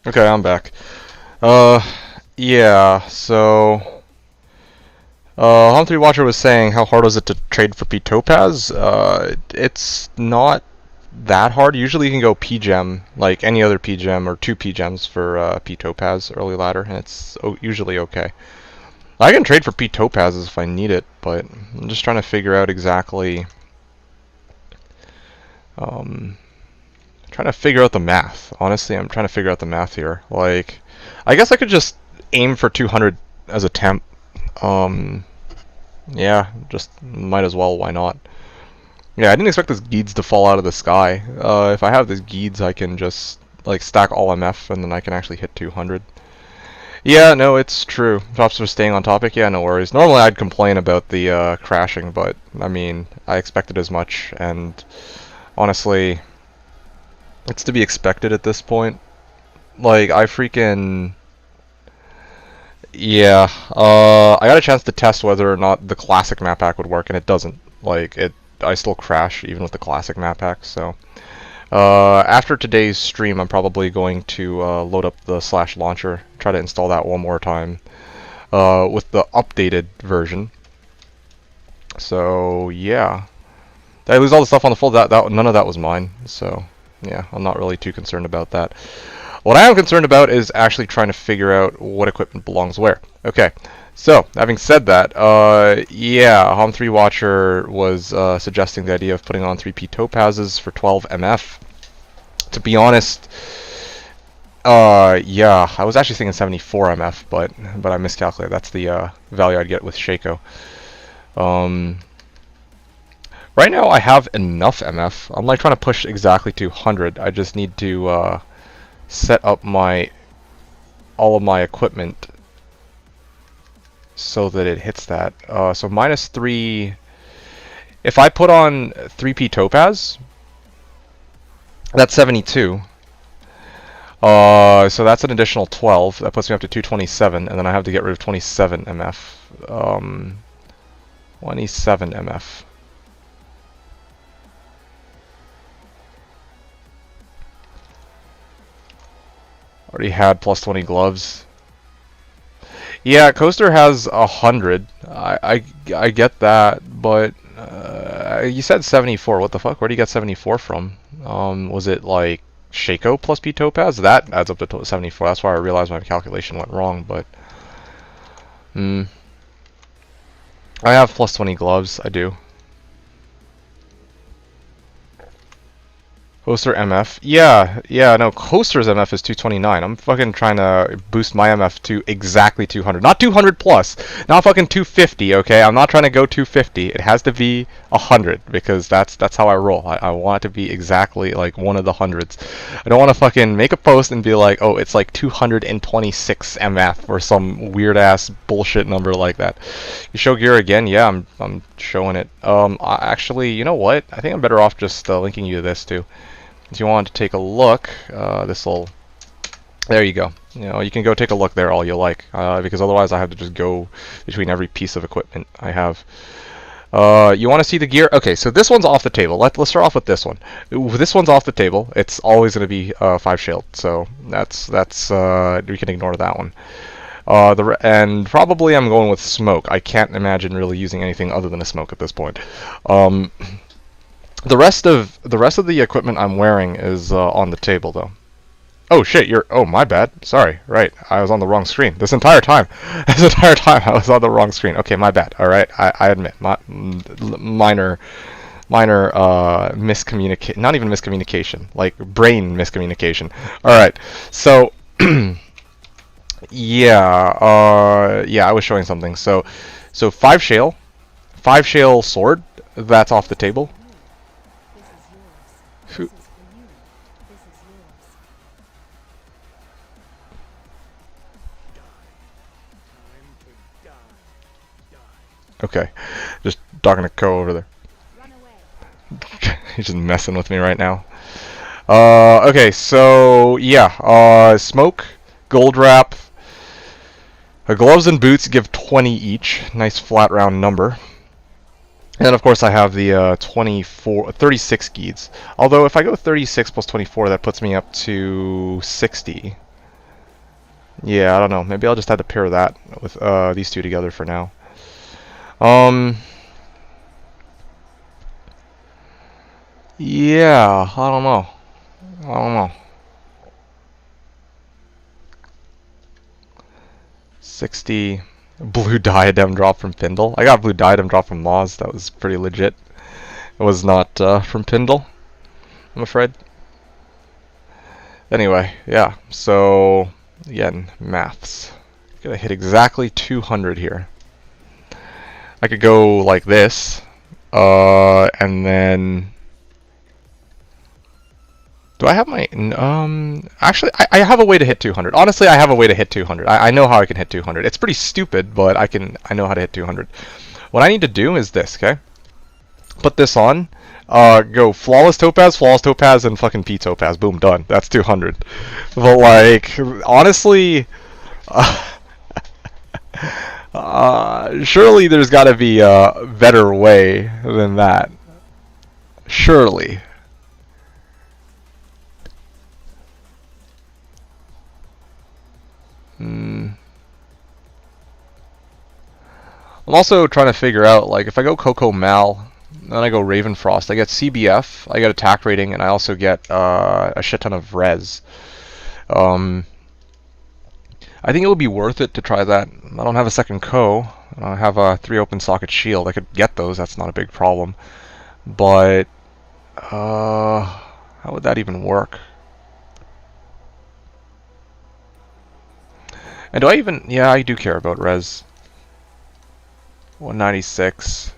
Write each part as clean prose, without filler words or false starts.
Okay, I'm back. Uh, yeah, so, Home3 Watcher was saying how hard was it to trade for P Topaz? It's not that hard. Usually you can go P-Gem, like any other P-Gem, or two P-Gems for P Topaz early ladder, and it's usually okay. I can trade for P Topazes if I need it, but I'm just trying to figure out exactly, um, trying to figure out the math. Honestly, I'm trying to figure out the math here. Like, I guess I could just aim for 200 as a temp. Um, yeah, just might as well. Why not? Yeah, I didn't expect this Geeds to fall out of the sky. If I have this Geeds, I can just like stack all MF, and then I can actually hit 200. Yeah, no, it's true. Props for staying on topic. Yeah, no worries. Normally I'd complain about the crashing, but I mean, I expected as much, and honestly, it's to be expected at this point. Like, I freaking... Yeah, I got a chance to test whether or not the classic map pack would work, and it doesn't. Like, I still crash, even with the classic map pack, so... after today's stream, I'm probably going to load up the Slash launcher, try to install that one more time, with the updated version. So, yeah. Did I lose all the stuff on the floor? None of that was mine, so... Yeah, I'm not really too concerned about that. What I am concerned about is actually trying to figure out what equipment belongs where. Okay, so having said that, yeah, Hom3 Watcher was suggesting the idea of putting on 3P Topazes for 12 MF. To be honest, yeah, I was actually thinking 74 MF, but I miscalculated. That's the value I'd get with Shaco. Right now I have enough MF. I'm like trying to push exactly to 100. I just need to set up all of my equipment so that it hits that. So -3. If I put on 3P Topaz, that's 72. So that's an additional 12. That puts me up to 227, and then I have to get rid of 27 MF. 27 MF. Already had plus 20 gloves. Yeah, Coaster has 100. I get that, but you said 74. What the fuck? Where do you get 74 from? Was it like Shaco plus P Topaz? That adds up to 74. That's why I realized my calculation went wrong. But I have plus 20 gloves. I do. Coaster MF. Yeah, no, Coaster's MF is 229. I'm fucking trying to boost my MF to exactly 200. Not 200 plus. Not fucking 250, okay? I'm not trying to go 250. It has to be 100 because that's how I roll. I want it to be exactly like one of the hundreds. I don't want to fucking make a post and be like, oh, it's like 226 MF or some weird ass bullshit number like that. You show gear again? Yeah, I'm showing it. Actually, you know what? I think I'm better off just linking you to this too. If you want to take a look, there you go. You know, you can go take a look there all you like, because otherwise I have to just go between every piece of equipment I have. You want to see the gear? Okay, so this one's off the table. Let's start off with this one. This one's off the table. It's always going to be 5 shield, so that's we can ignore that one. And probably I'm going with smoke. I can't imagine really using anything other than a smoke at this point. The rest of the equipment I'm wearing is on the table though. Oh shit, oh my bad. Sorry. Right. I was on the wrong screen. This entire time. This entire time I was on the wrong screen. Okay, my bad. All right. I admit. Minor miscommunication, not even miscommunication, like brain miscommunication. All right. So yeah, yeah, I was showing something. So 5 shale sword, that's off the table. Okay, just talking to Co over there. He's just messing with me right now. Okay, so yeah, smoke, gold wrap, gloves and boots give 20 each. Nice flat round number. And then of course I have the 36 geeds. Although if I go 36 plus 24, that puts me up to 60. Yeah, I don't know. Maybe I'll just have to pair that with these two together for now. Um, yeah, I don't know. I don't know. 60 blue diadem drop from Pindle. I got blue diadem drop from Moz. That was pretty legit. It was not from Pindle, I'm afraid. Anyway, yeah. So again, maths. Gonna hit exactly 200 here. I could go like this, and then. Do I have my actually I have a way to hit 200. Honestly, I have a way to hit 200. I know how I can hit 200. It's pretty stupid, but I know how to hit 200. What I need to do is this, okay? Put this on. Go flawless topaz, and fucking P topaz. Boom, done. That's 200. But like, honestly, surely there's got to be a better way than that. Surely. I'm also trying to figure out, like, if I go Coco Mal, then I go Ravenfrost, I get CBF, I get attack rating, and I also get a shit ton of res. I think it would be worth it to try that. I don't have a second Co. I have a 3 open socket shield. I could get those, that's not a big problem. But, how would that even work? And do I even... Yeah, I do care about res. 196.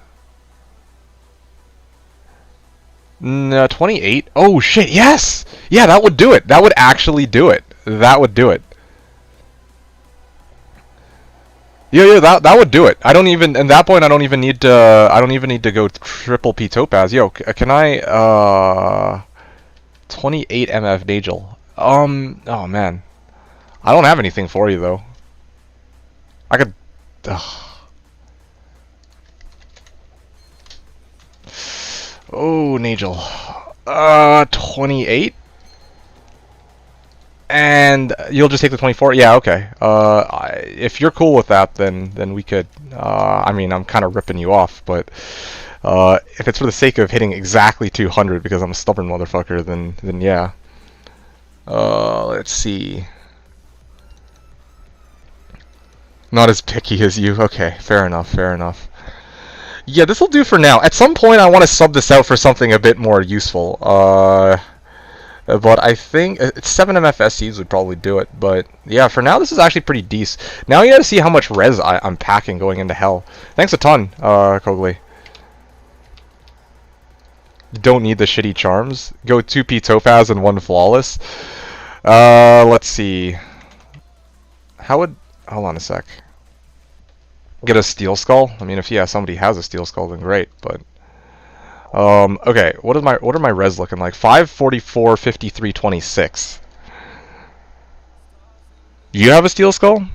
No, 28. Oh, shit, yes! Yeah, that would do it. That would actually do it. That would do it. Yeah, that would do it. I don't even... At that point, I don't even need to go triple P topaz. Yo, can I... 28 MF Nagel. Oh, man. I don't have anything for you, though. I could... Oh, Nagel. 28? And you'll just take the 24? Yeah, okay. If you're cool with that, then we could... I mean, I'm kind of ripping you off, but... if it's for the sake of hitting exactly 200 because I'm a stubborn motherfucker, then yeah. Let's see... Not as picky as you. Okay, fair enough, fair enough. Yeah, this will do for now. At some point, I want to sub this out for something a bit more useful. But I think 7 MFSCs would probably do it. But yeah, for now, this is actually pretty decent. Now you got to see how much res I'm packing going into hell. Thanks a ton, Kogli. You don't need the shitty charms. Go 2P Topaz and 1 Flawless. Let's see. How would... Hold on a sec. Get a Steel Skull? I mean, if somebody has a Steel Skull, then great, but... okay, what are my res looking like? 5, 44, 53, 26. You have a Steel Skull?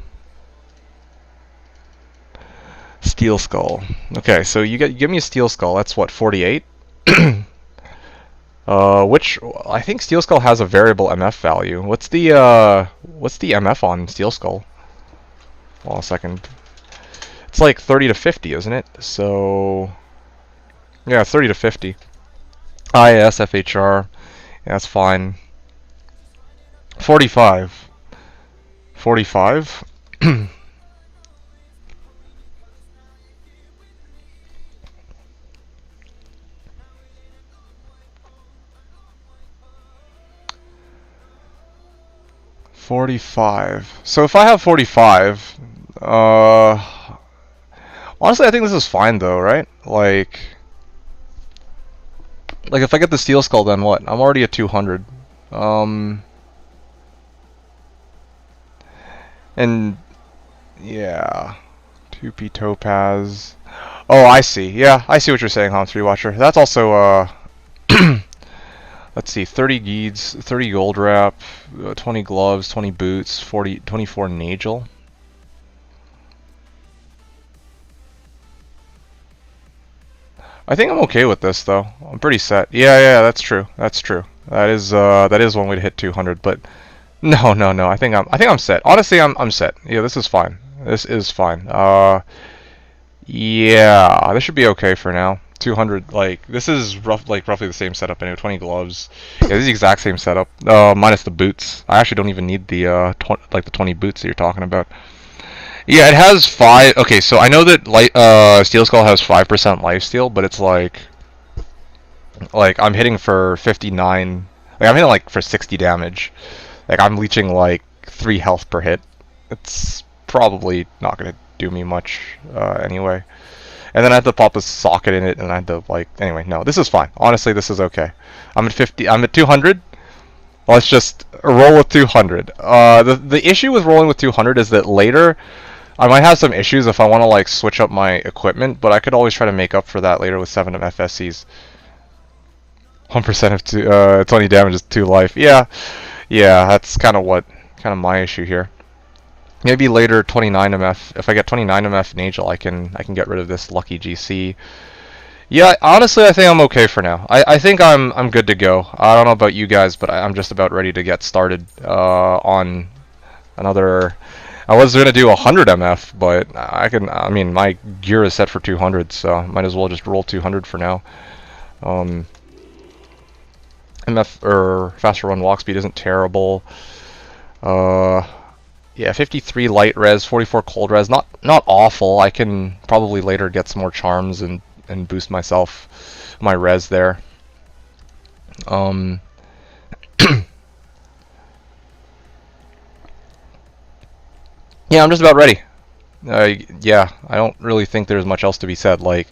Steel Skull. Okay, so give me a Steel Skull. That's what, 48? Which I think Steel Skull has a variable MF value. What's the MF on Steel Skull? Hold on a second. It's like 30 to 50, isn't it? So yeah, 30 to 50. IS FHR. Yeah, that's fine. 45. 45. So if I have 45, honestly, I think this is fine though, right? Like if I get the Steel Skull, then what? I'm already at 200. And yeah, 2P Topaz. Oh, I see. Yeah, I see what you're saying, Han 3 Watcher. That's also let's see, 30 Geeds, 30 Gold Wrap, 20 Gloves, 20 Boots, 24 Nagel. I think I'm okay with this though. I'm pretty set. Yeah, that's true. That's true. That is one way to hit 200. But No, no, no. I think I'm set. Honestly, I'm set. Yeah, this is fine. This is fine. Yeah, this should be okay for now. 200, like this is roughly the same setup anyway. 20 gloves. Yeah, this is the exact same setup. Minus the boots. I actually don't even need the the 20 boots that you're talking about. Yeah, it has five. Okay, so I know that Steel Skull has 5% lifesteal, but it's like I'm hitting for 59. Like I'm hitting like for 60 damage. Like I'm leeching like 3 health per hit. It's probably not gonna do me much anyway. And then I had to pop a socket in it, and I had to like anyway. No, this is fine. Honestly, this is okay. I'm at 50. I'm at 200. Let's just roll with 200. The issue with rolling with 200 is that later I might have some issues if I want to like switch up my equipment, but I could always try to make up for that later with 7 FSCs. 1% of 20 damage is 2 life. Yeah, yeah, that's kind of my issue here. Maybe later 29 MF. If I get 29 MF in Angel, I can get rid of this lucky GC. Yeah, honestly, I think I'm okay for now. I think I'm good to go. I don't know about you guys, but I'm just about ready to get started on another. I was gonna do 100 MF, but I mean, my gear is set for 200, so might as well just roll 200 for now. MF or faster run walk speed isn't terrible. Yeah, 53 light res, 44 cold res. Not awful. I can probably later get some more charms and boost my res there. Yeah, I'm just about ready. Yeah, I don't really think there's much else to be said. Like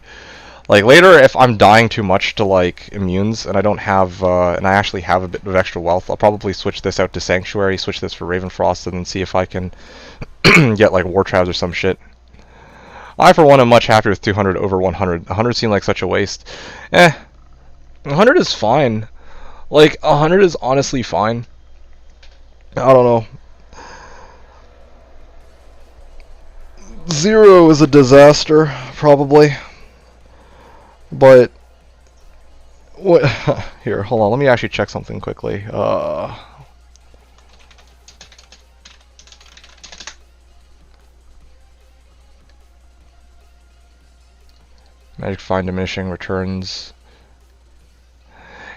later, if I'm dying too much to like immunes and I don't have, and I actually have a bit of extra wealth, I'll probably switch this out to Sanctuary, switch this for Ravenfrost, and then see if I can get like War Traps or some shit. I, for one, am much happier with 200 over 100. 100 seemed like such a waste. 100 is fine. Like, 100 is honestly fine. I don't know. 0 is a disaster, probably. But what? Here, hold on. Let me actually check something quickly. Magic Find diminishing returns.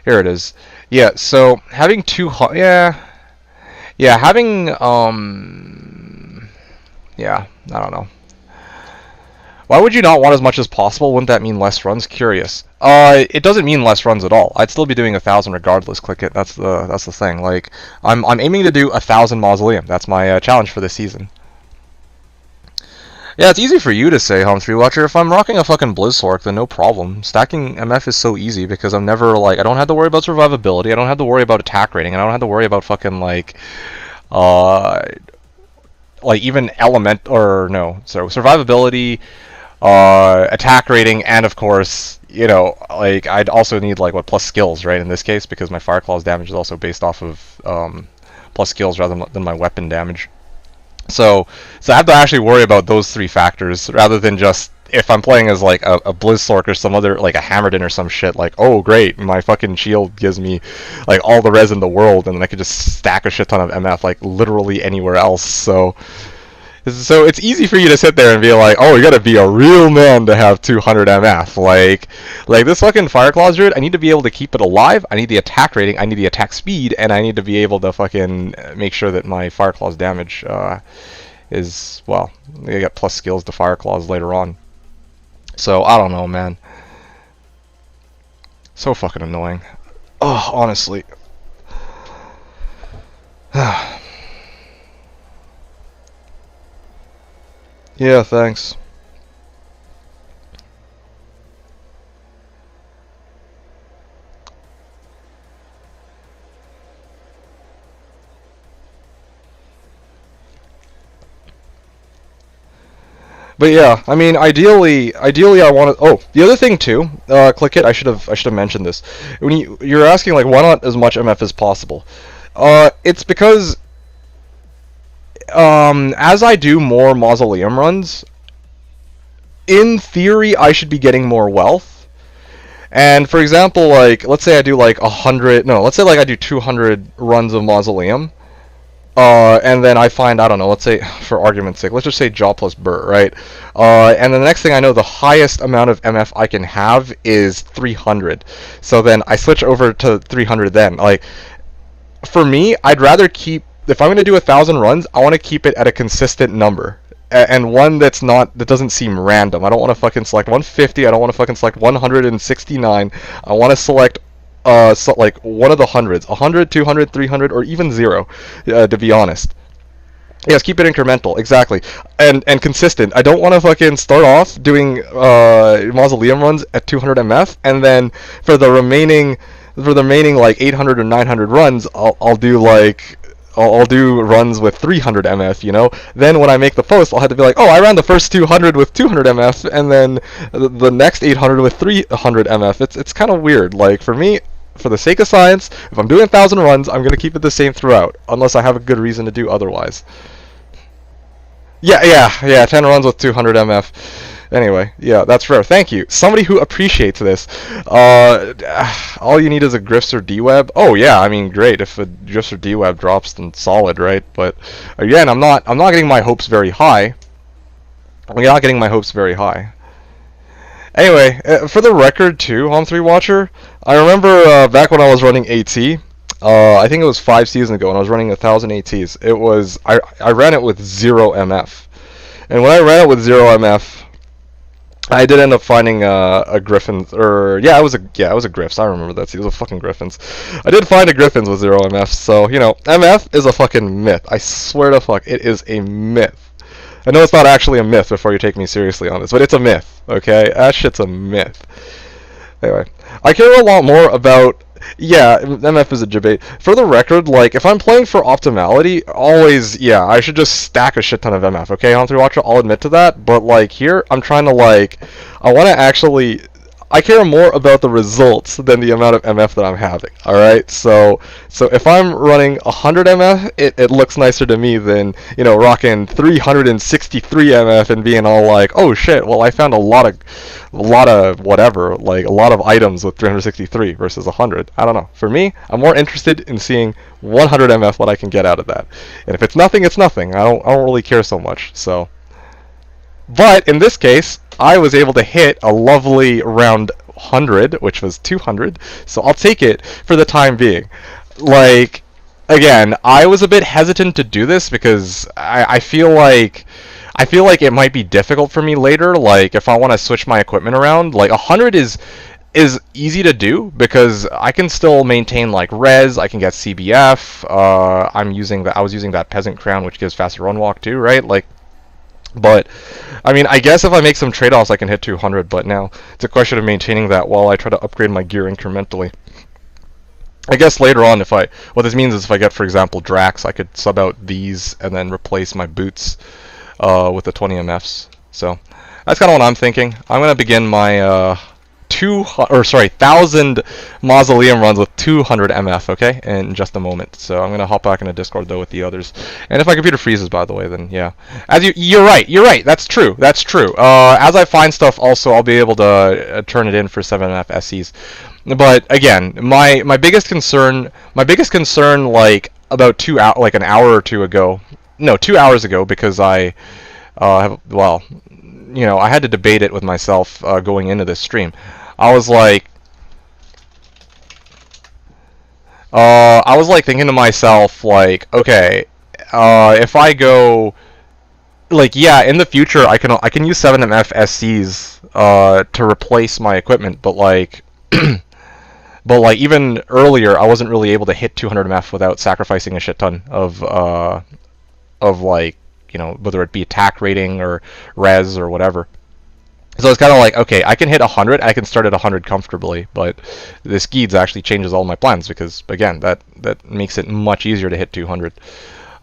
Here it is. Yeah. So having having yeah. I don't know. Why would you not want as much as possible? Wouldn't that mean less runs? Curious. It doesn't mean less runs at all. I'd still be doing 1,000 regardless. Click it. That's the thing. Like I'm aiming to do 1,000 Mausoleum. That's my challenge for this season. Yeah, it's easy for you to say, Home3 Watcher. If I'm rocking a fucking Blizzork, then no problem. Stacking MF is so easy because I'm never like I don't have to worry about survivability. I don't have to worry about attack rating. I don't have to worry about fucking like even element or no. So survivability. Attack rating, and of course, you know, like I'd also need like plus skills, right? In this case, because my Fireclaws damage is also based off of plus skills rather than my weapon damage. So I have to actually worry about those 3 factors rather than just if I'm playing as like a Blizzork or some other like a Hammerdin or some shit. Like, oh great, my fucking shield gives me like all the res in the world, and then I could just stack a shit ton of MF like literally anywhere else. So it's easy for you to sit there and be like, oh, you gotta be a real man to have 200 MF. Like this fucking Fireclaws Druid, I need to be able to keep it alive, I need the attack rating, I need the attack speed, and I need to be able to fucking make sure that my Fireclaws damage is, well, I get plus skills to Fireclaws later on. So, I don't know, man. So fucking annoying. Oh, honestly. Yeah, thanks. But yeah, I mean, ideally, I want to. Oh, the other thing too. Click it. I should have mentioned this. When you're asking like, why not as much MF as possible? It's because as I do more Mausoleum runs, in theory, I should be getting more wealth. And for example, like, let's say I do like 100. No, let's say like I do 200 runs of Mausoleum. and then I find, I don't know, let's say, for argument's sake, let's just say Jaw plus Burr, right? And then the next thing I know, the highest amount of MF I can have is 300. So then I switch over to 300 then. Like, for me, I'd rather keep, if I'm going to do 1,000 runs, I want to keep it at a consistent number. And one that doesn't seem random. I don't want to fucking select 150, I don't want to fucking select 169. I want to select so like one of the hundreds, 100, 200, 300, or even 0, to be honest. Yes, keep it incremental, exactly, and consistent. I don't want to fucking start off doing mausoleum runs at 200 MF, and then for the remaining like 800 or 900 runs, I'll do like. I'll do runs with 300 MF, you know? Then when I make the post, I'll have to be like, oh, I ran the first 200 with 200 MF, and then the next 800 with 300 MF. It's kind of weird. Like, for me, for the sake of science, if I'm doing 1,000 runs, I'm going to keep it the same throughout, unless I have a good reason to do otherwise. Yeah, 10 runs with 200 MF. Anyway, yeah, that's rare. Thank you. Somebody who appreciates this. All you need is a Grifts or D-Web. Oh yeah, I mean, great. If a Grifts or D-Web drops, then solid, right? But again, I'm not getting my hopes very high. I'm not getting my hopes very high. Anyway, for the record too, Hom3 Watcher, I remember back when I was running AT. I think it was 5 seasons ago when I was running 1,000 ATs. It was I ran it with 0 MF, and when I ran it with 0 MF. I did end up finding a Griffins, or it was a Griffs. I remember that. It was a fucking Griffins. I did find a Griffins with 0 MF. So you know, MF is a fucking myth. I swear to fuck, it is a myth. I know it's not actually a myth before you take me seriously on this, but it's a myth. Okay, that shit's a myth. Anyway, I care a lot more about. Yeah, MF is a debate. For the record, like, if I'm playing for optimality, always, yeah, I should just stack a shit ton of MF, okay, on 3 Watcher, I'll admit to that, but, like, here, I'm trying to, like, I want to actually, I care more about the results than the amount of MF that I'm having, alright? So if I'm running 100 MF, it looks nicer to me than, you know, rocking 363 MF and being all like, oh shit, well, I found a lot of whatever, like a lot of items with 363 versus 100. I don't know. For me, I'm more interested in seeing 100 MF, what I can get out of that. And if it's nothing, it's nothing. I don't really care so much. So, but in this case, I was able to hit a lovely round 100, which was 200. So I'll take it for the time being. Like, again, I was a bit hesitant to do this because I feel like it might be difficult for me later. Like, if I want to switch my equipment around, like 100 is easy to do because I can still maintain like res. I can get CBF. I was using that peasant crown, which gives faster run walk too, right? Like, but I mean, I guess if I make some trade-offs, I can hit 200. But now it's a question of maintaining that while I try to upgrade my gear incrementally. I guess later on, what this means is if I get, for example, Drax, I could sub out these and then replace my boots with the 20 MFs. So that's kind of what I'm thinking. I'm gonna begin my 1,000 mausoleum runs with 200 MF, okay, in just a moment. So I'm gonna hop back into Discord though with the others. And if my computer freezes, by the way, then yeah. You're right. That's true. As I find stuff, also I'll be able to turn it in for 7MF SCs. But again, my biggest concern, like about an hour or two ago. No, 2 hours ago, because I I had to debate it with myself going into this stream. I was like thinking to myself, like, okay, if I go, like, yeah, in the future I can use 7MF SCs to replace my equipment, but like. But like even earlier, I wasn't really able to hit 200 MF without sacrificing a shit ton of like, you know, whether it be attack rating or res or whatever. So it's kind of like, okay, I can hit 100, I can start at 100 comfortably, but this Geeds actually changes all my plans because, again, that makes it much easier to hit 200.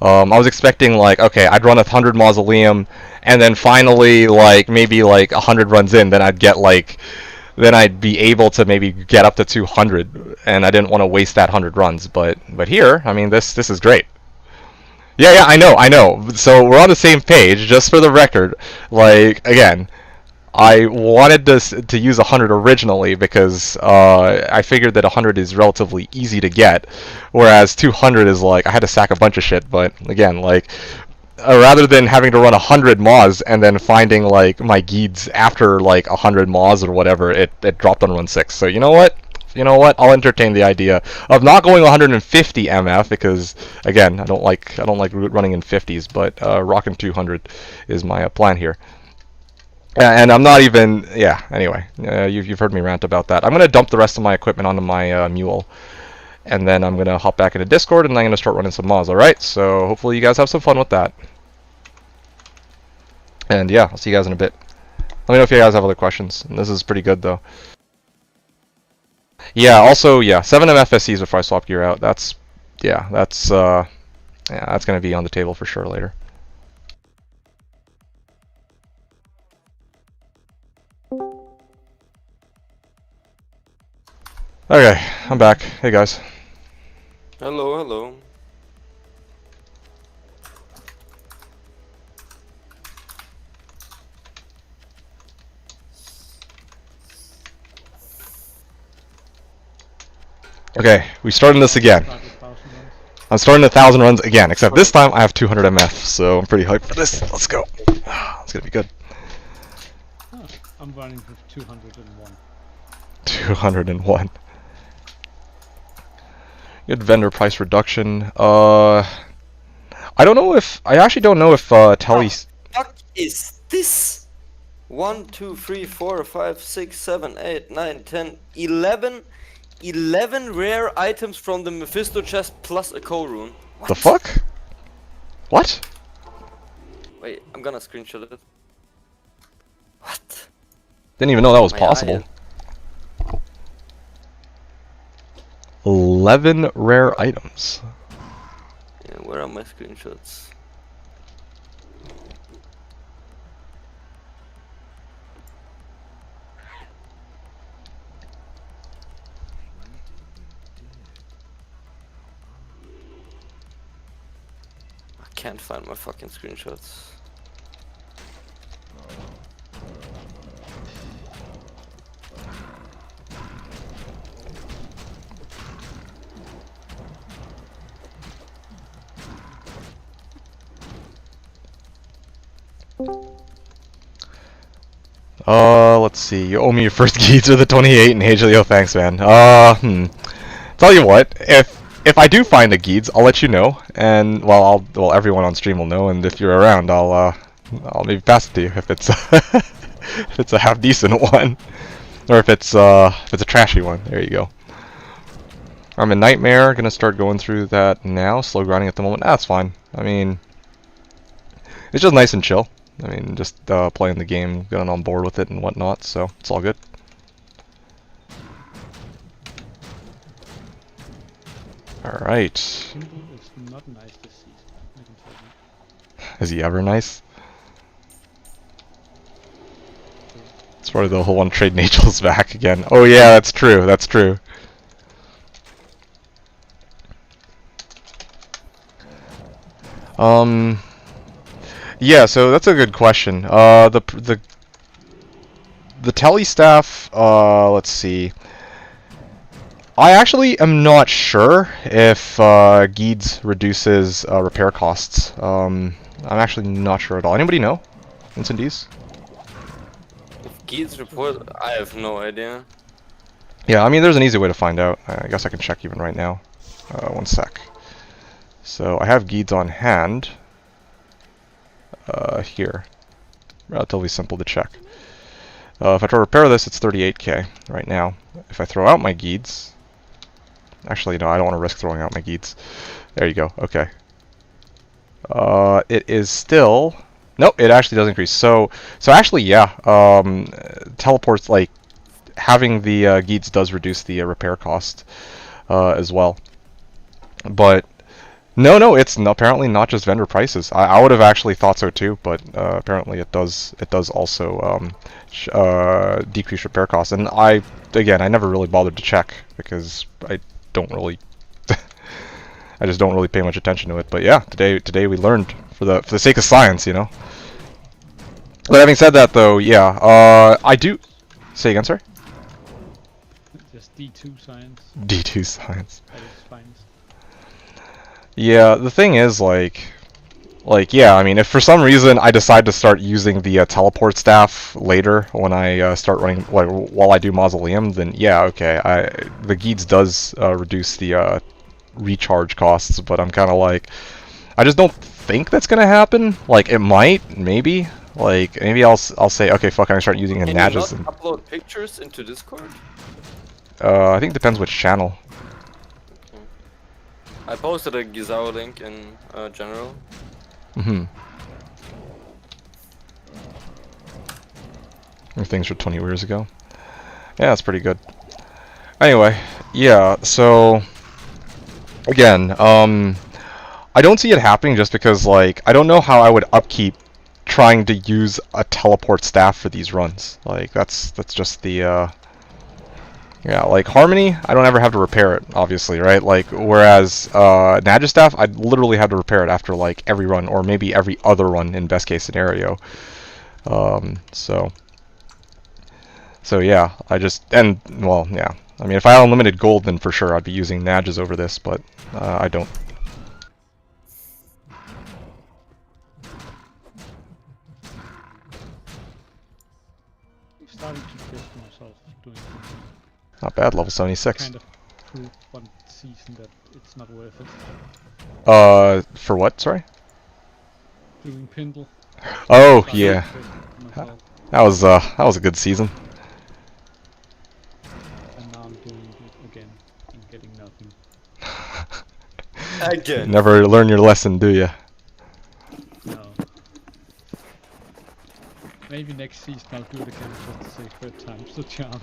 I was expecting, like, okay, I'd run 100 Mausoleum, and then finally, like, maybe, like, 100 runs in, then I'd get, like, then I'd be able to maybe get up to 200, and I didn't want to waste that 100 runs, but here, I mean, this is great. Yeah, I know. So we're on the same page, just for the record. Like, again, I wanted to use 100 originally because I figured that 100 is relatively easy to get, whereas 200 is like I had to sack a bunch of shit. But again, like rather than having to run 100 mods and then finding like my Geeds after like 100 mods or whatever, it dropped on run 6. So you know what? You know what? I'll entertain the idea of not going 150 MF because again, I don't like running in 50s, but rocking 200 is my plan here. And I'm not even, yeah, anyway, you've heard me rant about that. I'm going to dump the rest of my equipment onto my mule, and then I'm going to hop back into Discord, and I'm going to start running some mods, alright? So hopefully you guys have some fun with that. And yeah, I'll see you guys in a bit. Let me know if you guys have other questions. And this is pretty good, though. Yeah, also, yeah, 7 MFSCs before I swap gear out. That's going to be on the table for sure later. Okay, I'm back. Hey guys. Hello, hello. Okay, we starting this again. I'm starting 1,000 runs again, except this time I have 200 MF, so I'm pretty hyped for this. Let's go. It's gonna be good. Oh, I'm running with 201. 201. Good vendor price reduction. I actually don't know if Telly's. What is this? 1, 2, 3, 4, 5, 6, 7, 8, 9, 10, 11 rare items from the Mephisto chest plus a co-rune. The fuck? What? Wait, I'm gonna screenshot it. What? Didn't even know that was My possible. eye. 11 rare items. Yeah, where are my screenshots? I can't find my fucking screenshots. Let's see. You owe me your first Geeds of the 28 and Hagelio. Thanks, man. Tell you what, if I do find a Geeds, I'll let you know, and well, everyone on stream will know, and if you're around, I'll maybe pass it to you if it's if it's a half decent one, or if it's a trashy one. There you go. I'm a Nightmare. Gonna start going through that now. Slow grinding at the moment. That's fine. I mean, it's just nice and chill. I mean, just playing the game, getting on board with it and whatnot, so it's all good. Alright. It's not nice this season, I can tell you. Is he ever nice? It's probably the whole one trade Nagel's back again. Oh yeah, that's true, that's true. Yeah, so that's a good question. The tele staff, let's see. I actually am not sure if Geeds reduces repair costs. I'm actually not sure at all. Anybody know? Incendies? If Geeds report, I have no idea. Yeah, I mean, there's an easy way to find out. I guess I can check even right now. One sec. So I have Geeds on hand. Here. Relatively simple to check. If I try to repair this, it's 38k right now. If I throw out my Geeds... Actually, no, I don't want to risk throwing out my Geeds. There you go, okay. It is still... Nope, it actually does increase. So actually, yeah, teleports, like, having the Geeds does reduce the repair cost as well. But... No, it's apparently not just vendor prices. I would have actually thought so too, but apparently it does also decrease repair costs. And I never really bothered to check because I don't really, I just don't really pay much attention to it. But yeah, today we learned for the sake of science, you know. But having said that, though, yeah, I do. Say again, sorry. Just D2 science D2 science. at its finest. Yeah, the thing is, like, yeah, I mean, if for some reason I decide to start using the teleport staff later when I start running, like, while I do Mausoleum, then yeah, okay, the Geeds does reduce the recharge costs, but I'm kind of like, I just don't think that's gonna happen. Like, it might, maybe. Like, maybe I'll say, okay, fuck, I'm gonna start using a Can you not Nagus. And, upload pictures into Discord? I think it depends which channel. I posted a Gizao link in general. Mm-hmm. Things from 20 years ago. Yeah, that's pretty good. Anyway, yeah, so again, I don't see it happening just because, like, I don't know how I would upkeep trying to use a teleport staff for these runs. Like, that's just the yeah, like Harmony, I don't ever have to repair it, obviously, right? Like, whereas Nagistaff, I'd literally have to repair it after like every run, or maybe every other run in best case scenario. So yeah, well, yeah. I mean, if I had unlimited gold, then for sure I'd be using Nages over this, but I don't. I'm starting to trust myself doing something. Not bad, level 76. Kind of prove one season that it's not worth it. For what? Sorry. Doing Pindle. Oh Starting yeah, to trust myself, that was a good season. and now I'm doing it again and getting nothing. Again. Never learn your lesson, do ya? No. Maybe next season I'll do it again just to say third time's the charm.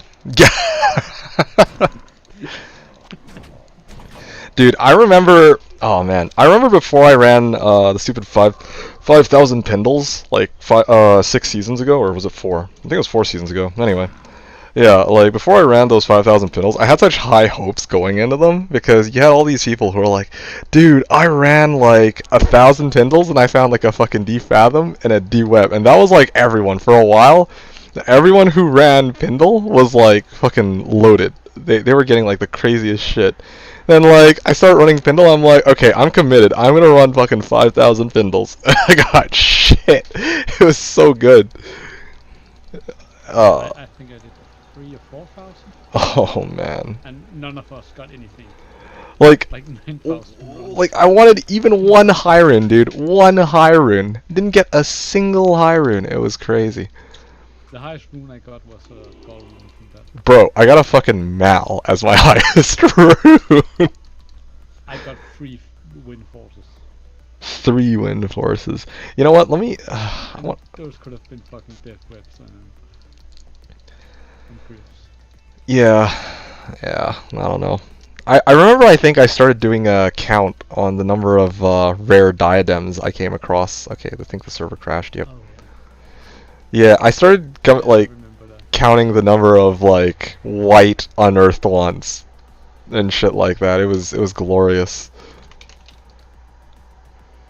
Dude, I remember. Oh man, I remember before I ran the stupid 5,000 Pindles, like 6 seasons ago, or was it 4? I think it was 4 seasons ago. Anyway, yeah, like before I ran those 5,000 Pindles, I had such high hopes going into them because you had all these people who were like, "Dude, I ran like 1,000 Pindles and I found like a fucking D Fathom and a D Web," and that was like everyone for a while. Everyone who ran Pindle was like fucking loaded. They were getting like the craziest shit. Then like I start running Pindle, I'm like, okay, I'm committed. I'm gonna run fucking 5,000 Pindles. I got shit. It was so good. I think I did 3 or 4,000. Oh man. And none of us got anything. Like 9,000. like I wanted even one high rune, dude. One high rune. Didn't get a single high rune. It was crazy. The highest rune I got was a gold rune from that. Bro, I got a fucking Mal as my highest rune. I got 3 wind forces. 3 wind forces. You know what? Let me. Those could have been fucking death webs and griffs. Yeah, I don't know. I remember I think I started doing a count on the number of rare diadems I came across. Okay, I think the server crashed, yep. Oh, Yeah, I started I like remember that. counting the number of like white unearthed ones and shit like that. It was glorious.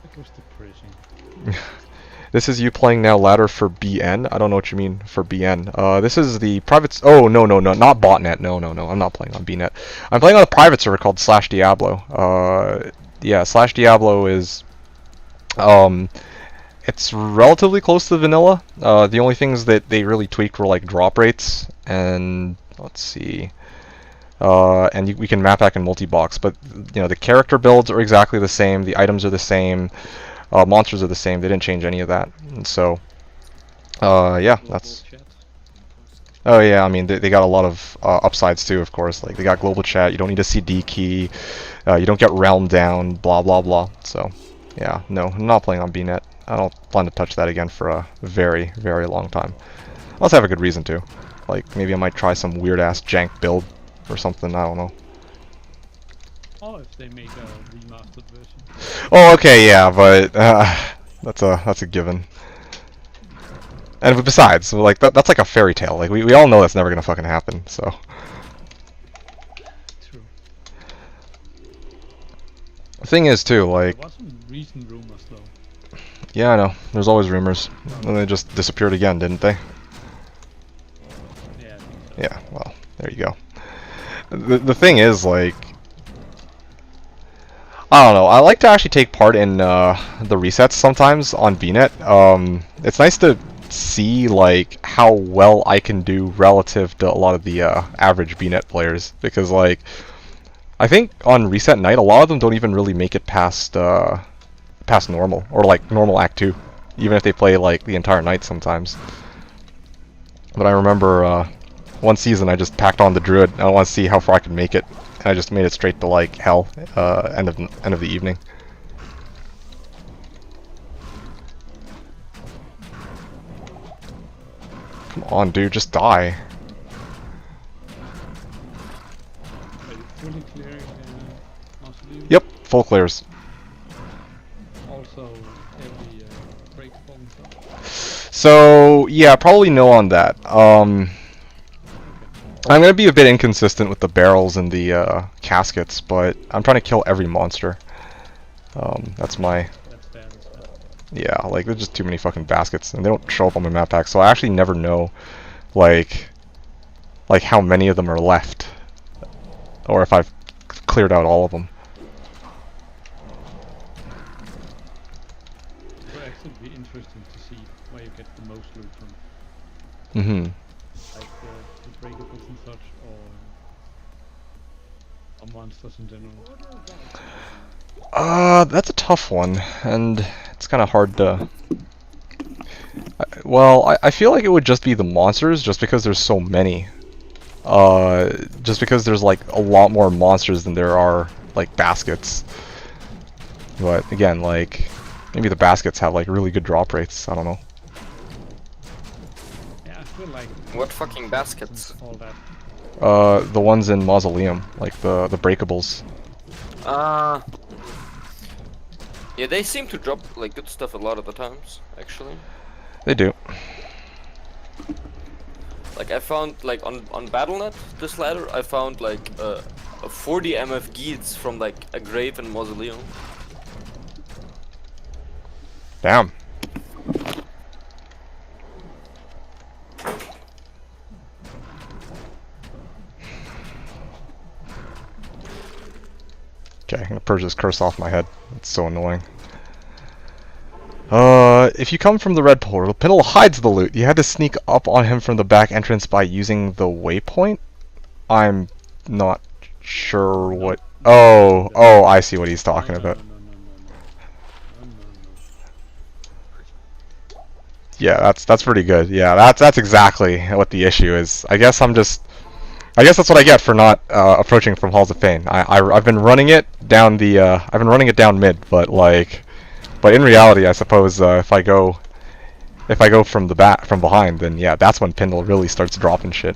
It was depressing. This is you playing now ladder for BN? I don't know what you mean for BN. This is the private... Oh, no, not botnet. No, I'm not playing on BNet. I'm playing on a private server called Slashdiablo. Yeah, Slashdiablo is... It's relatively close to vanilla. The only things that they really tweaked were like drop rates and... Let's see... and we can map back in multi-box, but you know the character builds are exactly the same, the items are the same, monsters are the same. They didn't change any of that, and so yeah, that's. Oh yeah, I mean they got a lot of upsides too, of course. Like they got global chat. You don't need a CD key. You don't get realm down. Blah blah blah. So yeah, no, I'm not playing on BNet. I don't plan to touch that again for a very long time. I also have a good reason to. Like maybe I might try some weird ass jank build or something. I don't know. Or if they make a remastered version. Oh, okay, yeah, but that's a given. And besides, like that's like a fairy tale. Like we all know that's never gonna fucking happen. So. True. The thing is too, like. There was some recent rumors though. Yeah, I know. There's always rumors. And they just disappeared again, didn't they? Yeah, I think so. Yeah, well, there you go. The thing is, like, I don't know. I like to actually take part in the resets sometimes on VNet. It's nice to see like how well I can do relative to a lot of the average VNet players, because like I think on reset night a lot of them don't even really make it past past normal or like normal act 2, even if they play like the entire night sometimes. But I remember one season I just packed on the druid and I want to see how far I could make it. And I just made it straight to like hell end of the evening. Come on, dude, just die. Are you fully clearing mausoleum? Yep, full clears. Also, every breakable and stuff. So yeah, probably no on that. I'm gonna be a bit inconsistent with the barrels and the caskets, but I'm trying to kill every monster. That's my That's fair, that's fair. yeah. Like there's just too many fucking baskets, and they don't show up on my map pack, so I actually never know, like how many of them are left, or if I've cleared out all of them. It would actually be interesting to see where you get the most loot from. Mm-hmm. Like the breakables and such, or monsters in general. That's a tough one, and it's kind of hard to. Well, I feel like it would just be the monsters, just because there's so many. Just because there's like a lot more monsters than there are like baskets. But again, like maybe the baskets have like really good drop rates. I don't know. Yeah, I feel like What fucking baskets? all that. The ones in Mausoleum, like the breakables. Yeah, they seem to drop like good stuff a lot of the times, actually. They do. Like I found like on BattleNet this ladder, I found like a 40 MF Geats from like a grave in Mausoleum. Damn. Okay, I'm gonna purge this curse off my head. It's so annoying. If you come from the red portal, Pindle hides the loot. You had to sneak up on him from the back entrance by using the waypoint? I'm not sure what... Oh, I see what he's talking about. Yeah, that's pretty good. Yeah, that's exactly what the issue is. I guess that's what I get for not approaching from Halls of Fame. I've been running it down the I've been running it down mid, but in reality, I suppose if I go from from behind, then yeah, that's when Pindle really starts dropping shit.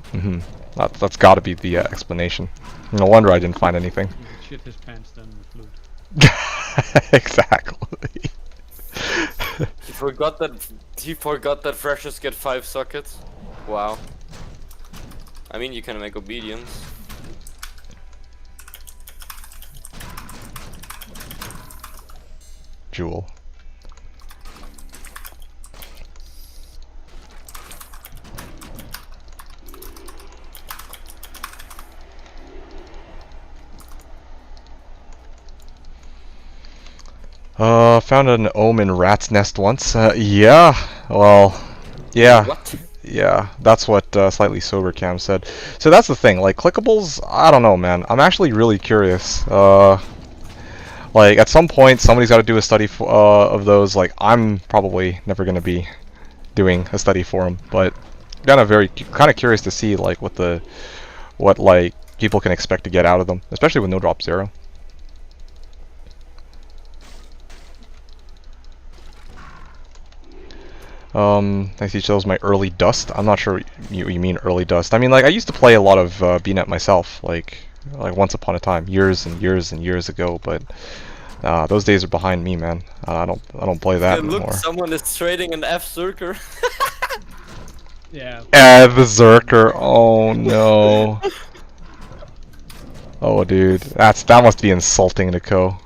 That's got to be the explanation. No wonder I didn't find anything. You could shit his pants then with loot. Exactly. He forgot that freshers get 5 sockets. Wow. I mean, you can make obedience. Jewel. Found an omen rat's nest once. Yeah. Well, yeah. What? Yeah, that's what Slightly Sober Cam said. So that's the thing, like, clickables, I don't know, man. I'm actually really curious. Like, at some point, somebody's got to do a study of those. Like, I'm probably never going to be doing a study for them, but kind of curious to see, like, what like, people can expect to get out of them, especially with no drop 0. I see those my early dust. I'm not sure what you mean early dust. I mean, like, I used to play a lot of BNet myself, like once upon a time, years and years and years ago. But those days are behind me, man. I don't play that Look, anymore. someone is trading an F-Zerker. Yeah. The Zerker. Oh no. Oh, dude, that must be insulting to Ko.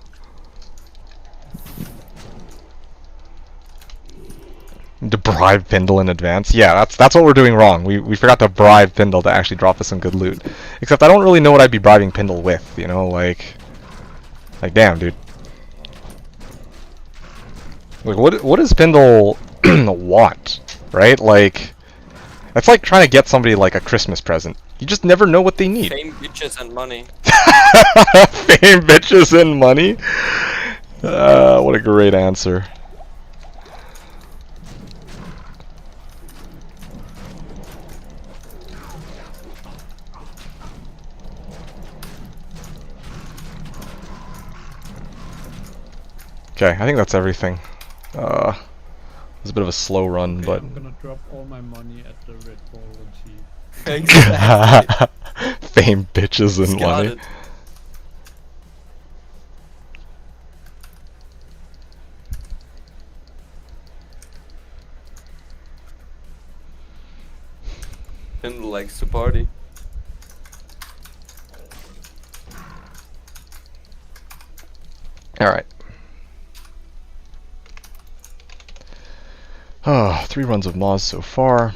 To bribe Pindle in advance? Yeah, that's what we're doing wrong. We forgot to bribe Pindle to actually drop us some good loot. Except I don't really know what I'd be bribing Pindle with, you know, like damn, dude. Like what does Pindle want? Right? Like it's like trying to get somebody like a Christmas present. You just never know what they need. Fame, bitches, and money. Fame, bitches, and money? What a great answer. Okay, I think that's everything. It was a bit of a slow run, Okay, but... I'm gonna drop all my money at the Red Ball and see. Exactly. Fame, bitches, and Got money. it. Pindle likes to party. Alright. Oh, 3 runs of Moz so far.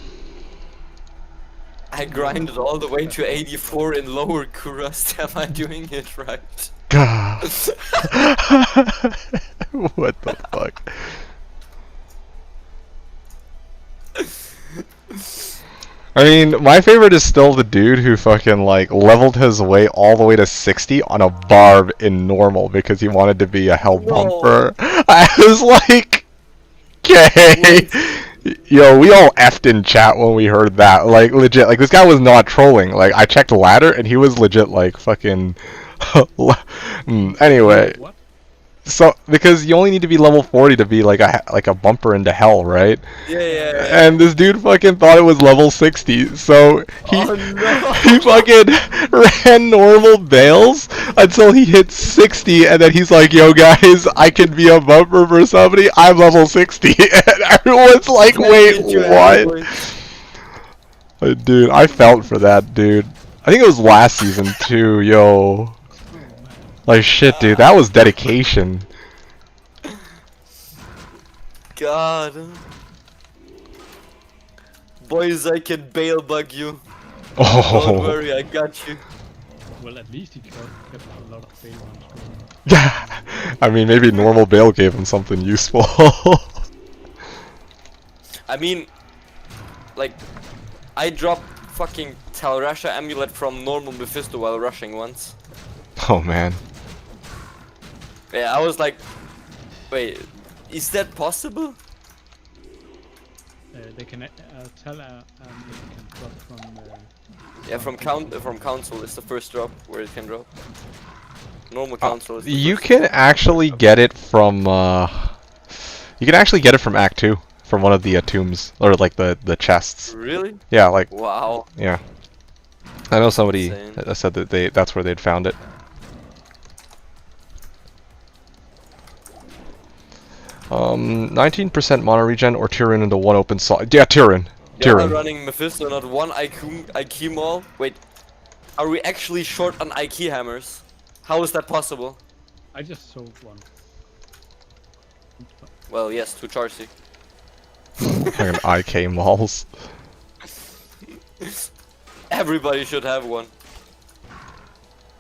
I grinded all the way to 84 in lower Kurust. Am I doing it right? God. What the fuck? I mean, my favorite is still the dude who fucking like leveled his way all the way to 60 on a barb in normal because he wanted to be a hell bumper. I was like, okay. Yo, we all effed in chat when we heard that. Like, legit. Like, this guy was not trolling. Like, I checked the ladder and he was legit like fucking... Anyway. What? So, because you only need to be level 40 to be like a bumper into hell, right? Yeah. And this dude fucking thought it was level 60, so he Oh no! he fucking ran normal bales until he hit 60, and then he's like, "Yo guys, I can be a bumper for somebody. I'm level 60," and everyone's like, "Wait, what?" Dude, I felt for that dude. I think it was last season too, yo. Like shit, dude, that was dedication. God. Boys, I can bail bug you. Oh. Don't worry, I got you. Well, at least he kept a lot of fail runs going. I mean, maybe normal bail gave him something useful. I mean, like, I dropped fucking Talrasha amulet from normal Mephisto while rushing once. Oh man. Yeah, I was like, wait, is that possible? They can tell they can drop from. Yeah, from council is the first drop where it can drop. Normal council is the You first can drop. actually get it from you can actually get it from Act 2 from one of the tombs or like the chests. Really? Yeah, like Wow. yeah. I know somebody Insane. said that that's where they'd found it. 19% mono regen or Tyrion into one open slot. Yeah, Tyrion. Yeah, Tyrion. running Mephisto, not one IQ maul. Wait, are we actually short on IQ hammers? How is that possible? I just sold one. Well, yes, to Charcy. Fucking IK malls. Everybody should have one.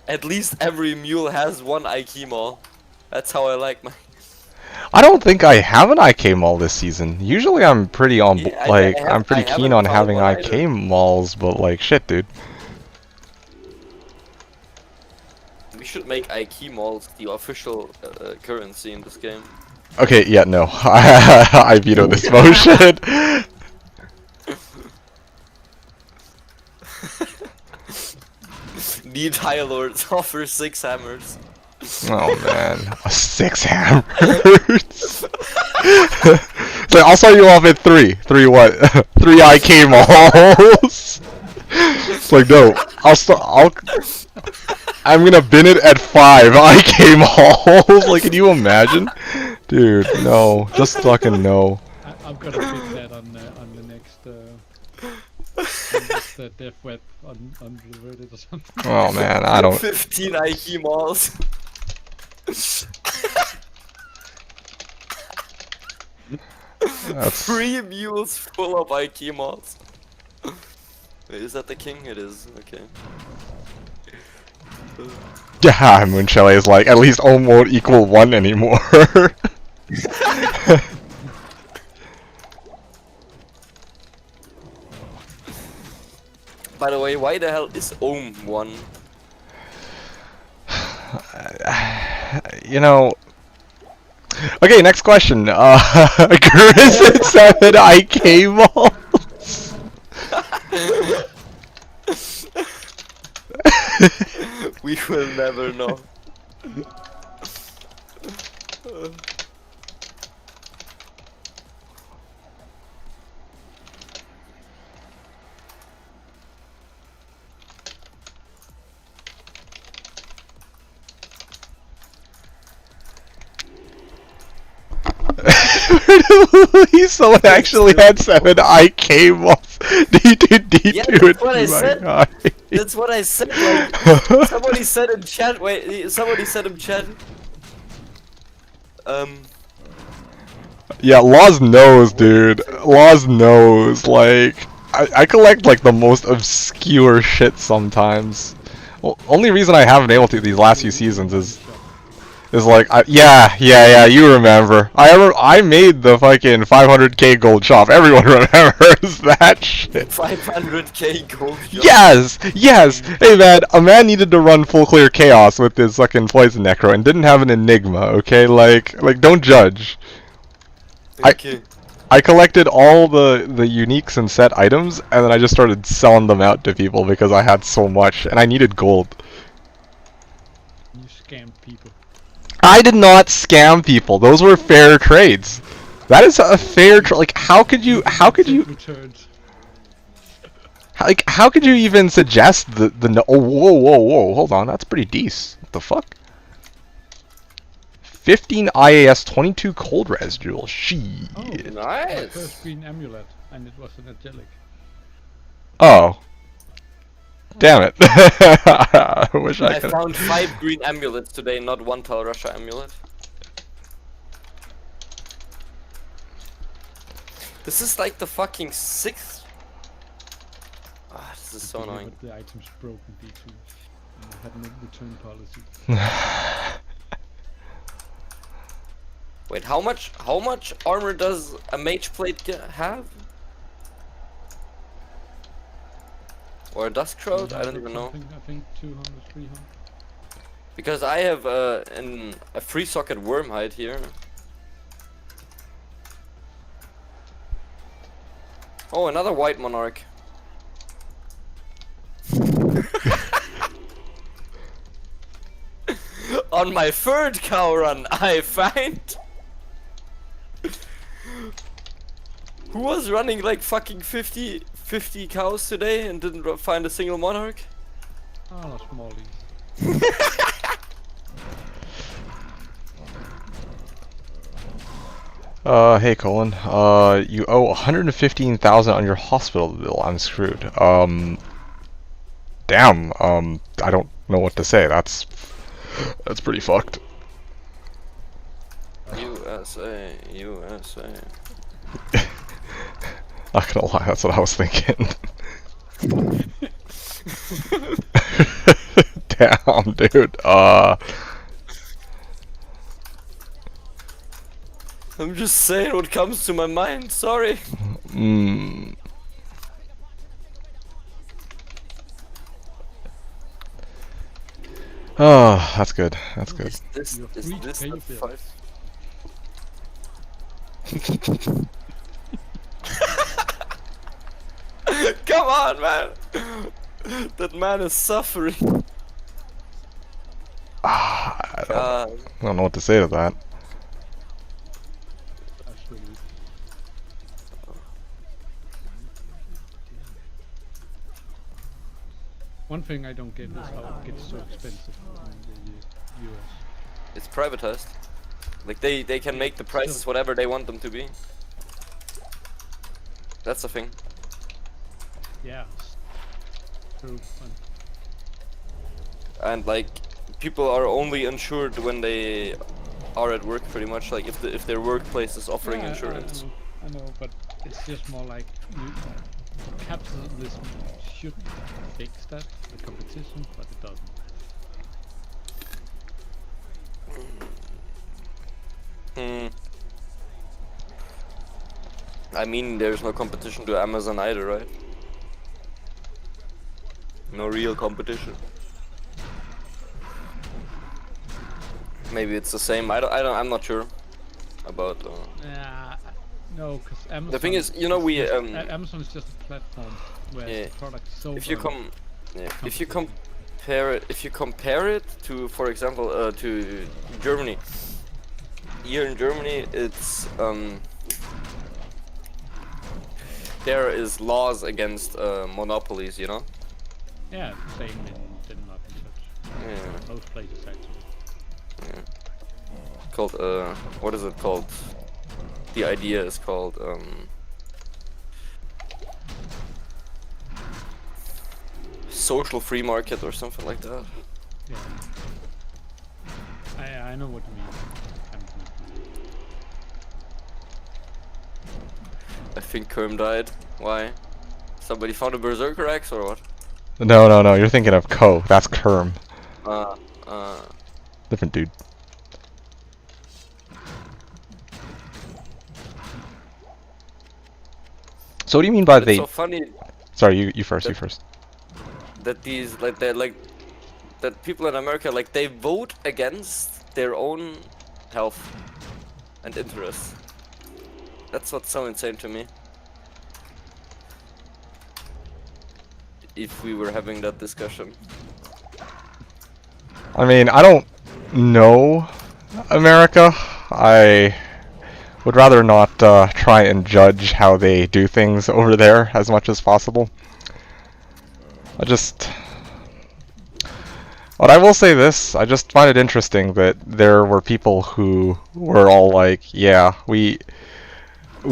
At least every mule has one IQ maul. That's how I like my. I don't think I have an IK mall this season. Usually I'm pretty on Yeah, I'm pretty I keen haven't on found having one IK either. malls, but like shit, dude. We should make IQ malls the official currency in this game. Okay, yeah, no. I veto this motion. Need High Lords offer 6 hammers. Oh man, 6 hammers. So I'll start you off at 3. 3 what? 3 IK malls. It's like no, I'm gonna bin it at 5 IK malls. Like, can you imagine? Dude, no, just fucking no. I'm gonna fit that on the next death web on Reddit or something. Oh man, I don't. 15 IQ malls. That's 3 mules full of IK mods. Wait, is that the king? It is. Okay. yeah. Moonshelley is like at least O won't equal 1 anymore. By the way, why the hell is Ohm 1? You know. Okay, next question. Grizz 7 IK balls. We will never know. Someone actually had 7 IK balls. D2D2 Yeah, and that's what I my said. God. That's what I said. Like, somebody said in chat. Wait, somebody said in chat. Yeah, Laws knows, dude. Laws knows. Like, I collect like the most obscure shit sometimes. Well, only reason I haven't been able to these last few seasons is like, yeah, you remember. I made the fucking 500k gold shop. Everyone remembers that shit. 500k gold. Yes. Hey man, a man needed to run full clear chaos with his fucking poison necro and didn't have an enigma. Okay, like don't judge. Okay. I collected all the uniques and set items, and then I just started selling them out to people because I had so much, and I needed gold. You scam people. I did not scam people. Those were fair trades. That is a fair like how could you Returns. how could you even suggest the no oh whoa hold on, that's pretty decent. What the fuck? 15 IAS 22 cold res jewel. Shit. Oh, my Nice. first green amulet, and it was an angelic. Oh. Damn it. I wish I I could. found 5 green amulets today, not 1 Tal Russia amulet. This is like the fucking 6th. Ah, this is so annoying. But the item's broken D2. And I had no return policy. Wait, how much armor does a mage plate have? Or a dusk shroud? I don't even know. I think 200, 300. Because I have a free socket worm hide here. Oh, another white monarch. On my third cow run, I find. Who was running like fucking 50 cows today and didn't find a single monarch? Oh, Smalley. Hey Colin, you owe 115,000 on your hospital bill. I'm screwed. Damn, I don't know what to say. That's pretty fucked. USA. Not gonna lie, that's what I was thinking. Damn, dude. I'm just saying what comes to my mind. Sorry. Oh, that's good. That's good. Is this You're is free to this pay the your bill. five? Come on, man. That man is suffering. I God. don't know what to say to that. Absolutely. One thing I don't get is how it gets so expensive in the US. It's privatized. Like they can make the prices whatever they want them to be. That's the thing. Yeah. True. And like people are only insured when they are at work, pretty much. Like if their workplace is offering Yeah, insurance. I know, but it's just more like capitalism should fix that, the competition, but it doesn't. Hmm. I mean, there's no competition to Amazon either, right? No real competition. Maybe it's the same. I'm not sure about. No, because Amazon. The thing is, you know, we Amazon is just a platform where yeah. the product is sold. If you compare it to, for example, to Germany. Here in Germany, it's there is laws against monopolies, you know. Yeah, same in Denmark and such. Yeah. Most places actually. Yeah. Called what is it called? The idea is called social free market or something like that. Yeah. I know what you mean. I think Kerm died. Why? Somebody found a berserker axe or what? No, no, no. You're thinking of Ko. That's Kerm. Uh. Different dude. So what do you mean by It's they? so funny Sorry, you first. You first. that these like that people in America like they vote against their own health and interests. That's what's so insane to me. If we were having that discussion. I mean, I don't know America. I would rather not try and judge how they do things over there as much as possible. But I will say this, I just find it interesting that there were people who were all like, yeah, we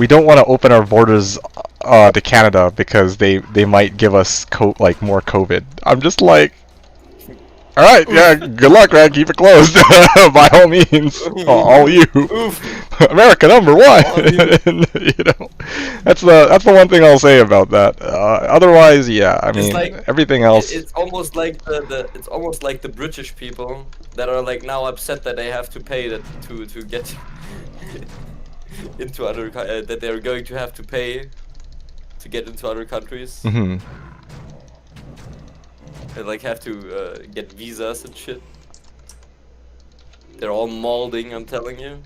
don't want to open our borders to Canada because they might give us more COVID. I'm just like, all right, yeah, good luck, man. Keep it closed by all means. All you, America #1. You know, that's the one thing I'll say about that. Otherwise, yeah, I mean, like, everything else. It's almost like it's almost like the British people that are like now upset that they have to pay that to get into other that they're going to have to pay to get into other countries. Mm-hmm. They like have to get visas and shit. They're all molding, I'm telling you.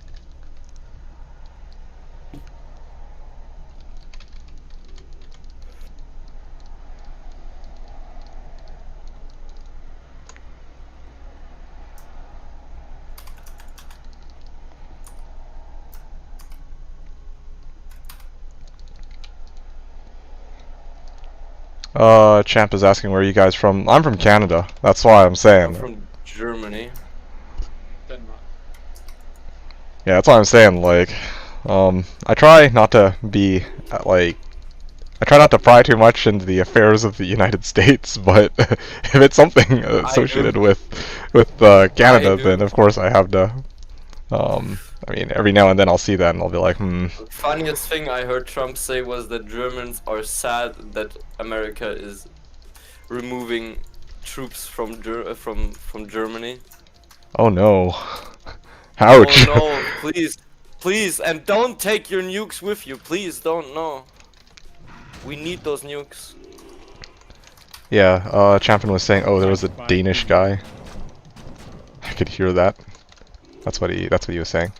Champ is asking where are you guys from. I'm from Canada. That's why I'm saying. I'm from Germany. Denmark. Yeah, that's why I'm saying. Like, I try not to be I try not to pry too much into the affairs of the United States, but if it's something associated with Canada, then of course I have to. I mean, every now and then I'll see that and I'll be like, The funniest thing I heard Trump say was that Germans are sad that America is removing troops from Germany. Oh no. Ouch. Oh no, please, and don't take your nukes with you. Please don't, no. We need those nukes. Yeah, Champion was saying, oh, there was a Danish guy. I could hear that. That's what he was saying.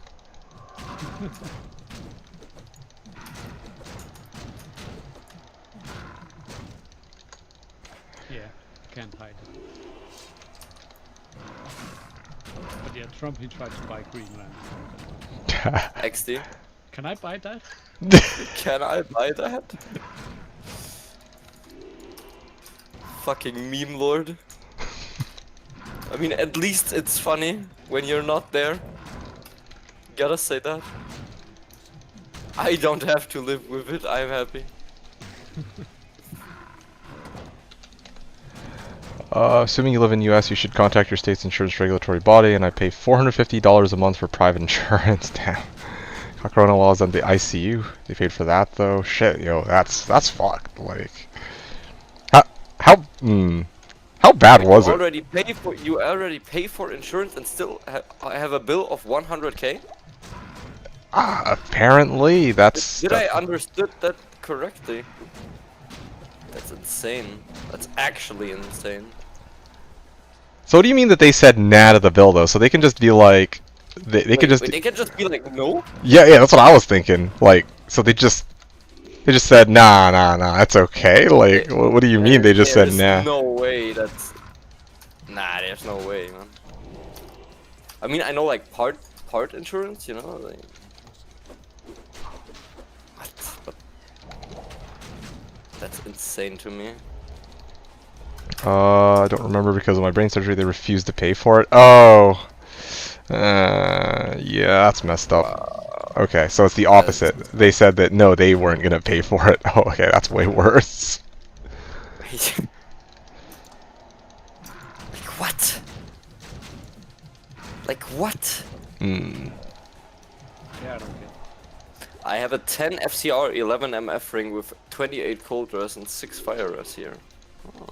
Yeah, can't hide it. But yeah, Trump, he tried to buy Greenland. XD. Can I buy that? Can I buy that? Fucking meme lord. I mean, at least it's funny when you're not there. Gotta say that. I don't have to live with it, I'm happy. Assuming you live in the US, you should contact your state's insurance regulatory body, and I pay $450 a month for private insurance. Damn. Corona while I was in the ICU. They paid for that though. Shit, yo, that's fucked. Like, how how bad Like, was you it? already pay for insurance and still have a bill of 100k? Apparently, that's. Did I understood that correctly? That's insane. That's actually insane. So what do you mean that they said nah to the bill though? So they can just be like, they could just. Wait, they can just be like, no? Yeah, that's what I was thinking. Like, so they just said nah, that's okay. Like, what do you mean they just said nah? There's no way that's. Nah, there's no way, man. I mean, I know like part insurance, you know, like. What? But that's insane to me. I don't remember because of my brain surgery. They refused to pay for it. Oh, yeah, that's messed up. Okay, so it's the opposite. They said that no, they weren't gonna pay for it. Oh, okay, that's way worse. Like what? Like what? Yeah, I don't get it. I have a 10 FCR 11 MF ring with 28 cold res and 6 fire res here. Oh.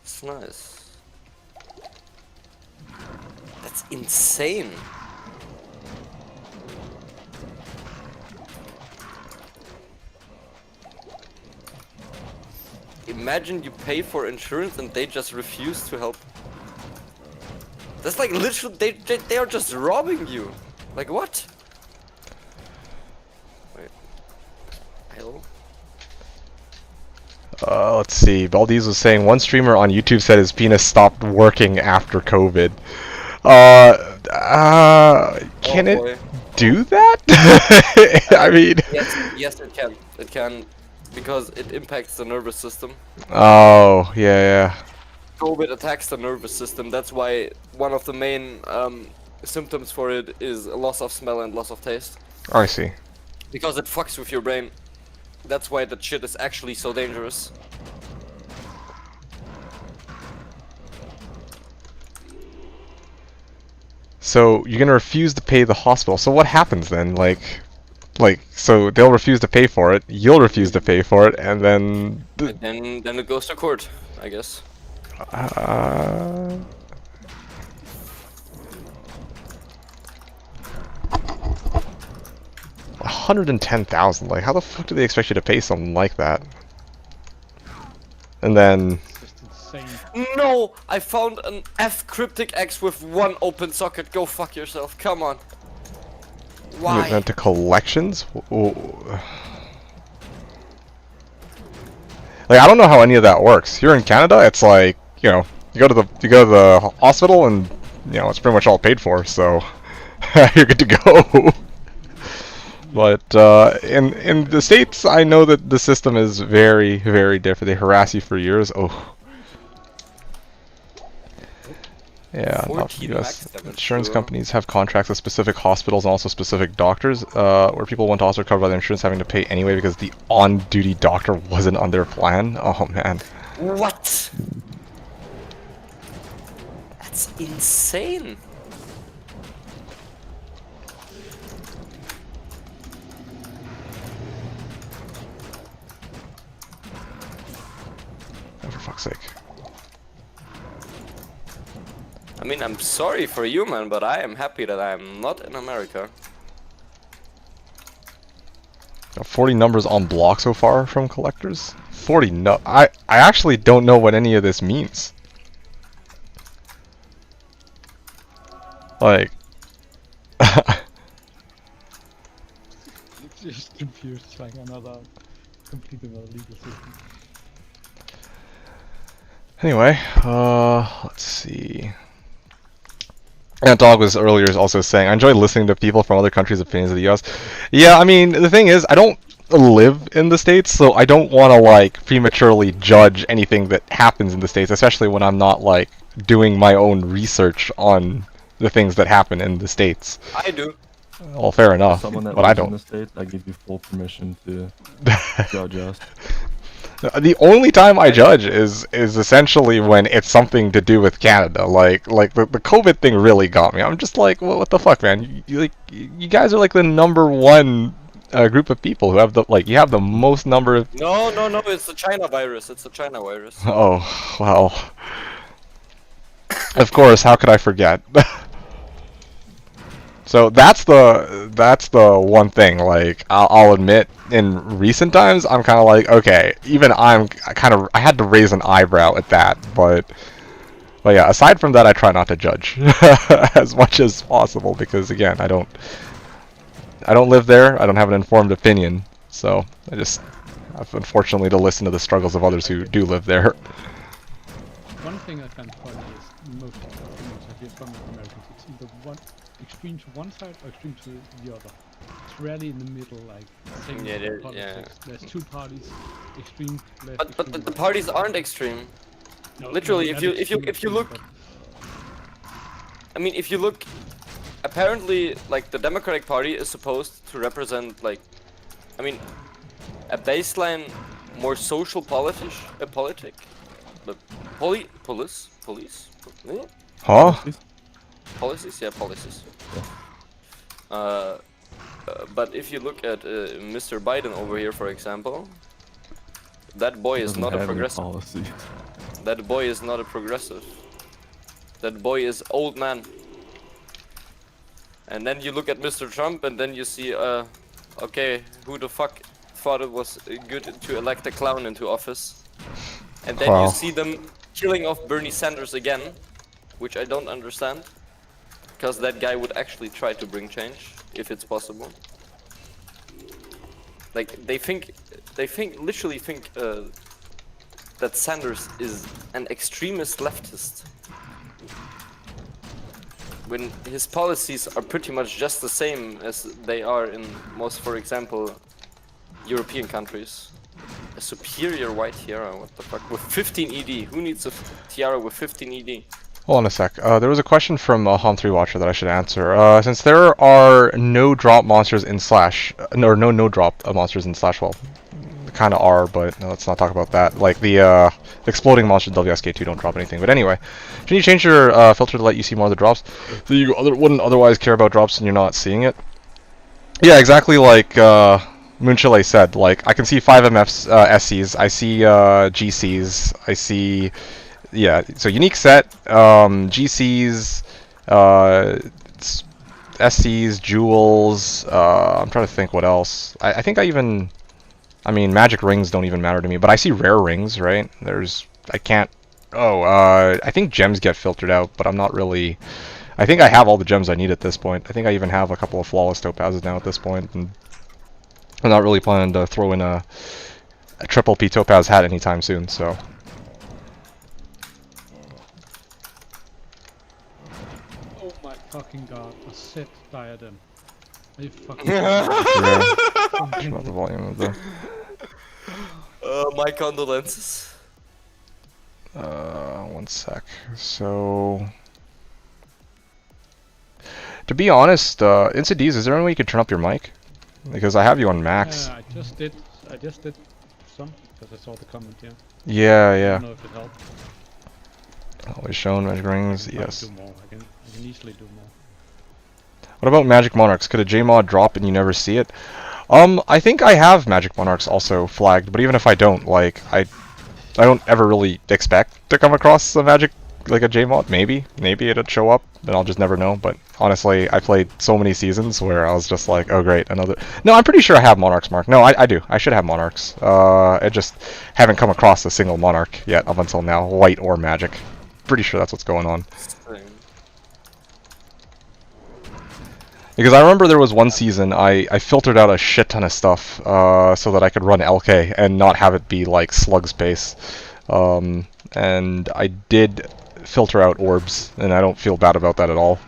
It's nice. That's insane. Imagine you pay for insurance and they just refuse to help. That's like literally, they are just robbing you. Like what? Wait. Hell? Let's see. Baldiz was saying one streamer on YouTube said his penis stopped working after COVID. Can it do that? I mean. Yes, it can. It can, because it impacts the nervous system. Oh, yeah. COVID attacks the nervous system. That's why one of the main symptoms for it is a loss of smell and loss of taste. Oh, I see. Because it fucks with your brain. That's why that shit is actually so dangerous. So you're gonna refuse to pay the hospital. So what happens then? Like, so they'll refuse to pay for it. You'll refuse to pay for it, and then. And then it goes to court, I guess. 110,000. Like, how the fuck do they expect you to pay something like that? And then. It's just insane. No! I found an F Cryptic X with 1 open socket. Go fuck yourself. Come on. Why? Then to collections. Like, I don't know how any of that works. Here in Canada, it's like, you know, you go to the hospital and, you know, it's pretty much all paid for, so you're good to go. But in the States, I know that the system is very, very different. They harass you for years. Oh. Yeah, not US. Insurance companies have contracts with specific hospitals and also specific doctors, where people want to also covered by their insurance having to pay anyway because the on-duty doctor wasn't on their plan. Oh man. What? That's insane. Oh, for fuck's sake. I mean, I'm sorry for you, man, but I am happy that I am not in America. 40 numbers on block so far from collectors? 40 no- I actually don't know what any of this means. Like... It's just confused, it's like another complete another legal system. Anyway, let's see. And Dog was earlier also saying, I enjoy listening to people from other countries' opinions of the US. Yeah, I mean, the thing is, I don't live in the States, so I don't want to, like, prematurely judge anything that happens in the States, especially when I'm not, like, doing my own research on the things that happen in the States. I do. Well, fair enough, Someone that but I lives in don't. the States, I give you full permission to judge us. The only time I judge is essentially when it's something to do with Canada. Like the COVID thing really got me. I'm just like, what the fuck, man? You guys are like the number one group of people who have you have the most number of. No, it's the China virus. It's the China virus. Oh, well. Of course, how could I forget? So that's the one thing. Like I'll admit, in recent times, I'm kind of like, okay, even I had to raise an eyebrow at that. But yeah, aside from that, I try not to judge as much as possible because again, I don't live there. I don't have an informed opinion, so I just have unfortunately to listen to the struggles of others who do live there. One thing I find funny is most of the opinions I hear from Americans, it's either one extreme to one side or extreme to the other. It's rarely in the middle, like same Yeah, with yeah. politics. There's two parties, extreme left. But extreme the right. parties aren't extreme. No, Literally, not if you extreme, look, but I mean, if you look, apparently, like the Democratic Party is supposed to represent like, I mean, a baseline, more social politic, but police, eh? Huh? Policies, yeah, policies. But if you look at Mr. Biden over here, for example, that boy is not a progressive. Policy. That boy is not a progressive. That boy is old man. And then you look at Mr. Trump, and then you see, okay, who the fuck thought it was good to elect a clown into office? And then you Wow. see them killing off Bernie Sanders again, which I don't understand, because that guy would actually try to bring change, if it's possible. Like, literally think that Sanders is an extremist leftist. When his policies are pretty much just the same as they are in most, for example, European countries. A superior white tiara, what the fuck? With 15 ED. Who needs a tiara with 15 ED? Hold on a sec. There was a question from Hom3 Watcher that I should answer. Since there are no drop monsters in Slash, or no drop monsters in Slash, well, kind of are, but no, let's not talk about that. Like the exploding monsters in WSK2 don't drop anything. But anyway, can you change your filter to let you see more of the drops? So you wouldn't otherwise care about drops and you're not seeing it? Yeah, exactly like Moonchile said. Like, I can see 5MFs, SCs, I see GCs, I see... Yeah, so unique set, GCs, SCs, jewels, I'm trying to think what else. I think I mean, magic rings don't even matter to me, but I see rare rings, right? I think gems get filtered out, but I'm not really... I think I have all the gems I need at this point. I think I even have a couple of flawless topazes now at this point, and I'm not really planning to throw in a triple P topaz hat anytime soon, so... oh my fucking god, a set diadem. Are you fucking Rare. About the volume of the... My condolences. One sec. So... To be honest, Insidies, is there any way you could turn up your mic? Because I have you on max. I just did some, because I saw the comment, yeah. Yeah, I yeah. don't know if it helped. Always shown, magic rings, I can yes. do more. I can easily do more. What about Magic Monarchs? Could a Jmod drop and you never see it? I think I have Magic Monarchs also flagged, but even if I don't, like, I don't ever really expect to come across a Magic, like a Jmod. Maybe it'd show up, and I'll just never know, but honestly, I played so many seasons where I was just like, oh great, another... No, I'm pretty sure I have Monarchs marked. No, I do. I should have Monarchs. I just haven't come across a single Monarch yet up until now, white or Magic. Pretty sure that's what's going on. Because I remember there was one season I filtered out a shit ton of stuff so that I could run LK and not have it be like slug space. And I did filter out orbs, and I don't feel bad about that at all.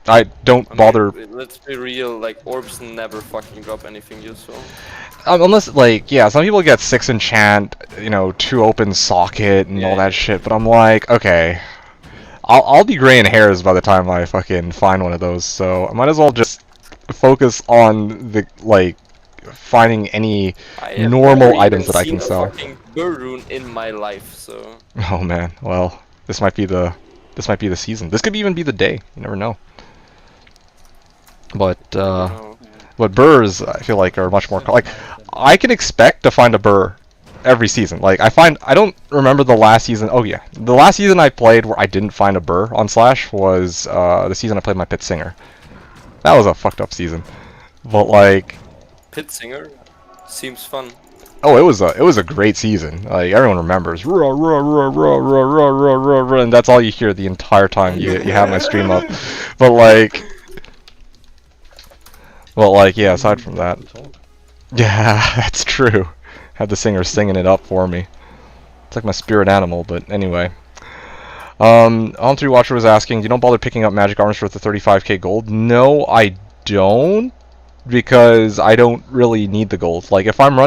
I don't bother... Let's be real, like, orbs never fucking drop anything useful. Unless, like, yeah, some people get 6 enchant, you know, 2 open socket and all that shit, but I'm like, okay... I'll be gray in hairs by the time I fucking find one of those, so I might as well just focus on the, like, finding any I have normal never items even that I seen can a sell. fucking burr rune in my life, so. Oh man, well, this might be the season. This could even be the day. You never know. But No. but burrs, I feel like, are much more like I can expect to find a burr every season. Like I don't remember the last season. Oh yeah, the last season I played where I didn't find a burr on Slash was the season I played my Pit Singer. That was a fucked up season. But like, Pit Singer seems fun. oh, it was a great season. Like everyone remembers, roar, roar, roar, roar, roar, roar, roar, roar, roar, and that's all you hear the entire time you have my stream up. But like, well, like yeah. Aside from that, yeah, that's true. Had the singer singing it up for me. It's like my spirit animal. But anyway, On3 Watcher was asking, you don't bother picking up magic armors for the 35k gold? No, I don't, because I don't really need the gold. Like if I'm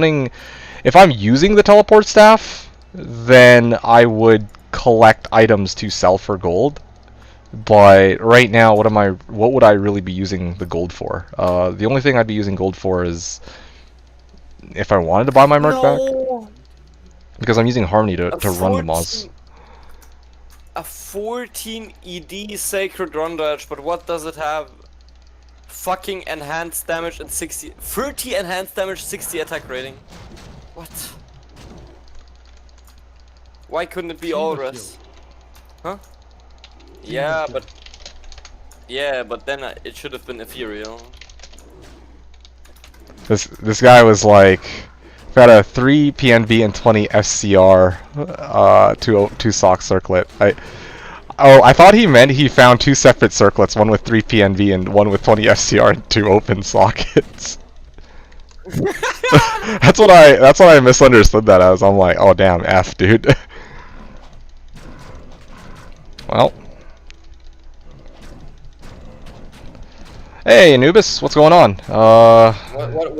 using the teleport staff, then I would collect items to sell for gold. But right now, what would I really be using the gold for? The only thing I'd be using gold for is if I wanted to buy my merc back, because I'm using Harmony to run the Moz. A 14 ED Sacred Rondage, but what does it have? Fucking enhanced damage and 30 enhanced damage, 60 attack rating. What? Why couldn't it be all res? Huh? Yeah, but then it should have been ethereal. This guy was like, got a 3 PNV and 20 FCR, two sock circlet. I thought he meant he found 2 separate circlets, one with 3 PNV and one with 20 FCR and 2 open sockets. That's what I misunderstood that as. I'm like, oh damn, F, dude. Well. Hey, Anubis, what's going on? What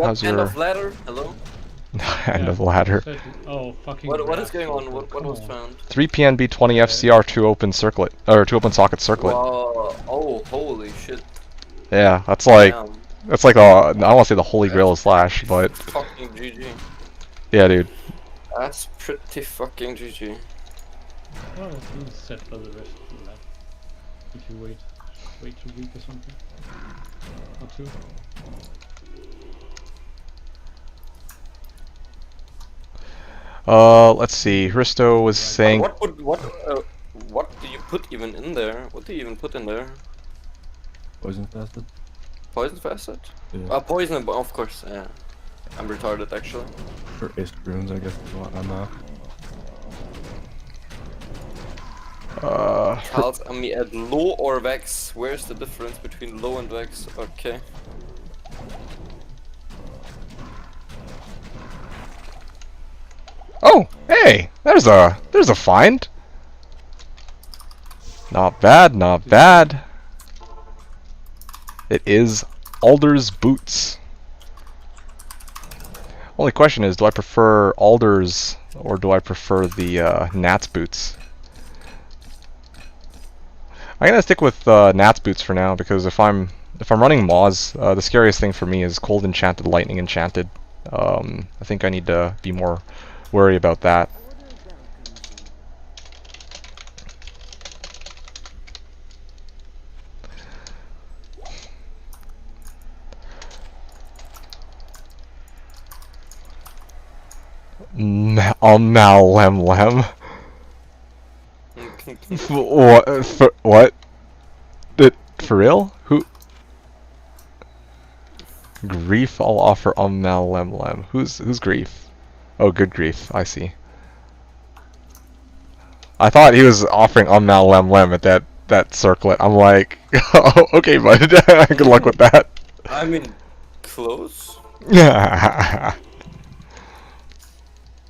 how's end your of ladder? Hello? end of ladder? Oh, fucking. What is going on? What was found? 3 PNB, 20 FCR, 2 open circlet, or 2 open socket circlet. Oh, holy shit. Yeah, that's like Damn. I don't want to say the holy grail of Slash, but Fucking GG. yeah, dude. That's pretty fucking GG. Well, he's set for the rest of the lap. If you wait a week or something. Or 2. Let's see. Hristo was saying. What do you put even in there? What do you even put in there? Poison fasted? Poison facet? Yeah. Poison, of course, yeah. I'm retarded actually. Or Ist runes, I guess is what I'm Tells me at low or vex. Where's the difference between low and vex? Okay. Oh, hey, there's a find. Not bad, not bad. It is Alder's boots. Only question is, do I prefer Alder's or do I prefer the Nat's boots? I'm gonna stick with Nat's boots for now, because if I'm running Moz, the scariest thing for me is cold enchanted, lightning enchanted. I think I need to be more worry about that. Lem. What? For real? Who? Grief, I'll offer Lem. Who's Grief? Oh, good grief, I see. I thought he was offering Lem at that circlet. I'm like, oh, okay, bud. Good luck with that. I mean, close.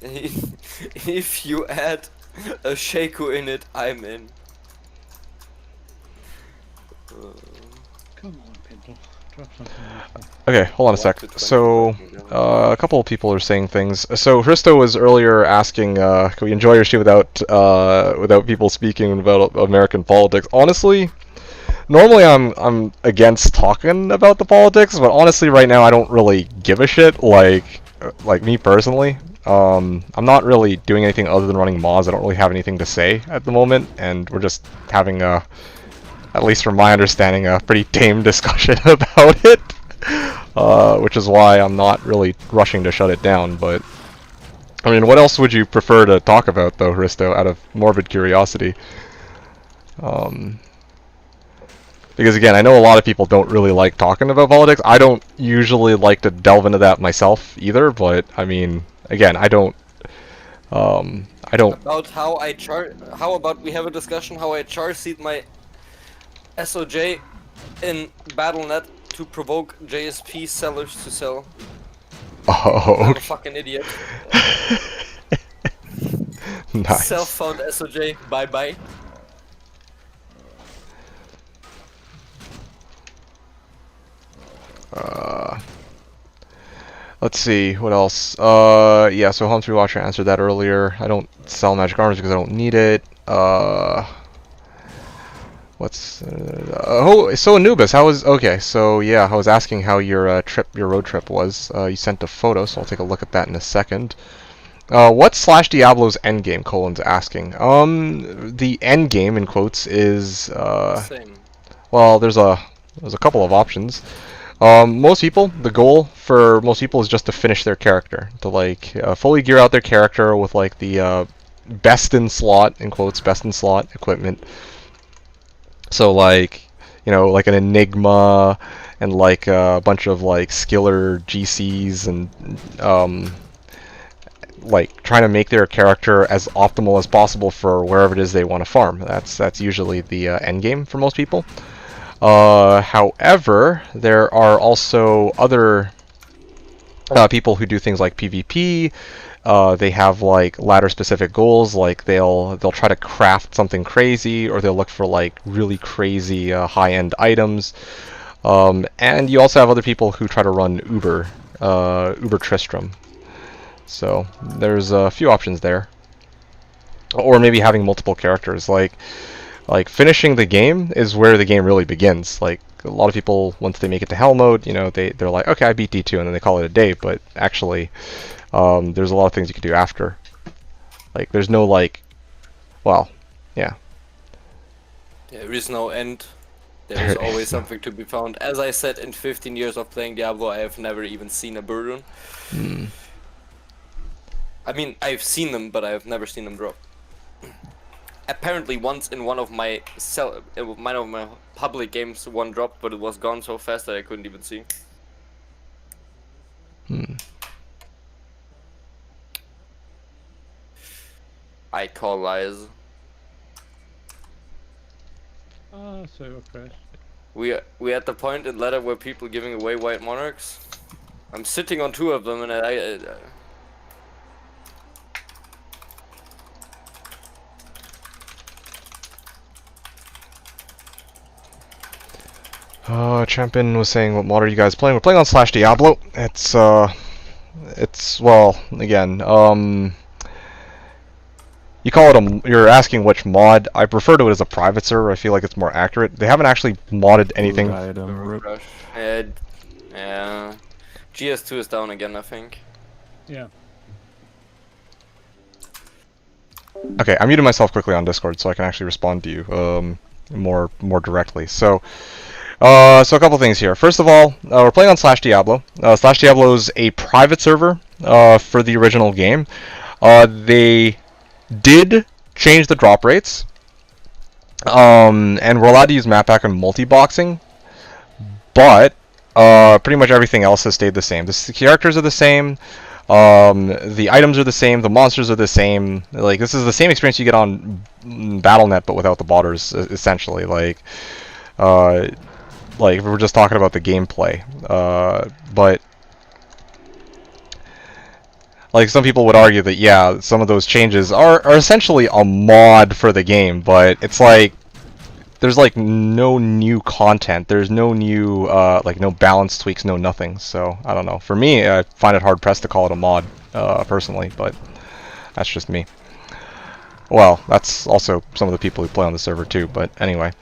If you add a Shaku in it, I'm in. Come on, Pinto. Drop something useful. Okay, hold on a sec. So, a couple of people are saying things. So, Hristo was earlier asking, can we enjoy your stream without people speaking about American politics? Honestly, normally I'm against talking about the politics, but honestly right now I don't really give a shit, like me personally. I'm not really doing anything other than running mods. I don't really have anything to say at the moment, and we're just having a, at least from my understanding, a pretty tame discussion about it. Which is why I'm not really rushing to shut it down, but I mean, what else would you prefer to talk about, though, Hristo, out of morbid curiosity? Because, again, I know a lot of people don't really like talking about politics. I don't usually like to delve into that myself, either, but, I mean, again, I don't... About how I char. How about we have a discussion how I char seed my SOJ in BattleNet to provoke JSP sellers to sell. Oh, I'm a fucking idiot. nice. Self-found SOJ. Bye bye. Let's see, what else? Yeah, so Home 3 Watcher answered that earlier. I don't sell magic armors because I don't need it. Oh, so Anubis, how was... Okay, so yeah, I was asking how your road trip was. You sent a photo, so I'll take a look at that in a second. What's Slashdiablo's endgame? Colin's asking. The endgame, in quotes, is... Same. Well, there's a couple of options. Most people, the goal for most people is just to finish their character, to like fully gear out their character with like the best in slot, in quotes, best in slot equipment. So like, you know, like an Enigma and like a bunch of like skiller GCs and like trying to make their character as optimal as possible for wherever it is they want to farm. That's usually the end game for most people. However, there are also other people who do things like PvP. They have like ladder-specific goals, like they'll try to craft something crazy, or they'll look for like really crazy high-end items. And you also have other people who try to run Uber Tristram. So there's a few options there, or maybe having multiple characters, like finishing the game is where the game really begins. Like a lot of people, once they make it to hell mode, you know, they're like, okay, I beat D2, and then they call it a day. But actually, there's a lot of things you can do after. Like there's no like, well, yeah. There is no end. There is always something to be found. As I said, in 15 years of playing Diablo, I have never even seen a burden. I mean, I've seen them, but I have never seen them drop. Apparently, once in one of my public games, one dropped, but it was gone so fast that I couldn't even see. I call lies. Server crash. We at the point in ladder where people giving away white monarchs. I'm sitting on 2 of them, and Champion was saying, what mod are you guys playing? We're playing on Slashdiablo. It's well, again, you call it you're asking which mod. I refer to it as a private server. I feel like it's more accurate. They haven't actually modded anything. Yeah. GS2 is down again, I think. Yeah. Okay, I muted myself quickly on Discord so I can actually respond to you more directly. So a couple things here. First of all, we're playing on Slashdiablo. Slashdiablo is a private server for the original game. They did change the drop rates, and we're allowed to use map pack and multi-boxing, but pretty much everything else has stayed the same. The characters are the same. The items are the same. The monsters are the same. Like, this is the same experience you get on BattleNet, but without the borders, essentially. Like if we were just talking about the gameplay. But like, some people would argue that, yeah, some of those changes are essentially a mod for the game, but it's like there's like no new content. There's no new like no balance tweaks, no nothing. So I don't know. For me, I find it hard pressed to call it a mod personally, but that's just me. Well, that's also some of the people who play on the server too. But anyway,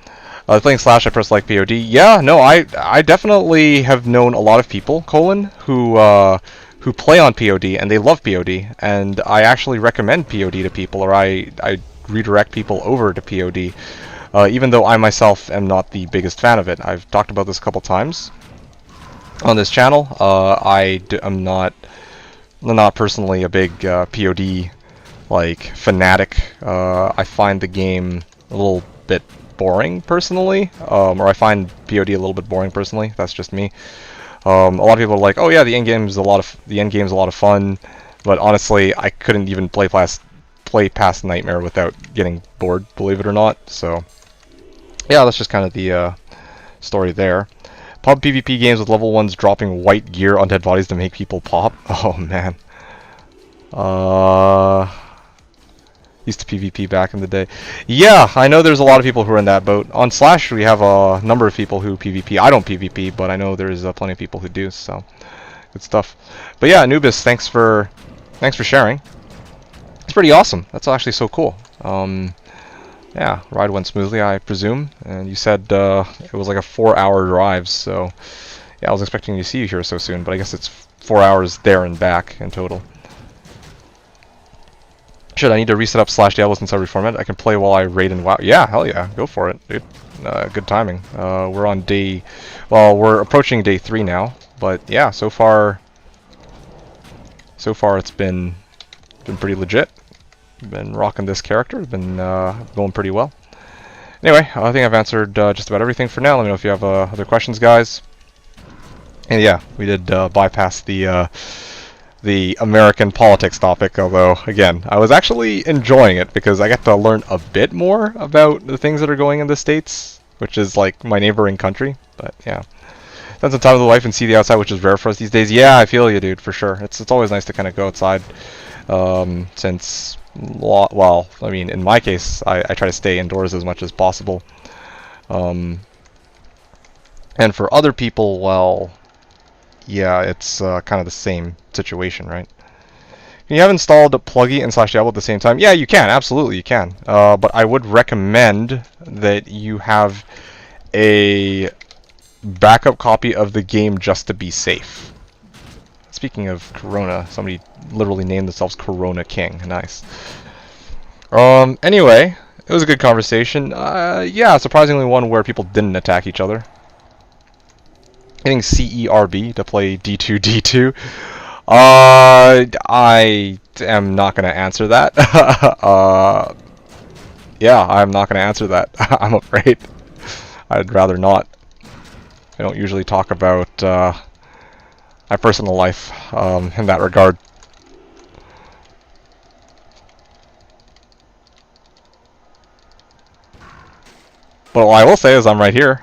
Playing Slash, I first like POD. Yeah, no, I definitely have known a lot of people, who play on POD and they love POD, and I actually recommend POD to people, or I redirect people over to POD, even though I myself am not the biggest fan of it. I've talked about this a couple times on this channel. I'm not personally a big POD like fanatic. I find the game a little bit boring personally, or I find POD a little bit boring personally. That's just me. A lot of people are like, "Oh yeah, the end game's a lot of fun," but honestly, I couldn't even play past Nightmare without getting bored, believe it or not. So yeah, that's just kind of the story there. Pub PvP games with level 1s dropping white gear on dead bodies to make people pop. Oh man. Used to PvP back in the day. Yeah, I know there's a lot of people who are in that boat. On Slash, we have a number of people who PvP. I don't PvP, but I know there's plenty of people who do, so good stuff. But yeah, Anubis, thanks for sharing. It's pretty awesome. That's actually so cool. Yeah, ride went smoothly, I presume. And you said it was like a 4-hour drive, so yeah, I was expecting to see you here so soon, but I guess it's 4 hours there and back in total. Should I need to reset up Slashdiablo since I reformatted? I can play while I raid and WoW. Yeah, hell yeah, go for it, dude. Good timing. We're on we're approaching day 3 now, but yeah, so far it's been pretty legit. Been rocking this character. Been going pretty well. Anyway, I think I've answered just about everything for now. Let me know if you have other questions, guys. And yeah, we did bypass the American politics topic, although, again, I was actually enjoying it because I get to learn a bit more about the things that are going in the States, which is like my neighboring country. But yeah, spend some time with the wife and see the outside, which is rare for us these days. Yeah, I feel you, dude, for sure. It's always nice to kind of go outside, since, well, I mean, in my case, I try to stay indoors as much as possible. And for other people, well, yeah, it's kind of the same situation, right? Can you have installed Pluggy and Slashdiablo at the same time? Yeah, you can. Absolutely, you can. But I would recommend that you have a backup copy of the game just to be safe. Speaking of Corona, somebody literally named themselves Corona King. Nice. Anyway, it was a good conversation. Yeah, surprisingly one where people didn't attack each other. Hitting CERB to play D2D2. I am not going to answer that. Yeah, I'm not going to answer that. I'm afraid. I'd rather not. I don't usually talk about my personal life in that regard. But what I will say is I'm right here.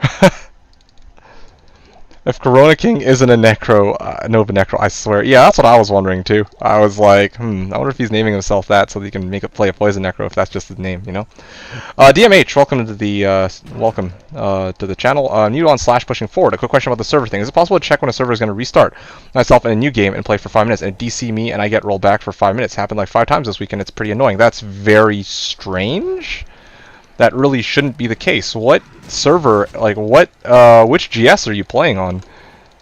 If Corona King isn't a Necro, Nova Necro, I swear. Yeah, that's what I was wondering too. I was like, I wonder if he's naming himself that so that he can play a Poison Necro if that's just his name, you know? DMH, welcome to the channel. New on Slash pushing forward. A quick question about the server thing. Is it possible to check when a server is going to restart myself in a new game and play for 5 minutes and DC me and I get rolled back for 5 minutes? Happened like 5 times this week and it's pretty annoying. That's very strange. That really shouldn't be the case. What server, like which GS are you playing on?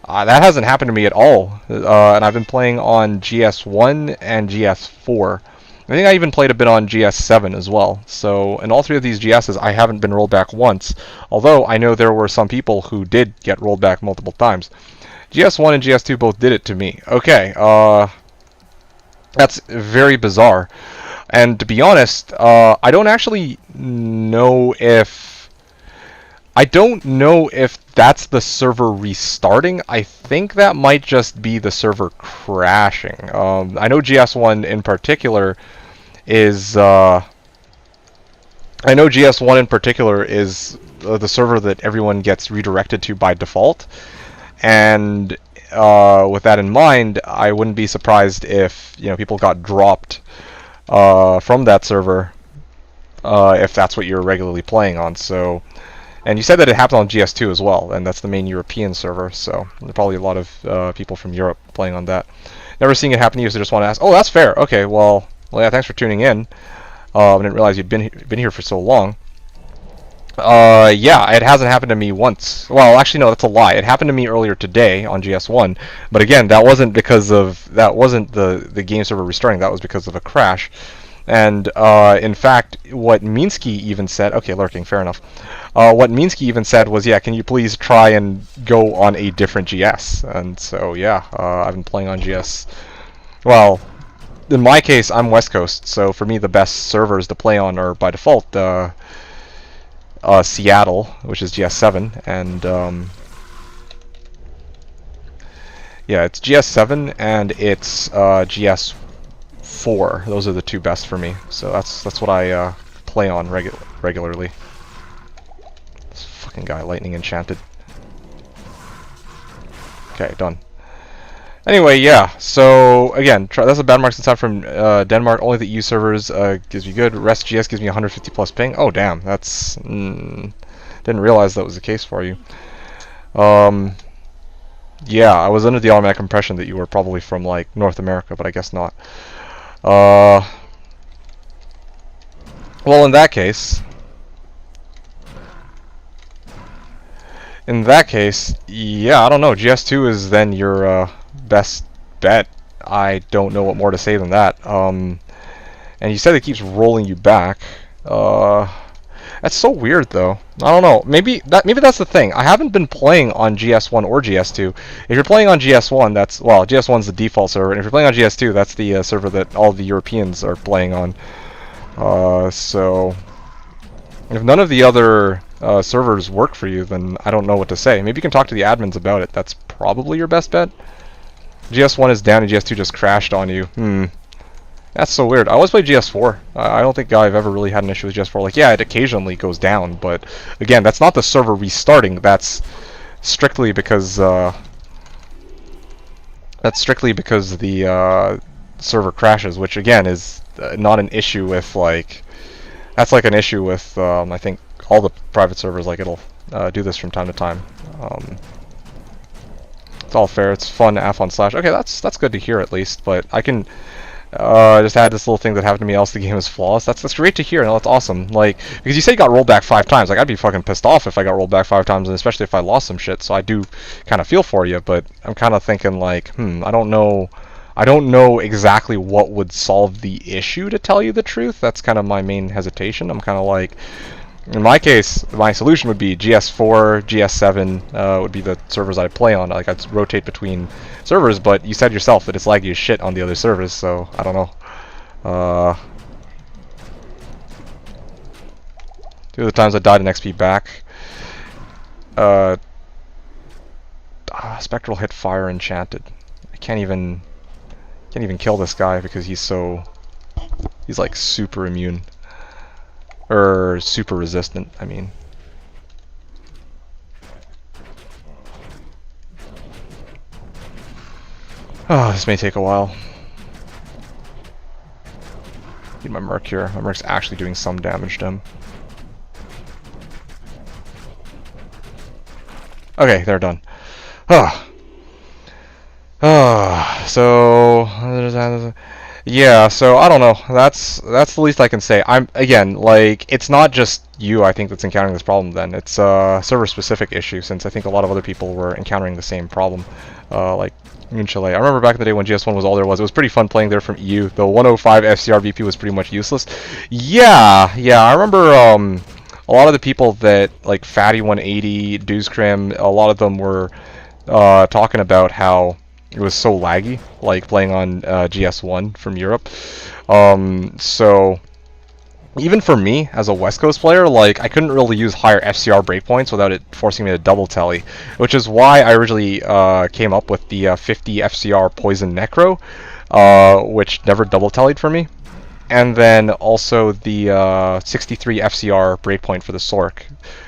That hasn't happened to me at all. And I've been playing on GS1 and GS4. I think I even played a bit on GS7 as well. So in all 3 of these GSs, I haven't been rolled back once. Although I know there were some people who did get rolled back multiple times. GS1 and GS2 both did it to me. Okay, that's very bizarre. And to be honest, I don't actually know if... I don't know if that's the server restarting. I think that might just be the server crashing. I know GS1 in particular is... I know GS1 in particular is the server that everyone gets redirected to by default. And with that in mind, I wouldn't be surprised if people got dropped from that server if that's what you're regularly playing on. So, and you said that it happened on GS2 as well, and that's the main European server, so there are probably a lot of people from Europe playing on that. Never seeing it happen to you, so just want to ask. Oh, that's fair. Okay, well yeah, thanks for tuning in. I didn't realize you'd been here for so long. Yeah, it hasn't happened to me once. Well, actually, no, that's a lie. It happened to me earlier today on GS1, but again, that wasn't the game server restarting. That was because of a crash. And in fact, what Minsky even said, okay, lurking, fair enough. What Minsky even said was, yeah, can you please try and go on a different GS? And so, yeah, I've been playing on GS. Well, in my case, I'm West Coast, so for me, the best servers to play on are by default Seattle, which is GS7, and yeah, it's GS7 and it's GS4. Those are the two best for me. So that's what I play on regularly. This fucking guy, lightning enchanted. Okay, done. Anyway, yeah. So again, that's a bad mark since I'm from Denmark. Only the EU servers gives me good. Rest GS gives me 150 plus ping. Oh damn, that's didn't realize that was the case for you. Yeah, I was under the automatic impression that you were probably from like North America, but I guess not. Well, in that case, yeah, I don't know. GS2 is then your best bet. I don't know what more to say than that. And you said it keeps rolling you back. That's so weird, though. I don't know. Maybe that's the thing. I haven't been playing on GS1 or GS2. If you're playing on GS1, GS1's the default server, and if you're playing on GS2, that's the server that all the Europeans are playing on. So if none of the other servers work for you, then I don't know what to say. Maybe you can talk to the admins about it. That's probably your best bet. GS1 is down and GS2 just crashed on you. That's so weird. I always play GS4. I don't think I've ever really had an issue with GS4. Like, yeah, it occasionally goes down, but again, that's not the server restarting. That's strictly because the server crashes, which again is not an issue with like. That's like an issue with I think all the private servers. Like it'll do this from time to time. It's all fair. It's fun. Af on Slash. Okay, that's good to hear at least. But I can. Just had this little thing that happened to me else the game is flawless. That's great to hear, and that's awesome. Like, because you say you got rolled back 5 times. Like, I'd be fucking pissed off if I got rolled back 5 times, and especially if I lost some shit. So I do kind of feel for you, but I'm kind of thinking like, I don't know exactly what would solve the issue, to tell you the truth. That's kind of my main hesitation. I'm kind of like, in my case, my solution would be GS4, GS7 would be the servers I play on. Like, I'd rotate between servers, but you said yourself that it's laggy as shit on the other servers, so I don't know. 2 of the times I died in XP back. Spectral hit fire enchanted. I can't even kill this guy because he's like super immune. Or super resistant, I mean. Oh, this may take a while. Need my Merc here. My Merc's actually doing some damage to him. Okay, they're done. So yeah, so I don't know. That's the least I can say. I'm again, like, it's not just you, I think, that's encountering this problem then. It's a server specific issue, since I think a lot of other people were encountering the same problem. Like Moon Chalet. I remember back in the day when GS1 was all there was. It was pretty fun playing there from EU. The 105 FCR VP was pretty much useless. Yeah, I remember a lot of the people that, like Fatty 180, Dewscrim, a lot of them were talking about how it was so laggy, like playing on GS1 from Europe. So even for me as a West Coast player, like, I couldn't really use higher FCR breakpoints without it forcing me to double tally, which is why I originally came up with the 50 FCR Poison Necro, which never double tallied for me, and then also the 63 FCR breakpoint for the Sork,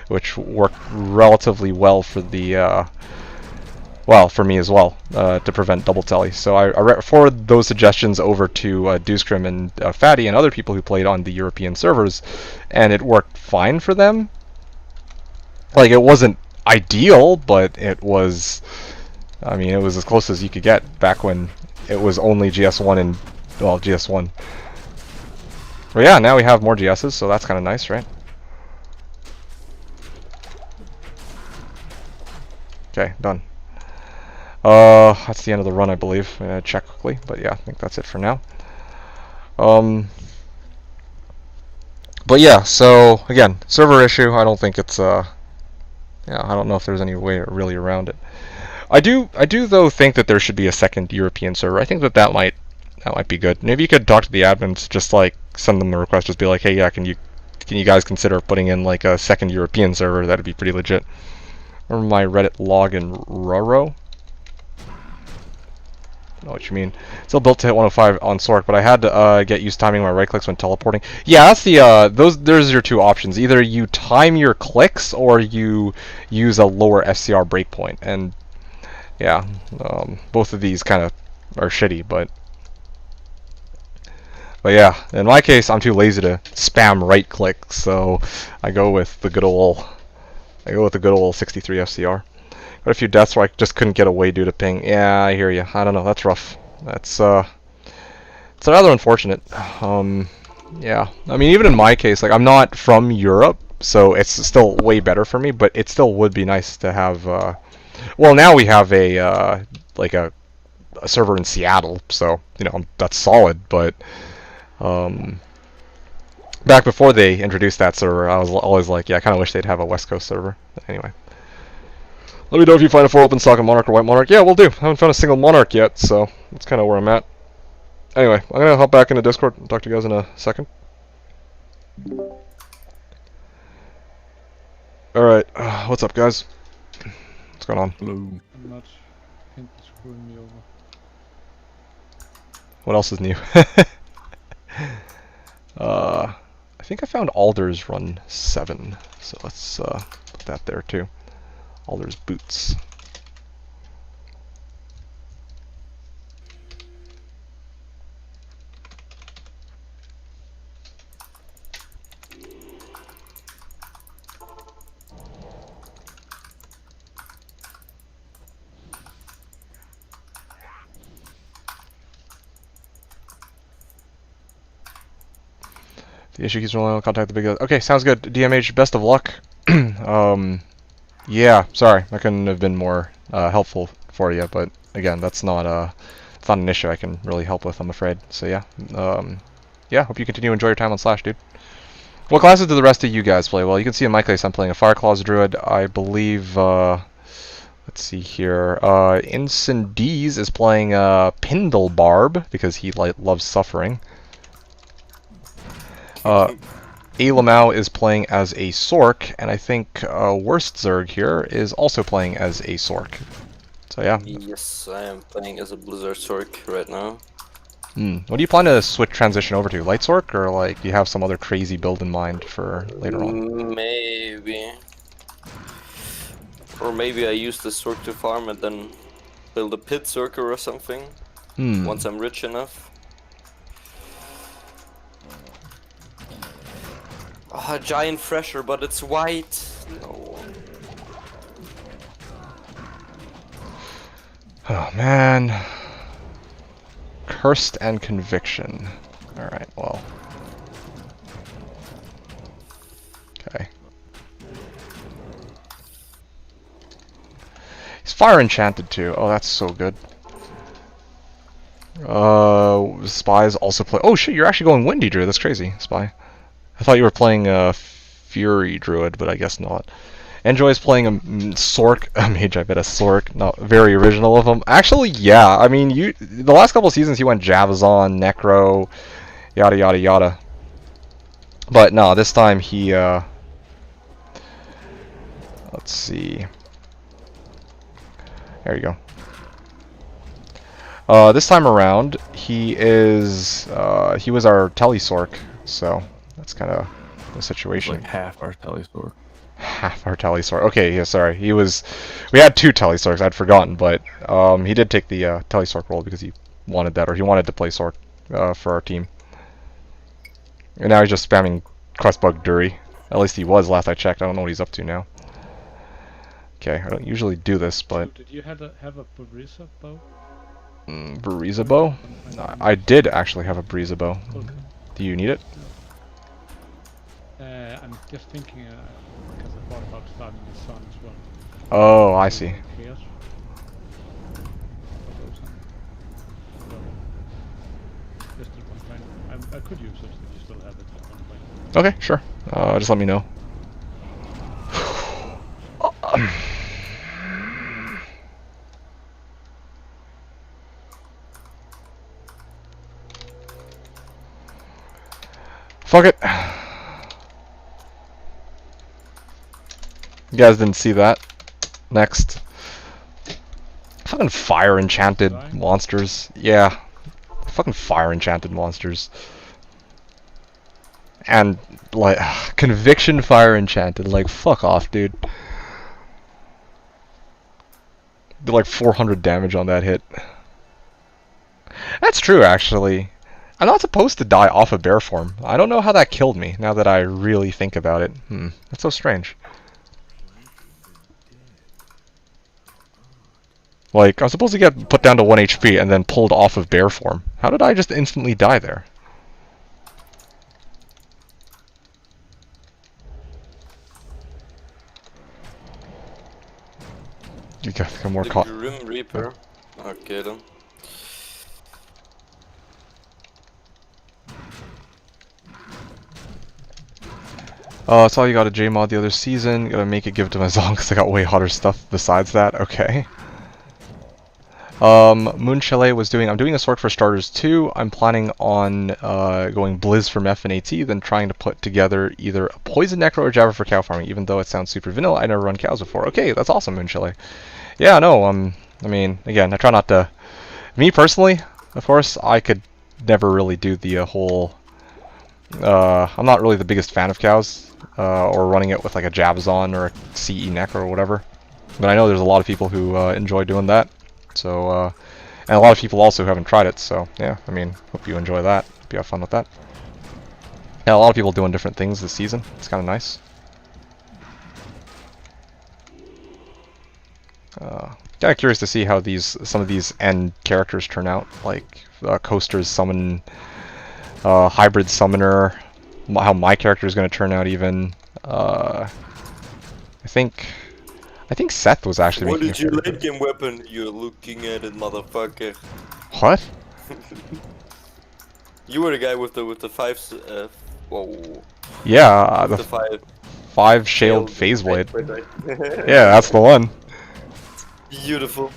which worked relatively well for the for me as well, to prevent double tally. So I forwarded those suggestions over to Dewscrim and Fatty and other people who played on the European servers, and it worked fine for them. Like, it wasn't ideal, but it was, I mean, it was as close as you could get back when it was only GS1 and, well, GS1. But yeah, now we have more GSs, so that's kind of nice, right? Okay, done. That's the end of the run, I believe. I'm gonna check quickly, but yeah, I think that's it for now. But yeah, so again, server issue. I don't think it's yeah, I don't know if there's any way really around it. I do though think that there should be a second European server. I think that might be good. Maybe you could talk to the admins, just like send them a request, just be like, hey, yeah, can you guys consider putting in like a second European server? That'd be pretty legit. Remember my Reddit login Roro? I know what you mean. Still built to hit 105 on Sork, but I had to get used to timing my right clicks when teleporting. Yeah, that's the there's your two options. Either you time your clicks or you use a lower FCR breakpoint. And yeah, both of these kind of are shitty, but yeah, in my case, I'm too lazy to spam right click, so I go with the good old 63 FCR. Got a few deaths where I just couldn't get away due to ping. Yeah, I hear you. I don't know. That's rough. That's it's rather unfortunate. Yeah. I mean, even in my case, like I'm not from Europe, so it's still way better for me. But it still would be nice to have. Well, now we have a like a server in Seattle, so you know that's solid. But back before they introduced that server, I was always like, yeah, I kind of wish they'd have a West Coast server. But anyway. Let me know if you find a 4 open stock of Monarch or White Monarch. Yeah, we'll do. I haven't found a single Monarch yet, so that's kind of where I'm at. Anyway, I'm going to hop back into Discord and talk to you guys in a second. Alright, what's up, guys? What's going on? Hello. I'm not. I think it's screwing me over. What else is new? I think I found Alder's run 7, so let's put that there too. Alder's boots. The issue keeps rolling. I'll contact the big. Okay, sounds good. DMH, best of luck. Yeah, sorry, I couldn't have been more helpful for you, but again, that's not it's not an issue I can really help with, I'm afraid. So yeah, yeah. Hope you continue to enjoy your time on Slash, dude. What classes do the rest of you guys play? Well, you can see in my case, I'm playing a Fireclaws Druid. I believe. Let's see here. Incendies is playing Pindle Barb because he loves suffering. Alamau is playing as a Sork, and I think Worst Zerg here is also playing as a Sork. So yeah. Yes, I am playing as a Blizzard Sork right now. What do you plan to switch transition over to? Light Sork, or like do you have some other crazy build in mind for later on? Maybe. Or maybe I use the Sork to farm and then build a Pit Sorker or something. Once I'm rich enough. Oh, a giant fresher, but it's white. No. Oh man. Cursed and Conviction. Alright, well. Okay. He's Fire Enchanted too. Oh, that's so good. Spies also play. Oh shit, you're actually going Windy Druid. That's crazy, Spy. I thought you were playing Fury Druid, but I guess not. Enjoys playing a Sork, a mage. I bet a Sork. Not very original of him. Actually, yeah. I mean, the last couple of seasons he went Javazon, Necro, yada yada yada. But no, this time he. Let's see. There you go. This time around, he is. He was our Telesork, so that's kind of the situation. Like half our Telesork. Half our Telesork. Okay, yeah, sorry. He was. We had 2 Telesorks. I'd forgotten, but he did take the Telesork role because he wanted that, or he wanted to play Sork for our team. And now he's just spamming Questbug Dury. At least he was last I checked. I don't know what he's up to now. Okay, I don't usually do this, but. So did you have a Barisa bow? Barisa bow? I did actually have a Barisa bow. Okay. Do you need it? I'm just thinking because I thought about starting the sun as well. Oh, I see. Chaos. For those, so, just at one point. I could use it if you still have it at one point. Okay, sure. Just let me know. Fuck it. You guys didn't see that. Next. Fucking fire enchanted monsters. Yeah. Fucking fire enchanted monsters. And, like, conviction fire enchanted. Like, fuck off, dude. Did like 400 damage on that hit. That's true, actually. I'm not supposed to die off of bear form. I don't know how that killed me, now that I really think about it. That's so strange. Like, I was supposed to get put down to 1 HP and then pulled off of bear form. How did I just instantly die there? You got to become more The Grim Reaper. Okay then. I saw you got a J-mod the other season. Gotta make it give it to my Zong because I got way hotter stuff besides that. Okay. Moon Chalet was doing... I'm doing a sort for starters too. I'm planning on going Blizz from FNAT, then trying to put together either a Poison Necro or Jabber for cow farming, even though it sounds super vanilla. I never run cows before. Okay, that's awesome, Moon Chalet. Yeah, no, I mean, again, I try not to... Me personally, of course, I could never really do the whole... I'm not really the biggest fan of cows. Or running it with like a Jabazon or a CE Necro or whatever. But I know there's a lot of people who enjoy doing that. So, and a lot of people also who haven't tried it, so yeah, I mean, hope you enjoy that. Hope you have fun with that. Yeah, a lot of people doing different things this season. It's kind of nice. Kind of curious to see how some of these end characters turn out. Like Coaster's summon, hybrid summoner. How my character is going to turn out even. I think Seth was actually What making is your late game weapon? You're looking at it, motherfucker. What? You were the guy with the five. Whoa. Yeah, The five. Five Shield Phase Blade. Yeah, that's the one. Beautiful.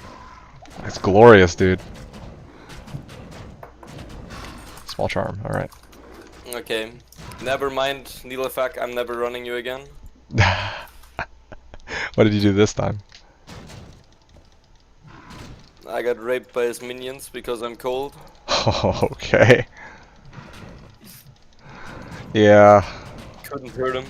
It's glorious, dude. Small charm. All right. Okay. Never mind, Nilafak. I'm never running you again. What did you do this time? I got raped by his minions because I'm cold. Okay. Yeah. Couldn't hurt him.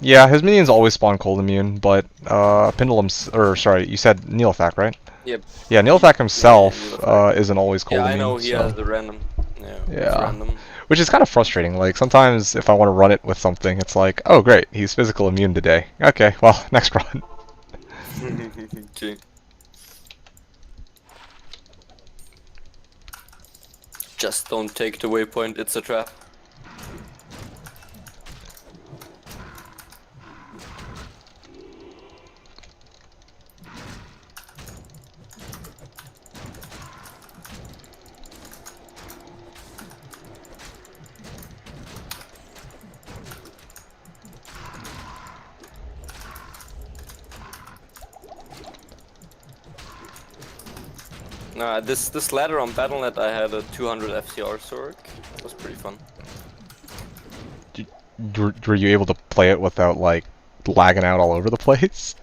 Yeah, his minions always spawn cold immune, but you said Nilafak, right? Yep. Yeah, Nilafak himself Nilafak. isn't always cold Yeah, immune. I know he so. has the random. Yeah. It's Yeah. random. Which is kind of frustrating. Like, sometimes if I want to run it with something, it's like, oh great, he's physical immune today. Okay, well, next run. Okay. Just don't take the waypoint, it's a trap. Nah, this ladder on Battle.net I had a 200 FCR sword. That was pretty fun. Were you able to play it without, like, lagging out all over the place?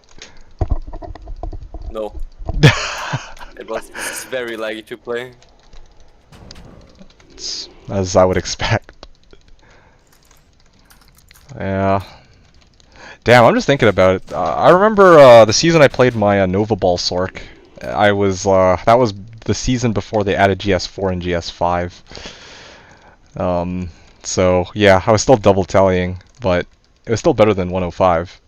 No. It's very laggy to play. As I would expect. Yeah. Damn, I'm just thinking about it. I remember the season I played my Nova Ball Sork. I was that was the season before they added GS4 and GS5. So yeah, I was still double tallying, but it was still better than 105.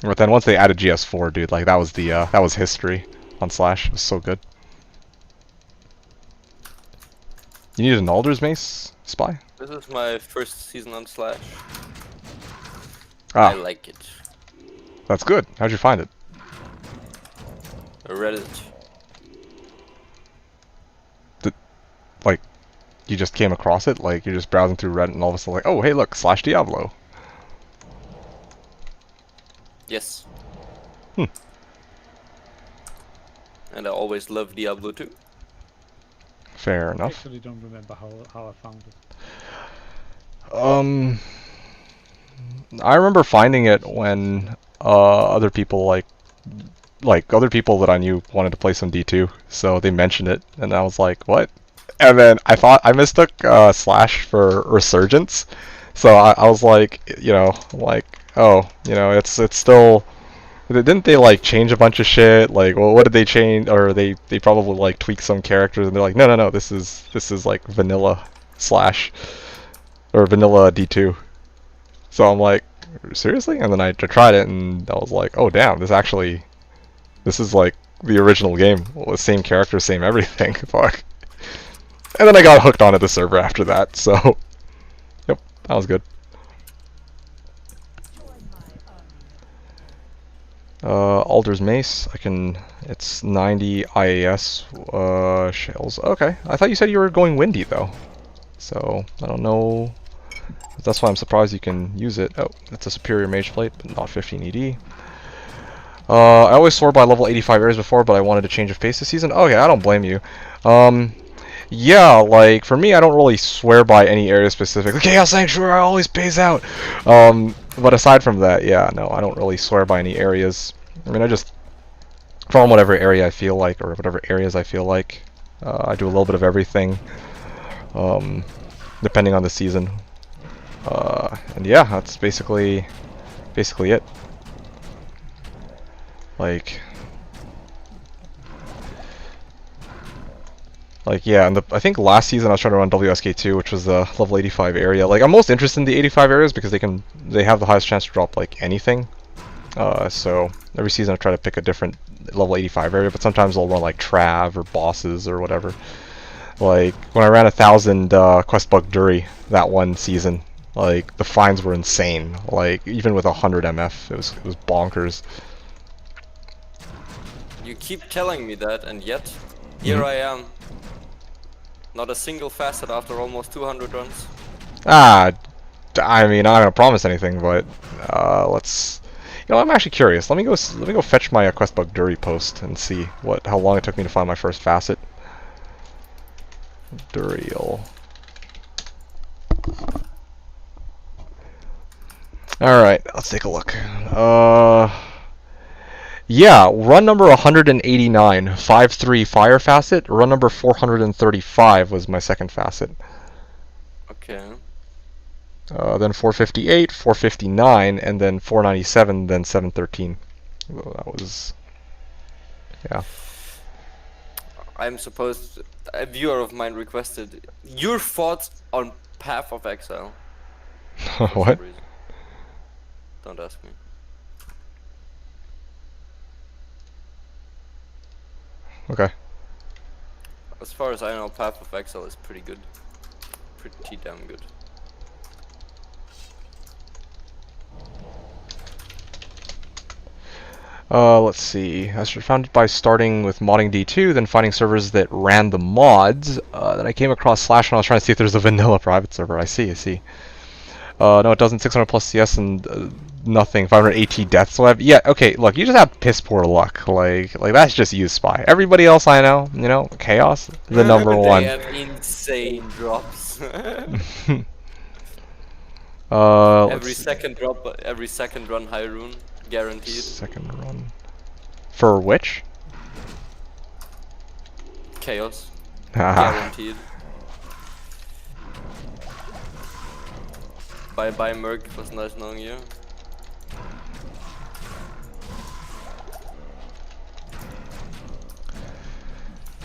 But then once they added GS4, dude, like that was history on Slash. It was so good. You need an Alder's Mace, Spy? This is my first season on Slash. I Ah, like it. that's good. How'd you find it? Reddit. Like, you just came across it? Like, you're just browsing through Reddit and all of a sudden like, oh, hey, look, Slashdiablo. Yes. Hmm. And I always love Diablo 2. Fair I enough. actually don't remember how I found it. I remember finding it when other people like other people that I knew wanted to play some D2, so they mentioned it, and I was like, what? And then I thought I mistook Slash for Resurgence, so I was like, you know, like, oh, you know, it's still. Didn't they like change a bunch of shit? Like, well, what did they change? Or they probably like tweak some characters, and they're like, no, this is like vanilla Slash or vanilla D2. So I'm like, seriously? And then I tried it, and I was like, oh damn, this is like the original game. Well, the same character, same everything. Fuck. And then I got hooked onto the server after that. So, yep, that was good. Alder's Mace, it's 90 IAS, shells. Okay, I thought you said you were going windy though. So, I don't know. That's why I'm surprised you can use it. Oh, it's a superior mage plate, but not 15 ED. I always swore by level 85 areas before, but I wanted to change of pace this season. Okay, I don't blame you. Yeah, like, for me, I don't really swear by any area specific. Chaos Sanctuary always pays out! But aside from that, yeah, no, I don't really swear by any areas. I mean, I just farm whatever area I feel like, or whatever areas I feel like. I do a little bit of everything, depending on the season. And yeah, that's basically it. Like yeah, and I think last season I was trying to run WSK2, which was the level 85 area. Like I'm most interested in the 85 areas because they have the highest chance to drop like anything. So every season I try to pick a different level 85 area, but sometimes I'll run like Trav or bosses or whatever. Like when I ran 1,000 quest bug Dury that one season, like the fines were insane. Like even with 100 MF, it was bonkers. You keep telling me that, and yet here I am. Not a single facet after almost 200 runs. I mean, I'm not gonna promise anything, but let's. You know, I'm actually curious. Let me go fetch my quest bug Dury post and see how long it took me to find my first facet. Duriel. All right, let's take a look. Yeah, run number 189, 5-3 fire facet. Run number 435 was my second facet. Okay. Then 458, 459, and then 497, then 713. Well, that was... yeah. I'm supposed... A viewer of mine requested your thoughts on Path of Exile. For some What? reason. Don't ask me. Okay. As far as I know, Path of Exile is pretty good. Pretty damn good. Let's see. I was founded by starting with modding D2, then finding servers that ran the mods. Then I came across Slash when I was trying to see if there's a vanilla private server. I see. No, it doesn't. 600 plus CS and nothing. 500 AT deaths left. Yeah, okay, look, you just have piss poor luck. Like that's just you, Spy. Everybody else I know, you know, Chaos, the number They one. have insane drops. Every second drop, every second run high rune, guaranteed. Second run. For which? Chaos, Haha. guaranteed. Bye, Merc. It was nice knowing you.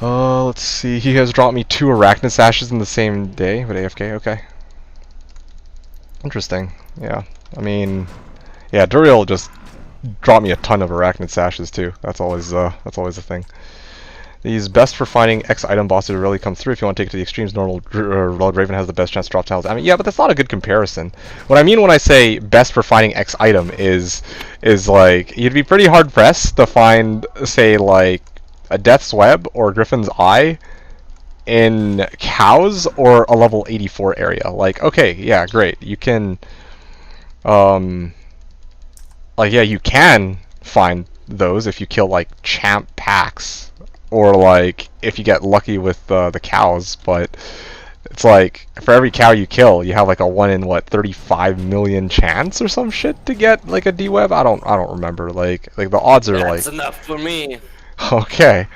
Let's see. He has dropped me 2 Arachnid Sashes in the same day, but AFK. Okay. Interesting. Yeah. I mean, yeah. Duriel just dropped me a ton of Arachnid Sashes too. That's always a thing. These best for finding X item bosses really come through. If you want to take it to the extremes, normal Red Raven has the best chance to drop tiles. I mean, yeah, but that's not a good comparison. What I mean when I say best for finding X item is like you'd be pretty hard pressed to find, say, like a Death's Web or Griffin's Eye in cows or a level 84 area. Like, okay, yeah, great. You can, like, yeah, you can find those if you kill like champ packs. Or like if you get lucky with the cows, but it's like for every cow you kill, you have like a 1 in 35 million chance or some shit to get like a D-web. I don't remember. Like the odds are That's like enough for me. okay.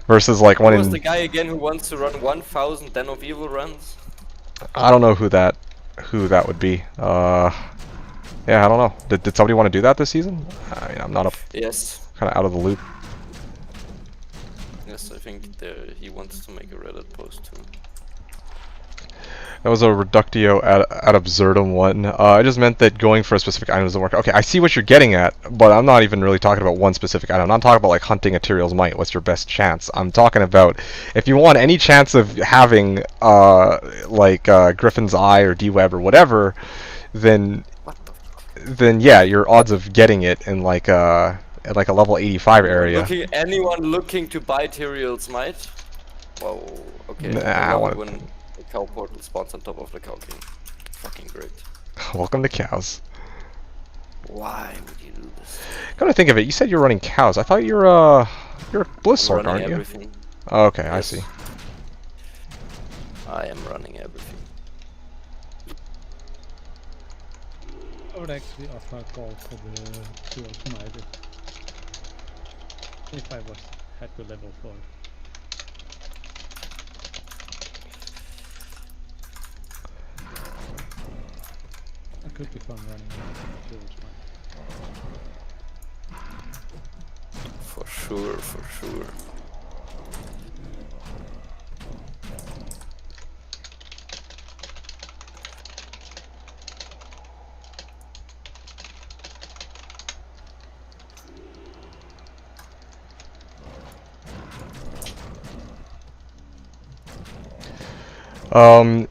Versus like Who 1 was in the guy again who wants to run 1,000 Den of Evil runs? I don't know who that would be. Yeah, I don't know. Did somebody want to do that this season? I mean, I'm not Yes. kind of out of the loop. Yes, I think he wants to make a Reddit post too. That was a reductio ad absurdum one. I just meant that going for a specific item doesn't work. Okay, I see what you're getting at, but I'm not even really talking about one specific item. I'm not talking about like hunting a Tyrael's Might. What's your best chance? I'm talking about if you want any chance of having like Griffin's Eye or D-Web or whatever, then yeah, your odds of getting it in like at like a level 85 area. Anyone looking to buy Tyrael's Might? Whoa, okay. Nah, I I love want it when the cow portal spawns on top of the cow king. Fucking great. Welcome to cows. Why would you do this? Come to think of it, you said you're running cows. I thought you're a Blizzard, Running aren't you? everything. Oh, okay, I Yes. see. I am running everything. I would actually offer a call for the Tyrael's Might if I had the level for it. It could be fun running Tyrael's Might. For sure, for sure.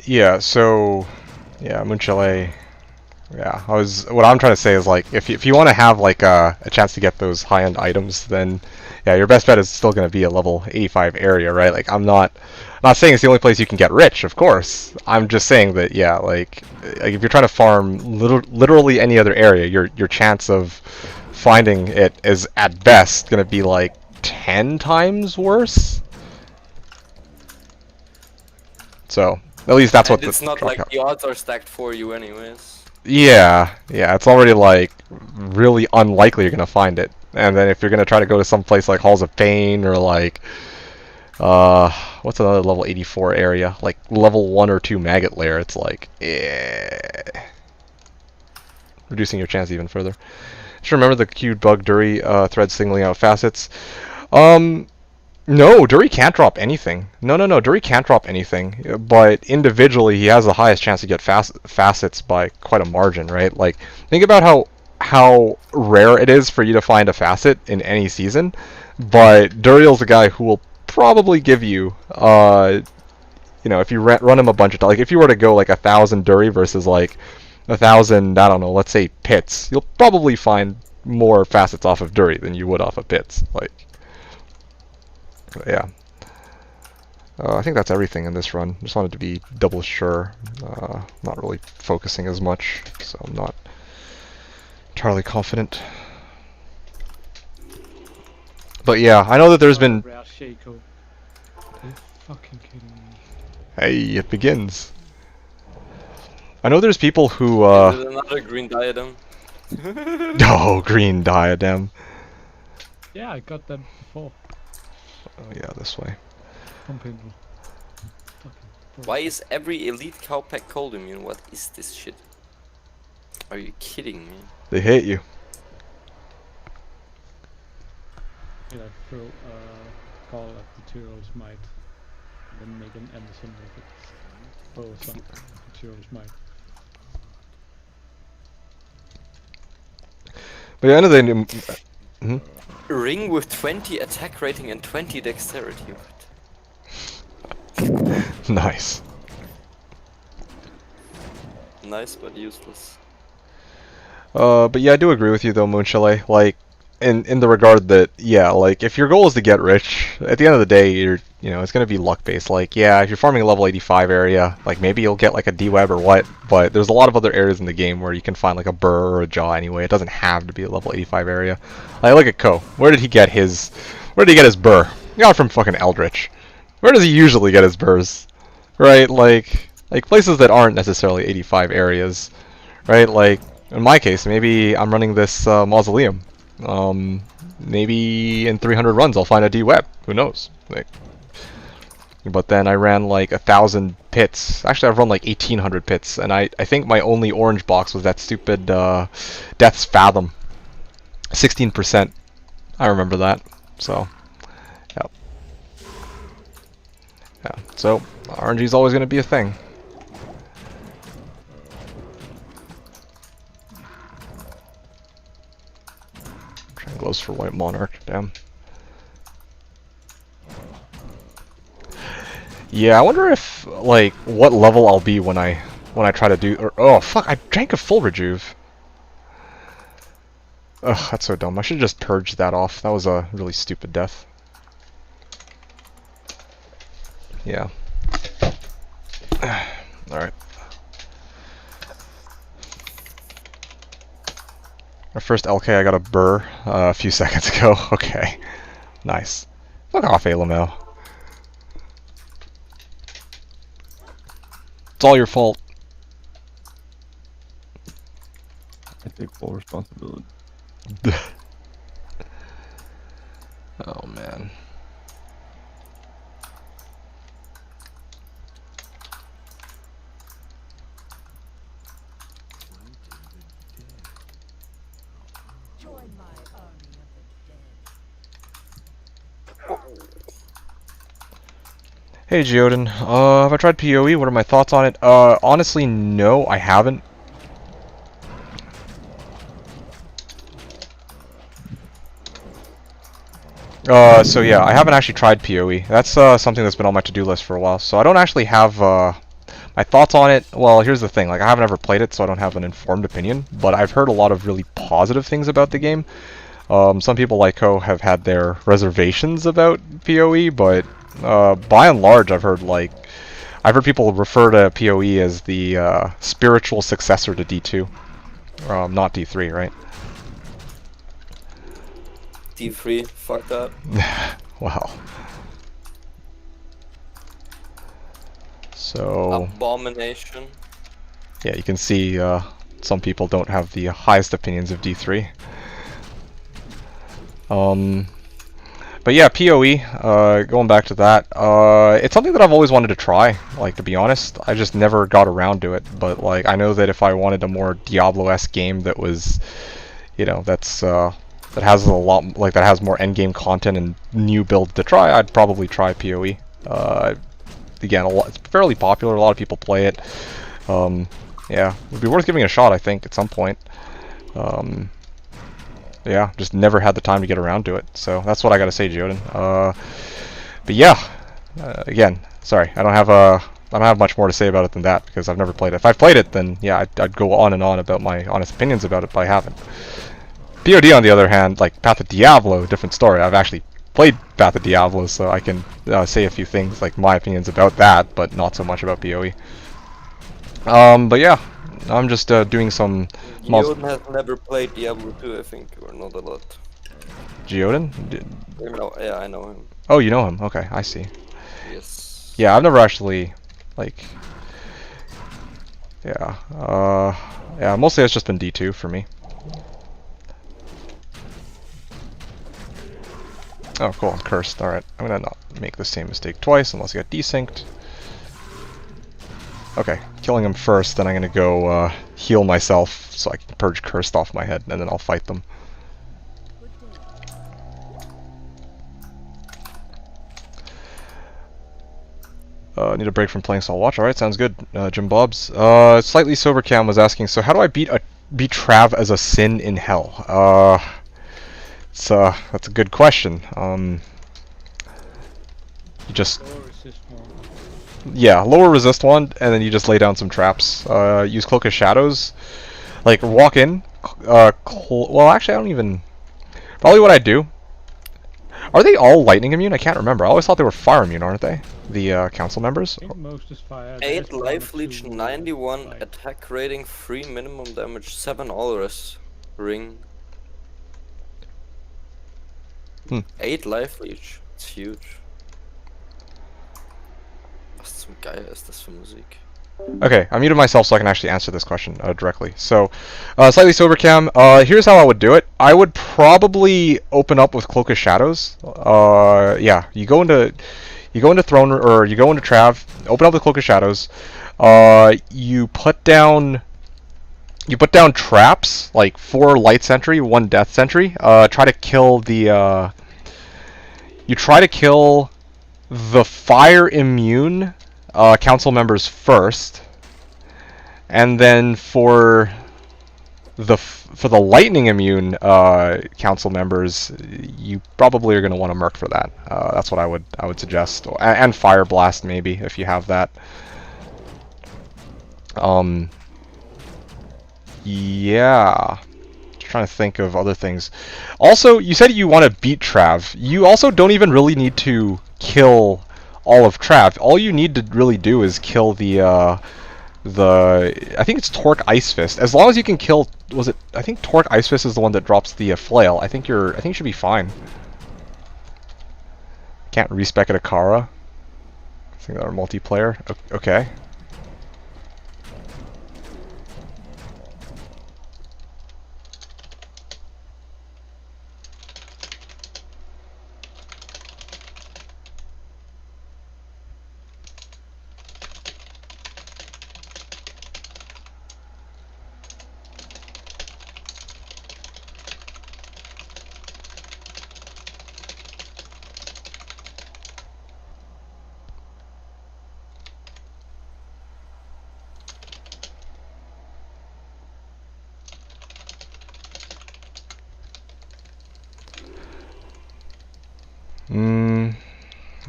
Yeah, so, yeah, Munchele, yeah, what I'm trying to say is, like, if you want to have, like, a chance to get those high-end items, then, yeah, your best bet is still going to be a level 85 area, right? Like, I'm not saying it's the only place you can get rich, of course. I'm just saying that, yeah, like if you're trying to farm literally any other area, your chance of finding it is, at best, going to be, like, 10 times worse. So, at least that's what it's not like the odds are stacked for you anyways. Yeah, it's already like really unlikely you're gonna find it. And then if you're gonna try to go to some place like Halls of Pain or like what's another level 84 area? Like level 1 or 2 Maggot Lair, it's like reducing your chance even further. Just remember the queued bug Dury thread singling out facets. No, Dury can't drop anything. No, Dury can't drop anything. But individually, he has the highest chance to get facets by quite a margin, right? Like, think about how rare it is for you to find a facet in any season. But Duriel's the guy who will probably give you, you know, if you run him a bunch of times. Like, if you were to go like 1,000 Dury versus like 1,000, I don't know, let's say Pits, you'll probably find more facets off of Dury than you would off of Pits. Like. Yeah. I think that's everything in this run. Just wanted to be double sure. Not really focusing as much, so I'm not entirely confident. But yeah, I know that there's been... Rare Shaco. Are you fucking kidding me? Hey, it begins. I know there's people who... Is it another green diadem? Oh, green diadem. Yeah, I got that before. Oh yeah, this way. From Pinwheel. Why is every elite cow pack cold immune? What is this shit? Are you kidding me? They hate you. Yeah, throw call at the Tyrael's Might. And then make an Anderson with it. Throw some Tyrael's Might. But yeah, I know they... Ring with 20 attack rating and 20 dexterity. Nice. Nice but useless. But yeah, I do agree with you though, Moonchalet. Like, in the regard that, yeah, like, if your goal is to get rich, at the end of the day, it's gonna be luck based. Like, yeah, if you're farming a level 85 area, like, maybe you'll get like a D-web or what, but there's a lot of other areas in the game where you can find like a burr or a jaw anyway. It doesn't have to be a level 85 area. Like, look at Ko. Where did he get his burr? He got it from fucking Eldritch. Where does he usually get his burrs? Right, like places that aren't necessarily 85 areas. Right, like, in my case, maybe I'm running this mausoleum. Maybe in 300 runs I'll find a D-web. Who knows? Like, but then I ran like 1,000 pits. Actually, I've run like 1,800 pits, and I think my only orange box was that stupid Death's Fathom. 16%. I remember that. So, yeah. Yeah. So RNG is always going to be a thing. Gloves for White Monarch, damn. Yeah, I wonder if, like, what level I'll be when I try to do, or, oh fuck, I drank a full rejuve. Ugh, that's so dumb. I should have just purged that off. That was a really stupid death. Yeah. Alright. Our first LK, I got a burr a few seconds ago. Okay. Nice. Fuck off, Alamel. It's all your fault. I take full responsibility. Oh, man. Hey Geoden, have I tried PoE? What are my thoughts on it? Honestly, no, I haven't. So yeah, I haven't actually tried PoE. That's something that's been on my to-do list for a while, so I don't actually have my thoughts on it. Well, here's the thing, like, I haven't ever played it, so I don't have an informed opinion, but I've heard a lot of really positive things about the game. Some people like Ko have had their reservations about PoE, but by and large, I've heard people refer to PoE as the spiritual successor to D2, not D3, right? D3, fuck that. Wow. So Abomination. yeah, you can see some people don't have the highest opinions of D3. But yeah, PoE, going back to that, it's something that I've always wanted to try, like, to be honest. I just never got around to it, but, like, I know that if I wanted a more Diablo-esque game that was, that has a lot, like, that has more endgame content and new builds to try, I'd probably try PoE. Again, it's fairly popular, a lot of people play it. Yeah, it would be worth giving it a shot, I think, at some point. Yeah, just never had the time to get around to it. So that's what I gotta say, Geoden. But yeah, again, sorry, I don't have much more to say about it than that because I've never played it. If I've played it, then yeah, I'd go on and on about my honest opinions about it, but I haven't. POD, on the other hand, like Path of Diablo, different story. I've actually played Path of Diablo, so I can say a few things, like my opinions about that, but not so much about PoE. But yeah, I'm just doing some. Geoden has never played Diablo 2, I think, or not a lot. Geoden? Yeah, I know him. Oh, you know him. Okay, I see. Yes. Yeah, I've never actually, like, yeah, yeah, mostly it's just been D2 for me. Oh, cool, I'm cursed. Alright, I'm gonna not make the same mistake twice unless I get desynced. Okay, killing him first, then I'm gonna go heal myself so I can purge cursed off my head, and then I'll fight them. Need a break from playing Soul Watch. Alright, sounds good, Jim Bobs. Slightly Sober Cam was asking, so how do I beat Trav as a sin in hell? that's a good question. You just Or resist one. yeah, lower resist one, and then you just lay down some traps. Use Cloak of Shadows. Like walk in. Well, actually, I don't even. Probably what I do. Are they all lightning immune? I can't remember. I always thought they were fire immune, aren't they? The council members. I think most is fire. 8 There's one or life leech, two, 91 like- attack rating, 3 minimum damage, 7 Olres ring. Hmm. 8 life leech. It's huge. Was zum Geier ist das für Musik? Okay, I muted myself so I can actually answer this question directly. So, slightly sober cam. Here's how I would do it. I would probably open up with Cloak of Shadows. Yeah, you go into Throne, or you go into Trav. Open up with Cloak of Shadows. You put down traps, like 4 light sentry, 1 death sentry. Try to kill the. You try to kill the fire immune council members first, and then for the lightning immune council members, you probably are going to want to merc for that. That's what I would suggest, and fire blast maybe if you have that. Yeah. Trying to think of other things. Also, you said you want to beat Trav. You also don't even really need to kill all of Trav. All you need to really do is kill the I think it's Torque Ice Fist. As long as you can kill, was it? I think Torque Ice Fist is the one that drops the flail. I think you should be fine. Can't respec at Akara. I think they're multiplayer. Okay.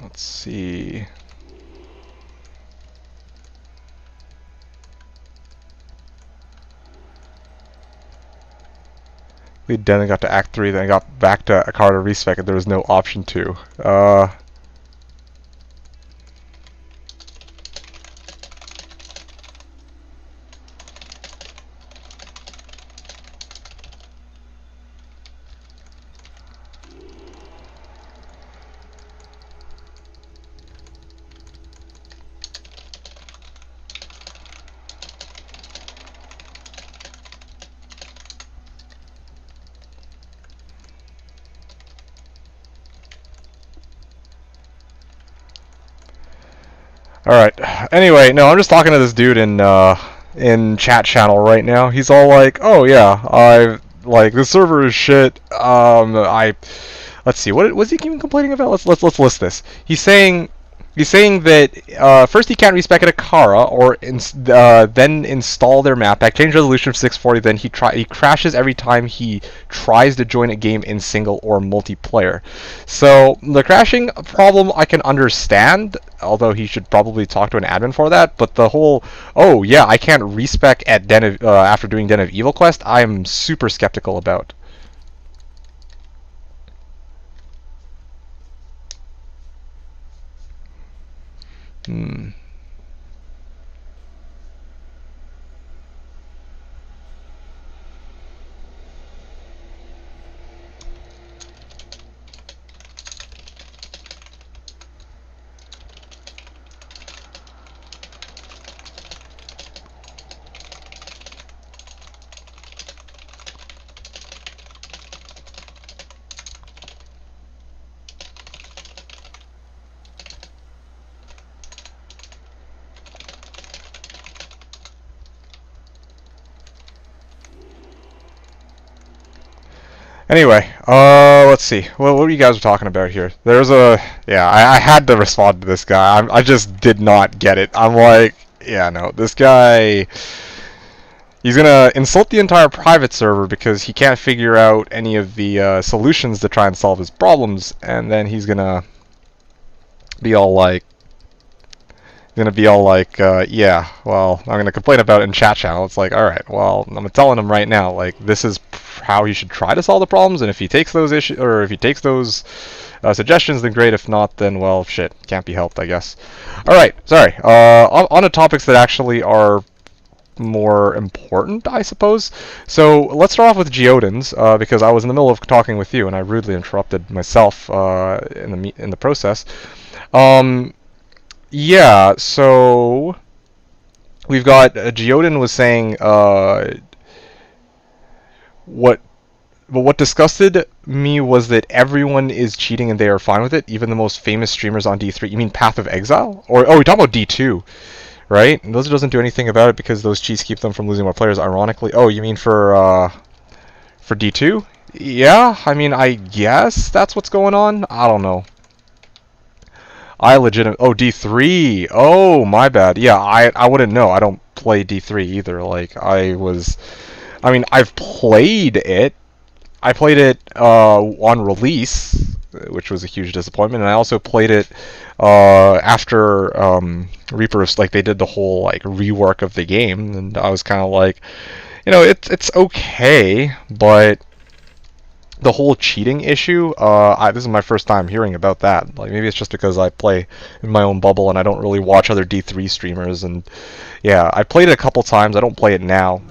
Let's see. We then got to Act 3, then I got back to Akara respec, and there was no option to. Alright, anyway, no, I'm just talking to this dude in chat channel right now. He's all like, oh yeah, the server is shit, let's see, what was he even complaining about? Let's list this. He's saying that first he can't respec at Akara, or then install their map pack, change resolution to 640. Then he crashes every time he tries to join a game in single or multiplayer. So the crashing problem I can understand, although he should probably talk to an admin for that. But the whole, oh yeah, I can't respec at after doing Den of Evil quest, I'm super skeptical about. Anyway, let's see. What were you guys talking about here? There's I had to respond to this guy. I just did not get it. I'm like, yeah, no, this guy, He's gonna insult the entire private server because he can't figure out any of the solutions to try and solve his problems, and then he's gonna be all like, yeah, well, I'm gonna complain about it in chat channel. It's like, all right, well, I'm telling him right now, like, this is how he should try to solve the problems, and if he takes those issues, or if he takes those suggestions, then great. If not, then well, shit, can't be helped, I guess. All right, sorry. On to topics that actually are more important, I suppose. So let's start off with Geodins, because I was in the middle of talking with you and I rudely interrupted myself in the process. Yeah, so we've got Geodin was saying what disgusted me was that everyone is cheating and they are fine with it, even the most famous streamers on D3. You mean Path of Exile? Or oh, we're talking about D2. Right? And Blizzard doesn't do anything about it because those cheats keep them from losing more players, ironically. Oh, you mean for D2? Yeah, I mean, I guess that's what's going on. I don't know. Oh, D3. Oh, my bad. Yeah, I wouldn't know. I don't play D3 either. Like, I mean, I've played it. I played it on release, which was a huge disappointment, and I also played it after Reapers, like, they did the whole like rework of the game, and I was kind of like, you know, it's okay, but the whole cheating issue, this is my first time hearing about that. Like, maybe it's just because I play in my own bubble and I don't really watch other D3 streamers, and yeah, I played it a couple times. I don't play it now,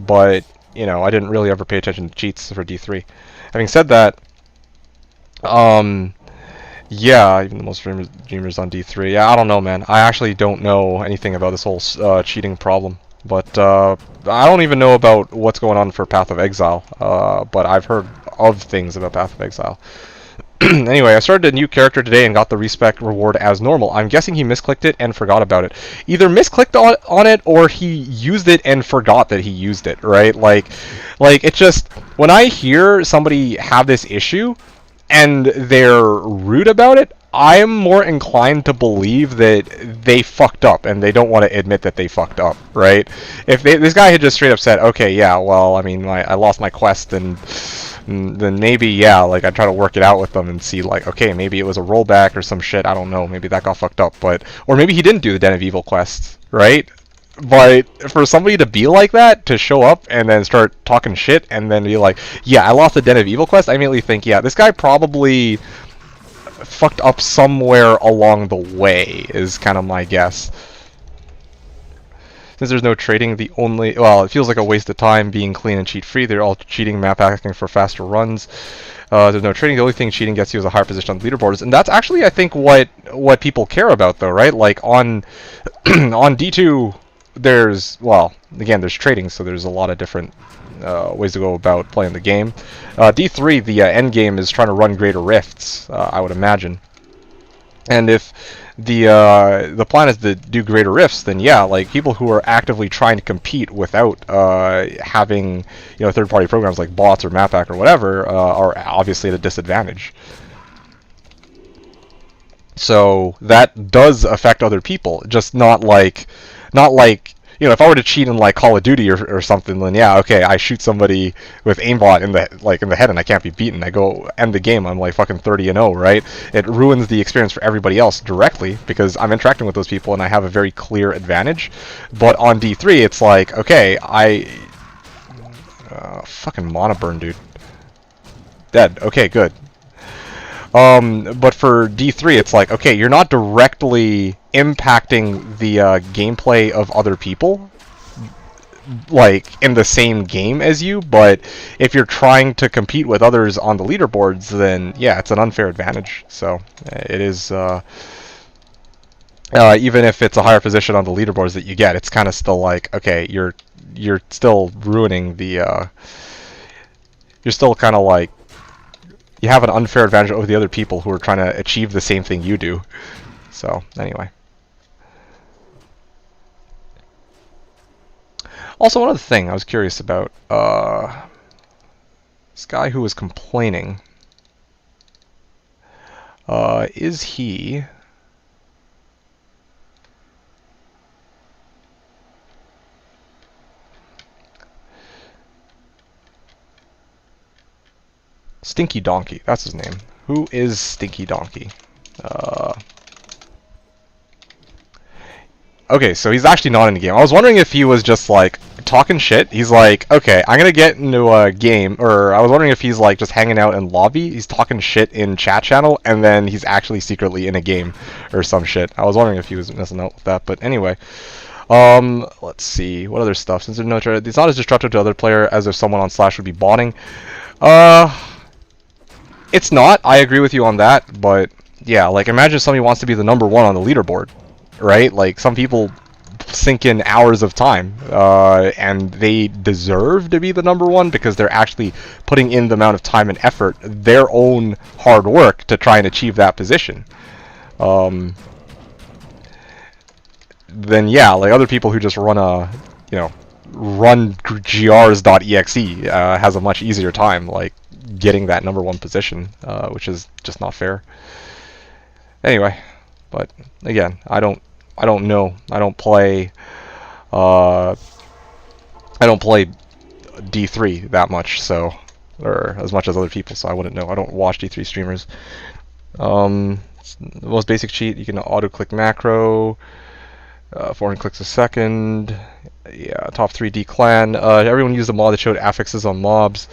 but you know, I didn't really ever pay attention to cheats for D3. Having said that, yeah, even the most streamers on D3. Yeah, I don't know, man. I actually don't know anything about this whole cheating problem. But I don't even know about what's going on for Path of Exile. But I've heard of things about Path of Exile. Anyway, I started a new character today and got the respec reward as normal. I'm guessing he misclicked it and forgot about it. Either misclicked on it or he used it and forgot that he used it, right? Like it's just, when I hear somebody have this issue and they're rude about it, I'm more inclined to believe that they fucked up and they don't want to admit that they fucked up, right? If this guy had just straight up said, okay, yeah, well, I mean, I lost my quest, and then maybe, yeah, like, I'd try to work it out with them and see, like, okay, maybe it was a rollback or some shit, I don't know, maybe that got fucked up, or maybe he didn't do the Den of Evil quest, right? But for somebody to be like that, to show up and then start talking shit and then be like, yeah, I lost the Den of Evil quest, I immediately think, yeah, this guy probably fucked up somewhere along the way, is kind of my guess. Since there's no trading, well, it feels like a waste of time being clean and cheat-free. They're all cheating, map hacking for faster runs. There's no trading. The only thing cheating gets you is a higher position on the leaderboards, and that's actually, I think, what people care about, though, right? Like, on on D2, there's, well, again, there's trading, so there's a lot of different ways to go about playing the game. D3, the end game is trying to run greater rifts, I would imagine. And if the plan is to do greater rifts, then yeah, like, people who are actively trying to compete without having, you know, third-party programs like bots or mappack or whatever are obviously at a disadvantage. So that does affect other people, just not like, you know, if I were to cheat in like Call of Duty or something, then yeah, okay, I shoot somebody with aimbot in the head and I can't be beaten. I go end the game. I'm like fucking 30-0, right? It ruins the experience for everybody else directly because I'm interacting with those people and I have a very clear advantage. But on D3, it's like, okay, fucking monoburn, dude. Dead. Okay, good. But for D3, it's like, okay, you're not directly impacting the gameplay of other people, like, in the same game as you, but if you're trying to compete with others on the leaderboards, then, yeah, it's an unfair advantage. So, it is, even if it's a higher position on the leaderboards that you get, it's kind of still like, okay, you're still ruining the, you're still kind of like, you have an unfair advantage over the other people who are trying to achieve the same thing you do. So, anyway. Also, one other thing I was curious about, this guy who was complaining, is he... Stinky Donkey, that's his name. Who is Stinky Donkey? Okay, so he's actually not in the game. I was wondering if he was just like talking shit. He's like, okay, I'm gonna get into a game, or I was wondering if he's like just hanging out in lobby. He's talking shit in chat channel, and then he's actually secretly in a game or some shit. I was wondering if he was messing out with that, but anyway. Let's see, what other stuff? Since there's no trade, it's not as disruptive to other player as if someone on Slash would be botting. It's not. I agree with you on that, but yeah, like imagine somebody wants to be the #1 on the leaderboard, right? Like some people sink in hours of time, and they deserve to be the #1 because they're actually putting in the amount of time and effort, their own hard work to try and achieve that position. Then yeah, like other people who just run a, run grs.exe has a much easier time, like getting that #1 position, which is just not fair. Anyway, but again, I don't know. I don't play D3 that much, so, or as much as other people, so I wouldn't know. I don't watch D3 streamers. The most basic cheat, you can auto-click macro, 400 clicks a second. Yeah, top 3D clan. Everyone used the mod that showed affixes on mobs,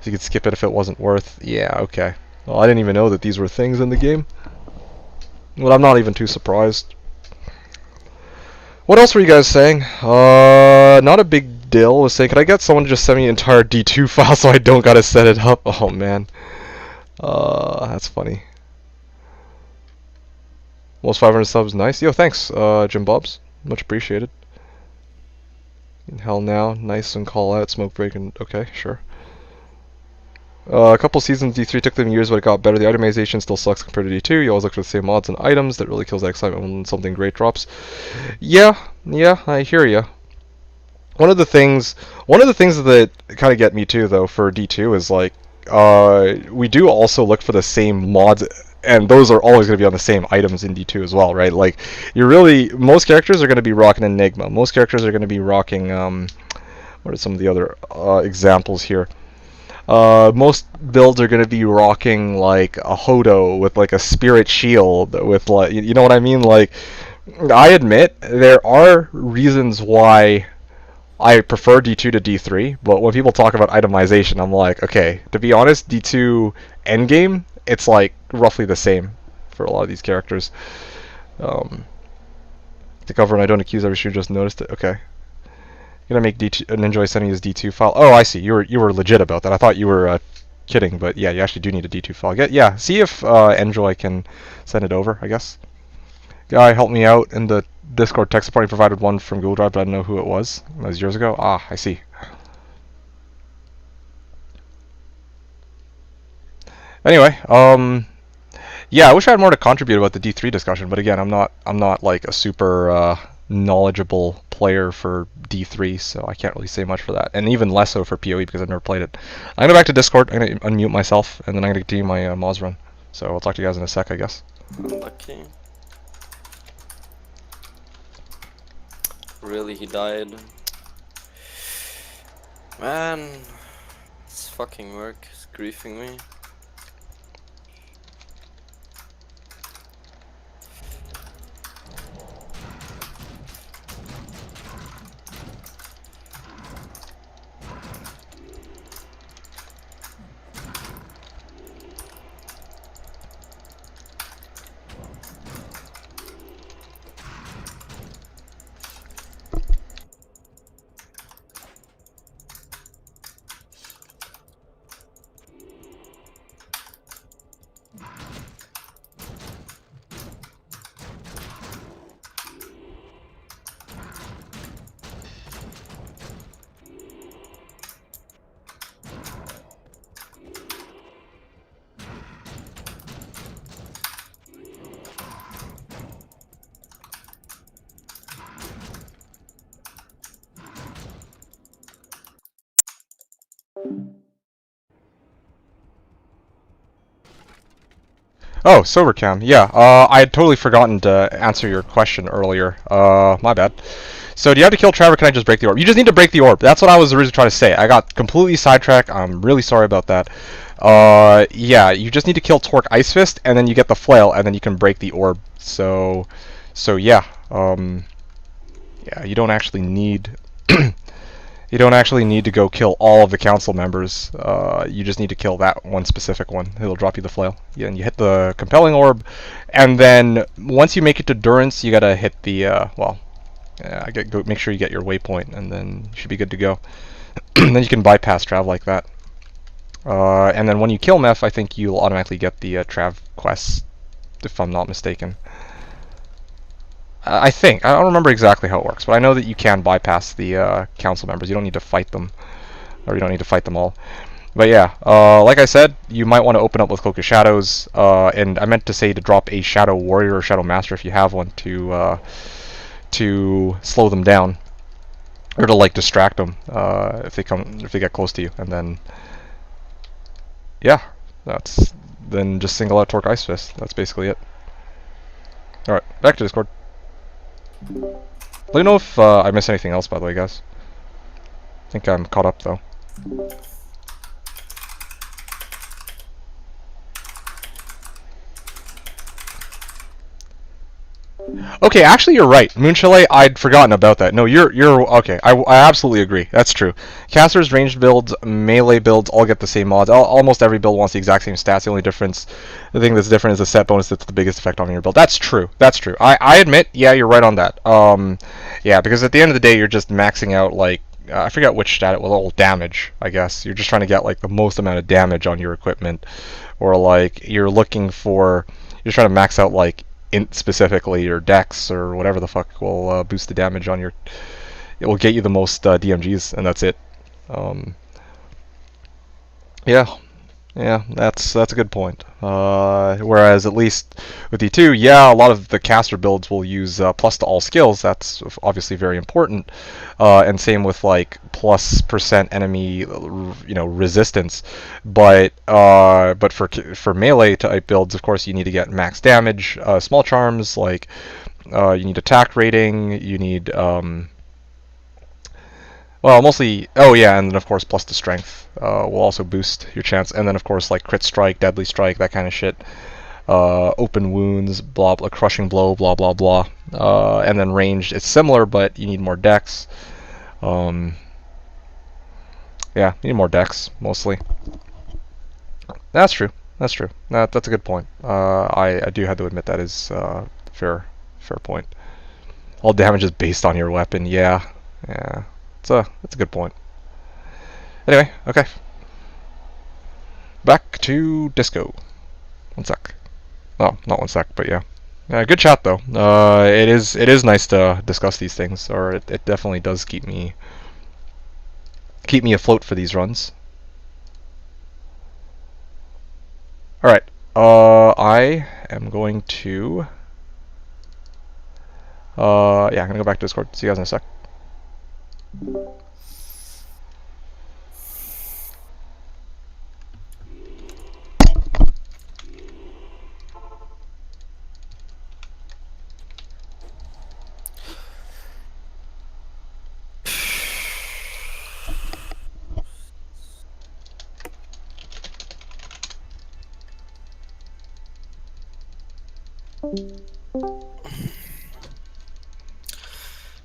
so you could skip it if it wasn't worth. Yeah, okay. Well, I didn't even know that these were things in the game. But I'm not even too surprised. What else were you guys saying? Not a big deal. Was saying, could I get someone to just send me an entire D2 file so I don't gotta set it up? Oh man. That's funny. Almost 500 subs, nice. Yo, thanks, Jim Bobs. Much appreciated. In hell now, nice and call out, smoke break, and okay, sure. A couple seasons, D3 took them years, but it got better. The itemization still sucks compared to D2. You always look for the same mods and items. That really kills that excitement when something great drops. Yeah, I hear ya. One of the things that kind of get me too, though, for D2 is like, we do also look for the same mods, and those are always going to be on the same items in D2 as well, right? Like, most characters are going to be rocking Enigma. Most characters are going to be rocking, what are some of the other examples here? Most builds are going to be rocking like a Hodo with like a Spirit Shield with like, you know what I mean? Like, I admit there are reasons why I prefer D2 to D3, but when people talk about itemization, I'm like, okay, to be honest, D2 endgame, it's like roughly the same for a lot of these characters. To cover, and I don't accuse every shooter, just noticed it. Okay. Gonna make D2 and enjoy sending his D2 file. Oh, I see. You were legit about that. I thought you were kidding, but yeah, you actually do need a D2 file. Yeah. See if Enjoy can send it over. I guess. Guy helped me out in the Discord text support. He provided one from Google Drive, but I didn't know who it was. That was years ago. Ah, I see. Anyway, yeah, I wish I had more to contribute about the D3 discussion, but again, I'm not like a super knowledgeable player for D3, so I can't really say much for that, and even less so for PoE because I've never played it. I'm gonna go back to Discord. I'm gonna unmute myself, and then I'm gonna continue my Moz run. So I'll talk to you guys in a sec, I guess. Lucky. Really, he died. Man, this fucking work is griefing me. Oh, Sobercam. Yeah, I had totally forgotten to answer your question earlier. My bad. So do you have to kill Trav or can I just break the orb? You just need to break the orb. That's what I was originally trying to say. I got completely sidetracked. I'm really sorry about that. Yeah, you just need to kill Torque Ice Fist, and then you get the flail, and then you can break the orb. So yeah. Yeah, you don't actually need... You don't actually need to go kill all of the council members. You just need to kill that one specific one. It'll drop you the flail. Yeah, and you hit the compelling orb, and then once you make it to Durance, you gotta hit the well. Yeah, go make sure you get your waypoint, and then you should be good to go. Then you can bypass Trav like that. And then when you kill Meph, I think you'll automatically get the Trav quest, if I'm not mistaken. I think. I don't remember exactly how it works, but I know that you can bypass the council members. You don't need to fight them, or you don't need to fight them all. But yeah, like I said, you might want to open up with Cloak of Shadows, and I meant to say to drop a Shadow Warrior or Shadow Master if you have one to slow them down, or to like distract them if they get close to you, and then yeah, then just single out Torque Ice Fist. That's basically it. All right, back to Discord. Let me know if I missed anything else, by the way, guys. I think I'm caught up, though. Okay, actually, you're right. Moon Chalet, I'd forgotten about that. No, you're okay. I absolutely agree. That's true. Casters, ranged builds, melee builds all get the same mods. Almost every build wants the exact same stats. The only difference, the thing that's different is the set bonus that's the biggest effect on your build. That's true. That's true. I admit, yeah, you're right on that. Yeah, because at the end of the day, you're just maxing out like I forget which stat it was. All damage, I guess. You're just trying to get like the most amount of damage on your equipment, or like you're trying to max out like int specifically, or dex, or whatever the fuck will boost the damage on your... It will get you the most DMGs, and that's it. Yeah, that's a good point. Whereas at least with D2, yeah, a lot of the caster builds will use plus to all skills. That's obviously very important. And same with like +% enemy, resistance. But for melee type builds, of course, you need to get max damage, small charms, like you need attack rating, you need well, mostly... Oh, yeah, and then, of course, plus the strength will also boost your chance. And then, of course, like crit strike, deadly strike, that kind of shit. Open wounds, blah, blah, crushing blow, blah, blah, blah. And then ranged, it's similar, but you need more dex. Yeah, you need more dex, mostly. That's true. That's true. That's a good point. I do have to admit that is fair point. All damage is based on your weapon, yeah. Yeah. That's a good point. Anyway, okay. Back to Disco. One sec. Oh, not one sec, but yeah. Good chat though. It is nice to discuss these things, or it definitely does keep me afloat for these runs. All right. I am going to. Yeah, I'm gonna go back to Discord. See you guys in a sec.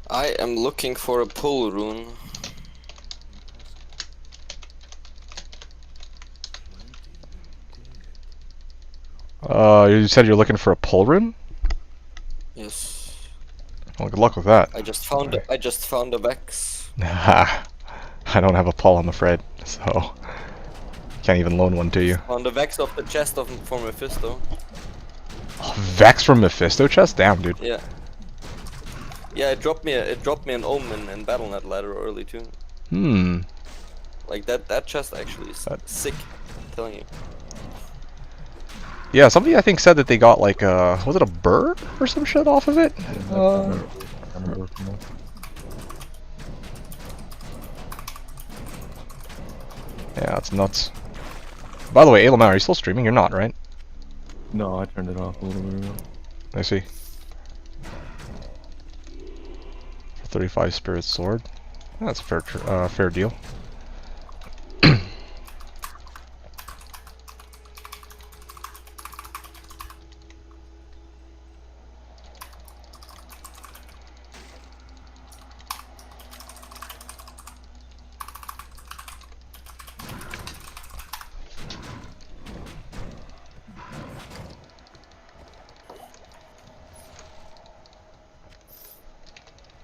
I am looking for a pull rune. You said you're looking for a pull rune? Yes. Well, good luck with that. I just found a Vex. I don't have a pull, I'm afraid, so can't even loan one to you. On the Vex of the chest for Mephisto. Oh, Vex from Mephisto chest? Damn, dude. Yeah. Yeah, it dropped me an omen in BattleNet ladder early too. Like that chest actually is sick. I'm telling you. Yeah, somebody I think said that they got like was it a bird or some shit off of it? Yeah, it's nuts. By the way, Alamar, are you still streaming? You're not, right? No, I turned it off a little bit ago. I see. 35 Spirit Sword. That's a fair deal.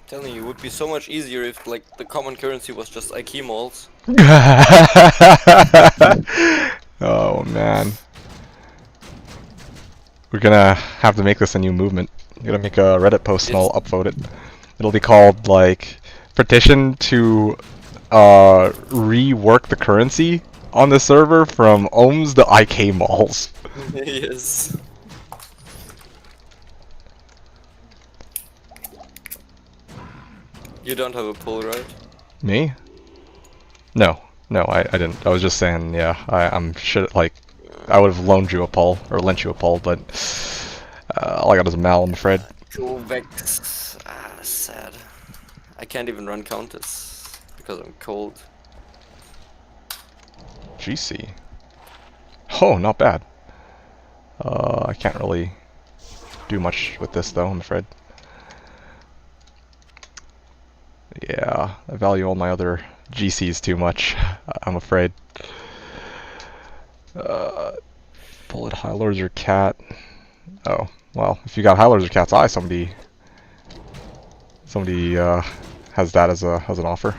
Telling you, it would be so much easier if like the common currency was just IK malls. Oh man. We're gonna have to make this a new movement. I'm gonna make a Reddit post and I'll upvote it. It'll be called like petition to rework the currency on the server from ohms to IK malls. Yes. You don't have a pull, right? Me? No. No, I didn't. I was just saying, yeah, I'm shit, like, I would have loaned you a pull, or lent you a pull, but all I got is a Mal, I'm afraid. Go Vex. Ah, sad. I can't even run counters because I'm cold. GC. Oh, not bad. I can't really do much with this, though, I'm afraid. Yeah, I value all my other GCs too much, I'm afraid. Bullet, High Lords, or Cat. Oh, well, if you got High Lords or Cat's Eye, somebody has that as an offer.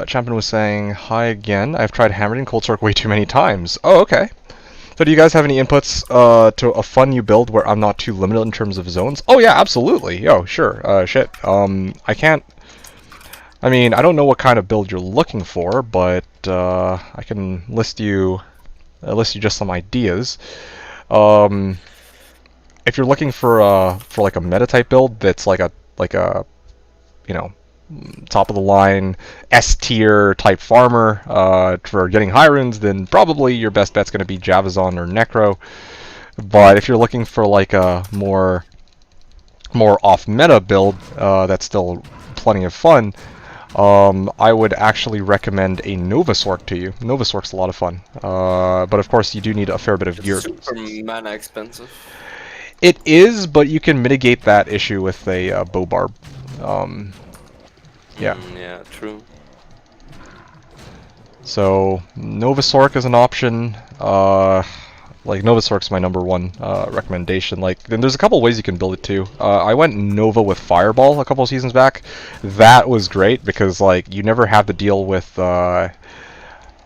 Champion was saying, hi again. I've tried Hammered and Cold Stork way too many times. Oh, okay. So do you guys have any inputs to a fun new build where I'm not too limited in terms of zones? Oh yeah, absolutely. Yo, sure. Shit. I can't... I mean, I don't know what kind of build you're looking for, but I can list you just some ideas. If you're looking for like a meta type build that's like a you know, top of the line S tier type farmer for getting high runes, then probably your best bet's going to be Javazon or Necro. But if you're looking for like a more off meta build that's still plenty of fun, I would actually recommend a Nova Sork to you. Nova Sork's a lot of fun, but of course you do need a fair bit of gear. Super mana expensive. It is, but you can mitigate that issue with a bow barb. Yeah. Yeah, true. So Nova Sork is an option. Like Nova Sork's my #1 recommendation. Like, then there's a couple ways you can build it too. I went Nova with Fireball a couple of seasons back. That was great because like you never have to deal with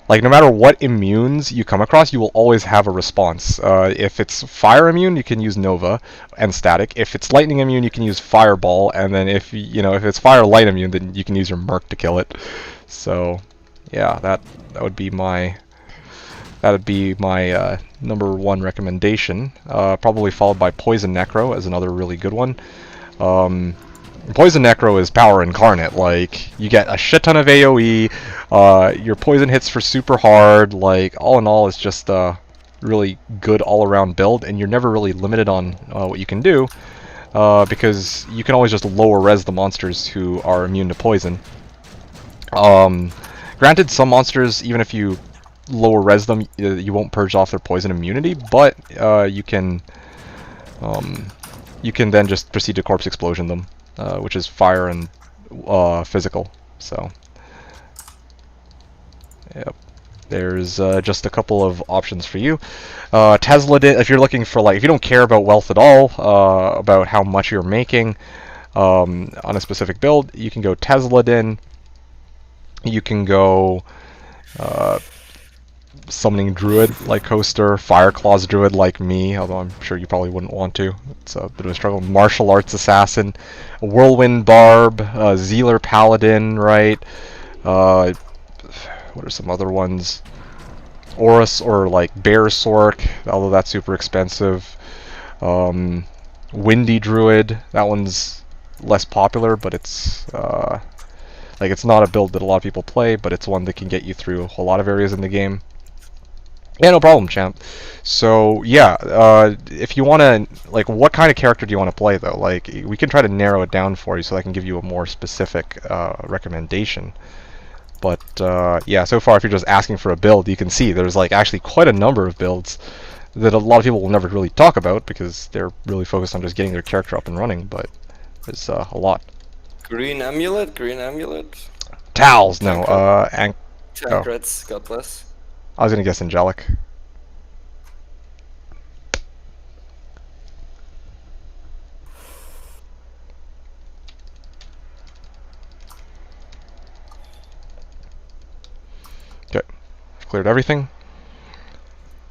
like no matter what immunes you come across, you will always have a response. If it's fire immune, you can use Nova and static. If it's lightning immune, you can use Fireball, and then if it's fire light immune, then you can use your Merc to kill it. So, yeah, that would be my #1 recommendation. Probably followed by Poison Necro as another really good one. Poison Necro is power incarnate. Like, you get a shit ton of AoE, your poison hits for super hard, like, all in all, it's just a really good all-around build, and you're never really limited on what you can do, because you can always just lower res the monsters who are immune to poison. Granted, some monsters, even if you lower res them, you won't purge off their poison immunity, but you can then just proceed to corpse explosion them. Which is fire and physical. So, yep. There's just a couple of options for you. Tesla did. If you're looking for if you don't care about wealth at all, about how much you're making on a specific build, you can go Tesla din. You can go Summoning Druid like Coaster, Fireclaws Druid like me, although I'm sure you probably wouldn't want to. It's a bit of a struggle. Martial Arts Assassin, Whirlwind Barb, Zealer Paladin, right? What are some other ones? Orus or like Bear Sork, although that's super expensive. Windy Druid, that one's less popular, but it's it's not a build that a lot of people play, but it's one that can get you through a lot of areas in the game. Yeah, no problem, champ. So yeah, if you want to, like, what kind of character do you want to play though? Like, we can try to narrow it down for you so I can give you a more specific recommendation. But yeah, so far if you're just asking for a build, you can see there's like actually quite a number of builds that a lot of people will never really talk about because they're really focused on just getting their character up and running. But there's a lot. Green amulet, green amulet. Towels, no. Tankreds, God bless. I was gonna guess angelic. Okay, cleared everything.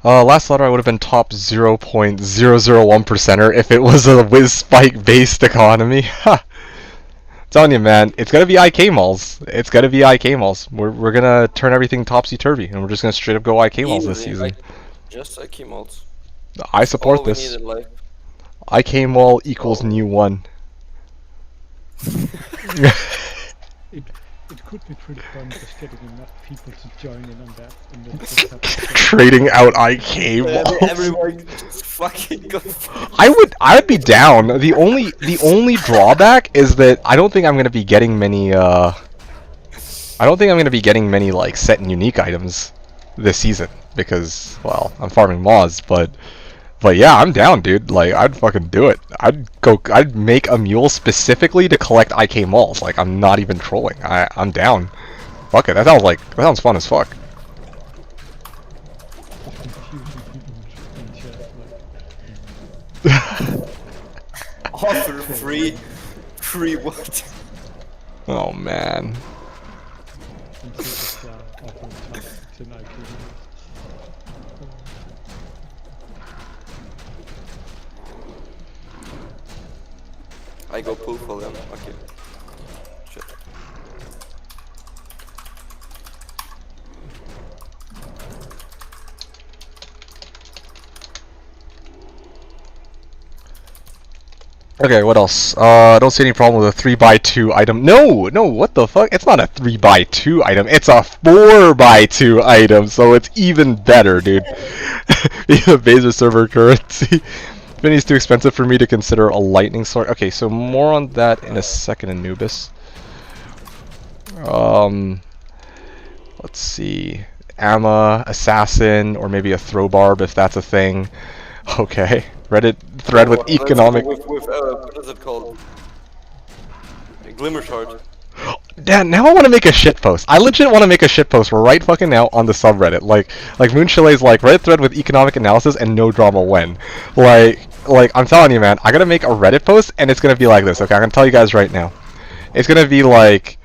Last letter I would have been top 0.001%er if it was a whiz spike based economy. Ha! Telling you, man, it's gonna be IK malls. It's gonna be IK malls. We're gonna turn everything topsy turvy, and we're just gonna straight up go IK malls this season. Just IK malls. I support All we this. need in life. IK mall equals new one. It could be pretty fun just getting enough people to join in on that, and then just have Trading out IK malls. Everyone just fucking go. I would be down. The only drawback is that I don't think I'm gonna be getting many like set and unique items this season because, well, I'm farming mods, but yeah, I'm down, dude. Like, I'd fucking do it. I'd make a mule specifically to collect IK malls. Like, I'm not even trolling. I'm down. Fuck it. That sounds fun as fuck. confusing people in chat. Offer free what? Oh man. And so just offering tactics in IQ. I go pool for them. Okay. Shit. Okay, what else? I don't see any problem with a 3x2 item. No, what the fuck? It's not a 3x2 item. It's a 4x2 item, so it's even better, dude. The Baser server currency. Vinny's too expensive for me to consider a lightning sword. Okay, so more on that in a second, Anubis. Let's see. Amma, assassin, or maybe a throw barb if that's a thing. Okay. Reddit thread with economic. With what is it called? A glimmer shard. Dan, now I want to make a shit post. I legit want to make a shit post right fucking now on the subreddit. Like Moonchile's like Reddit thread with economic analysis and no drama when. Like I'm telling you, man, I gotta make a Reddit post and it's gonna be like this. Okay, I'm gonna tell you guys right now. It's gonna be like,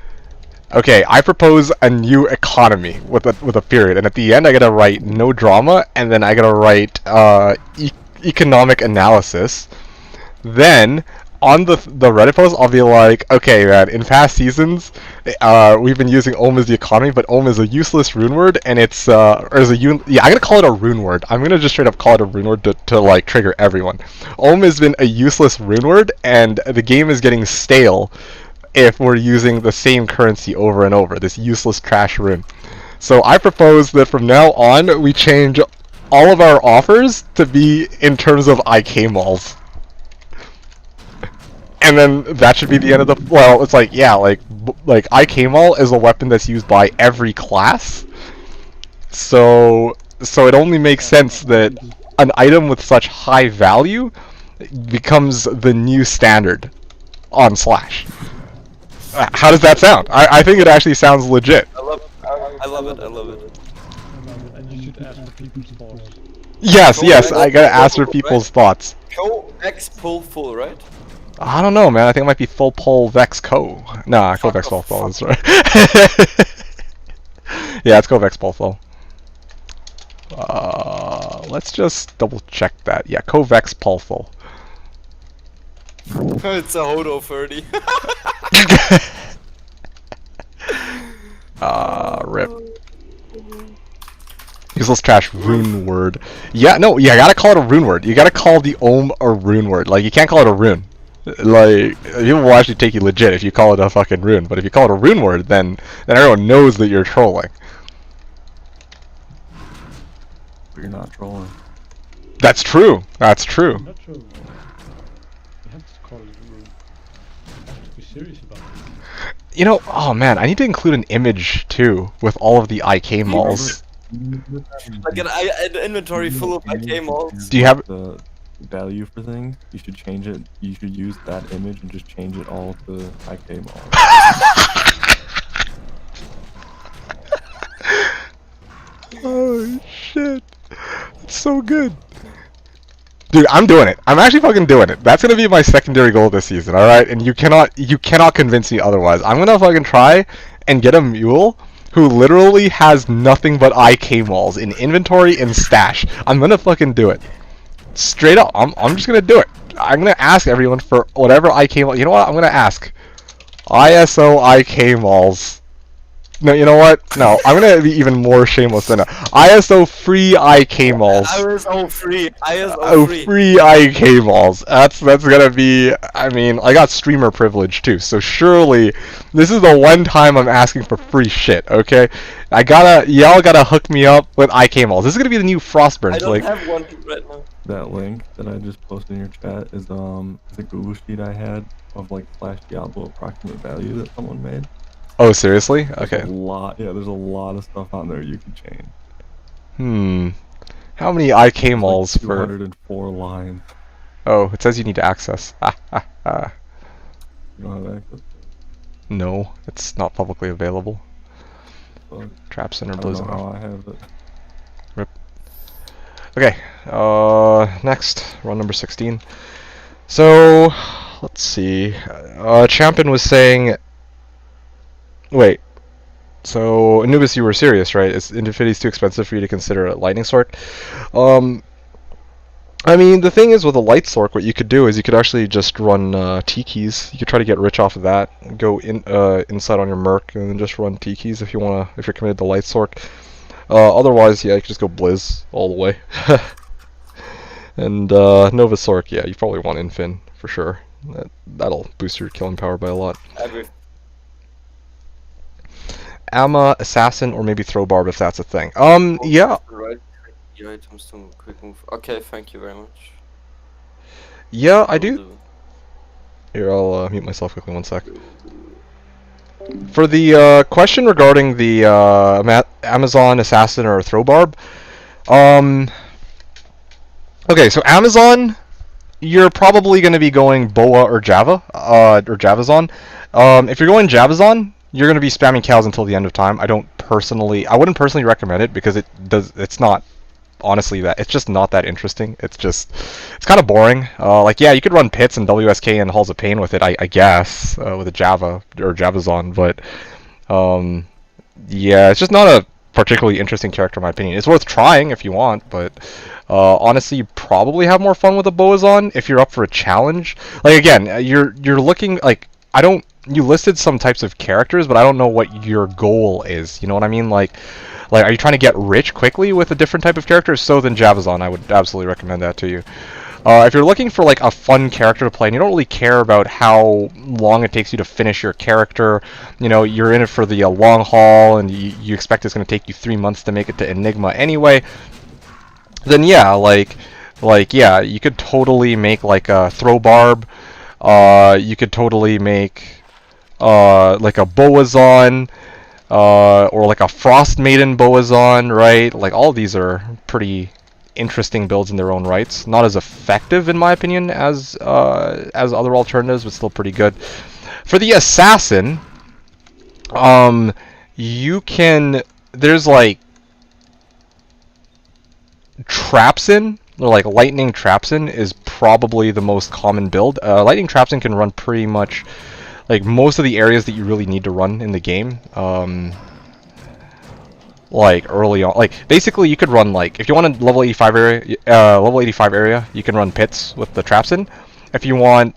okay, I propose a new economy with a period, and at the end I gotta write no drama, and then I gotta write economic analysis. Then on the Reddit post, I'll be like, okay, man, in past seasons, we've been using Ohm as the economy, but Ohm is a useless rune word, and it's I'm gonna call it a rune word. I'm gonna just straight up call it a rune word to like trigger everyone. Ohm has been a useless rune word, and the game is getting stale if we're using the same currency over and over, this useless trash rune. So I propose that from now on, we change all of our offers to be in terms of IK malls. And then that should be the end of the... Well, it's like, yeah, like IK Mall is a weapon that's used by every class. So it only makes sense that an item with such high value becomes the new standard on Slash. How does that sound? I think it actually sounds legit. I love it. I love it, and you should ask for people's thoughts. Yes, I gotta ask for people's thoughts. Co X pull full, right? I don't know, man. I think it might be full pull Vex Co. Nah, Co Vex full full. That's right. Yeah, it's Co Vex full full. Let's just double check that. Yeah, Co Vex pull full. It's a Hodo 30. Rip. Useless trash rune word. Yeah, no, you gotta call it a rune word. You gotta call the Ohm a rune word. Like, you can't call it a rune. Like, people will actually take you legit if you call it a fucking rune. But if you call it a rune word, then everyone knows that you're trolling. but you're not trolling. That's true. That's true. Not true. You have to call it a rule. You have to be serious about this. You know, oh man, I need to include an image too with all of the IK malls. Like an inventory full of IK malls. Do you have- the value for things? You should change it. You should use that image and just change it all to IK malls. Oh shit. It's so good. Dude, I'm doing it. I'm actually fucking doing it. That's gonna be my secondary goal this season, alright? And you cannot convince me otherwise. I'm gonna fucking try and get a mule who literally has nothing but IK malls in inventory and stash. I'm gonna fucking do it. Straight up, I'm just gonna do it. I'm gonna ask everyone for whatever IK mall. You know what? I'm gonna ask ISO IK malls. No, you know what? No, I'm gonna be even more shameless than that. ISO free IK malls. ISO free. ISO Oh, free. free IK malls. That's gonna be. I mean, I got streamer privilege too, so surely this is the one time I'm asking for free shit. Okay, y'all gotta hook me up with IK malls. This is gonna be the new Frostburn. I don't Like, have one right now. That link that I just posted in your chat is a Google sheet I had of like Slashdiablo approximate value that someone made. oh seriously? Okay. There's a lot, yeah, there's a lot of stuff on there you can change. How many IK Like malls for? 204 lines. Oh, it says you need to access. You don't have access. No, it's not publicly available. So, Trap Center I don't know Blizzard. how I have it. Okay, next, run number 16. So, let's see. Champion was saying... Wait. So, Anubis, you were serious, right? Infinity's too expensive for you to consider a lightning sword. I mean, the thing is with a light sork, what you could do is you could actually just run T-keys. You could try to get rich off of that. Go inside on your merc and then just run T-keys if you're committed to light sork. Otherwise, yeah, you could just go Blizz all the way. And Nova Sork, yeah, you probably want Infin for sure. That'll boost your killing power by a lot. Agree. Amma, Assassin, or maybe Throw Barb if that's a thing. Yeah. Right. Your items to quick move. Okay, thank you very much. Yeah, I Will do. Here, I'll mute myself quickly 1 sec. For the question regarding the Amazon, Assassin, or Throw Barb, okay, so Amazon, you're probably going to be going Boa or Java, or Javazon. If you're going Javazon, you're going to be spamming cows until the end of time. I wouldn't personally recommend it because it's not, honestly, it's just not that interesting. It's kind of boring. Like, yeah, you could run Pits and WSK and Halls of Pain with it, I guess, with a Java or Javazon, but, yeah, it's just not a particularly interesting character in my opinion. It's worth trying if you want, but honestly, you probably have more fun with a Boazon if you're up for a challenge. Like, again, you're looking, like, you listed some types of characters, but I don't know what your goal is, you know what I mean? Like, are you trying to get rich quickly with a different type of character? So then Javazon, I would absolutely recommend that to you. If you're looking for like a fun character to play and you don't really care about how long it takes you to finish your character, you know, you're in it for the long haul and you expect it's going to take you 3 months to make it to Enigma anyway, then yeah, yeah, you could totally make like a Throw Barb, you could totally make like a Boazon, or like a Frost Maiden Boazon, right? Like, all of these are pretty interesting builds in their own rights. Not as effective, in my opinion, as other alternatives, but still pretty good. For the Assassin, there's like Trapsin, or like Lightning Trapsin is probably the most common build. Lightning Trapsin can run pretty much like most of the areas that you really need to run in the game. Like early on, like basically you could run, like, if you want a level 85 area, you can run Pits with the Trapsin. If you want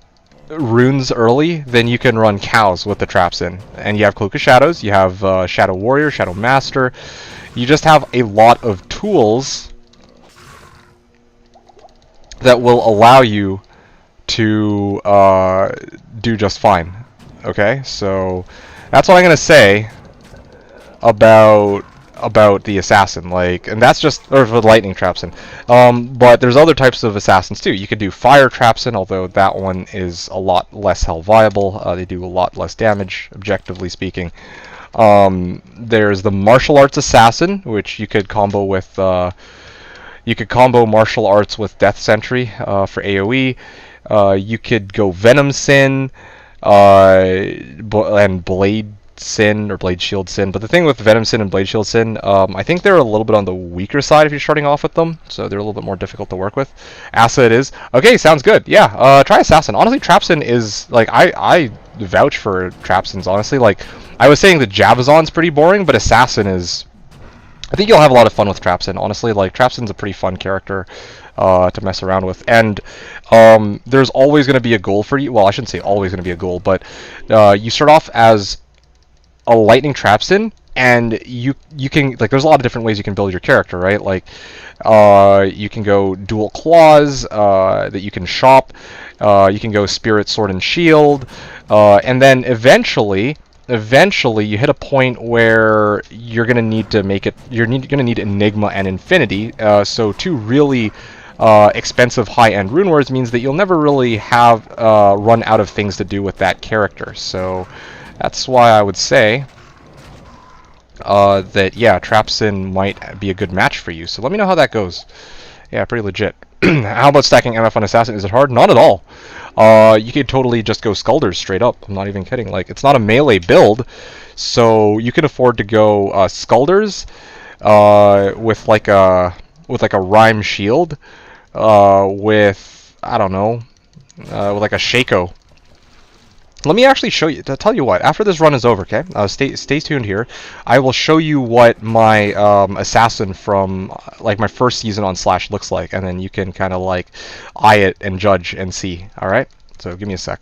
runes early, then you can run cows with the Trapsin. And you have Cloak of Shadows, you have Shadow Warrior, Shadow Master. You just have a lot of tools that will allow you to do just fine. Okay, so that's what I'm gonna say about about the assassin, like, and that's just, or for the lightning trapsin. But there's other types of assassins too. You could do fire trapsin, although that one is a lot less hell viable. They do a lot less damage, objectively speaking. There's the martial arts assassin, which you could combo with. You could combo martial arts with Death Sentry for AoE. You could go Venom Sin and Blade Sin or Blade Shield Sin. But the thing with Venom Sin and Blade Shield Sin, I think they're a little bit on the weaker side if you're starting off with them. So they're a little bit more difficult to work with. Asa it is. Okay, sounds good. Yeah, try Assassin. Honestly, Trapsin is, like, I vouch for Trapsins, honestly. Like, I was saying the Javazon's pretty boring, but Assassin is... I think you'll have a lot of fun with Trapsin, honestly. Like, Trapsin's a pretty fun character to mess around with. And there's always going to be a goal for you. Well, I shouldn't say always going to be a goal, but you start off as a Lightning Trapsin, and you can, like, there's a lot of different ways you can build your character, right? Like, you can go Dual Claws that you can shop. You can go Spirit, Sword, and Shield. And then eventually you hit a point where you're going to need to make it, going to need Enigma and Infinity. So two really expensive high-end rune words means that you'll never really have run out of things to do with that character. So that's why I would say that, yeah, Trapsin might be a good match for you. So let me know how that goes. Yeah, pretty legit. How about stacking MF on Assassin? Is it hard? Not at all. You could totally just go Skulders straight up. I'm not even kidding. Like, it's not a melee build, so you can afford to go Skulders with like a Rhyme Shield, with, I don't know, with like a Shaco. Let me actually show you. To tell you what, after this run is over, okay? Stay tuned here. I will show you what my assassin from like my first season on Slash looks like, and then you can kind of like eye it and judge and see. All right? So give me a sec.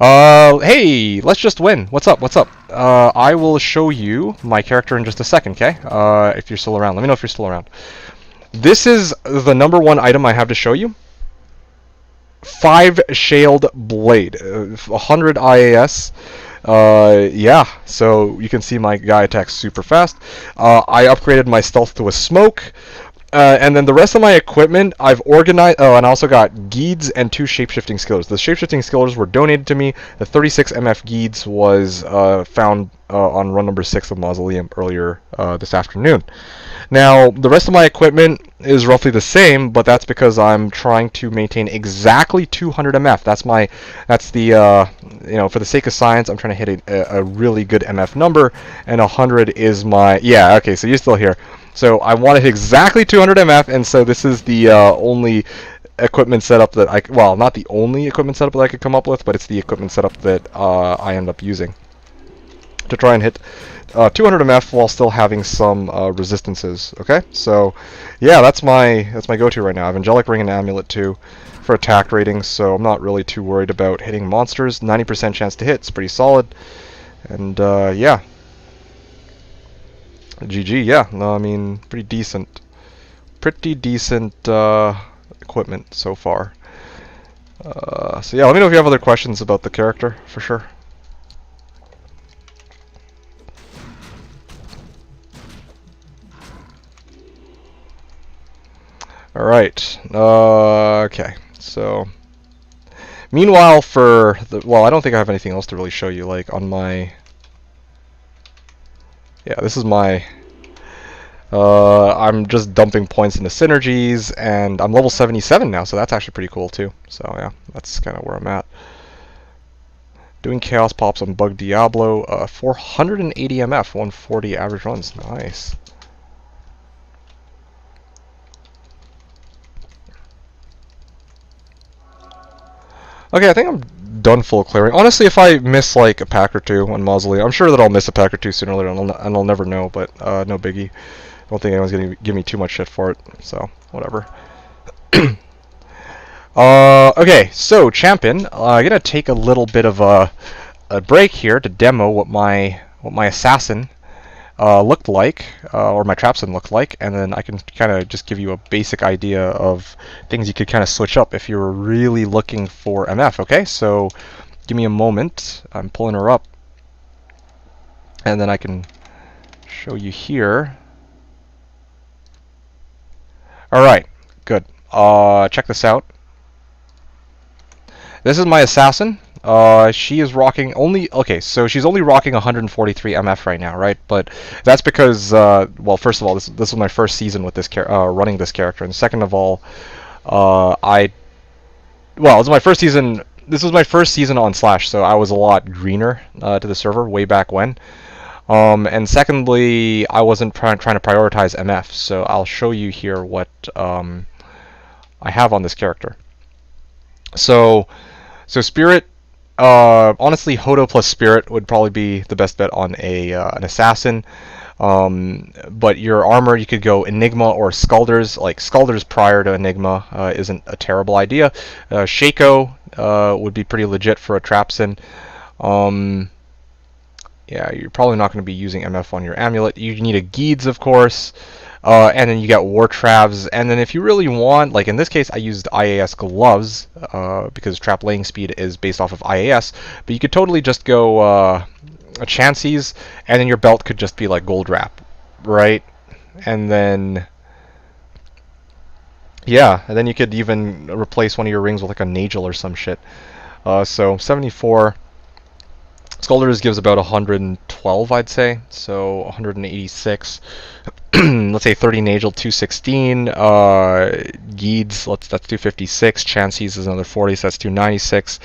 Hey, let's just win. What's up? What's up? I will show you my character in just a second, okay? If you're still around, let me know if you're still around. This is the #1 item I have to show you. 5 Shield Blade, 100 IAS. Yeah, so you can see my guy attacks super fast. I upgraded my stealth to a smoke. And then the rest of my equipment, I've organized... Oh, and I also got Geeds and 2 Shapeshifting Skillers. The Shapeshifting Skillers were donated to me. The 36 MF Geeds was found on run number 6 of Mausoleum earlier this afternoon. Now, the rest of my equipment is roughly the same, but that's because I'm trying to maintain exactly 200 MF. That's the, you know, for the sake of science, I'm trying to hit a really good MF number, and 100 is my... Yeah, okay, so you're still here. So I wanted exactly 200 MF, and so this is the only equipment setup that I... Well, not the only equipment setup that I could come up with, but it's the equipment setup that I end up using to try and hit 200 MF while still having some resistances. Okay, so yeah, that's my go-to right now. I have Angelic Ring and Amulet too for attack ratings, so I'm not really too worried about hitting monsters. 90% chance to hit, it's pretty solid. And yeah, GG. Yeah, no, I mean pretty decent equipment so far. So yeah, let me know if you have other questions about the character for sure. Alright, okay, so meanwhile for the, well, I don't think I have anything else to really show you, like on my, yeah, this is my, I'm just dumping points into synergies, and I'm level 77 now, so that's actually pretty cool too, so yeah, that's kind of where I'm at. Doing Chaos Pops on Bug Diablo, 480 MF, 140 average runs, nice. Okay, I think I'm done full clearing. Honestly, if I miss like a pack or two on Mausoleum, I'm sure that I'll miss a pack or two sooner or later, and I'll never know, but no biggie. I don't think anyone's going to give me too much shit for it, so whatever. Okay, so Champion, I'm going to take a little bit of a break here to demo what my assassin looked like, or my Trapsin looked like, and then I can kind of just give you a basic idea of things you could kind of switch up if you were really looking for MF, okay? So, give me a moment. I'm pulling her up, and then I can show you here Alright, good. Check this out. This is my assassin. She is rocking only... Okay, so she's only rocking 143 MF right now, right? But that's because, well, first of all, this was my first season with this running this character, and second of all, well, it was my first season... This was my first season on Slash, so I was a lot greener to the server way back when. And secondly, I wasn't trying to prioritize MF, so I'll show you here what I have on this character. So Spirit, honestly, Hodo plus Spirit would probably be the best bet on an assassin. But your armor, you could go Enigma or Skulders. Like Skulders prior to Enigma isn't a terrible idea. Shaco would be pretty legit for a Trapsin. Yeah, you're probably not going to be using MF on your amulet. You need a Geeds, of course. And then you got War Travs. And then if you really want, like in this case, I used IAS Gloves because Trap Laying Speed is based off of IAS. But you could totally just go Chances, and then your belt could just be like Gold Wrap, right? And then... Yeah, and then you could even replace one of your rings with like a Nagel or some shit. So 74... Skulders gives about 112, I'd say, so 186. Let's say 30 Nagel, 216. Geeds, that's 256. Chances is another 40, so that's 296.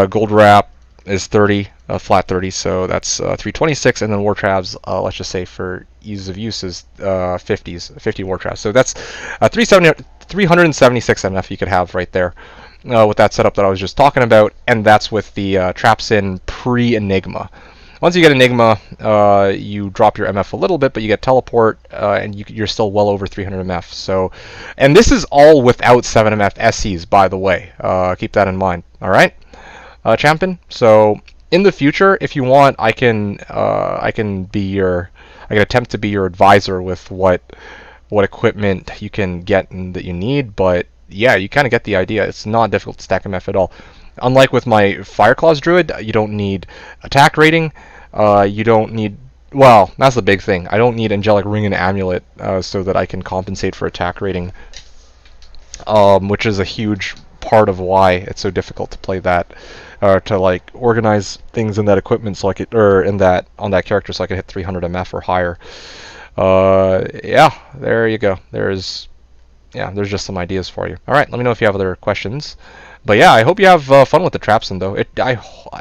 Gold Wrap is 30, flat 30, so that's 326. And then War Travs, let's just say for ease of use, is 50 War Travs. So that's 376 MF you could have right there. With that setup that I was just talking about, and that's with the Trapsin pre-Enigma. Once you get Enigma, you drop your MF a little bit, but you get Teleport, and you're still well over 300 MF. So, and this is all without 7 MF SCs, by the way. Keep that in mind. All right, champion. So in the future, if you want, I can attempt to be your advisor with what equipment you can get and that you need, but yeah, you kind of get the idea. It's not difficult to stack MF at all. Unlike with my Fireclaws Druid, you don't need attack rating. You don't need... Well, that's the big thing. I don't need Angelic Ring and Amulet so that I can compensate for attack rating, which is a huge part of why it's so difficult to play that, to like organize things in that equipment so I could, or in that on that character so I could hit 300 MF or higher. Yeah, there you go. There's just some ideas for you. All right, let me know if you have other questions. But yeah, I hope you have fun with the Trapsin, though.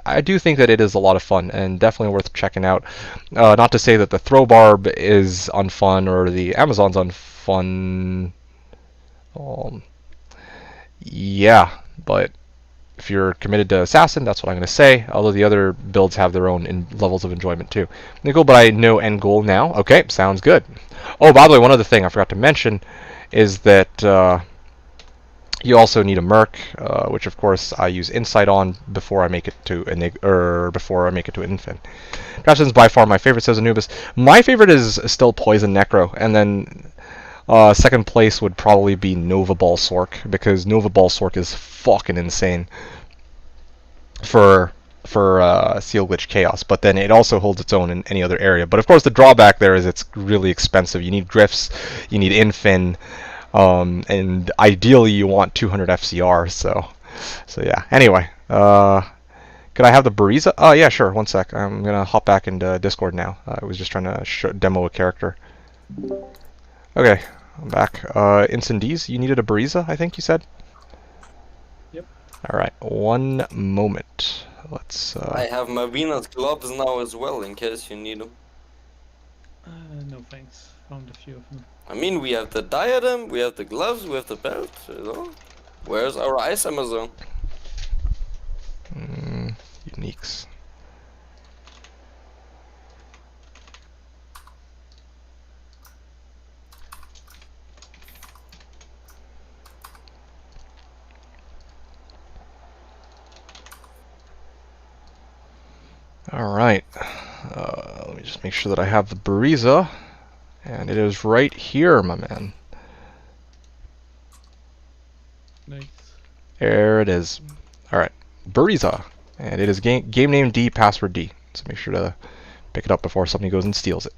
I do think that it is a lot of fun and definitely worth checking out. Not to say that the Throw Barb is unfun or the Amazon's unfun. Yeah, but if you're committed to Assassin, that's what I'm going to say. Although the other builds have their own levels of enjoyment too. Nickel, but I know end goal now. Okay, sounds good. Oh, by the way, one other thing I forgot to mention is that you also need a Merc, which of course I use Insight on before I make it to before I make it to Infin. Trapsin's by far my favorite, says Anubis. My favorite is still Poison Necro, and then second place would probably be Nova Ball Sork, because Nova Ball Sork is fucking insane for Seal Glitch Chaos, but then it also holds its own in any other area. But of course the drawback there is it's really expensive. You need Gryphs, you need Infin, and ideally you want 200 FCR, so yeah. Anyway, could I have the Bariza? Oh yeah, sure, one sec. I'm gonna hop back into Discord now. I was just trying to demo a character. Okay, I'm back. Incendies, you needed a Bariza, I think you said? Yep. Alright, one moment. Let's I have my Venus gloves now as well, in case you need them. No thanks. Found a few of them. I mean, we have the diadem, we have the gloves, we have the belt, you know? Where's our ice Amazon? Uniques. Alright, let me just make sure that I have the Bariza, and it is right here, my man. Nice. There it is. Alright, Bariza, and it is game name D, password D, so make sure to pick it up before somebody goes and steals it.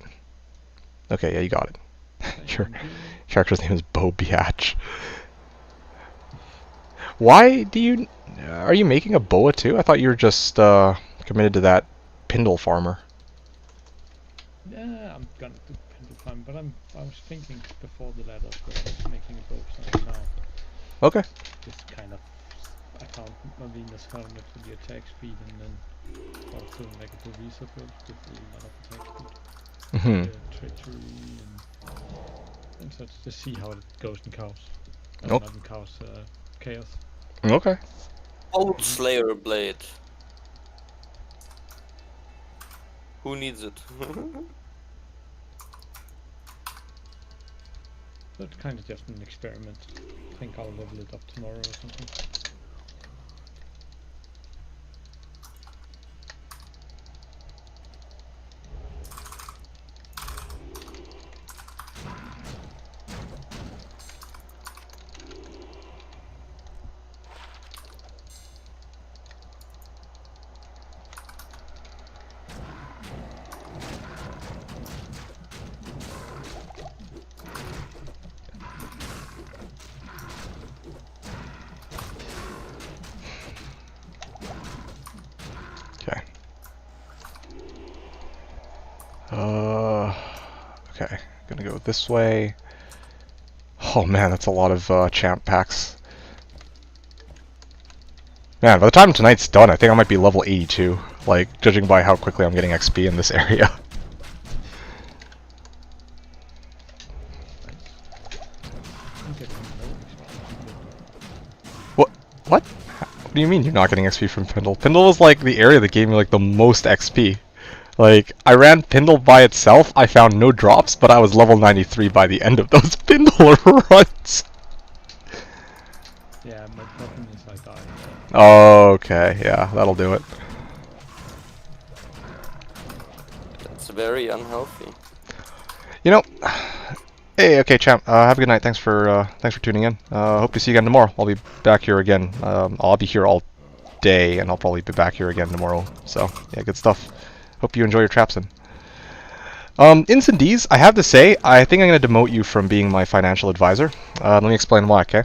Okay, yeah, you got it. You're character's name is Bo Biatch. Why do you... Are you making a boa too? I thought you were just committed to that Pindle farmer. Yeah, I'm gonna do Pendle Farm, but I was thinking before the ladder of making a bow, so now Okay. just kind of I found Marina's helmet for the attack speed and then also like a Bovisa build with a lot of attack speed, treachery and such to see how it goes in chaos. Nope. Not in chaos, chaos. Okay. Old Slayer Blade. Who needs it? So it's kind of just an experiment. I think I'll level it up tomorrow or something. Okay. Okay. Gonna go this way. Oh man, that's a lot of champ packs. Man, by the time tonight's done, I think I might be level 82. Like, judging by how quickly I'm getting XP in this area. What? What? What do you mean you're not getting XP from Pindle? Pindle was like the area that gave me like the most XP. Like, I ran Pindle by itself, I found no drops, but I was level 93 by the end of those Pindle runs. Yeah, my problem is I died. Okay, yeah, that'll do it. That's very unhealthy. You know, hey, okay, champ. Have a good night. Thanks for tuning in. Hope to see you again tomorrow. I'll be back here again. I'll be here all day, and I'll probably be back here again tomorrow. So yeah, good stuff. Hope you enjoy your traps in. Incendies, I have to say, I think I'm gonna demote you from being my financial advisor. Let me explain why. Okay.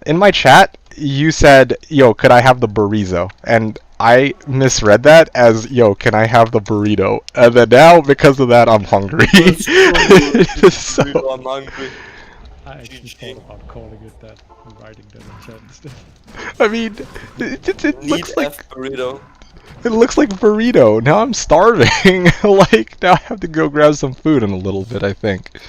In my chat, you said, "Yo, could I have the burrito?" And I misread that as, "Yo, can I have the burrito?" And then now, because of that, I'm hungry. So, I'm hungry. I actually thought about calling it that and writing that in chat instead. I mean, it Need looks like F burrito. it looks like burrito. Now I'm starving. Like, now I have to go grab some food in a little bit, I think.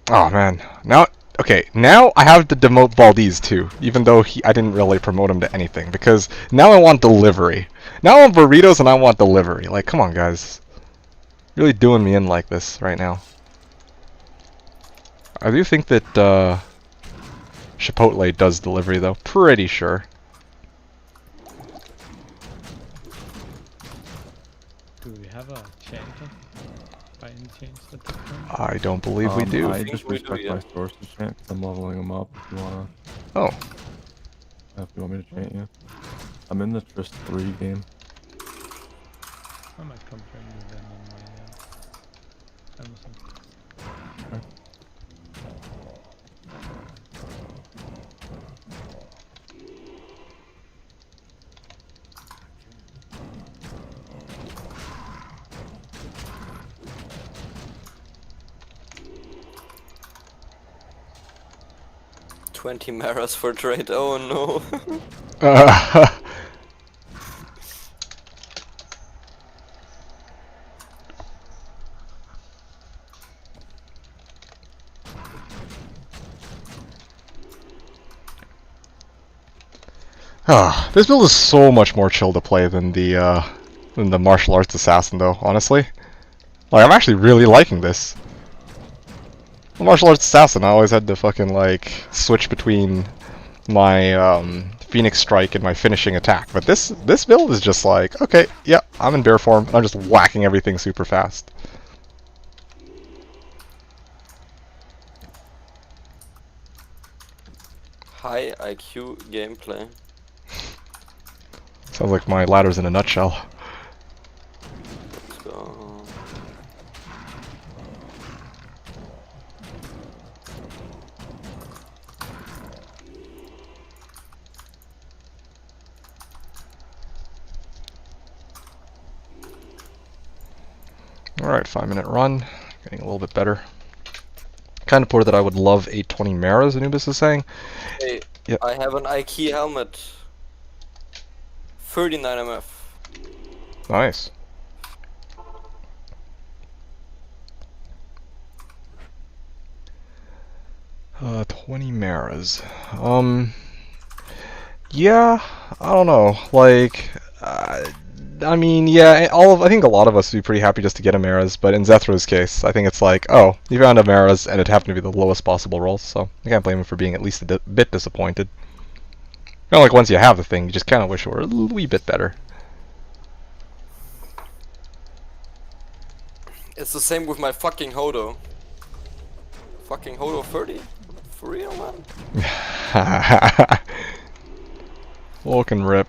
Oh man, now okay, now I have to demote Valdez too, even though I didn't really promote him to anything, because now I want delivery. Now I want burritos and I want delivery. Like, come on guys. Really doing me in like this right now. I do think that Chipotle does delivery though, pretty sure. Do we have a chanter by any chance at this point? I don't believe we do. I just we do, respect yeah. my sources chant because I'm leveling them up if you wanna. Oh, If you want me to chant you. I'm in the Trist 3 game. I might come join you then on my Amazon. Okay. $20 Maras for trade. Oh no. This build is so much more chill to play than the martial arts assassin though, honestly. Like, I'm actually really liking this. The martial arts assassin, I always had to fucking like switch between my Phoenix Strike and my finishing attack. But this build is just like, okay, yeah, I'm in bear form and I'm just whacking everything super fast. High IQ gameplay. Sounds like my ladder's in a nutshell. Let's go. Alright, 5-minute run. Getting a little bit better. Kind of poor that I would love 820 Maras, Anubis is saying. Hey, Yep. I have an IKEA helmet. 39 MF. Nice. Uh, 20 Maras. Yeah, I don't know. Like, I mean, yeah, I think a lot of us would be pretty happy just to get a Maras, but in Zethro's case, I think it's like, oh, you found a Maras, and it happened to be the lowest possible roll, so I can't blame him for being at least a bit disappointed. You know, like, once you have the thing, you just kind of wish it were a wee bit better. It's the same with my fucking Hodo. Fucking Hodo 30? For real, man? Looking rip.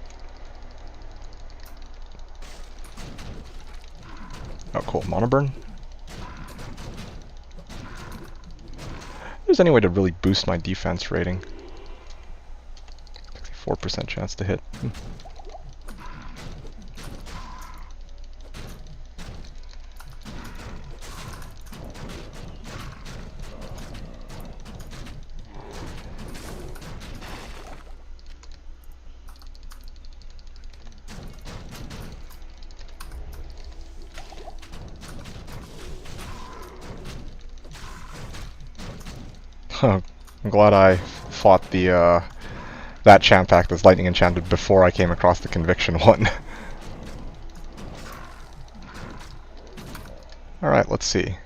Oh, cool. Monoburn? If there's any way to really boost my defense rating. 64% chance to hit. I'm glad I fought the that champ pack that's lightning enchanted before I came across the conviction one. Alright, let's see.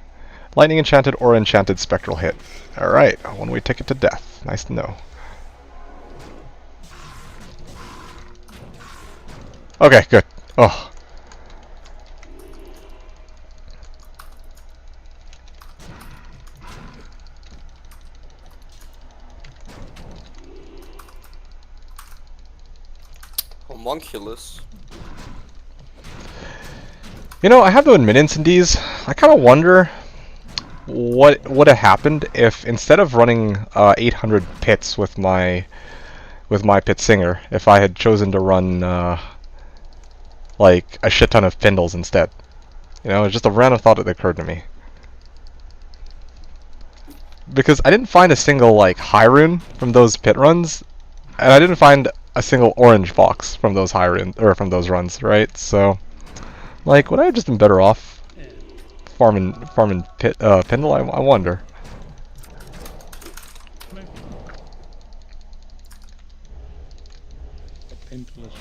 Lightning enchanted or enchanted spectral hit. Alright, a one-way ticket to death. Nice to know. Okay, good. Oh. Homunculus. You know, I have to admit, Incendies, I kind of wonder what would have happened if instead of running 800 pits with my pit singer, if I had chosen to run like a shit ton of Pindles instead. You know, it's just a random thought that occurred to me. Because I didn't find a single like high rune from those pit runs, and I didn't find a single orange box from those high rune or from those runs, right? So, like, would I have just been better off farming Pindle? I wonder. Maybe. But Pendle is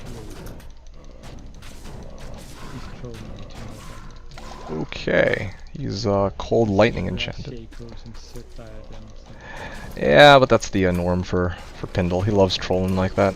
he's trolling me too much. Okay, he's cold lightning enchanted. Shakos and set diadems. Yeah, but that's the norm for Pindle. He loves trolling like that.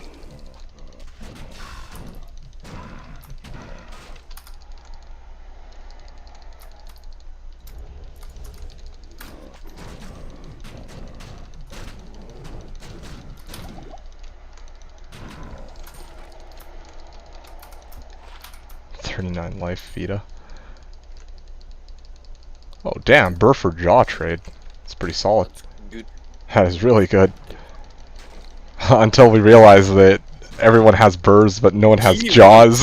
$39 life, Vita. Oh damn, Burr for Jaw trade. It's pretty solid. Good. That is really good. Until we realize that everyone has burrs, but no one has jaws.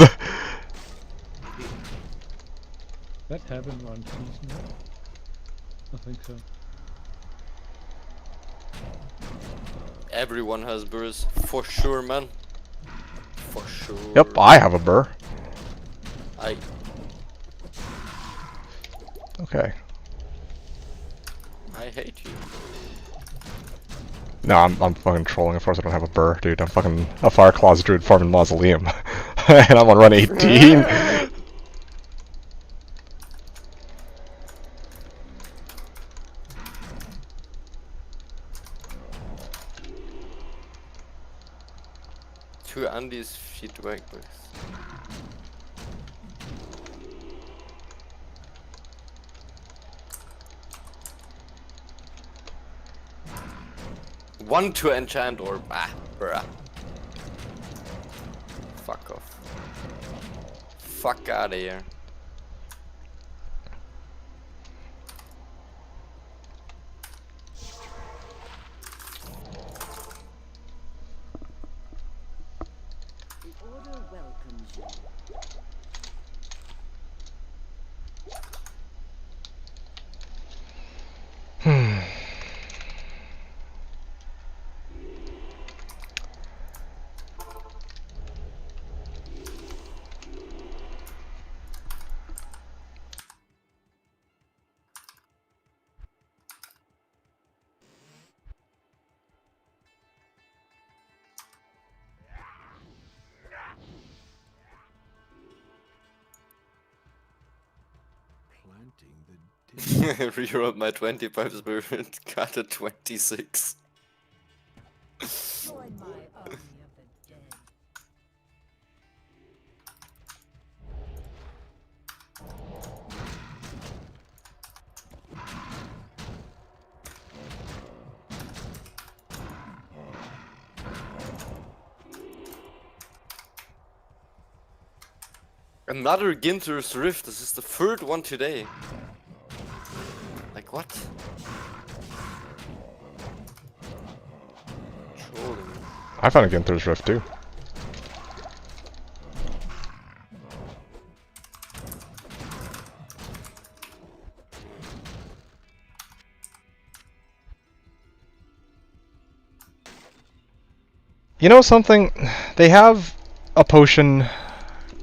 That happened one season. I think so. Everyone has burrs. For sure, man. For sure. Yep, I have a burr. Okay. I hate you. No, I'm fucking trolling. Of course I don't have a burr, dude. I'm fucking a Fireclaws Druid farming Mausoleum. And I'm on run 18. Two Andy's feet backbacks. One to enchant or bruh. Fuck off. Fuck out of here. The order welcomes you. Rerolled my 25 spirit, got a 26. Join my army of the dead. Another Ginter's Rift, this is the third one today. Like what? Trolling. I found a Ginter's Rift too. You know something? They have a potion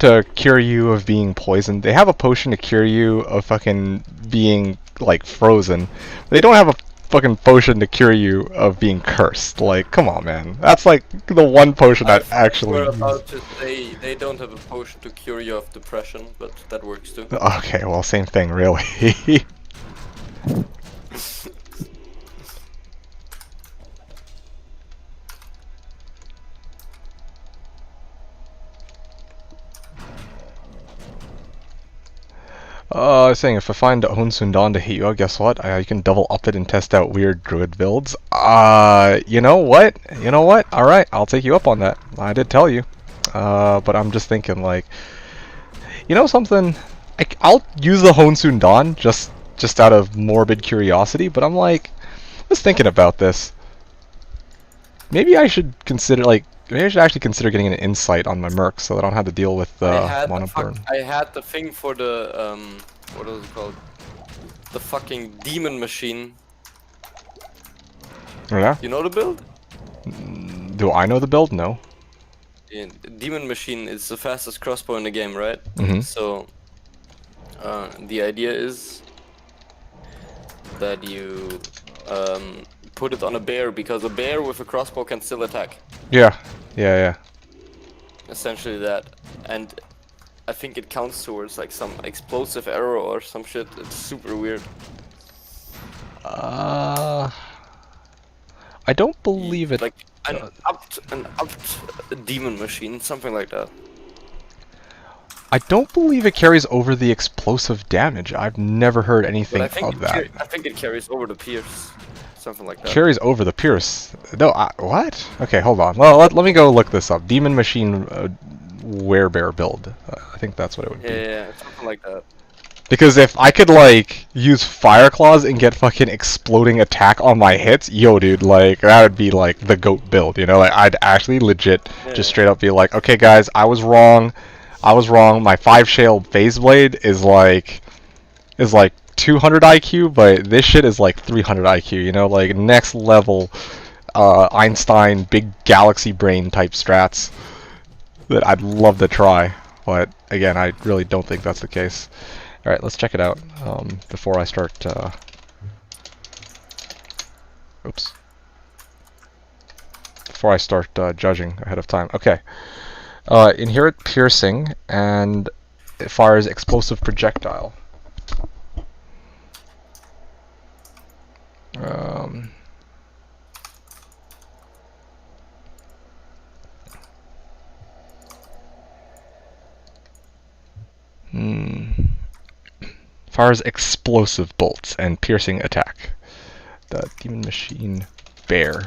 to cure you of being poisoned. They have a potion to cure you of fucking being, like, frozen. They don't have a fucking potion to cure you of being cursed. Like, come on, man. That's, like, the one potion that actually... We're about to say they don't have a potion to cure you of depression, but that works too. Okay, well, same thing, really. I was saying, if I find Honsundan to hit you up, guess what? You can double up it and test out weird druid builds. You know what? You know what? Alright, I'll take you up on that. I did tell you. But I'm just thinking, like... You know something? I'll use the Honsundan just out of morbid curiosity, but I'm like... I was thinking about this. Maybe I should consider, like... Maybe I should actually consider getting an insight on my merc so that I don't have to deal with mono burn. I had the thing for the what is it called? The fucking demon machine. Oh, yeah? You know the build? Do I know the build? No. Yeah, demon machine is the fastest crossbow in the game, right? Mm-hmm. So the idea is that you put it on a bear, because a bear with a crossbow can still attack. Yeah. Yeah. Essentially that, and I think it counts towards like some explosive arrow or some shit. It's super weird. I don't believe it. Like an upped demon machine, something like that. I don't believe it carries over the explosive damage. I've never heard anything But of that. I think it carries over the pierce, something like that. Carries over the pierce. No, what? Okay, hold on. Well, let me go look this up. Demon machine werebear build. I think that's what it would be. Yeah, something like that. Because if I could, like, use Fireclaws and get fucking exploding attack on my hits, yo, dude, like, that would be, like, the GOAT build, you know? Like, I'd actually legit just straight up be like, okay, guys, I was wrong. My 5 shale phase blade is like 200 IQ, but this shit is like 300 IQ, you know? Like, next level Einstein, big galaxy brain type strats that I'd love to try. But, again, I really don't think that's the case. Alright, let's check it out before I start... Oops. Before I start judging ahead of time. Okay. Inherit piercing, and it fires explosive projectile. Fires explosive bolts and piercing attack. The demon machine bear.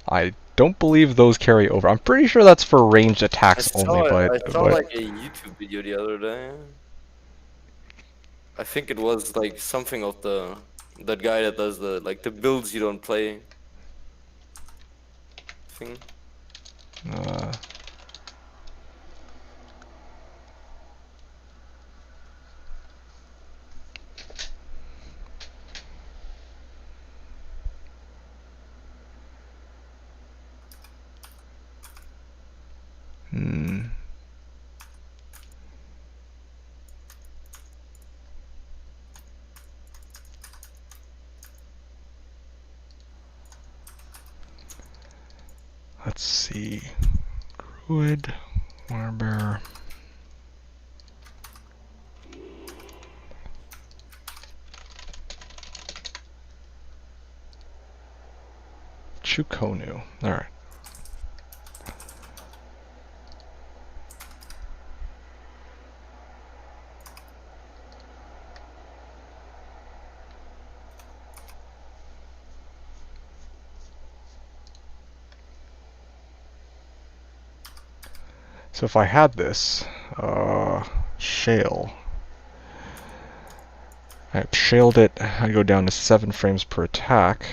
I don't believe those carry over. I'm pretty sure that's for ranged attacks only, I saw but like a YouTube video the other day. I think it was like something of that guy that does the like the builds you don't play thing. uh, hmm. Let's see. Druid, Warbear. Chukonu. Alright. So if I had this, shale. I shaled it, I go down to 7 frames per attack.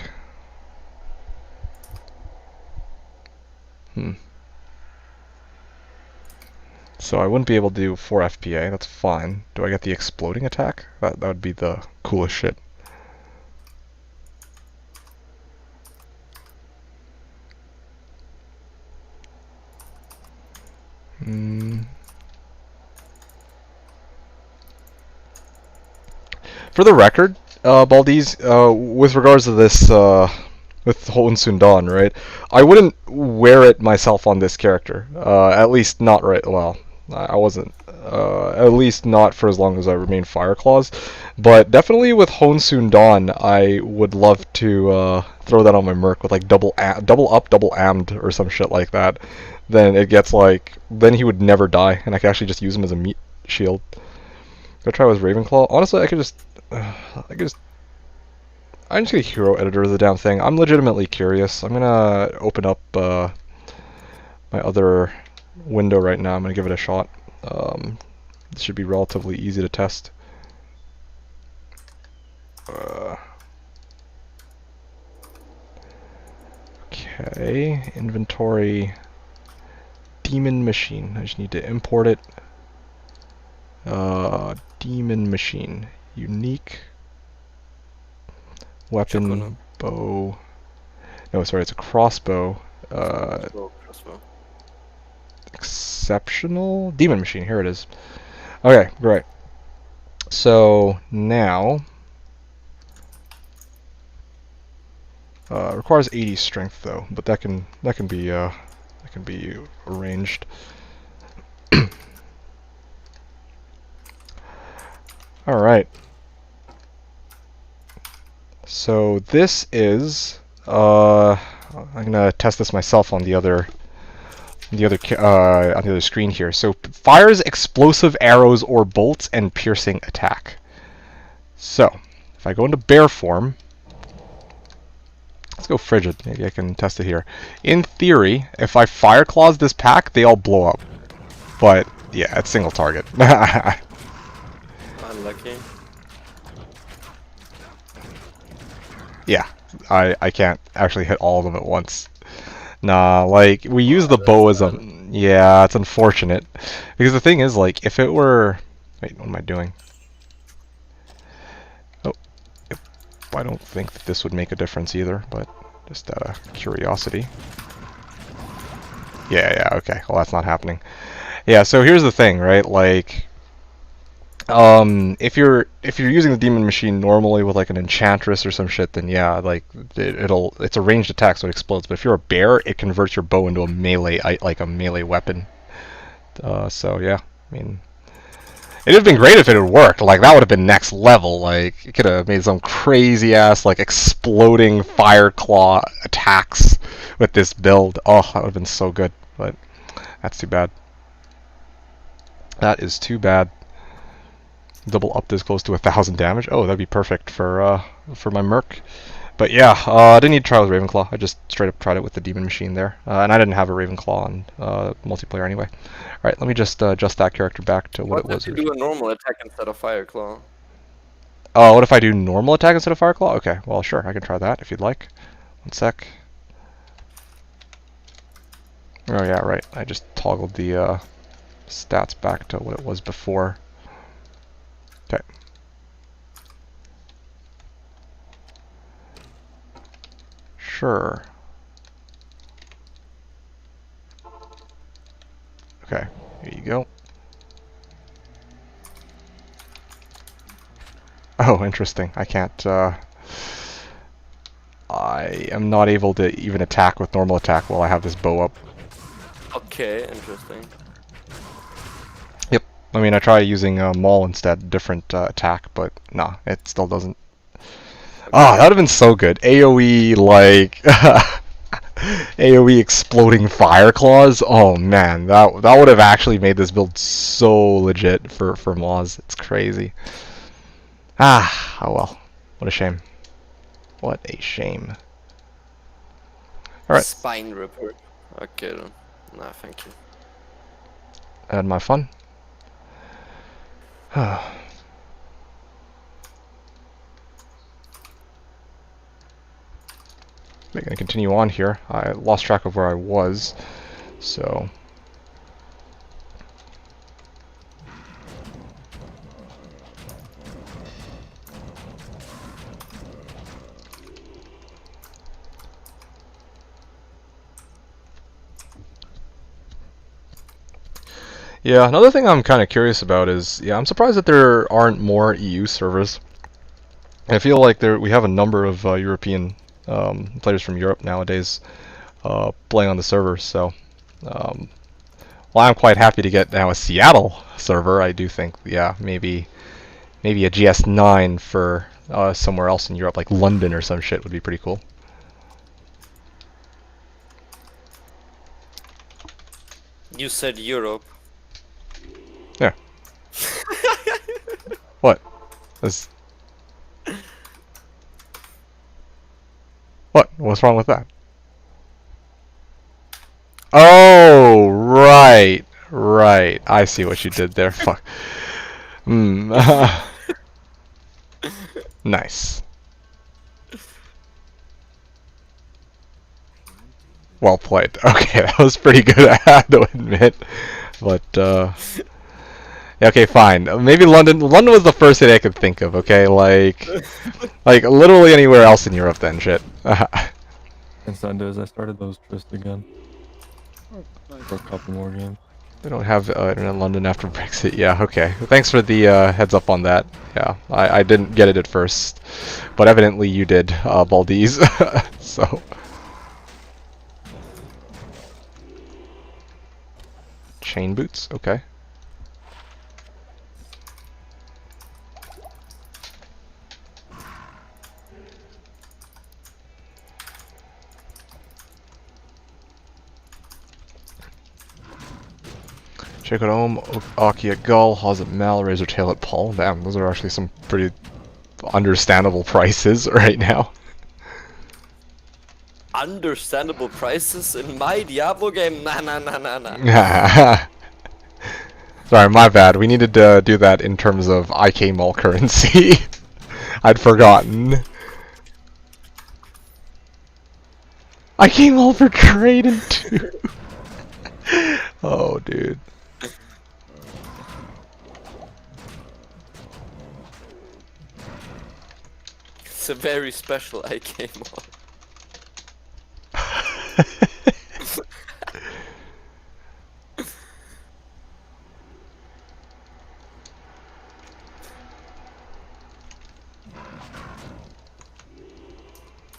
So I wouldn't be able to do 4 FPA, that's fine. Do I get the exploding attack? That would be the coolest shit. For the record, Baldiz, with regards to this, with Honsun Dawn, right? I wouldn't wear it myself on this character. At least not right. Well, I wasn't. At least not for as long as I remain Fireclaws. But definitely with Honsun Dawn, I would love to throw that on my Merc with like double up, double ammed or some shit like that. Then it gets like, then he would never die, and I could actually just use him as a meat shield. Go try with Ravenclaw. Honestly, I'm just gonna hero editor the damn thing. I'm legitimately curious. I'm gonna open up my other window right now. I'm gonna give it a shot. This should be relatively easy to test. Okay, inventory, demon machine. I just need to import it. Demon machine, unique weapon, Chukunu. bow. No, sorry, it's a crossbow. Crossbow. Exceptional demon machine. Here it is. Okay, great. So now requires 80 strength though, but that can be arranged. All right. So this is I'm gonna test this myself on the other screen here. So fires explosive arrows or bolts and piercing attack. So if I go into bear form, let's go frigid. Maybe I can test it here. In theory, if I Fireclaws this pack, they all blow up. But yeah, it's single target. Unlucky. Yeah, I can't actually hit all of them at once. Nah, like, we use the bow as a... Yeah, it's unfortunate. Because the thing is, like, if it were... Wait, what am I doing? Oh, I don't think that this would make a difference either, but just out of curiosity. Yeah, okay. Well, that's not happening. Yeah, so here's the thing, right? Like... if you're using the demon machine normally with like an enchantress or some shit, then yeah, like it's a ranged attack, so it explodes. But if you're a bear, it converts your bow into a melee, like a melee weapon. So yeah, I mean, it'd have been great if it had worked. Like that would have been next level. Like it could have made some crazy ass like exploding fire claw attacks with this build. Oh, that would have been so good. But that's too bad. That is too bad. Double up this close to 1,000 damage. Oh, that'd be perfect for my Merc. But yeah, I didn't need to try with Ravenclaw. I just straight up tried it with the Demon Machine there. And I didn't have a Ravenclaw on multiplayer anyway. Alright, let me just adjust that character back to what it What was if you do a normal attack instead of Fireclaw? Oh, what if I do normal attack instead of Fireclaw? Okay, well sure, I can try that if you'd like. One sec. Oh yeah, right. I just toggled the stats back to what it was before. Okay. Sure. Okay, here you go. Oh, interesting. I can't, I am not able to even attack with normal attack while I have this bow up. Okay, interesting. Yep. I mean, I try using Maul instead, different attack, but nah, it still doesn't. Ah, that would have been so good. AoE, like... AoE exploding Fireclaws. Oh man, that would have actually made this build so legit for Moz. It's crazy. Ah, oh well. What a shame. What a shame. Alright, Spine Ripper. Okay then. Nah, thank you. I had my fun. We're gonna continue on here. I lost track of where I was, so... Yeah, another thing I'm kind of curious about is, yeah, I'm surprised that there aren't more EU servers. I feel like we have a number of European players from Europe nowadays playing on the server, so while I'm quite happy to get now a Seattle server, I do think, yeah, maybe a GS9 for somewhere else in Europe, like London or some shit, would be pretty cool. You said Europe. Yeah. What? What? What's wrong with that? Oh, right. Right. I see what you did there. Fuck. Nice. Well played. Okay, that was pretty good, I have to admit. But, yeah, okay, fine. Maybe London was the first city I could think of, okay? Like literally anywhere else in Europe then, shit. And Sundays, I started those trysts again Oh, nice. for a couple more games. We don't have internet in London after Brexit. Yeah, okay. Thanks for the heads up on that. Yeah, I didn't get it at first, but evidently you did, Baldies. So. Chain boots, okay. Check out Ohm, Aki at Gull, Hawes at Mal, Razor Tail at Paul. Damn, those are actually some pretty understandable prices right now. Understandable prices in my Diablo game? Nah, nah, nah, nah, nah. Sorry, my bad. We needed to do that in terms of IK Mall currency. I'd forgotten. IK Mall for trading too. Oh, dude. It's a very special IK mod.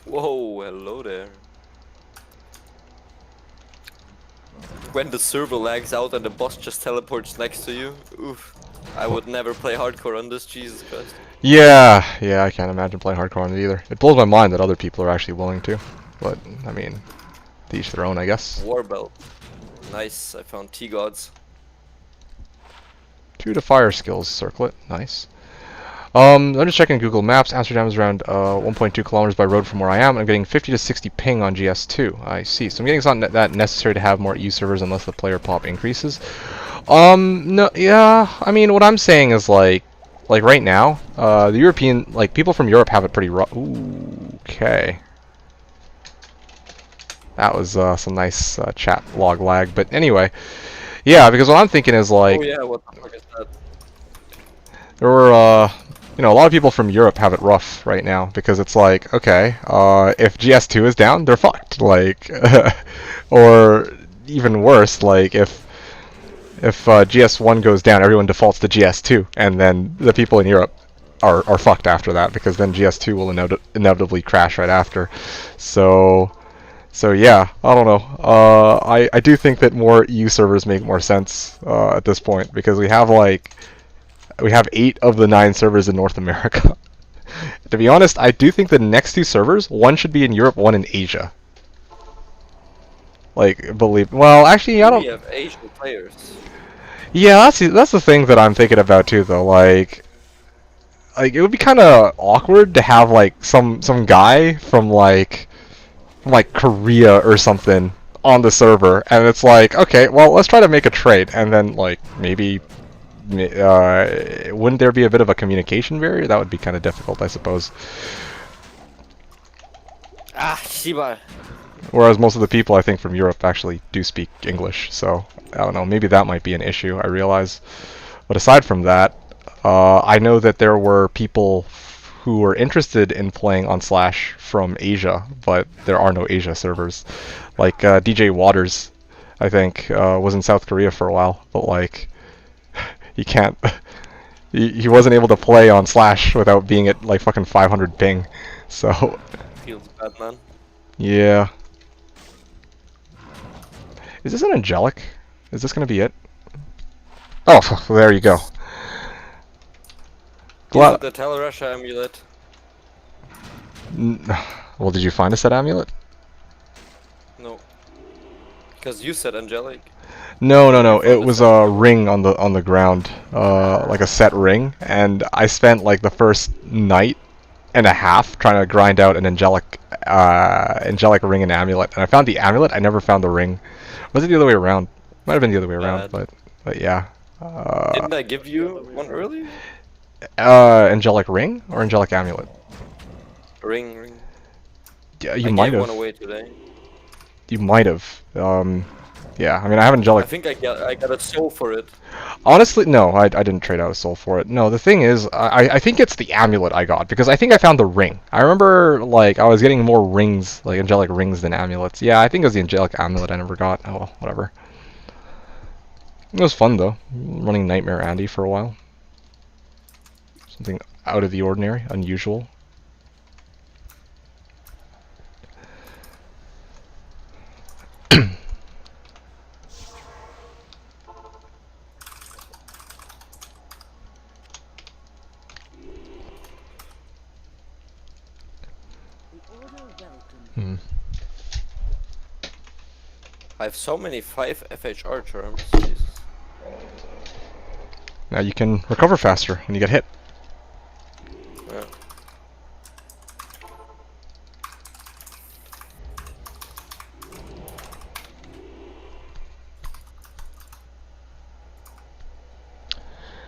Whoa, hello there. When the server lags out and the boss just teleports next to you, oof. I would never play hardcore on this, Jesus Christ. Yeah, I can't imagine playing hardcore on it either. It blows my mind that other people are actually willing to. But, I mean, to each their own, I guess. Warbell. Nice, I found T-Gods. 2 to fire skills circlet, nice. I'm just checking Google Maps. Amsterdam is around 1.2 kilometers by road from where I am. I'm getting 50 to 60 ping on GS2. I see. So I'm getting it's not that necessary to have more EU servers unless the player pop increases. No, yeah. I mean, what I'm saying is like right now, the European, like people from Europe have it pretty rough. Ooh, okay. That was some nice chat log lag. But anyway, yeah, because what I'm thinking is like. Oh yeah, what the fuck is that? There were, you know, a lot of people from Europe have it rough right now because it's like, okay, if GS2 is down, they're fucked. Like, or even worse, like if GS1 goes down, everyone defaults to GS2, and then the people in Europe are fucked after that because then GS2 will inevitably crash right after. So yeah, I don't know. I do think that more EU servers make more sense at this point because we have 8 of the 9 servers in North America. To be honest, I do think the next 2 servers, one should be in Europe, one in Asia. Like, well, actually, I don't. We have Asian players. Yeah, that's the thing that I'm thinking about too, though. Like it would be kind of awkward to have like some guy from like Korea or something on the server, and it's like, okay, well, let's try to make a trade, and then like maybe. Wouldn't there be a bit of a communication barrier? That would be kind of difficult, I suppose. Ah, Shiba. Whereas most of the people, I think, from Europe actually do speak English, so I don't know, maybe that might be an issue, I realize. But aside from that, I know that there were people who were interested in playing on Slash from Asia, but there are no Asia servers. Like DJ Waters, I think, was in South Korea for a while, but like... He can't. He wasn't able to play on Slash without being at like fucking 500 ping. So. Feels bad, man. Yeah. Is this an angelic? Is this gonna be it? Oh, there you go. Is it the Tell Russia amulet? Well, did you find a set amulet? No. Because you said angelic. No. It was a ring on the ground, like a set ring, and I spent like the first night and a half trying to grind out an angelic ring and amulet, and I found the amulet. I never found the ring. Was it the other way around? Might have been the other way around, but yeah. Didn't I give you one earlier? Angelic ring or angelic amulet? Ring. Yeah, I you might gave have. one away today. You might have. Yeah, I mean, I have angelic. I think I got a soul for it. Honestly, no, I didn't trade out a soul for it. No, the thing is, I think it's the amulet I got, because I think I found the ring. I remember, like, I was getting more rings, like angelic rings than amulets. Yeah, I think it was the angelic amulet I never got. Oh, well, whatever. It was fun, though, running Nightmare Andy for a while. Something out of the ordinary, unusual. I have so many 5 FHR terms. Jesus. Now you can recover faster when you get hit. Yeah.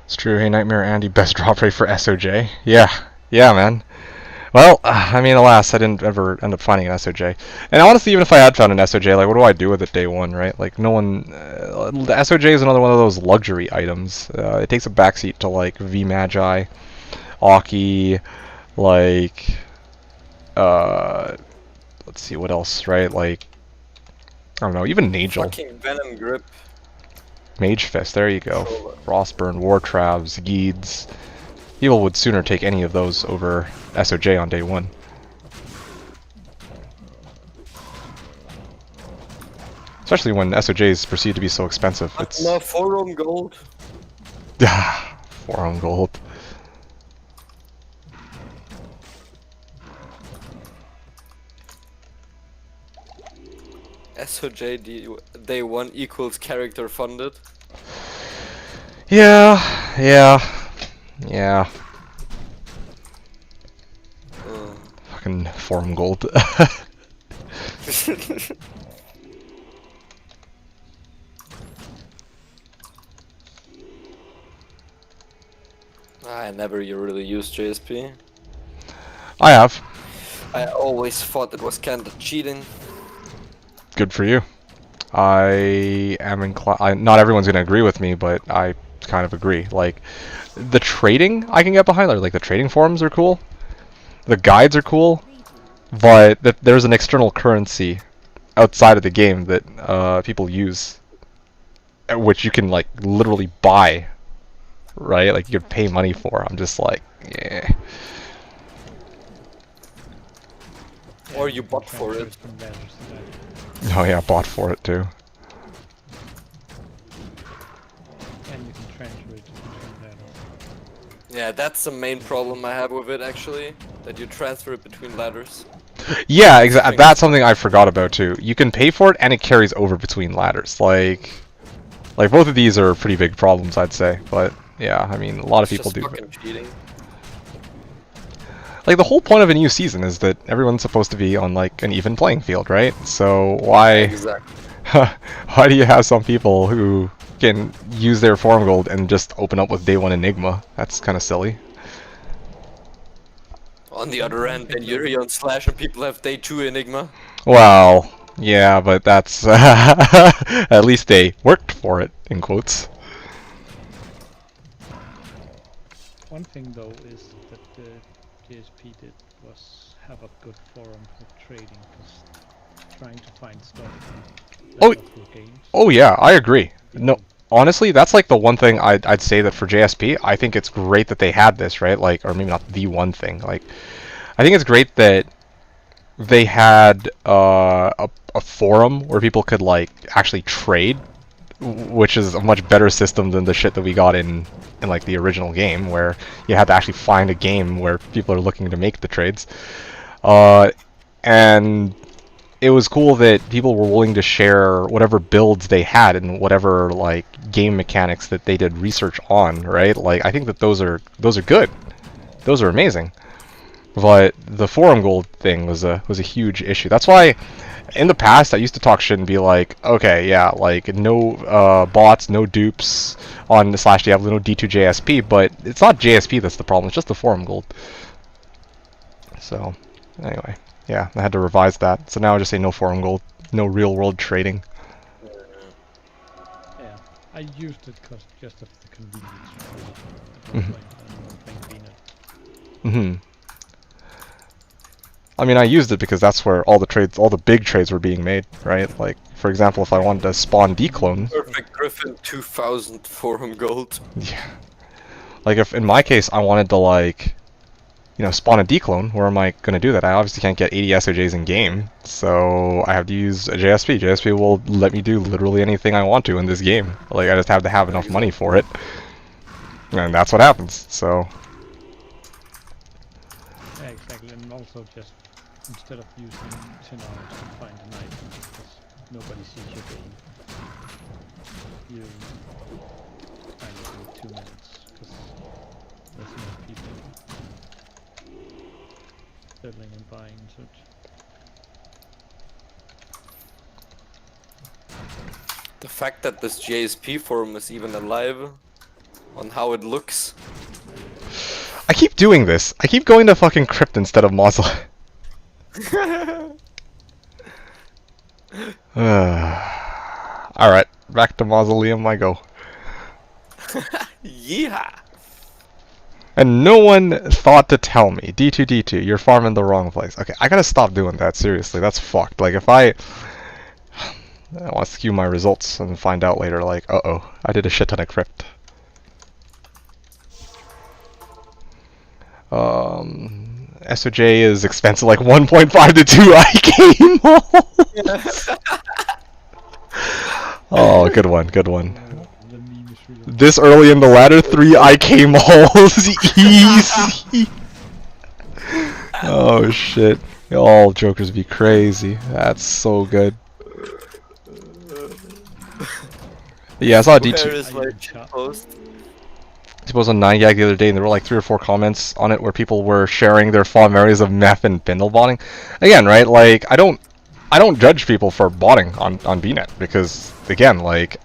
It's true. Hey, Nightmare Andy, best drop rate for SOJ. Yeah, man. Well, I mean, alas, I didn't ever end up finding an SOJ. And honestly, even if I had found an SOJ, like, what do I do with it day one, right? Like, no one... the SOJ is another one of those luxury items. It takes a backseat to, like, V-Magi, Aki, like... let's see, what else, right? Like... I don't know, even Nagel. Fucking Venom Grip. Mage Fist, there you go. Frostburn, War Traps, Geeds. People would sooner take any of those over SOJ on day one. Especially when SOJs proceed to be so expensive. It's... No, forum gold. 4 on gold. SOJ day 1 equals character funded. Yeah. fucking forum gold. I never really used JSP. I have. I always thought it was kind of cheating. Good for you. I am inclined. Not everyone's gonna agree with me, but I kind of agree. Like, the trading I can get behind. Like the trading forums are cool. The guides are cool, but there's an external currency outside of the game that people use, which you can like literally buy, right? Like you can pay money for. I'm just like, yeah. Or you bought for it. From ladders to that. Oh yeah, bought for it too. And you can transfer it between ladders. Yeah, that's the main problem I have with it actually. That you transfer it between ladders. Yeah, exactly. That's something I forgot about too. You can pay for it, and it carries over between ladders. Like both of these are pretty big problems, I'd say. But yeah, I mean, a lot of people Just do. fucking cheating. Like the whole point of a new season is that everyone's supposed to be on like an even playing field, right? So why Exactly. why do you have some people who can use their forum gold and just open up with day one Enigma? That's kind of silly. On the other end, then you're on Slash and people have day 2 Enigma. Well, yeah, but that's at least they worked for it, in quotes. One thing though is that the JSP did was have a good forum for trading, because trying to find stuff in Oh, local games. Oh yeah, I agree. No, honestly, that's like the one thing I'd say that for JSP, I think it's great that they had this, right? Like, or maybe not the one thing. Like, I think it's great that they had a forum where people could like actually trade, which is a much better system than the shit that we got in like the original game, where you had to actually find a game where people are looking to make the trades. And it was cool that people were willing to share whatever builds they had and whatever like game mechanics that they did research on, right? Like I think that those are good. Those are amazing. But the forum gold thing was a huge issue. That's why in the past I used to talk shit and be like, okay, yeah, like no bots, no dupes on the Slashdiablo, no D2 JSP, but it's not JSP that's the problem, it's just the forum gold. So, anyway. Yeah, I had to revise that. So now I just say no forum gold, no real world trading. Yeah, I used it just of the convenience. Mm-hmm. I mean, I used it because that's where all the big trades were being made, right? Like, for example, if I wanted to spawn declone. Perfect Griffin 2000 forum gold. Yeah. Like, if in my case I wanted to like, you know, spawn a declone, where am I going to do that? I obviously can't get 80 SOJs in game, so I have to use a JSP. JSP will let me do literally anything I want to in this game. Like, I just have to have enough money for it. And that's what happens, so. Yeah, exactly, and also just instead of using 10 hours to find an item, because nobody sees your game, you find it in 2 minutes, because there's no people selling and buying and such. The fact that this JSP forum is even alive, on how it looks. I keep doing this. I keep going to fucking Crypt instead of Mausoleum. Alright, back to Mausoleum I go. Yeah. And no one thought to tell me, D2, you're farming the wrong place. Okay, I gotta stop doing that, seriously, that's fucked. Like, if I want to skew my results and find out later, like, uh-oh, I did a shit ton of Crypt. SOJ is expensive, like 1.5 to 2 IK malls. Oh, good one, good one. The meme is really This early in the ladder, 3 IK malls, easy. Oh shit, all jokers be crazy. That's so good. Yeah, I saw Where D2. is my shit post? suppose on 9gag the other day, and there were like 3 or 4 comments on it where people were sharing their fond memories of meth and Bindle botting. Again, right? Like I don't judge people for botting on BNet because again, like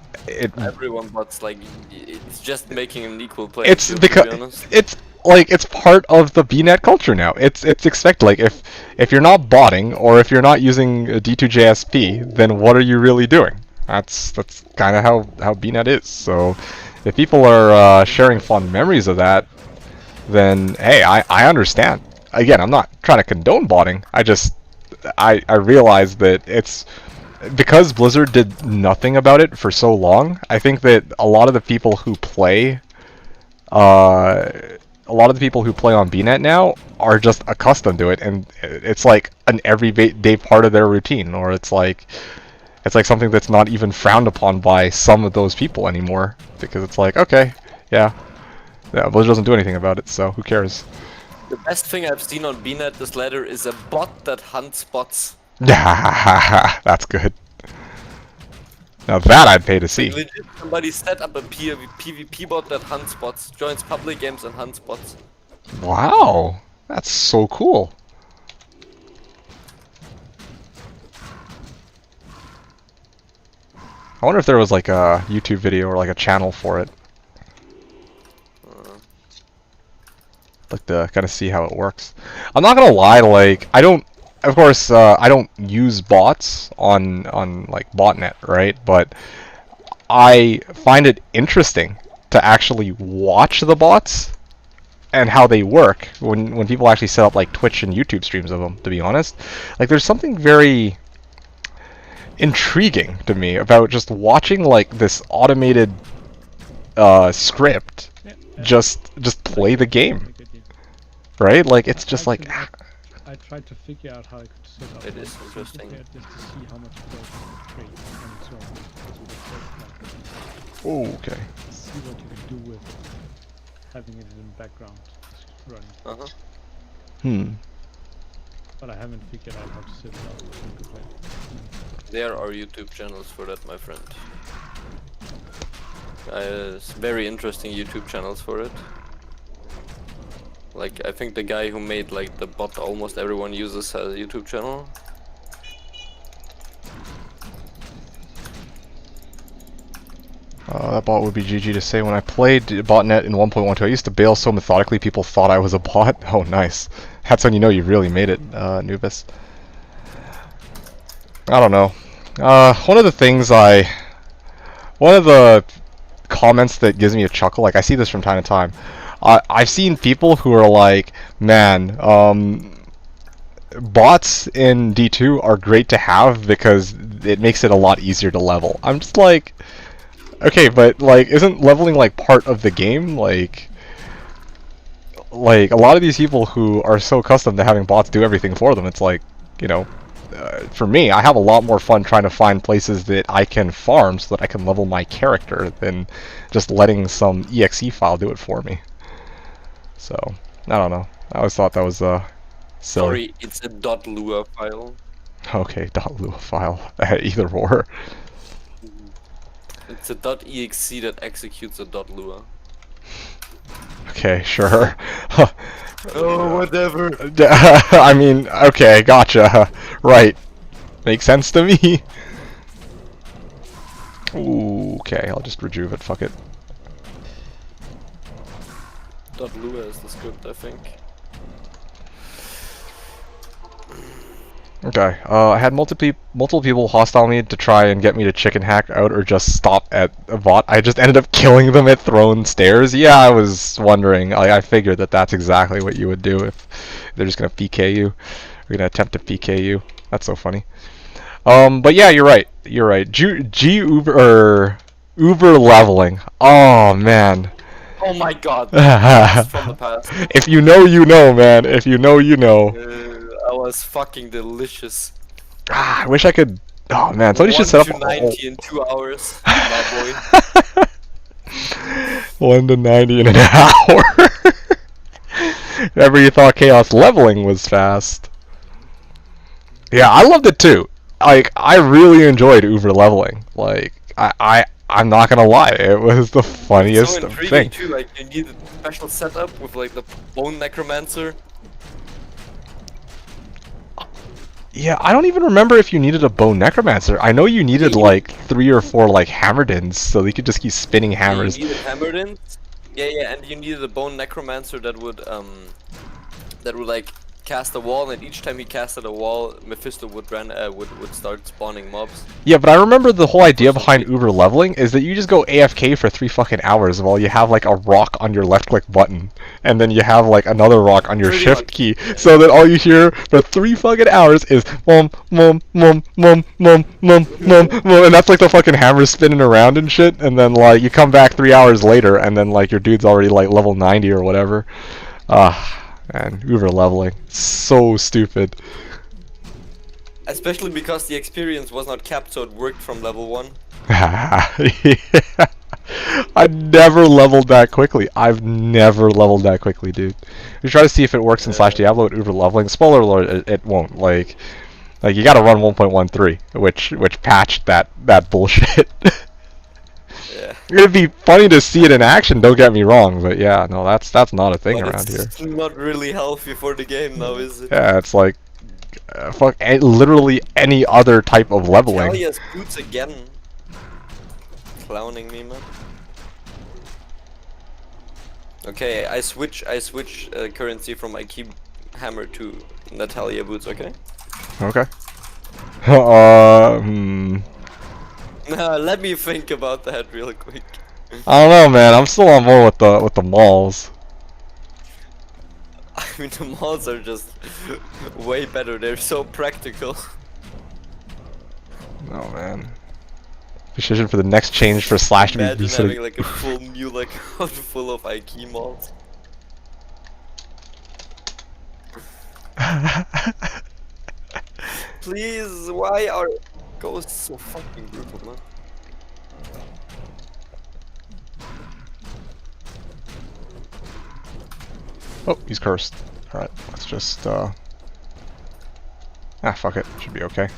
Everyone bots, like, it's just making an equal play. it's field, because to be honest. it's like it's part of the BNet culture now. It's expected. Like if you're not botting or if you're not using a D2JSP, then what are you really doing? That's kind of how BNet is. So if people are sharing fond memories of that, then hey, I understand. Again, I'm not trying to condone botting. I realize that it's because Blizzard did nothing about it for so long. I think that a lot of the people who play on BNet now are just accustomed to it, and it's like an everyday part of their routine, or it's like something that's not even frowned upon by some of those people anymore, because it's like, okay, yeah, Blizzard doesn't do anything about it, so who cares? The best thing I've seen on BNet this ladder is a bot that hunts bots. That's good. Now that I'd pay to see. Legit, somebody set up a PvP bot that hunts bots, joins public games and hunts bots. Wow, that's so cool. I wonder if there was like a YouTube video or like a channel for it. Like to kind of see how it works. I'm not gonna lie, like I don't use bots on like botnet, right? But I find it interesting to actually watch the bots and how they work when people actually set up like Twitch and YouTube streams of them, to be honest. Like there's something very intriguing to me about just watching like this automated script just play the game, right? Like it's just like I tried to figure out how I could set up It is like, interesting. just to see how much goes to trade and so on. So that's okay. see what you can do with having it in the background running. But I haven't figured out how to set it up. There are YouTube channels for that, my friend. It's very interesting YouTube channels for it. Like, I think the guy who made like the bot almost everyone uses has a YouTube channel. That bot would be GG to say. When I played botnet in 1.12, I used to bail so methodically people thought I was a bot. Oh, nice. That's when you know you really made it, Nubis. I don't know. One of the comments that gives me a chuckle, like I see this from time to time. I've seen people who are like, man, bots in D2 are great to have because it makes it a lot easier to level. I'm just like, okay, but like, isn't leveling like part of the game? Like a lot of these people who are so accustomed to having bots do everything for them, it's like, you know, for me, I have a lot more fun trying to find places that I can farm so that I can level my character than just letting some exe file do it for me. So, I don't know. I always thought that was silly. Sorry, it's a .lua file. Okay, .lua file. Either or. It's a .exe that executes a .lua. Okay, sure. Oh, whatever. I mean, okay, gotcha. Right. Makes sense to me. Ooh, okay, I'll just rejuve it, fuck it. .lua is the script, I think. Okay, I had multiple people hostile me to try and get me to chicken hack out or just stop at a bot. I just ended up killing them at thrown stairs. Yeah, I was wondering. I figured that that's exactly what you would do if they're just gonna PK you. Or gonna attempt to PK you. That's so funny. But yeah, you're right. You're right. Uber leveling. Oh man. Oh my god. That's from the past. If you know, you know, man. If you know, you know. That was fucking delicious. I wish I could. Oh man, somebody should set up. 1 to 90 in 2 hours, my boy. 1 to 90 in an hour. Never you thought chaos leveling was fast. Yeah, I loved it too. Like, I really enjoyed Uber leveling. Like, I'm not gonna lie, it was the It's funniest so intriguing thing. too. Like you need a special setup with like the bone necromancer. Yeah, I don't even remember if you needed a bone necromancer. I know you needed you- like 3 or 4 like hammerdins, so you could just keep spinning Yeah, you hammers. needed Hammerdins. Yeah, and you needed a bone necromancer that would like cast a wall, and each time he casted a wall, Mephisto would start spawning mobs. Yeah, but I remember the whole idea some behind reason. Uber leveling is that you just go AFK for 3 fucking hours while you have like a rock on your left click button, and then you have like another rock on your Pretty shift much, key, yeah. so that all you hear for 3 fucking hours is mum mum mum mum mum mum mum mum, and that's like the fucking hammer spinning around and shit, and then like you come back 3 hours later, and then like your dude's already like level 90 or whatever. Man, Uber leveling, so stupid. Especially because the experience was not capped, so it worked from level 1. Yeah. I never leveled that quickly. I've never leveled that quickly, dude. We try to see if it works in Slashdiablo with Uber leveling. Spoiler alert, it won't. Like you gotta run 1.13, which patched that bullshit. Yeah. It'd be funny to see it in action, don't get me wrong, but yeah, no, that's not a thing But around here. it's not really healthy for the game now, is it? Yeah, it's like literally any other type of leveling. Talia's boots again. Clowning me, man. Okay, I switch currency from my key hammer to Natalia boots, okay? Okay. Let me think about that real quick. I don't know, man. I'm still on board with the malls. I mean, the malls are just way better. They're so practical. Oh man. Decision for the next change for Slash to be Imagine sort of- having like a full mule account full of IK malls. Please, why are ghosts so fucking brutal, man? Oh, he's cursed. Alright, let's just fuck it. Should be okay.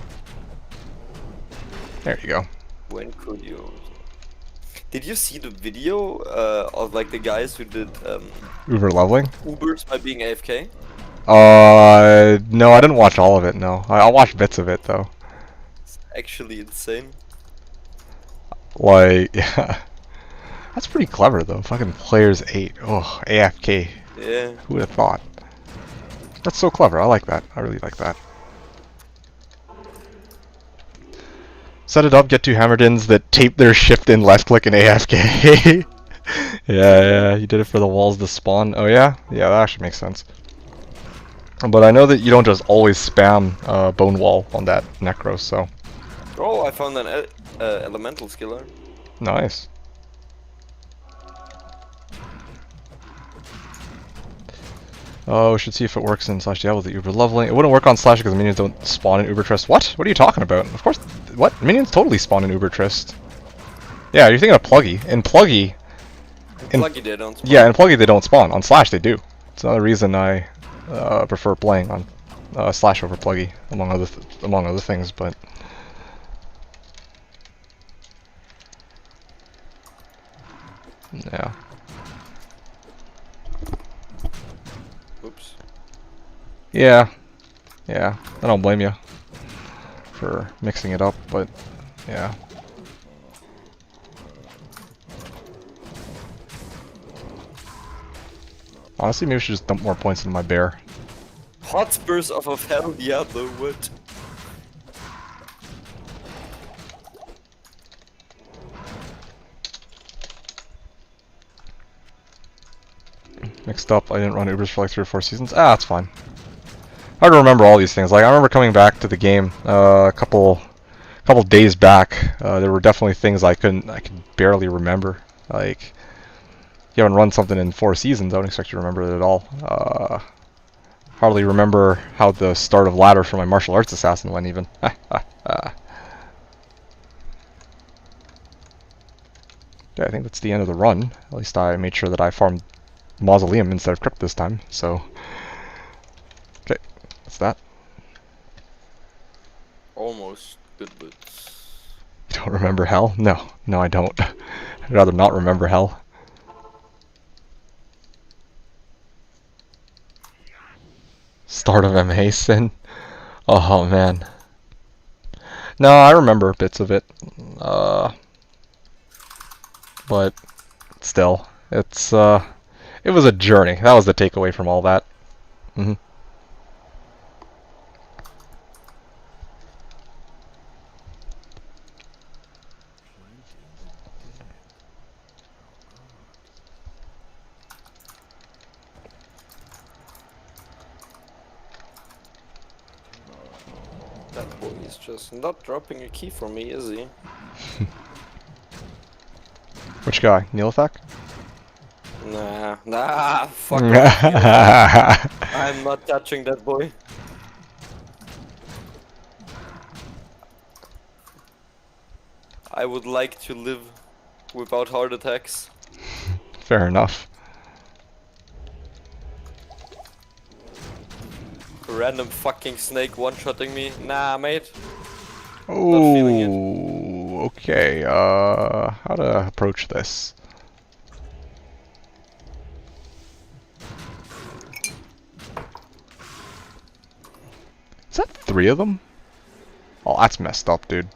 There you go. When could you? Did you see the video of like the guys who did Uber leveling? Ubers by being AFK? No, I didn't watch all of it, no. I watched bits of it though. It's actually insane. Like, yeah. That's pretty clever though. Fucking players 8. Oh, AFK. Yeah. Who would have thought? That's so clever. I like that. I really like that. Set it up, get 2 hammerdins that tape their shift in left click and AFK. Yeah, you did it for the walls to spawn. Oh yeah? Yeah, that actually makes sense. But I know that you don't just always spam bone wall on that necro, so Oh, I found an elemental skiller. nice. Oh, we should see if it works in Slashdiablo with the Uber leveling. It wouldn't work on Slash because minions don't spawn in Uber Trist. What? What are you talking about? Of course, what? Minions totally spawn in Uber Trist. Yeah, you're thinking of Pluggy. In Pluggy, Pluggy they don't spawn. yeah, in Pluggy they don't spawn. On Slash they do. It's another reason I prefer playing on Slash over Pluggy, among other things. But yeah. Oops. Yeah. Yeah. I don't blame you for mixing it up, but yeah. Honestly, maybe I should just dump more points into my bear. Hotspurs of hell, Diablo, what? Mixed up. I didn't run Ubers for like 3 or 4 seasons. Ah, that's fine. Hard to remember all these things. Like I remember coming back to the game a couple days back. There were definitely things I could barely remember. Like you haven't run something in 4 seasons, I don't expect you to remember it at all. Hardly remember how the start of ladder for my martial arts assassin went even. Yeah, I think that's the end of the run. At least I made sure that I farmed Mausoleum instead of Crypt this time, so... Okay, that's that. Almost good, but don't remember hell? No. No, I don't. I'd rather not remember hell. Start of MA sin? Oh, man. No, I remember bits of it. But still, it's it was a journey. That was the takeaway from all that. Mm-hmm. That boy is just not dropping a key for me, is he? Which guy? Neilithak? Nah, fuck off. I'm not touching that boy. I would like to live without heart attacks. Fair enough. Random fucking snake one-shotting me. Nah, mate. Not feeling it. Oh, okay. How to approach this? Is that 3 of them? Oh, that's messed up, dude.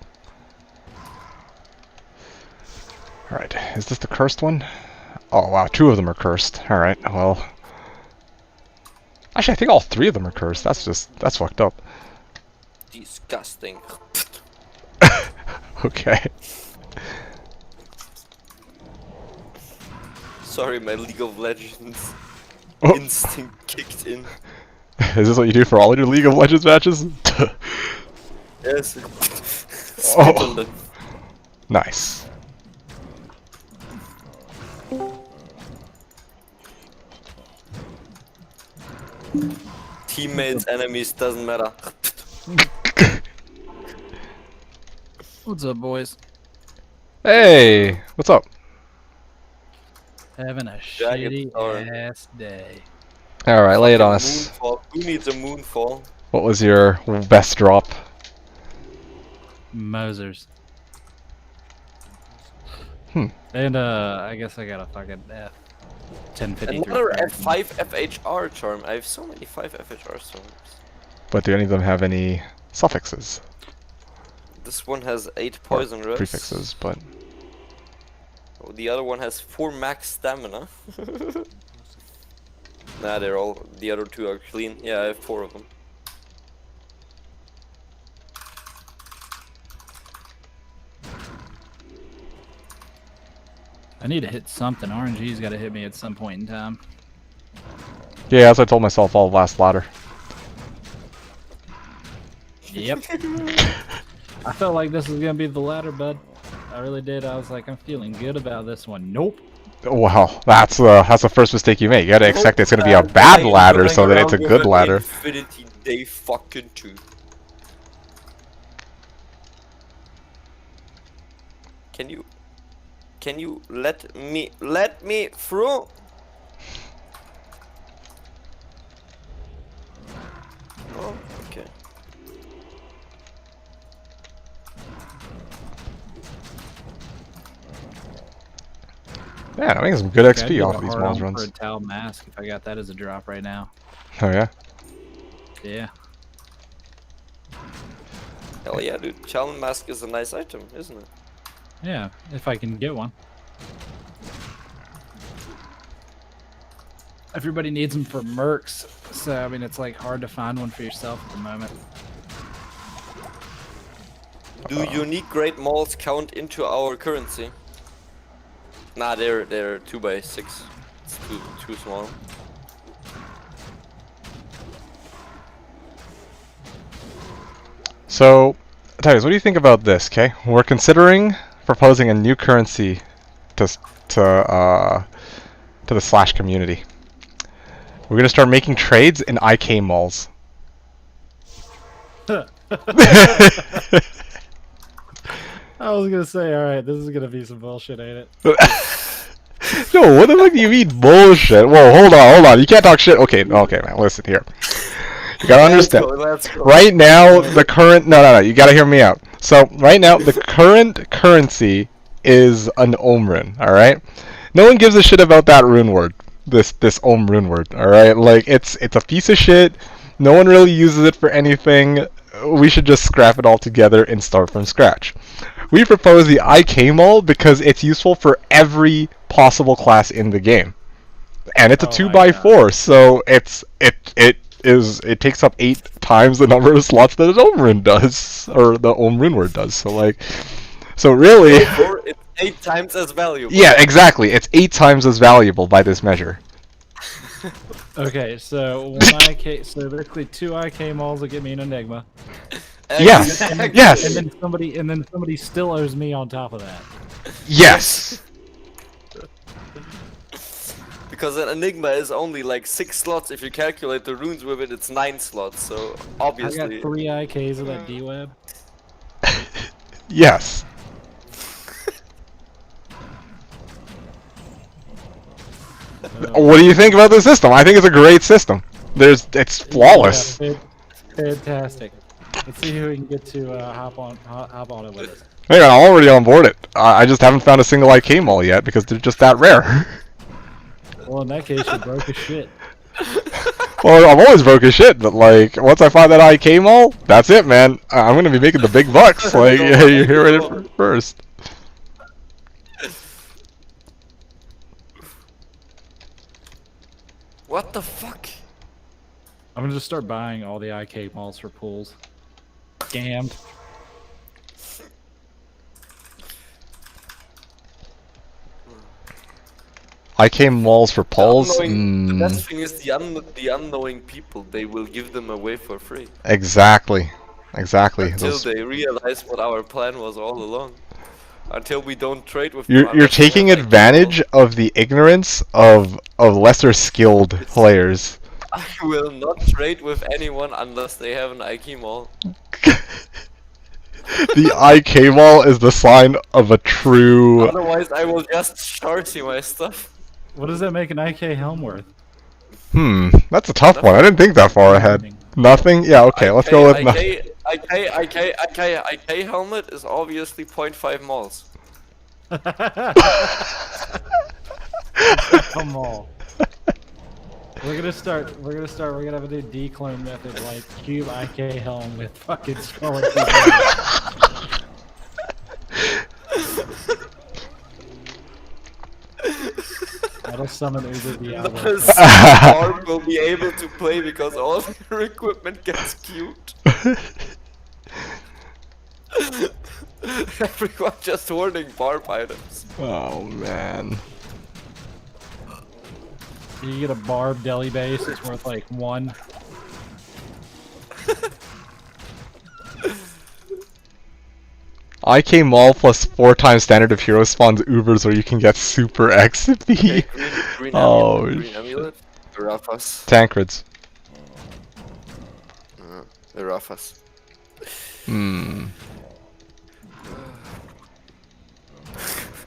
Alright, is this the cursed one? Oh, wow, 2 of them are cursed. Alright, well... Actually, I think all 3 of them are cursed. That's fucked up. Disgusting. Okay. Sorry, my League of Legends Oh. instinct kicked in. Is this what you do for all your League of Legends matches? Yes. Oh. Spit on them. Nice. Teammates, enemies, doesn't matter. What's up, boys? Hey, what's up? Having a Jagged shitty star. ass day. Alright, lay it on Fucking us. Moonfall. Who needs a moonfall? What was your best drop? Mosers. Hmm. And I guess I got a fucking F. 1053. Another F5 FHR charm. I have so many 5 FHR charms. But do any of them have any suffixes? This one has 8 Or poison rest. prefixes, but... Oh, the other one has 4 max stamina. Nah, they're all. The other 2 are clean. Yeah, I have 4 of them. I need to hit something. RNG's got to hit me at some point in time. Yeah, as I told myself all last ladder. Yep. I felt like this was gonna be the ladder, bud. I really did. I was like, I'm feeling good about this one. Nope. Well, that's the first mistake you make. You gotta expect it's gonna be a bad ladder so that it's a good ladder. Infinity Day fucking 2. Can you let me through? Oh, okay. Man, I'm making some good I'd XP give off a these hard Mons on runs. For a Tau mask, if I got that as a drop right now. Oh yeah? Yeah. Hell yeah, dude. Challenge mask is a nice item, isn't it? Yeah, if I can get one. Everybody needs them for mercs, so I mean it's like hard to find one for yourself at the moment. Do unique great malls count into our currency? Nah, they're 2x6. It's too small. So, Titus, what do you think about this? Okay, we're considering proposing a new currency to the Slash community. We're gonna start making trades in IK malls. I was gonna say, alright, this is gonna be some bullshit, ain't it? No, what the fuck do you mean bullshit? Whoa, hold on. You can't talk shit. Okay, man, listen here. You gotta understand. Let's go. Right now, the current... No, you gotta hear me out. So right now, the current currency is an Ohm rune. All right. No one gives a shit about that rune word. This Ohm rune word. All right. Like it's a piece of shit. No one really uses it for anything. We should just scrap it all together and start from scratch. We propose the IK Mall because it's useful for every possible class in the game, and it's a Oh two my by God. four, so it takes up 8 times the number of slots that an Ohm rune does, or the Ohm rune word does. So really, Therefore, it's 8 times as valuable. yeah, exactly. It's 8 times as valuable by this measure. Okay, so one IK, so basically 2 IK malls will get me an Enigma, Yes, Exactly. yes, and then somebody still owes me on top of that. yes. Because an Enigma is only like 6 slots. If you calculate the runes with it, it's 9 slots. So I got obviously, 3 IKs of that D-Web. Yes. What do you think about this system? I think it's a great system. It's flawless. Yeah, fantastic. Let's see who we can get to hop on it with us. Hey, I'm already on board it. I just haven't found a single IK mall yet because they're just that rare. Well, in that case, you broke as shit. Well, I'm always broke as shit, but like once I find that IK mall, that's it, man. I'm gonna be making the big bucks. Like you hear it first. what the fuck? I'm gonna just start buying all the IK malls for pools. Scammed. IK malls for pulls. The best thing is the unknowing people. They will give them away for free Exactly. Exactly. until Those- they realize what our plan was all along. Until we don't trade with them You're unless they taking have, like, advantage of the ignorance of lesser skilled players. I will not trade with anyone unless they have an IK mall. The IK mall is the sign of a true. Otherwise, I will just shorty my stuff. What does that make an IK helm worth? That's a tough one. I didn't think that far ahead. Nothing? Yeah, okay, let's go with nothing. IK helmet is obviously 0.5 mols. Come on. We're gonna have a new declone method like cube IK helm with fucking skull. That'll summon Uber Diablo. Barb will be able to play because all their equipment gets cubed. Everyone just hoarding barb items. Oh man. You get a barb deli base, it's worth like 1. IK mall plus 4 times standard of hero spawns Ubers where you can get super XP. Green Oh, amulet, green amulet. Rafas. Tankreds. Rafas.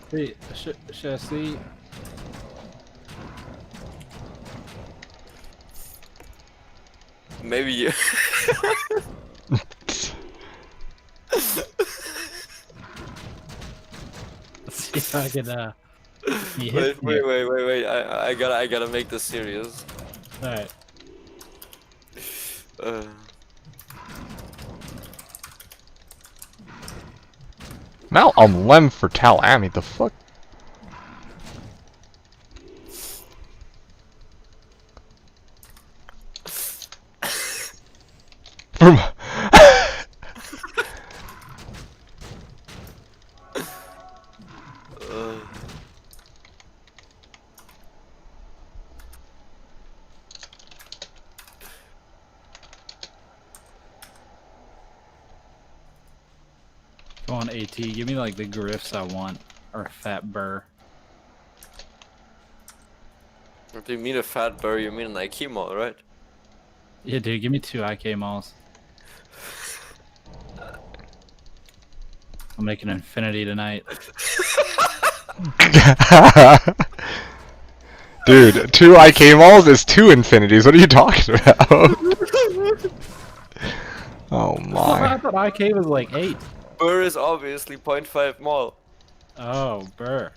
See, should I see? Maybe you. Let's see if I can be Wait, hit wait. I gotta make this serious. Alright. Mal Lem for Tal Ami, the fuck? From Go on AT, give me like the griffs I want. Or a fat burr. What do you mean a fat burr? You mean an Aikimo, right? Yeah, dude, give me 2 IK malls. I'll make an infinity tonight. Dude, 2 IK malls is 2 infinities. What are you talking about? Oh I my. thought IK was like 8. Burr is obviously 0.5 mol. Oh, Burr.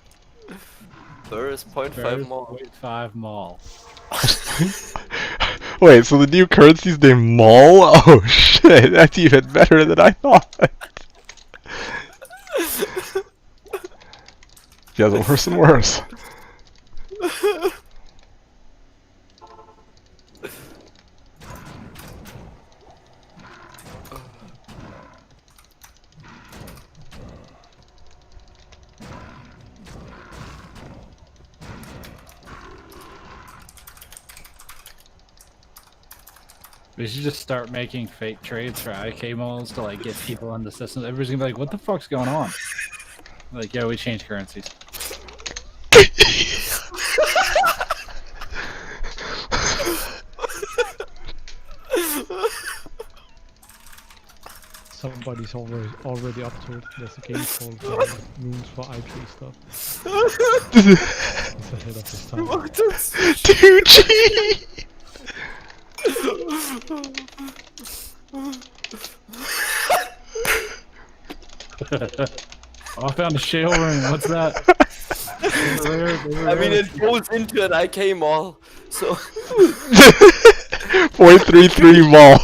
Burr is 0.5 Burr's mol. 0.5 mall. Wait, so the new currency's named Mall? Oh shit, that's even better than I thought. Yeah, the worse and worse. We should just start making fake trades for IK malls to like get people on the system. Everybody's gonna be like, "What the fuck's going on?" Like, yeah, we changed currencies. Somebody's already up to it. There's a game called Runes for IK stuff. It's ahead of his time. Dude, gee! Oh, I found a shale ring. What's that? I mean, it goes into an IK mall, so 433 Mall.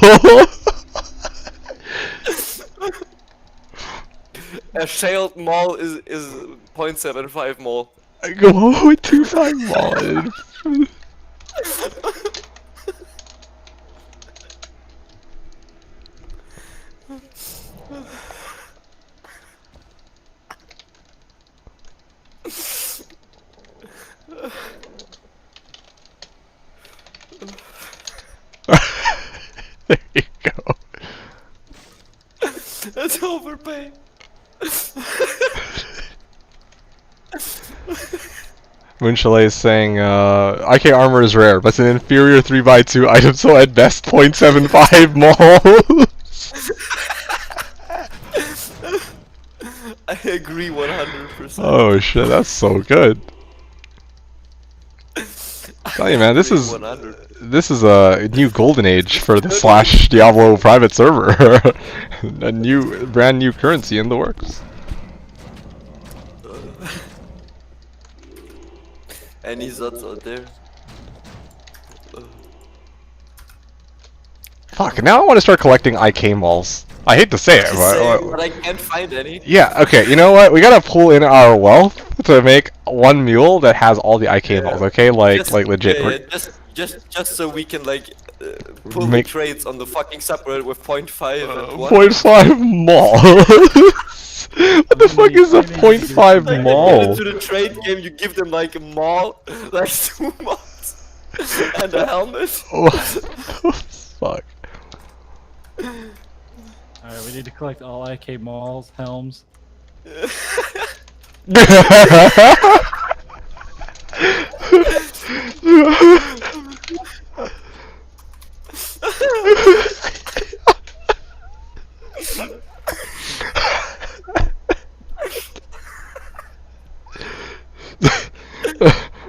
a shale mall is 0.75 mall. I go 25 Mall. There you go. That's overpay. Moon Chalet is saying, IK armor is rare, but it's an inferior 3x2 item, so at best 0.75 Mall. I agree 100%. Oh shit, that's so good. Tell you, man, this is 100. a new golden age for the Slashdiablo private server. A brand new currency in the works. Any Zuts out there? Fuck, now I want to start collecting IK malls. I hate to say it, But I can't find any. yeah, okay, you know what? We gotta pull in our wealth to make one mule that has all the IK malls, okay? Like legit. Yeah, just so we can like pull Make- the trades on the fucking subreddit with 0.5 and 1. 0.5 mall. What the fuck is a 0.5 Like, mall? They get into the trade game, you give them like a mall, like 2 malls, and a helmet. What the fuck? Alright, we need to collect all IK malls, helms.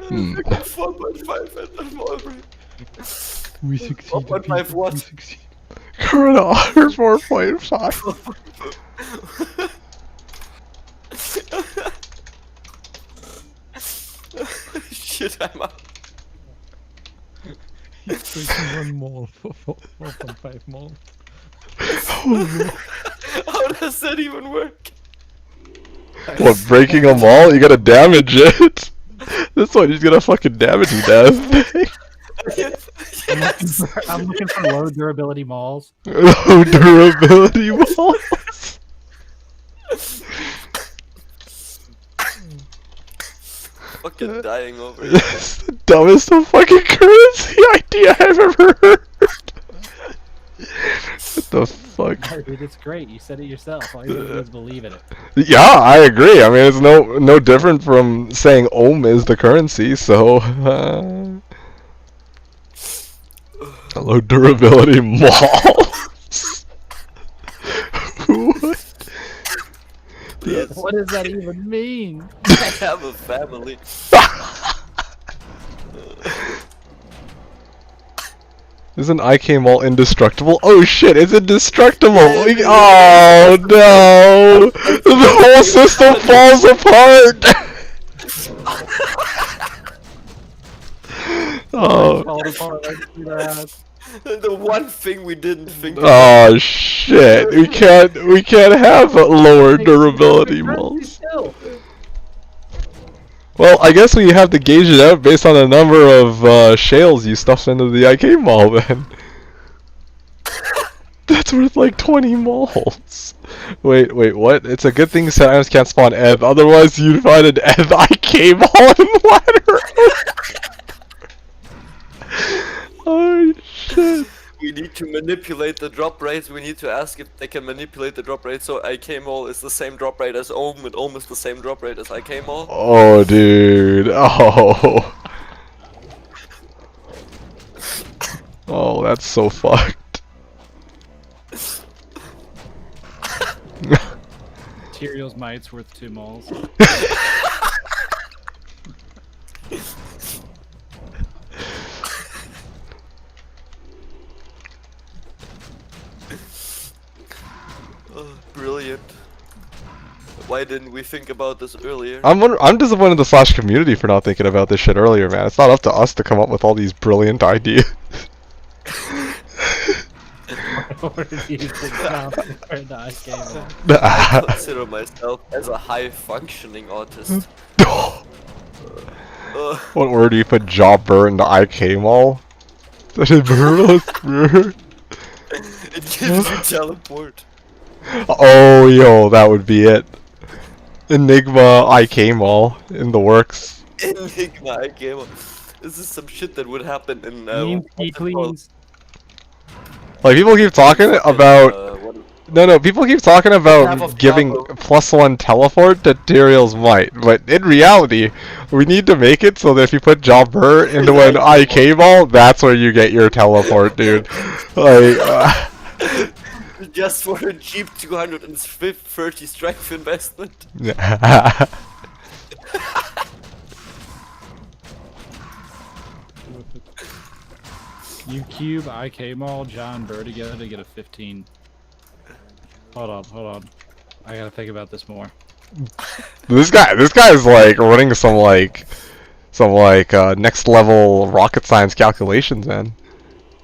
Hmm. 4.5 and a mall break. We succeeded. 4.5 people, what? We succeeded. Current offer 4.5. Shit, I'm up. He's breaking one mall for 4.5 mall. How does that even work? What, breaking a mall? You gotta damage it. This one, he's gonna fucking damage you, Death. I'm looking for low durability malls. Low durability malls. Fucking dying over here. That's the dumbest fucking currency idea I've ever heard. What the fuck? No, dude, it's great. You said it yourself. All you have to do is believe in it. Yeah, I agree. I mean, it's no different from saying Ohm is the currency, so low durability malls. What? What does that even mean? I have a family. Isn't IK Mall indestructible? Oh shit, it's indestructible! Oh no! The whole system falls apart! Oh. Falling apart right through that. The one thing we didn't think about. Oh shit! We can't have lower durability malls. Well, I guess we have to gauge it out based on the number of shales you stuffed into the IK mall then. That's worth like 20 malls. Wait, what? It's a good thing Samus can't spawn Ev, otherwise you'd find an Ev IK mall in ladder. Oh shit. We need to manipulate the drop rates. We need to ask if they can manipulate the drop rate so IK Mall is the same drop rate as Ohm and Ohm is the same drop rate as IK Mall. Oh dude. Oh. Oh, that's so fucked. Materials might's worth 2 moles. Brilliant. Why didn't we think about this earlier? I'm disappointed in the Slash community for not thinking about this shit earlier, man. It's not up to us to come up with all these brilliant ideas. I consider myself as a high-functioning autist. What word do you put jobber into IK Mall? Such a brutal. It gives you teleport. Oh, yo, that would be it. Enigma IK Mall in the works. Enigma IK Mall. This is some shit that would happen in Please. Like people keep talking about. No, people keep talking Half about of giving Diablo. +1 teleport to Tyrael's Might, but in reality, we need to make it so that if you put Jobber into an IK Mall, that's where you get your teleport, dude. Like. Just for a cheap 230 strength investment. You cube IK Mall, John Burr together to get a 15. Hold on. I gotta think about this more. This guy's like running some next level rocket science calculations, man.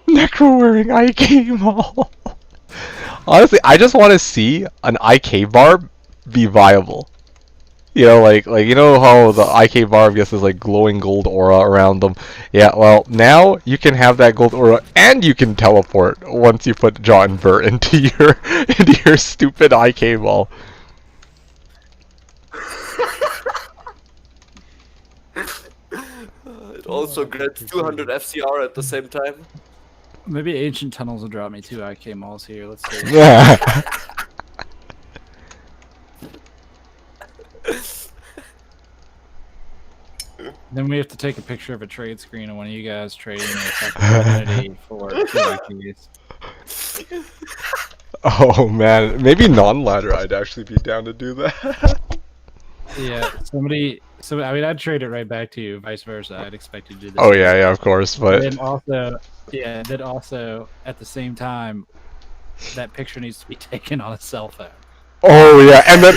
Necro wearing IK Mall. Honestly, I just want to see an IK barb be viable. You know, like you know how the IK barb gets this like glowing gold aura around them. Yeah, well now you can have that gold aura and you can teleport once you put John Burr into your stupid IK ball. It also grants 200 FCR at the same time. Maybe Ancient Tunnels will drop me 2 IK Malls here. Let's see. Yeah. Then we have to take a picture of a trade screen of one of you guys trading a for 2 IKs. Oh man, maybe non-ladder I'd actually be down to do that. Yeah, I mean, I'd trade it right back to you, vice versa. I'd expect you to do this. Oh yeah, of course, but Then also, at the same time, that picture needs to be taken on a cell phone. oh yeah, and then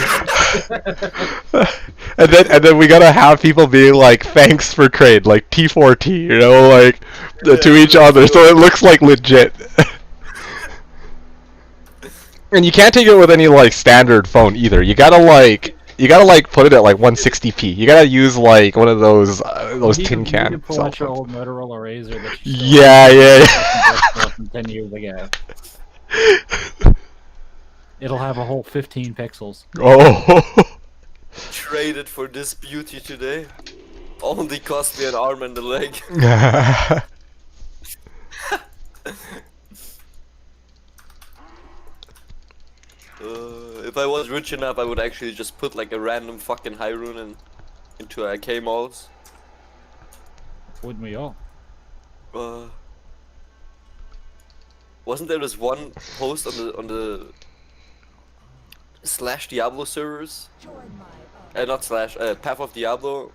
and then we gotta have people being like, "Thanks for trade," like T4T, you know, like to each other, so it looks like legit. And you can't take it with any like standard phone either. You gotta put it at like 160p. You gotta use like one of those tin can. You can pull out your old Motorola Razr that you Yeah. from 10 years ago. It'll have a whole 15 pixels. Oh. Traded for this beauty today. Only cost me an arm and a leg. If I was rich enough, I would actually just put like a random fucking high rune into IK malls. Wouldn't we all? Wasn't there this one post on the Slashdiablo servers? Not Slash, Path of Diablo.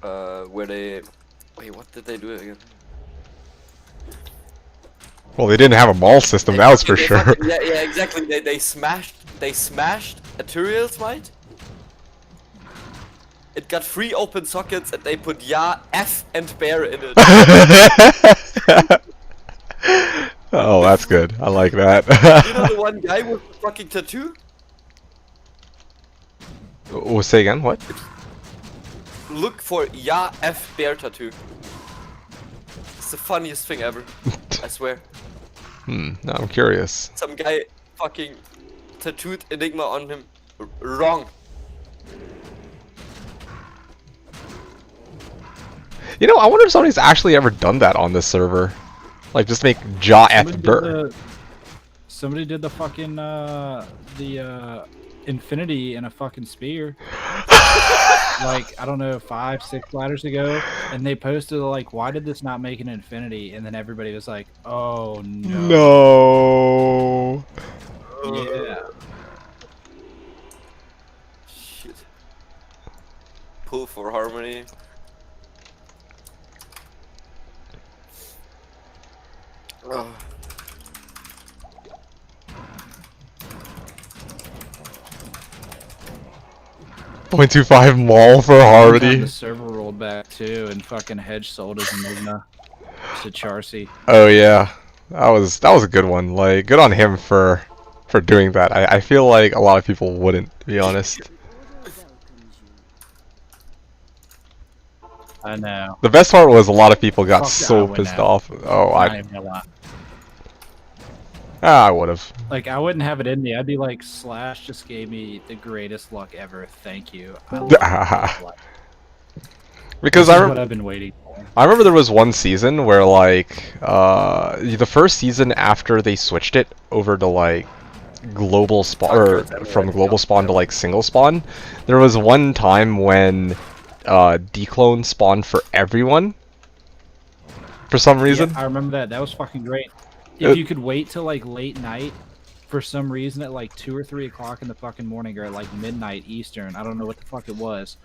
Where they... Wait, what did they do again? Well, they didn't have a mall system, that was for They sure. fucking- yeah, exactly. They smashed Ethereal Smite. It got 3 open sockets, and they put Ya, F, and Bear in it. Oh, that's good. I like that. You know the one guy with the fucking tattoo? Oh, say again, what? Look for Ya, F, Bear tattoo. It's the funniest thing ever. I swear. No, I'm curious. Some guy fucking tattooed Enigma on him. Wrong. You know, I wonder if somebody's actually ever done that on this server. Like, just make Jaw F Burr. Somebody did the fucking infinity in a fucking spear. Like, I don't know, 5-6 ladders ago, and they posted like, why did this not make an infinity? And then everybody was like, oh no. No. Yeah. Shit. Pull for harmony. Ugh. 0.25 mall for The Hardy. server rolled back too, and fucking Hedge sold his Enigma to Charcy. Oh yeah, that was a good one. Like, good on him for doing that. I feel like a lot of people wouldn't, to be honest. I know. The best part was a lot of people got Fuck, I so wouldn't pissed have. off. Oh, Not I even gonna lie. I would have. Like, I wouldn't have it in me. I'd be like, Slash just gave me the greatest luck ever. Thank you. I love this luck. Because This I is remember. what I've been waiting for. I remember there was one season where, like, the first season after they switched it over to, like, global spawn, or from global spawn to, like, single spawn, there was one time when declone spawned for everyone for some reason. Yeah, I remember that. That was fucking great. If you could wait till, like, late night, for some reason at, like, 2 or 3 o'clock in the fucking morning, or at, like, midnight Eastern, I don't know what the fuck it was,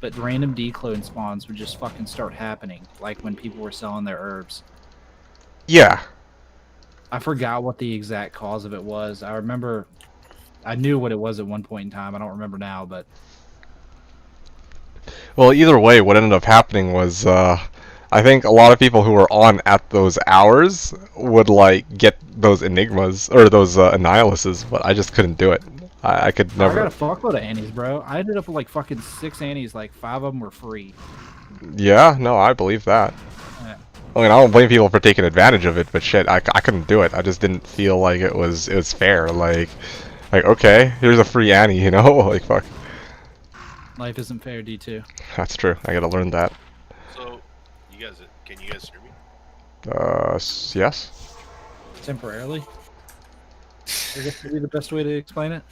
but random declone spawns would just fucking start happening, like when people were selling their herbs. Yeah. I forgot what the exact cause of it was. I remember, I knew what it was at one point in time. I don't remember now, but Well, either way, what ended up happening was, I think a lot of people who were on at those hours would, like, get those enigmas, or those annihilises, but I just couldn't do it. I could I never. got a fuckload of annies, bro. I ended up with like fucking 6 annies, like 5 of them were free. Yeah, no, I believe that. Yeah. I mean, I don't blame people for taking advantage of it, but shit, I couldn't do it. I just didn't feel like it was fair. Like, okay, here's a free Annie, you know? Like, fuck. Life isn't fair, D2. That's true. I gotta learn that. So, can you guys hear me? Yes? Temporarily. I guess would be the best way to explain it.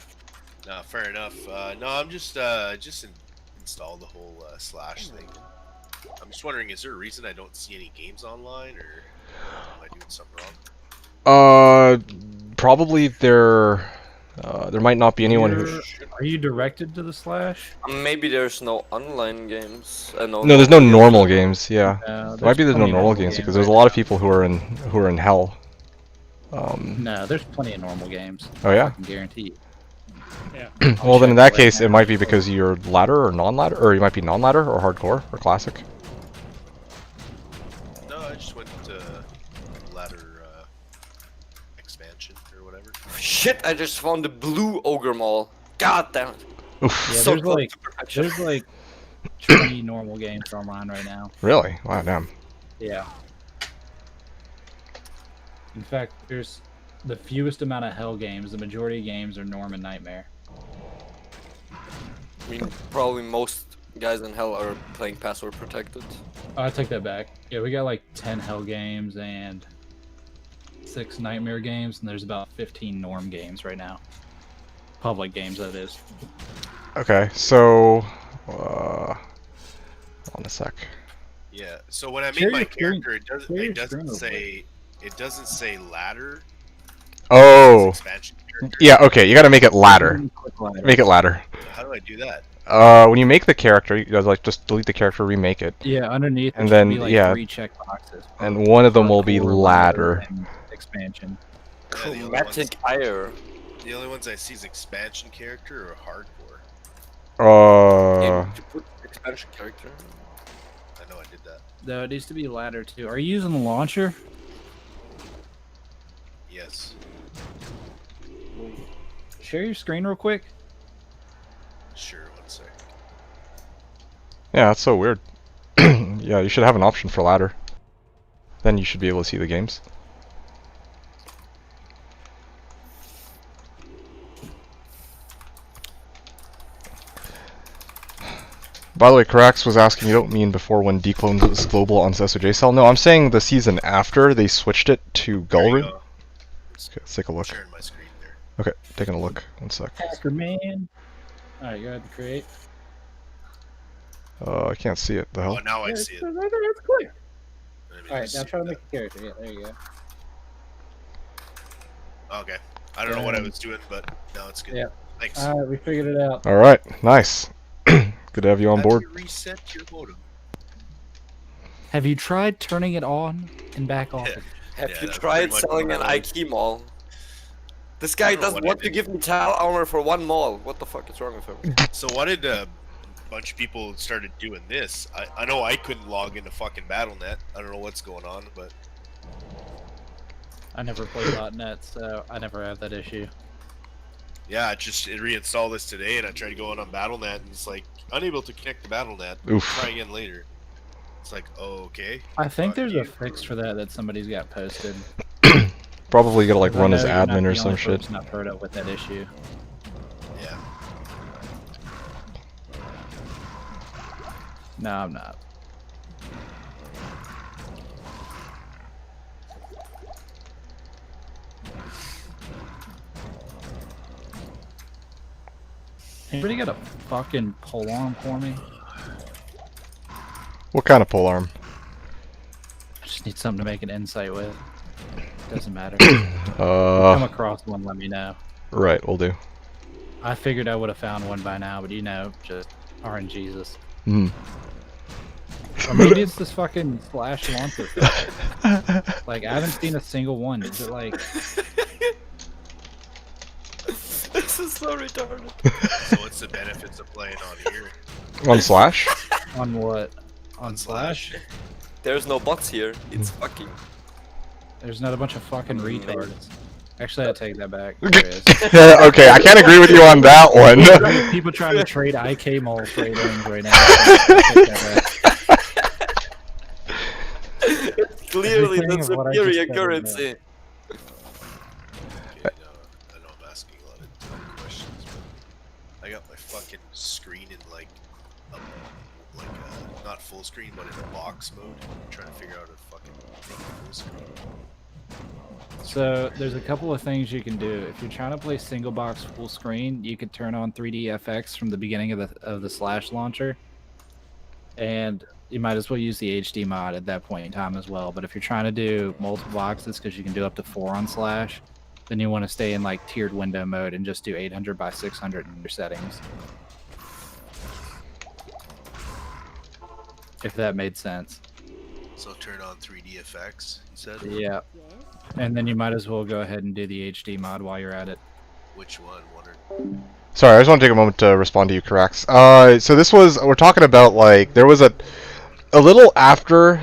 No, fair enough. No, I'm just installed the whole Slash thing. I'm just wondering, is there a reason I don't see any games online, or am I doing something wrong? Probably there might not be anyone who. Are you directed to the Slash? Maybe there's no online games. No, there's no normal games. Yeah, might be there's no plenty of normal games because there's a right lot of now. people who are in hell. No, there's plenty of normal games. Oh yeah. I can guarantee. Yeah. Well, then in check that right case, now. it might be because you're ladder or non-ladder, or you might be non-ladder or hardcore or classic. No, I just went to ladder expansion or whatever. Shit, I just found the blue ogre mall. God damn it. Oof. Yeah, So there's close like to perfection. there's like 20 normal games online right now. Really? Wow, damn. Yeah. In fact, there's the fewest amount of hell games. The majority of games are Norm and Nightmare. I mean, probably most guys in hell are playing password protected. Oh, I take that back. Yeah, we got like 10 hell games and 6 Nightmare games, and there's about 15 Norm games right now. Public games, that is. Okay, so hold on a sec. Yeah. So when I Share made my your screen- character, share your it doesn't screen real say ladder. Oh, Expansion character. yeah. Okay, you gotta make it ladder. Click ladder. Make it ladder. How do I do that? When you make the character, you guys like just delete the character, remake it, Yeah, underneath And there should then, be, like, yeah. 3 check boxes. and one of them will be Hardcore, ladder. and expansion. Yeah, the only ones- Chromatic Ire. The only ones I see is expansion character or hardcore. Yeah, you put expansion character. I know I did that. No, it needs to be ladder too. Are you using the launcher? Yes. Share your screen real quick. Sure, one sec. Yeah, that's so weird. Yeah, you should have an option for ladder. Then you should be able to see the games. By the way, Carax was asking, you don't mean before when Declone was global on SOJ cell? No, I'm saying the season after they switched it to There you Gullrid. go. Okay, let's take a look. Sharing my screen there. Okay, taking a look. One sec. Hacker man. Alright, go ahead and create. I can't see it. The Oh, hell? now I see it. That's clear. Let me Alright, just now see try to that. make a character. Yeah, there you go. Okay. I don't know what I was doing, but now it's good. Yeah. Thanks. Alright, we figured it out. Alright, nice. Good to have you on How board. do you reset your modem? Have you tried turning it on and back off? Yeah. Have Yeah, you that's tried pretty much selling an what I IK mall? This I guy don't know doesn't what I want to did. give me tile armor for one mall. What the fuck is wrong with him? So why did a bunch of people started doing this? I know I couldn't log into fucking BattleNet. I don't know what's going on, but I never played .NET, so I never have that issue. yeah, it reinstalled this today, and I tried going on BattleNet, and it's like unable to connect to BattleNet. Oof. Try again later. It's like, oh, okay. I think Fuck there's you. a fix for that somebody's got posted. Probably gotta like 'Cause I run know as you're not admin the or some only shit. person I've heard of with that issue. Yeah. No, I'm not. Anybody got a fucking pole arm for me? What kind of pole arm? I just need something to make an insight with. Doesn't matter. Come across one, let me know. Right, we'll do. I figured I would have found one by now, but you know, just RNGesus. Hmm. Or maybe it's this fucking Slash launcher thing. Like, I haven't seen a single one. Is it like... This is so retarded. So what's the benefits of playing on here? On Slash? On what? On Slash? There's no bots here. It's fucking. There's not a bunch of fucking retards. Actually, I take that back. There is. Yeah, okay, I can't agree with you on that one. People trying to trade IK mall trade ins right now. I take that back. It's clearly Everything the of what I superior just said is currency. Okay, no, I know I'm asking a lot of dumb questions, but I got my fucking screen in like not full screen, but in a box mode. I'm trying to figure out a fucking full screen. So there's a couple of things you can do. If you're trying to play single box full screen, you could turn on 3D FX from the beginning of the Slash launcher, and you might as well use the HD mod at that point in time as well. But if you're trying to do multiple boxes, because you can do up to 4 on Slash, then you want to stay in like tiered window mode and just do 800 by 600 in your settings. If that made sense. So turn on 3D effects, you said? Yeah. And then you might as well go ahead and do the HD mod while you're at it. Which one? Sorry, I just want to take a moment to respond to you, Carax. So this was, we're talking about like, there was a little after,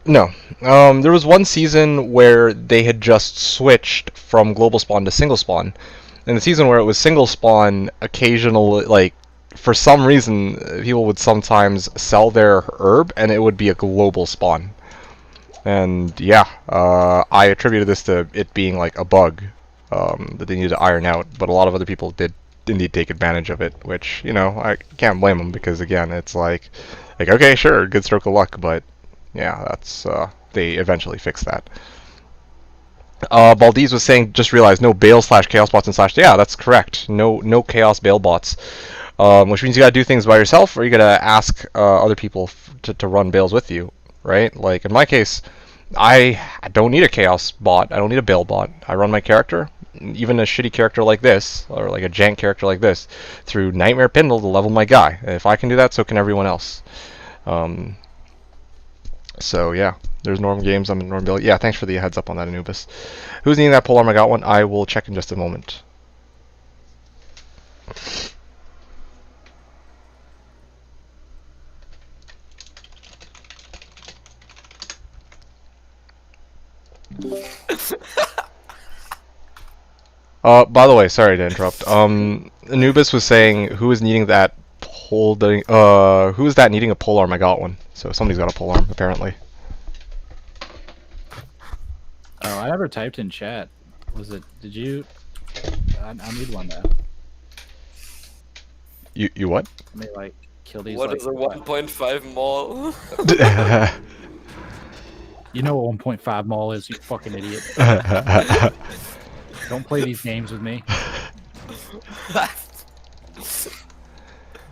no, there was one season where they had just switched from global spawn to single spawn. And the season where it was single spawn, occasionally, like, for some reason, people would sometimes sell their herb and it would be a global spawn. And yeah, I attributed this to it being like a bug that they needed to iron out, but a lot of other people did indeed take advantage of it, which, you know, I can't blame them because, again, it's like okay, sure, good stroke of luck, but yeah, that's, they eventually fixed that. Baldiz was saying, just realized, no bail / chaos bots and / yeah, that's correct. No chaos bail bots. Which means you gotta do things by yourself, or you gotta ask other people to run bails with you, right? Like, in my case, I don't need a chaos bot, I don't need a bail bot. I run my character, even a shitty character like this, or like a jank character like this, through Nightmare Pindle to level my guy. If I can do that, so can everyone else. So yeah. There's Norm Games. I'm in Norm Bill. Yeah, thanks for the heads up on that, Anubis. Who's needing that polearm? I got one. I will check in just a moment. By the way, sorry to interrupt. Anubis was saying who is needing that who is that needing a polearm? I got one. So somebody's got a polearm, apparently. Oh, I never typed in chat. Was it? Did you? I need one though. You what? Let me like kill these. What like, is a 1.5 mall? You know what 1.5 mall is, you fucking idiot. Don't play these games with me.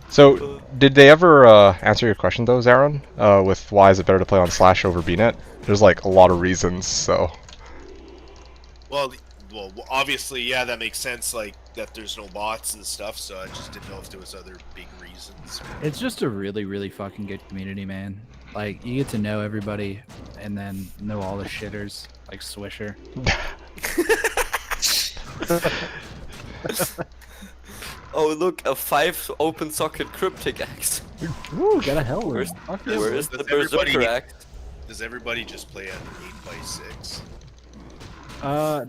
So, did they ever answer your question though, Zaron? With why is it better to play on Slash over BNet? There's like a lot of reasons. So. Well, obviously, yeah, that makes sense. Like that, there's no bots and stuff. So I just didn't know if there was other big reasons. It's just a really, really fucking good community, man. Like you get to know everybody, and then know all the shitters, like Swisher. Oh look, a 5 open socket cryptic axe. Ooh, got a hell Where's, Fuck where yeah. is the Does everybody- berserker axe? Does everybody just play on 8x6?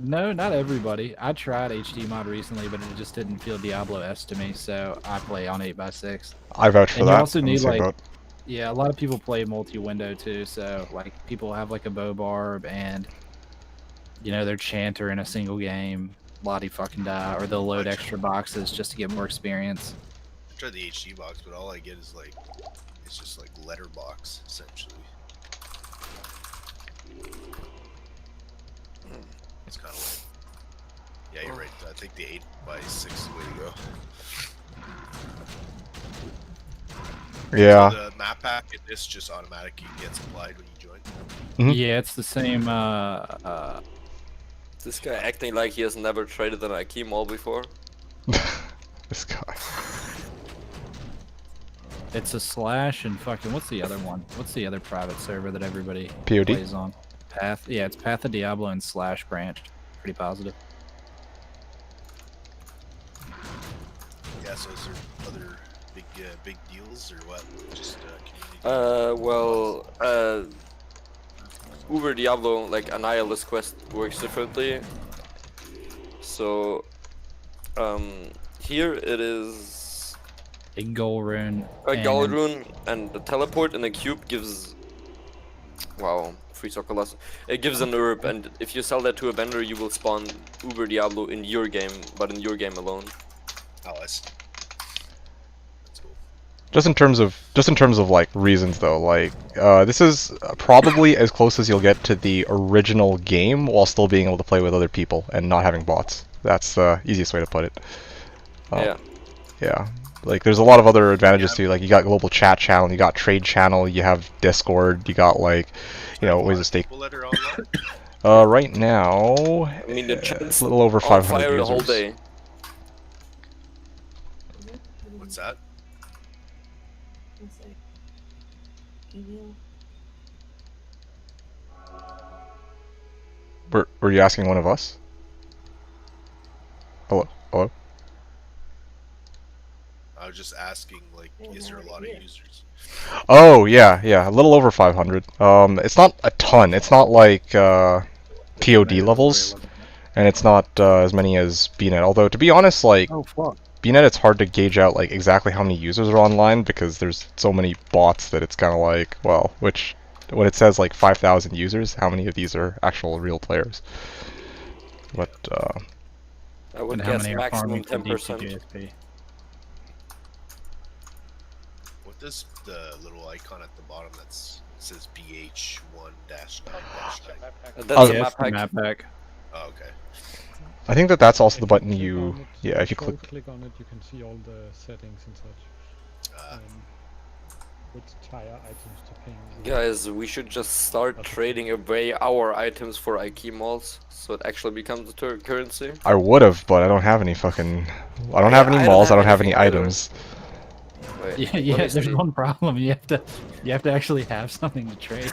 No, not everybody. I tried HD mod recently, but it just didn't feel Diablo-esque to me, so I play on 8x6. I vouch for And that. you also I'm the need same like, boat. yeah, a lot of people play multi-window too, so like people have like a bow barb and you know their chanter in a single game, lottie fucking die, or they'll load extra boxes just to get more experience. I tried the HD box, but all I get is like, it's just like letterbox essentially. It's kind of like, yeah, you're right. I think the 8x6 is the way to go. Yeah. So the map pack in this just automatically gets applied when you join. Mhm. Yeah, it's the same. This guy acting like he has never traded an IK mall before. This guy. It's a Slash and fucking what's the other one? What's the other private server that everybody POD? plays on? Path. Yeah, it's Path of Diablo and Slash branch. Pretty positive. Yeah, so is there other big deals or what? Just community? Uber Diablo, like Annihilus Quest works differently. So, here it is A goal rune. a and Gall Rune, and the teleport in the cube gives, wow, free soccer loss. It gives an herb, and if you sell that to a vendor, you will spawn Uber Diablo in your game, but in your game alone. Oh, that's cool. Just in terms of like reasons though, like this is probably as close as you'll get to the original game while still being able to play with other people and not having bots. That's the easiest way to put it. Yeah. Yeah. Like there's a lot of other advantages too. Like you got global chat channel, you got trade channel, you have Discord, you got like, you know, ways to stay. People that are online? Right now, I mean, the it's chat's a little over on 500 fire the users. whole day. What's that? Were you asking one of us? Hello? Hello? I was just asking, like, is there a lot of users? Oh, yeah, yeah, a little over 500. It's not a ton. It's not like POD levels, and it's not as many as BNet. Although, to be honest, like, Oh fuck. BNet, it's hard to gauge out like exactly how many users are online because there's so many bots that it's kind of like, well, which when it says like 5,000 users, how many of these are actual real players? But I would And how guess many are maximum farming for 10%. DCJSP? What does the little icon at the bottom that says BH1-9-9? That's Oh, the Yeah, map it's the pack. map pack. Oh, okay. I think that's also the If button click you, on it, yeah, if you double click. click on it, you can see all the settings and such. Which tire items to ping. Guys, we should just start trading away our items for IK malls, so it actually becomes the currency. I would have, but I don't have any fucking. I don't have any I don't malls. I have don't have any anything either. items. Wait, Yeah, let yeah. me There's see. one problem. You have to actually have something to trade.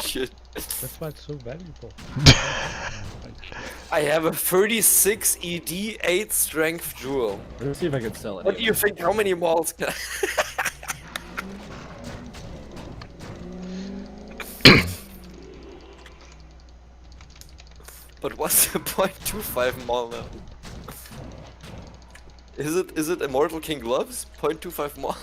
Shit. That's why it's so valuable. I have a 36 ED 8 strength jewel. Let's see if I can sell it. What do you think? How many malls can I... But what's the 0.25 mall now? Is it Immortal King Gloves? 0.25 mall?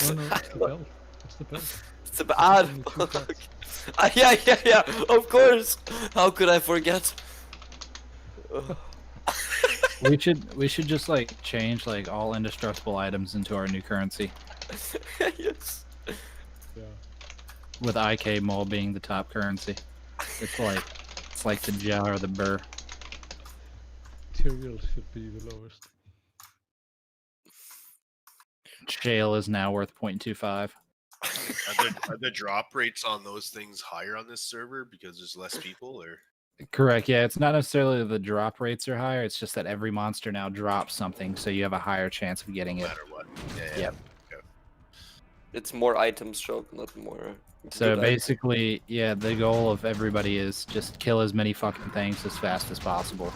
Oh no, it's the belt. It's the belt. It's a bad. Only 2 belts. Yeah, of course. How could I forget? We should just like change like all indestructible items into our new currency, Yes. Yeah. with IK Mall being the top currency. It's like the jar or the burr. Materials should be the lowest. Shale is now worth 0.25. Are the drop rates on those things higher on this server because there's less people, or? Correct. Yeah, it's not necessarily the drop rates are higher. It's just that every monster now drops something, so you have a higher chance of getting No it. matter what. Yeah. Yep. It's more items shop, not more. So good basically, yeah, the goal of everybody is just kill as many fucking things as fast as possible.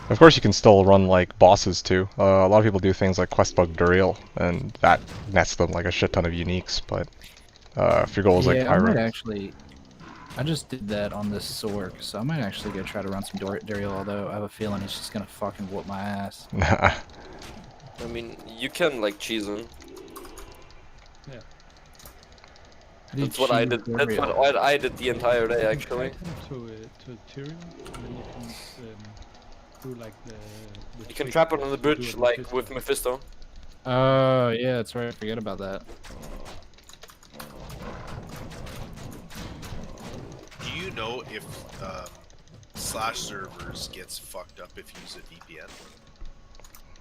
Of course, you can still run like bosses too. A lot of people do things like quest bug Duriel, and that nets them like a shit ton of uniques. But if your goal is like Yeah, I might Pyro, actually. I just did that on this Sork, so I might actually go try to run some Duriel, although I have a feeling he's just gonna fucking whoop my ass. nah. I mean, you can like cheese him. Yeah. How do you That's what I cheese did. That's Duriel? what I did the entire day, You can actually. trap him to Tyrion, and then you can do like the You can trick trap it on the to do bridge, it like Mephisto. with Mephisto. Oh, yeah, that's right. I forget about that. Do you know if Slash servers gets fucked up if you use a VPN?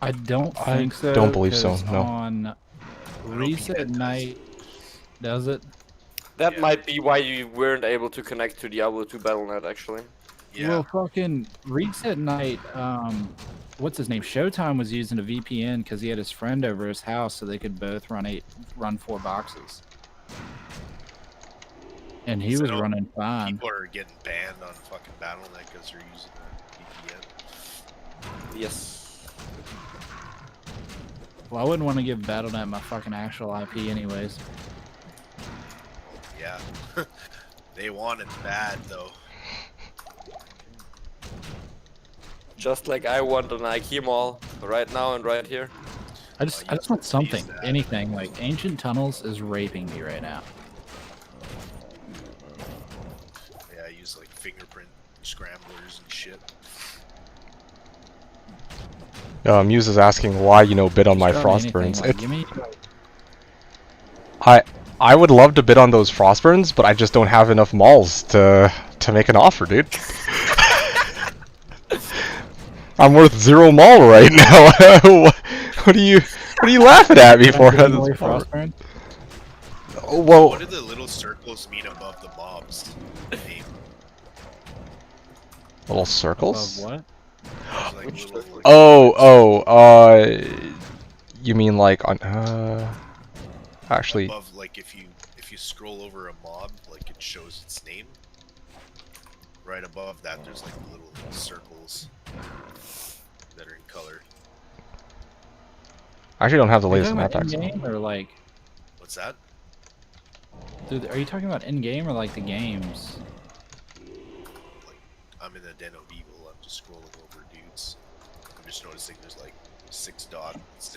I don't I think so. don't believe so, 'cause no. On reset VPN does. night, does it? That Yeah. might be why you weren't able to connect to Diablo 2 Battle.net, actually. Yeah. Well, fucking reset night. What's his name? Showtime was using a VPN because he had his friend over his house, so they could both run 4 boxes. And he So was don't running fine. People are getting banned on fucking Battle.net because they're using a VPN. Yes. Well, I wouldn't want to give Battle.net my fucking actual IP, anyways. Yeah. They want it bad though. Just like I want an IK mall right now and right here. I just you want use something, that. anything. Like Ancient Tunnels is raping me right now. Yeah, I use like fingerprint scramblers and shit. Muse is asking why bid on my Just tell me Frostburns. anything, like, give me I would love to bid on those Frostburns, but I just don't have enough malls to make an offer, dude. I'm worth 0 mall right now. what are you laughing at me for? Can I give away Frostburn? Oh, well, What do the little circles mean above the mobs? Name? little circles? Above what? There's, like, Which little, circle? You mean like on actually above, like if you scroll over a mob, like it shows its name. Right above that, there's like little circles that are in color. I actually don't have the Are you latest talking map about packs. in-game or like? What's that? Dude, are you talking about in-game or like the games? Like, I'm in the Den of Evil. I'm just scrolling over dudes. I'm just noticing there's like 6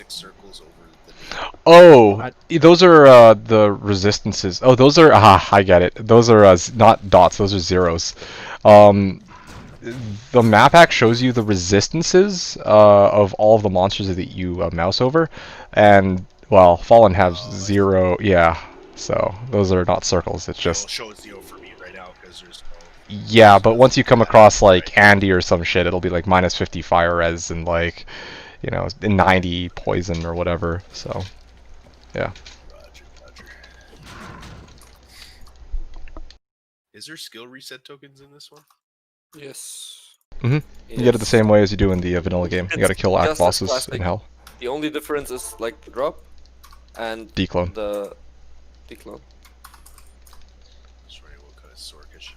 circles over the name. Oh, those are the resistances. Oh, those are I get it. Those are not dots. Those are zeros. The map pack shows you the resistances of all of the monsters that you mouse over, and well, Fallen has 0. Yeah, so those are not circles. It's It'll just show 0 for me right now because there's no. yeah. But once you come across like Right. Andy or some shit, it'll be like -50 fire res and like 90 poison or whatever. So yeah. Roger. Is there skill reset tokens in this one? Yes. You get it the same way as you do in the vanilla game. You gotta kill act just as bosses classic. in hell. The only difference is like the drop and Declone. the declone. Just wondering what kind of Sork I should.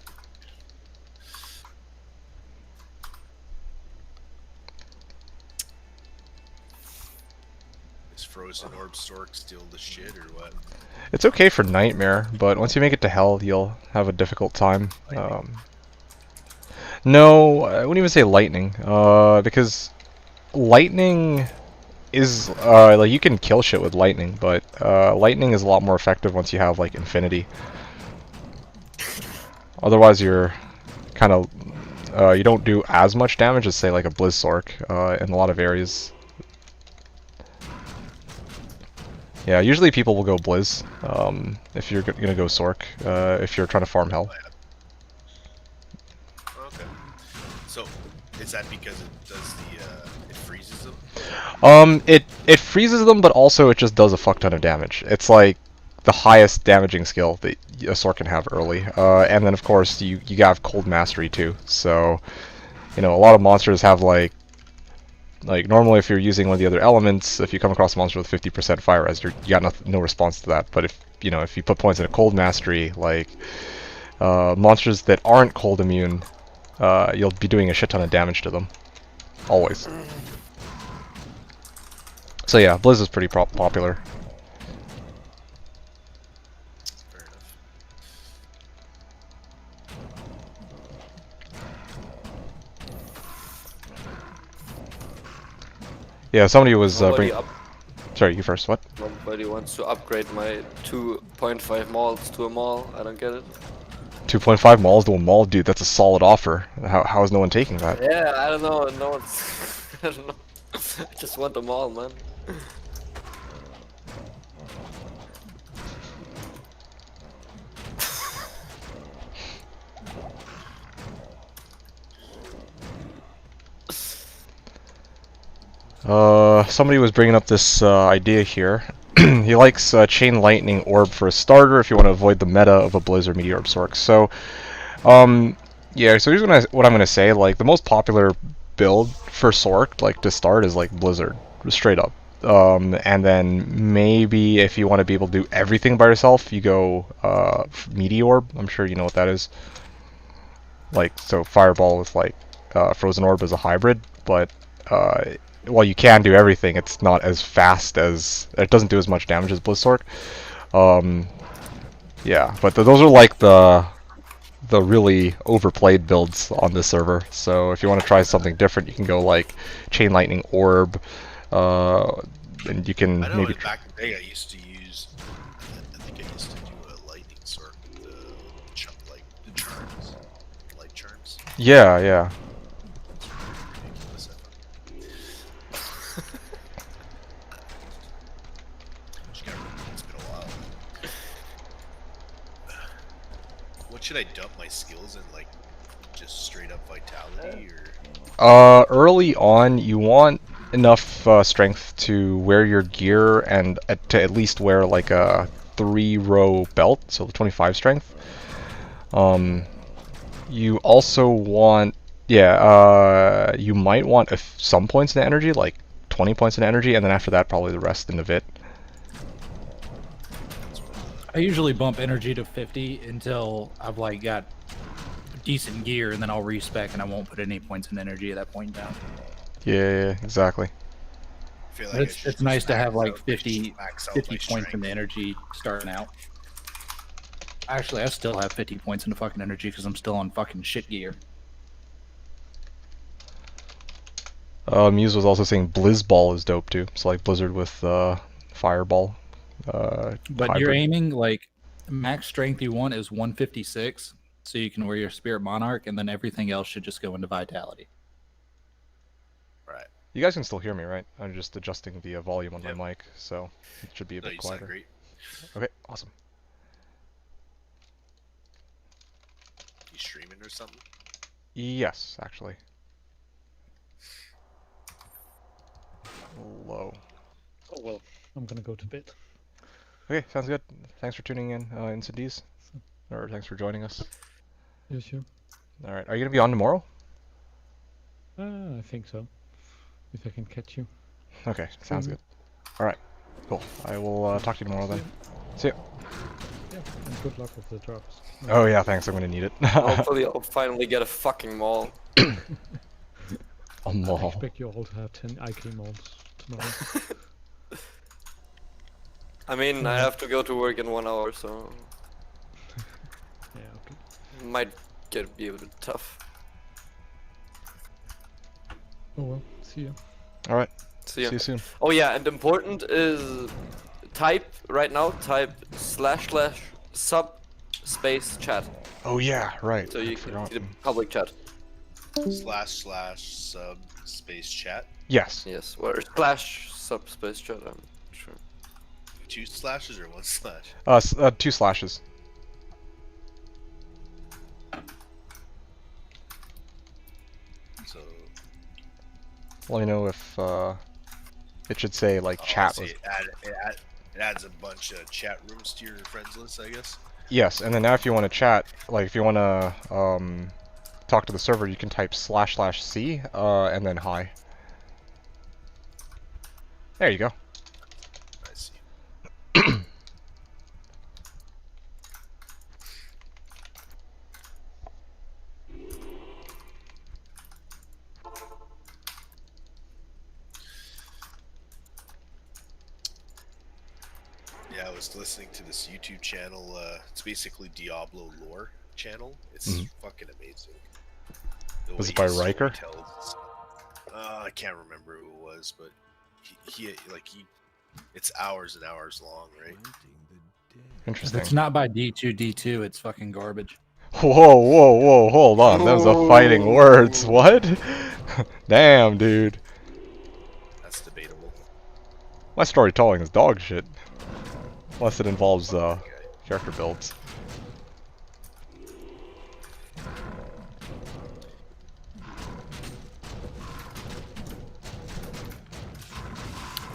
Is Frozen Orb Sork still the shit or what? It's okay for Nightmare, but once you make it to Hell, you'll have a difficult time. No, I wouldn't even say Lightning, because Lightning is, like, you can kill shit with Lightning, but, Lightning is a lot more effective once you have, like, Infinity. Otherwise, you're kind of, you don't do as much damage as, say, like a Blizzork, in a lot of areas. Yeah, usually people will go Blizz, if you're gonna go Sork, if you're trying to farm Hell. Okay. So, is that because it does the, it freezes them? It freezes them, but also it just does a fuck ton of damage. It's like the highest damaging skill that a Sork can have early. And then of course you have Cold Mastery too. So, you know, a lot of monsters have like normally if you're using one of the other elements, if you come across a monster with 50% fire res, you got no response to that. But if you put points in a Cold Mastery, like monsters that aren't cold immune, you'll be doing a shit ton of damage to them. Always. So yeah, Blizz is pretty popular. Fair enough. Yeah, somebody was Nobody, Sorry, you first. What? nobody wants to upgrade my 2.5 mauls to a maul. I don't get it. 2.5 mauls to a maul, dude. That's a solid offer. How is no one taking that? Yeah, I don't know. No one's. I don't know. I just want the maul, man. Somebody was bringing up this idea here. He likes Chain Lightning Orb for a starter if you want to avoid the meta of a Blizzard Meteor Orb Sork. So, yeah, so here's what I'm gonna say. Like, the most popular build for Sork, like, to start is, like, Blizzard. Straight up. And then maybe if you want to be able to do everything by yourself, you go Meteor Orb. I'm sure you know what that is. Like, so Fireball with, like, Frozen Orb as a hybrid, but, while you can do everything, it's not as fast as... It doesn't do as much damage as Blizzork. Yeah, but those are like the really overplayed builds on this server. So if you want to try something different, you can go like Chain Lightning Orb, and you can I know maybe... back in the day I used to use, I think I used to do a lightning Sork with the the charms, light charms. Yeah, yeah. Ridiculous. Just gotta remember, it's been a while. What should I dump my skills in? Like, just straight up vitality, or? Early on, you want enough strength to wear your gear and to at least wear like a 3-row belt, so 25 strength. You also want, yeah, you might want some points in energy, like 20 points in energy, and then after that, probably the rest in the Vit. I usually bump energy to 50 until I've like got decent gear, and then I'll respec, and I won't put any points in energy at that point down. Yeah, exactly. I feel like But I it's should it's just nice to have max like out- 50 max out 50 my points in strength. the energy starting out. Actually, I still have 50 points in the fucking energy because I'm still on fucking shit gear. Muse was also saying Blizzball is dope too. It's like Blizzard with Fireball. But you're hybrid. aiming like max strength you want is 156, so you can wear your Spirit Monarch, and then everything else should just go into Vitality. Right. You guys can still hear me, right? I'm just adjusting the volume on Yep. my mic, so it should be a No, bit you sound quieter. great. Okay, awesome. You streaming or something? Yes, actually. Low. Oh well, I'm gonna go to bed. Okay, sounds good. Thanks for tuning in, Insidies. Or thanks for joining us. Yeah, sure. Alright, are you gonna be on tomorrow? I think so. If I can catch you. Okay, sounds Stream. good. Alright, cool. I will talk to you tomorrow then. See ya. Yeah, and good luck with the drops. Oh yeah, thanks, I'm gonna need it. Hopefully I'll finally get a fucking maul. A I mall. expect you all to have 10 IK molds tomorrow. I mean, I have to go to work in 1 hour, so Yeah, okay. might be a bit tough. Oh well, see ya. Alright, See ya. see you soon. Oh yeah, and important is type right now. Type / sub space chat, Oh yeah, right. so you I can forgot. see the public chat. / sub space chat. Yes. Yes, or / sub space chat. I'm sure. 2 slashes or 1 slash? 2 slashes. So Let me know if it should say like chat see, was. it adds a bunch of chat rooms to your friends list, I guess. Yes, and then now if you want to chat, like if you want to talk to the server, you can type //c and then hi. There you go. I see. Yeah, I was listening to this YouTube channel. It's basically Diablo lore channel. It's fucking amazing. The Was way it by he Riker? storytells. I can't remember who it was, but he it's hours and hours long, right? If Interesting. it's not by D2D2, it's fucking garbage. Whoa, whoa, whoa, hold on. Those are fighting words. What? Damn, dude. That's debatable. My storytelling is dog shit. Unless it involves character builds.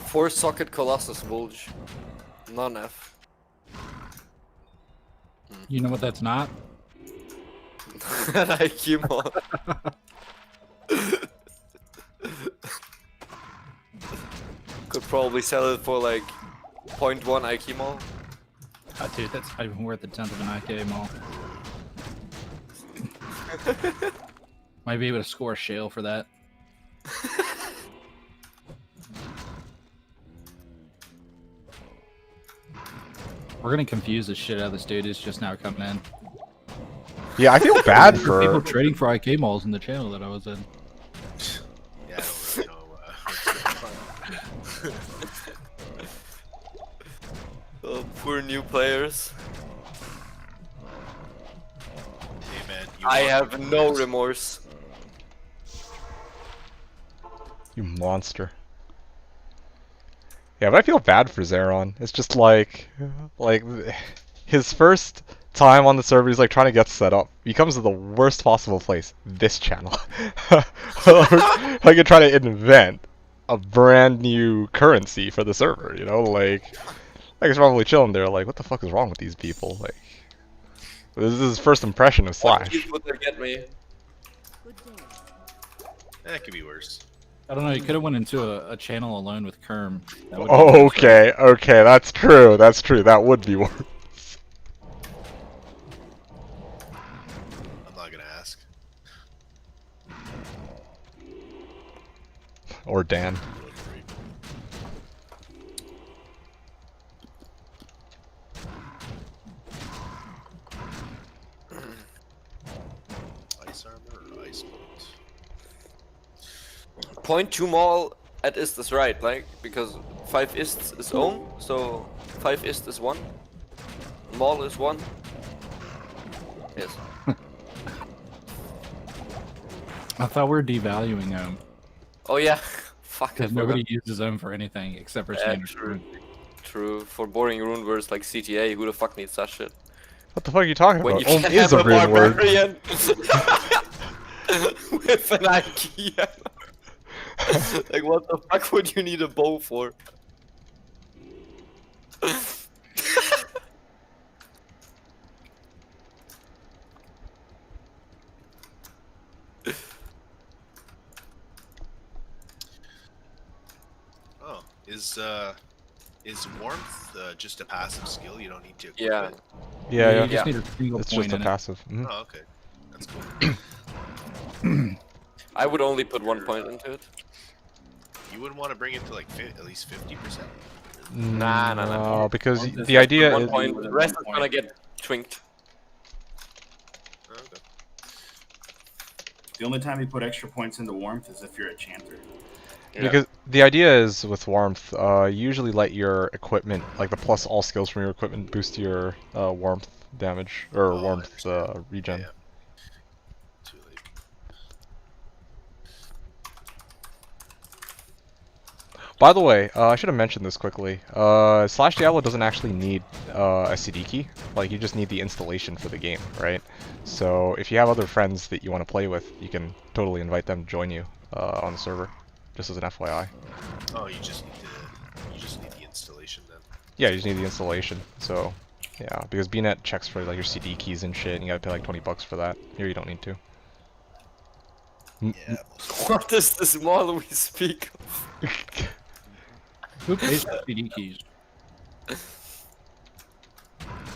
Four socket Colossus Bulge. Non-F. You know what that's not? An IQ mod. Could probably sell it for like 0.1 IQ mod. Dude, that's not even worth the 10th of an IK mall. Might be able to score a shale for that. We're gonna confuse the shit out of this dude who's just now coming in. Yeah, I feel bad People for. trading for IK malls in the channel that I was in. Yeah, I don't really know what's going on. Oh, poor new players. Hey man, I want have good no players. remorse. You monster. Yeah, but I feel bad for Zeron. It's just like his first time on the server, he's like trying to get set up. He comes to the worst possible place, this channel. Like you're trying to invent a brand new currency for the server, you know? Like he's probably chilling there like, what the fuck is wrong with these people? Like, this is his first impression of Slash. Would they get me? Good day. That could be worse. I don't know, you could have went into a channel alone with Kerm. That would've been Oh, nice, right? okay, that's true, that would be worse. I'm not gonna ask. Or Dan. Ice armor or ice bolt? 0.2 mall at ist is right, like, because 5 ists is ohm, so 5 ist is 1. Mall is 1. Yes. I thought we were devaluing him. Oh yeah. Fuck, I Because forgot. nobody uses him for anything except for Yeah, standard. true. rune. True. For boring rune words like CTA, who the fuck needs that shit? What the fuck are you talking When about? you Ohm can is have a rune word. barbarian with an IKEA. Like, what the fuck would you need a bow for? Is warmth just a passive skill? You don't need to equip Yeah. it. Yeah, You yeah. just Yeah. need a single It's point just a in passive. Mhm. Oh, okay. That's cool. I would only put 1 point into it. You wouldn't want to bring it to like at least 50%. Nah. No, because Warmth is the idea One is point. within The rest 1 is gonna point. get twinked. Oh, okay. The only time you put extra points into warmth is if you're a chanter. Yeah. because the idea is with warmth, usually let your equipment, like the plus all skills from your equipment, boost your warmth damage or Oh, I warmth understand. regen. Yeah. Too late. By the way, I should have mentioned this quickly. Slashdiablo doesn't actually need a CD key. Like, you just need the installation for the game, right? So if you have other friends that you want to play with, you can totally invite them to join you on the server, just as an FYI. Oh, you just need the installation then. Yeah, you just need the installation. So, yeah, because BNet checks for like your CD keys and shit, and you gotta pay like $20 for that. Here, you don't need to. Yeah. What is the small we speak of? Who pays for CD keys?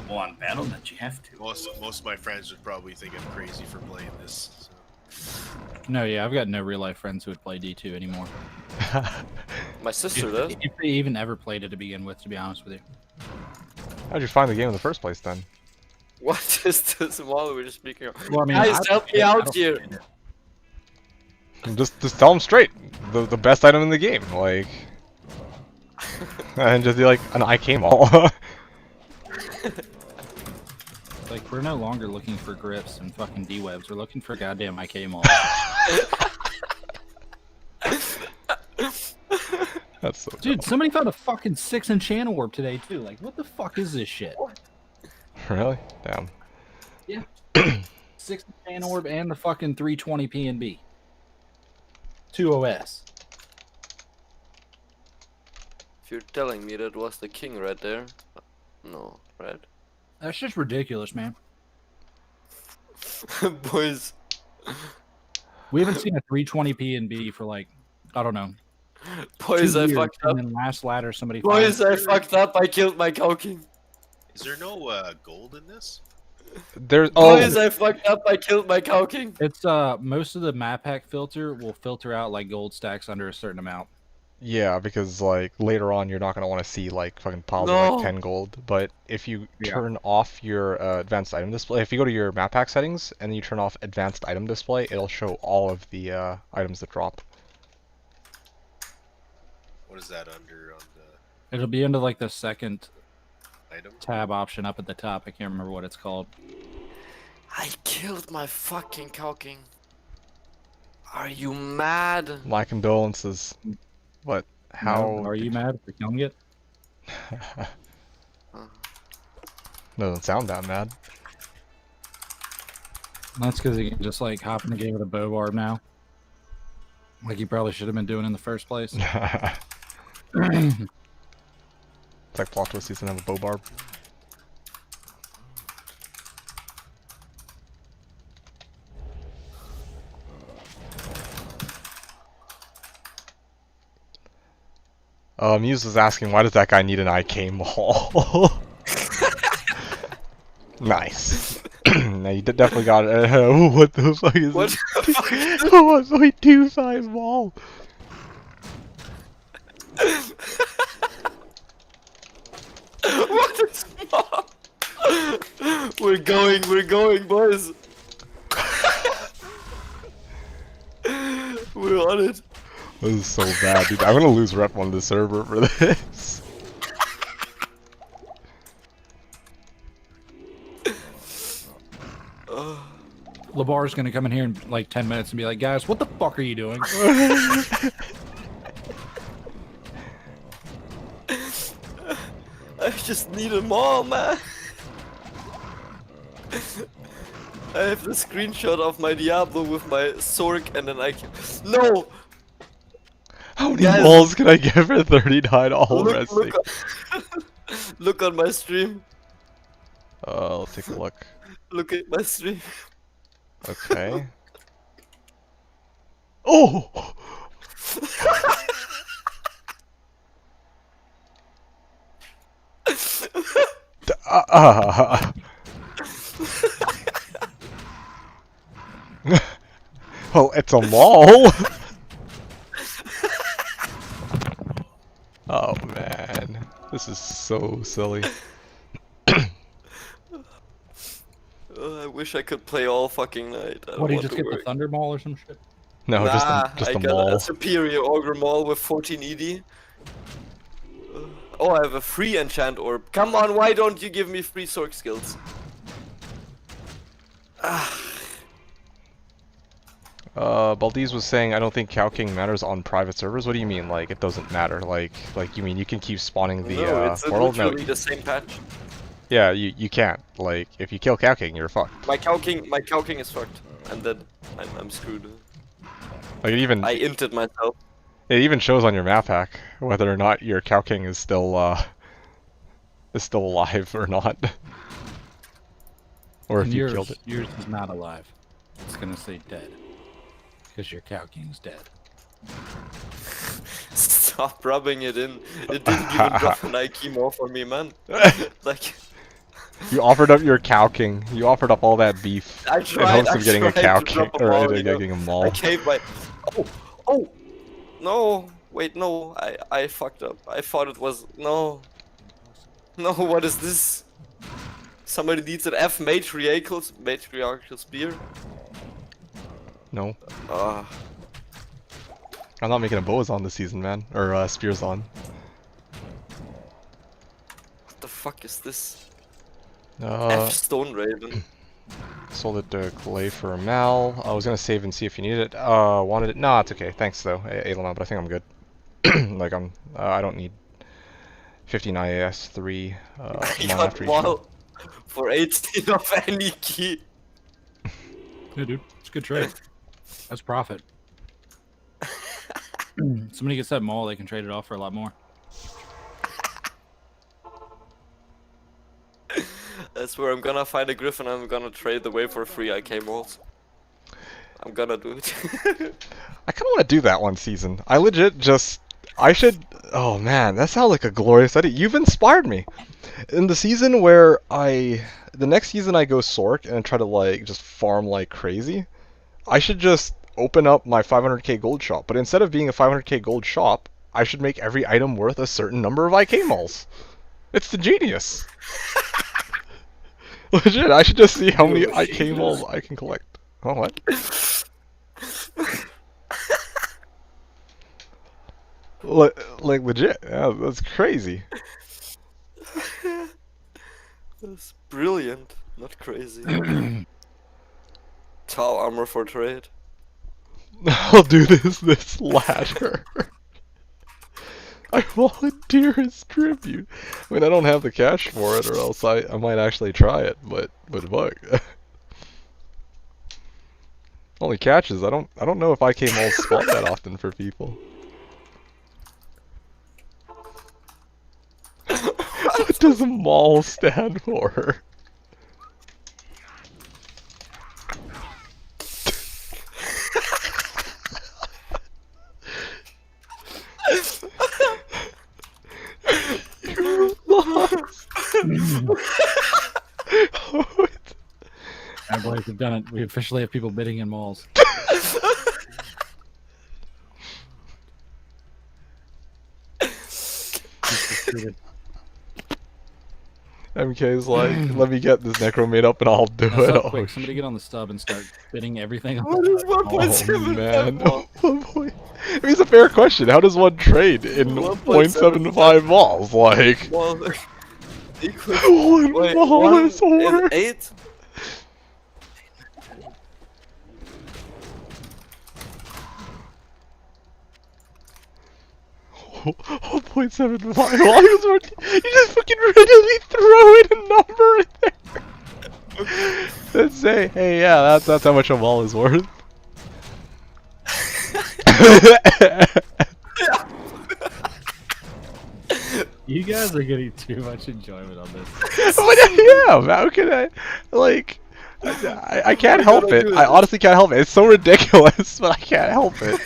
Well, on BattleNet, you have to. Most of my friends would probably think I'm crazy for playing this. So. No, yeah, I've got no real life friends who would play D2 anymore. My sister does. If they even ever played it to begin with, to be honest with you. How'd you find the game in the first place then? What is the small we're speaking of? Well, I mean, Guys, help me out don't here. play it. Just tell them straight. The best item in the game, like, and just be like an IK maul. Like, we're no longer looking for grips and fucking D-webs. We're looking for goddamn IK maul. That's so Dude, somebody found a fucking 6 enchant orb today, too. Like, what the fuck is this shit? dumb. Really? Damn. 6 enchant orb and the fucking 320 PNB. 2 OS. If you're telling me that was the king right there. No, right? That's just ridiculous, man. Boys. We haven't seen a 320 PNB for like, I don't know. Boys, 2 I years, fucked up. and then last ladder somebody Boys, found- I fucked up. I killed my cow king. Is there no gold in this? There's Boys, I fucked up. I killed my cow king. It's most of the map pack filter will filter out like gold stacks under a certain amount. yeah, because like later on you're not gonna want to see like fucking piles of No. like 10 gold. But if you Yeah. turn off your advanced item display, if you go to your map pack settings and you turn off advanced item display, it'll show all of the items that drop. What is that under on the It'll be under like the second item? tab option up at the top. I can't remember what it's called. I killed my fucking cow king. Are you mad? My condolences. What? How? No, are you mad for killing it? Doesn't sound that mad. That's because he can just like hop in the game with a bow barb now. Like he probably should have been doing in the first place. It's like plot twist, he doesn't have a bow barb. Muse was asking, why does that guy need an IK maul? Nice. Now you definitely got it. What the fuck is What this? the fuck? What's my 2-size maul? What is small? We're going, boys. We're on it. This is so bad, dude. I'm gonna lose rep on the server for this. Labar's gonna come in here in like 10 minutes and be like, guys, what the fuck are you doing? I just need them all, man. I have the screenshot of my Diablo with my Sork and then I can... No! How many Guys, mauls can I get for $39 all Look, resting? look on my stream. I'll take a look. Look at my stream. Okay. Oh! Well, it's a mall. Oh man, this is so silly. I wish I could play all fucking night. I don't What do you want just to get the work. Thunder Maul or some shit? No, Nah, just I a got mall. a superior Ogre Maul with 14 ED. Oh, I have a free enchant orb. Come on, why don't you give me free Sork skills? Baldiz was saying I don't think Cow King matters on private servers. What do you mean? Like it doesn't matter? Like you mean you can keep spawning the No, it's portal? No, literally the same patch. yeah, you can't. Like if you kill Cow King, you're fucked. My Cow King is fucked. I'm dead. I'm screwed. Like I inted myself. it even shows on your map hack whether or not your Cow King is still alive or not, or if And you yours, killed it. yours is not alive. It's gonna say dead. Because your Cow King's dead. Stop rubbing it in. It didn't even drop an IQ more for me, man. Like, You offered up your Cow King. You offered up all that beef I in tried. hopes of getting a tried Cow to King drop a or ball, you know. getting a I mall. gave my. Oh, no! Wait, no. I fucked up. I thought it was no. No, what is this? Somebody needs an F matriarchal spear. No, Ah, I'm not making a Boazon this season, man. Or Spears on. what the fuck is this? Uh, F Stone Raven. Sold it to Clay for a Mal. I was gonna save and see if you needed it. Wanted it? No, it's okay. Thanks though, Aelamon, but I think I'm good. Like I don't need 15 IAS 3 I mana got after each one. wall for 18 of any key. Yeah, dude. It's a good trade. That's profit. Somebody gets that Maul, they can trade it off for a lot more. That's where I'm gonna find a Griffin and I'm gonna trade the way for free IK molds. I'm gonna do it. I kind of want to do that one season. I legit just... I should... Oh man, that sounds like a glorious idea. You've inspired me. In the season where I... The next season I go Sork and try to like just farm like crazy, I should just open up my 500k gold shop. But instead of being a 500k gold shop, I should make every item worth a certain number of IK malls. It's the genius. Legit, I should just see how many IK malls I can collect. Oh, what? Like legit, yeah, that's crazy. That's brilliant, not crazy. Tau armor for trade. I'll do this ladder. I volunteer as tribute. I mean, I don't have the cash for it, or else I might actually try it. But fuck. Only catch is I don't know if IK malls spawn that often for people. What does mall stand for? You're lost. Alright, boys, we've done it. We officially have people bidding in malls. MK's like, let me get this necro made up and I'll do Now, it. stop Oh, quick. Somebody get on the stub and start bidding everything. What is oh 1.7 man. mall? I mean, it's a fair question. How does one trade in 0.75 malls? Like, Mall equals one wait, mall 1 is worth. 8? Oh, 0.75 malls worth. You just fucking randomly throw in a number in there. Let's say, hey, yeah, that's how much a mall is worth. You guys are getting too much enjoyment on this. But yeah, how can I, like, I can't help it. I honestly can't help it. It's so ridiculous, but I can't help it.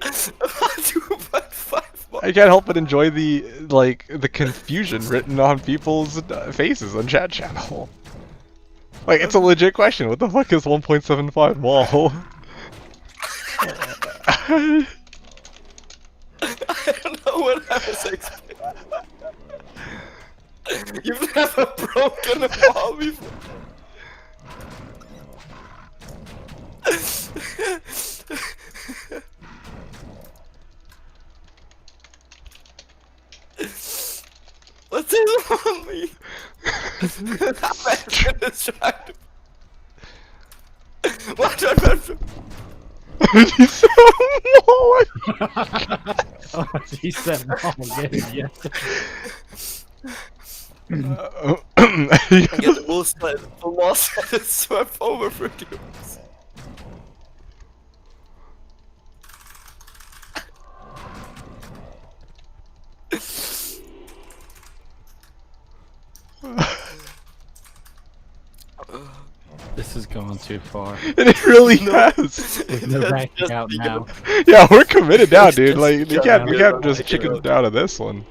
2.5 I can't help but enjoy the the confusion written on people's faces on chat channel. Like, it's a legit question. What the fuck is 1.75 mall? I don't know what I was expecting. You've never broken a ball before. What's it on me? I'm distracted. What? He's so mall. Oh, he said mall again. Yes. Get the whole side. The wall side is swept over for dudes. This has gone too far. It really has. There's no backing out now. Yeah, we're committed now, dude. Just Like, we can't just chicken out of this one.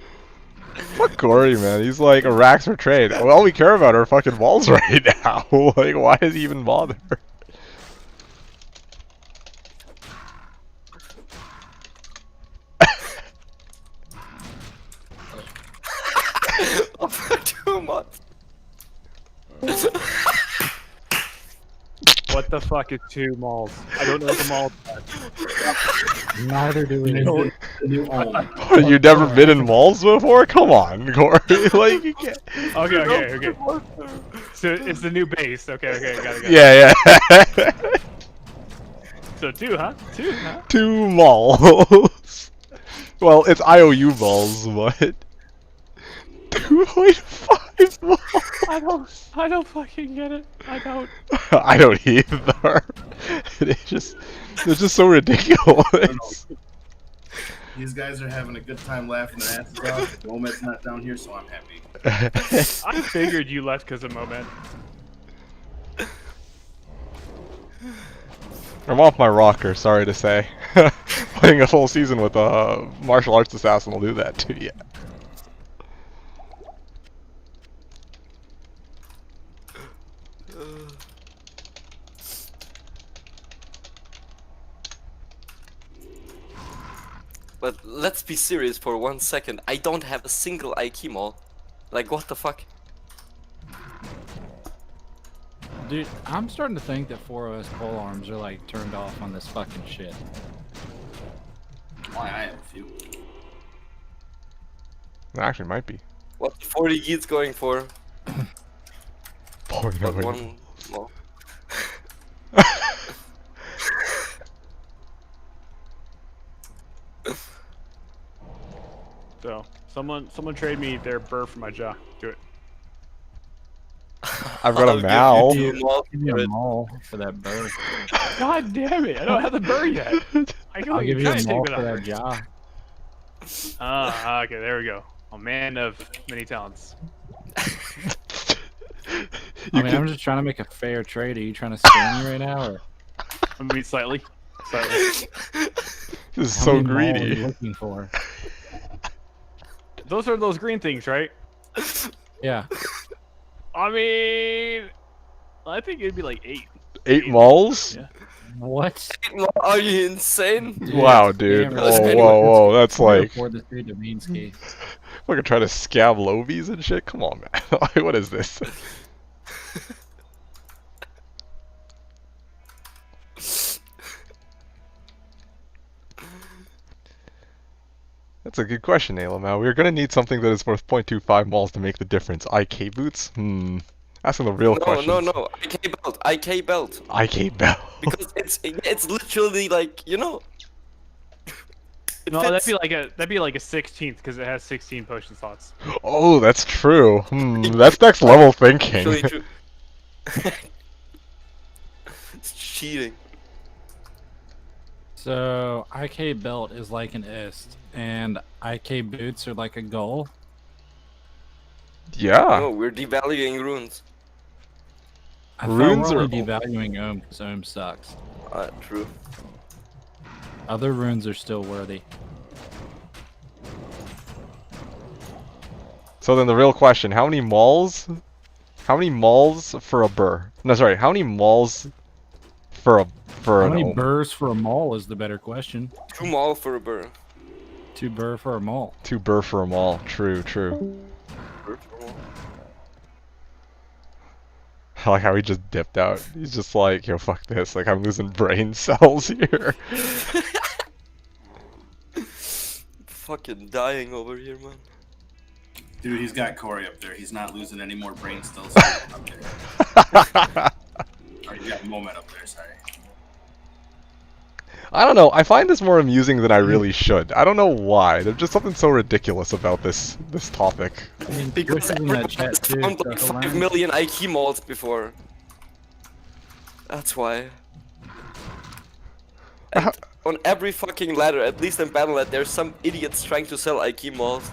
Fuck Corey, man. He's like a racks for trade. Well, all we care about are fucking balls right now. Like, why does he even bother? For 2 months. What the fuck is 2 malls? I don't know what the mall. Neither do we. The new Ulm. You never been in malls before? Come on, Corey. Like, you can't. Okay. So it's the new base. Okay, got it. Yeah. So 2, huh? 2, huh? 2 malls. Well, it's IOU balls, but 2.5 malls. I don't fucking get it. I don't. I don't either. It's just so ridiculous. These guys are having a good time laughing their asses off. Moment's not down here, so I'm happy. I figured you left because of Moment. I'm off my rocker, sorry to say. Playing a full season with a martial arts assassin will do that to you. But let's be serious for 1 second. I don't have a single IK mall. Like, what the fuck? Dude, I'm starting to think that 4OS pole arms are like turned off on this fucking shit. Why, I have a few. It actually might be. What 40 geets going for? Boy, But no, one mall. So someone trade me their burr for my jaw. Do it. I've got I'll a give Mal. you 2 malls Give me for a it. mall for that bird. God damn it! I don't have the burr yet. I I'll give you a mall take for that. that jaw. Okay, there we go. A man of many talents. I mean, I'm just trying to make a fair trade. Are you trying to scam me right now, or I mean, slightly. This is how so many malls are you greedy. looking for? Those are those green things, right? Yeah. I mean, I think it'd be like 8. 8 malls? Yeah. What? Are you insane? Wow, dude. damn Whoa, right. whow. That's Can you like, afford this dude Davinsky? fucking trying to scab Lobies and shit? Come on, man. Like, what is this? That's a good question, Ayla. We're gonna need something that is worth 0.25 malls to make the difference. IK boots? Asking the real questions. No. IK belt. IK belt. IK belt. Because it's literally like, you know. It No, fits. that'd be like a 16th because it has 16 potion slots. Oh, that's true. That's next level thinking. Actually true. It's cheating. So IK belt is like an ist, and IK boots are like a goal. Yeah. No, we're devaluing runes. I thought Runes we're are- only devaluing Ohm because Ohm sucks. True. Other runes are still worthy. So then the real question: how many mauls? How many mauls for a burr? No, sorry. How many mauls for How an many ohm? burrs for a mall is the better question. 2 mall for a burr. 2 burr for a mall. 2 burr for a maul. True, true. Burr for a mall. I like how he just dipped out. He's just like, yo, fuck this. Like, I'm losing brain cells here. Fucking dying over here, man. Dude, he's got Corey up there. He's not losing any more brain cells up there. Or you got Moment up there, sorry. I don't know. I find this more amusing than I really should. I don't know why. There's just something so ridiculous about this topic. I mean, Because Twitch is in that chat everyone's too. found like so 5 hilarious. million IK malls before. That's why. And on every fucking ladder, at least in Battle.net, there's some idiots trying to sell IK malls.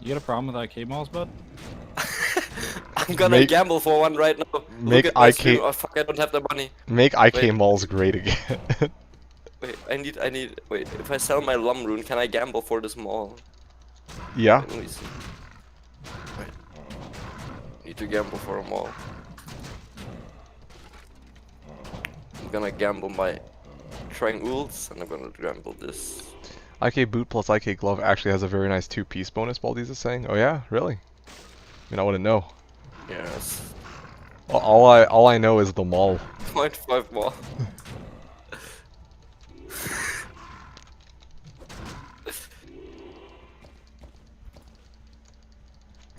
You got a problem with IK malls, bud? I'm gonna gamble for one right now. Make Look at my IK stream. Oh fuck, I don't have the money. Make IK Wait. malls great again. Wait, I need, wait, if I sell my Lum Rune, can I gamble for this mall? Yeah. Let me see. Wait. Need to gamble for a mall. I'm gonna gamble my Triangles, and I'm gonna gamble this. IK boot plus IK glove actually has a very nice 2-piece bonus, Baldi's is saying. Oh yeah? Really? I mean, I wouldn't know. Yes. All I know is the mall. 0.5 mall.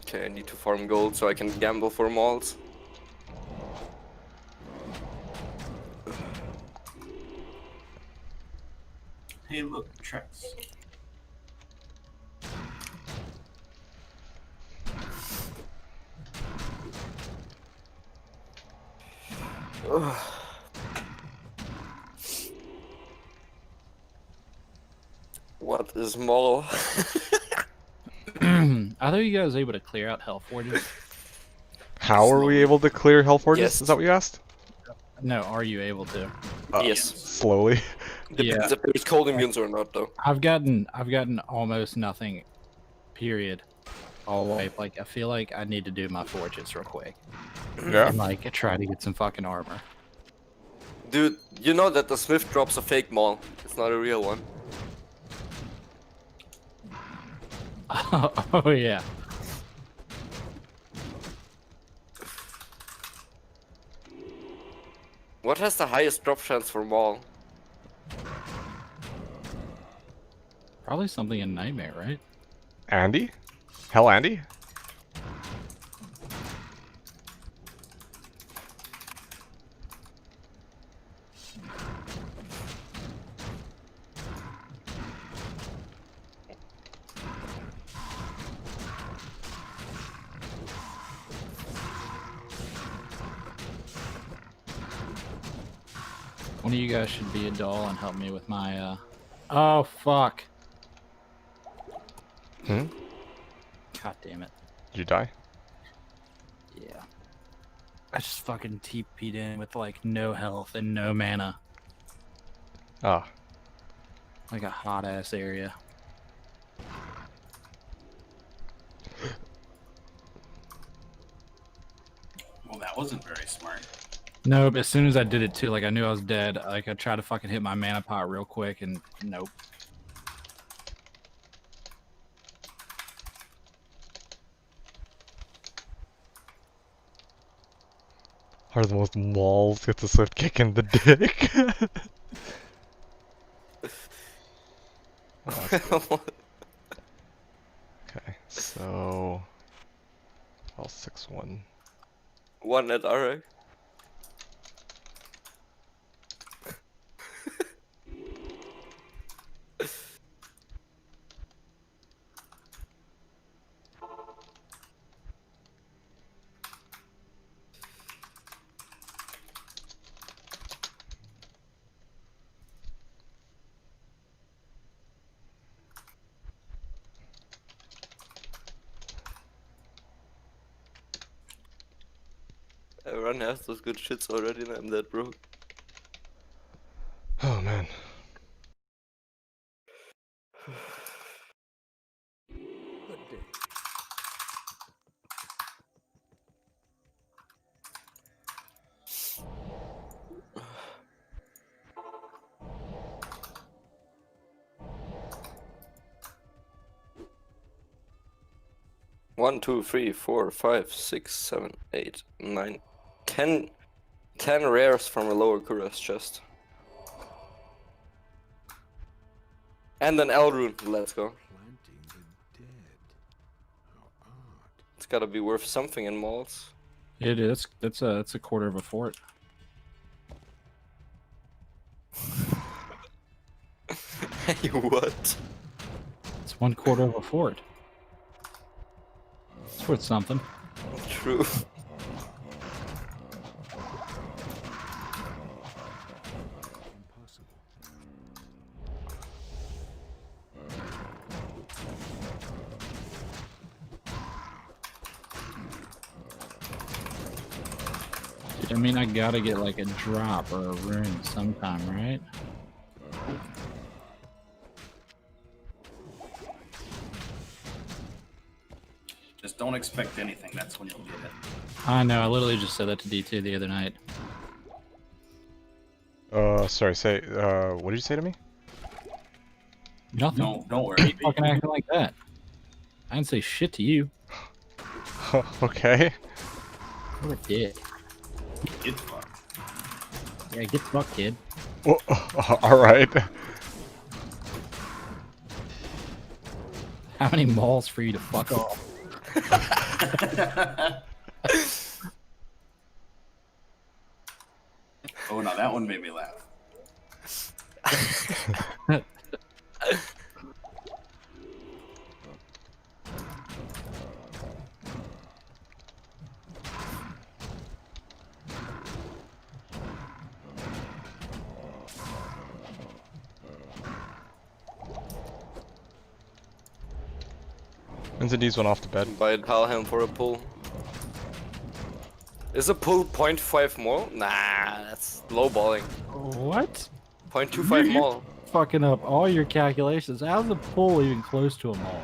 Okay, I need to farm gold so I can gamble for malls. Hey, look, Trex. What is mall? I thought you guys were able to clear out Hell Forges. How are we able to clear Hell Forges? Yes. Is that what you asked? No, are you able to? Yes. Slowly. Depends if there's cold immunes or not, though. I've gotten almost nothing. Period. All the way. Like I feel like I need to do my forges real quick. Yeah. And like try to get some fucking armor. Dude, you know that the Smith drops a fake mall. It's not a real one. Oh yeah. What has the highest drop chance for mall? Probably something in Nightmare, right? Andy? Hell Andy? One of you guys should be a doll and help me with my Oh fuck. Hmm? God damn it. Did you die? Yeah. I just fucking TP'd in with like no health and no mana. Ah. Like a hot ass area. Well, that wasn't very smart. No, but as soon as I did it too, like I knew I was dead. Like I tried to fucking hit my mana pot real quick and nope. Are the most malls get to start kicking the dick? Oh, that's good. Okay, so I'll 6-1. One at RA. Everyone has those good shits already and I'm that broke. Oh man. 1, 2, 3, 4, 5, 6, 7, 8, 9, 10. 10 rares from a lower Kuras chest. And an L rune. Let's go. It's gotta be worth something in malls. Yeah, dude, that's a quarter of a fort. Hey, what? It's 1/4 of a fort. It's worth something. True. I mean, I gotta get like a drop or a rune sometime, right? Just don't expect anything. That's when you'll get it. I know. I literally just said that to D2 the other night. Sorry, say, what did you say to me? Nothing. No, don't worry. Fucking acting like that. I didn't say shit to you. Okay. What a dick. Get fucked. Yeah, get fucked, kid. Well, alright. How many malls for you to fuck off? Oh, no, that one made me laugh. Incendies went off to bed. Buy a Talhelm for a pull. Is a pull 0.5 more? Nah, that's lowballing. What? 0.25 more. Fucking up all your calculations. How's the pull even close to a mall?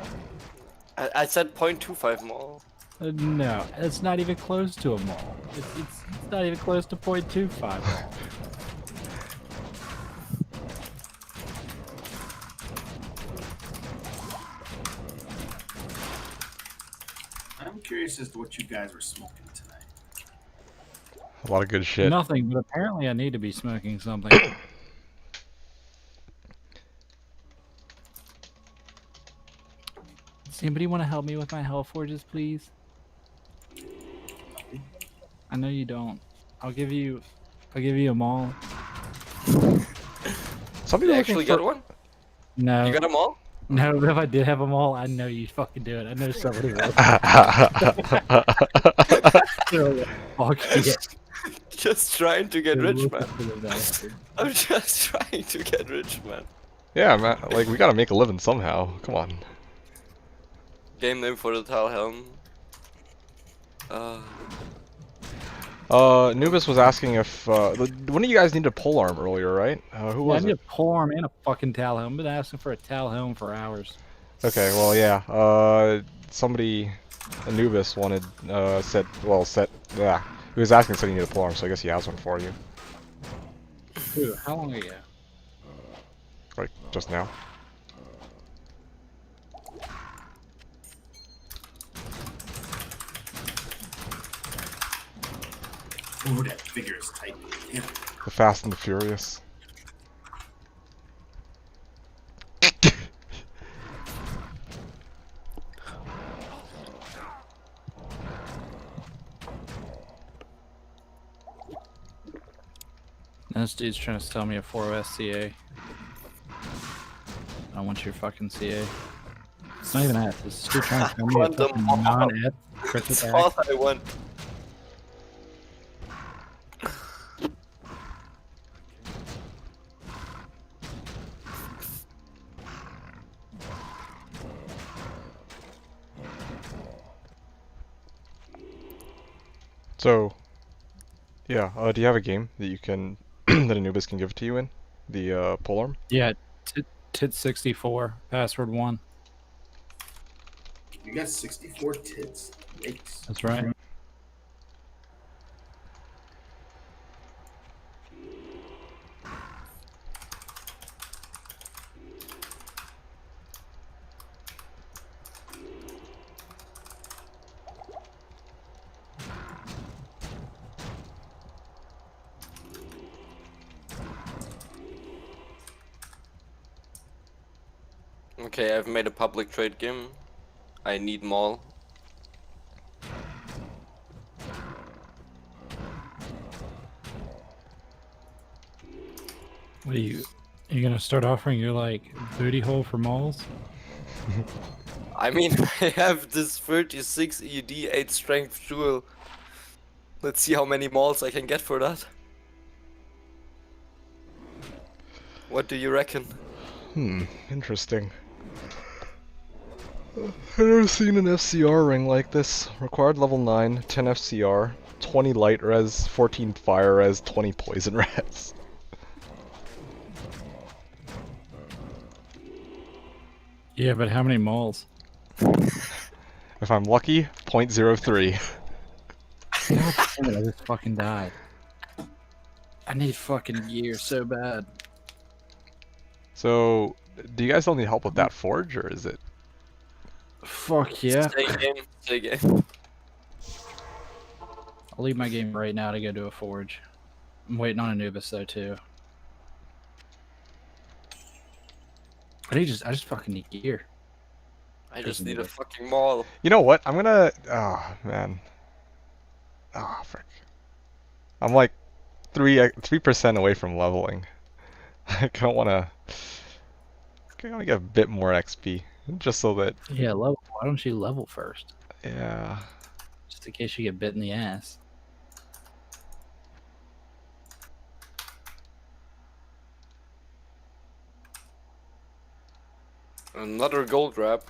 I said 0.25 more. No, it's not even close to a mall. It's not even close to 0.25 mall. I'm curious as to what you guys were smoking tonight. A lot of good shit. Nothing, but apparently I need to be smoking something. Does anybody want to help me with my hell forges, please? I know you don't. I'll give you a mall. Somebody You actually get one? No. You got them all? No, but if I did have them all, I know you'd fucking do it. I know somebody would. Fuck yeah. Just trying to get rich, Look man. at the bastard. I'm just trying to get rich, man. Yeah, man, like, we gotta make a living somehow. Come on. Game name for the Talhelm. Nubis was asking if, one of you guys needed a pole arm earlier, right? Who Yeah, I was need it? a polearm and a fucking Talhelm. I've been asking for a Talhelm for hours. Okay, well, yeah, somebody, Anubis wanted, yeah. He was asking said he needed a pole arm, so I guess he has one for you. Dude, how long ago? Like, just now. Ooh, that figure is tight. Damn. The Fast and the Furious. This dude's trying to sell me a 4OS CA. I don't want your fucking CA. It's not even that. This dude trying to sell me a Quantum fucking bomb. non-ep crit That's attack. all I want. So, yeah, do you have a game that you can, that Anubis can give it to you in? The, polearm? Yeah, tit64, password 1. You got 64 tits. Yikes. That's right. Okay, I've made a public trade game. I need mall. What are you gonna start offering your like booty hole for malls? I mean, I have this 36 ED 8 strength jewel. Let's see how many malls I can get for that. What do you reckon? Interesting. I've never seen an FCR ring like this. Required level 9, 10 FCR, 20 light res, 14 fire res, 20 poison res. Yeah, but how many malls? If I'm lucky, 0.03. God damn it, I just fucking died. I need fucking gear so bad. So, do you guys still need help with that forge, or is it? Fuck yeah. Stay game, stay game. I'll leave my game right now to go to a forge. I'm waiting on Anubis though too. I just fucking need gear. I just Doesn't need a work. fucking mall. You know what? I'm gonna. Oh man. Ah, frick. I'm like 3% away from leveling. I don't wanna. I wanna get a bit more XP, just so that. Yeah, level. Why don't you level first? Yeah. Just in case you get bit in the ass. Another gold wrap.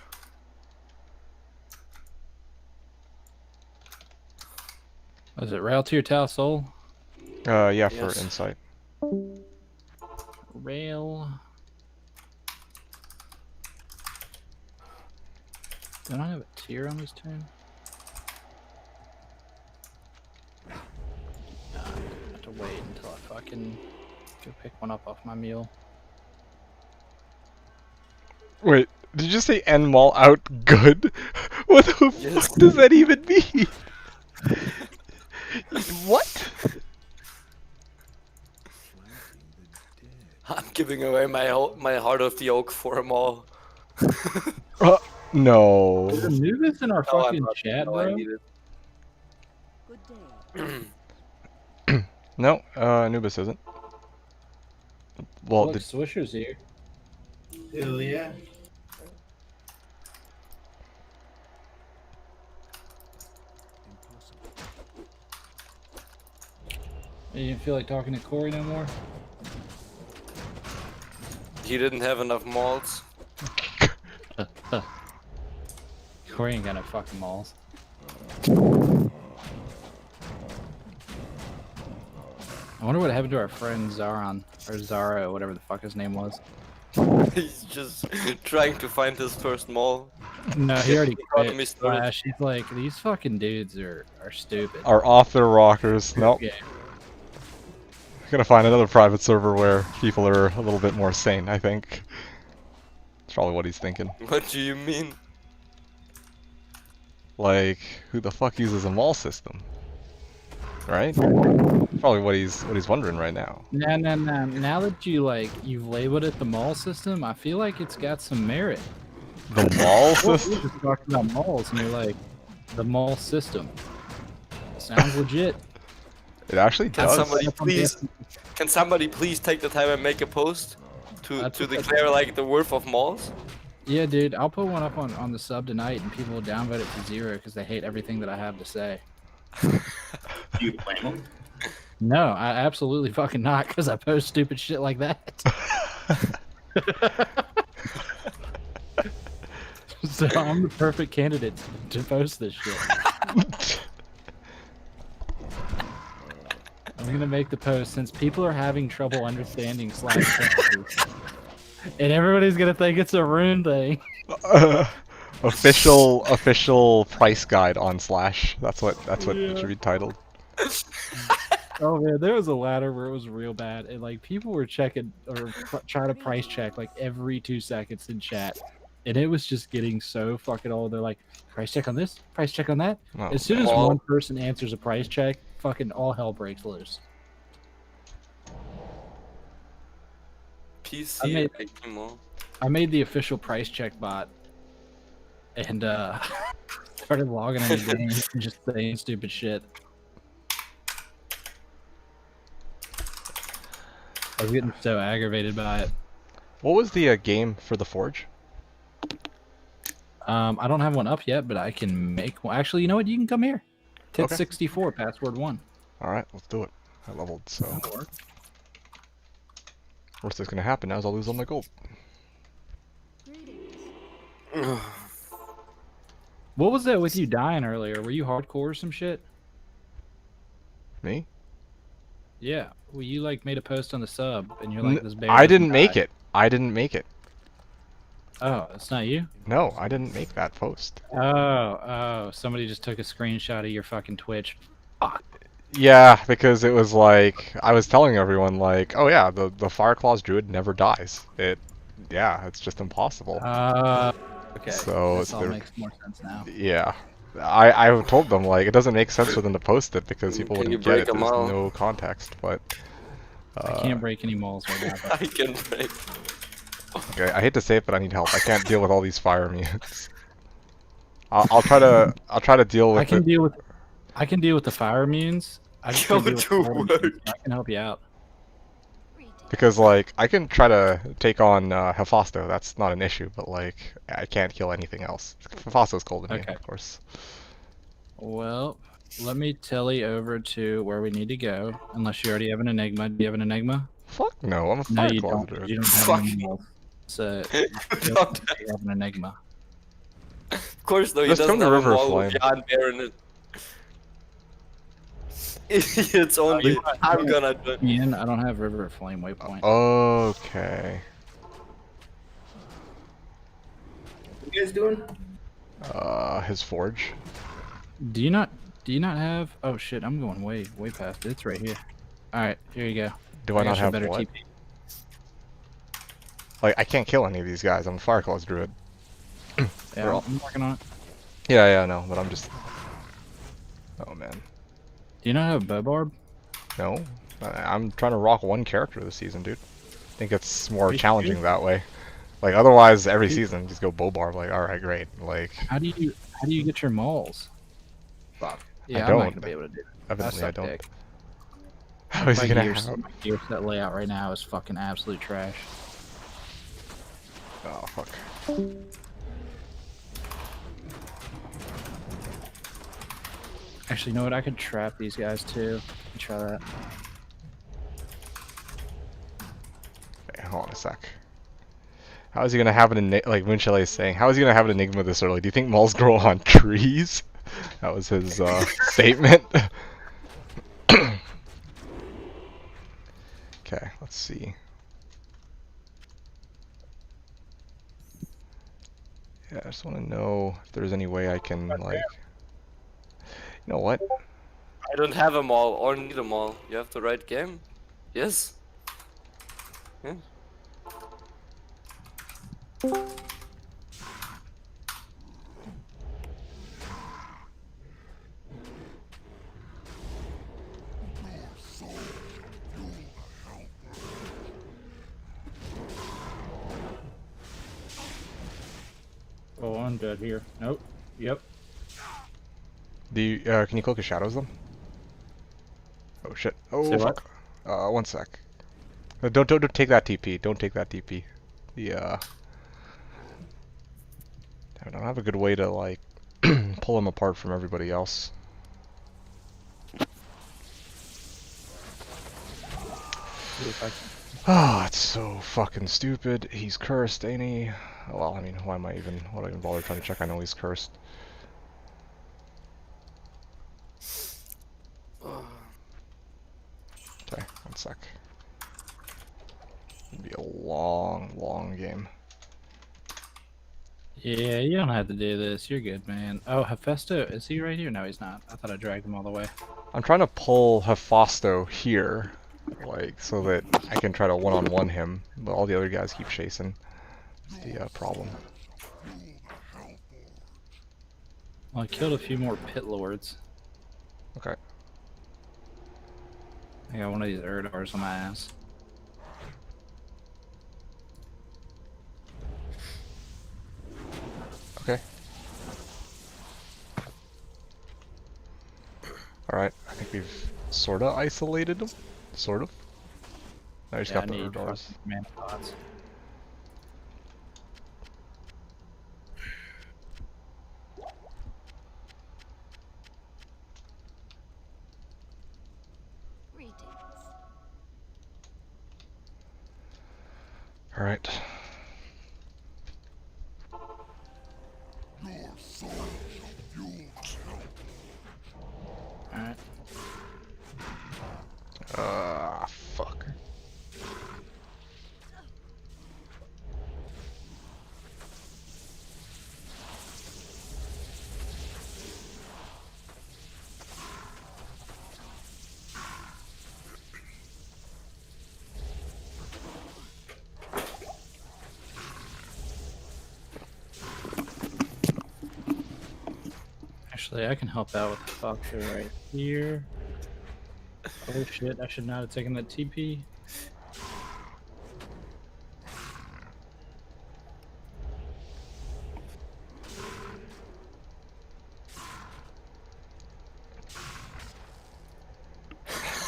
Was it Rail to your Tau Soul? Yeah, Yes. for insight. Rail. Don't I have a tier on this turn? No, I have to wait until I fucking go pick one up off my mule. Wait, did you say end mall out good? What the Yes. fuck does that even mean? What? I'm giving away my heart of the oak for a mall. No. Is Anubis in our No, I'm fucking not. chat, No, I bro? need it. Good day. No, Anubis isn't. Well, Look, did, Swisher's here. Hell yeah. You didn't feel like talking to Corey no more? He didn't have enough malls. Corey ain't got no fucking malls. I wonder what happened to our friend Zaron, or Zara, whatever the fuck his name was. He's just trying to find his first mall. No, he already Economy quit. started. Slash, he's like, these fucking dudes are stupid. are off their rockers. Nope. Yeah. Gonna find another private server where people are a little bit more sane, I think. That's probably what he's thinking. What do you mean? Like, who the fuck uses a mall system? Right? Probably what he's wondering right now. No. Now that you've labeled it the mall system, I feel like it's got some merit. The mall Well, system? we just talking about malls, and you're like, the mall system. Sounds legit. It actually Can does. somebody please take the time and make a post to That's what declare like the worth of malls? Yeah, dude, I'll put one up on the sub tonight, and people will downvote it to 0 because they hate everything that I have to say. Do you blame him? No, I absolutely fucking not, because I post stupid shit like that. So I'm the perfect candidate to post this shit. I'm gonna make the post since people are having trouble understanding Slash, and everybody's gonna think it's a rune thing. Official price guide on Slash. That's what Yeah. it should be titled. Oh man, there was a ladder where it was real bad, and like people were checking or trying to price check like every 2 seconds in chat, and it was just getting so fucking old. They're like, price check on this, price check on that. Oh, As soon as Well- one person answers a price check, fucking all hell breaks loose. PC I made- making mall. I made the official price check bot and started logging in the game and just saying stupid shit. I was getting so aggravated by it. What was the game for the Forge? I don't have one up yet, but I can make one. Actually, you know what? You can come here. Tit Okay. 64, password 1. All right, let's do it. I leveled, so That'll work. worst that's gonna happen now is I'll lose all my gold. What was that with you dying earlier? Were you hardcore or some shit? Me? Yeah. Well, you like made a post on the sub, and you're like, this bear. I doesn't didn't make die. it. I didn't make it. Oh, it's not you? No, I didn't make that post. Oh, somebody just took a screenshot of your fucking Twitch. Fuck. Yeah, because it was like I was telling everyone like, oh yeah, the Fireclaws Druid never dies. It's just impossible. Okay. So This all they're- makes more sense now. Yeah, I told them like it doesn't make sense for them to post it because people Can you wouldn't get it. break 'em There's all? no context, but I can't break any malls right now. But I can break. okay, I hate to say it, but I need help. I can't deal with all these fire mutes. I'll try to deal with I can it. deal with. I can deal with the fire immunes. I just can't Go deal with to the fire work. immunes. I can help you out. Because like I can try to take on Hephasto, that's not an issue, but like I can't kill anything else. Hephasto's cold to me, Okay. of course. Well, let me telly over to where we need to go. Unless you already have an enigma. Do you have an enigma? Fuck no, I'm a No, you Fireclaws don't. Druid. You don't have Fuck. any malls. So you Not have an enigma. Of course, though, he Just doesn't come to have a River of wall with Flame. Jan Bear in it. It's only. you want- I'm gonna do it. Ian, I don't have River of Flame waypoint. Okay. What you guys doing? His forge. Do you not have? Oh shit! I'm going way past it. It's right here. All right, here you go. Do I not got you have better what? TP. Like I can't kill any of these guys. I'm a Fireclaws Druid. Yeah, They're all- I'm working on it. Yeah, no, but I'm just. Oh man, Do you not have bow barb? no. I'm trying to rock one character this season, dude. I think it's more Are you challenging sure? that way. Like otherwise, every season just go bow barb. Like all right, great. Like How do you get your mauls? Fuck. Yeah, I'm don't. not gonna be able to do it. evidently I suck don't. dick. How is My he gonna gear, have? my gear set layout right now is fucking absolute trash. Oh fuck. Actually, you know what? I could trap these guys too. Try that. Okay, hold on a sec. How is he gonna have an like Winchelle is saying? How is he gonna have an enigma this early? Do you think moles grow on trees? That was his statement. Okay, let's see. Yeah, I just want to know if there's any way I can like. You know what? I don't have them all or need them all. You have the right game? Yes? Yeah. Oh, I'm dead here. Nope. Yep. Do you, can you cloak his shadows them? Oh shit. Oh Say what? fuck. One sec. Don't take that TP. Don't take that TP. The I don't have a good way to like pull him apart from everybody else. See if I can- Oh, it's so fucking stupid. He's cursed, ain't he? Well, I mean, why do I even bother trying to check? I know he's cursed. Okay, one sec. It'll be a long game. Yeah, you don't have to do this. You're good, man. Oh, Hephasto, is he right here? No, he's not. I thought I dragged him all the way. I'm trying to pull Hephasto here, like, so that I can try to one-on-one him, but all the other guys keep chasing. That's the problem. Well, I killed a few more pit lords. Okay. I got one of these Erdars on my ass. Okay. Alright, I think we've sorta isolated him. Sort of. Now he's Yeah, I got the need doors. fucking mana pots. Greetings. Alright. Alright. Fuck. Actually, I can help out with the Foxer right here. Oh shit, I should not have taken that TP.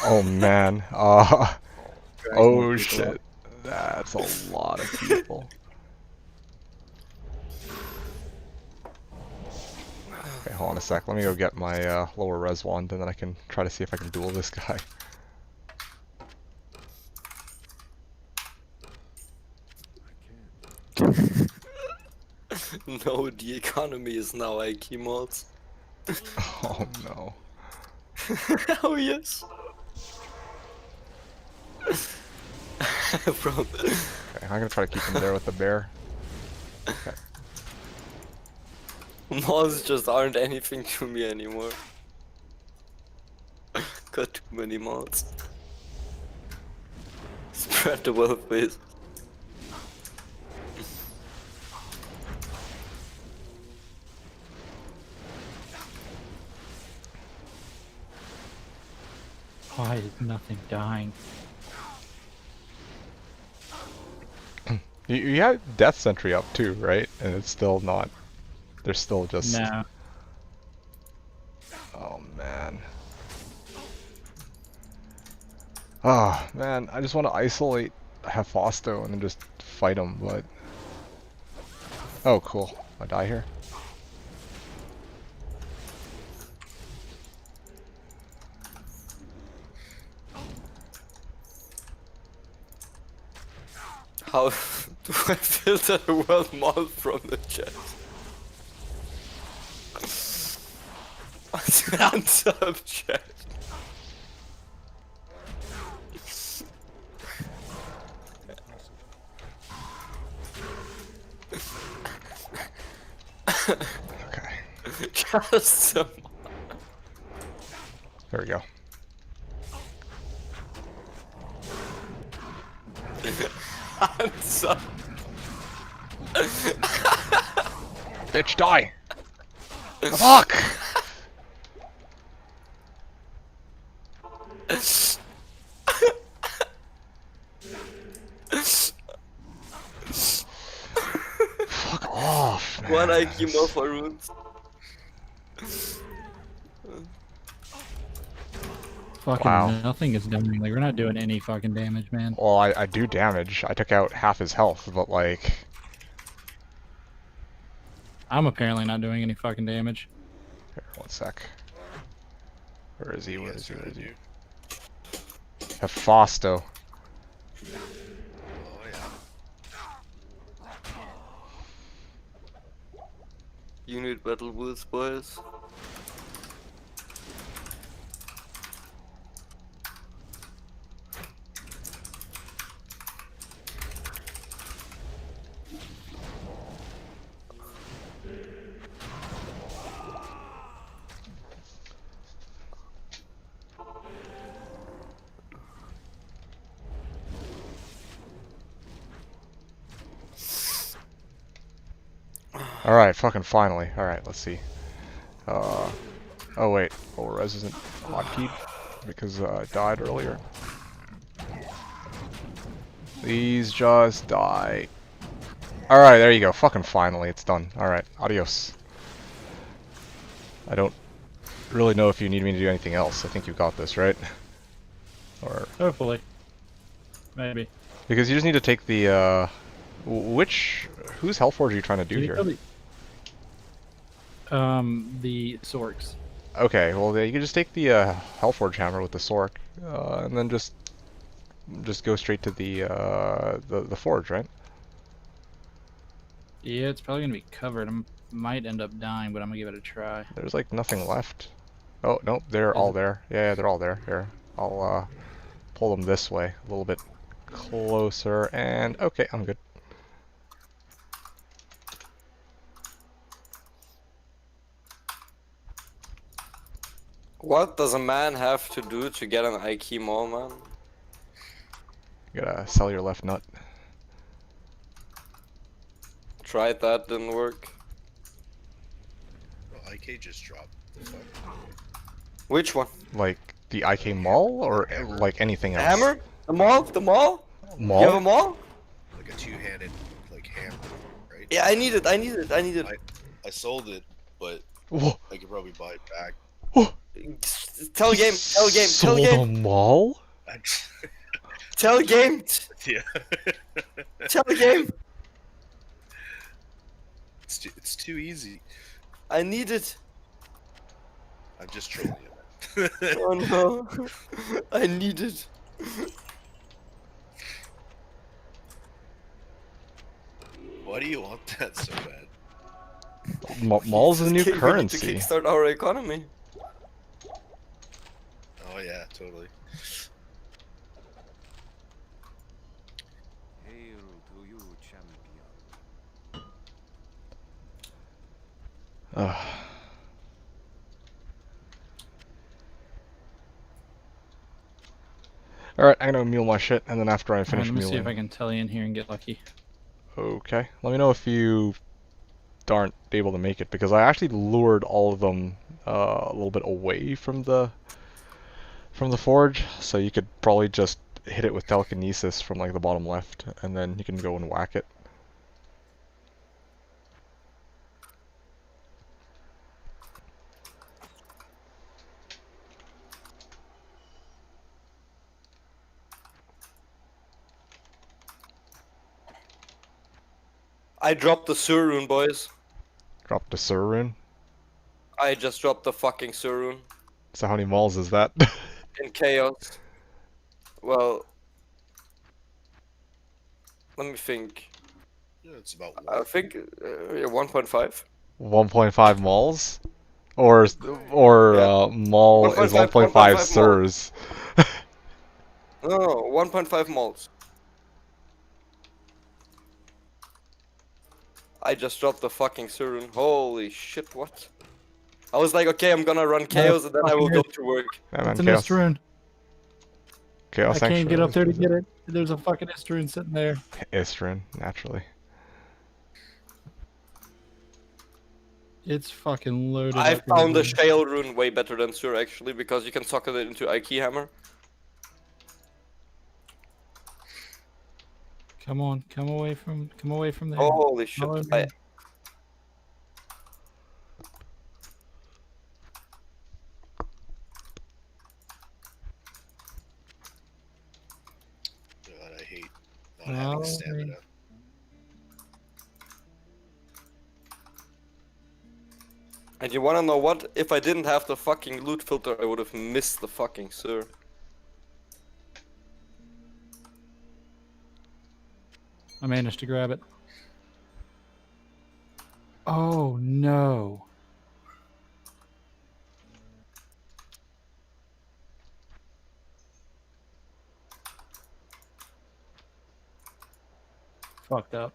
Oh man. Oh people shit. That's a lot of people. Okay, hold on a sec. Let me go get my lower res wand, and then I can try to see if I can duel this guy. No, the economy is now IQ mods. Oh no. Oh yes. Bro. Okay, I'm gonna try to keep him there with the bear. Okay. Mods just aren't anything to me anymore. Got too many mods. Spread the wealth, please. Why is nothing dying? You have Death Sentry up too, right? And it's still not. They're still just. No. Oh man. Oh man, I just want to isolate Hephasto and then just fight him, but. Oh cool. I die here. How do I filter the world mod from the chat? Hands up, chat. Okay. Just some. There we go. Hands up. Bitch, die! Fuck! Fuck off, man. One IQ more for runes. Fucking Wow. nothing is dying. Like, we're not doing any fucking damage, man. Well, I do damage. I took out half his health, but like... I'm apparently not doing any fucking damage. Here, one sec. Where is he? Where is he? Where is he? Do. Hephasto. Oh yeah. Unit battle woods, boys. Alright, fucking finally. Alright, let's see. Oh wait. Oh, res isn't hotkeyed because I died earlier. Please just die. Alright, there you go. Fucking finally, it's done. Alright, adios. I don't really know if you need me to do anything else. I think you got this, right? Or Hopefully. Maybe. because you just need to take the whose Hellforge are you trying to do Can you here? tell me- the Sorks. Okay, well you can just take the Hellforge hammer with the Sork, and then just go straight to the forge, right? Yeah, it's probably gonna be covered. I might end up dying, but I'm gonna give it a try. There's like nothing left. Oh nope, they're Is all it? there. Yeah, they're all there. Here, I'll pull them this way a little bit closer, and okay, I'm good. What does a man have to do to get an IK mall, man? You gotta sell your left nut. Tried that, didn't work. Oh, IK just dropped. The fuck? Which one? Like the IK Maul or Hammer. like anything The else? hammer? The maul? The maul? Maul? You have a maul? Like a two-handed like hammer, right? Yeah, I need it. I need it. I need it. I sold it, but Whoa. I could probably buy it back. Tell game. Tell game. Tell Sold a game. Maul? Tell game. Yeah. Tell game. It's too easy. I need it. I'm just trolling you. Oh no. I need it. Why do you want that so bad? Maul's the new We need to currency. kickstart our economy. Oh yeah, totally. Hail to you, champion. Ugh. Alright, I'm gonna mule my shit, and then after I Alright, finish let me see if I muling... can tell you in here and get lucky. Okay, let me know if you aren't able to make it, because I actually lured all of them a little bit away from the forge, so you could probably just hit it with telekinesis from like the bottom left, and then you can go and whack it. I dropped the Surun, boys. Drop the Surun. I just dropped the fucking Surun So how many malls is that? in chaos. Well, let me think. Yeah, it's about I think 1.5. 1.5 malls? Or Yeah. mall is 1.5 1.5 mall. sirs. No, 1.5 malls. I just dropped the fucking Surun. Holy shit, what? I was like, okay, I'm gonna run chaos and then I will go to work. Yeah, man, It's an chaos. Istrun. Chaos I can't get up there to Sanctuary. get it. There's a fucking Istrun sitting there. Istrin, naturally. It's fucking loaded I up. found the with- Shale Rune way better than Sur actually, because you can socket it into IK Hammer. Come on, come away from there. Holy shit. Follow I, me. God, I hate not Oh, having stamina. and you wanna know what? If I didn't have the fucking loot filter, I would have missed the fucking Sur. I managed to grab it. Oh no. Fucked up.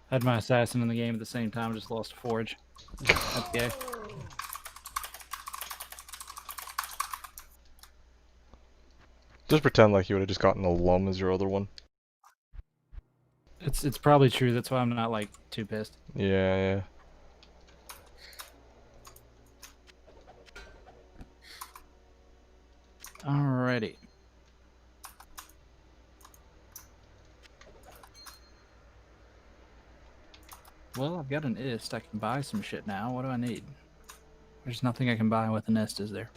Had my assassin in the game at the same time, just lost a forge. That's gay. Just pretend like you would have just gotten a lum as your other one. It's probably true, that's why I'm not like too pissed. Yeah, yeah. Alrighty. Well, I've got an ist. I can buy some shit now. What do I need? There's nothing I can buy with an ist, is there?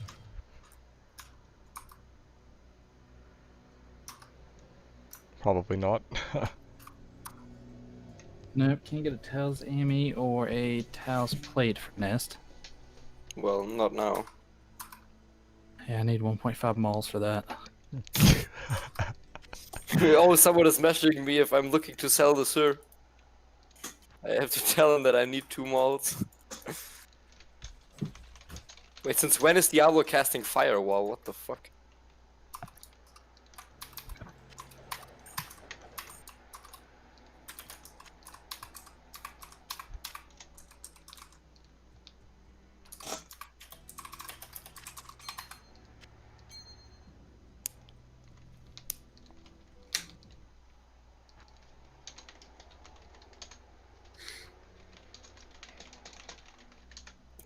Probably not. Nope, can't get a Tails Amy or a Tails plate for Nest. Well, not now. Yeah, I need 1.5 mols for that. Always someone is messaging me if I'm looking to sell the Sir. I have to tell him that I need 2 malts. Wait, since when is Diablo casting Firewall? What the fuck?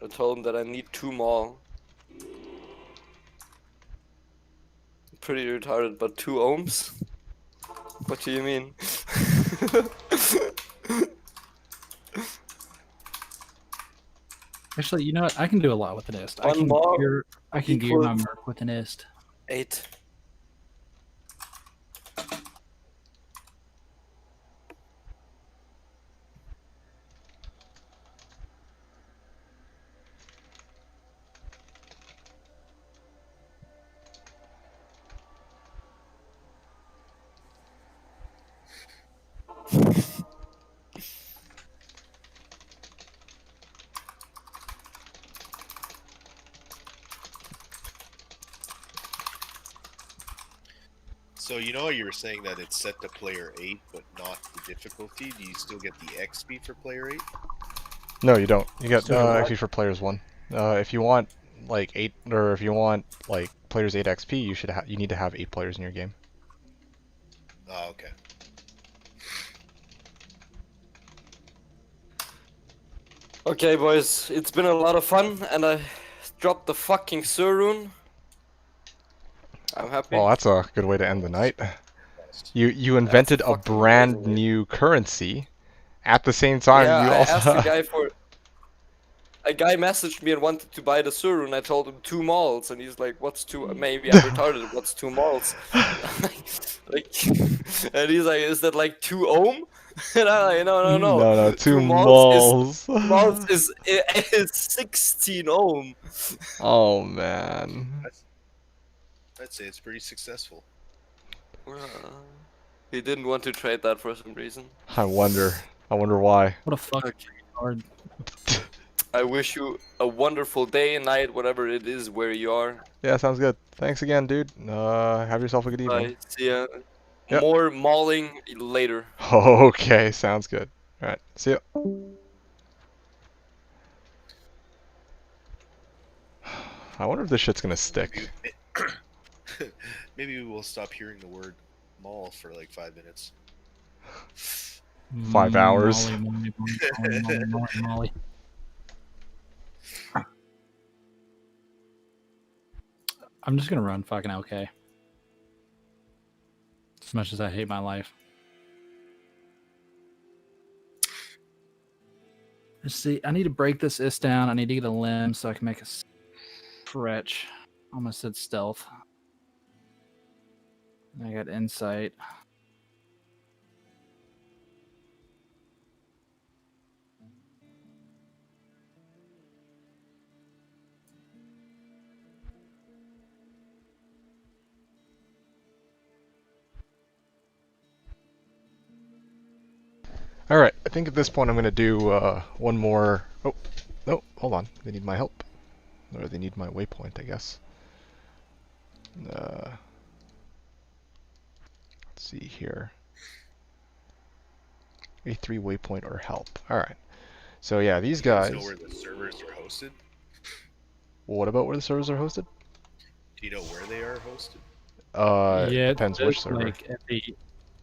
I told him that I need 2 more. Pretty retarded, but 2 ohms? What do you mean? Actually, you know what? I can do a lot with an ist. One more I can gear my equals- merc with an ist. 8. So you know you were saying that it's set to player 8, but not the difficulty. Do you still get the XP for player 8? No, you don't. You get So what? XP for players 1. If you want like 8, or if you want like players 8 XP, you need to have 8 players in your game. Oh, okay. Okay, boys, it's been a lot of fun, and I dropped the fucking Sir rune. I'm happy. Well, that's a good way to end the night. You invented a fucking brand amazing, new currency. At the same time, yeah, you I also asked the guy for. A guy messaged me and wanted to buy the Sir rune. I told him 2 malls, and he's like, "What's 2? Maybe I'm retarded. What's 2 malls?" like, and he's like, "Is that like 2 ohm?" And I'm like, "No. no, 2 malls malls. malls is 16 ohm." Oh man. I'd say it's pretty successful. He didn't want to trade that for some reason. I wonder why. What a fucking retard. I wish you a wonderful day and night, whatever it is where you are. Yeah, sounds good. Thanks again, dude. Have yourself a good evening. Bye. See ya. Yep. More mauling later. Okay, sounds good. Alright, see ya. I wonder if this shit's gonna stick. Maybe we'll stop hearing the word mall for like 5 minutes. 5 hours. Molly. I'm just gonna run fucking okay. As much as I hate my life. Let's see. I need to break this ist down. I need to get a limb so I can make a stretch. Almost said stealth. I got insight. Alright, I think at this point I'm gonna do one more. Oh, no, hold on. They need my help. Or they need my waypoint, I guess. Let's see here. A3 waypoint or help. Alright. So yeah, these Do you guys. know where the servers are hosted? What about where the servers are hosted? Do you know where they are hosted? Yeah, it depends says, which server. like at the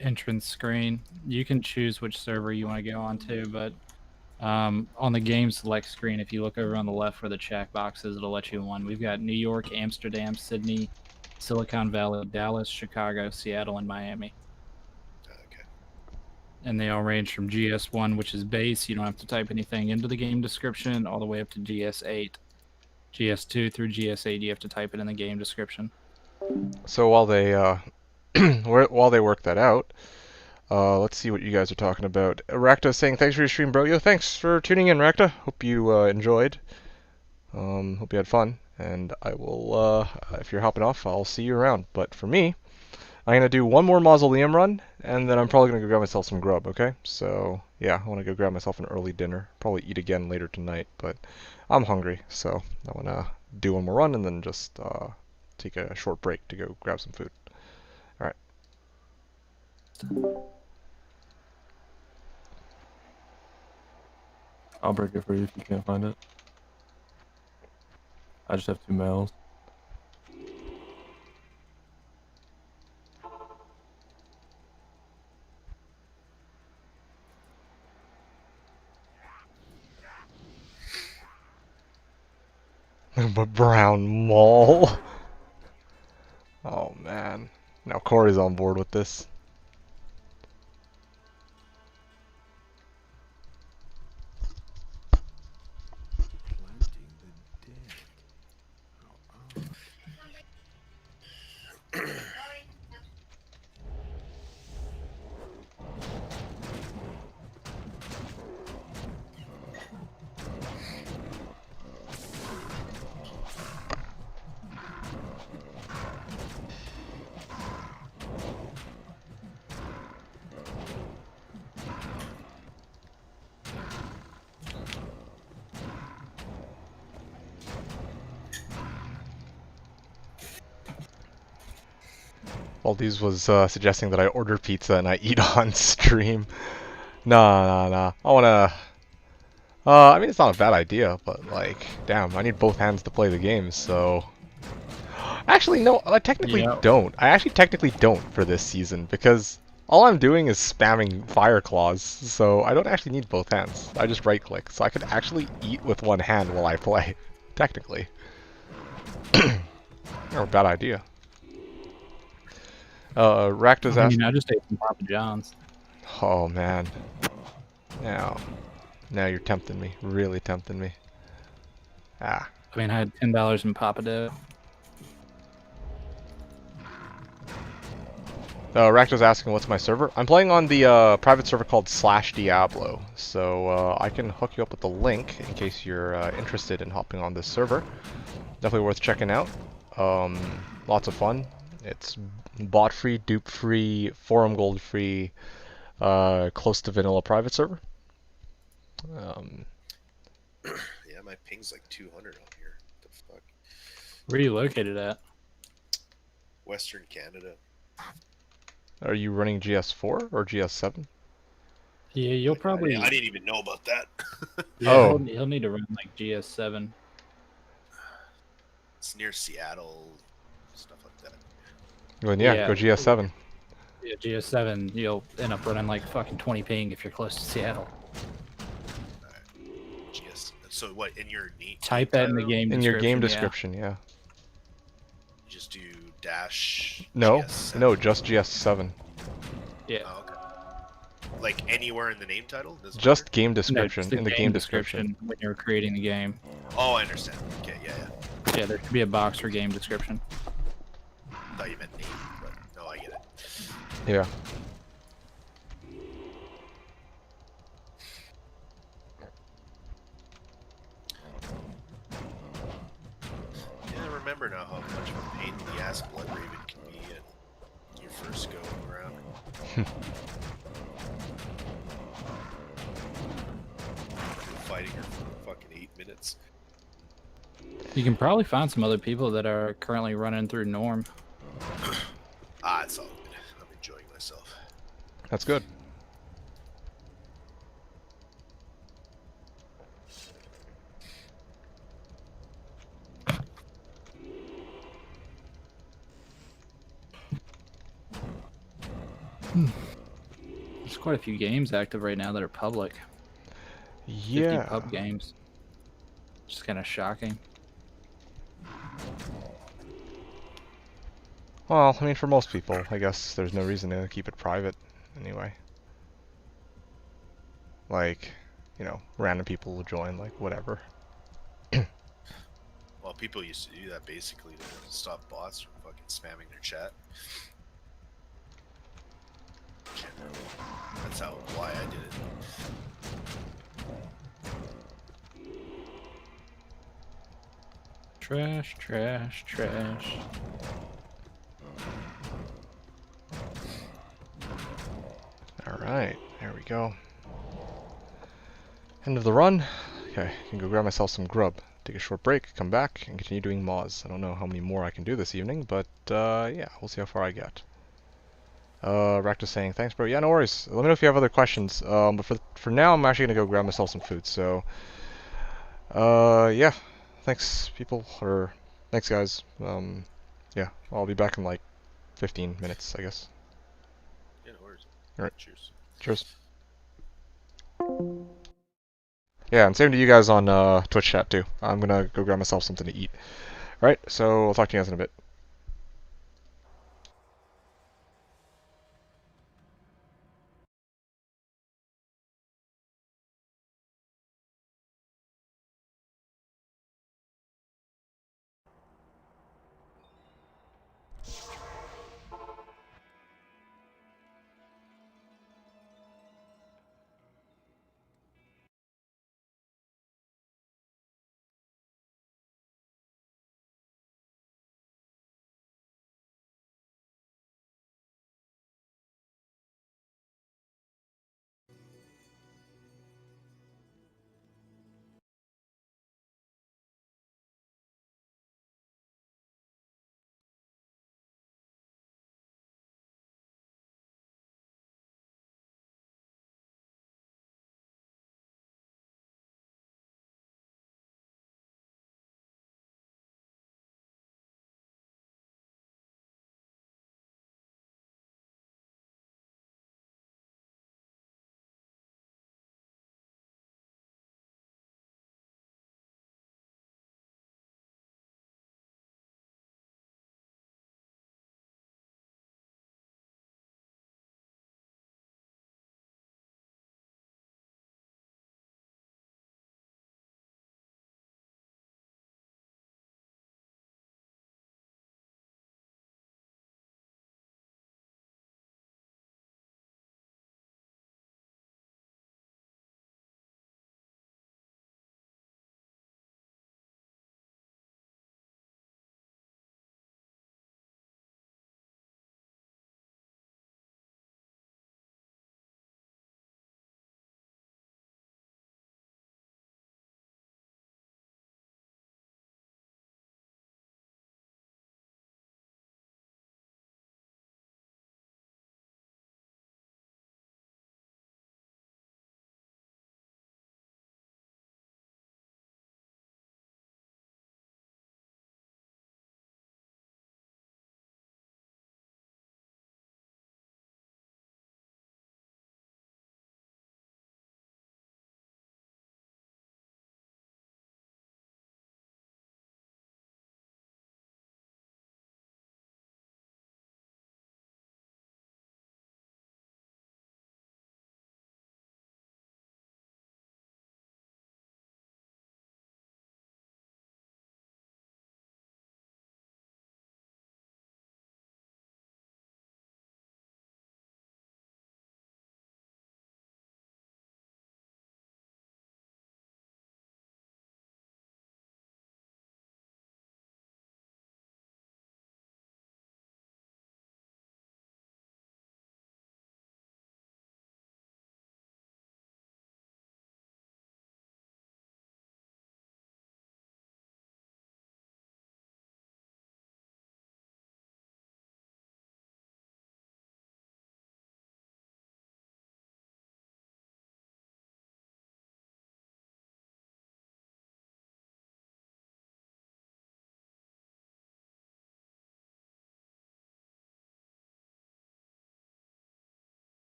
entrance screen, you can choose which server you want to go on to, but on the game select screen, if you look over on the left where the check box is, it'll let you in one. We've got New York, Amsterdam, Sydney, Silicon Valley, Dallas, Chicago, Seattle, and Miami. Okay. and they all range from GS1, which is base. You don't have to type anything into the game description, all the way up to GS8. GS2 through GS8, you have to type it in the game description. So while they while they work that out, let's see what you guys are talking about. Rakta saying thanks for your stream, bro. Yo, thanks for tuning in, Rakta. Hope you enjoyed. Hope you had fun. And I will, if you're hopping off, I'll see you around. But for me, I'm going to do one more Mausoleum run, and then I'm probably going to go grab myself some grub, okay? So, yeah, I want to go grab myself an early dinner. Probably eat again later tonight, but I'm hungry, so I want to do one more run and then just take a short break to go grab some food. Alright. I'll break it for you if you can't find it. I just have 2 males. But brown mole. Oh man. Now Corey's on board with this. Planting the dead. Aldi's was suggesting that I order pizza and I eat on stream. Nah. I wanna... I mean, it's not a bad idea, but like, damn, I need both hands to play the game, so... Actually, no, I technically don't. I actually technically don't for this season, because all I'm doing is spamming Fireclaws, so I don't actually need both hands. I just right-click, so I could actually eat with one hand while I play, technically. Not a bad idea. Rakta's I asking... mean, I just ate some Papa John's. Oh, man. Now you're tempting me. Really tempting me. Ah. I mean, I had $10 in Papa Dough. Rakta's asking what's my server. I'm playing on the private server called Slashdiablo, so I can hook you up with the link in case you're interested in hopping on this server. Definitely worth checking out. Lots of fun. It's bot free, dupe free, forum gold free, close to vanilla private server. Yeah, my ping's like 200 on here. What the fuck? Where are you located at? Western Canada. Are you running GS4 or GS7? Yeah, you'll probably. I didn't even know about that. Yeah, Oh. he'll need to run like GS7. It's near Seattle, stuff like that. Well, yeah, Yeah. go GS7. Yeah, GS7, you'll end up running like fucking 20 ping if you're close to Seattle. GS. So what in your Type that in the game. In your game yeah. description, yeah. You just do dash. No, GS7. no, just GS7. Yeah. Oh, okay. Like anywhere in the name title? Doesn't Just matter? game No, description, just in the game description. when you're creating the game. Oh, I understand. Okay, yeah. Yeah, there should be a box for game description. Thought you meant name, but no, I get it. Yeah. Yeah, I remember now how much of a pain in the ass Blood Raven can be in your first go around. Fighting her for fucking 8 minutes. You can probably find some other people that are currently running through Norm. It's all good. I'm enjoying myself. That's good. There's quite a few games active right now that are public. 50 Yeah. pub games. Just kind of shocking. Well, I mean, for most people, I guess there's no reason to keep it private, anyway. Like, you know, random people will join, like whatever. Well, people used to do that basically to stop bots from fucking spamming their chat. That's why I did it. Trash, trash, trash. Alright, there we go. End of the run. Okay, I can go grab myself some grub. Take a short break, come back, and continue doing mods. I don't know how many more I can do this evening, but yeah, we'll see how far I get. Rakta saying, thanks bro. Yeah, no worries. Let me know if you have other questions. But for now, I'm actually gonna go grab myself some food, so... yeah. Thanks, people, or... Thanks, guys. Yeah, I'll be back in like 15 minutes, I guess. Yeah, no worries. Alright. Cheers. Cheers. Yeah, and same to you guys on Twitch chat too. I'm gonna go grab myself something to eat. Alright, so I'll talk to you guys in a bit.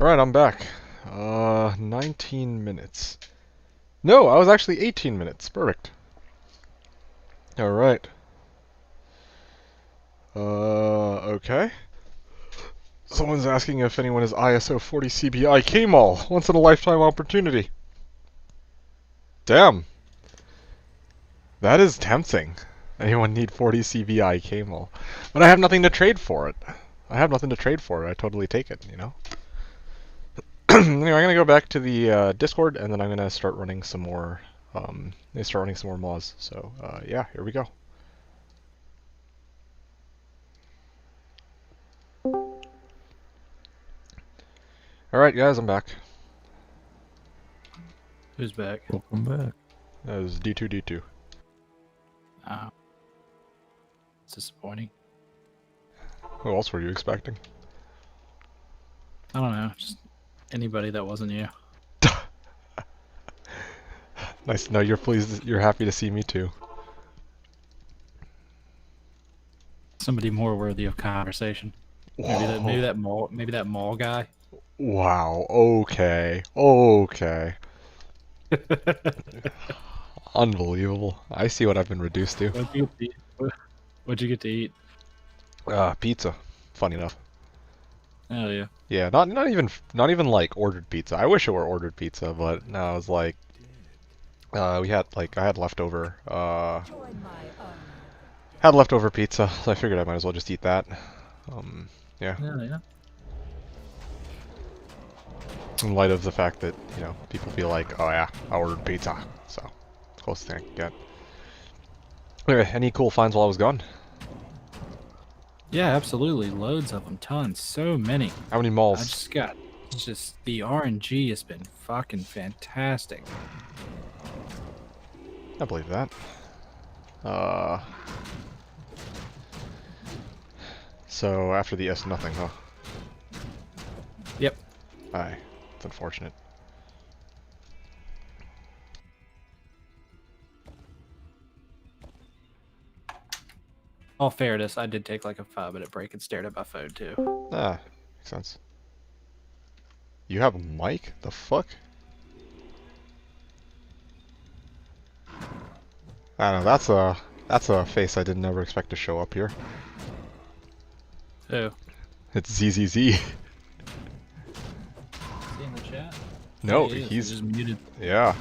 Alright, I'm back. 19 minutes. No, I was actually 18 minutes. Perfect. Alright. Okay. Someone's asking if anyone is ISO 40 CBI K-Mall. Once in a lifetime opportunity. Damn. That is tempting. Anyone need 40 CBI K-Mall? But I have nothing to trade for it. I have nothing to trade for it. I totally take it, you know? Anyway, I'm gonna go back to the Discord, and then I'm gonna start running some more. Mods. So yeah, here we go. All right, guys, I'm back. Who's back? Welcome back. That was D2D2. It's disappointing. Who else were you expecting? I don't know. Just anybody that wasn't you. Nice to know you're pleased. You're happy to see me too. Somebody more worthy of conversation. Maybe that mall guy. Wow. Okay. Okay. Unbelievable. I see what I've been reduced to. What'd you get to eat? Pizza. Funny enough. Oh yeah. Yeah, not even like ordered pizza. I wish it were ordered pizza, but no, I was like, I had leftover pizza, so I figured I might as well just eat that. Yeah. Yeah. In light of the fact that, you know, people feel like, oh yeah, I ordered pizza, so closest thing I can get. Anyway, any cool finds while I was gone? Yeah, absolutely. Loads of them. Tons. So many. How many I malls? just the RNG has been fucking fantastic. I believe that. So after the S, nothing, huh? Yep. Aye. It's unfortunate. All fairness, I did take like a 5-minute break and stared at my phone too. Ah, makes sense. You have a mic? The fuck? I don't know, that's a face I didn't ever expect to show up here. Who? It's ZZZ. See in the chat? No, He is. he's just muted. yeah.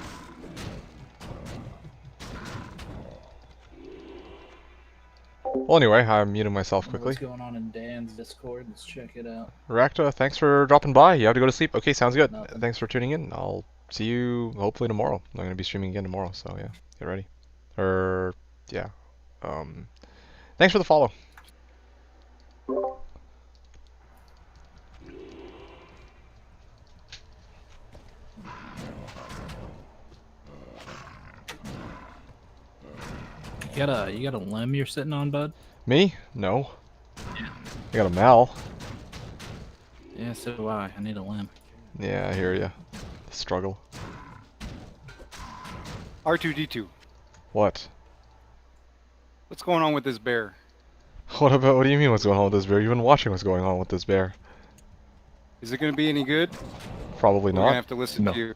Well, anyway, I muted myself quickly. What's going on in Dan's Discord? Let's check it out. Rakta, thanks for dropping by. You have to go to sleep. Okay, sounds good. Nothing. Thanks for tuning in. I'll see you hopefully tomorrow. I'm gonna be streaming again tomorrow, so yeah, get ready. Yeah. Thanks for the follow. You got a limb you're sitting on, bud? Me? No. Yeah. I got a Mal. Yeah, so do I. I need a limb. Yeah, I hear ya. The struggle. R2D2. What? What's going on with this bear? What do you mean what's going on with this bear? You've been watching what's going on with this bear. Is it going to be any good? Probably We're going to not. have to listen No. to you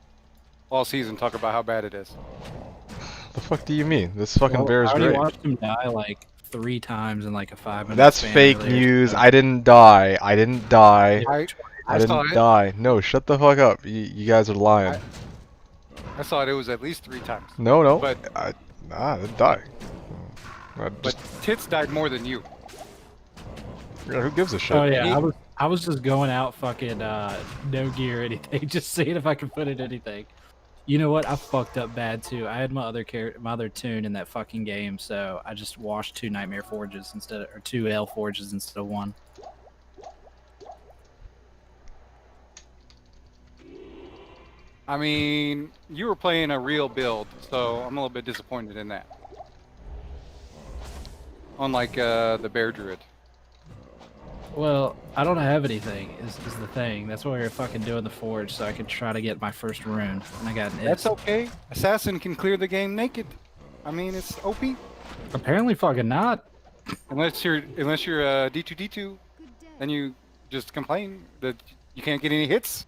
all season talk about how bad it is. The fuck do you mean? This fucking bear is I already great. watched him die like 3 times in like a 5-minute That's span fake earlier news. today. I didn't die. I didn't die. I saw didn't it. die. No, shut the fuck up. You guys are lying. I saw it was at least 3 times. No. But I didn't die. but Tits died more than you. Yeah, who gives a shit? Oh yeah, I was just going out fucking no gear or anything, just seeing if I could put in anything. You know what? I fucked up bad too. I had my other tune in that fucking game, so I just washed 2 Nightmare Forges or 2 Ale Forges instead of 1. I mean, you were playing a real build, so I'm a little bit disappointed in that. Unlike the Bear Druid. Well, I don't have anything. Is the thing. That's why we were fucking doing the forge, so I could try to get my first rune. And I got an That's okay. Assassin can clear the game naked. I mean, it's OP. Apparently, fucking not. Unless you're D2D2, then you just complain that you can't get any hits.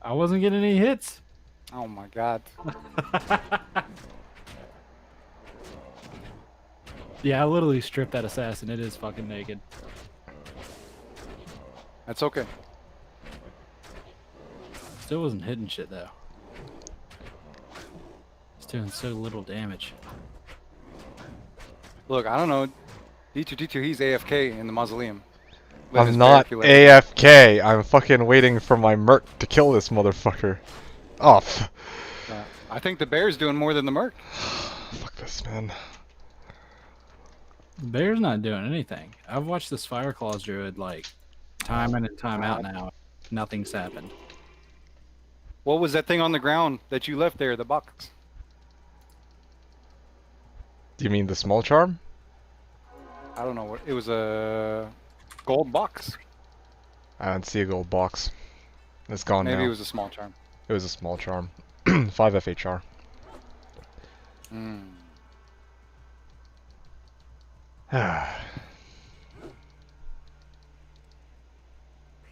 I wasn't getting any hits. Oh my god. Yeah, I literally stripped that assassin. It is fucking naked. That's okay. Still wasn't hitting shit though. It's doing so little damage. Look, I don't know. D2, he's AFK in the mausoleum. Let his I'm bear not kill it. AFK. I'm fucking waiting for my merc to kill this motherfucker. Oh, I think the bear's doing more than the merc. fuck this, man. The bear's not doing anything. I've watched this Fireclaws Druid like time in and time out now. Nothing's happened. What was that thing on the ground that you left there, the box? Do you mean the small charm? I don't know what it was, a gold box. I don't see a gold box. It's gone Maybe now. it was a small charm. It was a small charm. 5 FHR. Hmm.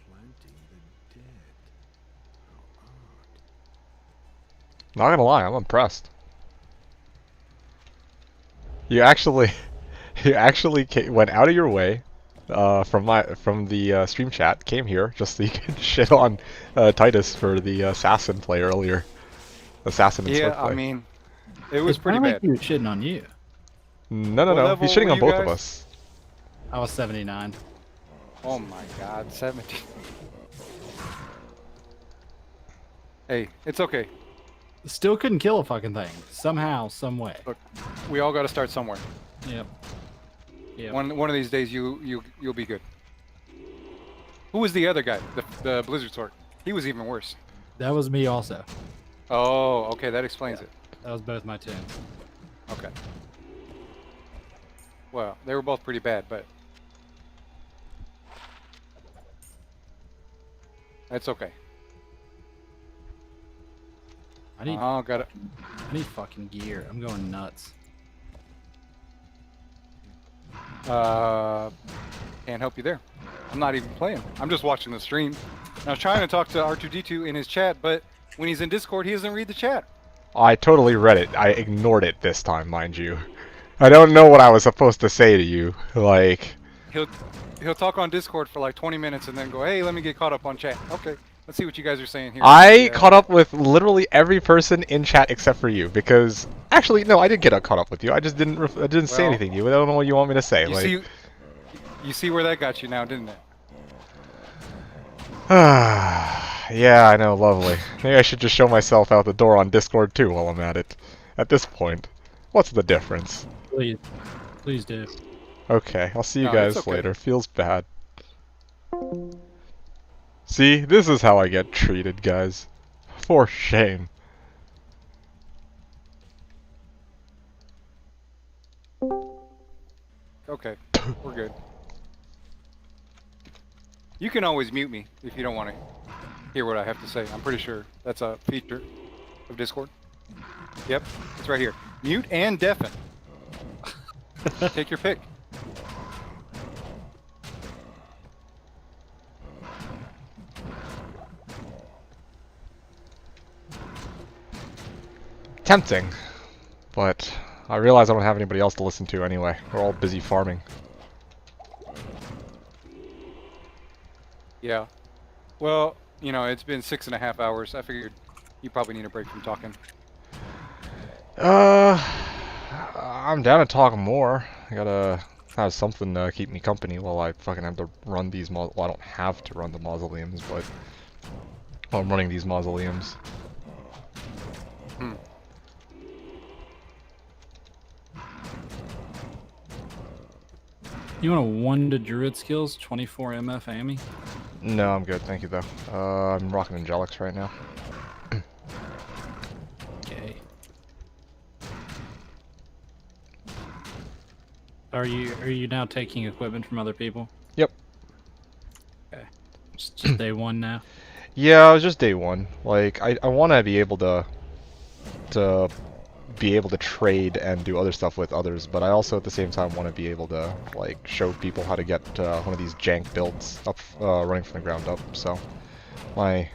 Planting the dead. How odd. Not gonna lie, I'm impressed. You actually went out of your way from the stream chat, came here just so you could shit on Titus for the assassin play earlier. Assassin and sword Yeah, play. I mean, it was pretty Like bad. he was shitting on you. No, What no. level He's shitting were on you both of guys? us. I was 79. Oh my god, 70. Hey, it's okay. Still couldn't kill a fucking thing. Somehow, some way. Look, we all got to start somewhere. Yep. Yep. One of these days, you'll be good. Who was the other guy? The Blizzard Sword. He was even worse. That was me also. Oh, okay, that explains it. That was both my tunes. Okay. Well, they were both pretty bad, but that's okay. I need Oh, got it. I need fucking gear. I'm going nuts. Can't help you there. I'm not even playing. I'm just watching the stream. And I was trying to talk to R2D2 in his chat, but when he's in Discord, he doesn't read the chat. I totally read it. I ignored it this time, mind you. I don't know what I was supposed to say to you. Like, He'll talk on Discord for like 20 minutes and then go, "Hey, let me get caught up on chat." Okay, let's see what you guys are saying here. I Yeah. caught up with literally every person in chat except for you because actually no, I did get caught up with you. I just didn't say Well, anything to you. I don't know what you want me to say. You see where that got you now, didn't it? Yeah, I know, lovely. Maybe I should just show myself out the door on Discord too while I'm at it. At this point, what's the difference? Please. Please do. Okay, I'll see you No, guys it's okay. later. Feels bad. See, this is how I get treated, guys. For shame. Okay, we're good. You can always mute me if you don't want to hear what I have to say. I'm pretty sure that's a feature of Discord. Yep, it's right here. Mute and deafen. Take your pick. Tempting. But I realize I don't have anybody else to listen to anyway. We're all busy farming. Yeah. Well, you know, it's been 6.5 hours. I figured you probably need a break from talking. I'm down to talk more. I gotta have something to keep me company while I fucking have to run these well, I don't have to run the mausoleums, but while I'm running these mausoleums. Hmm. You want a 1 to Druid skills, 24 MF Amy? No, I'm good, thank you though. I'm rocking Angelics right now. Okay. Are you now taking equipment from other people? Yep. Okay. Just day 1 now. Yeah, it was just day 1. Like, I want to be able to be able to trade and do other stuff with others, but I also at the same time want to be able to like show people how to get one of these jank builds up running from the ground up. So my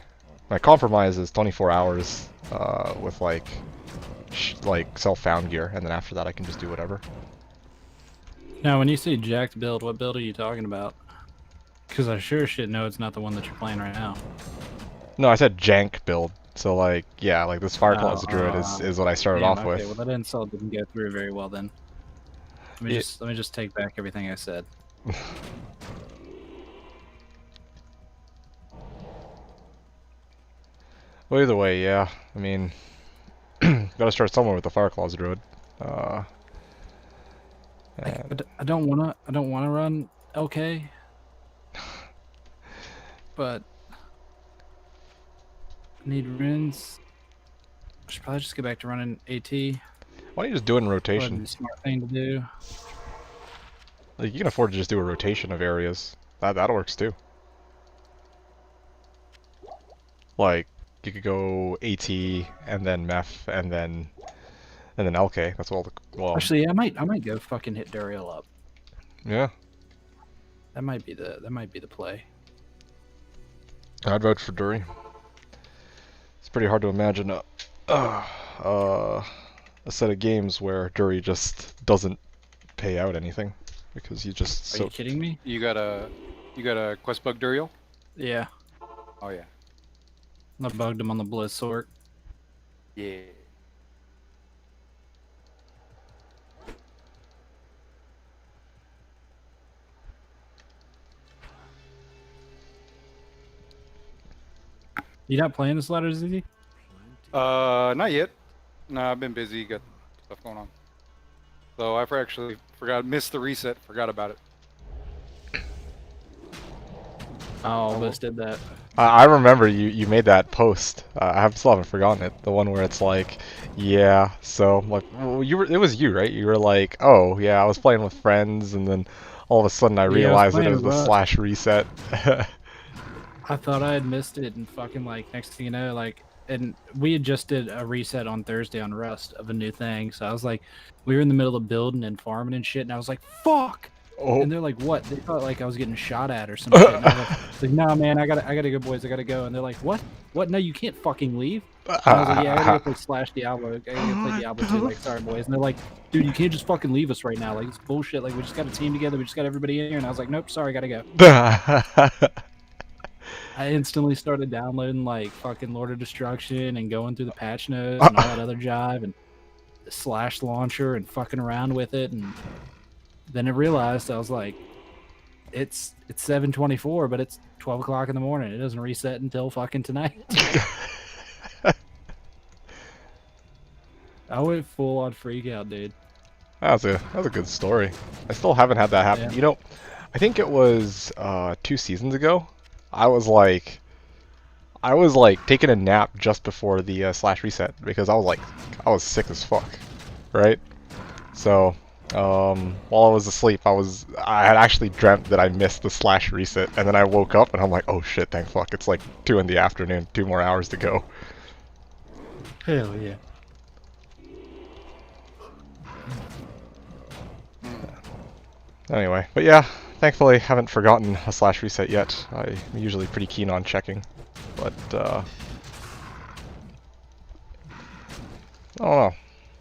My compromise is 24 hours with like self-found gear, and then after that I can just do whatever. Now, when you say jacked build, what build are you talking about? Because I sure shit know it's not the one that you're playing right now. No, I said jank build. So like, yeah, like this Fireclaws Druid is what I started off okay, with. well that insult didn't go through very well then. Let me just take back everything I said. Well, either way, yeah. I mean, gotta start somewhere with the Fireclaws Druid. I don't wanna run LK, but I need runes. I should probably just get back to running AT. Why don't you just do it in Probably rotation? the smart thing to do. Like, you can afford to just do a rotation of areas. That works too. Like, you could go AT and then Meph and then LK. That's all the well. Actually, I might go fucking hit Duriel up. Yeah. That might be the play. I'd vote for Dury. It's pretty hard to imagine a set of games where Dury just doesn't pay out anything because you just Are you kidding me? You got a quest bug Duriel? Yeah. Oh yeah. I bugged him on the Blizz sort. Yeah. You not playing this ladder, ZZ? Not yet. No, I've been busy, got stuff going on. So I actually missed the reset, forgot about it. I almost did that. I remember you made that post. I still haven't forgotten it. The one where it's like, yeah. So like, well, it was you, right? You were like, oh yeah, I was playing with friends, and then all of a sudden I realized that it was the slash reset. I thought I had missed it, and fucking like next thing you know, like, and we had just did a reset on Thursday on Rust of a new thing. So I was like, we were in the middle of building and farming and shit, and I was like, fuck. Oh. And they're like, what? They thought like I was getting shot at or some shit. And I was like, nah, man, I gotta go, boys. I gotta go. And they're like, what? What? No, you can't fucking leave. And I was like, yeah, I gotta go play Slashdiablo. I gotta go play Diablo 2. Like, sorry, boys. And they're like, dude, you can't just fucking leave us right now. Like, it's bullshit. Like, we just got a team together. We just got everybody in here. And I was like, nope, sorry, gotta go. I instantly started downloading like fucking Lord of Destruction and going through the patch notes and all that other jive and the Slash launcher and fucking around with it. And then I realized, I was like, it's 7:24, but it's 12 o'clock in the morning. It doesn't reset until fucking tonight. I went full on freak out, dude. That was a good story. I still haven't had that happen. Yeah. You know, I think it was 2 seasons ago. I was like taking a nap just before the slash reset because I was sick as fuck, right? So while I was asleep, I had actually dreamt that I missed the slash reset, and then I woke up and I'm like, oh shit, thank fuck, it's like 2 in the afternoon, 2 more hours to go. Hell yeah. Anyway, but yeah, thankfully haven't forgotten a slash reset yet. I'm usually pretty keen on checking, but I don't know.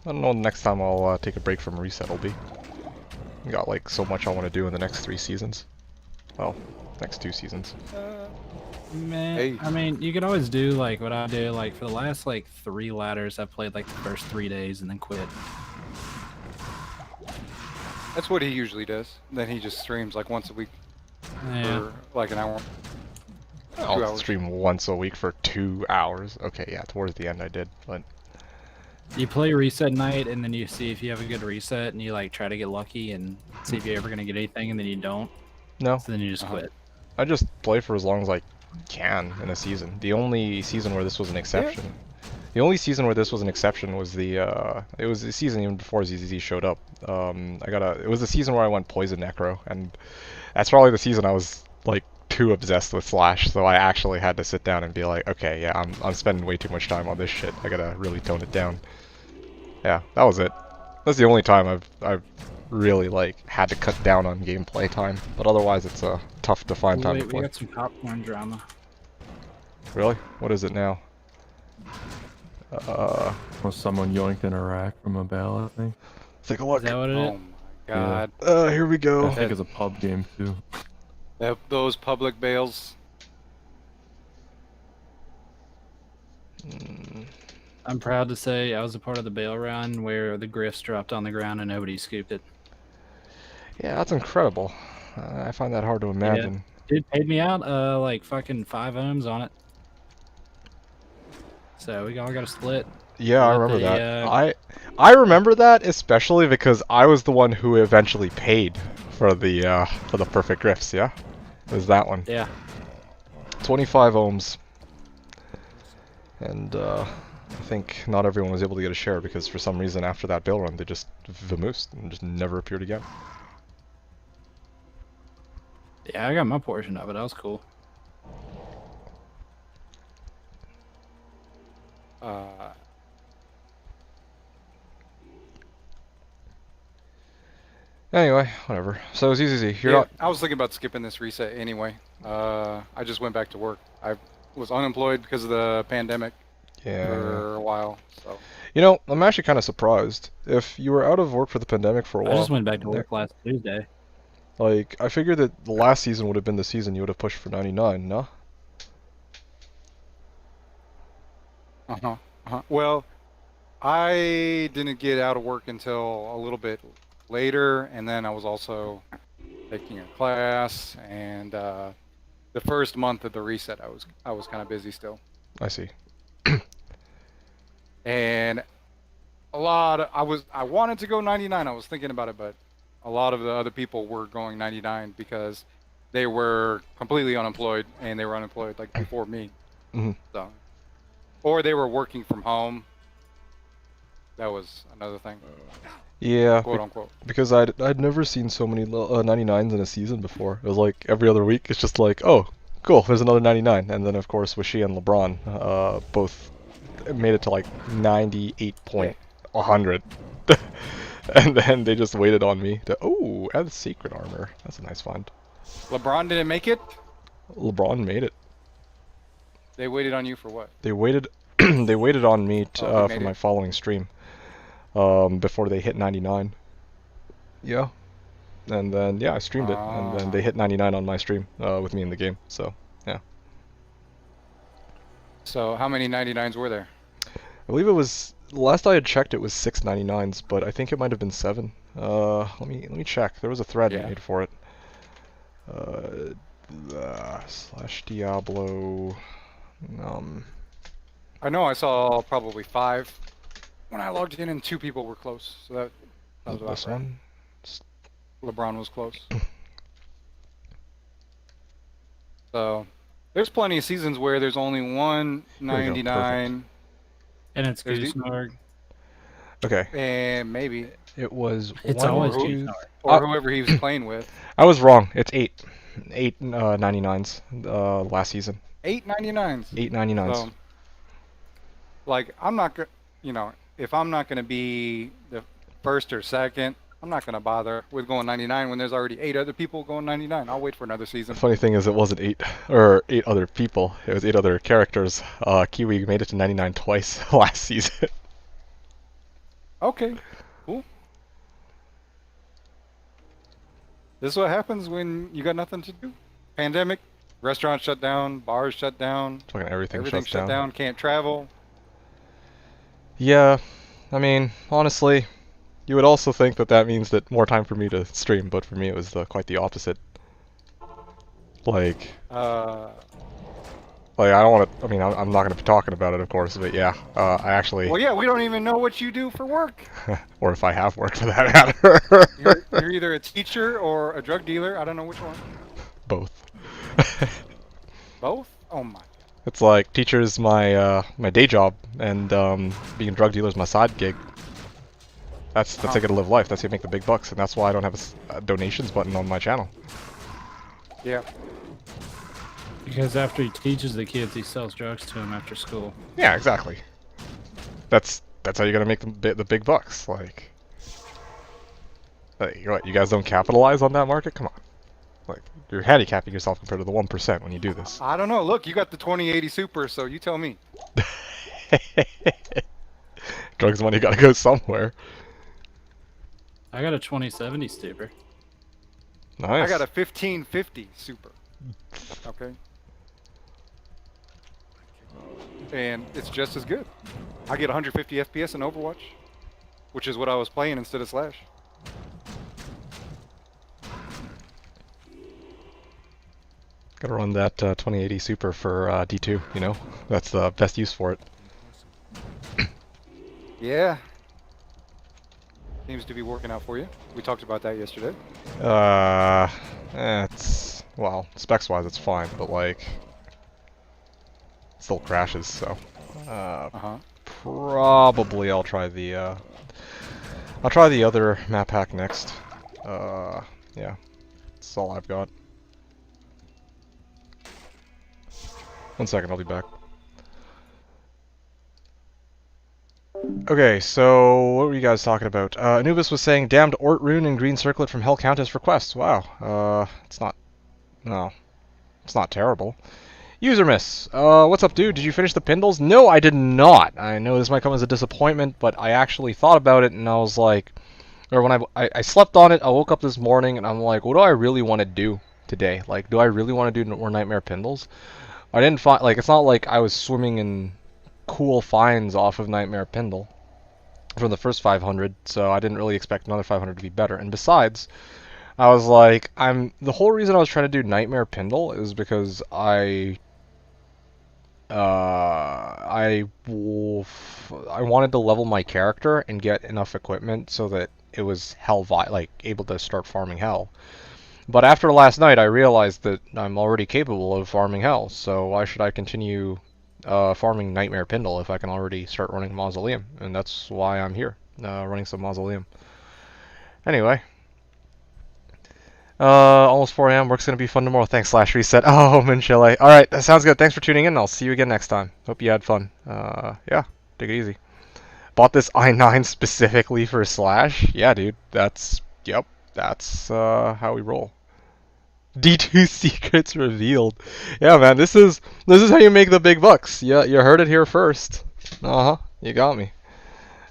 I don't know when the next time I'll take a break from a reset will be. Got like so much I want to do in the next 3 seasons. Well, next 2 seasons. Man, Hey. I mean, you can always do like what I do. Like for the last like 3 ladders, I played like the first 3 days and then quit. That's what he usually does. Then he just streams like once a week Yeah. for like an hour. 2 I'll hours. stream once a week for 2 hours. Okay, yeah, towards the end I did, but You play reset night and then you see if you have a good reset and you like try to get lucky and see if you're ever gonna get anything and then you don't. no. So then you just quit. I just play for as long as I can in a season. The only season where this was an exception. The only season where this was an exception was it was the season even before ZZZ showed up. It was the season where I went Poison Necro, and that's probably the season I was like too obsessed with Slash, so I actually had to sit down and be like, okay, yeah, I'm spending way too much time on this shit. I gotta really tone it down. Yeah, that was it. That's the only time I've really like had to cut down on gameplay time, but otherwise it's tough to find time to We play. got some popcorn drama. Really? What is it now? Or someone yoinked in Iraq from a bale, I think. Let's take a Is look. that what it is? Oh my god. Here we I go. think it's a pub game too. Those public bales. I'm proud to say I was a part of the bail run where the griffs dropped on the ground and nobody scooped it. Yeah, that's incredible. I find that hard to imagine. Dude paid me out like fucking 5 ohms on it. So we all got a split. Yeah, I Let remember the, that. I remember that especially because I was the one who eventually paid for the perfect griffs. Yeah, it was that one. Yeah. 25 ohms. And I think not everyone was able to get a share because for some reason after that bail run they just vamoosed and just never appeared again. Yeah, I got my portion of it. That was cool. Anyway, whatever. So it's easy. You're Yeah, not. I was thinking about skipping this reset anyway. I just went back to work. I was unemployed because of the pandemic Yeah. for a while. So You know, I'm actually kind of surprised. If you were out of work for the pandemic for a I while, just went back to work last Tuesday. like I figured that the last season would have been the season you would have pushed for 99. No. Well, I didn't get out of work until a little bit later, and then I was also taking a class, and the first month of the reset, I was kind of busy still, I see. and I wanted to go 99. I was thinking about it, but a lot of the other people were going 99 because they were completely unemployed, and they were unemployed like before me. Hmm. So, or they were working from home. That was another thing. Yeah, Quote unquote. because I'd never seen so many 99s in a season before. It was like every other week. It's just like, oh, cool, there's another 99, and then of course Wishy and LeBron both made it to like 98.100, and then they just waited on me to add secret armor. That's a nice find. LeBron didn't make it. LeBron made it. They waited on you for what? They waited. They waited on me to, Oh, he for made my it. following stream. Before they hit 99. Yeah. And then, yeah, I streamed it, and then they hit 99 on my stream, with me in the game, so, yeah. So how many 99s were there? I believe it was, last I had checked it was 6 99s, but I think it might have been 7. Let me check, there was a thread Yeah. made for it. Slashdiablo, I know I saw probably 5 when I logged in, and 2 people were close. So that was about this right. one? LeBron was close. So there's plenty of seasons where there's only one go, 99, And it's There's the- Goosenarg. Okay, and maybe it was It's 1, always 2, Goosenarg. or whoever he was playing with. I was wrong, it's 8. 8 99s, last season. 8 99s. 8 99s. So, like, I'm not gonna, if I'm not gonna be the first or second, I'm not gonna bother with going 99 when there's already 8 other people going 99. I'll wait for another season. The funny thing is, it wasn't 8 other people. It was 8 other characters. Kiwi made it to 99 twice last season. Okay, cool. This is what happens when you got nothing to do. Pandemic, restaurants shut down, bars shut down, Fucking everything everything shuts shut down. Can't travel. Yeah, I mean, honestly, you would also think that that means that more time for me to stream, but for me it was quite the opposite. Like, I don't want to. I mean, I'm not going to be talking about it, of course, but yeah, I actually, Well, yeah, we don't even know what you do for work. or if I have work for that matter. You're either a teacher or a drug dealer. I don't know which one. Both. Both? Oh my. It's like teacher's my my day job, and being a drug dealer's my side gig. That's how I get to live life. That's how you make the big bucks, and that's why I don't have a donations button on my channel. Yeah. Because after he teaches the kids, he sells drugs to them after school. Yeah, exactly. That's how you're gonna make the big bucks. Like what? You guys don't capitalize on that market? Come on. Like, you're handicapping yourself compared to the 1% when you do this. I don't know. Look, you got the 2080 Super, so you tell me. Drugs money gotta go somewhere. I got a 2070 stupor. Nice. I got a 1550 Super. Okay. And it's just as good. I get 150 FPS in Overwatch, which is what I was playing instead of Slash. Gotta run that 2080 Super for D2, you know? That's the best use for it. Yeah. Seems to be working out for you. We talked about that yesterday. It's... Well, specs-wise it's fine, but like... It still crashes, so... Probably I'll try the, I'll try the other map hack next. Yeah. That's all I've got. 1 second, I'll be back. Okay, so what were you guys talking about? Anubis was saying, damned Ort Rune and Green Circlet from Hell count as requests. Wow. It's not... No. It's not terrible. User Miss, what's up, dude? Did you finish the Pindles? No, I did not. I know this might come as a disappointment, but I actually thought about it, and I was like... Or when I slept on it, I woke up this morning, and I'm like, what do I really want to do today? Like, do I really want to do more Nightmare Pindles? I didn't find... Like, it's not like I was swimming in cool finds off of Nightmare Pindle from the first 500, so I didn't really expect another 500 to be better. And besides, I was like, the whole reason I was trying to do Nightmare Pindle is because I wanted to level my character and get enough equipment so that it was able to start farming Hell. But after last night, I realized that I'm already capable of farming Hell, so why should I continue farming Nightmare Pindle if I can already start running Mausoleum? And that's why I'm here, running some Mausoleum. Anyway. Almost 4 AM. Work's gonna be fun tomorrow. Thanks, Slash Reset. Oh, Minchile. Alright, that sounds good. Thanks for tuning in. I'll see you again next time. Hope you had fun. Yeah, take it easy. Bought this i9 specifically for Slash. Yeah, dude. That's how we roll. D2 secrets revealed. Yeah, man, this is how you make the big bucks. Yeah, you heard it here first. You got me.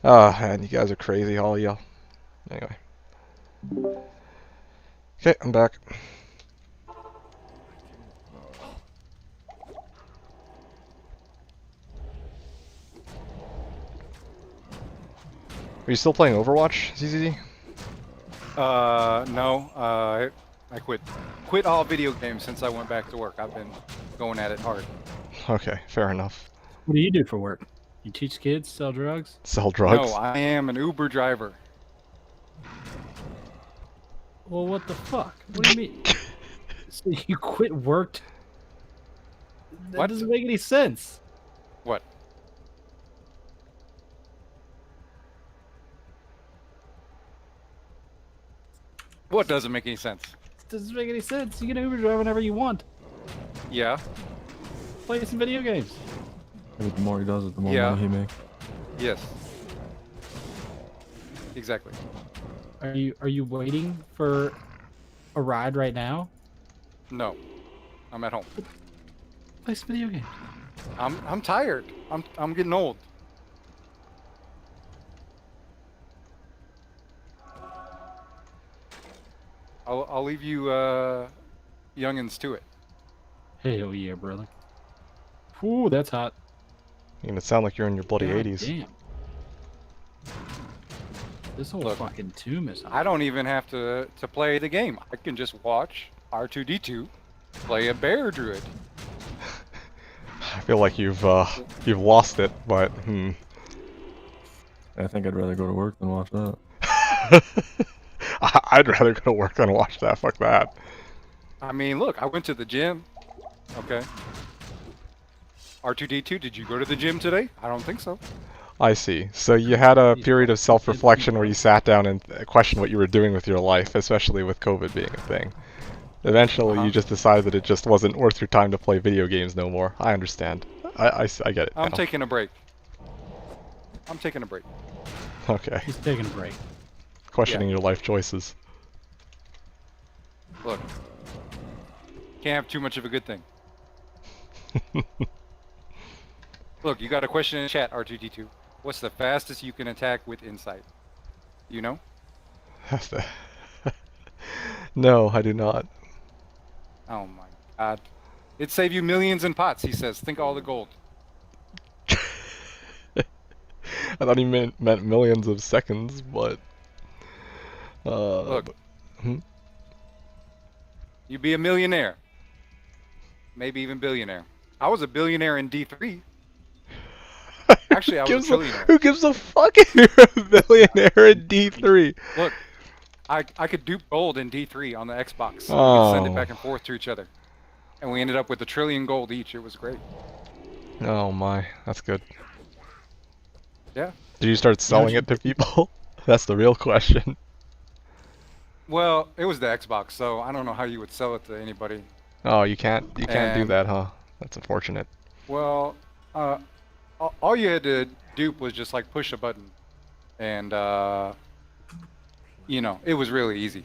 Man, you guys are crazy, all y'all. Anyway. Okay, I'm back. Are you still playing Overwatch, ZZZ? No. I quit all video games since I went back to work. I've been going at it hard. Okay, fair enough. What do you do for work? You teach kids, sell drugs? Sell drugs? No, I am an Uber driver. Well, what the fuck? What do you mean? So you quit work? That doesn't make any sense. What? What doesn't make any sense? It doesn't make any sense. You can Uber drive whenever you want. Yeah. Play some video games. Maybe the more he does it, the more money he makes. Yes. Exactly. Are you waiting for a ride right now? No. I'm at home. Play some video games. I'm tired. I'm getting old. I'll leave you youngins to it. Hell yeah, brother. Ooh, that's hot. You're gonna sound like you're in your bloody God 80s. Damn. This whole fucking tomb is hot. I don't even have to play the game. I can just watch R2-D2 play a bear druid. I feel like you've lost it, but I think I'd rather go to work than watch that. I'd rather go to work than watch that. Fuck that. I mean, look, I went to the gym. Okay. R2-D2, did you go to the gym today? I don't think so. I see. So you had a period of self-reflection where you sat down and questioned what you were doing with your life, especially with COVID being a thing. Eventually, you just decided that it just wasn't worth your time to play video games no more. I understand. I get it. I'm now. taking a break. I'm taking a break. Okay. He's taking a break. Questioning your life choices. Look, Can't have too much of a good thing. Look, you got a question in the chat, R2D2. What's the fastest you can attack with insight? You know? No, I do not. Oh my god. It'd save you millions in pots, he says. Think all the gold. I thought he meant millions of seconds, but Look. hmm? You'd be a millionaire. Maybe even billionaire. I was a billionaire in D3. Actually, I was a trillionaire. Who gives a fuck if you're a billionaire in D3? Look, I could dupe gold in D3 on the Xbox. Oh. We could send it back and forth to each other. And we ended up with $1 trillion gold each. It was great. Oh my, that's good. Yeah. Did you start selling it to people? That's the real question. Well, it was the Xbox, so I don't know how you would sell it to anybody. Oh, you can't do that, huh? That's unfortunate. Well, all you had to dupe was just like push a button, and you know, it was really easy.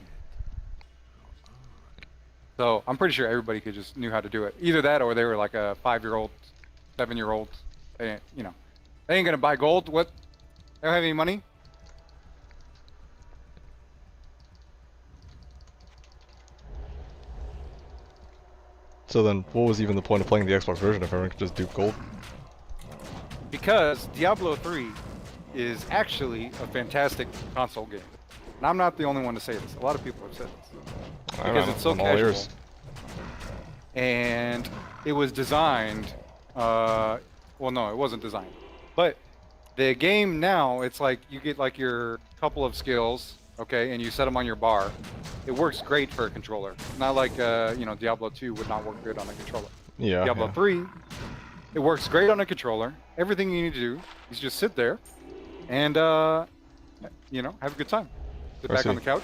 So I'm pretty sure everybody could just knew how to do it. Either that, or they were like a 5-year-old, 7-year-old. They, you know, they ain't gonna buy gold. What? They don't have any money. So then, what was even the point of playing the Xbox version if everyone could just dupe gold? Because Diablo 3 is actually a fantastic console game. And I'm not the only one to say this. A lot of people have said this. Because it's so casual. And it was designed, well no, it wasn't designed. But the game now, it's like you get like your couple of skills, okay, and you set them on your bar. It works great for a controller. Not like, you know, Diablo 2 would not work good on a controller. Yeah. Diablo 3, it works great on a controller. Everything you need to do is just sit there and, you know, have a good time. Sit back on the couch.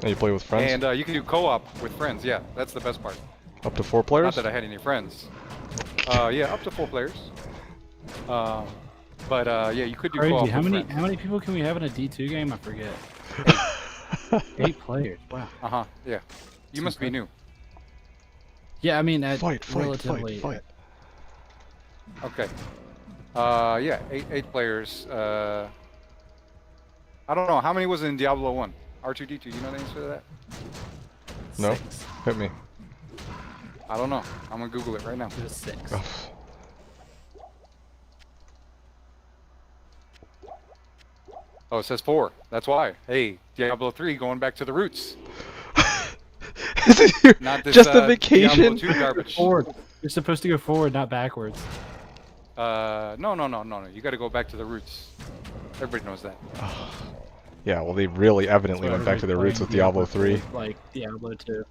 And you play with friends? And you can do co-op with friends, yeah. That's the best part. Up to 4 players? Not that I had any friends. Yeah, up to 4 players. But yeah, you could do co-op with how many friends. how many people can we have in a D2 game? I forget. 8 players. Wow. Uh-huh, yeah. You must be new. Yeah, I mean, Fight. Okay. Yeah, 8 players. I don't know, how many was in Diablo 1? R2D2, you know the answer to that? No? 6. Hit me. I don't know. I'm gonna Google it right now. It was 6. Oh, it says 4. That's why. Hey, Diablo 3 going back to the roots. Is it your Not this, justification? Diablo 2 garbage. Forward. You're supposed to go forward, not backwards. No. You gotta go back to the roots. Everybody knows that. Yeah, well, they really evidently went back to their roots with Diablo 3. Like Diablo 2.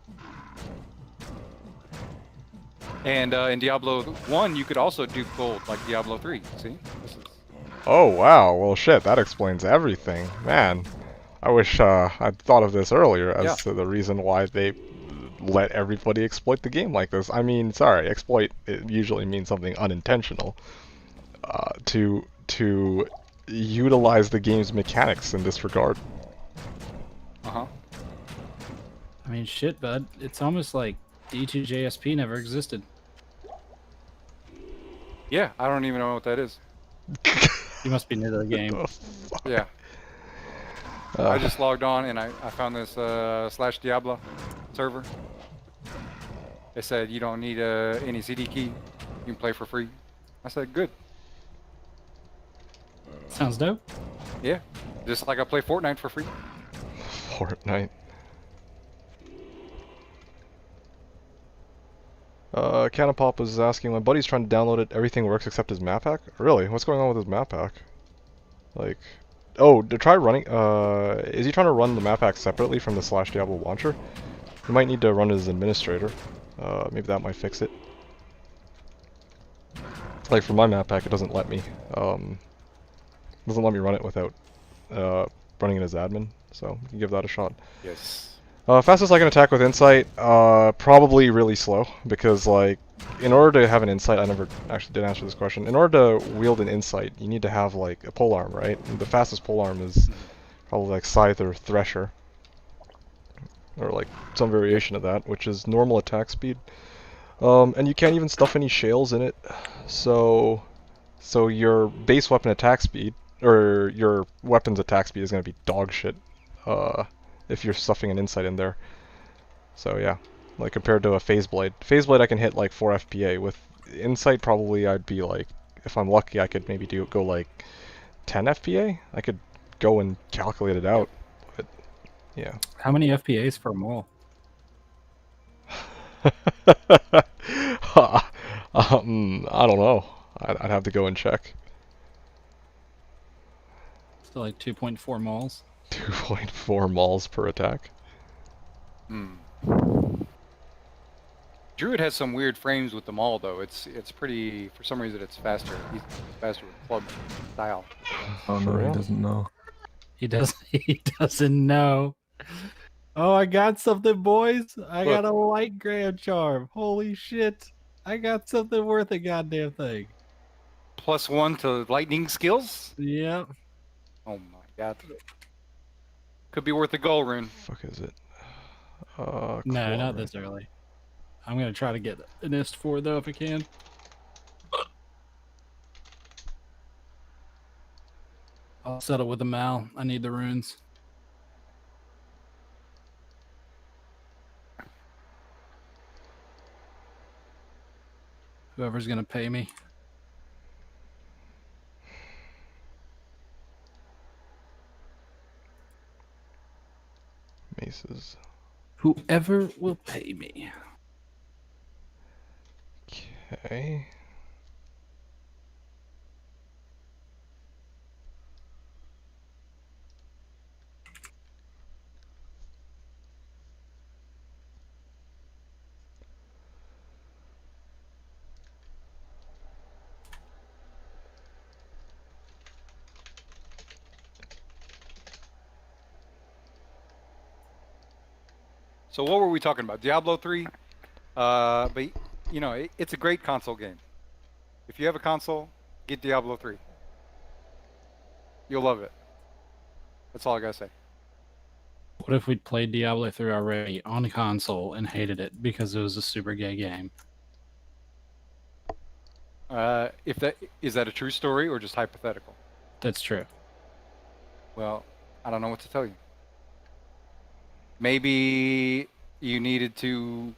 And in Diablo 1, you could also dupe gold like Diablo 3. See? This is... Oh, wow. Well, shit, that explains everything. Man, I wish I'd thought of this earlier as to the reason why they let everybody exploit the game like this. I mean, sorry, exploit, it usually means something unintentional. To utilize the game's mechanics in this regard. Uh-huh. I mean, shit, bud. It's almost like D2JSP never existed. Yeah, I don't even know what that is. You must be new to the game. Yeah. I just logged on and I found this Slashdiablo server. It said you don't need any CD key. You can play for free. I said, good. Sounds dope. Yeah. Just like I play Fortnite for free. Fortnite. Canopop was asking, my buddy's trying to download it, everything works except his map pack? Really? What's going on with his map pack? Like, oh, to try running, is he trying to run the map pack separately from the Slashdiablo launcher? You might need to run it as administrator. Maybe that might fix it. Like, for my map pack, it doesn't let me, doesn't let me run it without, running it as admin, so you can give that a shot. Yes. Fastest I can attack with Insight, probably really slow, because, like, in order to have an Insight, I never actually did answer this question, in order to wield an Insight, you need to have, like, a polearm, right? And the fastest polearm is probably, like, Scythe or Thresher. or like some variation of that, which is normal attack speed. And you can't even stuff any shales in it, so your base weapon attack speed, or your weapon's attack speed, is going to be dog shit if you're stuffing an insight in there. So yeah, like compared to a phase blade. Phase blade I can hit like 4 FPA. With insight probably I'd be like, if I'm lucky I could maybe go like 10 FPA. I could go and calculate it out. But yeah. How many FPAs for a mole? I don't know. I'd have to go and check. Still like 2.4 moles. 2.4 mauls per attack. Druid has some weird frames with the maul though. It's pretty, for some reason it's faster. He's faster with club style. Oh no, he doesn't know. He does. He doesn't know. Oh, I got something, boys! I got a light grand charm. Holy shit! I got something worth a goddamn thing. +1 to lightning skills? Yep. Oh my god. Could be worth a gold rune. Fuck is it? No, Claw, not right? this early. I'm gonna try to get an IST4 though if I can. I'll settle with the Mal. I need the runes. Whoever's gonna pay me. Maces. Whoever will pay me. Okay. So what were we talking about? Diablo 3? But you know, it's a great console game. If you have a console, get Diablo 3. You'll love it. That's all I gotta say. What if we'd played Diablo 3 already on console and hated it because it was a super gay game? If that is that a true story or just hypothetical? That's true. Well, I don't know what to tell you. Maybe you needed to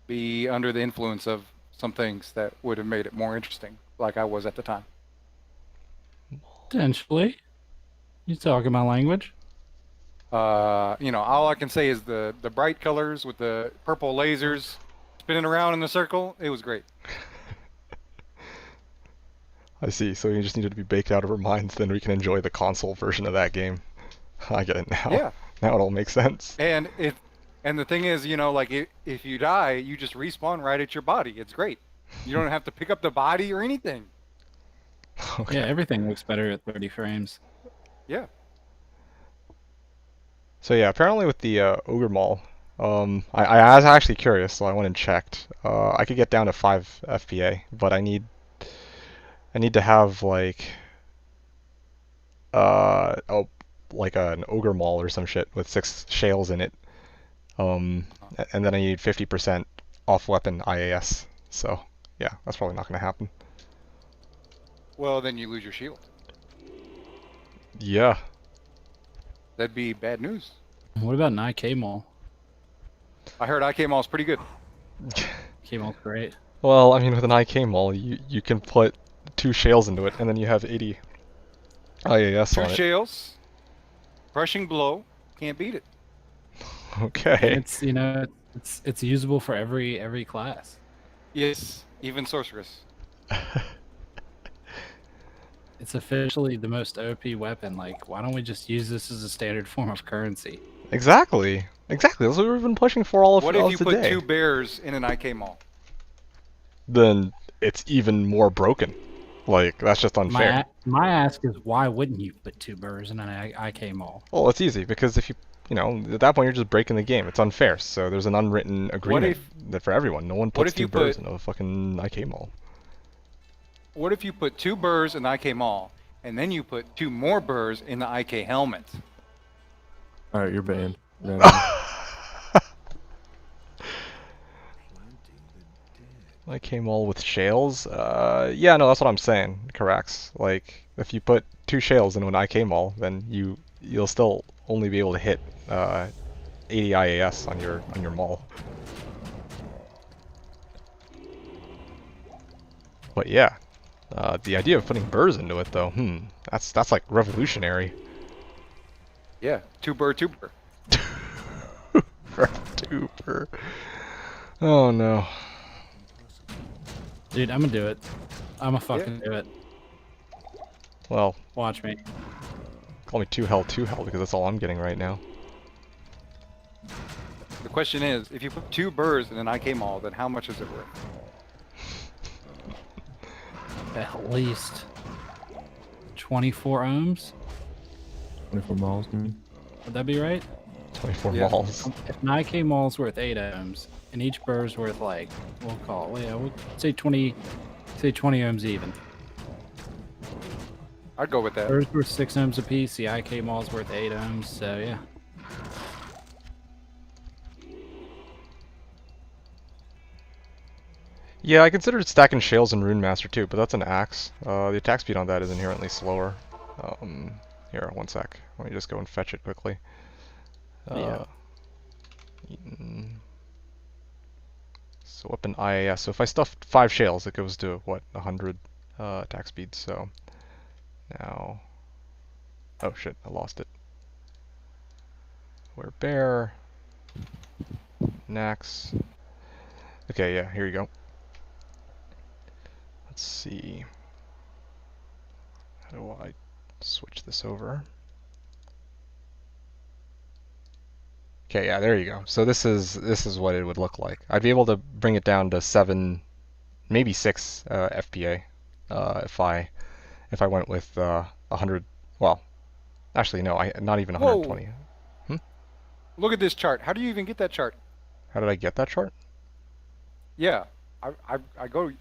be under the influence of some things that would have made it more interesting, like I was at the time. Potentially. You talking my language? You know, all I can say is the bright colors with the purple lasers spinning around in a circle. It was great. I see. So you just needed to be baked out of our minds, then we can enjoy the console version of that game. I get it now. Yeah. Now it all makes sense. And the thing is, you know, like if you die, you just respawn right at your body. It's great. You don't have to pick up the body or anything. Okay. Yeah, everything looks better at 30 frames. Yeah. So yeah, apparently with the Ogre Maul, I was actually curious, so I went and checked. I could get down to 5 FPA, but I need to have like like an Ogre Maul or some shit with 6 shales in it. And then I need 50% off weapon IAS. So yeah, that's probably not gonna happen. Well, then you lose your shield. Yeah. That'd be bad news. What about an IK Mall? I heard IK Mall is pretty good. IK Mall's great. Well, I mean, with an IK Maul, you can put 2 shales into it, and then you have 80 IAS 2 on it. shales, crushing blow, can't beat it. Okay. It's, you know, it's usable for every class. Yes, even sorceress. It's officially the most OP weapon. Like, why don't we just use this as a standard form of currency? Exactly. Exactly. That's what we've been pushing for all of What if you put today. 2 bears in an IK Mall? Then it's even more broken. Like, that's just unfair. My ask is, why wouldn't you put 2 burrs in an IK Mall? Well, it's easy, because if you know, at that point you're just breaking the game. It's unfair. So there's an unwritten agreement that for everyone, no one puts 2 burrs in a fucking IK Mall. What if you put 2 burrs in the IK Mall, and then you put 2 more burrs in the IK helmet? Alright, you're banned. No, I came all with shales. Yeah, no, that's what I'm saying, Carax. Like, if you put 2 shales in an I came all, then you'll still only be able to hit 80 IAS on your maul. But yeah, the idea of putting burrs into it though, that's like revolutionary. Yeah, 2 burr, 2 burr. Two burr. Oh no. Dude, I'm gonna do it. I'm gonna fucking do it. Well, Watch me. call me 2 hell because that's all I'm getting right now. The question is, if you put 2 burrs in an IK Maul, then how much is it worth? At least 24 ohms. 24 miles, you mean? Would that be right? 24 Yeah. mauls. If an IK Maul's worth 8 ohms, and each burr's worth like, we'll call it, yeah, we'll say 20 ohms even. I'd go with that. Burr's worth 6 ohms apiece, the IK Maul's worth 8 ohms, so yeah. Yeah, I considered stacking shales and Rune Master too, but that's an axe. The attack speed on that is inherently slower. Here, one sec. Let me just go and fetch it quickly. Yeah. So weapon IAS. So if I stuff 5 shales, it goes to what, 100 attack speed. So now, oh shit, I lost it. Where bear, Nax. Okay, yeah, here you go. Let's see. How do I switch this over? Okay, yeah, there you go. So this is what it would look like. I'd be able to bring it down to 7, maybe 6 FPA if I went with 100. Well, actually no, not even 120. Look at this chart. How do you even get that chart? How did I get that chart? Yeah, I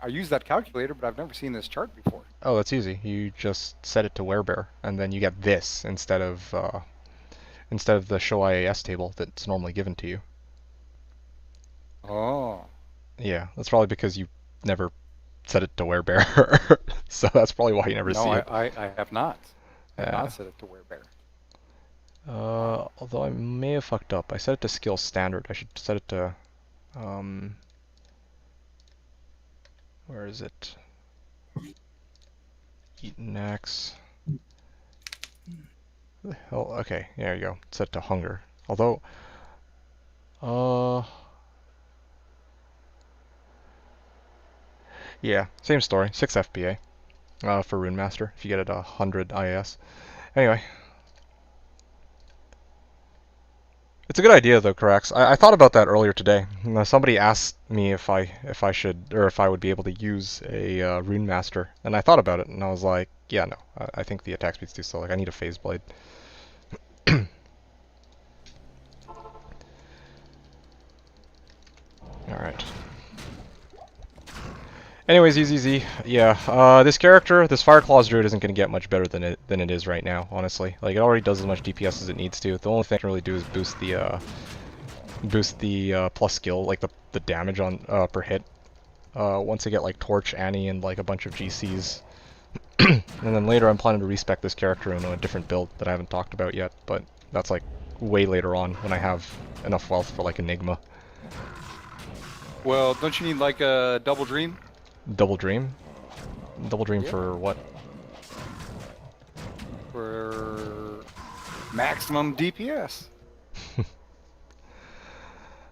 use that calculator, but I've never seen this chart before. Oh, that's easy. You just set it to werebear, and then you get this instead of the show IAS table that's normally given to you. Oh. Yeah, that's probably because you never set it to werebear, so that's probably why you never see it. No, I have not. I have Yeah. not set it to werebear. Although I may have fucked up. I set it to skill standard. I should set it to, where is it? Eaten axe. Where the hell? Okay, there you go. Set to hunger. Although, yeah, same story. 6 FPA for Rune Master if you get it 100 IS. Anyway. It's a good idea though, Carax. I thought about that earlier today. Somebody asked me if I should, or if I would be able to use a Rune Master, and I thought about it, and I was like, yeah, no, I think the attack speed's too slow. Like, I need a Phase Blade. All right. Anyways, EZZ, yeah, this character, this Fireclaws Druid isn't going to get much better than it is right now, honestly. Like, it already does as much DPS as it needs to. The only thing it can really do is boost the plus skill, like the damage on per hit. Once I get like Torch, Annie, and like a bunch of GCs. And then later I'm planning to respec this character in a different build that I haven't talked about yet, but that's like way later on when I have enough wealth for like Enigma. Well, don't you need like a double dream? Double Dream? Double Dream Yeah. for what? For maximum DPS.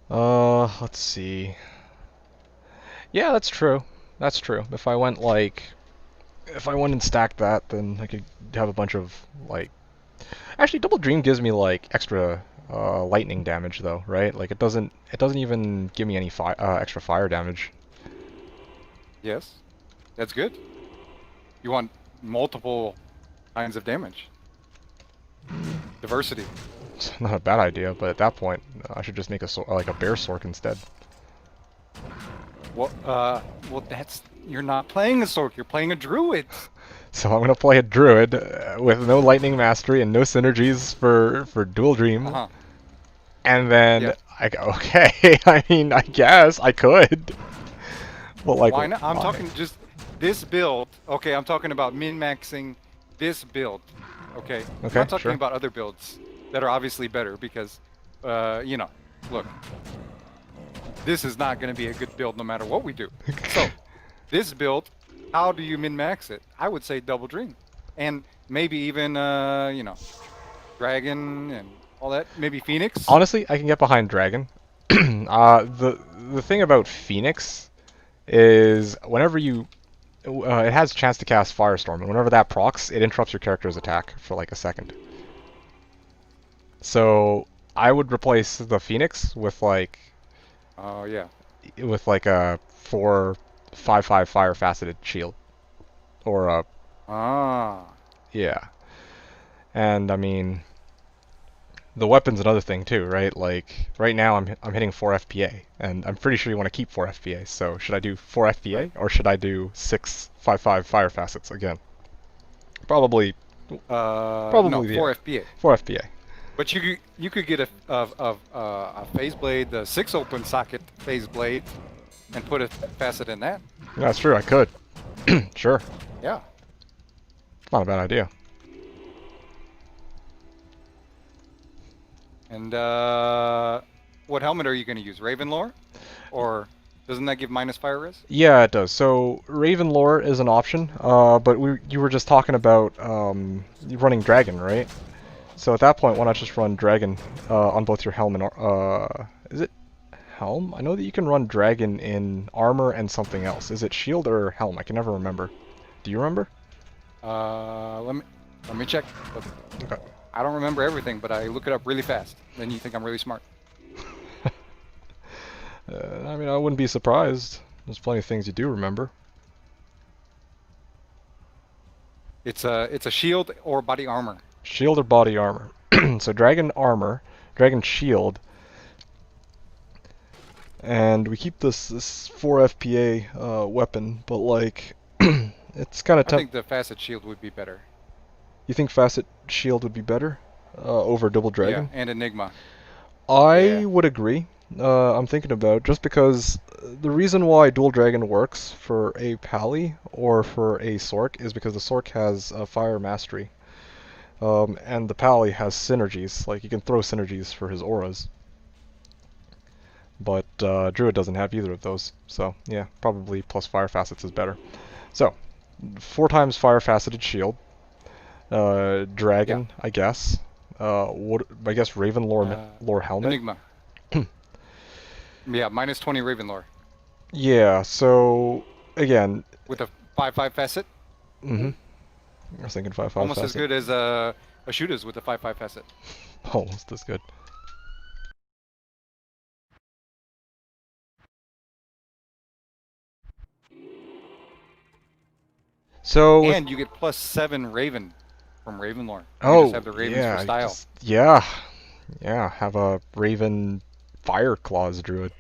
Let's see. Yeah, that's true. That's true. If I went and stacked that, then I could have a bunch of like. Actually, Double Dream gives me like extra lightning damage though, right? Like it doesn't even give me any extra fire damage. Yes, that's good. You want multiple kinds of damage. Diversity. It's not a bad idea, but at that point, I should just make like a bear sork instead. Well, that's you're not playing a Sork. You're playing a Druid. So I'm gonna play a druid with no lightning mastery and no synergies for dual dream, and then Yeah. I go, okay. I mean, I guess I could, Well, like, Why not? I'm why? talking just this build. Okay, I'm talking about min-maxing this build. Okay. I'm Okay, not talking sure. about other builds that are obviously better because, you know, look, this is not going to be a good build no matter what we do. So, this build, how do you min-max it? I would say double dream, and maybe even, you know, dragon and all that. Maybe phoenix. Honestly, I can get behind Dragon. The thing about Phoenix is whenever you it has a chance to cast Firestorm, and whenever that procs, it interrupts your character's attack for like a second. So I would replace the Phoenix with like Oh yeah. a 4/5/5 fire faceted shield, or a Ah. yeah. And I mean, the weapon's another thing too, right? Like right now I'm hitting 4 FPA, and I'm pretty sure you want to keep 4 FPA. So should I do 4 FPA Right. or should I do 6/5/5 fire facets again? Probably No, the 4 FPA. 4 FPA. But you could get a phase blade, the 6 open socket phase blade, and put a facet in that. That's true. I could. Sure. Yeah. Not a bad idea. And what helmet are you going to use? Ravenlore, or doesn't that give minus fire res? Yeah, it does. So Raven Lore is an option, but you were just talking about running Dragon, right? So at that point, why not just run Dragon on both your helm and is it helm? I know that you can run Dragon in armor and something else. Is it shield or helm? I can never remember. Do you remember? Let me check. Okay. I don't remember everything, but I look it up really fast. Then you think I'm really smart. I mean, I wouldn't be surprised. There's plenty of things you do remember. It's a shield or body armor. Shield or body armor. So Dragon armor, Dragon shield, and we keep this 4 FPA weapon, but like it's kind of I think the facet shield would be better. You think facet shield would be better over double dragon? Yeah, and enigma. I would agree. I'm thinking about just because the reason why dual dragon works for a pally or for a sork is because the sork has fire mastery. And the pally has synergies, like you can throw synergies for his auras. But Druid doesn't have either of those, so yeah, probably plus fire facets is better. So, 4 times fire faceted shield, dragon, I guess. I guess Raven lore helmet. Enigma. Yeah, minus 20 Ravenlore. Yeah, so again. With a 5/5 facet. Mm-hmm. I was thinking 5/5 Almost facet. as good as a Shooters with a 5/5 facet. Almost as good. So and you get plus 7 Raven from Ravenlore. Oh, you just have the Ravens yeah, for style. Yeah, have a Raven Fireclaws Druid.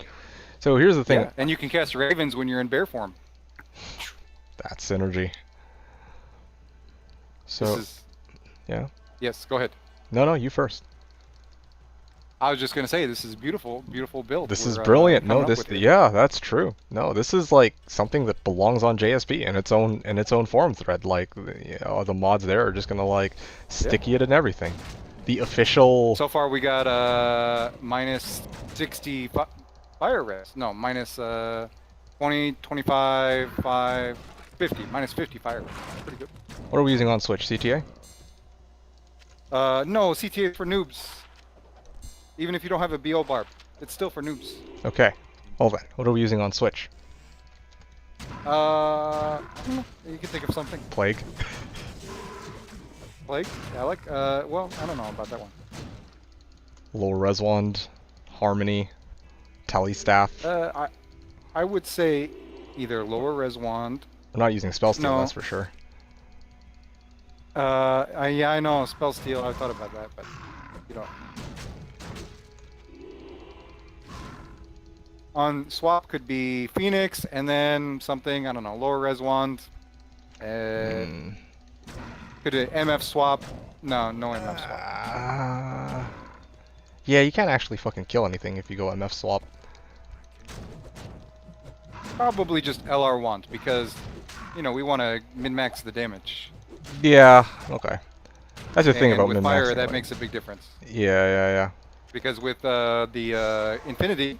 So here's the thing. Yeah, and you can cast Ravens when you're in bear form. That's synergy. So, yeah. Yes, go ahead. No, you first. I was just gonna say this is beautiful, beautiful build. This is brilliant. No, yeah, that's true. No, this is like something that belongs on JSP in its own forum thread. Like, you know, the mods there are just gonna like sticky it and everything. The official. So far we got minus 60 fire res. No, minus 20, 25, 5, 50. Minus 50 fire res. Pretty good. What are we using on Switch? CTA? No, CTA for noobs. Even if you don't have a BO barb, it's still for noobs. Okay. Hold on. What are we using on Switch? I don't know. You can think of something. Plague. Plague? Alec? Well, I don't know about that one. Low res wand, Harmony, Tally Staff. I would say either lower res wand. We're not using spell steal, that's for sure. Yeah, I know spell steal. I thought about that, but you know. On swap could be Phoenix and then something, I don't know, lower res wand. Could be MF swap. No MF swap. Yeah, you can't actually fucking kill anything if you go MF swap. Probably just LR want because, you know, we want to min-max the damage. Yeah. Okay. That's the thing And about with fire, min-maxing. that Like, makes a big difference. yeah. Because with the Infinity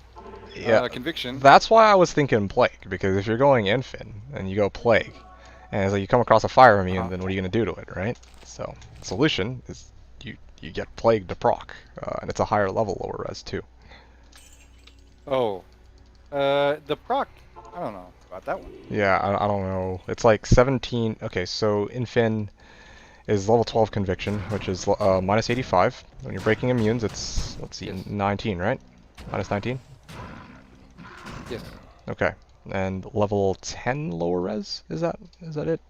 Yeah. Conviction, That's why I was thinking Plague, because if you're going Infin and you go Plague, and it's like you come across a fire immune, then what are you gonna do to it, right? So the solution is you get Plague to proc, and it's a higher level lower res too. oh, the proc, I don't know about that one. Yeah, I don't know. It's like 17. Okay, so Infin is level 12 Conviction, which is minus 85. When you're breaking immunes, it's, let's see, Yes. 19, right? Minus 19? Yes. Okay. And level 10 lower res? Is that it?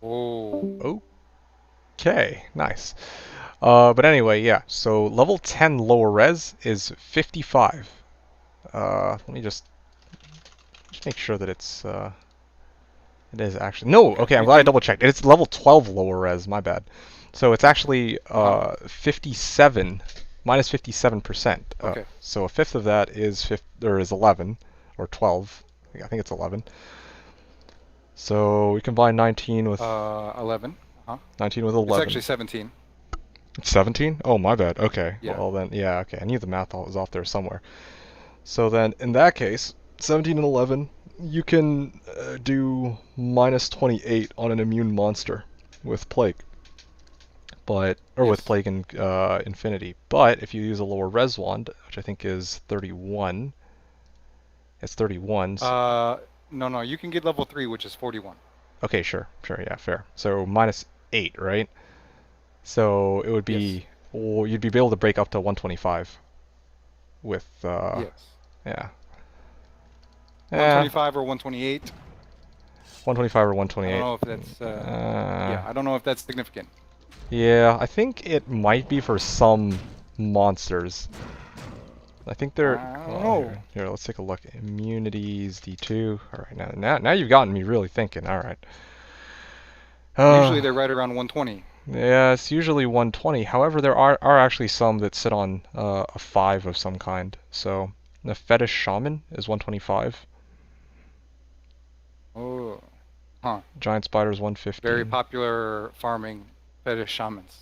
Oh. Okay, nice. But anyway, yeah. So level 10 lower res is 55. Let me just make sure that it's it is actually no. Okay, I'm glad I double checked. It's level 12 lower res. My bad. So it's actually 57 minus 57%. Okay. So a fifth of that is 11 or 12. I think it's 11. So we combine 19 with 11. 19 with 11. It's actually 17. It's 17? Oh, my bad. Okay. Yeah. Well then, yeah. Okay. I knew the math was off there somewhere. So then, in that case, 17 and 11, you can do minus 28 on an immune monster with Plague. But with Plague and Infinity. But if you use a lower res wand, which I think is 31, it's 31. No, you can get level 3, which is 41. Okay, sure, yeah, fair. So minus 8, right? So it would be, well, you'd be able to break up to 125 with, yes. yeah. 125 or 128. 125 or 128. I don't know if that's, yeah, I don't know if that's significant. Yeah, I think it might be for some monsters. I think they're. I don't know. Here, let's take a look. Immunities D2. All right, now you've gotten me really thinking. All right. Usually they're right around 120. Yeah, it's usually 120. However, there are actually some that sit on a 5 of some kind. So the Fetish Shaman is 125. Oh, huh. Giant Spider is 150. Very popular farming fetish shamans.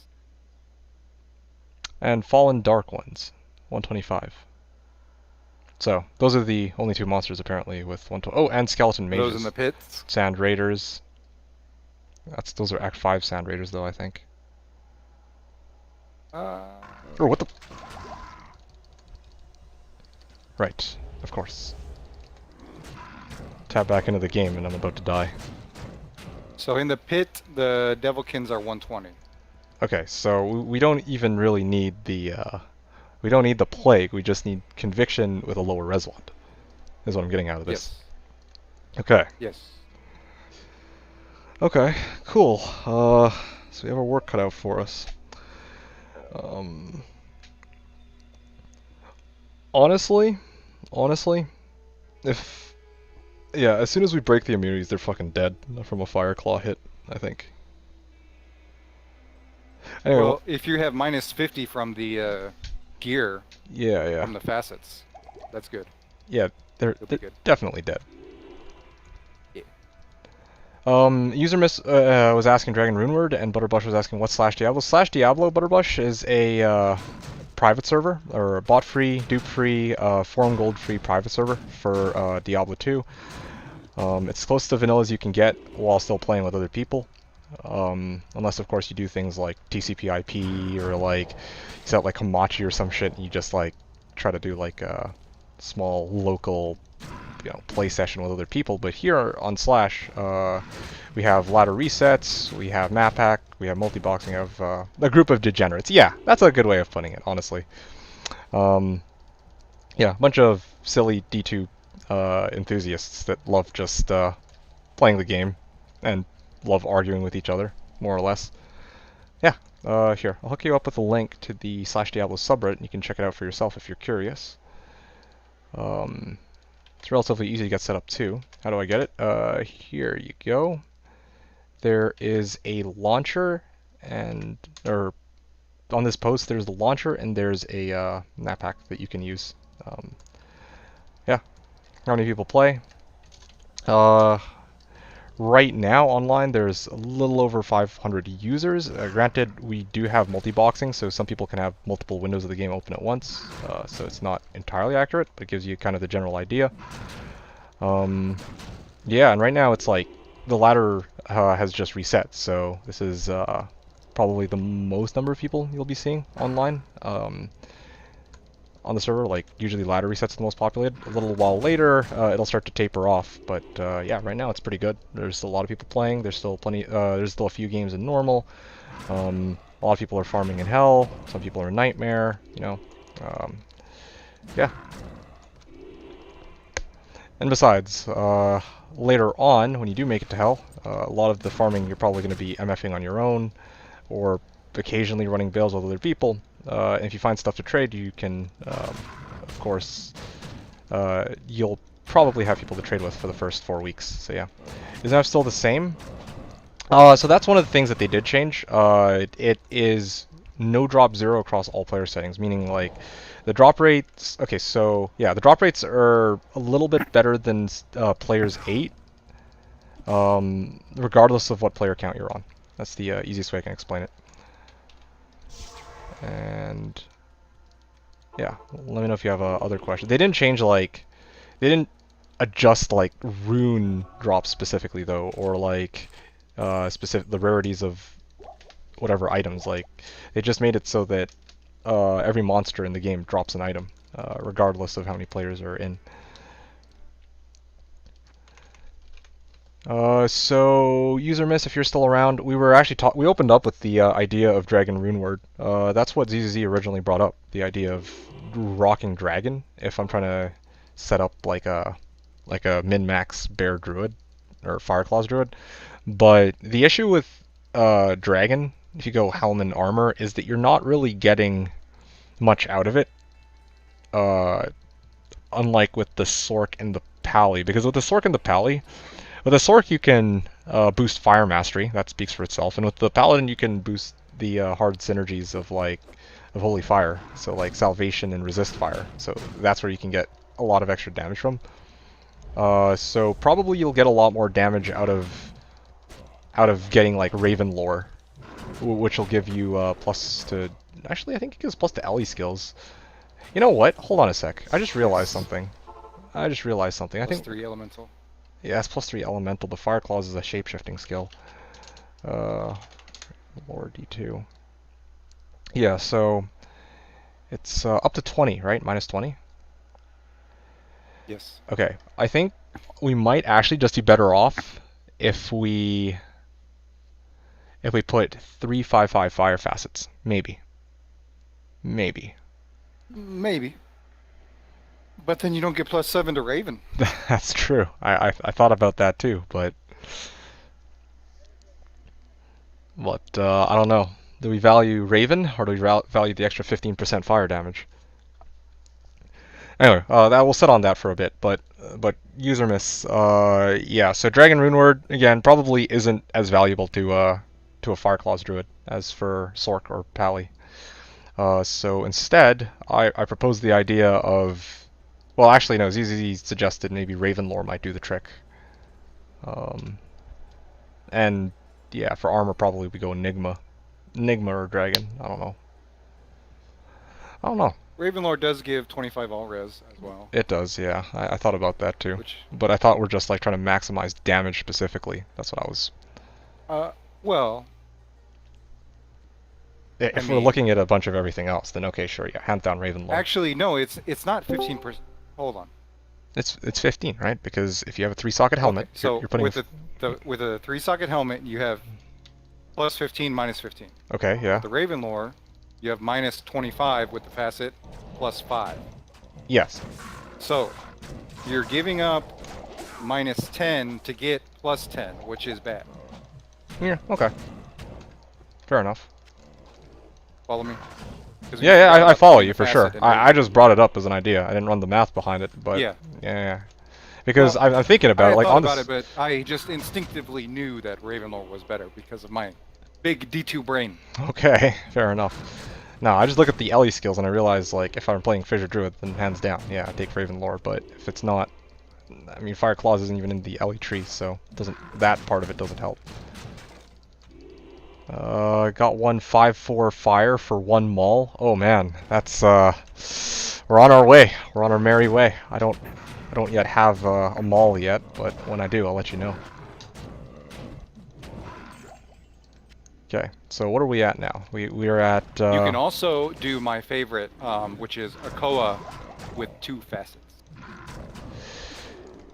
And Fallen Dark Ones, 125. So those are the only two monsters apparently with 120. Oh, and Skeleton Mages. Those in the pits. Sand Raiders. Those are Act 5 Sand Raiders though, I think. Or what the? Right, of course. Tap back into the game and I'm about to die. So in the pit, the Devilkins are 120. Okay, so we don't even really need the we don't need the Plague. We just need Conviction with a lower res wand. Is what I'm getting out of this. Yes. Okay. Yes. Okay. Cool. So we have our work cut out for us. Honestly, if as soon as we break the immunities, they're fucking dead from a Fireclaw hit, I think. Anyway, Well, if you have minus 50 from the gear, from the facets, that's good. Yeah, they're good. definitely dead. Yeah. User Miss was asking Dragon Runeword, and Butterblush was asking what's Slashdiablo. Slashdiablo, Butterblush, is a private server, or a bot-free, dupe-free, forum gold-free private server for Diablo 2. It's close to vanilla as you can get while still playing with other people. Unless, of course, you do things like TCP/IP or like set up like Hamachi or some shit, and you just like try to do like a small local, play session with other people. But here on Slash, we have ladder resets, we have map hack, we have multi-boxing, we have a group of degenerates. Yeah, that's a good way of putting it, honestly. Yeah, a bunch of silly D2 enthusiasts that love just playing the game and love arguing with each other, more or less. Yeah, here, I'll hook you up with a link to the Slashdiablo subreddit, and you can check it out for yourself if you're curious. It's relatively easy to get set up too. How do I get it? Here you go. There is a launcher and, or on this post, there's the launcher and there's a map pack that you can use. Yeah. How many people play? Right now online there's a little over 500 users. Granted, we do have multi-boxing, so some people can have multiple windows of the game open at once, so it's not entirely accurate, but it gives you kind of the general idea. Yeah, and right now it's like the ladder has just reset, so this is probably the most number of people you'll be seeing online on the server. Like, usually ladder resets the most populated. A little while later, it'll start to taper off, but yeah, right now it's pretty good. There's a lot of people playing. There's still plenty. There's still a few games in normal. A lot of people are farming in hell. Some people are in nightmare. You know, yeah. And besides, later on, when you do make it to hell, a lot of the farming you're probably going to be MFing on your own, or occasionally running bales with other people. And if you find stuff to trade, you can, of course, you'll probably have people to trade with for the first 4 weeks. So yeah, is that still the same? So that's one of the things that they did change. It is no drop 0 across all player settings, meaning like the drop rates. Okay, so yeah, the drop rates are a little bit better than players 8, regardless of what player count you're on. That's the easiest way I can explain it. And yeah, let me know if you have other questions. They didn't change, like, they didn't adjust like rune drops specifically though, or like specific the rarities of whatever items. Like, they just made it so that every monster in the game drops an item, regardless of how many players are in. So user miss, if you're still around, we were actually we opened up with the idea of Dragon Rune Word. That's what ZZZ originally brought up, the idea of rocking Dragon if I'm trying to set up like a min-max Bear Druid or Fireclaws Druid. But the issue with Dragon, if you go Helm and Armor, is that you're not really getting much out of it. Unlike with the Sork and the Pally, because with the Sork and the Pally, with the Sork you can boost Fire Mastery, that speaks for itself, and with the Paladin you can boost the hard synergies of Holy Fire, so like Salvation and Resist Fire. So that's where you can get a lot of extra damage from. So probably you'll get a lot more damage out of getting like Raven Lore, which will give you plus to. Actually, I think it gives plus to Ellie skills. You know what? Hold on a sec. I just realized something. I think 3 elemental. Yeah, it's plus 3 elemental, but Fireclaws is a shapeshifting skill. Lore D2. Yeah, so it's up to 20, right? Minus 20? Yes. Okay, I think we might actually just be better off if we put 3/5/5 fire facets. Maybe. Maybe. But then you don't get plus 7 to Raven. That's true. I thought about that too, but I don't know. Do we value Raven, or do we value the extra 15% fire damage? Anyway, that we'll sit on that for a bit. But user miss. Yeah. So Dragon Rune Word again probably isn't as valuable to a Fireclaws Druid as for Sork or Pally. So instead, I proposed the idea of. Well, actually, no. ZZZ suggested maybe Raven Lore might do the trick. And yeah, for armor probably we go Enigma or Dragon. I don't know. Ravenlord does give 25 all res as well. It does, yeah. I thought about that too. But I thought we're just like trying to maximize damage specifically. That's what I was. Well. If we're looking at a bunch of everything else, then okay, sure, yeah, hands down Ravenlord. Actually, no, it's not 15%. Hold on. It's 15, right? Because if you have a 3-socket helmet, okay, so you're putting with a 3-socket helmet, you have plus 15, minus 15. Okay, yeah. The Ravenlore, you have minus 25 with the facet, plus 5. Yes. So you're giving up minus 10 to get plus 10, which is bad. Yeah. Okay. Fair enough. Follow me? Yeah, I follow you for sure. I just brought it up as an idea. I didn't run the math behind it, but yeah. Because I'm thinking about it, like on this. But I just instinctively knew that Ravenlord was better because of my big D2 brain. Okay, fair enough. No, I just look at the Ellie skills and I realize, like, if I'm playing Fissure Druid, then hands down, yeah, I take Raven Lore. But if it's not, I mean, Fireclaws isn't even in the Ellie tree, so that part of it doesn't help. I got 1/5/4 fire for 1 Maul. Oh man, that's we're on our way. We're on our merry way. I don't yet have a Maul yet, but when I do, I'll let you know. Okay, so what are we at now? We're at. You can also do my favorite, which is a Koa with 2 facets.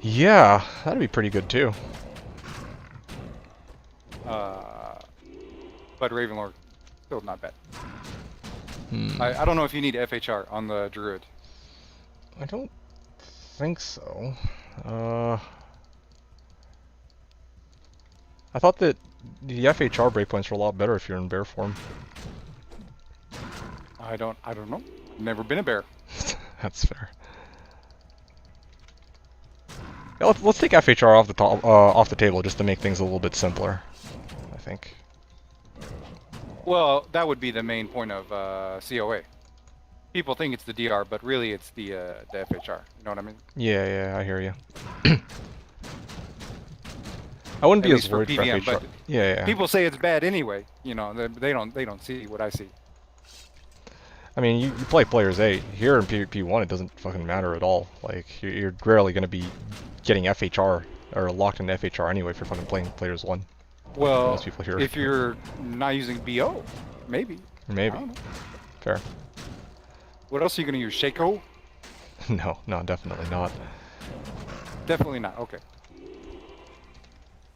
Yeah, that'd be pretty good too. But Ravenlord, still not bad. Hmm. I don't know if you need FHR on the Druid. I don't think so. I thought that the FHR breakpoints were a lot better if you're in bear form. I don't know. Never been a bear. That's fair. Yeah, let's take FHR off the off the table just to make things a little bit simpler, I think. Well, that would be the main point of COA. People think it's the DR, but really it's the FHR. You know what I mean? Yeah, yeah, I hear you. I wouldn't At be least as for worried for PVM, FHR. but Yeah, yeah. people say it's bad anyway. You know, they don't see what I see. I mean, you play Players 8. Here in PvP 1, it doesn't fucking matter at all. Like, you're rarely going to be getting FHR, or locked into FHR anyway if you're fucking playing Players 1. Well, Most people here. if you're not using BO, maybe. Maybe. I don't know. Fair. What else are you going to use? Shaco? No, definitely not. Definitely not. Okay.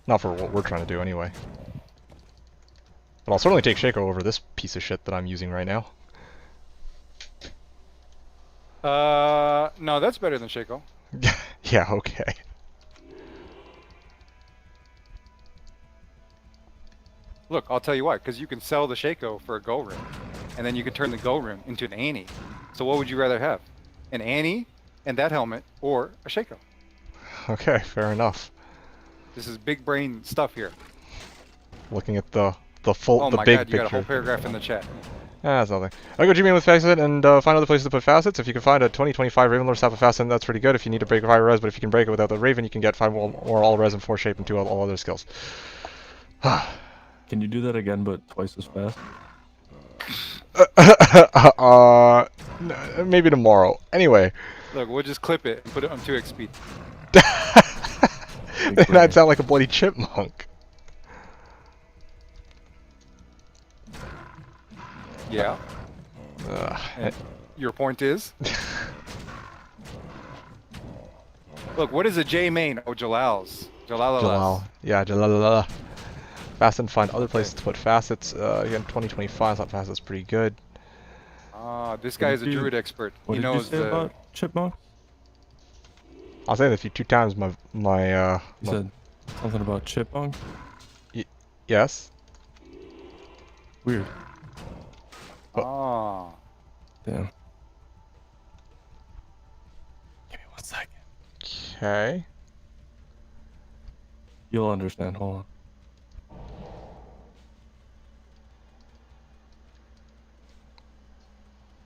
Not for what we're trying to do anyway. But I'll certainly take Shaco over this piece of shit that I'm using right now. No, that's better than Shaco. Yeah, okay. Look, I'll tell you why. Because you can sell the Shaco for a Go Rim, and then you can turn the Go Rim into an Annie. So what would you rather have? An Annie and that helmet, or a Shaco? Okay, fair enough. This is big brain stuff here. Looking at the full, Oh the my big god, you got a picture. whole paragraph in the chat. That's nothing. I'll go Jimmy with Facet and find other places to put facets. If you can find a 2025 Ravenlord Staff of Facet, that's pretty good. If you need to break a 5 res, but if you can break it without the Raven, you can get 5 more all res and 4 shape and 2 all other skills. Can you do that again, but twice as fast? Maybe tomorrow. Anyway. Look, we'll just clip it and put it on 2x speed. And I'd sound like a bloody chipmunk. Yeah. And your point is? Look, what is a J main? Oh, Jalal's. Jalal. Yeah, Jalal. Fast and find other places to put facets. Again, 2025 thought facets pretty good. Ah, this guy is a druid expert. What He did knows you say about chipmunk? I'll say that if you 2 times my You said something about chipmunk? yes. Weird. Ah. Damn. Give me 1 second. Okay. You'll understand. Hold on.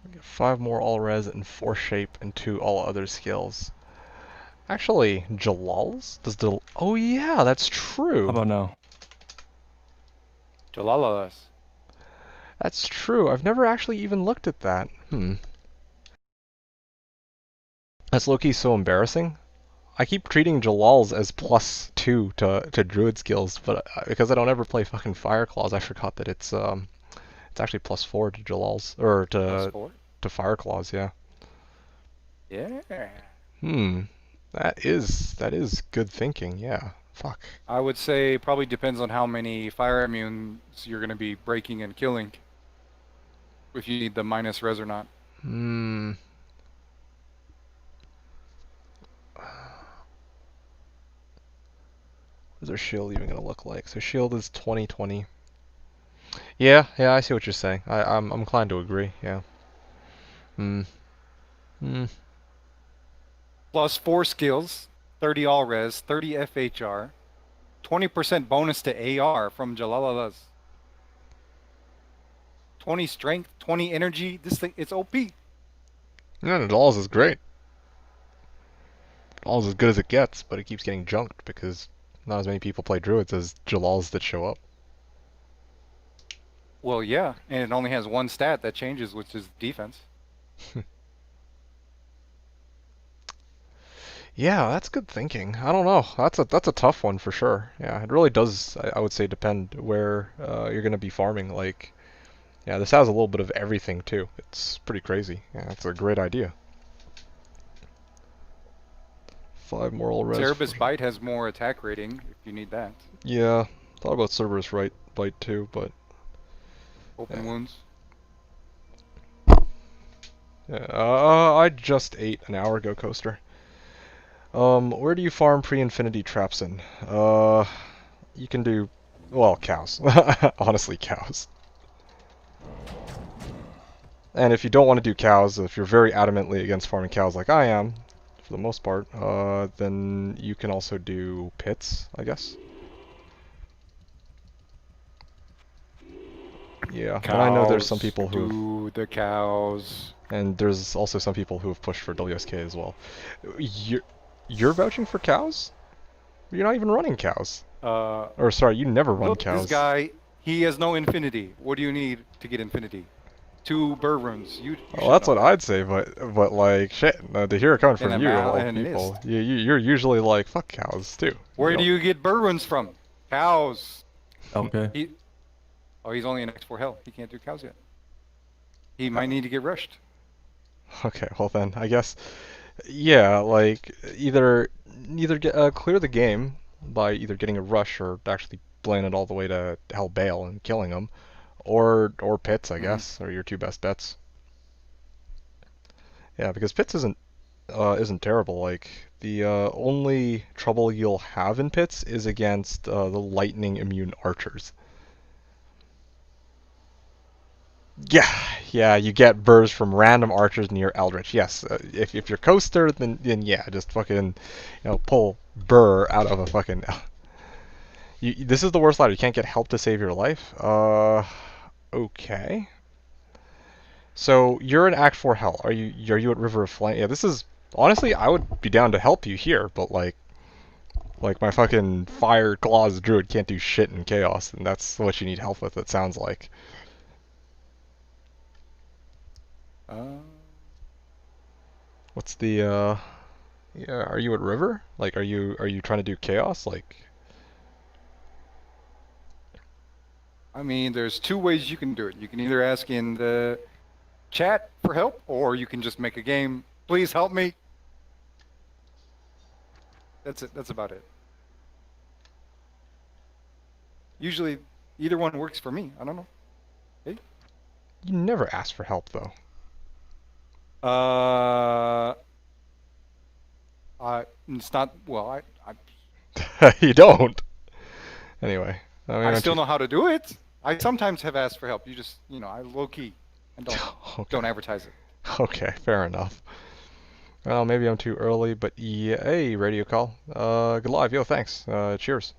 We get 5 more all res and 4 shape and 2 all other skills. Actually, Jalal's? Oh yeah, that's true. How about now? Jalalas. That's true. I've never actually even looked at that. That's low-key so embarrassing. I keep treating Jalal's as +2 to Druid skills, but because I don't ever play fucking Fireclaws, I forgot that it's actually +4 to Jalal's or to Fireclaws. Yeah. Yeah. That is good thinking. Yeah. Fuck. I would say probably depends on how many fire immunes you're going to be breaking and killing. If you need the minus res or not. What is their shield even gonna look like? So shield is 2020. Yeah, I see what you're saying. I'm inclined to agree. Yeah. Plus 4 skills, 30 all res, 30 FHR, 20% bonus to AR from Jalalalas. 20 strength, 20 energy. This thing, it's OP. No, Nadal's is great. Nadal's as good as it gets, but it keeps getting junked because not as many people play druids as Jalals that show up. Well, yeah, and it only has one stat that changes, which is defense. Yeah, that's good thinking. I don't know. That's a tough one for sure. Yeah, it really does. I would say depend where you're gonna be farming. Like, yeah, this has a little bit of everything too. It's pretty crazy. Yeah, it's a great idea. 5 moral res. Cerebus Bite has more attack rating if you need that. Yeah, thought about Cerberus right bite too, but Open wounds. yeah, I just ate an hour ago, Coaster. Where do you farm pre-infinity traps in? You can do, well, cows. Honestly, cows. And if you don't want to do cows, if you're very adamantly against farming cows like I am, for the most part, then you can also do pits, I guess. Yeah, and I know there's some people who... the cows. And there's also some people who have pushed for WSK as well. You're vouching for cows? You're not even running cows. Or sorry, you never run Look, cows. this guy, he has no infinity. What do you need to get infinity? 2 burr runes. You Well, that's what I'd say, but like shit. To hear it coming And from a you, mal of and an people, you're usually like fuck cows too. Where You do know? you get burr runes from? Cows. Okay. Oh, he's only an X4 hell. He can't do cows yet. He might need to get rushed. Okay, well then, I guess, yeah, like either get, clear the game by either getting a rush or actually playing it all the way to Hell Bale and killing them, or pits, I guess, are your two best bets. Yeah, because pits isn't terrible. Like the only trouble you'll have in pits is against the lightning immune archers. Yeah, you get burrs from random archers near Eldritch. Yes, if you're coaster, then yeah, just fucking, pull burr out of a fucking. This is the worst ladder. You can't get help to save your life. Okay. So you're in Act 4 Hell. Are you at River of Flame? Yeah, this is honestly, I would be down to help you here, but like my fucking Fireclaws Druid can't do shit in Chaos, and that's what you need help with. It sounds like. What's the yeah, are you at River? Like are you trying to do Chaos? Like I mean, there's 2 ways you can do it. You can either ask in the chat for help, or you can just make a game. Please help me. That's it. That's about it. Usually, either one works for me. I don't know. Hey? you never ask for help though. It's not. Well, I You don't. Anyway, I mean, I still know how to do it. I sometimes have asked for help. You just, I low key and don't advertise it. Okay, fair enough. Well, maybe I'm too early, but yeah, hey, radio call. Good live, yo, thanks. Cheers.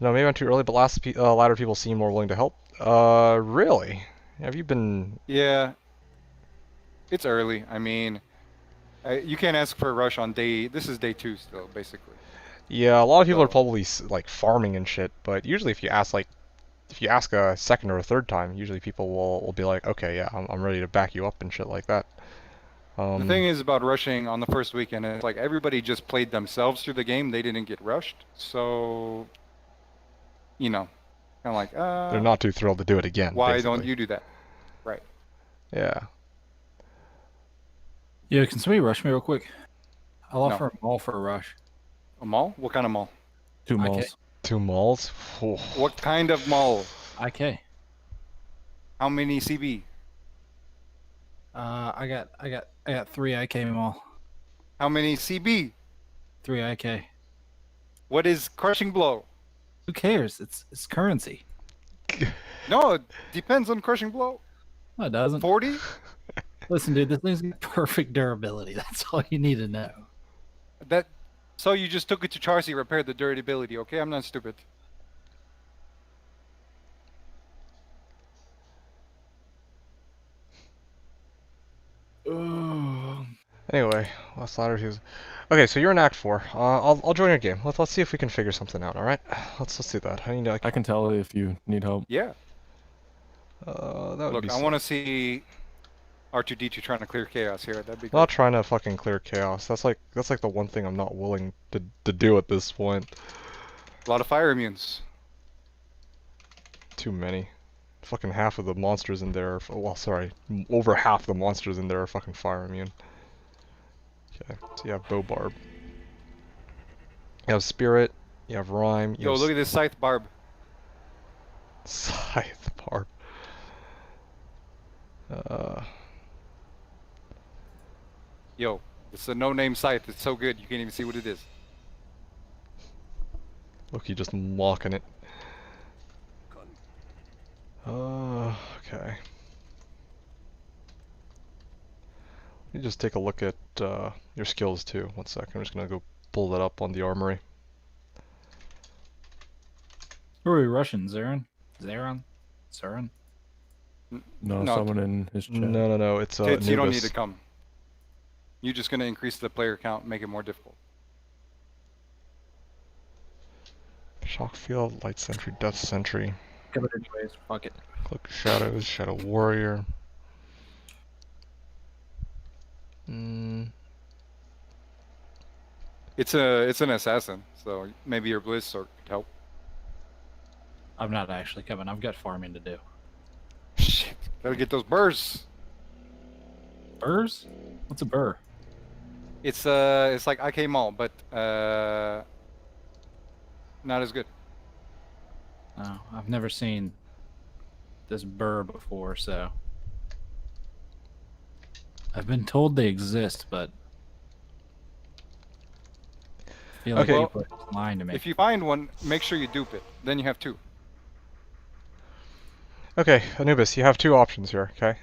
No, maybe I'm too early, but latter people seem more willing to help. Really? Have you been? Yeah, it's early. I mean, you can't ask for a rush on day. This is day 2 still, basically. Yeah, a lot of people are probably like farming and shit, but usually if you ask a second or a third time, usually people will be like, okay, yeah, I'm ready to back you up and shit like that. The thing is about rushing on the first weekend, it's like everybody just played themselves through the game. They didn't get rushed, so kind of like they're not too thrilled to do it again. Why basically. don't you do that? Right. Yeah. Yeah, can somebody rush me real quick? I'll No. offer a mall for a rush. A mall? What kind of mall? 2 IK. malls. 2 malls? What kind of mall? IK. How many CB? I got 3 IK mall. How many CB? 3 IK. What is crushing blow? Who cares? It's currency. No, it depends on crushing blow. No, it doesn't. 40? Listen, dude, this thing's got perfect durability. That's all you need to know. So you just took it to Charcy, repaired the durability, okay? I'm not stupid. Anyway, last ladder he's. Okay, so you're in Act 4. I'll join your game. Let's see if we can figure something out. All right, let's do that. I need to. I can tell if you need help. Yeah. That would Look, be. I want to see R2D2 trying to clear chaos here. That'd be I'm not great. trying to fucking clear chaos. That's like the one thing I'm not willing to do at this point. A lot of fire immunes. Too many. Fucking half of the monsters in there. Well, sorry, over half the monsters in there are fucking fire immune. Okay, so you have bow barb. You have spirit. You have rhyme. You Yo, have look at this scythe barb. scythe barb. Yo, it's a no-name scythe. It's so good you can't even see what it is. Look, you just mocking it. Okay. Let me just take a look at your skills too. One second, I'm just gonna go pull that up on the armory. Who are we rushing? Zarin? Zarin? No, No, someone in his chat. No, it's Kids, you don't need Anubis. to come. You're just gonna increase the player count, make it more difficult. Shock field, light sentry, death sentry. Give it anyways. Fuck it. Click shadows, shadow warrior. It's an assassin, so maybe your Blizz sword could help. I'm not actually coming. I've got farming to do. Shit, gotta get those burrs. Burrs? What's a burr? It's like IK Mall, but not as good. No, I've never seen this burr before, so I've been told they exist, but I feel like Okay. people are just lying to me. If you find one, make sure you dupe it. Then you have two. Okay, Anubis, you have two options here, okay?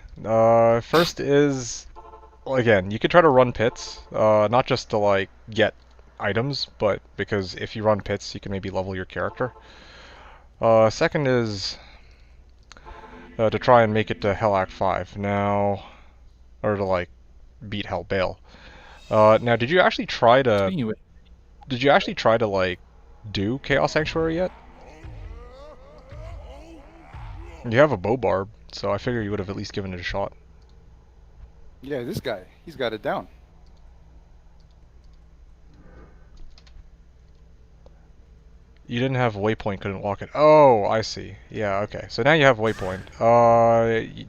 First is, well, again, you could try to run pits, not just to, like, get items, but because if you run pits, you can maybe level your character. Second is to try and make it to Hell Act 5, now, or to, like, beat Hell Bale. Now, did you actually try to, Anyway, like, do Chaos Sanctuary yet? You have a bow barb, so I figure you would have at least given it a shot. Yeah, this guy, he's got it down. You didn't have waypoint, couldn't walk it. Oh, I see. Yeah, okay. So now you have waypoint.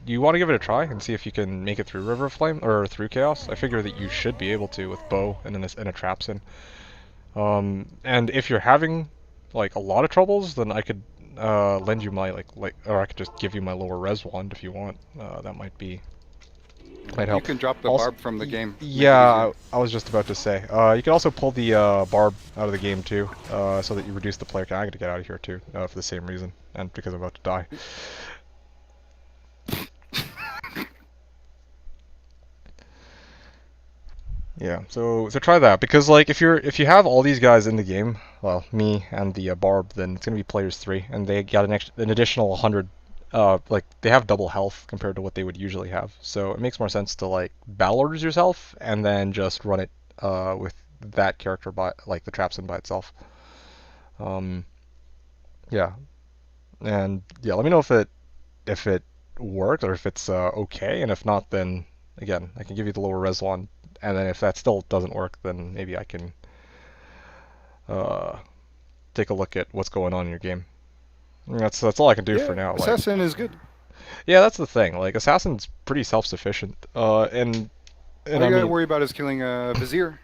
You want to give it a try and see if you can make it through River of Flame or through Chaos? I figure that you should be able to with bow and then a traps in. And if you're having like a lot of troubles, then I could lend you my or I could just give you my lower res wand if you want. That might help. You can drop the Also- barb from the game. Make it Yeah, easier. I was just about to say. You can also pull the barb out of the game too, so that you reduce the player count. I got to get out of here too, for the same reason, and because I'm about to die. Yeah, so try that because like if you have all these guys in the game, well, me and the barb, then it's gonna be players 3, and they got an additional 100. Like they have double health compared to what they would usually have, so it makes more sense to like battle orders yourself and then just run it with that character by like the traps in by itself. Yeah, and yeah, let me know if it worked or if it's okay, and if not, then again I can give you the lower res one, and then if that still doesn't work, then maybe I can take a look at what's going on in your game. That's all I can do Yeah, for now. Like, Assassin is good. yeah, that's the thing. Like, Assassin's pretty self-sufficient. And All you I gotta mean, worry about is killing a Vizier.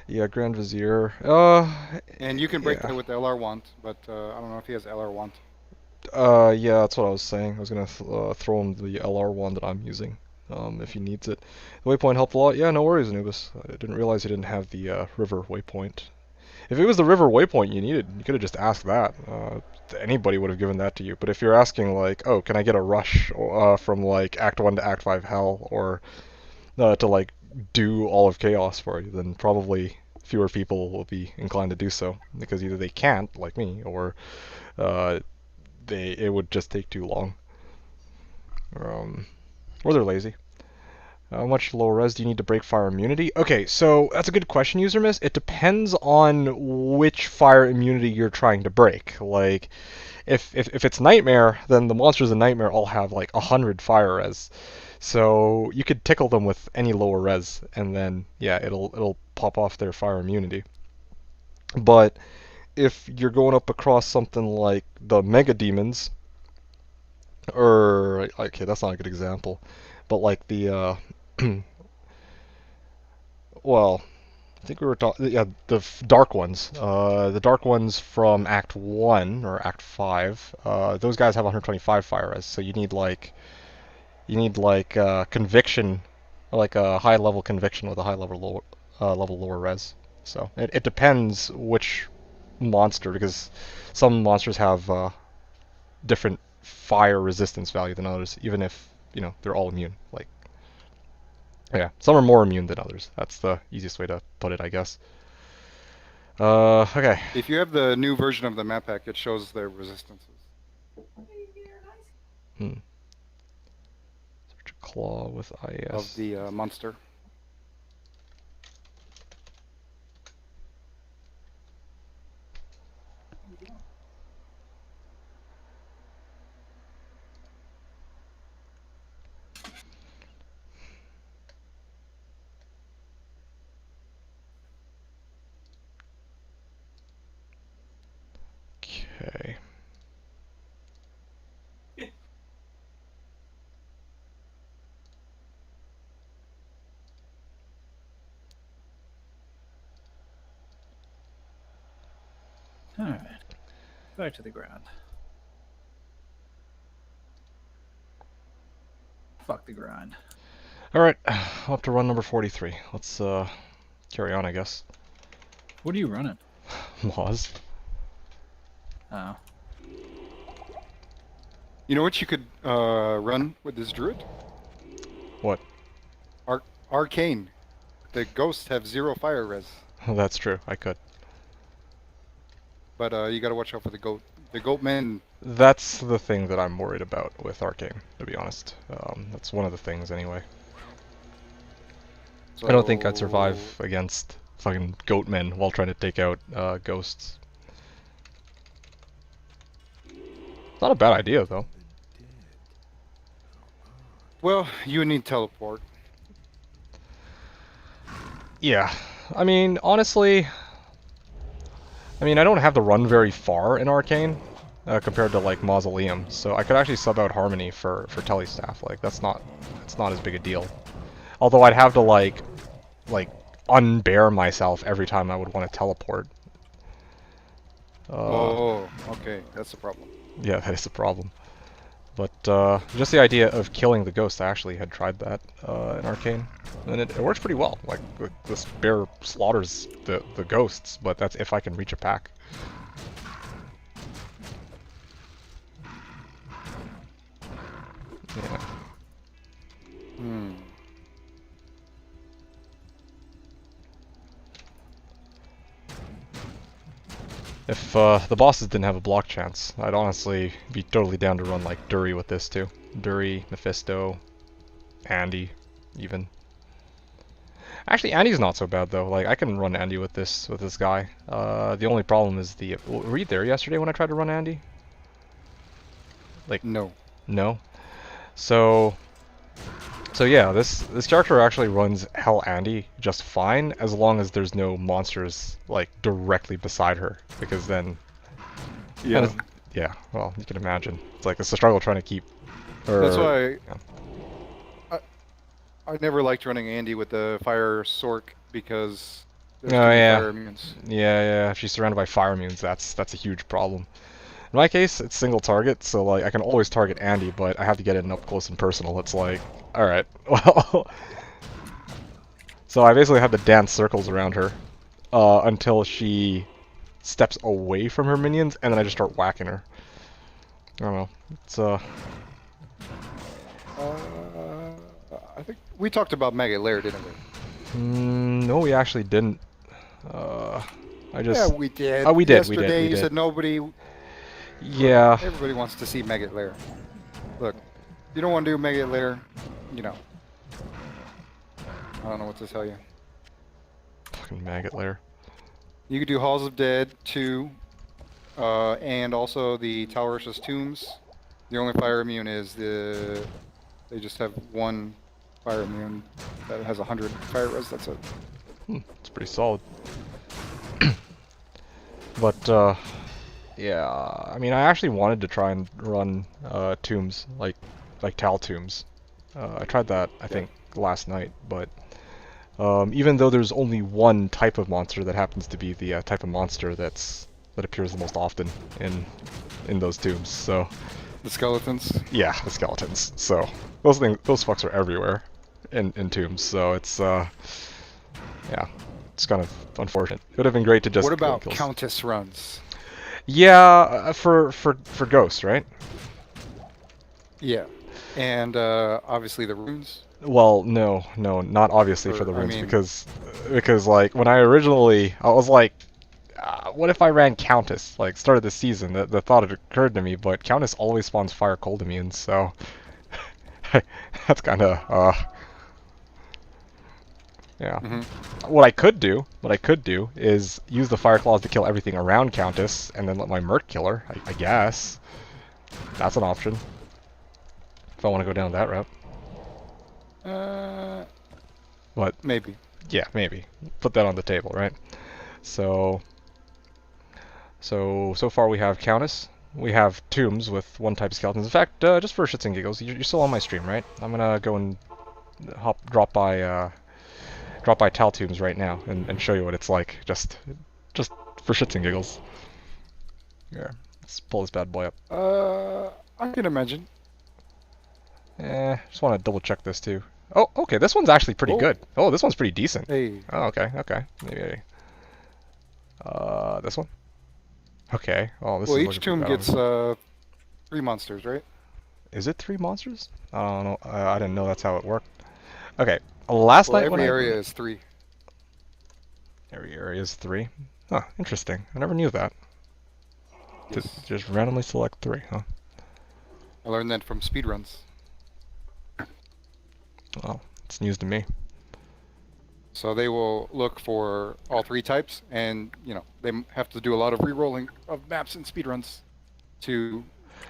yeah, Grand Vizier. And you can break yeah. that with the LR wand, but I don't know if he has LR wand. Yeah, that's what I was saying. I was gonna throw him the LR one that I'm using, if he needs it. The waypoint helped a lot. Yeah, no worries, Anubis. I didn't realize you didn't have the river waypoint. If it was the river waypoint you needed, you could have just asked that. Anybody would have given that to you. But if you're asking like, oh, can I get a rush from like Act 1 to Act 5 Hell, or to like do all of Chaos for you, then probably fewer people will be inclined to do so because either they can't, like me, or it would just take too long, or they're lazy. How much low res do you need to break fire immunity? Okay, so that's a good question, User Miss. It depends on which fire immunity you're trying to break. Like, if it's Nightmare, then the monsters in Nightmare all have like 100 fire res. So you could tickle them with any lower res, and then yeah, it'll pop off their fire immunity. But if you're going up across something like the Mega Demons, or okay, that's not a good example, but like the well, I think we were talking, yeah, the dark ones. The dark ones from Act 1 or Act 5. Those guys have 125 fire res, so you need like conviction, like a high level conviction with a high level lower res. So it depends which monster, because some monsters have different fire resistance value than others, even if they're all immune. Like, yeah, some are more immune than others. That's the easiest way to put it, I guess. Okay. If you have the new version of the map pack, it shows their resistances. Search a claw with IS. Of the monster. Okay. Alright. Back to the ground. Fuck the grind. Alright, up to run number 43. Let's carry on, I guess. What are you running? Laws. Oh. You know what you could run with this druid? What? Arcane. The ghosts have 0 fire res. That's true, I could. But you gotta watch out for the goat. The goat men. That's the thing that I'm worried about with Arcane, to be honest. That's one of the things, anyway. So... I don't think I'd survive against fucking goat men while trying to take out ghosts. Not a bad idea, though. Well, you need teleport. Yeah, I mean, honestly, I don't have to run very far in Arcane compared to like Mausoleum, so I could actually sub out Harmony for Telestaff. Like that's not as big a deal. Although I'd have to like unbear myself every time I would want to teleport. Oh, okay, that's the problem. Yeah, that is the problem. But just the idea of killing the ghost, I actually had tried that in Arcane, and it works pretty well. Like this bear slaughters the ghosts, but that's if I can reach a pack. Yeah. If the bosses didn't have a block chance, I'd honestly be totally down to run like Dury with this too. Dury, Mephisto, Andy, even. Actually, Andy's not so bad though. Like I can run Andy with this guy. The only problem is the. Were you there yesterday when I tried to run Andy? Like no. No. So yeah, this character actually runs Hell Andy just fine as long as there's no monsters like directly beside her, because then Yeah. yeah, well, you can imagine. It's a struggle trying to keep her. That's why yeah. I never liked running Andy with the fire sork because there's Oh, too many yeah. fire immunes. Yeah, if she's surrounded by fire immunes, that's a huge problem. In my case, it's single target, so like I can always target Andy, but I have to get in up close and personal. It's like, alright, well... So I basically have to dance circles around her until she steps away from her minions, and then I just start whacking her. I don't know. It's I think we talked about Mega Lair, didn't we? no, we actually didn't. I just... Yeah, we did. Oh, we did, Yesterday we you did. said nobody... Yeah. Everybody wants to see Mega Lair. Look, you don't want to do Mega Lair, you know. I don't know what to tell you. Fucking maggot lair. You could do Halls of Dead 2, and also the Tower versus Tombs. The only fire immune is they just have one fire immune that has 100 fire res. That's it. It's pretty solid. But yeah, I mean, I actually wanted to try and run tombs like Tal tombs. I tried that I think last night, but even though there's only one type of monster that happens to be the type of monster that appears the most often in those tombs, so The skeletons. yeah, the skeletons. So those fucks are everywhere in tombs. So it's yeah, it's kind of unfortunate. It would have been great to just What about kill kills. Countess runs? Yeah, for ghosts, right? Yeah. And obviously the runes. Well, no, not obviously for Or, the I runes mean- because like when I was like, what if I ran Countess? Like started the season, the thought had occurred to me, but Countess always spawns fire cold immunes, so that's kind of yeah. What I could do is use the Fireclaws to kill everything around Countess, and then let my Merc kill her. I guess that's an option if I want to go down that route. But Maybe. yeah, maybe put that on the table, right? So far we have Countess, we have Tombs with one type of skeletons. In fact, just for shits and giggles, you're still on my stream, right? I'm gonna go and drop by Tal Tombs right now and show you what it's like, just for shits and giggles. Here, let's pull this bad boy up. I can imagine. Just want to double check this too. Oh, okay, this one's actually pretty Oh. good. Oh, this one's pretty decent. Hey. Oh, okay. Maybe. This one. Okay. Oh, this Well, is each looking tomb pretty gets bad. 3 monsters, right? Is it 3 monsters? I don't know. I didn't know that's how it worked. Okay. Last Well, night when every I area is 3. every area is 3. Huh. Interesting. I never knew that. Yes. Just randomly select 3, huh? I learned that from speedruns. Oh, it's news to me. So they will look for all 3 types, and they have to do a lot of re-rolling of maps and speedruns to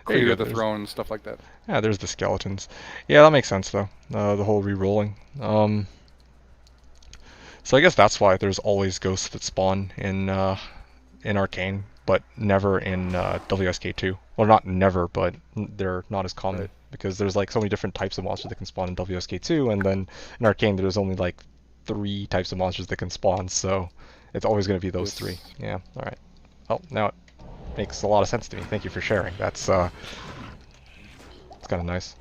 There you clear go, the there's- throne and stuff like that. Yeah, there's the skeletons. Yeah, that makes sense though. The whole re-rolling. So I guess that's why there's always ghosts that spawn in Arcane, but never in WSK2. Well, not never, but they're not as common because there's like so many different types of monsters that can spawn in WSK2, and then in Arcane there's only like 3 types of monsters that can spawn, so it's always going to be those Yes. 3. Yeah. All right. Oh, now it makes a lot of sense to me. Thank you for sharing. That's it's kind of nice.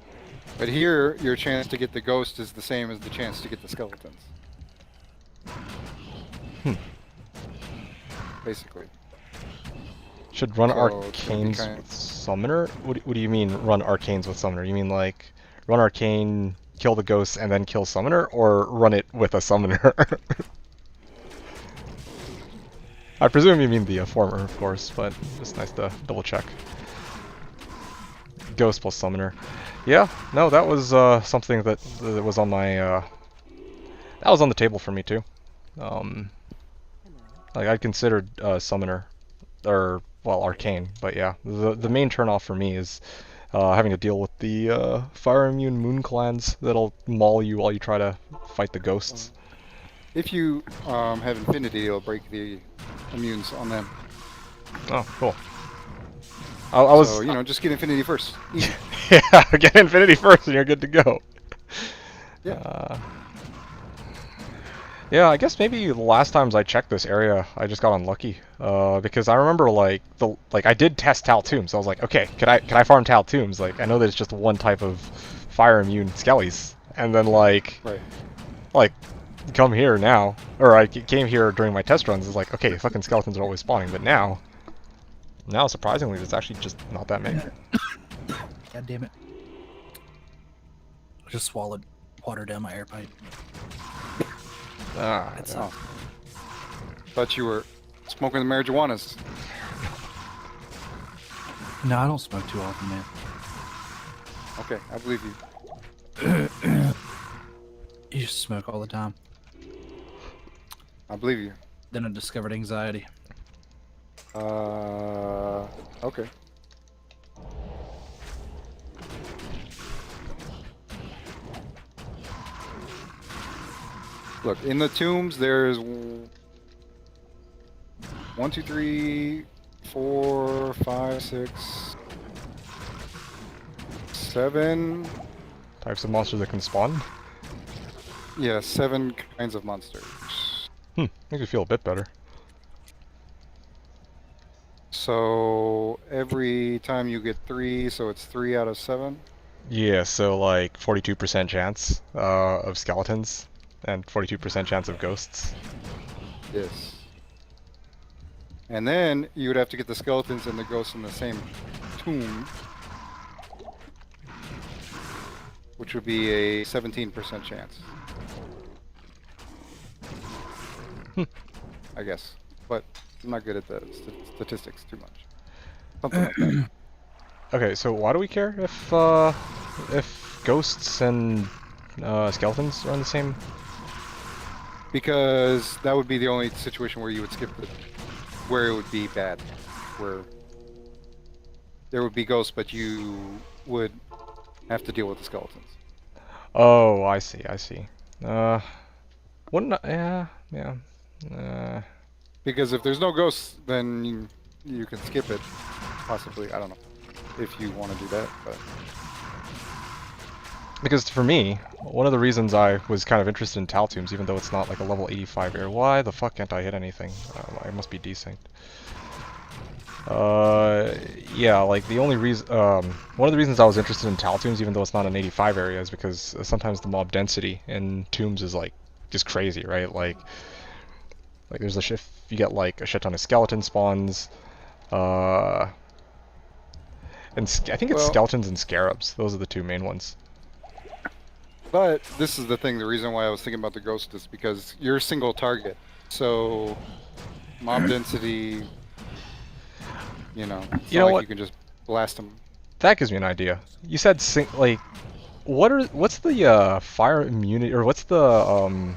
But here, your chance to get the ghost is the same as the chance to get the skeletons. Basically. Should run So, it's gonna be arcanes kind with summoner? What do you mean run arcanes with summoner? You mean like run arcane, kill the ghost, and then kill summoner, or run it with a summoner? I presume you mean the former, of course, but it's nice to double check. Ghost plus summoner. Yeah, no, that was something that was on my that was on the table for me too. Like I'd considered summoner, or well, arcane, but yeah, the main turnoff for me is having to deal with the fire immune moon clans that'll maul you while you try to fight the ghosts. If you have Infinity, it'll break the immunes on them. Oh, cool. I was So, just get Infinity first. Easy. yeah, get Infinity first and you're good to go. Yeah. Yeah, I guess maybe the last times I checked this area, I just got unlucky. Because I remember like I did test Tal Tombs. I was like, okay, can I farm Tal Tombs? Like I know there's just one type of fire immune skellies, and then Right. come here now, or I came here during my test runs. It's like, okay, fucking skeletons are always spawning, but now surprisingly, there's actually just not that many. God damn it. I just swallowed water down my air pipe. That's Oh. Thought you were smoking the marijuanas. No, I don't smoke too often, man. Okay, I believe you. used to smoke all the time. I believe you. Then I discovered anxiety. Okay. Look, in the tombs, there's 1, 2, 3, 4, 5, 6, 7. Types of monsters that can spawn. Yeah, 7 kinds of monsters. Makes me feel a bit better. So every time you get 3, so it's 3 out of 7. Yeah, so like 42% chance of skeletons and 42% chance of ghosts. Yes. And then you would have to get the skeletons and the ghosts in the same tomb, which would be a 17% chance. I guess. But I'm not good at the statistics too much. Something like that. Okay, so why do we care if ghosts and skeletons are in the same? Because that would be the only situation where you would skip it, where it would be bad, where there would be ghosts, but you would have to deal with the skeletons. Oh, I see, I see. Wouldn't yeah. Because if there's no ghosts, then you can skip it, possibly. I don't know if you want to do that, but Because for me, one of the reasons I was kind of interested in Tal Tombs, even though it's not like a level 85 area, why the fuck can't I hit anything? I must be desynced. Yeah, like the only reason, one of the reasons I was interested in Tal Tombs, even though it's not an 85 area, is because sometimes the mob density in tombs is like just crazy, right? Like there's a shift, you get like a shit ton of skeleton spawns, and I think it's skeletons and scarabs. Those are the two main ones. But this is the thing, the reason why I was thinking about the ghost is because you're a single target. So mob density, you know, it's not like you can just blast them. That gives me an idea. You said like what's the fire immunity, or what's the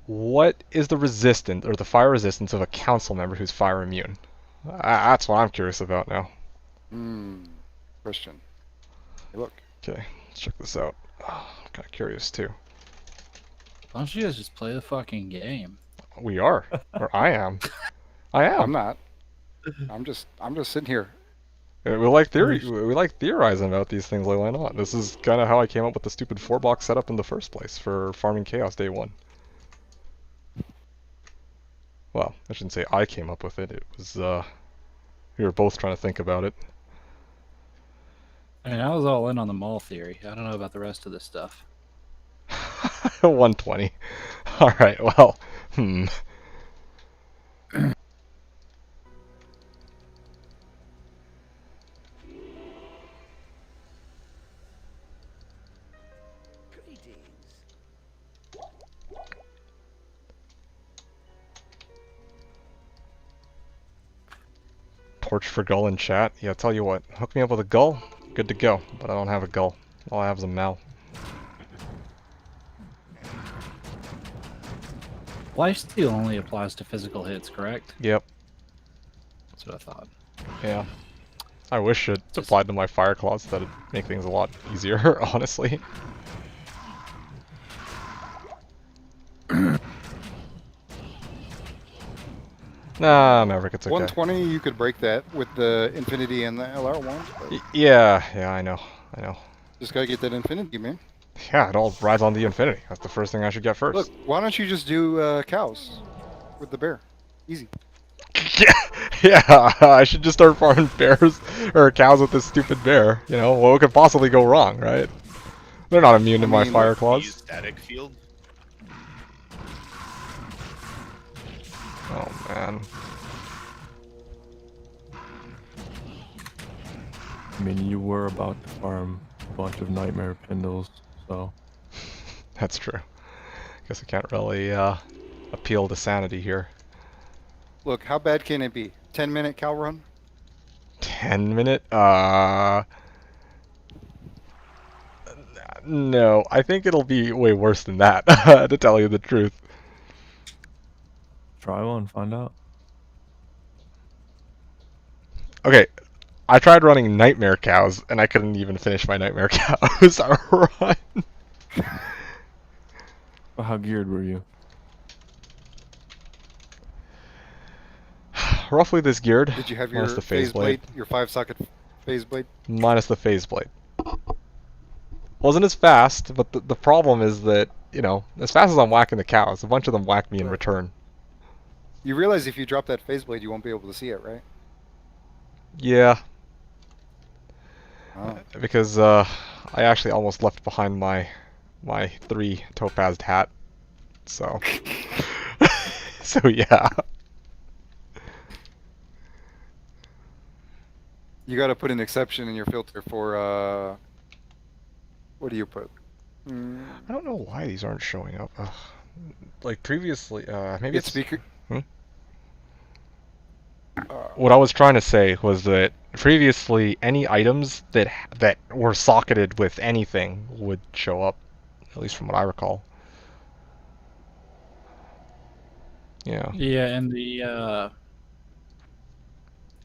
what is the resistance or the fire resistance of a council member who's fire immune? That's what I'm curious about now. Question. Hey, look. Okay, let's check this out. Oh, I'm kind of curious too. Why don't you guys just play the fucking game? We are, or I am. I am. I'm not. I'm just sitting here. We like theorizing about these things. Like, why not? This is kind of how I came up with the stupid 4-box setup in the first place for farming chaos day 1. Well, I shouldn't say I came up with it. It was we were both trying to think about it. I mean, I was all in on the mall theory. I don't know about the rest of this stuff. 120. All right. Well, Torch for gull in chat. Yeah, tell you what. Hook me up with a gull. Good to go. But I don't have a gull. All I have is a mal. Lifesteal only applies to physical hits, correct? Yep. That's what I thought. Yeah. I wish it applied to my Fireclaws. That'd make things a lot easier, honestly. Nah, Maverick, it's okay. 120, you could break that with the Infinity and the LR ones. Yeah, I know. Just gotta get that Infinity, man. Yeah, it all rides on the Infinity. That's the first thing I should get first. Look, why don't you just do cows with the bear? Easy. Yeah, I should just start farming bears or cows with this stupid bear. You know, what could possibly go wrong, right? They're not immune to my Fireclaws. Static field. Oh man. I mean, you were about to farm a bunch of nightmare Pendles, so. That's true. Guess I can't really appeal to sanity here. Look, how bad can it be? 10-minute cow run? 10-minute? No, I think it'll be way worse than that, to tell you the truth. Try one, find out. Okay, I tried running Nightmare Cows, and I couldn't even finish my Nightmare Cows run. But how geared were you? Roughly this geared. Did you have minus your the phase blade? your 5-socket phase blade? Minus the phase blade. Wasn't as fast, but the problem is that, you know, as fast as I'm whacking the cows, a bunch of them whack me in return. You realize if you drop that phase blade, you won't be able to see it, right? Yeah. Oh. Because I actually almost left behind my 3 topazed hat. So so yeah. You got to put an exception in your filter for what do you put? I don't know why these aren't showing up. Like previously, maybe It's speaker. What I was trying to say was that previously any items that were socketed with anything would show up, at least from what I recall. Yeah. Yeah, and the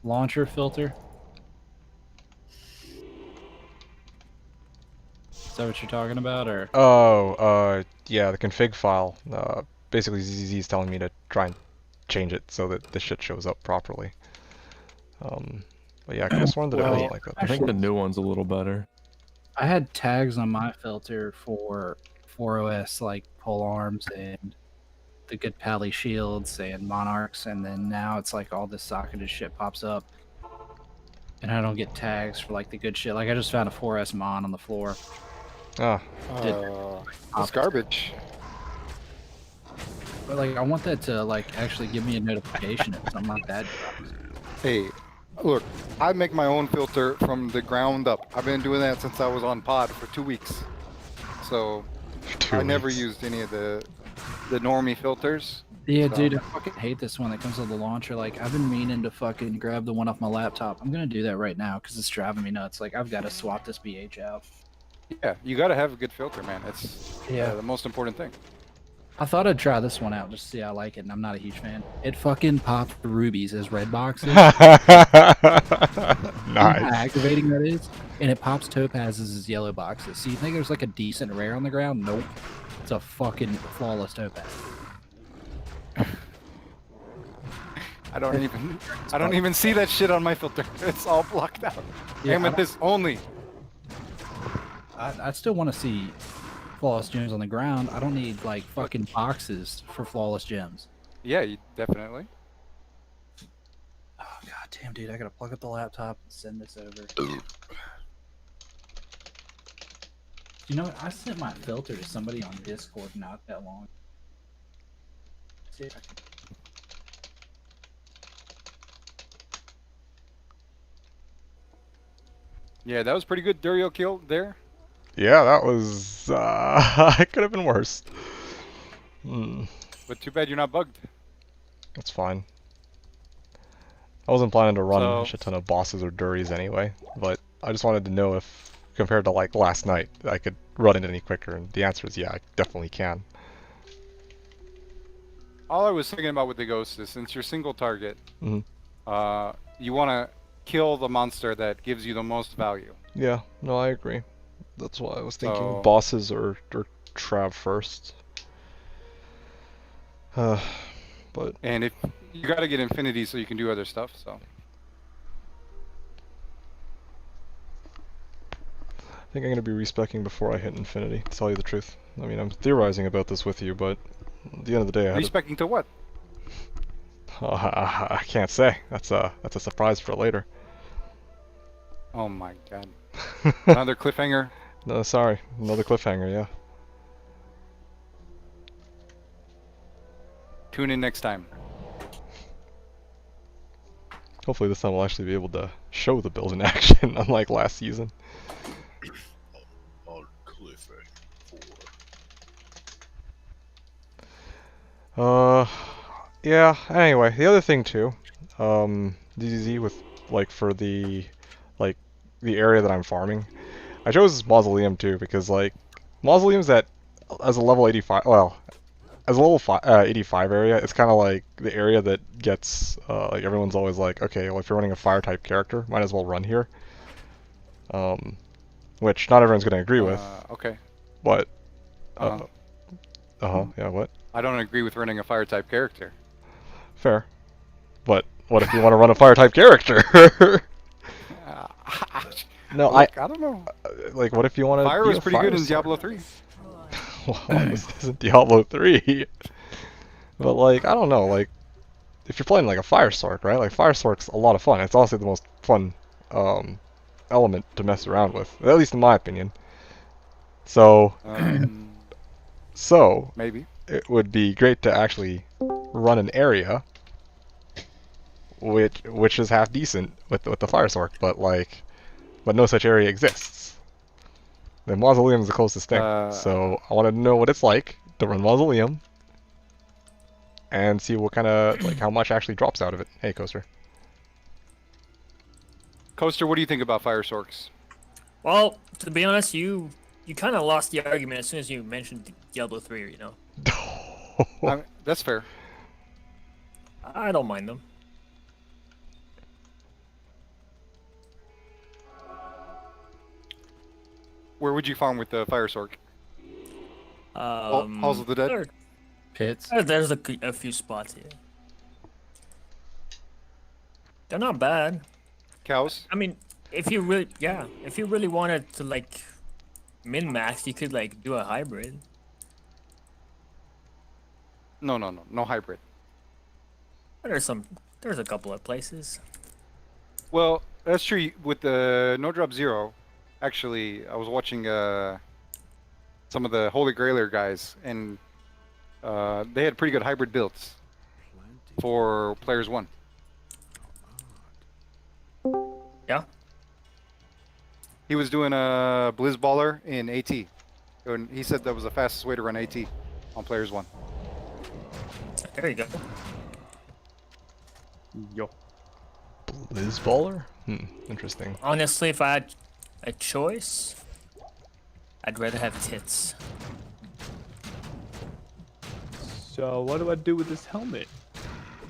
launcher filter. Is that what you're talking about, or? Oh, yeah, the config file. Basically ZZZ is telling me to try and change it so that this shit shows up properly. But yeah, I could have sworn that it wasn't like that. I think the new one's a little better. I had tags on my filter for 4OS like pole arms and the good pally shields and monarchs, and then now it's like all this socketed shit pops up, and I don't get tags for like the good shit. Like I just found a 4S mon on the floor. Ah. It's garbage. But like I want that to like actually give me a notification if something like that drops. Hey, look, I make my own filter from the ground up. I've been doing that since I was on pod for 2 weeks. So I never used any of the normie filters. Yeah, so. dude, I fucking hate this one that comes with the launcher. Like, I've been meaning to fucking grab the one off my laptop. I'm gonna do that right now because it's driving me nuts. Like, I've got to swap this BH out. Yeah, you gotta have a good filter, man. It's the most important thing. I thought I'd try this one out just to see how I like it, and I'm not a huge fan. It fucking pops rubies as red boxes. Nice. How activating that is, and it pops topazes as yellow boxes. So you think there's like a decent rare on the ground? Nope. It's a fucking flawless topaz. I don't even see that shit on my filter. It's all blocked out. Yeah, Amethyst only. I still want to see flawless gems on the ground. I don't need like fucking boxes for flawless gems. Yeah, definitely. Oh god damn, dude! I gotta plug up the laptop and send this over. You know what? I sent my filter to somebody on Discord not that long. See if I can... Yeah, that was pretty good Durio kill there. Yeah, that was it could have been worse. But too bad you're not bugged. That's fine. I wasn't planning to run So- a shit ton of bosses or duries anyway, but I just wanted to know if, compared to like last night, I could run it any quicker, and the answer is yeah, I definitely can. All I was thinking about with the ghost is since you're single target, Mhm. you want to kill the monster that gives you the most value. Yeah, no, I agree. That's why I was thinking So- bosses or Trav first. But And if you got to get infinity so you can do other stuff, so. I think I'm gonna be respecking before I hit infinity, to tell you the truth. I mean, I'm theorizing about this with you, but at the end of the day, I had Respecting to what? I can't say. That's a surprise for later. Oh my god. Another cliffhanger? No, sorry, another cliffhanger. Yeah. Tune in next time. Hopefully this time we'll actually be able to show the build in action, unlike last season. On cliffhanger 4. Yeah. Anyway, the other thing too, DZZ with like for the area that I'm farming, I chose Mausoleum too because like Mausoleum's at as a level 85. Well, as a level 85 area, it's kind of like the area that gets like everyone's always like, okay, well if you're running a fire type character, might as well run here. Which not everyone's gonna agree with. Okay. But Uh-huh. yeah, what? I don't agree with running a fire type character. Fair. But what if you want to run a fire type character? No, I don't know. Like, what if you want to? Fire was pretty good in Diablo 3. Well, this isn't Diablo 3. But like, I don't know, like, if you're playing like a Fire Sork, right? Like, Fire Sork's a lot of fun. It's also the most fun element to mess around with, at least in my opinion. So, Maybe. it would be great to actually run an area which is half decent with the Fire Sork, but no such area exists. The Mausoleum is the closest thing, so I want to know what it's like to run Mausoleum and see what kind of how much actually drops out of it. Hey, Coaster. Coaster, what do you think about Fire Sorks? Well, to be honest, you kind of lost the argument as soon as you mentioned Diablo 3, you know. That's fair. I don't mind them. Where would you farm with the Fire Sork? Halls of the Dead? Pits. There's a few spots here. They're not bad. Cows? I mean, if you really wanted to like min-max, you could like do a hybrid. No hybrid. There's a couple of places. Well, that's true. With the No Drop Zero, actually, I was watching some of the Holy Grailer guys, and they had pretty good hybrid builds for Players 1. Yeah. He was doing a Blizzballer in AT, and he said that was the fastest way to run AT on Players 1. There you go. Yo. Blizzballer? Interesting. Honestly, if I had a choice, I'd rather have tits. So what do I do with this helmet?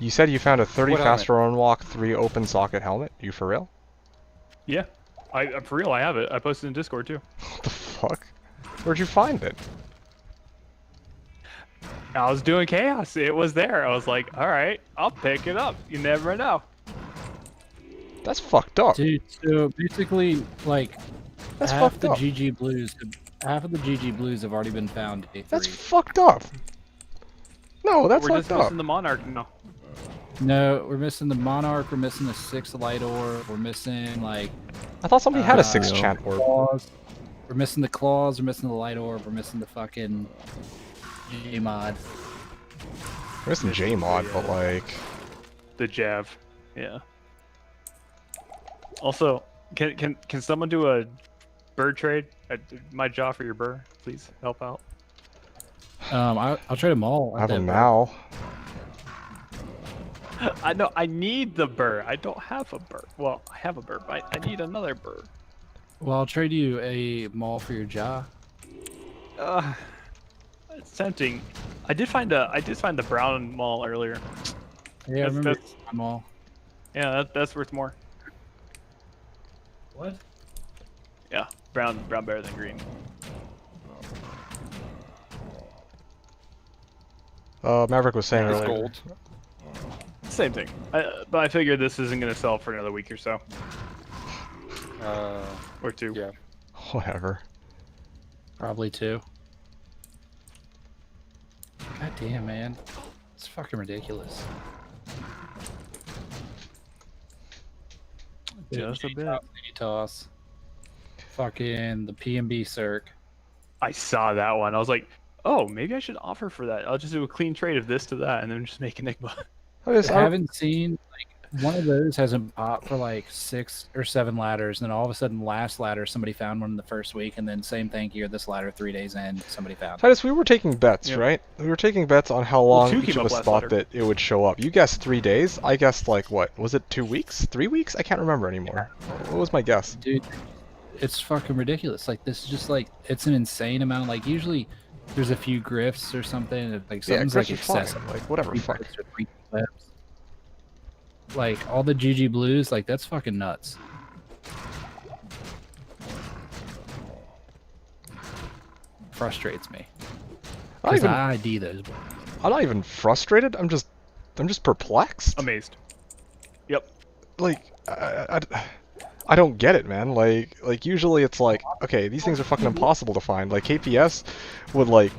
You said you found a 30 What faster run walk, 3 open socket helmet. You for real? Yeah, for real, I have it. I posted in Discord too. What the fuck? Where'd you find it? I was doing chaos. It was there. I was like, all right, I'll pick it up. You never know. That's fucked up. Dude, so basically, like, That's half fucked the up. GG Blues have already been found day 3. That's fucked up. No, that's We're just fucked up. missing the Monarch now. No, we're missing the Monarch, we're missing the 6 Light Orb, we're missing, like... I thought somebody had a 6 chant orb. Claws. We're missing the Claws, we're missing the Light Orb, we're missing the fucking... J-Mod. We're missing J-Mod, but like... The Jav, yeah. Also, can someone do a bird trade? My jaw for your burr, please help out. I'll trade them all. I have a Mal. I know, I need the burr. I don't have a burr. Well, I have a burr, but I need another burr. Well, I'll trade you a Maul for your jaw. It's tempting. I did find the brown mall earlier. Yeah, I remember Maul. Yeah, that's worth more. What? Yeah, brown better than green. Maverick was saying It's earlier. gold. Same thing. But I figured this isn't gonna sell for another week or so. Or 2. Yeah. Whatever. Probably 2. God damn, man. It's fucking ridiculous. Just a bit. Toss. Fucking the PMB Circ. I saw that one. I was like, oh, maybe I should offer for that. I'll just do a clean trade of this to that and then just make Enigma. I haven't seen, like, one of those hasn't popped for like 6 or 7 ladders, and then all of a sudden last ladder somebody found one in the first week, and then same thing here, this ladder 3 days in, somebody found it. Titus, we were taking bets, right? We were taking bets on how long 2 each came of up us last thought ladder. that it would show up. You guessed 3 days. I guessed, like, what? Was it 2 weeks? 3 weeks? I can't remember anymore. What was my guess? Dude, it's fucking ridiculous. Like this is just like it's an insane amount. Like usually there's a few grifts or something. Like Yeah, something's like Griff's fine. excessive. Like whatever, fuck. Like all the GG blues, like that's fucking nuts. Frustrates me. Because I ID those. I'm not even frustrated. I'm just perplexed. Amazed. Yep. Like, I don't get it, man. Like usually it's like, okay, these things are fucking impossible to find. Like KPS would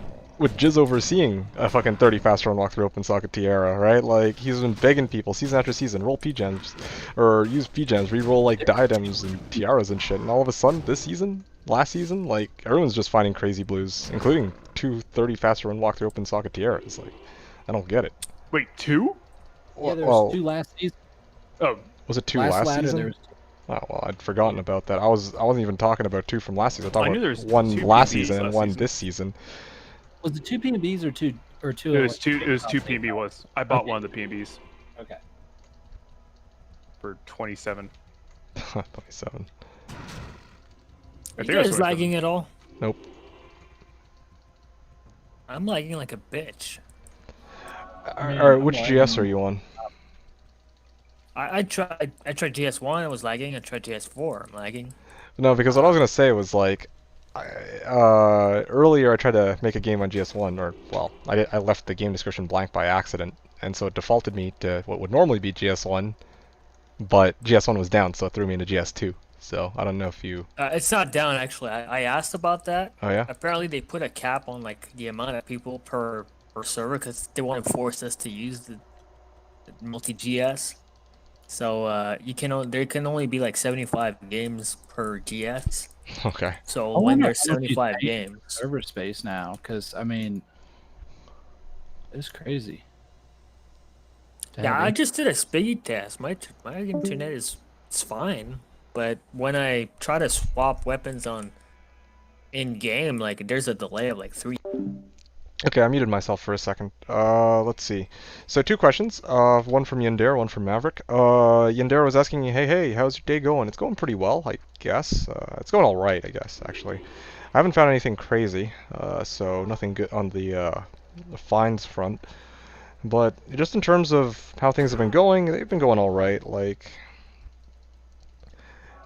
jizz over seeing a fucking 30 faster unlock through open socket Tiara, right? Like he's been begging people season after season, roll P-gems, or use P-gems, re-roll like diadems and tiaras and shit, and all of a sudden this season, last season, like everyone's just finding crazy blues, including 2 30 faster unlock through open socket Tiaras. Like, I don't get it. Wait, 2? Yeah, there was 2 last season. Oh, was it 2 last season? There was 2. Oh well, I'd forgotten about that. I wasn't even talking about 2 from last season. I I knew thought there about was 1 2 last PBs season and last 1 season. this season. Was it 2 P&Bs or 2 It was 2. It was 2 PB was. I bought one of the PBs Okay. for 27. 27. I You think it was guys 27. lagging at all? Nope. I'm lagging like a bitch. Alright, which GS are you on? I tried GS1, I was lagging. I tried GS4, I'm lagging. No, because what I was gonna say was like, earlier I tried to make a game on GS1, or well, I left the game description blank by accident, and so it defaulted me to what would normally be GS1, but GS1 was down, so it threw me into GS2. So I don't know if you. It's not down actually. I asked about that. Oh yeah. Apparently they put a cap on like the amount of people per server because they want to force us to use the multi GS. So there can only be like 75 games per GS. Okay. So when there's 75 games, server space now, because I mean, it's crazy. Yeah, I just did a speed test. My internet is fine, but when I try to swap weapons on in game, like there's a delay of like 3. Okay, I muted myself for a second. Let's see. So 2 questions. One from Yandere, one from Maverick. Yandere was asking you, hey, how's your day going? It's going pretty well, I guess. It's going all right, I guess, actually. I haven't found anything crazy, so nothing good on the finds front. But just in terms of how things have been going, they've been going all right. Like,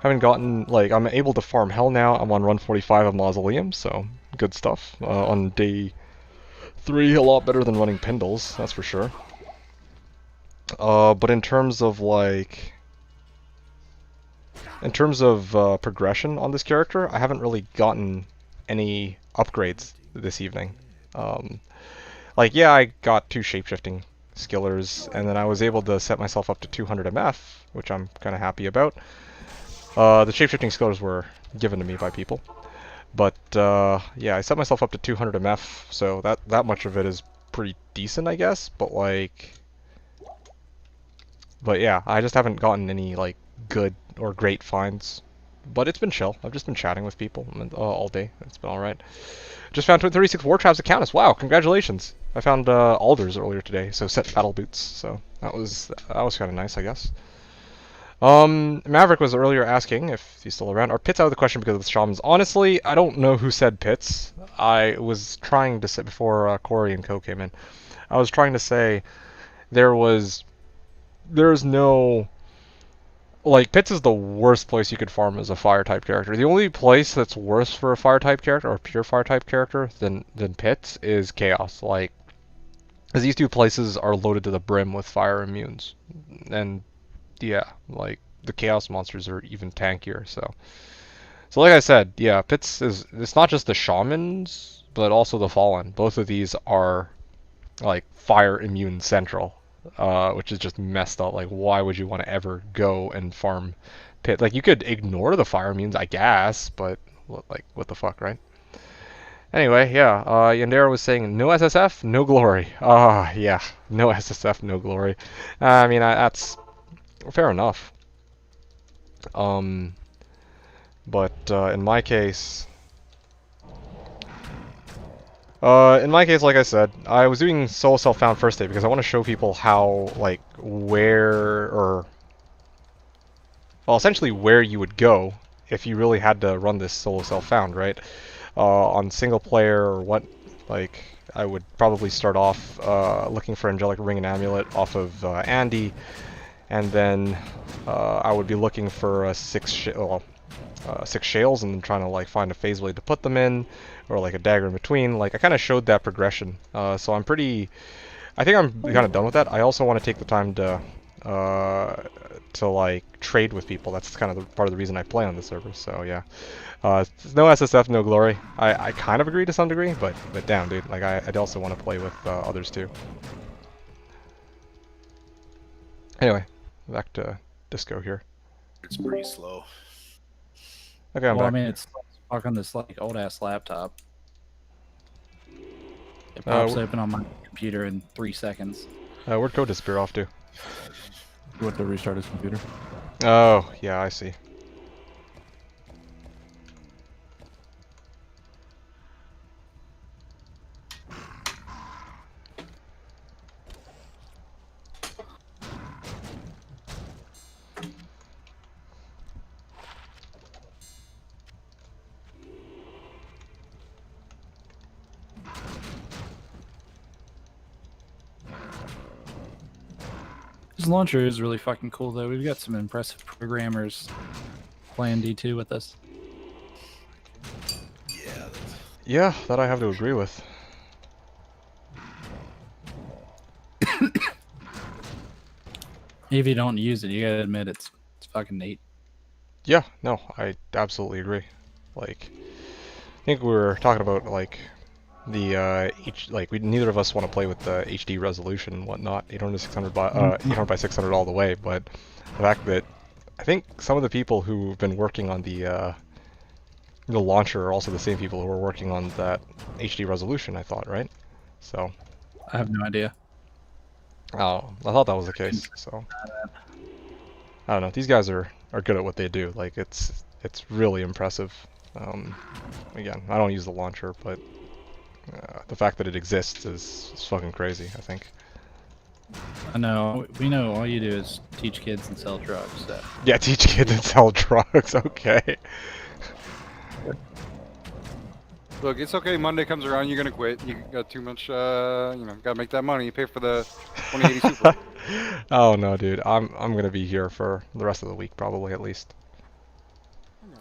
haven't gotten like I'm able to farm hell now. I'm on run 45 of Mausoleum, so good stuff. On day 3, a lot better than running Pindles, that's for sure. But in terms of like, progression on this character, I haven't really gotten any upgrades this evening. Like, yeah, I got 2 shapeshifting skillers, and then I was able to set myself up to 200 MF, which I'm kind of happy about. The shapeshifting skillers were given to me by people. But, yeah, I set myself up to 200 MF, so that much of it is pretty decent, I guess, but, like... But, yeah, I just haven't gotten any, like, good or great finds. But it's been chill. I've just been chatting with people all day. It's been alright. Just found 36 war traps at Countess. Wow, congratulations! I found alders earlier today, so set battle boots, so that was kind of nice, I guess. Maverick was earlier asking if he's still around. Are pits out of the question because of the shamans? Honestly, I don't know who said pits. I was trying to say before Corey and Co came in. I was trying to say there's no, like, pits is the worst place you could farm as a fire type character. The only place that's worse for a fire type character or pure fire type character than pits is chaos. Like, because these 2 places are loaded to the brim with fire immunes, and yeah, like, the chaos monsters are even tankier, so like I said, yeah, pits it's not just the shamans, but also the fallen. Both of these are, like, fire immune central, which is just messed up. Like, why would you want to ever go and farm pit? Like, you could ignore the fire immunes, I guess, but, what the fuck, right? Anyway, yeah, Yandera was saying, no SSF, no glory. Yeah, no SSF, no glory. I mean, that's fair enough. But in my case, like I said, I was doing Soul Self Found first day because I want to show people how, like, where, or, well, essentially where you would go if you really had to run this solo self-found, right? On single player or what, like, I would probably start off looking for Angelic Ring and Amulet off of Andy, and then I would be looking for 6 Shales and then trying to like find a phase blade to put them in, or like a dagger in between. Like I kind of showed that progression, so I'm pretty. I think I'm kind of done with that. I also want to take the time to like trade with people. That's kind of part of the reason I play on this server. So yeah, no SSF, no glory. I kind of agree to some degree, but damn, dude, like I'd also want to play with others too. Anyway, back to Disco here. It's pretty slow. Okay, I'm Well, I back. mean, it's stuck on this like old ass laptop. It pops open on my computer in 3 seconds. Where'd Code disappear off to? He went to restart his computer. Oh, yeah, I see. This launcher is really fucking cool, though. We've got some impressive programmers playing D2 with us. Yeah, that I have to agree with. If you don't use it, you gotta admit it's fucking neat. Yeah, no, I absolutely agree. Like, I think we were talking about like the neither of us want to play with the HD resolution and whatnot, 800 to 600 by 800 by 600 all the way. But the fact that I think some of the people who've been working on the launcher are also the same people who are working on that HD resolution. I thought, right? So. I have no idea. Oh, I thought that was the case. So. I don't know. These guys are good at what they do. Like it's really impressive. Again, I don't use the launcher, but the fact that it exists is fucking crazy, I think. I know. We know all you do is teach kids and sell drugs. So. Yeah, teach kids and sell drugs. Okay. Look, it's okay. Monday comes around, you're gonna quit. You got too much, gotta make that money. You pay for the 2080 Super. Oh no, dude. I'm gonna be here for the rest of the week, probably at least.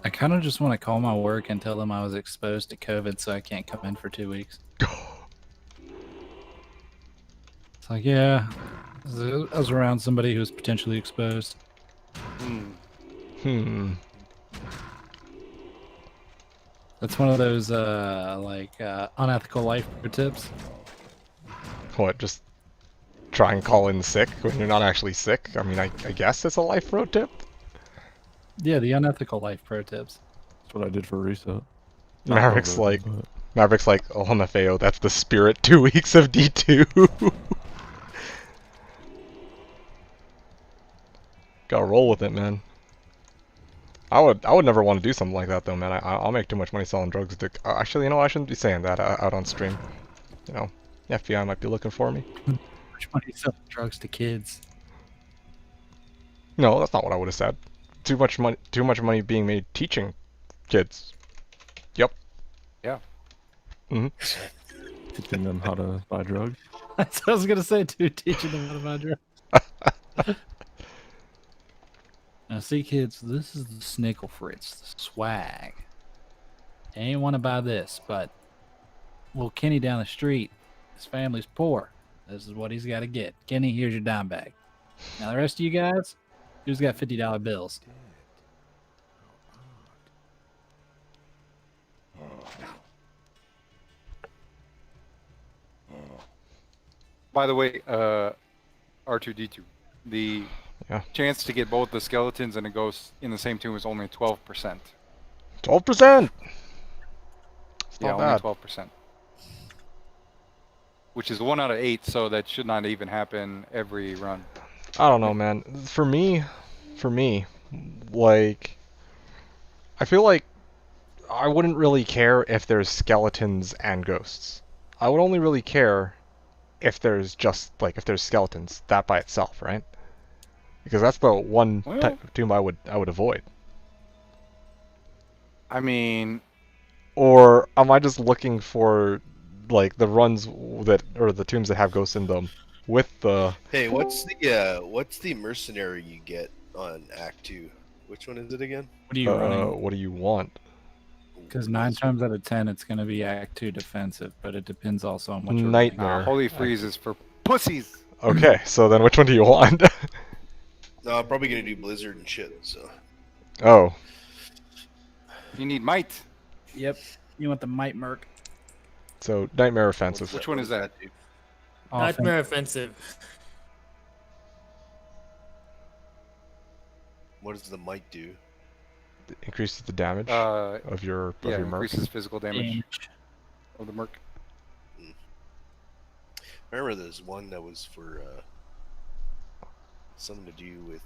I kind of just want to call my work and tell them I was exposed to COVID, so I can't come in for 2 weeks. It's like, yeah, I was around somebody who was potentially exposed. That's one of those unethical life pro tips. What? Just try and call in sick when you're not actually sick? I mean, I guess it's a life pro tip. Yeah, the unethical life pro tips. That's what I did for reset. Maverick's like, oh Mafeo, that's the spirit. 2 weeks of D2. Gotta roll with it, man. I would never want to do something like that though, man. I'll make too much money selling drugs. Actually, you know, I shouldn't be saying that out on stream. You know, the FBI might be looking for me. Too much money selling drugs to kids. No, that's not what I would have said. Too much money being made teaching kids. Yep. Yeah. Teaching them how to buy drugs. That's what I was gonna say too. Teaching them how to buy drugs. Now, see, kids, this is the Snickle Fritz, the swag. You ain't want to buy this, but little Kenny down the street, his family's poor. This is what he's got to get. Kenny, here's your dime bag. Now, the rest of you guys, who's got $50 bills? By the way, R2D2, the chance to get both the skeletons and a ghost in the same tomb is only 12%. 12%. Yeah, only 12%. Which is 1 out of 8, so that should not even happen every run. I don't know, man. For me, like, I feel like I wouldn't really care if there's skeletons and ghosts. I would only really care if there's just, like, if there's skeletons, that by itself, right? Because that's the one type of tomb I would avoid. I mean, Or am I just looking for like the runs that or the tombs that have ghosts in them with the Hey, what's the mercenary you get on Act 2? Which one is it again? What are you running? what do you want? Because 9 times out of 10, it's going to be Act 2 defensive, but it depends also on what you're Nightmare. Holy Freeze is for pussies. Okay, so then which one do you want? No, I'm probably gonna do Blizzard and shit. So. Oh. You need might. Yep. You want the Might Merc. So Nightmare Offensive. Which one is that? Nightmare offensive. What does the might do? Increases the damage Uh, of your Yeah, merc. increases physical damage of the merc. I remember there's one that was for something to do with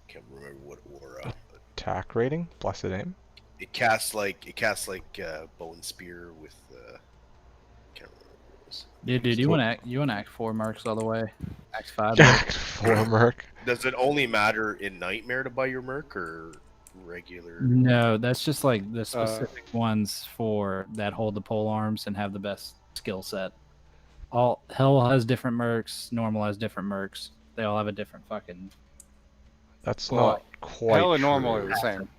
can't remember what aura. Attack rating, blessed aim. It casts like bow and spear with can't remember what it was. Yeah, dude, you want Act 4 Mercs all the way. Act 5. Act 4 merc. Does it only matter in Nightmare to buy your merc or regular? No, that's just like the specific ones for that hold the pole arms and have the best skill set. All Hell has different mercs, Normal has different mercs. They all have a different fucking. That's Well, not quite Hell and normal true. are the same.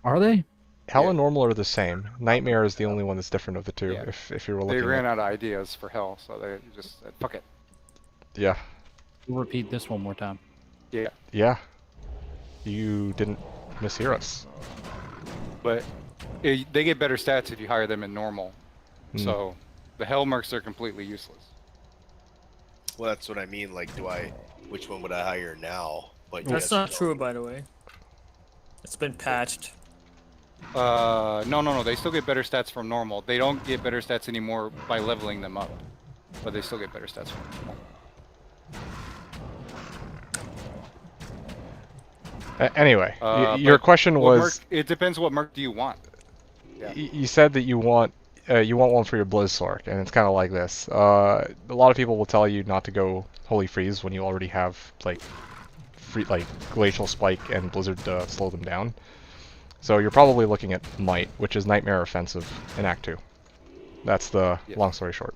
Are they? Hell and normal are the same. Nightmare is the only one that's different of the two. Yeah. If you were They looking. ran out of ideas for Hell, so they just said, fuck it. Yeah. We'll repeat this one more time. Yeah. Yeah. You didn't mishear us. But they get better stats if you hire them in normal. So the Hell mercs are completely useless. Well, that's what I mean. Like, which one would I hire now? But That's not true, by the way. It's been patched. No. They still get better stats from normal. They don't get better stats anymore by leveling them up, but they still get better stats from normal. Anyway, your question was. Merc, it depends what merc do you want. Yeah. You said that you want one for your Blizzsork, and it's kind of like this. A lot of people will tell you not to go Holy Freeze when you already have like Glacial Spike and Blizzard to slow them down. So you're probably looking at Might, which is Nightmare Offensive in Act 2. That's the long story short.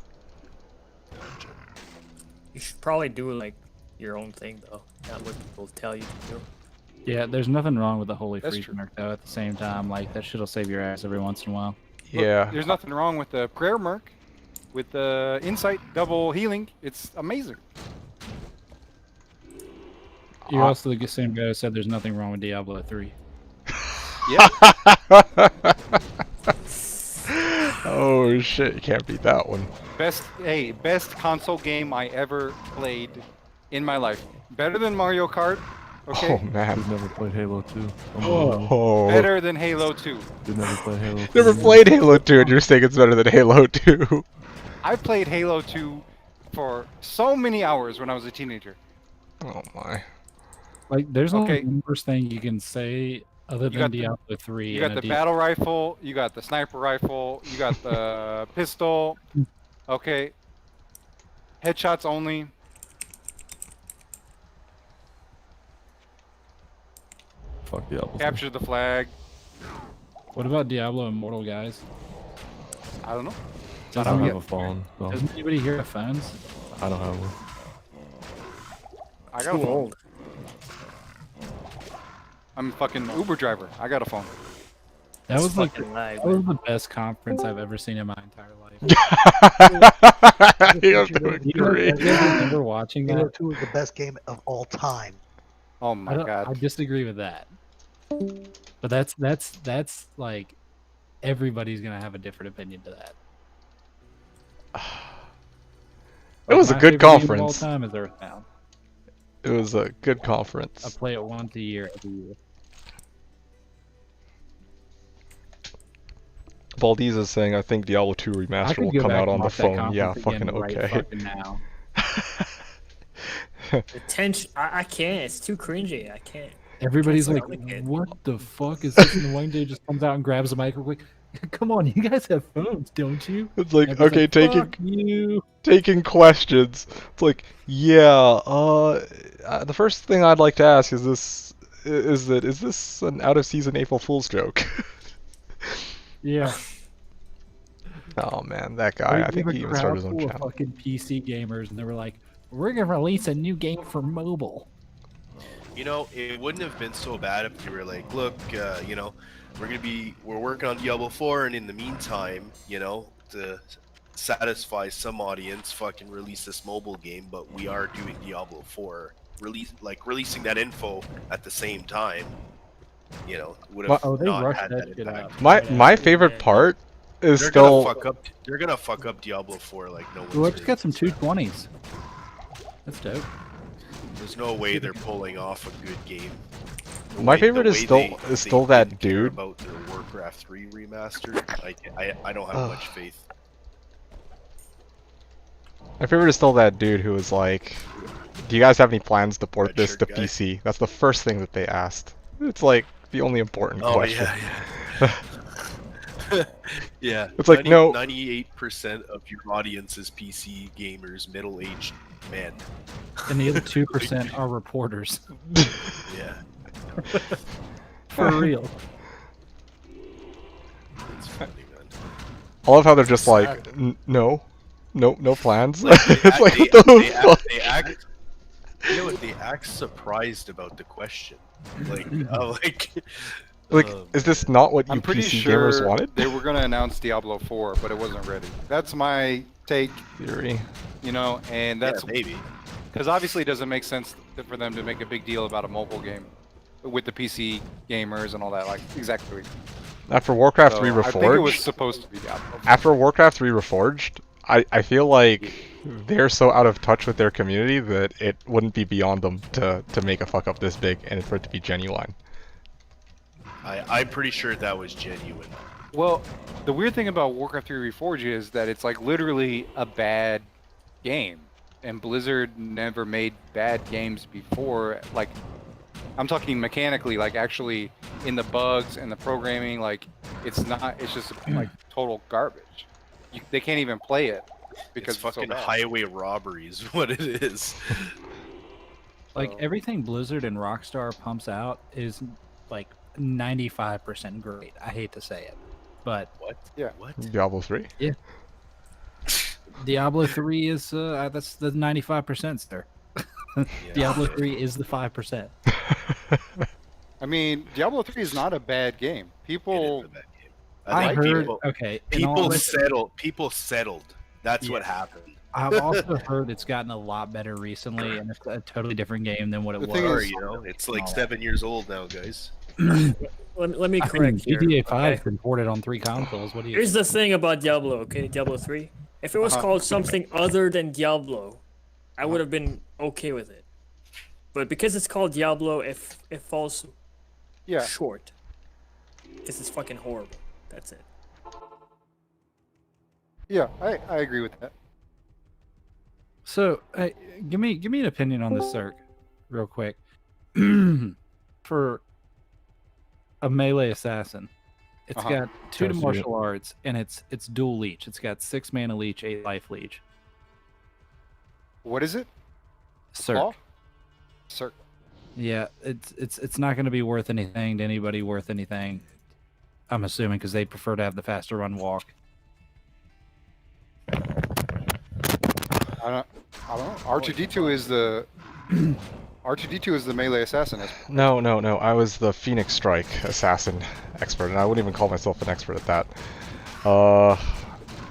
You should probably do like your own thing though, not what people tell you to do. Yeah, there's nothing wrong with the Holy That's Freeze true. Merc though. At the same time, like that shit'll save your ass every once in a while. Yeah. There's nothing wrong with the Prayer merc, with the Insight double healing. It's amazing. You're also the same guy who said there's nothing wrong with Diablo 3. Yeah. Oh shit! You can't beat that one. Best console game I ever played in my life. Better than Mario Kart. Okay. Oh man. You've never played Halo 2. Oh. Better than Halo 2. You've never played Halo 2. Never played Halo 2, and you're saying it's better than Halo 2. I played Halo 2 for so many hours when I was a teenager. Oh my. Like, there's Okay. only one worse thing you can say other than Diablo 3. You got the battle rifle, you got the sniper rifle, you got the pistol. Okay. Headshots only. Fuck Diablo. Capture the flag. What about Diablo Immortal, guys? I don't know. I don't have a phone. So Doesn't anybody here have phones? I don't have one. I got a phone. I'm a fucking Uber driver. I got a phone. That was like fucking lag, that was the best conference I've ever seen in my entire life. You have to agree. You guys remember watching Halo that? 2 is the best game of all time. Oh my god. I disagree with that. But that's like everybody's gonna have a different opinion to that. It was a My good favorite game of all conference. time is Earthbound. It was a good I conference. play it once a year every year. Valdez is saying, I think Diablo 2 I Remaster could will go come back out and on the watch that phone. Yeah, conference fucking again right okay. fucking now. The tension, I can't. It's too cringy. I can't. Everybody's like, Can't stand it. what the fuck is this? And one day just comes out and grabs a mic real quick. Come on, you guys have phones, don't you? It's like, Everybody's okay, "Fuck you." taking questions. It's like, yeah, the first thing I'd like to ask is is this an out of season April Fool's joke? Yeah. Oh man, that guy. I think he even started his own full of channel. fucking PC gamers, and they were like, "We're gonna release a new game for mobile." You know, it wouldn't have been so bad if you were like, look, you know, we're working on Diablo 4, and in the meantime, you know, to satisfy some audience, fucking release this mobile game, but we are doing Diablo 4, releasing that info at the same time. You know, would have Well, they not rushed had that that shit impact. out. My favorite part is They're still. gonna fuck up Diablo 4 like no one's Well, let's heard. get some 220s. That's dope. There's no way they're pulling off a good game. My favorite is still that didn't care dude. about their Warcraft 3 remaster. I don't have much faith. My favorite is still that dude who was like, "Do you guys have any plans to port this to Red shirt guy? PC?" That's the first thing that they asked. It's like the only important question. Yeah. Yeah. It's like, no. 98% of your audience is PC gamers, middle-aged men. And the other 2% are reporters. Yeah. For real. It's funny, man. I love how they're just like, no plans. Like, It's like, what the fuck? they act. You know what? They act surprised about the question. Like, Is this not what you I'm pretty PC sure gamers wanted? they were going to announce Diablo 4, but it wasn't ready. That's my take. Theory. You know, and that's maybe. Because obviously it doesn't make sense for them to make a big deal about a mobile game with the PC gamers and all that. Like, exactly. After Warcraft 3 I think it was Reforged, supposed to be Diablo. after Warcraft 3 Reforged, I feel like they're so out of touch with their community that it wouldn't be beyond them to make a fuck up this big and for it to be genuine. I'm pretty sure that was genuine. Well, the weird thing about Warcraft 3 Reforged is that it's like literally a bad game. And Blizzard never made bad games before. Like, I'm talking mechanically, like actually in the bugs and the programming, like it's just like total garbage. They can't even play it because It's fucking so bad. highway robbery is what it is. Like, everything Blizzard and Rockstar pumps out is like 95% great. I hate to say it, but What? Yeah. What? Diablo 3? yeah. Diablo 3 is that's the 95%, sir. Diablo 3 is the 5%. I mean, Diablo 3 is not a bad game. People, It is a bad game. I think heard. people, Okay. in all people settled. That's what happened. I've also heard it's gotten a lot better recently, and it's a totally different game than what it The was. thing Or, is- you know, it's like 7 years old now, guys. Let me I correct mean, here. GTA 5 okay? has been ported on 3 consoles. What do you? Here's the thing about Diablo, okay? Diablo 3. If it was called something other than Diablo, I would have been okay with it. But because it's called Diablo, it falls yeah. short. Because it's fucking horrible. That's it. Yeah, I agree with that. So, give me an opinion on this, Cirque, real quick. For a melee assassin, it's got 2 to Yes, martial arts, and it's dual leech. It's got 6 mana leech, 8 life leech. What is it? Cirque. Law? Cirque. Yeah, it's not going to be worth anything to anybody worth anything. I'm assuming because they prefer to have the faster run walk. I don't know. R2D2 is the R2D2 is the melee assassin. No. I was the Phoenix Strike assassin expert, and I wouldn't even call myself an expert at that.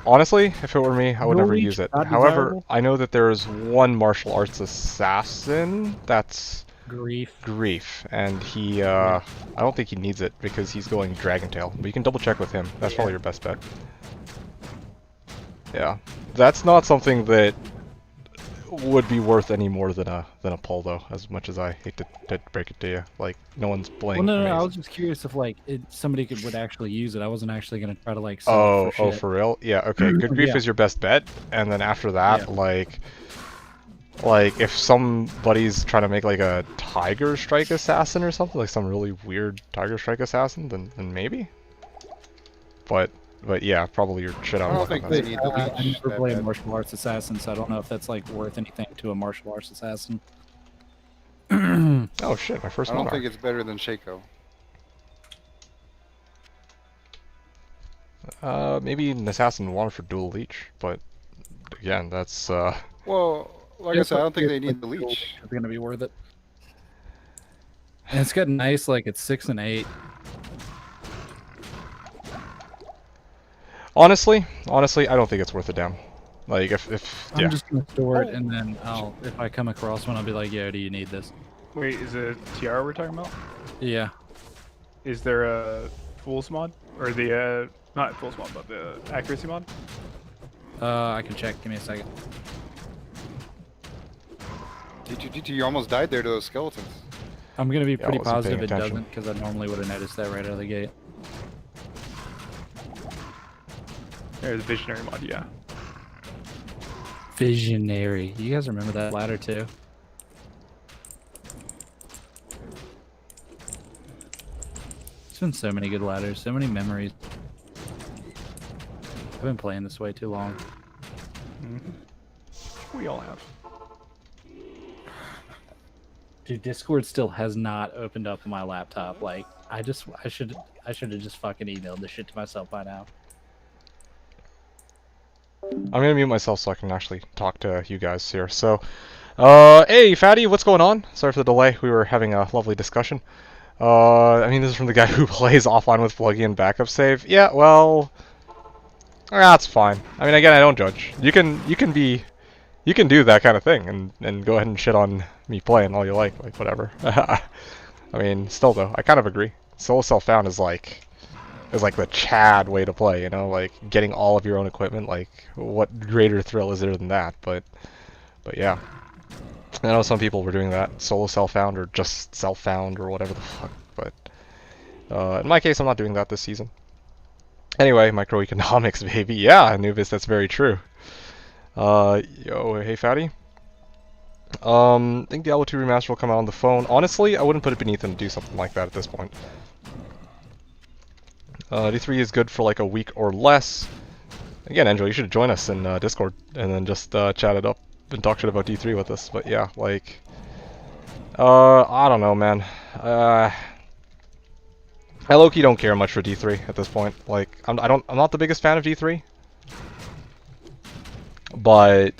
Honestly, if it were me, I would No never leech, use it. not However, desirable? I know that there is one martial arts assassin that's Grief. and he, I don't think he needs it because he's going Dragon Tail. But you can double check with him. That's probably your best bet. Yeah, that's not something that would be worth any more than a pull, though. As much as I hate to break it to you, like no one's playing. Well, no, I amazing. was just curious if like somebody would actually use it. I wasn't actually gonna try to like. Sell it for shit. For real? Yeah. Okay. Good grief Yeah. is your best bet, and then after that, Yeah. like if somebody's trying to make like a Tiger Strike assassin or something, like some really weird Tiger Strike assassin, then maybe. But yeah, probably your shit out. I don't think they need the I leech. never that played bad. martial arts assassin, so I don't know if that's like worth anything to a martial arts assassin. Oh shit, my first I don't monarch. think it's better than Shaco. Maybe an assassin one for dual leech, but again, that's Well, like I said, I don't think they need the leech. It's gonna be worth it. And it's got nice, like it's 6 and 8. honestly, I don't think it's worth a damn. Like if I'm yeah. just gonna store it, and then if I come across one, I'll be like, "Yo, do you need this?" Wait, is it Tiara we're talking about? Yeah. Is there a Fool's mod? Or the, not Fool's mod, but the Accuracy mod? I can check. Give me a second. You almost died there to those skeletons. I'm gonna be Yeah, I pretty wasn't paying positive it attention. doesn't, because I normally would have noticed that right out of the gate. There's a Visionary mod, yeah. Visionary. You guys remember that ladder too? It's been so many good ladders, so many memories. I've been playing this way too long. We all have. Dude, Discord still has not opened up on my laptop. Like, I should have just fucking emailed this shit to myself by now. I'm gonna mute myself so I can actually talk to you guys here. So, hey, Fatty, what's going on? Sorry for the delay. We were having a lovely discussion. I mean, this is from the guy who plays offline with plugin and backup save. Yeah, well, that's fine. I mean, again, I don't judge. You can do that kind of thing and go ahead and shit on me playing all you like whatever. I mean, still though, I kind of agree. Solo self-found is like the Chad way to play, you know, like getting all of your own equipment. Like, what greater thrill is there than that? But yeah, I know some people were doing that, solo self-found or just self-found or whatever the fuck. But in my case, I'm not doing that this season. Anyway, microeconomics, baby. Yeah, Anubis, that's very true. Yo, hey, Fatty. I think Diablo 2 Remaster will come out on the phone. Honestly, I wouldn't put it beneath them to do something like that at this point. D3 is good for like a week or less. Again, Angel, you should join us in Discord and then just chat it up and talk shit about D3 with us. But yeah, like, I don't know, man. I low-key don't care much for D3 at this point. Like, I'm not the biggest fan of D3, but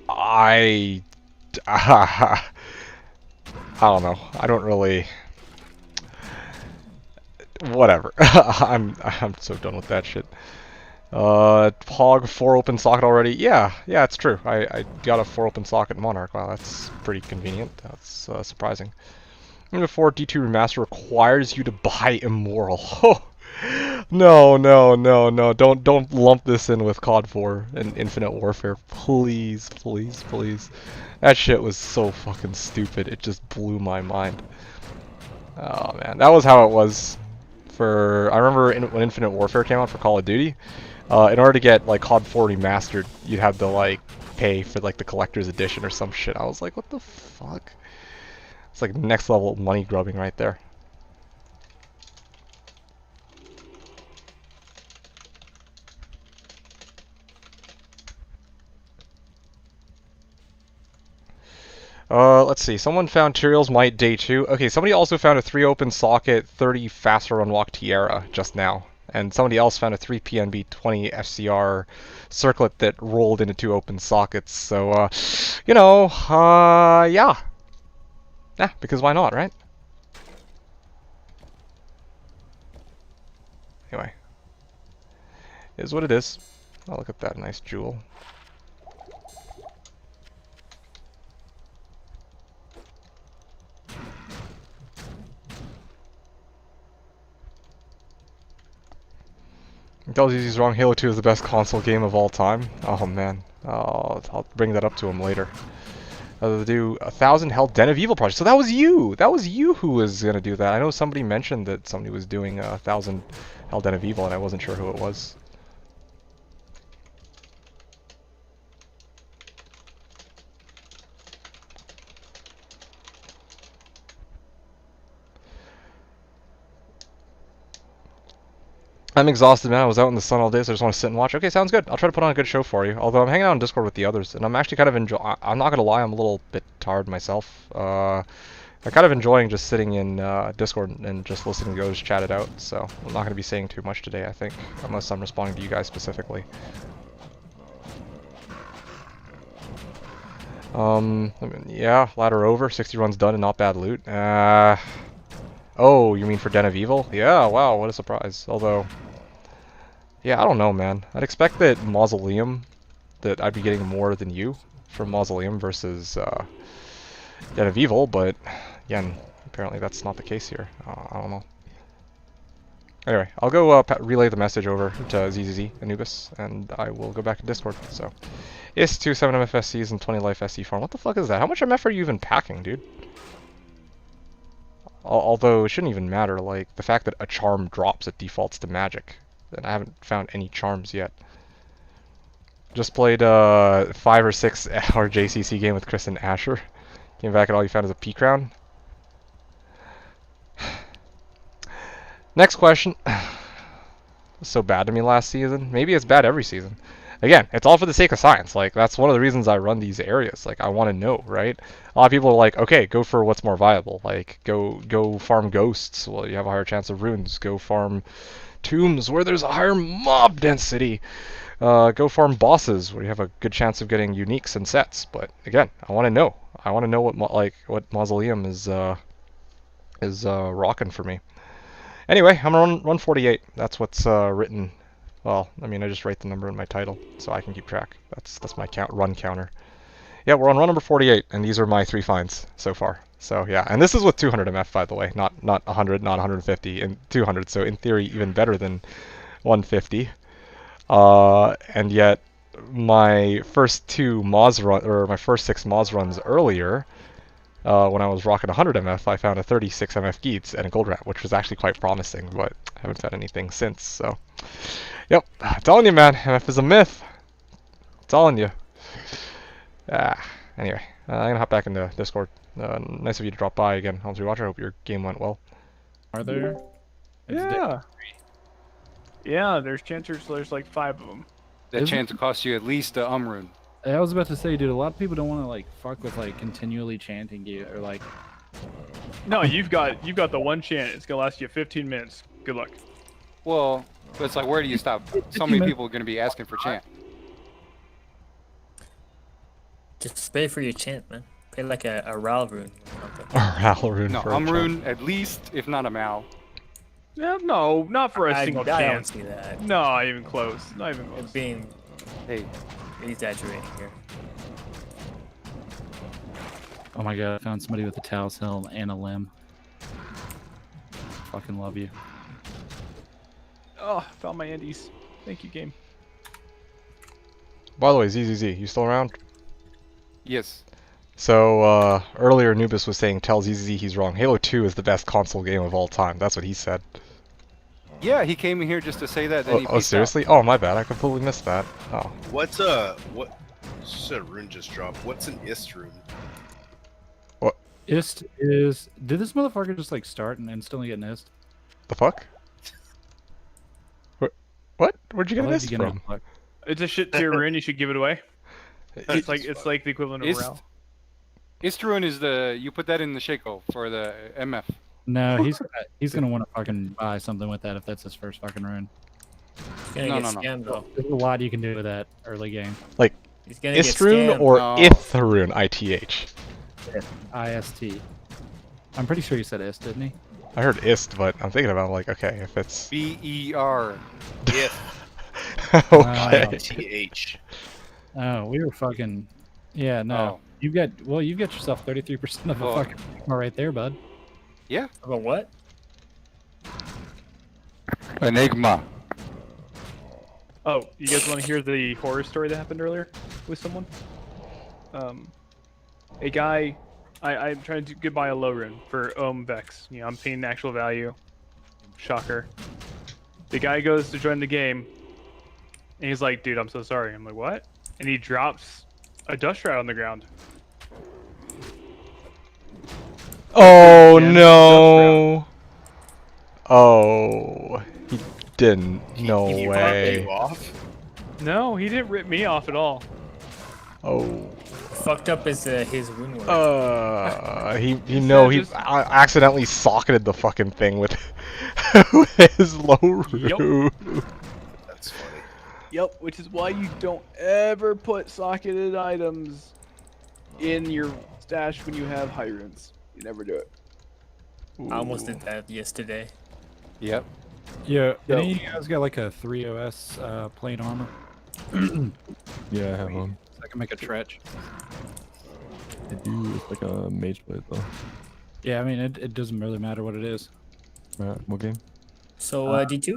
I don't know. I don't really. Whatever. I'm so done with that shit. Pog 4 open socket already. Yeah, it's true. I got a 4 open socket Monarch. Wow, that's pretty convenient. That's surprising. Number 4, D2 Remaster requires you to buy Immoral. No. Don't lump this in with COD 4 and Infinite Warfare. Please. That shit was so fucking stupid. It just blew my mind. Oh man, that was how it was for. I remember when Infinite Warfare came out for Call of Duty. In order to get like COD 4 remastered, you'd have to like pay for like the collector's edition or some shit. I was like, what the fuck? It's like next level money grubbing right there. Let's see. Someone found Tyrael's Might day 2. Okay, somebody also found a 3 open socket 30 faster unlock Tiara just now. And somebody else found a 3 PNB 20 FCR circlet that rolled into 2 open sockets. So, you know, yeah. Yeah, because why not, right? Anyway. It is what it is. Oh, look at that nice jewel. Tells you he's wrong. Halo 2 is the best console game of all time. Oh man, I'll bring that up to him later. Do 1,000 Hell Den of Evil project. So that was you. That was you who was gonna do that. I know somebody mentioned that somebody was doing 1,000 Hell Den of Evil, and I wasn't sure who it was. I'm exhausted, man. I was out in the sun all day, so I just want to sit and watch. Okay, sounds good. I'll try to put on a good show for you. Although I'm hanging out on Discord with the others, and I'm actually kind of I'm not gonna lie, I'm a little bit tired myself. I'm kind of enjoying just sitting in Discord and just listening to others chat it out. So I'm not gonna be saying too much today, I think, unless I'm responding to you guys specifically. I mean, yeah, ladder over, 60 runs done and not bad loot. Oh, you mean for Den of Evil? Yeah, wow, what a surprise. Although, yeah, I don't know, man. I'd expect that Mausoleum, that I'd be getting more than you from Mausoleum versus Den of Evil, but again, apparently that's not the case here. I don't know. Anyway, I'll go relay the message over to ZZZ Anubis, and I will go back in Discord. So, is 2 7 MFSCs and 20 life SC farm. What the fuck is that? How much MF are you even packing, dude? Although it shouldn't even matter. Like the fact that a charm drops, it defaults to magic, and I haven't found any charms yet. Just played 5 or 6 hour JCC game with Chris and Asher. Came back and all you found is a P crown. Next question. Was so bad to me last season. Maybe it's bad every season. Again, it's all for the sake of science. Like, that's one of the reasons I run these areas. Like, I want to know, right? A lot of people are like, okay, go for what's more viable. Like, go farm ghosts. Well, you have a higher chance of runes. Go farm tombs where there's a higher mob density. Go farm bosses where you have a good chance of getting uniques and sets. But again, I want to know. I want to know what Mausoleum is rocking for me. Anyway, I'm gonna run 48. That's what's written. Well, I mean, I just write the number in my title so I can keep track. That's my run counter. Yeah, we're on run number 48, and these are my 3 finds so far. So yeah, and this is with 200 MF, by the way, not 100, not 150, and 200. So in theory, even better than 150. And yet my first 2 Moz run, or my first 6 Moz runs earlier, when I was rocking 100 MF, I found a 36 MF Geats and a Gold Rat, which was actually quite promising, but I haven't found anything since, so... Yep, I'm telling you, man, MF is a myth. I'm telling you. Anyway, I'm gonna hop back into Discord. Nice of you to drop by again, Holmes Rewatcher. I hope your game went well. Are there? Yeah. Yeah, there's chancers, there's like 5 of them. That chance will cost you at least a rune. I was about to say, dude, a lot of people don't want to like fuck with like continually chanting you or like. No, you've got the one chant. It's gonna last you 15 minutes. Good luck. Well, but it's like, where do you stop? So many people are going to be asking for chant. Just pay for your chant, man. Pay like a RAL rune. A RAL rune no, for a rune at least, if not a Mal. Yeah, no, not for a single chant. I don't see that. No, not even close. Not even close. It's being exaggerating here. Oh my god, I found somebody with a Taos Helm and a limb. Fucking love you. Oh, found my Andes. Thank you, game. By the way, ZZZ, you still around? Yes. So, earlier Anubis was saying, tell ZZZ he's wrong. Halo 2 is the best console game of all time. That's what he said. Yeah, he came in here just to say that. Then he seriously? Oh, my bad. I completely missed that. Oh. What's what? Just a rune just dropped. What's an ist rune? What? Ist is. Did this motherfucker just like start and instantly get an ist? The fuck? What? Where'd you get an ist Ist from? It's a shit tier rune. You should give it away. It's like the equivalent of RAL. Ist rune is the you put that in the Shaco for the MF. No, he's gonna want to fucking buy something with that if that's his first fucking rune. He's gonna get scammed though. There's a lot you can do with that early game. Like He's gonna get Istrune scammed. or No. Ithrune, ITH? IST. I'm pretty sure he said ist, didn't he? I heard ist, but I'm thinking about like, okay, if it's BER. If. okay. TH. Oh, we were fucking. Yeah, no. Oh. You've got yourself 33% of a fucking right there, bud. Yeah. About what? Enigma. Oh, you guys want to hear the horror story that happened earlier with someone? A guy, I'm trying to get by a low rune for Vex. You know, I'm paying actual value. Shocker. The guy goes to join the game, and he's like, dude, I'm so sorry. I'm like, what? And he drops a dust rat on the ground. Oh no! Oh, didn't. No He ripped way. you off? No, he didn't rip me off at all. Oh. Fucked up is his rune word. He He know said he just- accidentally socketed the fucking thing with with his low rune. That's funny. Yep, which is why you don't ever put socketed items in your stash when you have high runes. You never do it. I almost did that yesterday. Yep. Yeah. So- Any of you guys got like a 3 OS plain armor? Yeah, I have one. So I can make a stretch. I do. It's like a mage blade though. Yeah, I mean it doesn't really matter what it is. Matt, what game? So D2?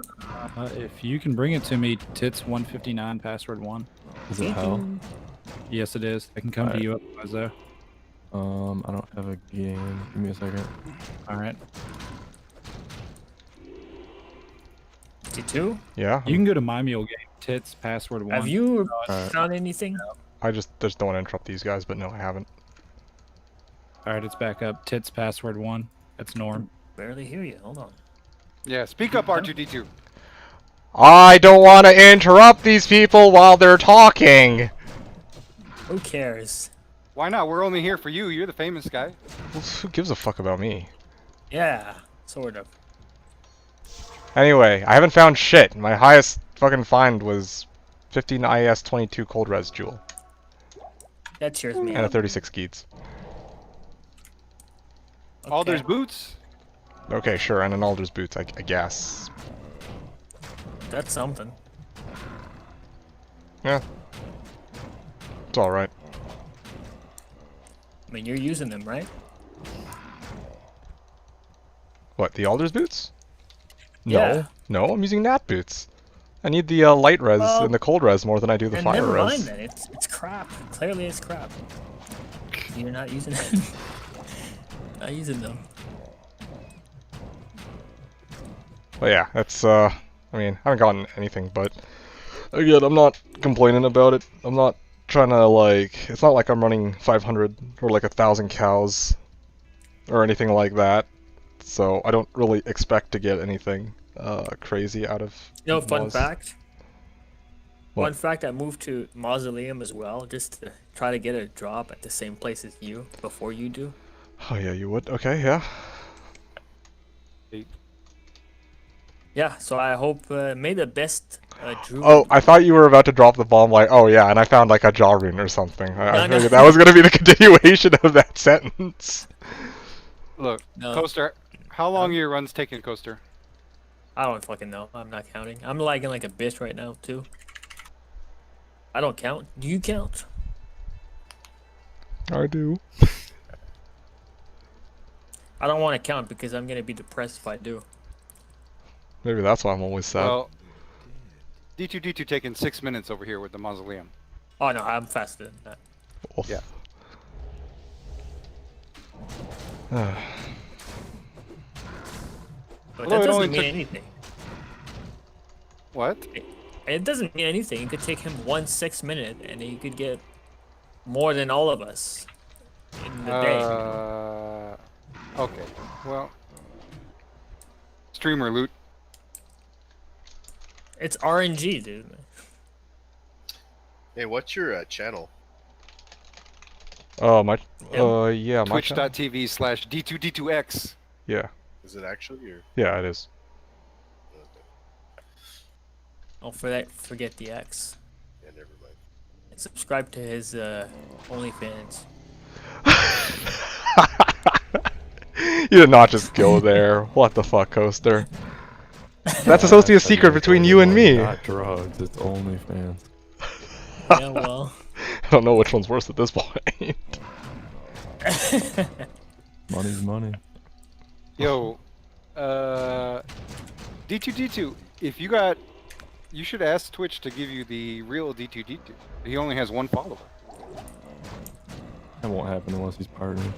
If you can bring it to me, tits 159 password 1. Is it hell? Yes, it is. I can come to Alright. you otherwise though. I don't have a game. Give me a second. All right. D2? Yeah. You can go to my mule game. Tits password 1. Have you Alright. found anything? I just don't want to interrupt these guys, but no, I haven't. All right, it's back up. Tits password 1. That's Norm. Barely hear you. Hold on. Yeah, speak up, R2D2. I don't want to interrupt these people while they're talking. Who cares? Why not? We're only here for you. You're the famous guy. Well, who gives a fuck about me? Yeah, sort of. Anyway, I haven't found shit. My highest fucking find was 15 IS 22 cold res jewel That cheers me and a up. 36 Geats. Alder's boots. Okay, sure, and an Alder's boots, I guess. That's something. Yeah. It's alright. I mean, you're using them, right? What, the Alder's boots? Yeah. No, I'm using Nat boots. I need the light res Well, and the cold res more than I do the And fire never res. mind then. It's crap. Clearly, it's crap. You're not using them. Not using them. But yeah, that's I mean, I haven't gotten anything, but again, I'm not complaining about it. I'm not trying to like, it's not like I'm running 500 or like 1,000 cows or anything like that. So I don't really expect to get anything crazy out of You know, fun Moz. fact. What? Fun fact, I moved to Mausoleum as well, just to try to get a drop at the same place as you before you do. Oh yeah, you would? Okay, yeah. Yeah, so I hope may the best druid. Oh, I thought you were about to drop the bomb like, oh yeah, and I found like a jaw rune or something. I No, figured no. that was gonna be the continuation of that sentence. Look, No. Coaster, how long are your runs taking, Coaster? I don't fucking know. I'm not counting. I'm lagging like a bitch right now too. I don't count. Do you count? I do. I don't want to count because I'm gonna be depressed if I do. Maybe that's why I'm always sad. Well, D2D2 taking 6 minutes over here with the mausoleum. Oh no, I'm faster than that. Yeah. But Although that it only doesn't mean took- anything. What? It doesn't mean anything. It could take him 1 6 minute, and he could get more than all of us in the day. Okay. Well, streamer loot. It's RNG, dude. Hey, what's your channel? Oh my, yeah, my channel. Twitch.tv/D2D2X. Yeah, Is it actually or? yeah, it is. Oh, forget the X. Yeah, never mind. And subscribe to his OnlyFans. You did not just go there. What the fuck, Coaster? That's supposed to be a secret between you and me. Not drugs. It's OnlyFans. Yeah, well. I don't know which one's worse at this point. Money's money. Yo, D2D2, if you should ask Twitch to give you the real D2D2. He only has 1 follower. That won't happen unless he's partnered.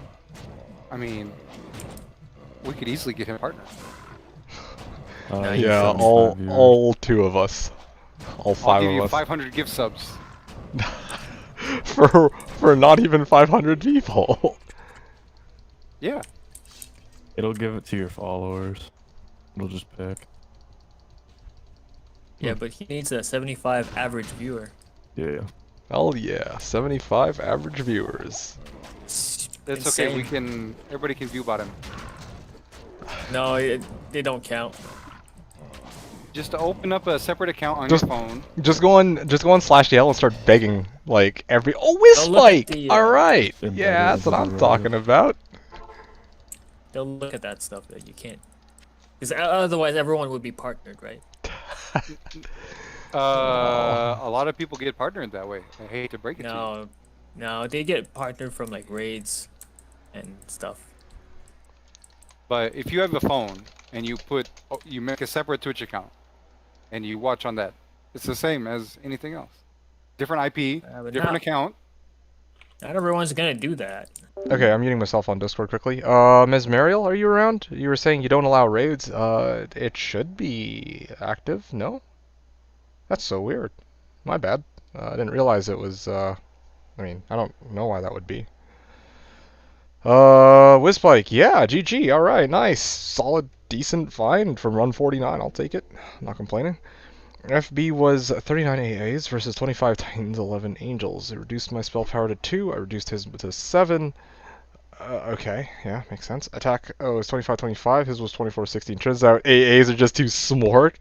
I mean, we could easily get him a partner. Yeah, 75 viewers. all 2 of us. All I'll 5 give of you us. 500 gift subs. for not even 500 people. Yeah. It'll give it to your followers. It'll just pick. Yeah, but he needs a 75 average viewer. Yeah. Hell yeah, 75 average viewers. It's okay. We Insane. can. Everybody can view bot him. No, they don't count. Just to open up a separate account on Just- your phone. Just go on Slashdiablo and start begging like every. Oh, Don't look at Whispike! the, All right, Been yeah, better that's what than I'm the talking about. They'll look at that stuff that you can't. Because otherwise, everyone would be partnered, right? A lot of people get partnered that way. I hate to break it to you. No, they get partnered from like raids and stuff. But if you have a phone and you make a separate Twitch account and you watch on that, it's the same as anything else. Different IP, but different not- account. Not everyone's gonna do that. Okay, I'm muting myself on Discord quickly. Ms. Mariel, are you around? You were saying you don't allow raids. It should be active, no? That's so weird. My bad. I didn't realize it was, I mean, I don't know why that would be. Whispike, yeah, GG, alright, nice. Solid, decent find from run 49, I'll take it. I'm not complaining. FB was 39 AAs versus 25 Titans, 11 Angels. It reduced my spell power to 2, I reduced his to 7. Okay, yeah, makes sense. Attack, oh, it was 25-25, his was 24-16. Turns out AAs are just too smart.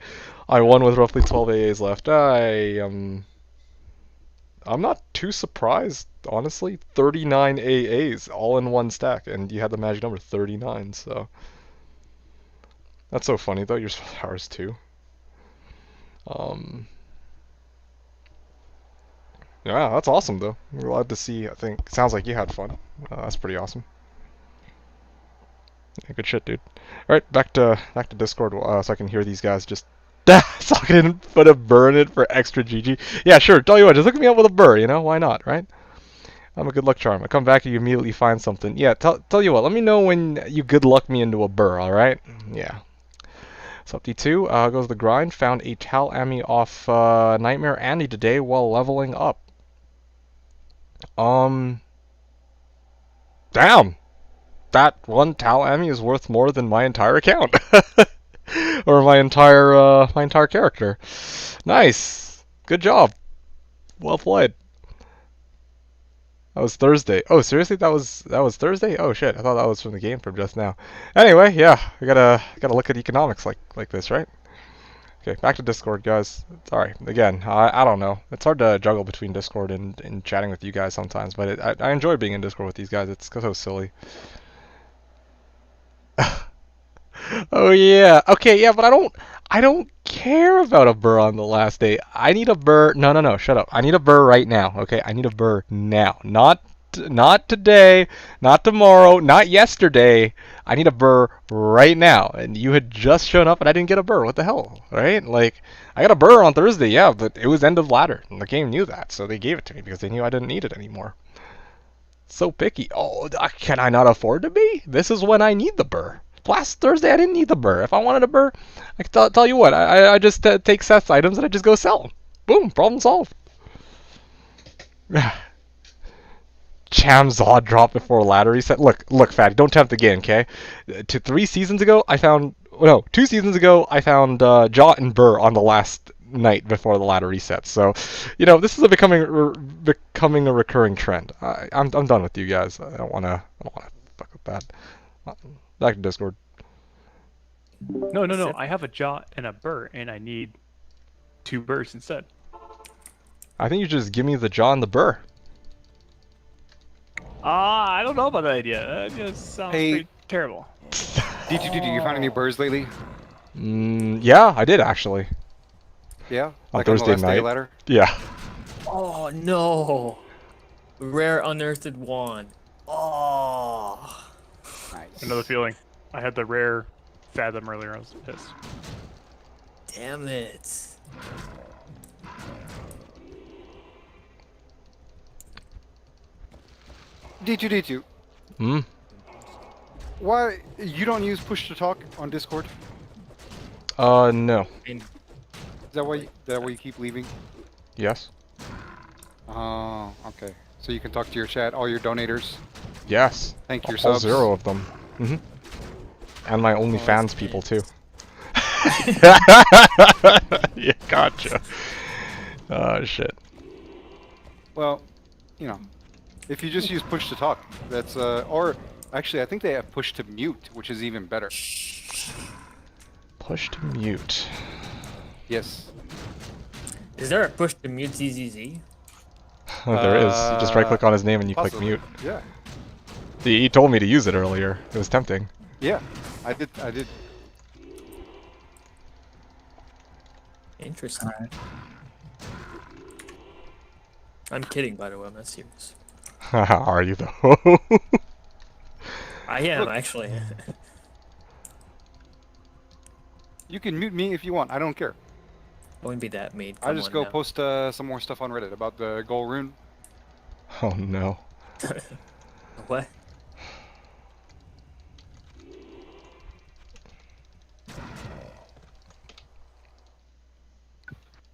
I won with roughly 12 AAs left. I'm not too surprised, honestly. 39 AAs, all in one stack, and you had the magic number 39, so... That's so funny, though, your spell power's 2. Yeah, that's awesome though. We're glad to see. I think sounds like you had fun. That's pretty awesome. Yeah, good shit, dude. All right, back to Discord so I can hear these guys just so I can put a burr in it for extra GG. Yeah, sure. Tell you what, just look me up with a burr. You know, why not, right? I'm a good luck charm. I come back and you immediately find something. Yeah, tell you what. Let me know when you good luck me into a burr. All right? Yeah. So up D2 goes the grind. Found a Tal Ami off Nightmare Andy today while leveling up. Damn. That one Tal Ami is worth more than my entire account, or my entire character. Nice. Good job. Well played. That was Thursday. Oh, seriously? That was Thursday? Oh shit! I thought that was from the game from just now. Anyway, yeah, we gotta look at economics like this, right? Okay, back to Discord, guys. Sorry again. I don't know. It's hard to juggle between Discord and chatting with you guys sometimes, but I enjoy being in Discord with these guys. It's so silly. Oh yeah. Okay, yeah, but I don't care about a burr on the last day. I need a burr. No, shut up. I need a burr right now. Okay, I need a burr now. Not today, not tomorrow, not yesterday. I need a burr right now. And you had just shown up and I didn't get a burr. What the hell, right? Like, I got a burr on Thursday, yeah, but it was end of ladder. And the game knew that, so they gave it to me because they knew I didn't need it anymore. So picky. Oh, can I not afford to be? This is when I need the burr. Last Thursday, I didn't need the burr. If I wanted a burr, I could tell you what. I just take Seth's items and I just go sell them. Boom, problem solved. Chamzod dropped before ladder reset. Look, fatty, don't tempt again, okay? 2 seasons ago, I found Jot and Burr on the last night before the ladder reset. So, you know, this is becoming a recurring trend. I'm done with you guys. I don't wanna fuck with that. Back to Discord. No. I have a Jot and a Burr, and I need 2 Burrs instead. I think you just give me the Jot and the Burr. I don't know about that idea. That just sounds pretty terrible. Did you find any burrs lately? Yeah, I did actually. Yeah? On Like Thursday on the last night. day ladder? Yeah. Oh no! Rare unearthed wand. Oh. Nice. Another feeling. I had the rare Fathom earlier. I was pissed. Damn it. D2. Hmm? Why you don't use push to talk on Discord? No. Is that why you keep leaving? Yes. Oh, okay. So you can talk to your chat, all your donators. Yes. Thank your All subs. 0 of them. And my OnlyFans people too. Yeah, gotcha. Oh shit. Well, you know, if you just use push to talk, that's or actually I think they have push to mute, which is even better. Push to mute. Yes. Is there a push to mute ZZZ? There is. You just right click on his name and you click Possibly. mute. Yeah. He told me to use it earlier. It was tempting. Yeah. I did. Interesting. I'm kidding, by the way. I'm not serious. Are you though? I am Look. actually. You can mute me if you want. I don't care. Wouldn't be that mean. I Come just on go now. post some more stuff on Reddit about the goal rune. Oh no. What?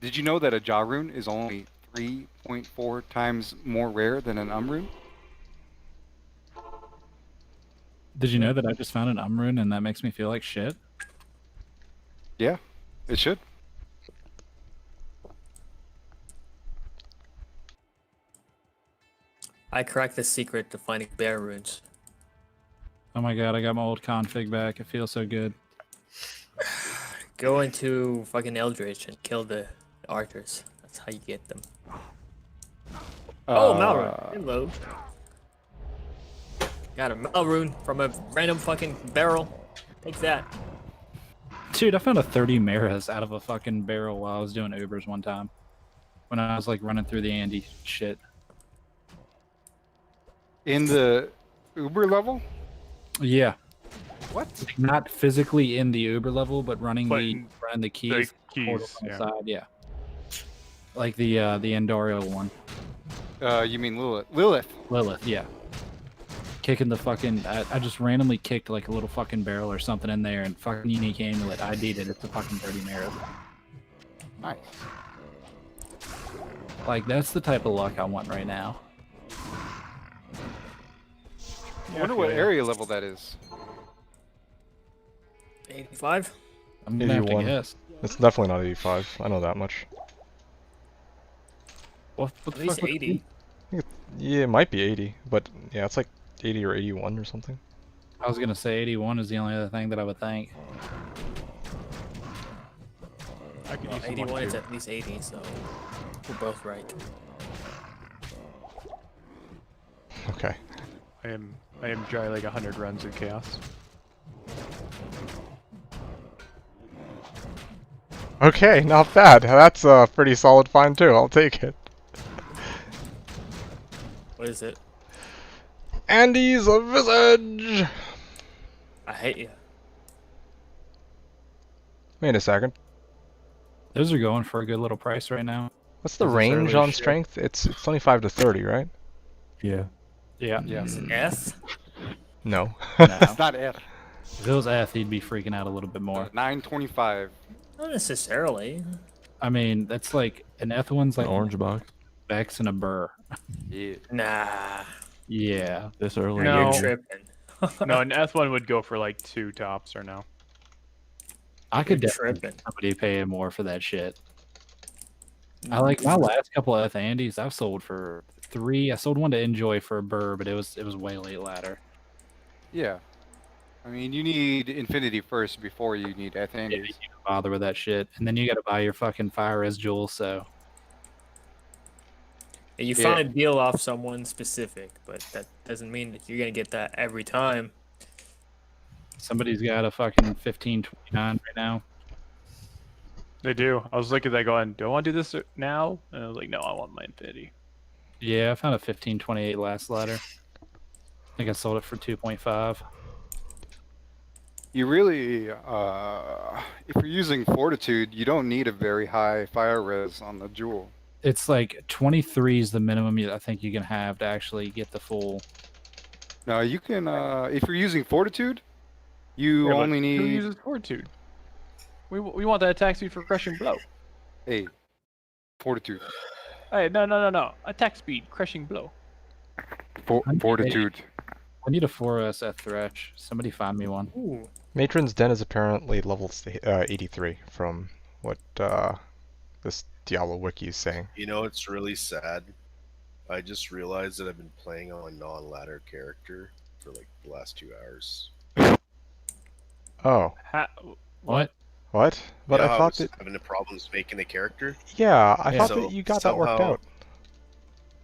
Did you know that a jaw rune is only 3.4 times more rare than an rune? Did you know that I just found an rune and that makes me feel like shit? Yeah, it should. I cracked the secret to finding bear runes. Oh my god, I got my old config back. It feels so good. Go into fucking Eldritch and kill the archers. That's how you get them. Oh, Malrune. Hello. Got a Malrune from a random fucking barrel. Take that. Dude, I found a 30 Maras out of a fucking barrel while I was doing Ubers one time. When I was like running through the Andy shit. In the Uber level? Yeah. What? Not physically in the Uber level, but running the keys. keys, on the yeah. side, yeah. Like the Endario one. You mean Lilith? Lilith. Lilith, yeah. Kicking the fucking... I just randomly kicked like a little fucking barrel or something in there and fucking unique amulet. ID'd it. It's a fucking 30 Maras. Nice. Like, that's the type of luck I want right now. I wonder what area level that is. 85? I'm gonna have to 81. guess. It's definitely not 85. I know that much. What At the least fuck would it 80. be? Yeah, it might be 80, but yeah, it's like 80 or 81 or something. I was gonna say 81 is the only other thing that I would think. I could Well, use some 81 luck, is too. at least 80, so we're both right. Okay. I am dry like 100 runs in chaos. Okay, not bad. That's a pretty solid find too. I'll take it. What is it? Andy's a visage. I hate you. Wait a second. Those are going for a good little price right now. What's the Is this range early on shit? strength? It's 25 to 30, right? Yeah. Yeah. Is it F? No. It's not F. If it was F, he'd be freaking out a little bit more. 925. Not necessarily. I mean, that's like an F one's like An orange box. Bex and a burr. Yeah. Nah. Yeah. This early. No. You're tripping. No, an F1 would go for like 2 tops or no. I could You're definitely tripping. somebody paying more for that shit. I like my last couple of F Andes I've sold for 3. I sold one to Enjoy for a burr, but it was way late ladder. Yeah. I mean, you need Infinity first before you need Yeah, Athandes. you don't bother with that shit. And then you gotta buy your fucking fire res jewels, so And you Yeah. found a deal off someone specific, but that doesn't mean that you're gonna get that every time. somebody's got a fucking 1529 right now. They do. I was looking at that going, do I want to do this now? And I was like, no, I want my Infinity. Yeah, I found a 1528 last ladder. I think I sold it for 2.5. You really, if you're using Fortitude, you don't need a very high fire res on the jewel. It's like 23 is the minimum I think you can have to actually get the full. Now you can, if you're using Fortitude, you Yeah, but only Who need. uses Fortitude? We want that attack speed for crushing blow. Hey, Fortitude. Hey, no. Attack speed, crushing blow. Fortitude. I need a 4S at Thresh. Somebody find me one. Ooh, Matron's Den is apparently level 83 from what this Diablo wiki is saying. You know, it's really sad. I just realized that I've been playing on a non-ladder character for like the last 2 hours. Oh. What? What? But You know I how thought was that. having the problems making a character. Yeah, I thought So that you got that worked somehow- out.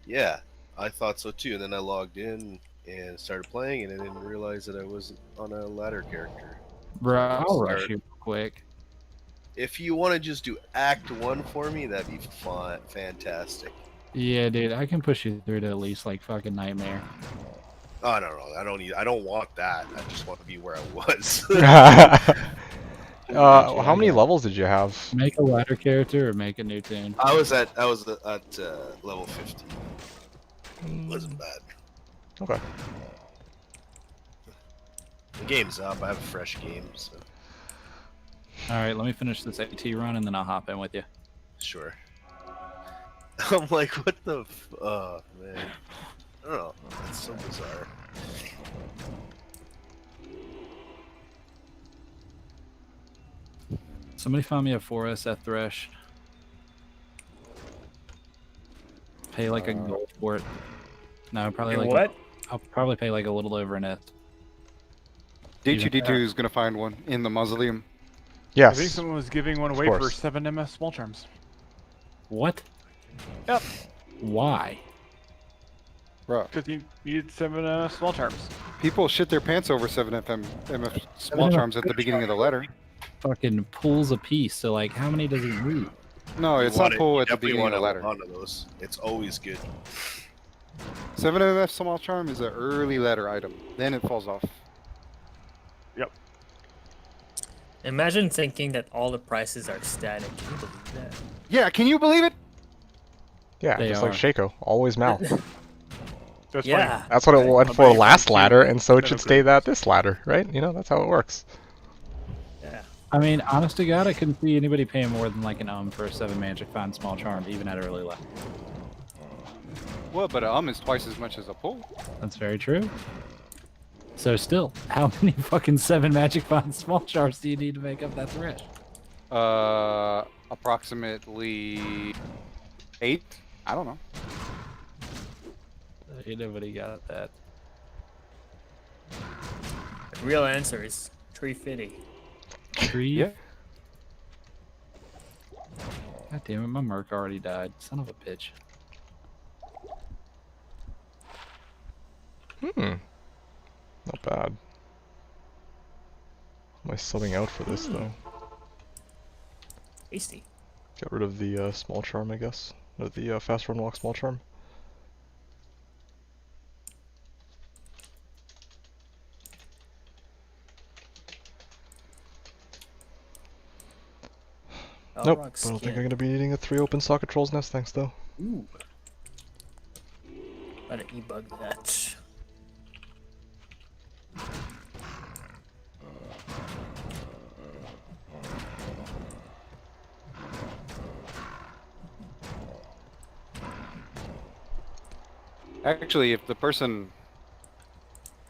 Yeah, I thought so too. And then I logged in and started playing, and I didn't realize that I wasn't on a ladder character. Bro, I'll rush Start- you real quick. If you want to just do Act 1 for me, that'd be fun, fantastic. Yeah, dude, I can push you through to at least like fucking Nightmare. Oh no, I don't need. I don't want that. I just want to be where I was. How many levels did you have? Make a ladder character or make a new tune. I was at level 50. Wasn't bad. Okay. The game's up. I have a fresh game, so All right, let me finish this AT run and then I'll hop in with you. sure. I'm like, what the? Oh man, I don't know. That's so bizarre. Somebody find me a 4SF Thresh. Pay like a gold for it. No, probably Hey, like what? I'll probably pay like a little over an S. D2D2 is gonna find one in the mausoleum. Yes. I think someone was giving one away for 7 MS small charms. What? Yep. Why? Bro, Because you needed 7 small charms. people shit their pants over 7 MF small charms at the beginning of the letter. Fucking pulls a piece, so like how many does he need? No, it's You not want it- pull you at the definitely beginning of the want letter. one of those. It's always good. 7 MF small charm is an early letter item. Then it falls off. Yep. Imagine thinking that all the prices are static. Can you believe that? Yeah, can you believe it? Yeah, They just are. like Shaco, always Mal. That's Yeah. funny. That's what it went I'll for bet you last 2 ladder, and so it instead should of stay 3. that this ladder, right? You know, that's how it works. Yeah. I mean, honest to God, I couldn't see anybody paying more than like an for a 7 magic find small charm, even at early level. Well, but is twice as much as a pull. That's very true. So still, how many fucking 7 magic find small charms do you need to make up that thresh? Approximately 8. I don't know. Ain't nobody got that. The real answer is 350. Tree? Yeah. God damn it, my Merc already died. Son of a bitch. Not bad. Am I subbing out for this though? Tasty. Get rid of the small charm, I guess. Or the fast run walk small charm. Nope, I don't think I'm gonna be needing a 3 open socket trolls nest, thanks though. Ooh. Better e-bug that. Actually, if the person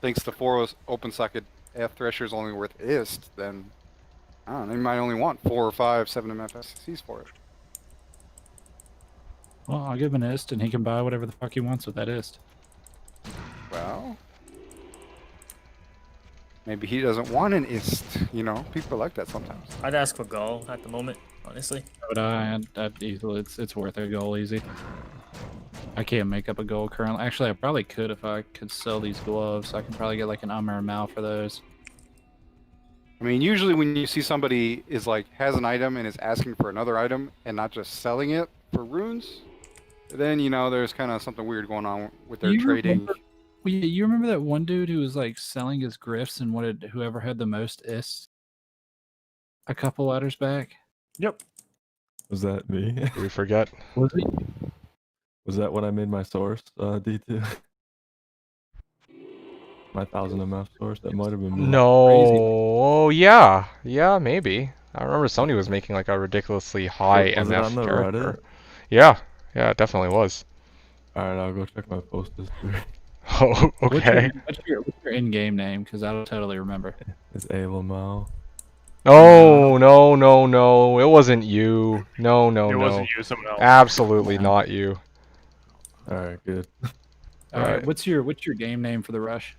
thinks the 4 open socket F Thresher is only worth IST, then I don't know, they might only want 4 or 5 7 MFSCs for it. Well, I'll give him an ist, and he can buy whatever the fuck he wants with that ist. Well, maybe he doesn't want an IST. You know, people are like that sometimes. I'd ask for goal at the moment, honestly. But I'd easily, it's worth a goal easy. I can't make up a goal currently. Actually, I probably could if I could sell these gloves. I can probably get like an or a Mal for those. I mean, usually when you see somebody is like has an item and is asking for another item and not just selling it for runes, then you know there's kind of something weird going on with their trading. You remember that one dude who was like selling his grifts and wanted whoever had the most ists a couple letters back? Yep. Was that me? Did we forget? Was it? Was that when I made my source, D2? My 1000 MF source? That might have been me. No, oh yeah, yeah, maybe. I remember somebody was making like a ridiculously high Was it MF on the character. Reddit? Yeah, yeah, it definitely was. Alright, I'll go check my post history. Oh, okay. What's your in-game name? Because I don't totally remember. It's Avamo. No, no, no, no. It wasn't you. No, no, It no. wasn't you, someone else. Absolutely not you. All right, good. All right. Right. What's your game name for the rush?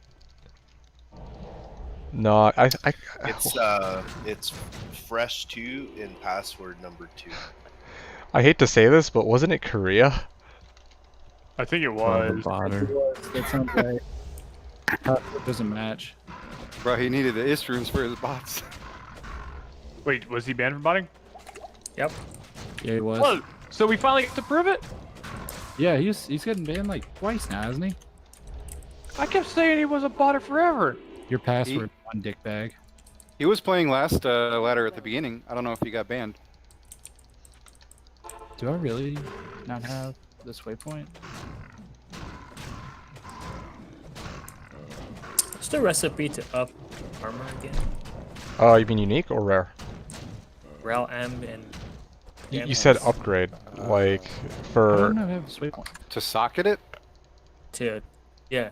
No, It's fresh 2 in password number 2. I hate to say this, but wasn't it Korea? I think it The was. botter. That sounds right. It doesn't match. Bro, he needed the Isrunes for his bots. Wait, was he banned from botting? Yep. Yeah, he was. Oh, so we finally get to prove it? Yeah, he's getting banned like twice now, hasn't he? I kept saying he was a botter forever. Your password on dickbag. He was playing last ladder at the beginning. I don't know if he got banned. Do I really not have this waypoint? What's the recipe to up armor again? You mean unique or rare? Rel M and. You said upgrade, like I for don't have this waypoint. To socket it? Yeah.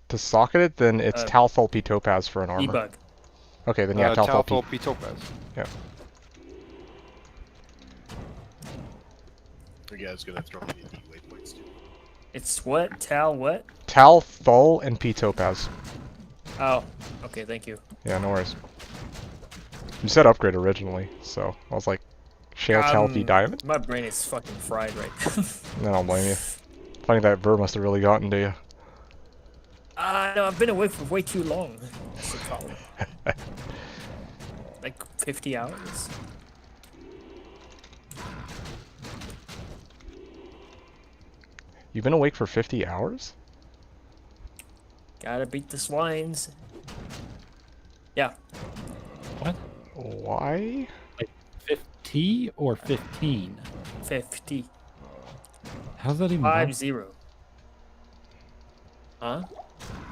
to socket it. Then it's Talthol P Topaz for an armor. Debug. Okay, then yeah, Talthol Talthol P. P Topaz. Yeah. Are you guys gonna throw me the waypoints too? It's what? Tal what? Talthol and P Topaz. Oh. Okay, thank you. Yeah, no worries. You said upgrade originally, so I was like, Shale Tal P Diamond? My brain is fucking fried right now. I don't blame you. Funny that bird must have really gotten to you. No, I've been away for way too long. That's the problem. Like 50 hours. You've been awake for 50 hours? Gotta beat the swines. Yeah. What? Why? Like 50 or 15? 50. How's that even 5-0. Huh?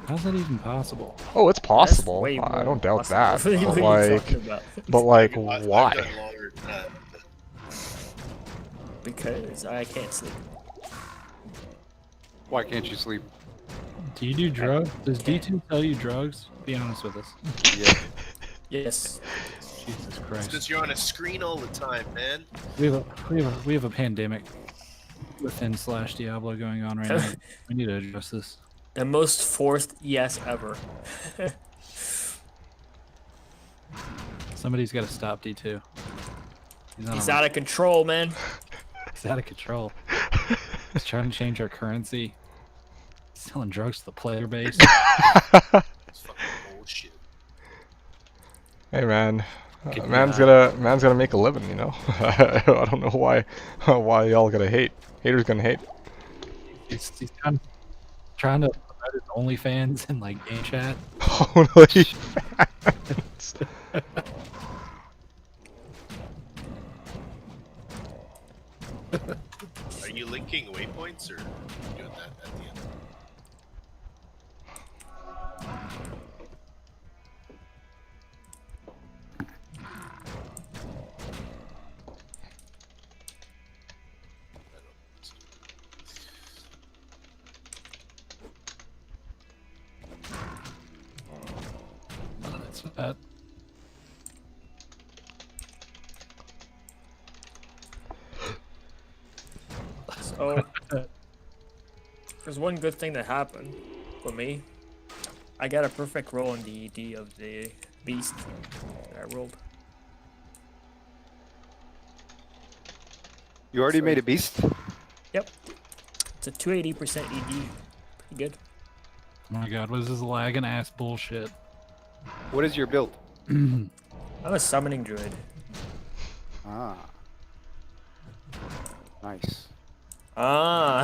How's that even possible? Oh, it's possible. way I more don't doubt that. possible. What But are you like, talking about? but like, I've why? done longer than that. Because I can't sleep. Why can't you sleep? Do you do drugs? Does D2 tell you drugs? Be honest with us. Yeah. Yes. Jesus It's Christ. because you're on a screen all the time, man. We have a pandemic within Slashdiablo going on right now. We need to address this. The most forced yes ever. Somebody's got to stop D2. He's out of control, man. He's out of control. He's trying to change our currency. Selling drugs to the player base. It's fucking bullshit. Hey man, man's gonna make a living, you know. I don't know why y'all gonna hate. Haters gonna hate. He's trying to promote his OnlyFans and like game chat. OnlyFans. Are you linking waypoints or are you doing that at the end? That's bad. So, there's one good thing that happened for me. I got a perfect roll in the ED of the beast that I rolled. You already made a beast? Yep. It's a 280% ED. Pretty good. Oh my god, what is this lagging ass bullshit? What is your build? I'm a summoning druid. Ah. Nice. Ah.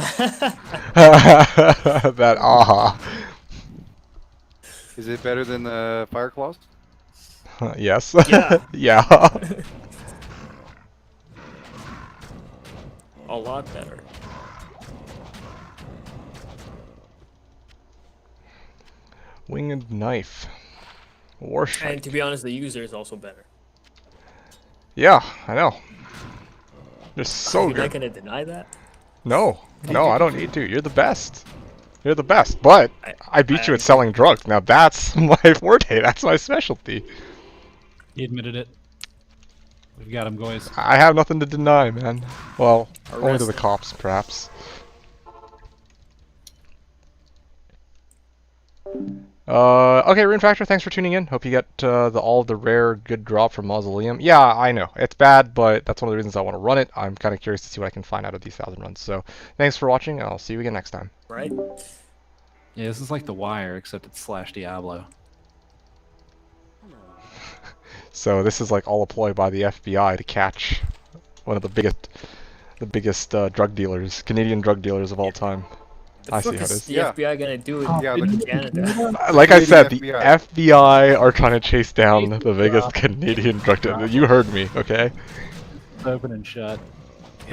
That aha. Is it better than the Fireclaws? Yes. Yeah. Yeah. A lot better. Winged knife. Warshite. And to be honest, the user is also better. Yeah, I know. They're so You're not good. gonna deny that? No, no, I don't need to. You're the best. You're the best, but I beat you I at selling drugs. Now that's my forte. That's my specialty. He admitted it. We've got him, boys. I have nothing to deny, man. Well, only to the Arrested. cops, perhaps. Okay, Rune Factor, thanks for tuning in. Hope you get all of the rare good drop from Mausoleum. Yeah, I know. It's bad, but that's one of the reasons I want to run it. I'm kind of curious to see what I can find out of these 1,000 runs. So, thanks for watching, and I'll see you again next time. Right? Yeah, this is like The Wire, except it's Slashdiablo. So this is like all a ploy by the FBI to catch one of the biggest drug dealers, Canadian drug dealers of all time. The I see fuck how it is is. the FBI gonna do in Canada? Like I said, the FBI. FBI are trying to chase down the biggest Canadian drug dealer. You heard me, okay? Open and shut.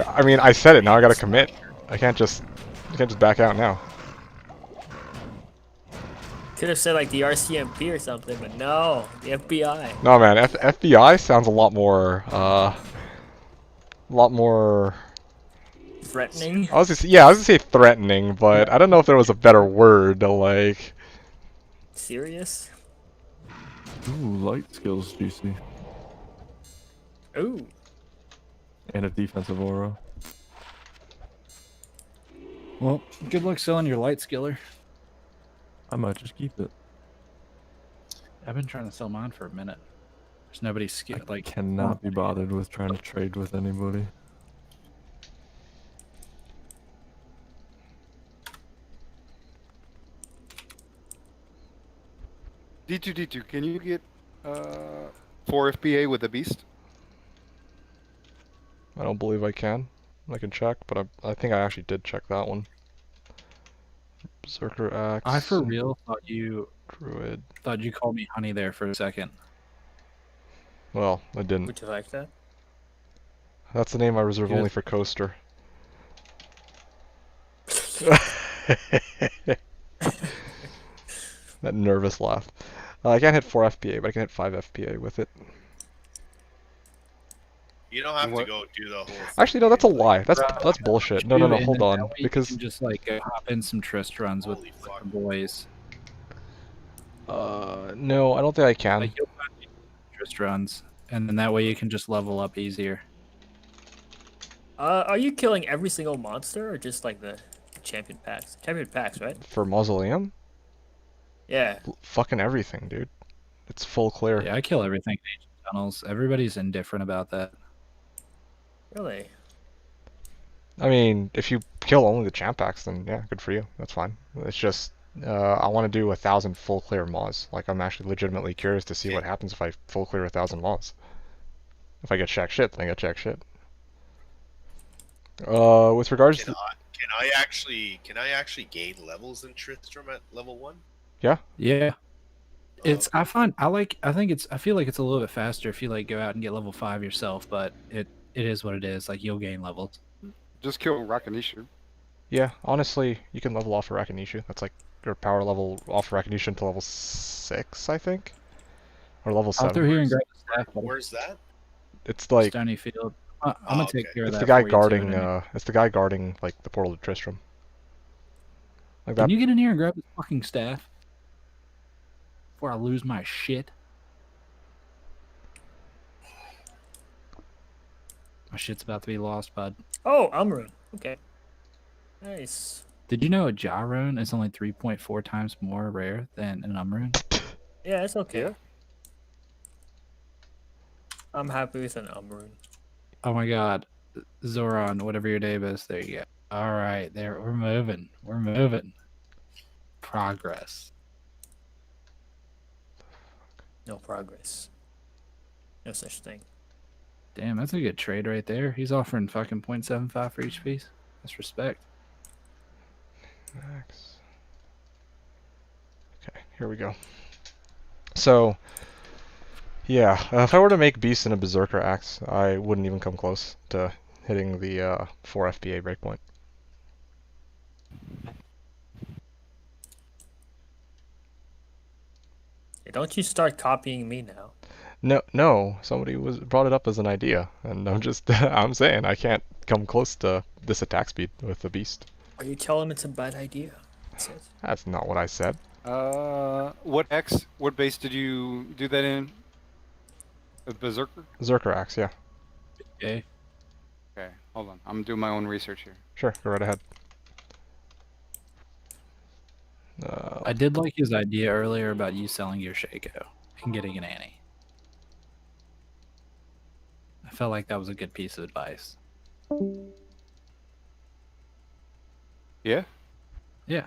I mean, I said it. Now I gotta commit. I can't just back out now. Could have said like the RCMP or something, but no, the FBI. No, man. FBI sounds a lot more, Threatening. I was gonna say threatening, but I don't know if there was a better word to like. Serious? Ooh, light skills, juicy. Ooh. And a defensive aura. Well, good luck selling your light skiller. I might just keep it. I've been trying to sell mine for a minute. There's nobody like Cannot be bothered with trying to trade with anybody. D2, can you get 4 FBA with a beast? I don't believe I can. I can check, but I think I actually did check that one. Berserker Axe. I for real thought you Druid. thought you called me honey there for a second. Well, I didn't. Would you like that? That's the name I reserve Good. only for Coaster. That nervous laugh. I can't hit 4 FPA, but I can hit 5 FPA with it. You don't have to go do the whole thing. Actually, no, that's a lie. That's bullshit. No, And hold then on. that way you Because can just like go hop in some Trist runs with the boys. no, I don't think I can. Like you'll find Trist runs, and then that way you can just level up easier. Are you killing every single monster or just like the champion packs? Champion packs, right? For Mausoleum? Yeah. Fucking everything, dude. It's full clear. Yeah, I kill everything in ancient tunnels. Everybody's indifferent about that. Really? I mean, if you kill only the champ packs, then yeah, good for you. That's fine. It's just, I want to do 1,000 full clear mods. Like, I'm actually legitimately curious to see what happens if I full clear 1,000 mods. If I get shack shit, then I get shack shit. With regards to... Can I actually gain levels in Tristram at level 1? Yeah? Yeah. It's I feel like it's a little bit faster if you like go out and get level 5 yourself, but it is what it is. Like you'll gain levels. Just kill Rakanishu. Yeah, honestly, you can level off a Rakanishu. That's like your power level off Rakanishu to level 6, I think? Or level 7. I'll through here and grab the staff. Where's that? It's like... Stony Field. I'm gonna take care of It's that. the guy for you, guarding, too, it's the guy guarding, like, the portal to Tristram. Like that. Can you get in here and grab the fucking staff? Before I lose my shit. My shit's about to be lost, bud. Oh, Amrun. Okay. Nice. Did you know a Jarone is only 3.4 times more rare than an Umrune? Yeah, it's okay. I'm happy with an Amrun. Oh my god. Zoran, whatever your name is, there you go. Alright, there we're moving. We're moving. Progress. No progress. No such thing. Damn, that's a good trade right there. He's offering fucking 0.75 for each piece. That's respect. Max. Okay, here we go. So, yeah, if I were to make Beast and a Berserker Axe, I wouldn't even come close to hitting the 4 FPA breakpoint. Hey, don't you start copying me now. No, somebody brought it up as an idea, and I'm saying I can't come close to this attack speed with the Beast. Are you telling him it's a bad idea? That's not what I said. What base did you do that in? A Berserker? Zerker Axe, yeah. Okay. Okay, hold on. I'm doing my own research here. Sure, go right ahead. I did like his idea earlier about you selling your Shaco and getting an Annie. I felt like that was a good piece of advice. Yeah? Yeah.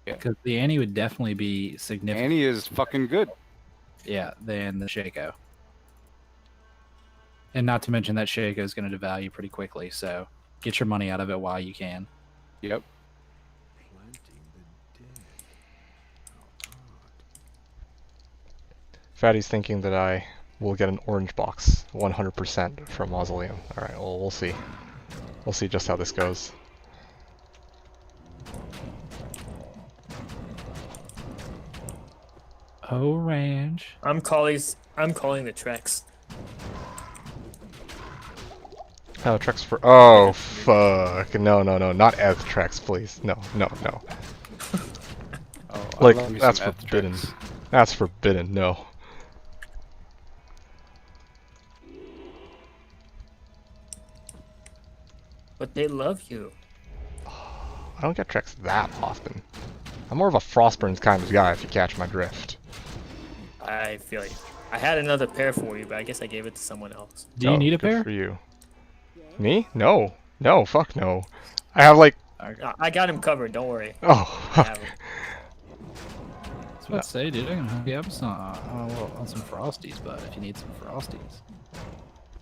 Yeah. Because the Annie would definitely be significant. Annie is fucking good. Yeah, than the Shaco. And not to mention that Shaco is going to devalue pretty quickly, so get your money out of it while you can. Yep. Fatty's thinking that I will get an orange box 100% from Mausoleum. Alright, well, we'll see. We'll see just how this goes. Orange. I'm calling the Trex. Oh, Trex for. Oh, fuck. No, no, no. Not Eth Trex, please. No, no, no. Oh, Like, I love me that's some Eth forbidden. Trex. That's forbidden, no. But they love you. I don't get Trex that often. I'm more of a Frostburns kind of guy, if you catch my drift. I feel you. I had another pair for you, but I guess I gave it to someone else. Do you need a good pair? For you. Me? No. No, fuck no. I have like... I got him covered, don't worry. Oh, I have him. I was about to say, dude, I can hook you up on some Frosties, but if you need some Frosties.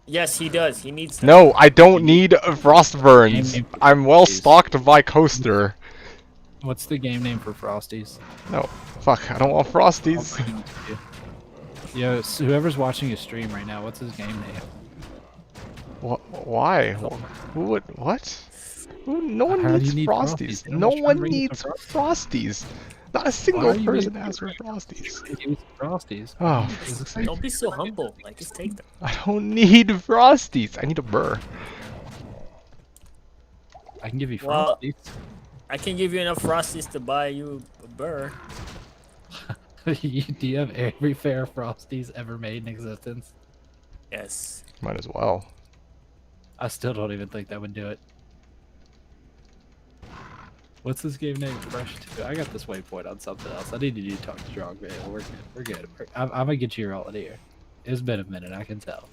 Yes, he does. He needs them. no, I don't need Frostburns. I'm well stocked by Coaster. What's the game name for Frosties? No. Fuck, I don't want Frosties. Yo, so whoever's watching a stream right now, what's his game name? Why? Who would... What? No one How do needs you need Frosties. Frosties? No I'm just trying to one bring you needs some Frosties. Not a Why single are you person making asks for Frosties. Give me some Frosties. Oh, Don't be so humble. Like, just take them. I don't need Frosties. I need a burr. I can give you Well, Frosties. I can give you enough Frosties to buy you a burr. Do you have every fair Frosties ever made in existence? Yes. Might as well. I still don't even think that would do it. What's this game name? Fresh 2. I got this waypoint on something else. I need you to talk strong, man. We're good. We're good. I'm gonna get you all in here. It's been a minute, I can tell.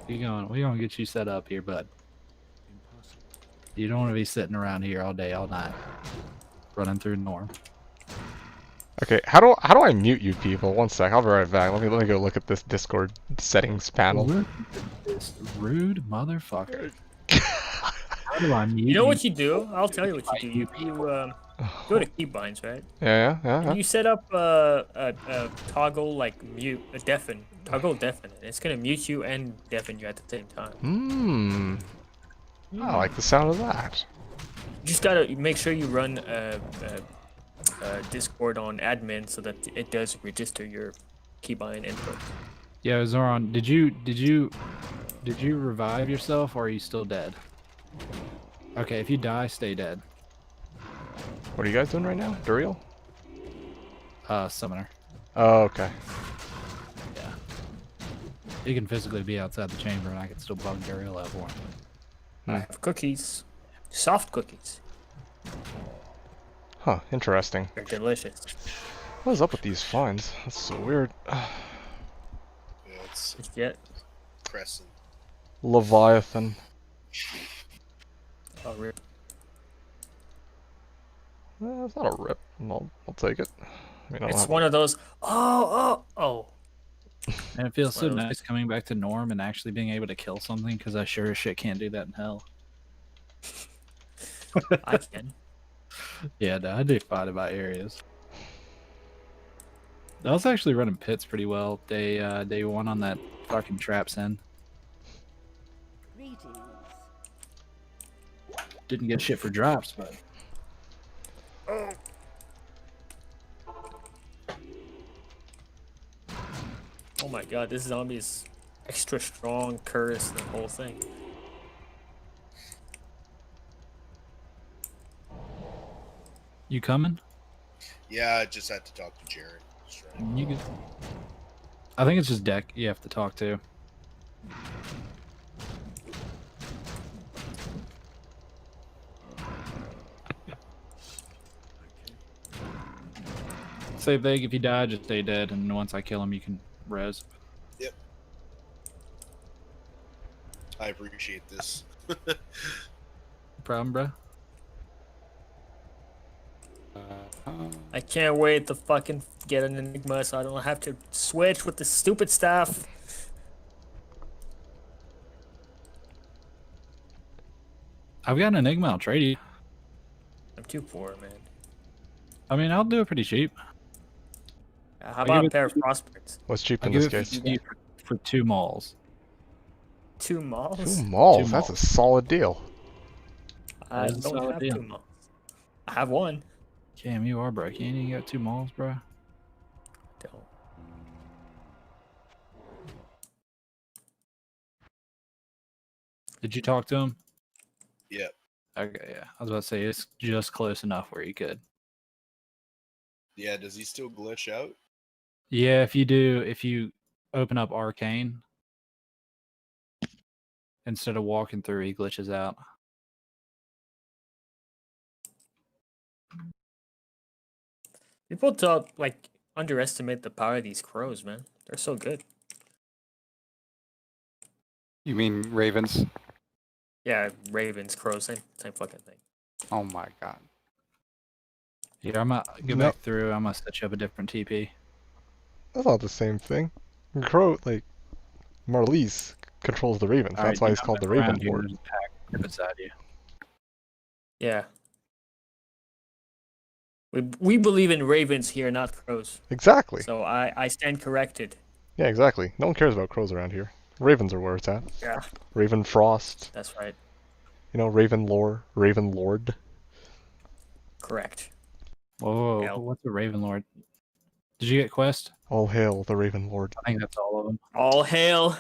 We're gonna get you set up here, bud. You don't want to be sitting around here all day, all night, running through Norm. Okay, how do I mute you people? One sec, I'll be right back. Let me go look at this Discord settings panel. Look at this rude motherfucker. How do I mute You know what you do? I'll tell you what you do. You go to keybinds, right? Yeah. And you set up a toggle like mute, a deafen, toggle deafen. It's gonna mute you and deafen you at the same time. I like the sound of that. You just gotta make sure you run Discord on admin so that it does register your keybind input. Yeah, Zoran, did you revive yourself or are you still dead? Okay, if you die, stay dead. What are you guys doing right now? Duriel? Summoner. Oh, okay. Yeah. You can physically be outside the chamber and I can still bug Duriel out for him. I have cookies. Soft cookies. Huh, interesting. They're delicious. What is up with these finds? That's so weird. Yeah, it's Yeah. Crescent. Leviathan. Oh, rip. It's not a rip. I'll take it. I mean, I don't It's have... one of those. Oh. And it feels so One of those- nice coming back to Norm and actually being able to kill something because I sure as shit can't do that in hell. I can. Yeah, no, I do fight about areas. I was actually running pits pretty well. Day one on that fucking traps in. Didn't get shit for drops, but Oh my god, this zombie is extra strong, curse, the whole thing. You coming? Yeah, I just had to talk to Jaren. Just trying You good? I think it's just deck you have to talk to. Say big, if you die, just stay dead, and once I kill him, you can res. Yep. I appreciate this. No problem, bro. I can't wait to fucking get an Enigma so I don't have to switch with the stupid staff. I've got an Enigma. I'll trade you. I'm too poor, man. I mean, I'll do it pretty cheap. How I'll about give a it pair to of you- prospects? What's cheap I'll in give this it case? to you for 2 mauls. 2 malls? 2 malls. Two That's a malls. solid deal. I That is a don't solid have deal. 2 malls. I have 1. Damn, you are, bro. Can't you got 2 malls, bro? Don't. Did you talk to him? Yep. Okay, yeah. I was about to say it's just close enough where you could. Yeah, does he still glitch out? Yeah, if you open up Arcane instead of walking through, he glitches out. People don't like underestimate the power of these crows, man. They're so good. You mean ravens? Yeah, ravens, crows, same fucking thing. Oh my god. Yeah, I'm gonna go No. back through. I'm gonna set you up a different TP. That's not the same thing. Crow, like, Marlies controls the ravens. All That's right, why do he's not called the move Raven around here. Lord. There's a pack beside you. Yeah. We believe in ravens here, not crows. Exactly. So I stand corrected. Yeah, exactly. No one cares about crows around here. Ravens are where it's at. Yeah. Raven Frost. That's right. You know, Raven Lore, Raven Lord. Correct. Whoa, Hell. what's a Raven Lord? Did you get quest? All hail the Raven Lord. I think that's all of them. All hail.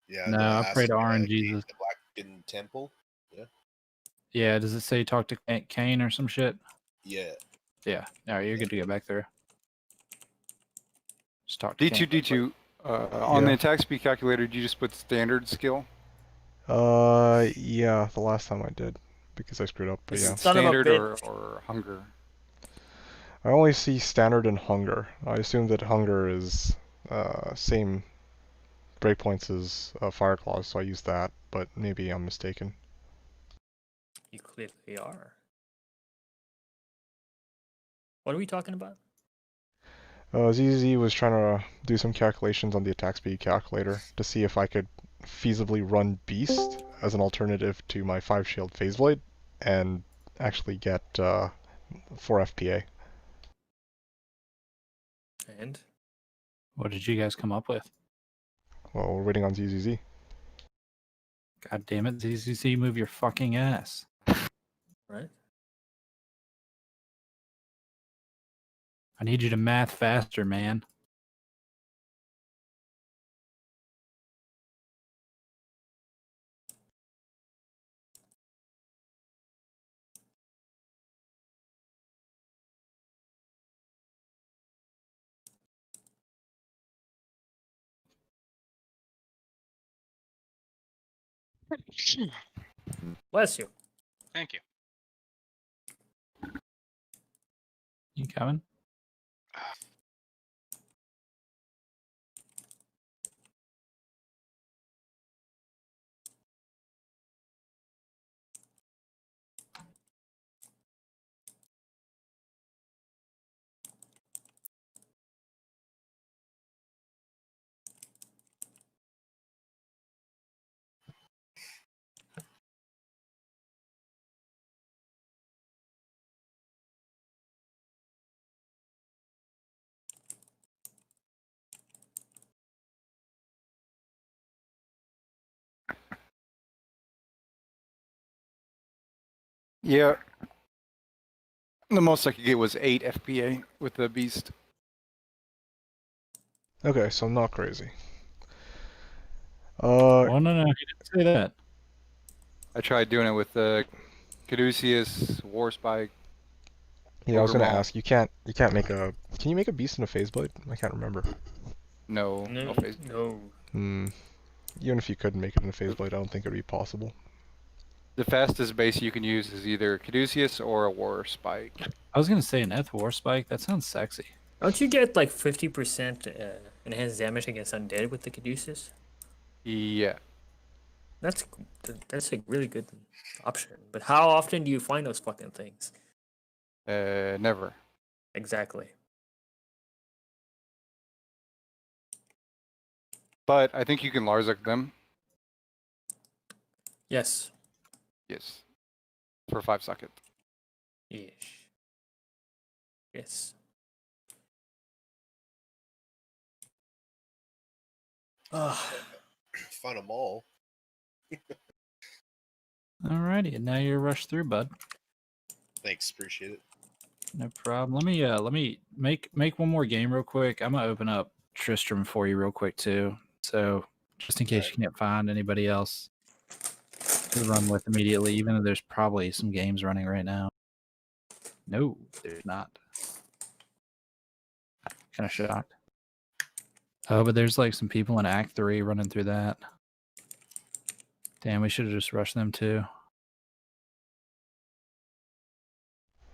Yeah. No, the I prayed to acid, RNGesus. The Black Temple. Yeah. Yeah, does it say talk to Kane or some shit? Yeah. Yeah. Alright, you're good to get back there. Just talk to D2, Kane. D2. On the Yeah. attack speed calculator, did you just put standard skill? Yeah, the last time I did. Because I screwed up, but yeah. Son of a Standard bitch. or hunger? I only see standard and hunger. I assume that hunger is same breakpoints as Fireclaws, so I use that, but maybe I'm mistaken. You clearly are. What are we talking about? ZZ was trying to do some calculations on the attack speed calculator to see if I could feasibly run Beast as an alternative to my 5 shield Phase Blade and actually get 4 FPA. And What did you guys come up with? Well, we're waiting on ZZZ. God damn it, ZCC, move your fucking ass. right? I need you to math faster, man. Bless you. Thank you. You coming? Yeah. The most I could get was 8 FPA with the beast. Okay, so I'm not crazy. Oh, no, you didn't say that. I tried doing it with the Caduceus, War Spike. Yeah, I was Over gonna them all. ask. You can't make a. Can you make a beast in a phase blade? I can't remember. No, no phase. No. Hmm. Even if you could make it in a phase blade, I don't think it would be possible. The fastest base you can use is either Caduceus or a War Spike. I was gonna say an Eth War Spike. That sounds sexy. Don't you get like 50% enhanced damage against undead with the Caduceus? Yeah. That's that's a really good option. But how often do you find those fucking things? Never. Exactly. But I think you can Larzik them. Yes. Yes. For 5 socket. Yes. Yes. Found them all. Alrighty, and now you're rushed through, bud. Thanks, appreciate it. No problem. Let me make one more game real quick. I'm gonna open up Tristram for you real quick too. So just in case you can't find anybody else to run with immediately, even though there's probably some games running right now. No, there's not. Kind of shocked. Oh, but there's like some people in Act 3 running through that. Damn, we should have just rushed them too.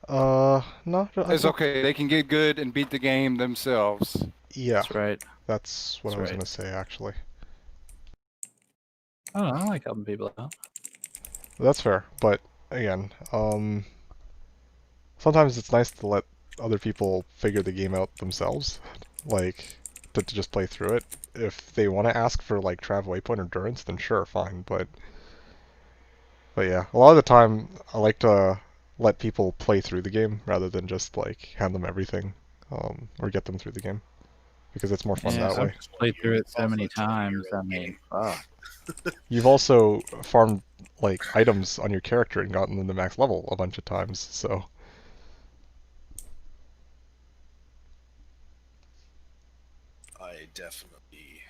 No. It's okay. They can get good and beat the game themselves. Yeah. That's right. That's what I was gonna say actually. Oh, I like helping people out. That's fair, but again, sometimes it's nice to let other people figure the game out themselves, like to just play through it. If they want to ask for like Trav Waypoint or Durance, then sure, fine. But yeah, a lot of the time I like to let people play through the game rather than just like hand them everything, or get them through the game, because it's more fun Yeah, that I've way. just played through it so many times. I mean, fuck. You've also farmed like items on your character and gotten them to max level a bunch of times, so. I definitely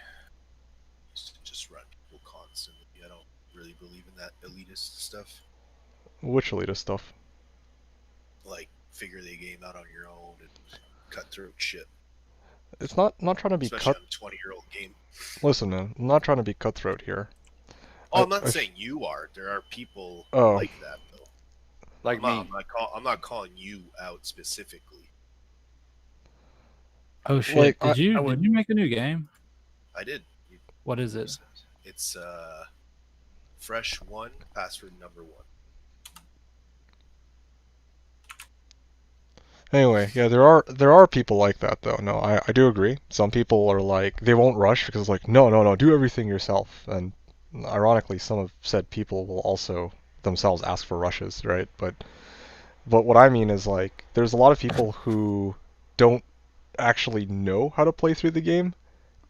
used to just run people constantly. I don't really believe in that elitist stuff. Which elitist stuff? Like, figure the game out on your own and cutthroat shit. It's not trying to be Especially cut. on a 20-year-old game. Listen, man, I'm not trying to be cutthroat here. Oh, I'm not saying you are. There are people Oh. like that, though. Like me. I'm not calling you out specifically. Oh shit! Like, did you make a new game? I did. What is it? It's Fresh 1, password number 1. Anyway, yeah, there are people like that though. No, I do agree. Some people are like they won't rush because it's like no, do everything yourself. And ironically, some of said people will also themselves ask for rushes, right? But what I mean is like there's a lot of people who don't actually know how to play through the game,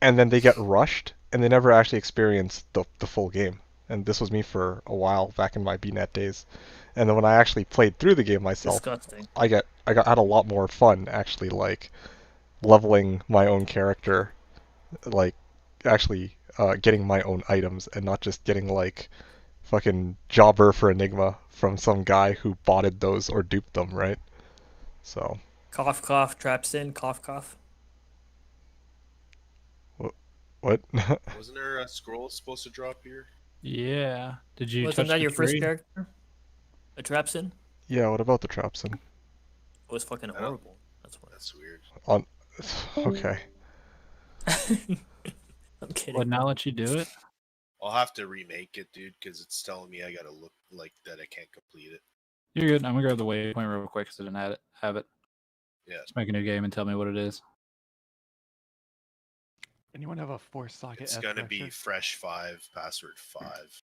and then they get rushed and they never actually experience the full game. And this was me for a while back in my BNet days. And then when I actually played through the game myself, Disgusting. I had a lot more fun actually like leveling my own character, like actually getting my own items and not just getting like fucking jobber for Enigma from some guy who botted those or duped them, right? So. Cough, cough, traps in, cough, cough. What? Wasn't there a scroll supposed to drop here? Yeah. Did you Wasn't touch that the your first tree? character? A traps in? Yeah, what about the Trapson? It was fucking horrible. That's why. That's weird. Okay. I'm kidding. Would not let you do it? I'll have to remake it, dude, because it's telling me I gotta look like that I can't complete it. You're good. I'm gonna grab the waypoint real quick because I didn't have it. Yeah. Just make a new game and tell me what it is. Anyone have a 4-socket? It's gonna be Fresh 5, password 5.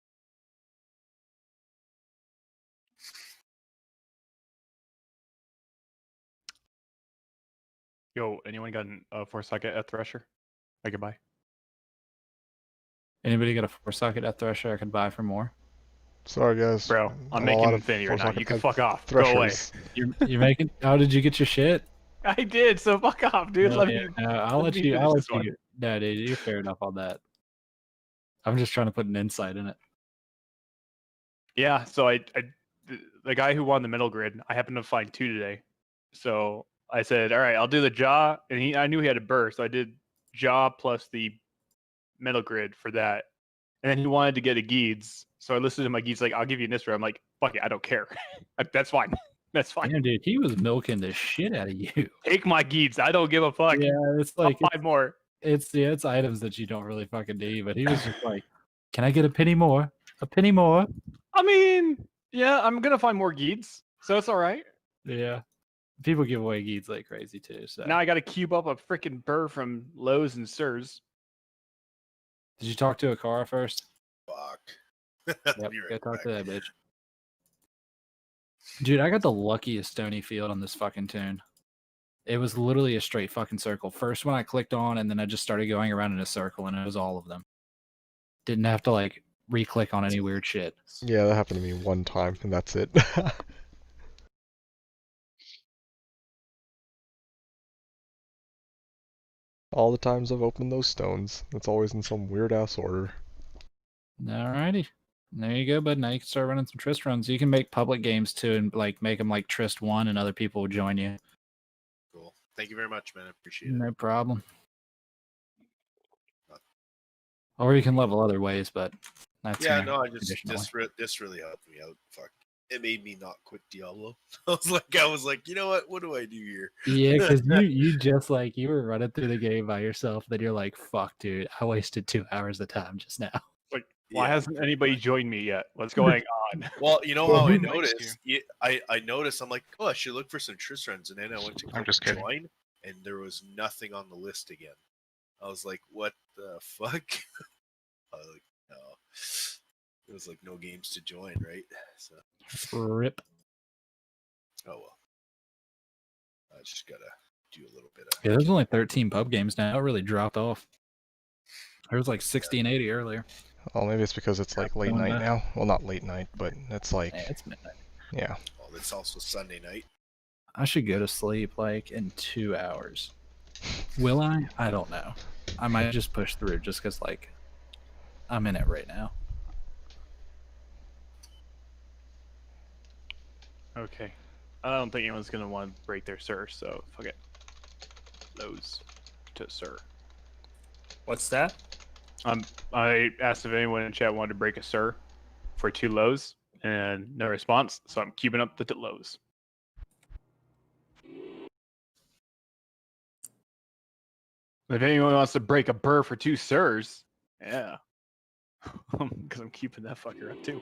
Yo, anyone got a 4-socket at Thresher? I could buy. Anybody got a 4-socket at Thresher I could buy for more? Sorry guys. Bro, I'm a making lot of Infinity right now. 4-socket You can head fuck off. Go away. threshers. You're making. How did you get your shit? I did, so fuck off, dude. No, let yeah, me. no, I'll let me you. finish I'll let this one. you. No, dude, you're fair enough on that. I'm just trying to put an insight in it. Yeah, so the guy who won the middle grid, I happened to find 2 today. So I said, all right, I'll do the jaw, and I knew he had a burr, so I did jaw plus the metal grid for that. And then he wanted to get a Geeds, so I listened to my Geeds like, I'll give you Nisra. I'm like, fuck it, I don't care. That's fine. That's fine. Damn, dude, he was milking the shit out of you. Take my Geeds. I don't give a fuck. Yeah, it's like I'll buy more. it's items that you don't really fucking need. But he was just like, "Can I get a penny more? A penny more?" I mean, yeah, I'm gonna find more Geeds, so it's all right. Yeah, people give away Geeds like crazy too. So Now I got to cube up a freaking burr from Lowe's and Sirs. did you talk to Akara first? Fuck. Yep, Be right go talk back. to that bitch. Dude, I got the luckiest stony field on this fucking tune. It was literally a straight fucking circle. First one I clicked on, and then I just started going around in a circle, and it was all of them. Didn't have to like re-click on any weird shit. Yeah, that happened to me one time, and that's it. All the times I've opened those stones, it's always in some weird ass order. Alrighty. There you go, bud. Now you can start running some Trist runs. You can make public games too, and like make them like Trist 1, and other people will join you. Cool. Thank you very much, man. I appreciate it. No problem. Or you can level other ways, but that's Yeah, me, no, I just traditionally. this really helped me out. Fuck. It made me not quit Diablo. I was like, you know what? What do I do here? Yeah, because you just like you were running through the game by yourself, then you're like, fuck, dude, I wasted 2 hours of time just now. Like, why Yeah, hasn't anybody joined me yet? What's going on? Well, you know Well, how I who noticed? I noticed. I'm like, oh, I should look for some Trist runs, and then I went to I'm click just kidding. join, and there was nothing on the list again. I was like, what the fuck? I was like, no. It was like no games to join, right? So, Rip. oh well. I just gotta do a little bit of. Yeah, there's only 13 pub games now. It really dropped off. There was like 60 and 80 earlier. Well, maybe it's because it's like late night now. Well, not late night, but it's like, Yeah, it's midnight. yeah. Oh, it's also Sunday night. I should go to sleep like in 2 hours. Will I? I don't know. I might just push through just because like I'm in it right now. Okay. I don't think anyone's gonna want to break their Sir, so fuck it. Lowe's to Sir. What's that? I asked if anyone in chat wanted to break a Sir for 2 lows, and no response, so I'm cubing up the lows. If anyone wants to break a burr for 2 Sirs, yeah. Because I'm keeping that fucker up too.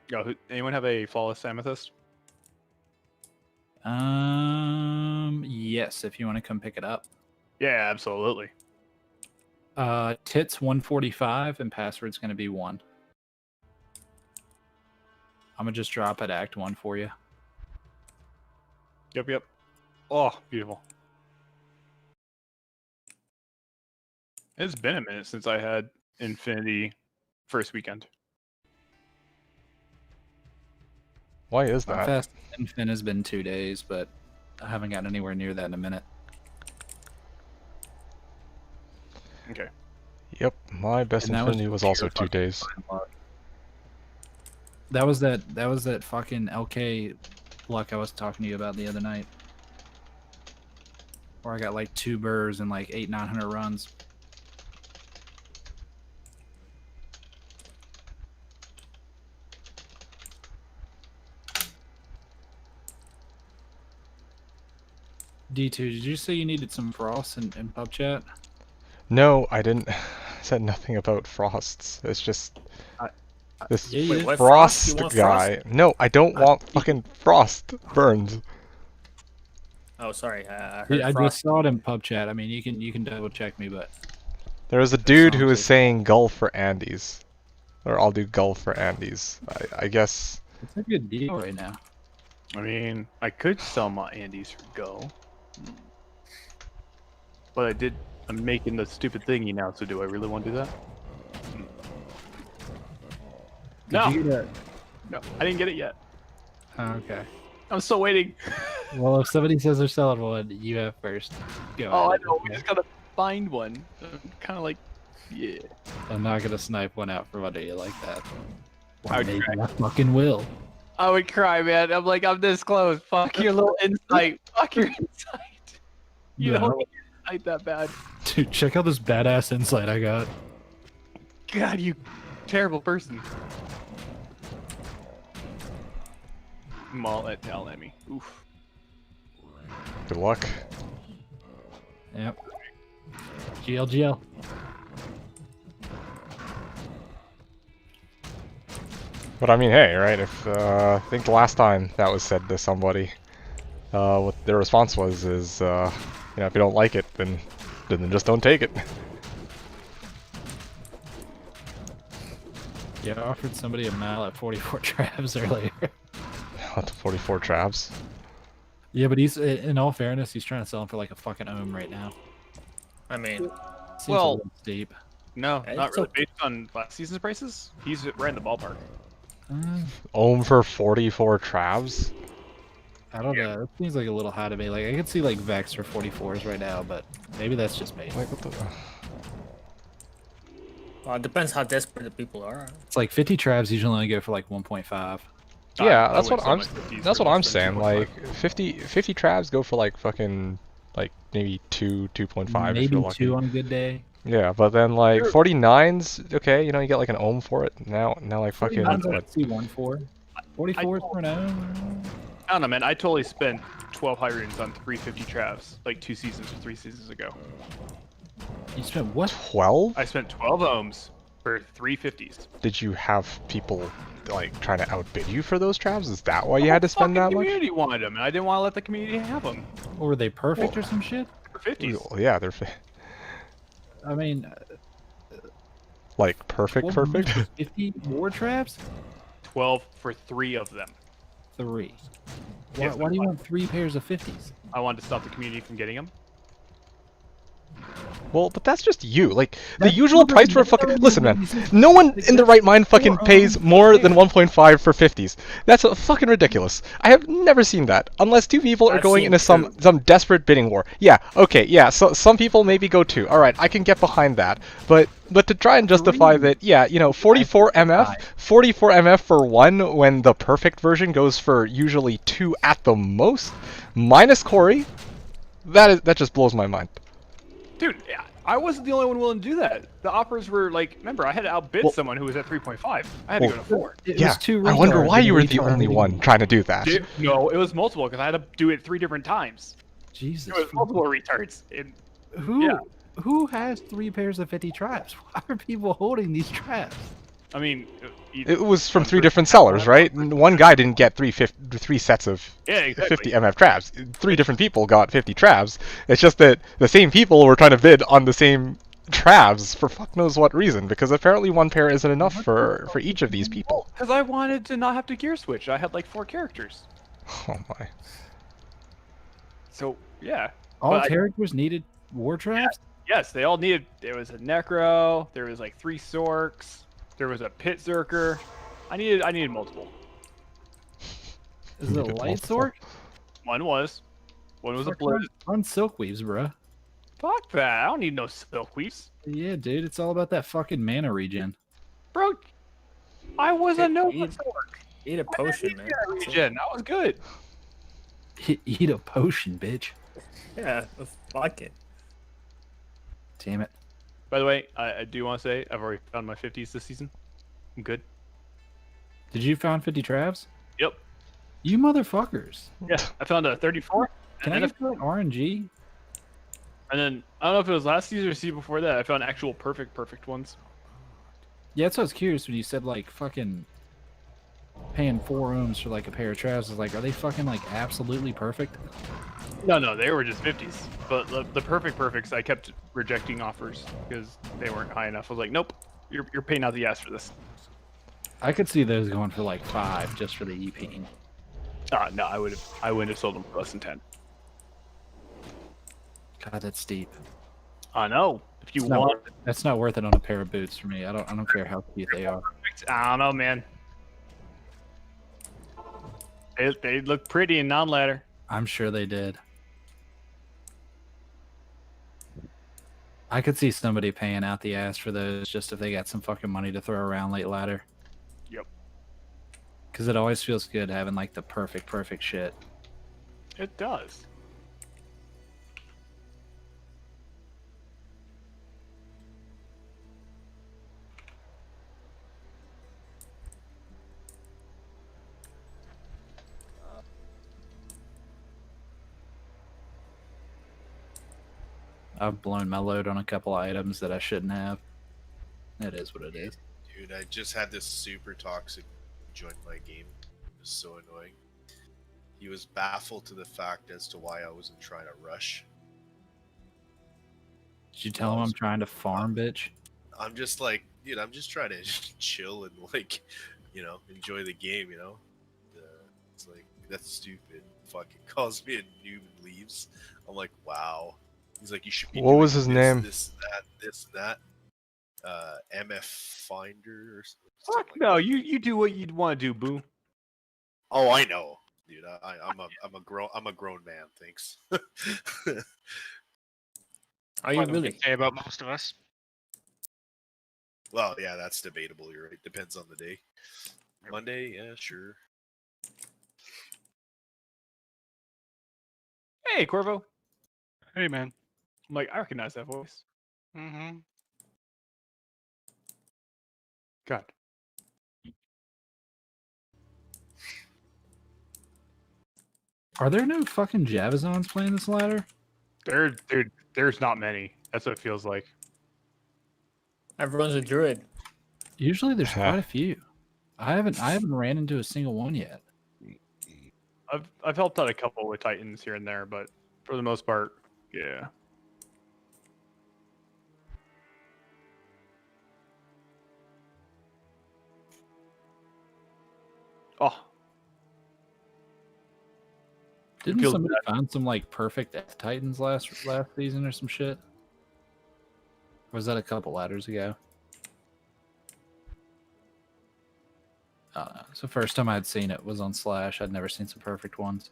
Yo, anyone have a flawless amethyst? Yes, if you want to come pick it up. Yeah, absolutely. Tits 145 and password's gonna be 1. I'm gonna just drop it Act 1 for you. Yep. Oh, beautiful. It's been a minute since I had Infinity first weekend. Why is My that? fast infin has been 2 days, but I haven't gotten anywhere near that in a minute. Okay. Yep, my best And that infinity was also pure 2 days. fucking luck. That was that fucking LK luck I was talking to you about the other night. Where I got like 2 burrs and like 800-900 runs. D2, did you say you needed some frost in pub chat? No, I didn't. I said nothing about frosts. It's just this yeah, you did. frost You want guy. No, I don't want fucking frost burns. Oh, sorry. I heard I Frost. just saw it in pub chat. I mean, you can double check me, but There was a dude who was sounds saying gull for Andes. Or I'll do gull for Andes. I guess. it's a good deal right now. I mean, I could sell my Andes for Go. But I'm making the stupid thingy now, so do I really want to do that? No! Did you get No, I didn't get it yet. okay. I'm still waiting. Well, if somebody says they're selling one, you have first. Go Oh, I ahead, know. okay? We just gotta find one. Kind of like, yeah. I'm not gonna snipe one out from under you like that. How'd Maybe you I fucking will. I would cry, man. I'm like, I'm this close. Fuck your little insight. Fuck your insight. You No. don't need insight that bad. Dude, check out this badass insight I got. God, you terrible person. Maul at me. Oof. Good luck. Yep. GL. But I mean, hey, right? If I think the last time that was said to somebody, what their response was is, you know, if you don't like it, then just don't take it. Yeah, I offered somebody a mallet at 44 traps earlier. What, 44 traps? Yeah, but he's, in all fairness, he's trying to sell them for like a fucking ohm right now. I mean, Seems a Well, little steep. no, It's not really. okay. Based on last season's prices, he's right in the ballpark. Ohm for 44 traps? I don't know. It seems like a little high to me. Like I could see like Vex for 44s right now, but maybe that's just me. Like what the? well, it depends how desperate the people are. It's like 50 traps usually only go for like 1.5. Yeah, I that's what wouldn't I'm. sell my 50s That's for what I'm less than saying. 2.5. Like 50 traps go for like fucking like maybe 2.5 if Maybe you're lucky. 2 on a good day. Yeah, but then like 49s, okay, you know, you get like an ohm for it. Now like fucking 49s I what? could see 1 for. 44s for an ohm. I don't know, man. I totally spent 12 high runes on 350 travs like 2 seasons or 3 seasons ago. You spent what? 12? I spent 12 ohms for 350s. Did you have people like trying to outbid you for those traps? Is that why you had to spend that The much? community wanted them, and I didn't want to let the community have them. Or were they perfect or some shit? For 50s. Well, yeah, they're I mean, like perfect. 50 war traps? 12 for 3 of them. 3. Why, Yes, why do you want 3 pairs of 50s? I wanted to stop the community from getting them. Well, but that's just you. Like the That's usual literally price for a fucking listen, man. No one in their right mind fucking pays more than 1.5 for 50s. That's fucking ridiculous. I have never seen that unless two people are I've going seen into some desperate bidding war. Yeah, okay, yeah. So some people maybe go 2. All right, I can get behind that. But to try and justify that, yeah, you know, 44 MF for 1 when the perfect version goes for usually 2 at the most, minus Corey. That just blows my mind. Dude, I wasn't the only one willing to do that. The offers were like, remember, I had to outbid someone who was at 3.5. I had to go to 4. Yeah, I wonder why you were the only one trying to do that. No, it was multiple because I had to do it 3 different times. Jesus. It was multiple retards. Who has 3 pairs of 50 traps? Why are people holding these traps? I mean, It was from 3 different sellers, right? One guy didn't get 3 sets of 50 MF traps. 3 different people got 50 traps. It's just that the same people were trying to bid on the same traps for fuck knows what reason, because apparently 1 pair isn't enough for each of these people. Because I wanted to not have to gear switch. I had like 4 characters. Oh my. So, yeah. All characters needed war traps? Yes, they all needed. There was a Necro, there was like 3 Sorks, there was a Pit Zerker. I needed multiple. Is it a light sword? One was a blue. Run Silkweaves, bruh. Fuck that! I don't need no Silkweaves. Yeah, dude, it's all about that fucking mana regen. Bro, I was a no Eat a potion, man. regen. That was good. Eat a potion, bitch. Yeah, fuck it. Damn it. By the way, I do want to say I've already found my 50s this season. I'm good. Did you find 50 traps? Yep. You motherfuckers. Yeah, I found a 34. Can I get that RNG? And then I don't know if it was last season or season before that. I found actual perfect ones. Yeah, that's what I was curious when you said like fucking paying 4 ohms for like a pair of traps. I was like, are they fucking like absolutely perfect? No, they were just 50s. But the perfects, I kept rejecting offers because they weren't high enough. I was like, nope, you're paying out the ass for this. I could see those going for like 5 just for the EP. No, I wouldn't have sold them for less than 10. God, that's steep. I know. If you It's not want, worth it. That's not worth it on a pair of boots for me. I don't care how cute they are. I don't know, man. They look pretty in non-ladder. I'm sure they did. I could see somebody paying out the ass for those just if they got some fucking money to throw around late ladder. Yep. Because it always feels good having like the perfect shit. It does. I've blown my load on a couple items that I shouldn't have. It is what it is. Dude, I just had this super toxic join my game. It was so annoying. He was baffled to the fact as to why I wasn't trying to rush. Did you tell him I'm trying to farm, bitch? I'm just like, dude, I'm just trying to chill and like, enjoy the game, It's like, that's stupid. Fucking calls me a noob and leaves. I'm like, wow. He's like, you should be What doing was his name? this, that. MF Finder or something. Fuck no, you do what you'd want to do, boo. Oh, I know, dude. I'm a grown man. Thanks. Are you really? Say about most of us. Well, yeah, that's debatable. You're right. Depends on the day. Monday, yeah, sure. Hey, Corvo. Hey, man. I'm like, I recognize that voice. Mm-hmm. God. Are there no fucking Javazons playing this ladder? There's not many. That's what it feels like. Everyone's a druid. Usually there's quite a few. I haven't ran into a single one yet. I've helped out a couple with Titans here and there, but for the most part, yeah. Oh. Didn't feels somebody bad. find some like perfect Titans last season or some shit? Or was that a couple ladders ago? I don't know. It's the first time I'd seen it was on Slash. I'd never seen some perfect ones.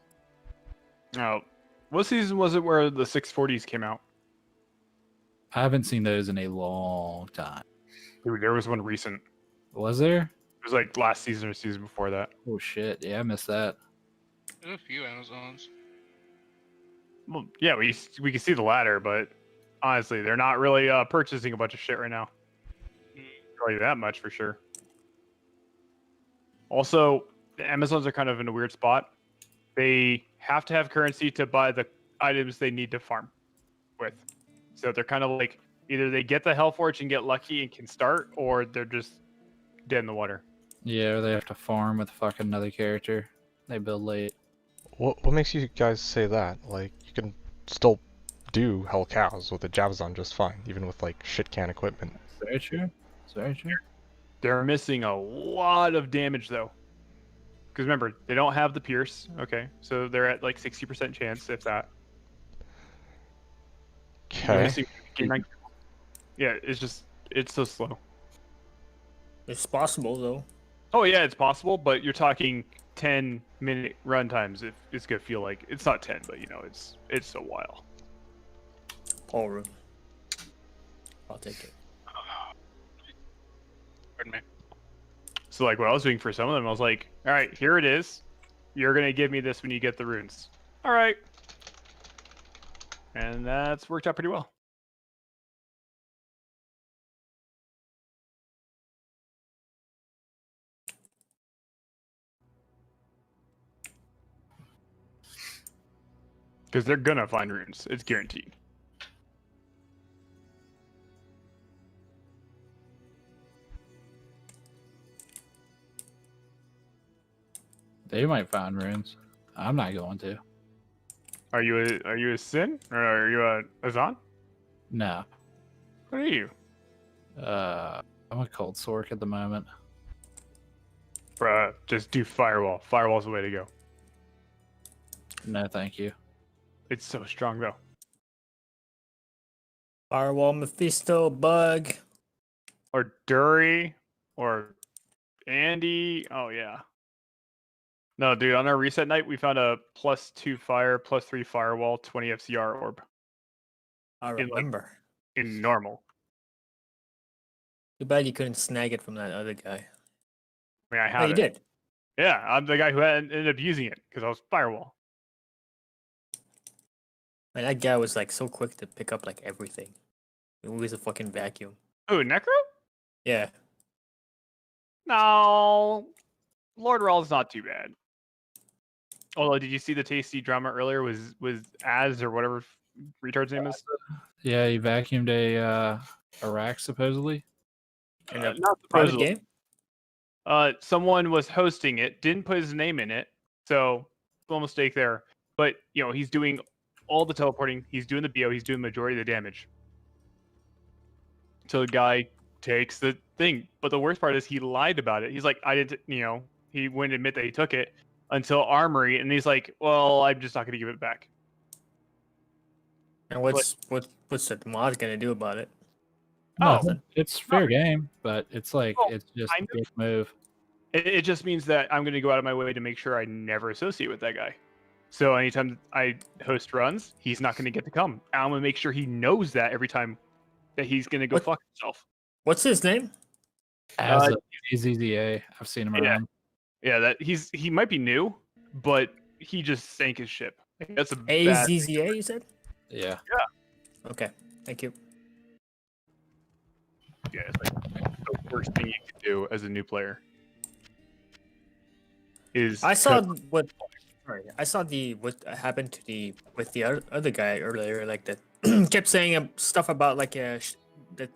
Now, what season was it where the 640s came out? I haven't seen those in a long time. Dude, there was one recent. Was there? It was like last season or season before that. Oh shit! Yeah, I missed that. There's a few Amazons. Well, yeah, we can see the ladder, but honestly, they're not really purchasing a bunch of shit right now. Tell you that much for sure. Also, the Amazons are kind of in a weird spot. They have to have currency to buy the items they need to farm with. So they're kind of like either they get the Hellforge and get lucky and can start, or they're just dead in the water. Yeah, or they have to farm with fucking another character. They build late. What makes you guys say that? Like, you can still do Hell Cows with a Javazon just fine, even with like shit can equipment. Very true. It's very true. They're missing a lot of damage though. Because remember, they don't have the Pierce. Okay, so they're at like 60% chance, if that. Okay. Yeah, it's so slow. It's possible though. Oh yeah, it's possible, but you're talking 10-minute run times. It's gonna feel like it's not 10, but it's a while. Paul room. I'll take it. Pardon me. So like what I was doing for some of them, I was like, all right, here it is. You're gonna give me this when you get the runes. All right. And that's worked out pretty well. Because they're gonna find runes. It's guaranteed. They might find runes. I'm not going to. Are you a Sin? Or are you a Azan? No. What are you? I'm a cold sork at the moment. Bruh, just do Firewall. Firewall's the way to go. No, thank you. It's so strong though. Firewall, Mephisto, Bug. Or Dury. Or Andy. Oh yeah. No, dude, on our reset night, we found a +2 fire, +3 firewall, 20 FCR orb. I remember. In normal. Too bad you couldn't snag it from that other guy. I mean, I Oh, have you it. did. Yeah, I'm the guy who ended up using it because I was firewall. Man, that guy was like so quick to pick up like everything. He was a fucking vacuum. Oh, Necro? Yeah. No, Lord Rawl's not too bad. Although, did you see the tasty drama earlier? Was Az or whatever retard's name is? Yeah, he vacuumed a rack supposedly. In a Not private supposedly. game? Someone was hosting it, didn't put his name in it, so little mistake there. But he's doing all the teleporting, he's doing the BO, he's doing the majority of the damage. So the guy takes the thing, but the worst part is he lied about it. He's like, I didn't, he wouldn't admit that he took it until Armory, and he's like, well, I'm just not gonna give it back. And what's the mod gonna do about it? Nothing. It's fair game, but it's like it's just a dick move. It just means that I'm gonna go out of my way to make sure I never associate with that guy. So anytime I host runs, he's not gonna get to come. I'm gonna make sure he knows that every time that he's gonna go fuck himself. What's his name? AZZA. I've seen him around. Yeah, that he might be new, but he just sank his ship. Like, that's a bad. AZZA, you said? Yeah. Yeah. Okay, thank you. Yeah, it's like the worst thing you can do as a new player. Is I saw what happened to with the other guy earlier, like that kept saying stuff about like that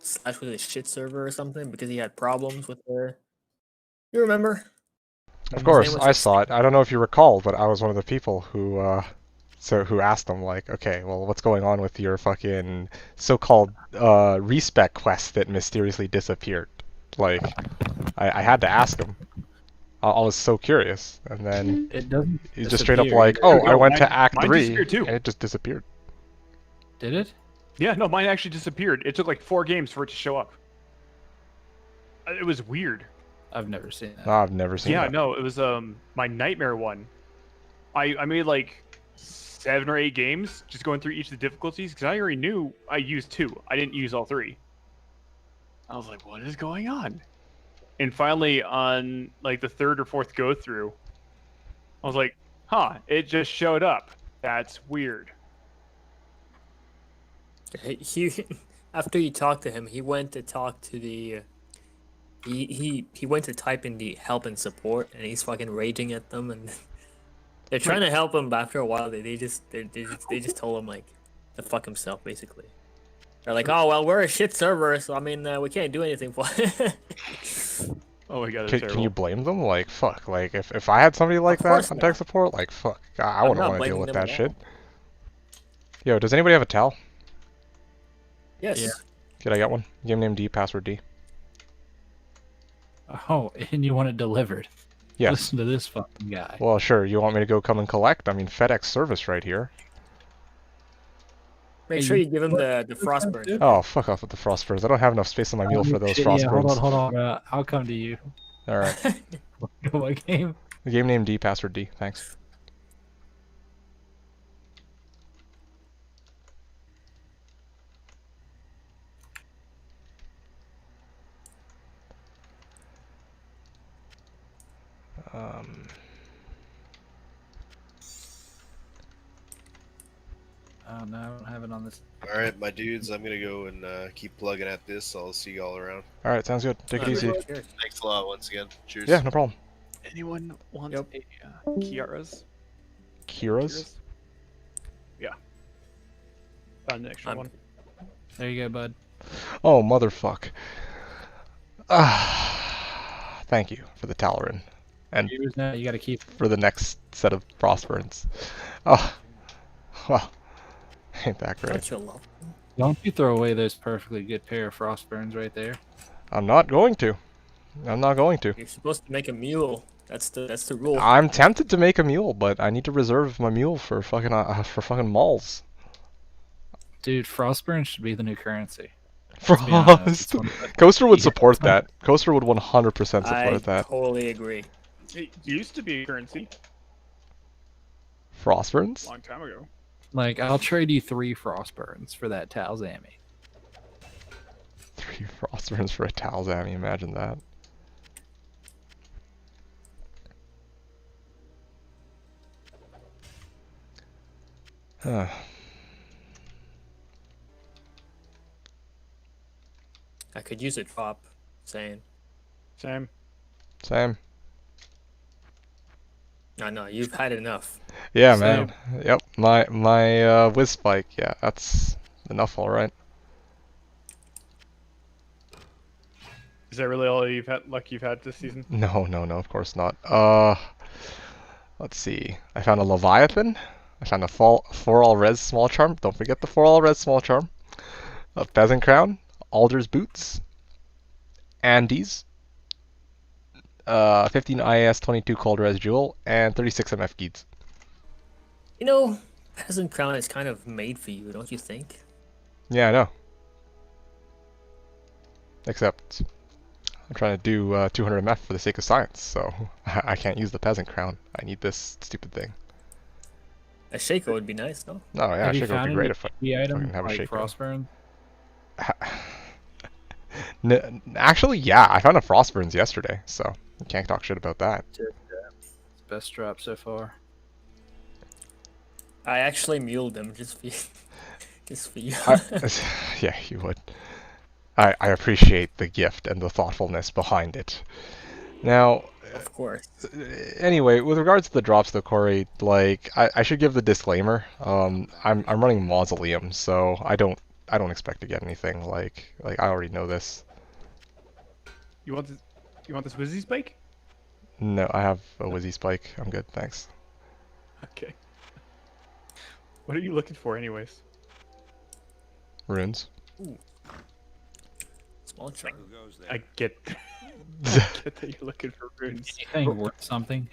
Slash was a shit server or something because he had problems with the. You remember? Of course, I saw it. I don't know if you recall, but I was one of the people who asked them like, okay, well, what's going on with your fucking so-called respec quest that mysteriously disappeared? Like, I had to ask him. I was so curious, and then it doesn't. He's just straight up like, "Oh, I went to Act 3, too. and it just disappeared." Did it? Yeah, no, mine actually disappeared. It took like 4 games for it to show up. It was weird. I've never seen that. No, I've never seen that. Yeah, no, it was my nightmare one. I made like 7 or 8 games just going through each of the difficulties because I already knew I used 2. I didn't use all 3. I was like, what is going on? And finally, on like the 3rd or 4th go through, I was like, huh, it just showed up. That's weird. He after you talked to him, he went to talk to the. He went to type in the help and support, and he's fucking raging at them, and they're trying to help him. But after a while, they just told him like to fuck himself, basically. They're like, oh well, we're a shit server, so I mean we can't do anything for it. Oh my god, Can you blame them? Like, fuck. Like, if I had somebody like that on tech support, like, fuck. I wouldn't want to deal with that shit. Yo, does anybody have a towel? Yes. Yeah. Could I get one? Game name D, password D. Oh, and you want it delivered? Yes. Listen to this fucking guy. Well, sure. You want me to go come and collect? I mean, FedEx service right here. Make sure you give him the Frostburn. Oh, fuck off with the Frostburns. I don't have enough space on my mule for those Frostburns. Yeah, hold on. I'll come to you. All right. What game? Game name D, password D. Thanks. Oh no, I don't have it on this. All right, my dudes, I'm gonna go and keep plugging at this. I'll see you all around. All right, sounds good. Take it easy. Thanks a lot once again. Cheers. Yeah, no problem. Anyone want a Kiara's? Kira's? Yeah. Found an extra one. There you go, bud. Oh, motherfuck. Thank you for the Talaran. And You gotta keep. for the next set of Frostburns. Oh, well, ain't that great. Don't you throw away those perfectly good pair of Frostburns right there. I'm not going to. I'm not going to. You're supposed to make a mule. That's the rule. I'm tempted to make a mule, but I need to reserve my mule for fucking malls. Dude, Frostburn should be the new currency. Frost. Coaster would support that. Coaster would 100% support that. I totally agree. It used to be a currency Frostburns? a long time ago. Like, I'll trade you 3 Frostburns for that Talzami. 3 Frostburns for a Talzami, imagine that. Huh. I could use a drop. Saying. Same. Same. No, you've had enough. Yeah, Same. man. Yep. My whiz spike. Yeah, that's enough. All right. Is that really all you've had? Luck you've had this season? No, no, no. Of course not. Let's see. I found a Leviathan. I found a 4-all res small charm. Don't forget the 4-all res small charm. A Pheasant Crown. Alder's Boots. Andes. 15 IAS, 22 Cold Res Jewel, and 36 MF Geeds. You know, Peasant Crown is kind of made for you, don't you think? Yeah, I know. Except I'm trying to do 200 MF for the sake of science, so I can't use the Peasant Crown. I need this stupid thing. A Shaker would be nice, no? Oh yeah, Have you Shaker would found be great any if I key fucking items have a like Shaker. Frostburn? Actually, yeah, I found a Frostburns yesterday, so you can't talk shit about that. Best drop so far. I actually muled them just for you. Just for you. Yeah, you would. I appreciate the gift and the thoughtfulness behind it. Now, Of course. anyway, with regards to the drops though, Corey, like I should give the disclaimer. I'm running Mausoleum, so I don't expect to get anything. Like I already know this. You want this? You want this Wizzy Spike? No, I have a Wizzy Spike. I'm good, thanks. Okay. What are you looking for, anyways? Runes. Ooh. Small charm. I get. I get that you're looking for runes. Anything worth something?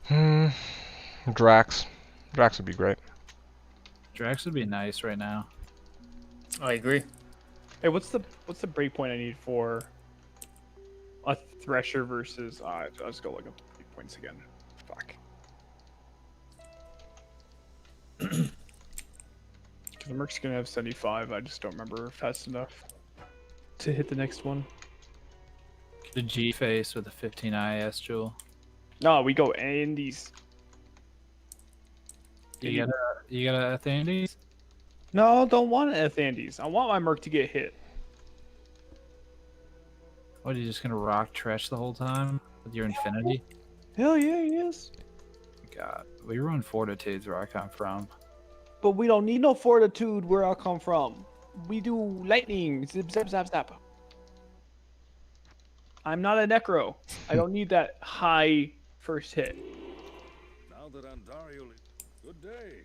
Yeah. Drax. Drax would be great. Drax would be nice right now. I agree. Hey, what's the breakpoint I need for a Thresher versus? I'll just go look up the breakpoints again. Fuck. Because the Merc's gonna have 75. I just don't remember fast enough to hit the next one. The G face with a 15 IS jewel. No, we go Andes. You got a Athandes? No, don't want an Athandes. I want my Merc to get hit. What, are you just gonna rock trash the whole time with your Infinity? Hell yeah, he is. God, we run Fortitudes where I come from. But we don't need no fortitude where I come from. We do lightning. Zip, zap, zap, zap. I'm not a Necro. I don't need that high first hit. Now that I'm Dario, good day.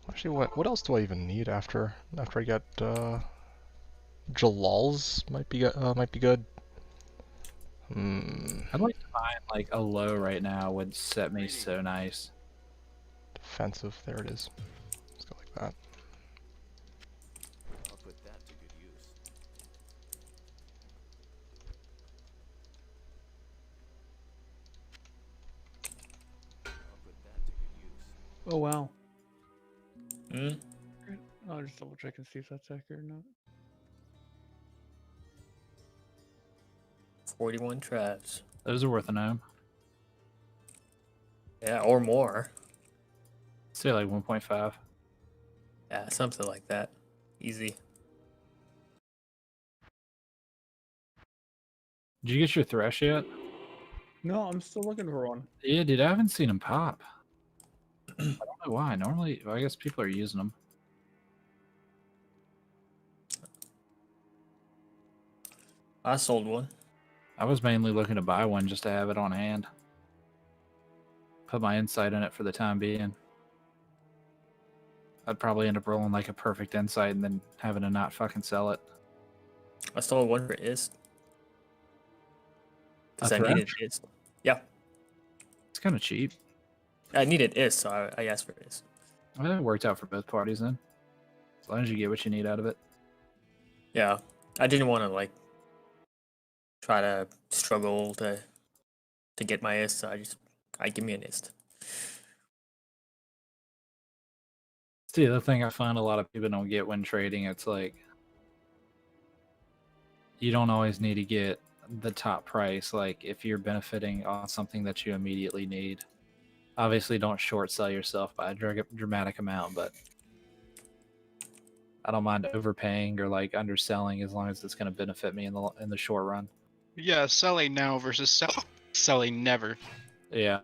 Actually, what else do I even need after I get Jalal's might be good. I'd like to find like a low right now would set me so nice. Defensive, there it is. Let's go like that. I'll put that to good use. I'll put that to good use. Oh wow. Hmm? I'll just double check and see if that's accurate or not. 41 traps. Those are worth a gnome. Yeah, or more. Say like 1.5. Yeah, something like that. Easy. Did you get your Thresh yet? No, I'm still looking for one. Yeah, dude, I haven't seen him pop. I don't know why. Normally, well, I guess people are using them. I sold one. I was mainly looking to buy one just to have it on hand. Put my insight in it for the time being. I'd probably end up rolling like a perfect insight and then having to not fucking sell it. I sold one for Ist. Because A I needed Thresh? Ist. Yeah. It's kind of cheap. I needed Ist, so I asked for Ist. Well, it worked out for both parties then. As long as you get what you need out of it. Yeah. I didn't want to like try to struggle to get my Ist, so I give me an Ist. See, the thing I find a lot of people don't get when trading, it's like you don't always need to get the top price. Like if you're benefiting on something that you immediately need. Obviously, don't short sell yourself by a dramatic amount, but I don't mind overpaying or like underselling as long as it's going to benefit me in the short run. Yeah, selling now versus selling never. Yeah.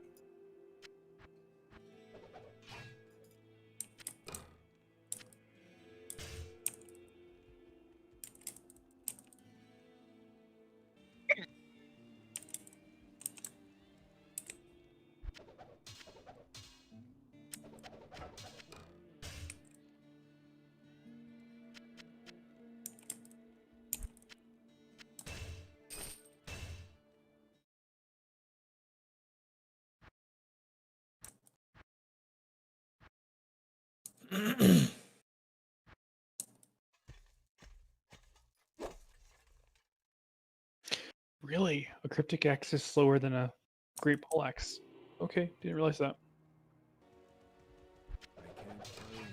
Really? A cryptic axe is slower than a great poleaxe. Okay, didn't realize that. I can't carry anymore.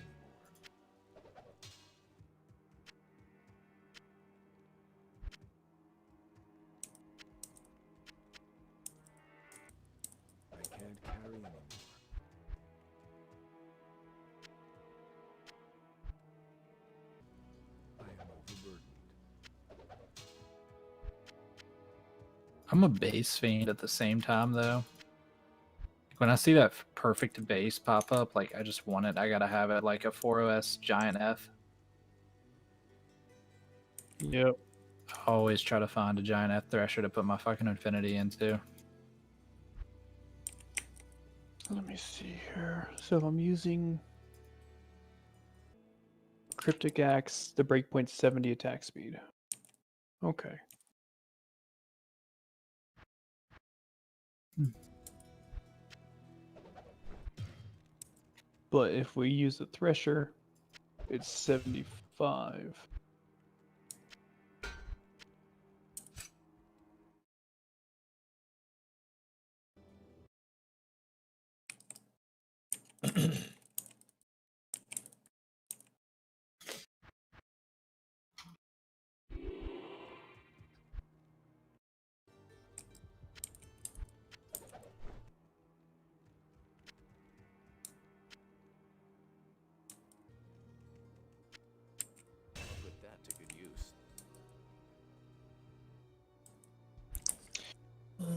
I can't carry anymore. I am overburdened. I'm a base fiend at the same time, though. When I see that perfect base pop up, like I just want it. I gotta have it like a 4OS Giant F. Yep. I always try to find a Giant F Thresher to put my fucking Infinity into. Let me see here. So if I'm using cryptic axe, the breakpoint's 70 attack speed. Okay. But if we use the thresher, it's 75. I'll put that to good use.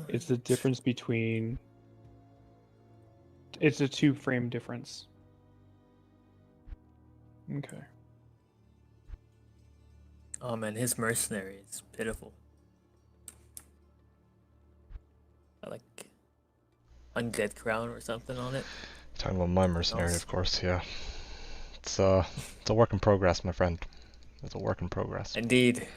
It's the difference between. It's a 2-frame difference. Okay. Oh man, his mercenary is pitiful. I like Undead Crown or something on it. Talking about my mercenary, Else. of course. Yeah. It's a work in progress, my friend. It's a work in progress. Indeed.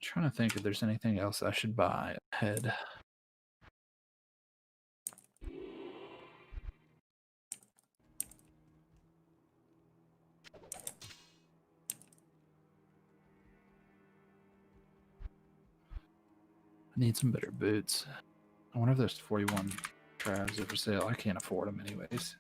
Trying to think if there's anything else I should buy ahead. I need some better boots. I wonder if there's 41 tribes for sale. I can't afford them anyways.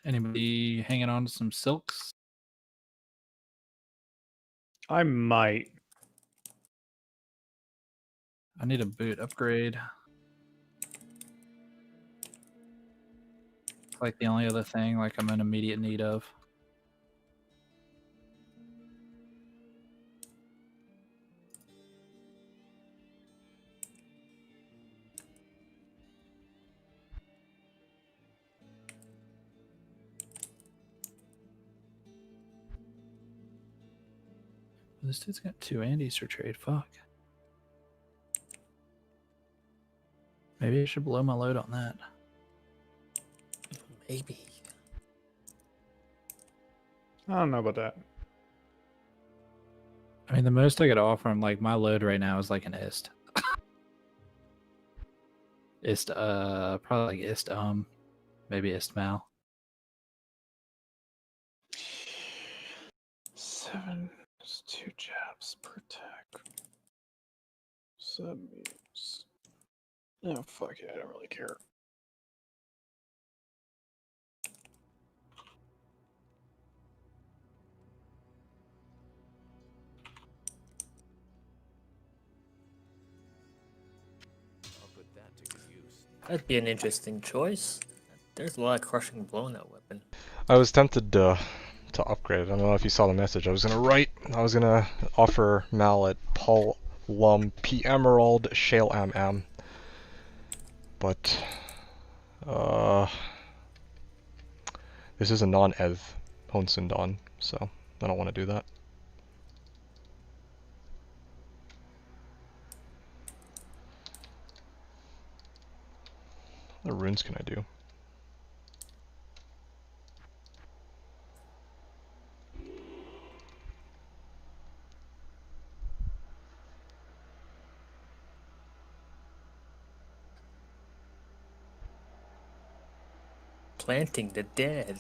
Anybody hanging on to some silks? I might. I need a boot upgrade. It's like the only other thing like I'm in immediate need of. This dude's got 2 Andes for trade. Fuck. Maybe I should blow my load on that. Maybe. I don't know about that. I mean, the most I could offer him, like my load right now is like an ist. Ist, probably like ist, maybe ist mal. 7 is 2 jabs per attack. So that means. Oh, fuck it, I don't really care. I'll put that to good use. That'd be an interesting choice. There's a lot of crushing blow in that weapon. I was tempted to upgrade. I don't know if you saw the message. I was gonna offer Mallet, Paul Lum, P Emerald, Shale MM. But this is a non-Ev Honsundan, so I don't want to do that. What runes can I do? Planting the dead.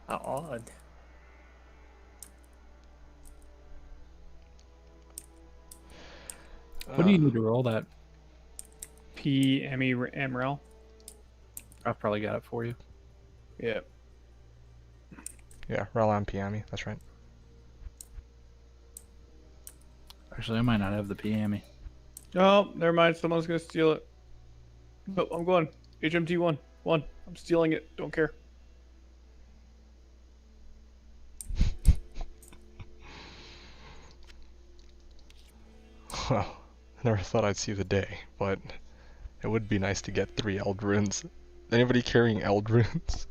How odd. What do you need to roll that? P Emerald. I've probably got it for you. Yeah. Yeah, Relam Piami, that's right. Actually, I might not have the PME. Oh, never mind. Someone's gonna steal it. No, I'm going. HMT 1. I'm stealing it. Don't care. Well, I never thought I'd see the day, but it would be nice to get 3 Eld runes. Anybody carrying Eld runes?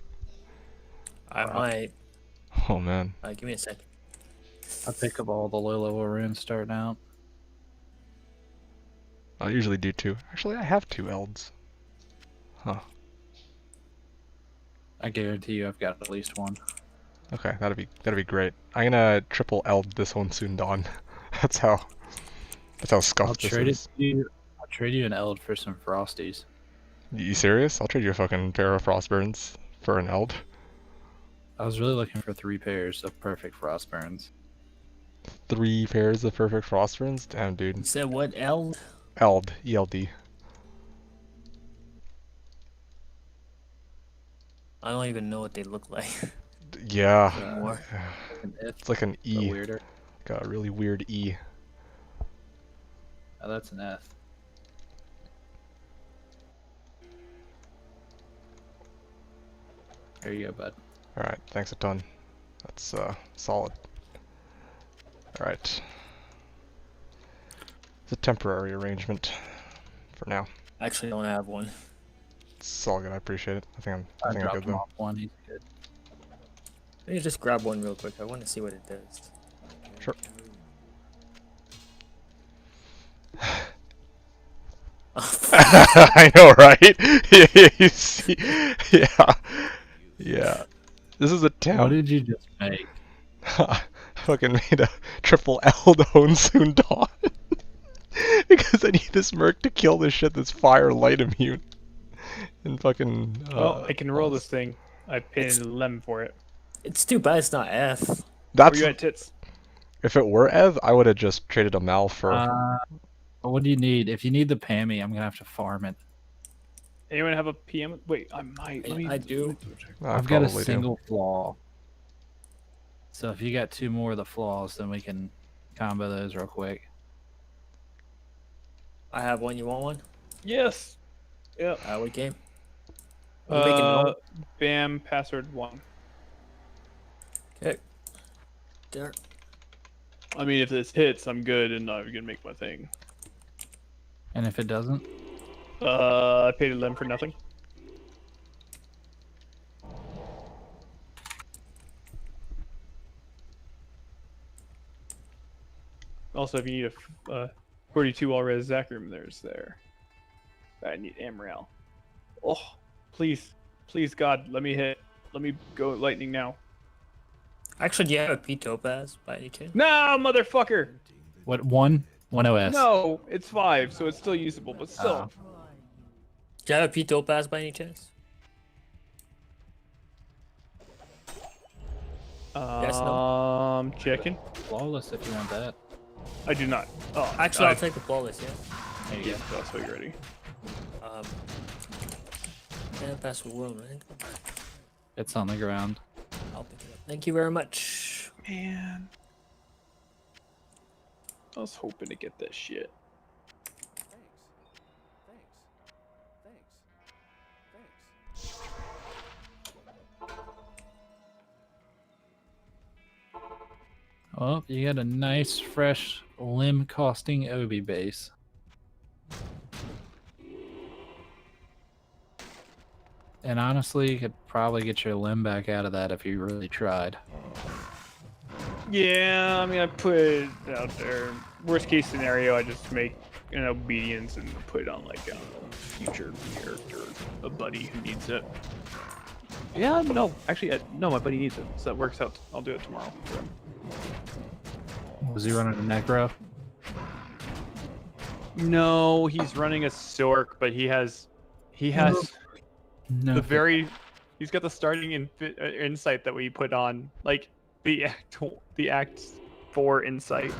I might. Oh man. Give me a sec. I pick up all the low level runes starting out. I usually do too. Actually, I have 2 Elds. Huh. I guarantee you I've got at least one. Okay, that'd be great. I'm gonna triple Eld this one soon, Dawn. That's how scuffed this is. I'll trade you an Eld for some Frosties. You serious? I'll trade you a fucking pair of Frostburns for an Eld. I was really looking for 3 pairs of perfect Frostburns. 3 pairs of perfect Frostburns? Damn, dude. You said what, Eld? Eld, ELD. I don't even know what they look like. Yeah. Anymore. It's like an E. Weirder. Got a really weird E. Oh, that's an F. There you go, bud. Alright, thanks a ton. That's solid. Alright. It's a temporary arrangement for now. I actually don't have one. It's all good, I appreciate it. I think I'm good dropped him though. off one, he's good. Let me just grab one real quick. I want to see what it does. Sure. I know, right? You see, yeah. This is a town. What did you just make? I fucking made a triple Eldone soon dawn. Because I need this merc to kill this shit that's fire light immune. And fucking. I can roll this thing. I paid a lemon for it. It's too bad it's not F. That's. Where you at, tits? If it were Ev, I would have just traded a Mal for. What do you need? If you need the Pammy, I'm gonna have to farm it. Anyone have a PM? Wait, I might. I do. I've got a single flaw. So if you got 2 more of the flaws, then we can combo those real quick. I have one. You want one? Yes. Yep. What game? Are you making roll? Bam. Password 1. Okay. There. I mean, if this hits, I'm good, and I'm gonna make my thing. And if it doesn't? I paid a lemon for nothing. Also, if you need a 42 all-res Zachroom, there's there. I need Amaral. Oh, please, God, let me hit. Let me go lightning now. Actually, do you have a P Topaz by any chance? No, motherfucker. What, one OS? No, it's 5, so it's still usable, but still. Do you have a P Topaz by any chance? Yes, no? Chicken. Flawless if you want that. I do not. Oh, Actually, I'll take the flawless, yeah. There you Yeah, that's what you're ready. Yeah, pass the world, man. It's on the ground. I'll pick it up. Thank you very much. Man. I was hoping to get that shit. Oh, you got a nice, fresh, limb-costing Obi base. And honestly, you could probably get your limb back out of that if you really tried. Yeah, I mean, I put it out there. Worst case scenario, I just make an obedience and put it on like a future character, a buddy who needs it. Yeah, no, actually, no, my buddy needs it, so that works out. I'll do it tomorrow for him. Was he running a necro? No, he's running a Sork, but he has No. the very, he's got the starting insight that we put on, like the act 4 insight.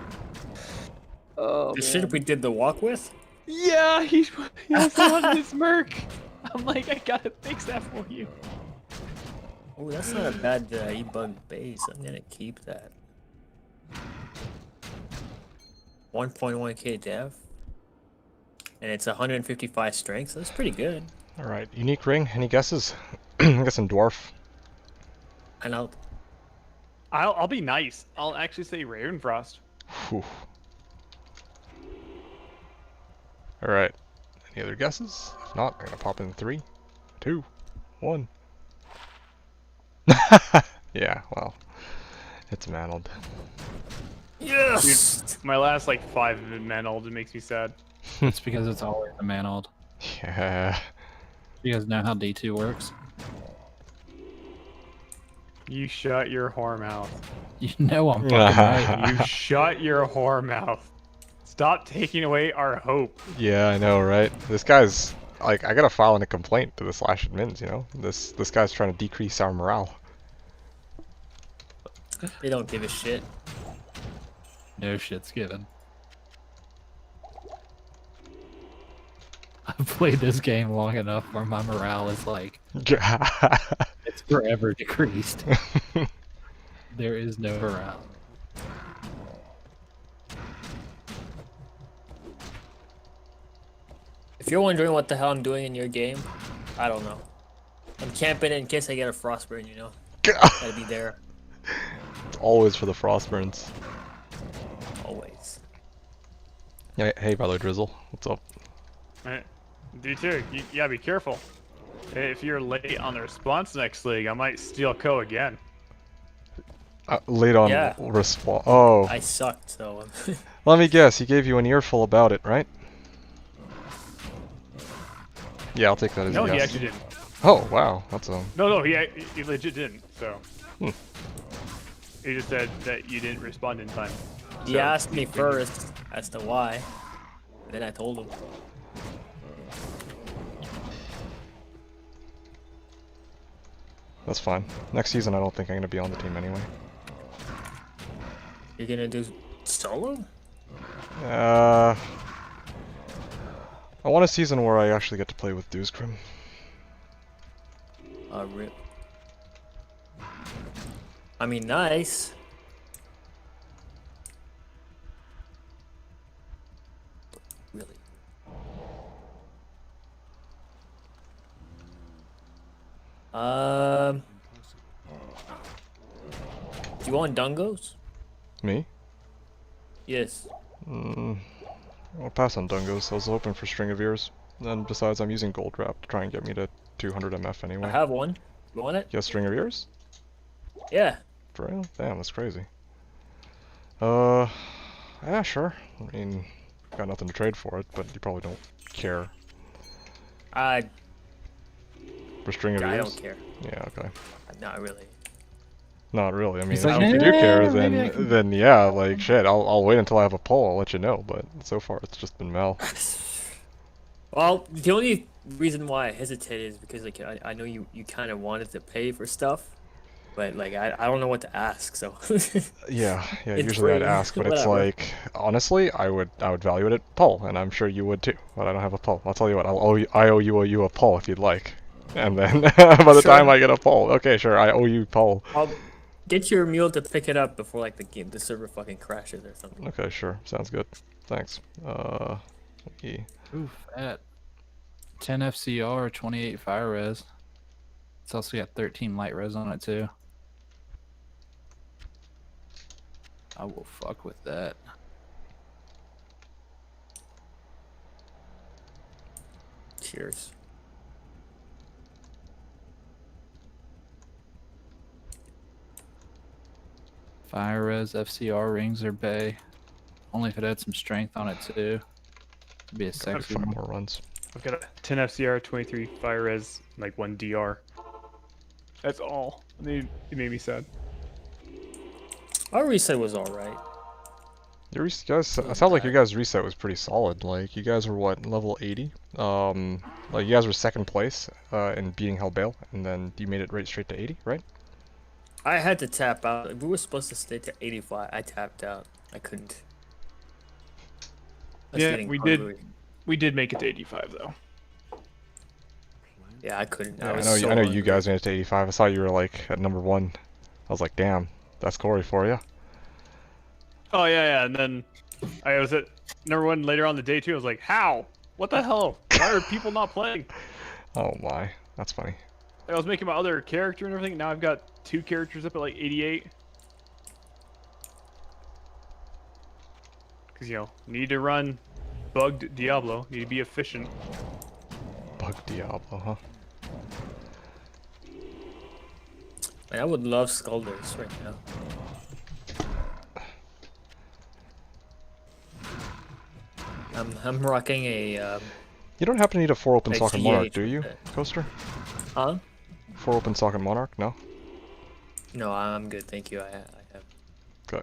Oh, The shit we did the walk with? Yeah, he was on his merc. I'm like, I gotta fix that for you. Oh, that's not a bad e-bug base. I'm gonna keep that. 1.1k dev. And it's 155 strength, so that's pretty good. Alright, unique ring, any guesses? I'm guessing dwarf. And I'll be nice. I'll actually say Ravenfrost. Whew. Alright, any other guesses? If not, I'm gonna pop in 3, 2, 1. Yeah, well, it's mantled. Yes! Dude, my last like 5 have been mantled. It makes me sad. It's because it's always a mantled. Yeah. You guys know how D2 works? You shut your whore mouth. You know I'm fucking right. You shut your whore mouth. Stop taking away our hope. Yeah, I know, right? This guy's like, I gotta file a complaint to the Slash admins, you know? This guy's trying to decrease our morale. They don't give a shit. No shit's given. I've played this game long enough where my morale is like, it's forever decreased. There is no morale. If you're wondering what the hell I'm doing in your game, I don't know. I'm camping in case I get a frostburn, you know? Gotta be there. It's always for the frostburns. Always. Yeah, hey, brother Drizzle, what's up? D2, you gotta be careful. If you're late on the response next league, I might steal Ko again. Late on Yeah. response. Oh. I sucked, so. Let me guess, he gave you an earful about it, right? Yeah, I'll take that as No, a he yes. actually didn't. Oh, wow, that's a... No, he legit didn't, so. Hmm. He just said that you didn't respond in time. He So, asked me first as to why. Then I told him. That's fine. Next season, I don't think I'm gonna be on the team anyway. You're gonna do solo? I want a season where I actually get to play with Dewscrim. Rip. I mean, nice. Really. Do you want Dungos? Me? Yes. I'll pass on Dungos. I was hoping for String of Ears. And besides, I'm using Gold Wrap to try and get me to 200 MF anyway. I have one. You want it? You have String of Ears? Yeah. For real? Damn, that's crazy. Yeah, sure. I mean, got nothing to trade for it, but you probably don't care. For String of I Ears? don't care. Yeah, okay. Not really. Not really. I mean, He's if like, you do care, "Eh, maybe I can-" then yeah, like shit. I'll wait until I have a poll. I'll let you know. But so far, it's just been Mel. Well, the only reason why I hesitated is because like I know you kind of wanted to pay for stuff, but like I don't know what to ask, so Yeah, yeah. it's Usually I'd free, ask, but it's whatever. like honestly, I would value it at poll, and I'm sure you would too. But I don't have a poll. I'll tell you what. I owe you a poll if you'd like. And then by the time Sure. I get a poll, okay, sure, I owe you poll. I'll get your mule to pick it up before like the server fucking crashes or something. Okay, sure, sounds good. Thanks. Yeah. Oof, at 10 FCR, 28 fire res. It's also got 13 light res on it too. I will fuck with that. Cheers. Fire res FCR rings or bay. Only if it had some strength on it too. It'd be a sexy 5 one. more runs. I've got a 10 FCR, 23 fire res, like 1 DR. That's all. I mean, it made me sad. Oh, Our reset was alright. Your guys, it sounds like your guys' reset was pretty solid. Like you guys were what, level 80? Like you guys were second place in beating Hellbale, and then you made it right straight to 80, right? I had to tap out. We were supposed to stay to 85. I tapped out. I couldn't. I was Yeah, getting we hungry. did. We did make it to 85 though. Yeah, I couldn't. Yeah, I was know. so I know you hungry. guys made it to 85. I saw you were like at number 1. I was like, damn, that's Corey for you. Oh yeah, and then I was at number 1 later on the day too. I was like, how? What the hell? Why are people not playing? Oh my, that's funny. I was making my other character and everything. Now I've got 2 characters up at like 88. Because, you know, need to run bugged Diablo. Need to be efficient. Bug Diablo, huh? Man, I would love Skulders right now. I'm rocking a You don't happen to need a 4 open socket Monarch, do with you, it. Coaster? Huh? 4 open socket Monarch? No? No, I'm good, thank you. I have. Good.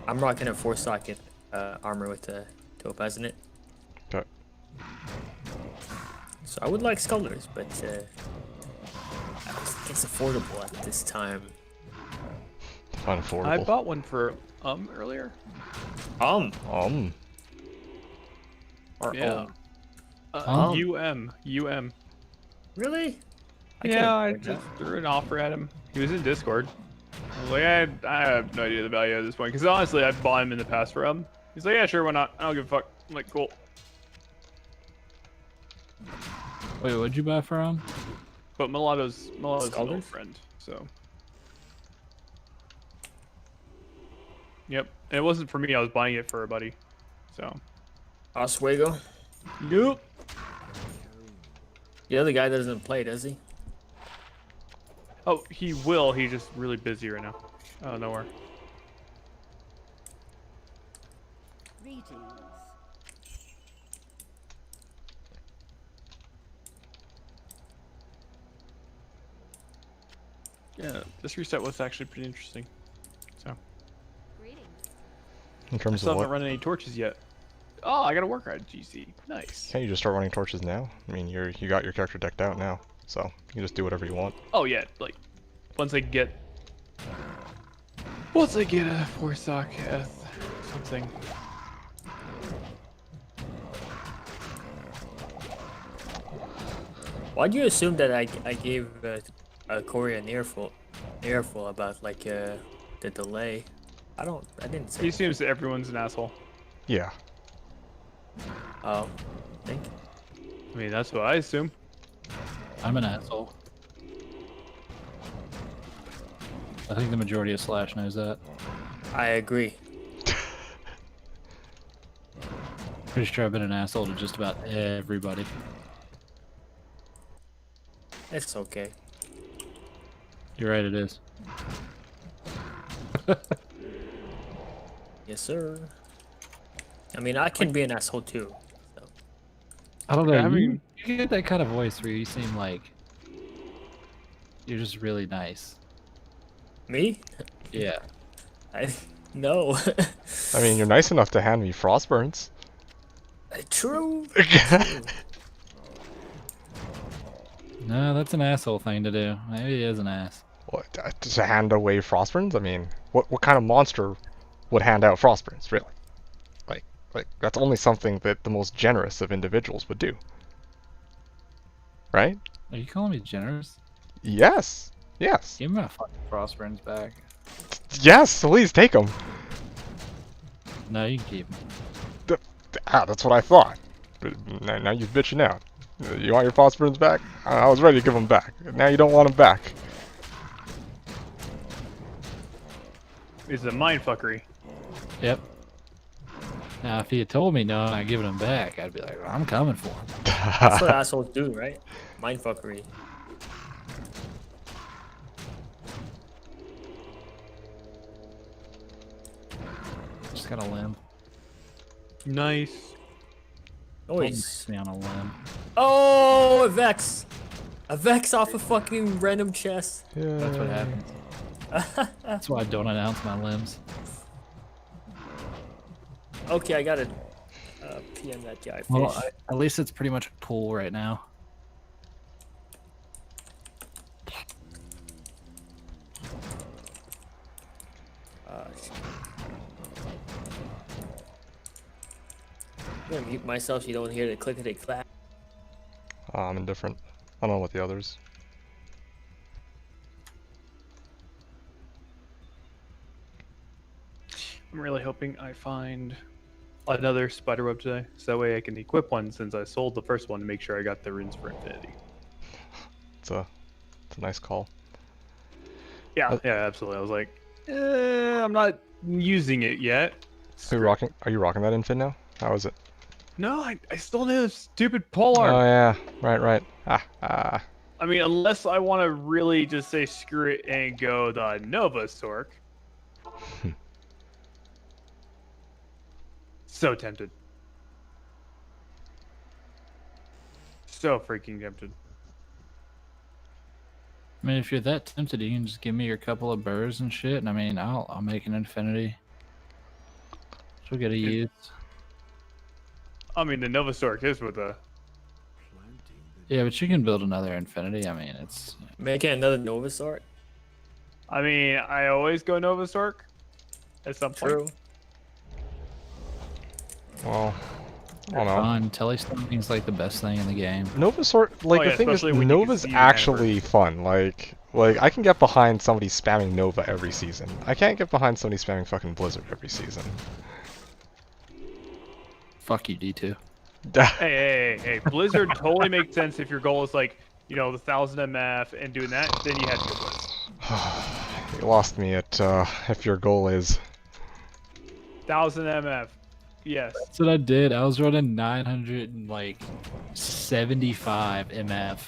I'm rocking a 4-socket armor with the topaz in it. Okay. So I would like Skulders, but I don't think it's affordable at this time. Unaffordable. I bought one for earlier. Um. Or Yeah. UM. Really? Yeah, I just threw an offer at him. He was in Discord. I was like, I have no idea the value at this point. Because honestly, I've bought him in the past for him. He's like, yeah, sure, why not? I don't give a fuck. I'm like, cool. Wait, what'd you buy from? But Milato's an old Skulders? friend, so. Yep. And it wasn't for me, I was buying it for a buddy. So. Oswego? Nope. The other guy doesn't play, does he? Oh, he will. He's just really busy right now. Oh, nowhere. Greetings. Yeah, this reset was actually pretty interesting. So. Greetings. In I terms still of haven't what? run any torches yet. Oh, I gotta work on GC. Nice. Can't you just start running torches now? I mean, you got your character decked out now, so you can just do whatever you want. Oh yeah, like once I get a 4-sock something. Why'd you assume that I gave Corey an earful about like the delay? I didn't say. He assumes that everyone's an asshole. Yeah. Oh, thank you. I mean, that's what I assume. I'm an asshole. I think the majority of Slash knows that. I agree. Pretty sure I've been an asshole to just about everybody. It's okay. You're right, it is. Yes, sir. I mean, I can be an asshole too. So. I don't know. Yeah, I mean- you get that kind of voice where you seem like you're just really nice. Me? Yeah. No. I mean, you're nice enough to hand me Frostburns. True. No, that's an asshole thing to do. Maybe he is an ass. What, to hand away Frostburns? I mean, what kind of monster would hand out Frostburns, really? Like that's only something that the most generous of individuals would do. Right? Are you calling me generous? Yes. Yes. Give me my fucking Frostburns back. Yes, please take them. No, you can keep them. That's what I thought. Now you're bitching out. You want your Frostburns back? I was ready to give them back. Now you don't want them back. It's a mindfuckery. Yep. Now, if he had told me no, I'm not giving them back, I'd be like, I'm coming for him. That's what assholes do, right? Mindfuckery. Just got a limb. Nice. Noise. Me on a limb. Oh, a Vex. A Vex off a fucking random chest. Yeah. That's what happens. That's why I don't announce my limbs. Okay, I gotta PM that guy. Fish. Well, at least it's pretty much a pool right now. I'm gonna mute myself so you don't hear the clickety-clack. I'm indifferent. I don't know what the others. I'm really hoping I find another spiderweb today, so that way I can equip one since I sold the first one to make sure I got the runes for infinity. It's a nice call. Yeah, yeah, absolutely. I was like, I'm not using it yet. Are you rocking that infin now? How is it? No, I still need a stupid polearm. Oh yeah, right. I mean, unless I want to really just say screw it and go the Nova Sork. So tempted. So freaking tempted. I mean, if you're that tempted, you can just give me your couple of burrs and shit, and I mean, I'll make an infinity. She'll get a use. I mean, the Nova Sork is with a... Yeah, but you can build another infinity. I mean, it's... Making another Nova Sork? I mean, I always go Nova Sork at some point. True. Well, I don't know. Fun. Telestomping's like the best thing in the game. Nova's sort like the thing is Nova's actually fun. Like I can get behind somebody spamming Nova every season. I can't get behind somebody spamming fucking Blizzard every season. Fuck you, D2. Hey. Blizzard totally makes sense if your goal is like, you know, the 1000 MF and doing that, then you have to go Blizz. You lost me at if your goal is 1000 MF. Yes. That's what I did. I was running 975 MF.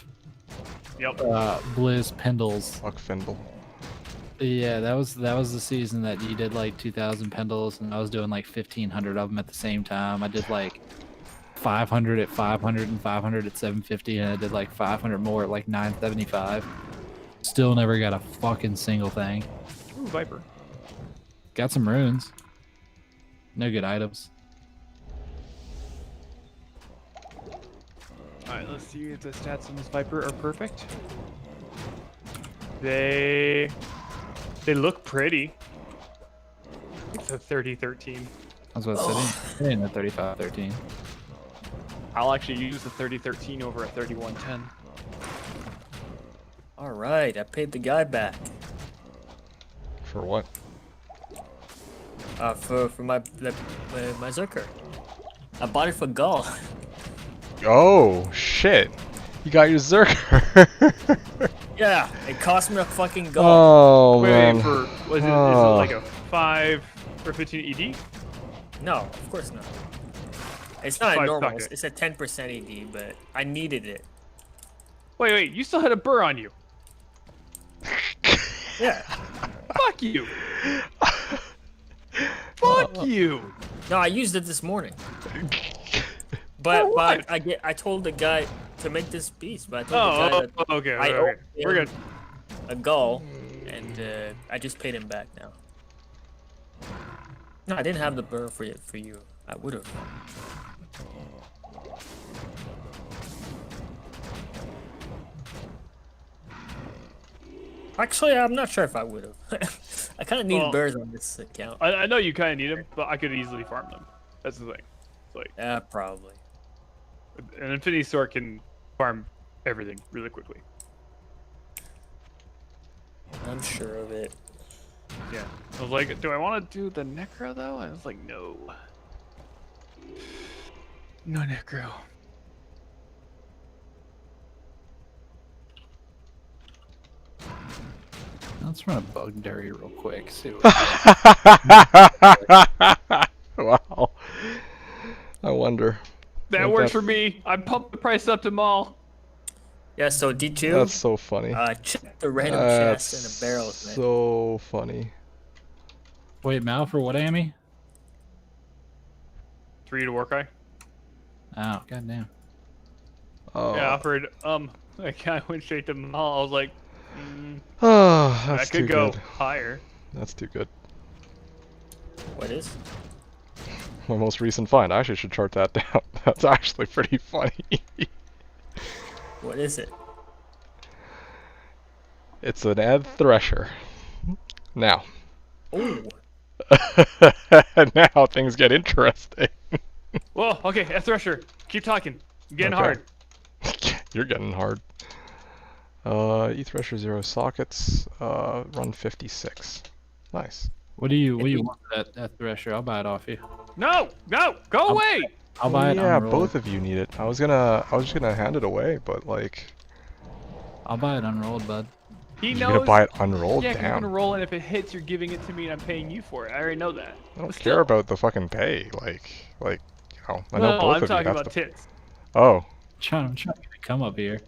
Yep. Blizz Pendles. Fuck Findle. Yeah, that was the season that you did like 2,000 Pendles, and I was doing like 1,500 of them at the same time. I did like 500 at 500 and 500 at 750, and I did like 500 more at like 975. Still never got a fucking single thing. Ooh, Viper. Got some runes. No good items. Alright, let's see if the stats on this Viper are perfect. They look pretty. It's a 30-13. I was about to say, in the 35-13. I'll actually use the 30-13 over a 31-10. Alright, I paid the guy back. For what? For my Zerker. I bought it for Gull. Oh shit! You got your Zerker. Yeah, it cost me a fucking Gull. Oh man. Wait, is it like a 5 or 15 ED? No, of course not. It's not a 5 normal. socket. It's a 10% ED, but I needed it. Wait, you still had a burr on you. Yeah. Fuck you. Fuck you. No, I used it this morning. But I told the guy to make this beast, but I told the guy that okay. I We're good. a Gull, and I just paid him back now. No, I didn't have the burr for you. I would have. Actually, I'm not sure if I would have. I kind of need burrs on this account. I know you kind of need them, but I could easily farm them. That's the thing. It's like, yeah, probably. An Infinity Sword can farm everything really quickly. I'm sure of it. Yeah. I was like, do I want to do the Necro though? I was like, no. No Necro. Let's run a bug dairy real quick. See what Wow. I wonder. That works for me. I pumped the price up to Maul. Yeah, so D2. That's so funny. Check the random chests and the barrels, man. So funny. Wait, Mal, for what, Amy? 3 to Warcry. Oh, goddamn. Oh. Yeah, I offered. Like I went straight to Maul. I was like, Oh, that's that could too go good. higher. That's too good. What is? My most recent find. I actually should chart that down. That's actually pretty funny. What is it? It's an Ed Thresher. Now. Ooh. Now things get interesting. Whoa. Okay, F Thresher. Keep talking. I'm getting hard. You're getting hard. E-Thresher 0 sockets. Run 56. Nice. What do you want for that thresher? I'll buy it off you. No, go away. I'll buy it. Yeah, unrolled. both of you need it. I was just gonna hand it away, but like. I'll buy it unrolled, bud. He You're knows. gonna buy it unrolled? Yeah, 'cause you're Damn. gonna roll, and if it hits, you're giving it to me, and I'm paying you for it. I already know that. I don't care about the fucking pay. Like, you know, I know No, both I'm of you talking have about to. tits. Oh. I'm trying to come up here.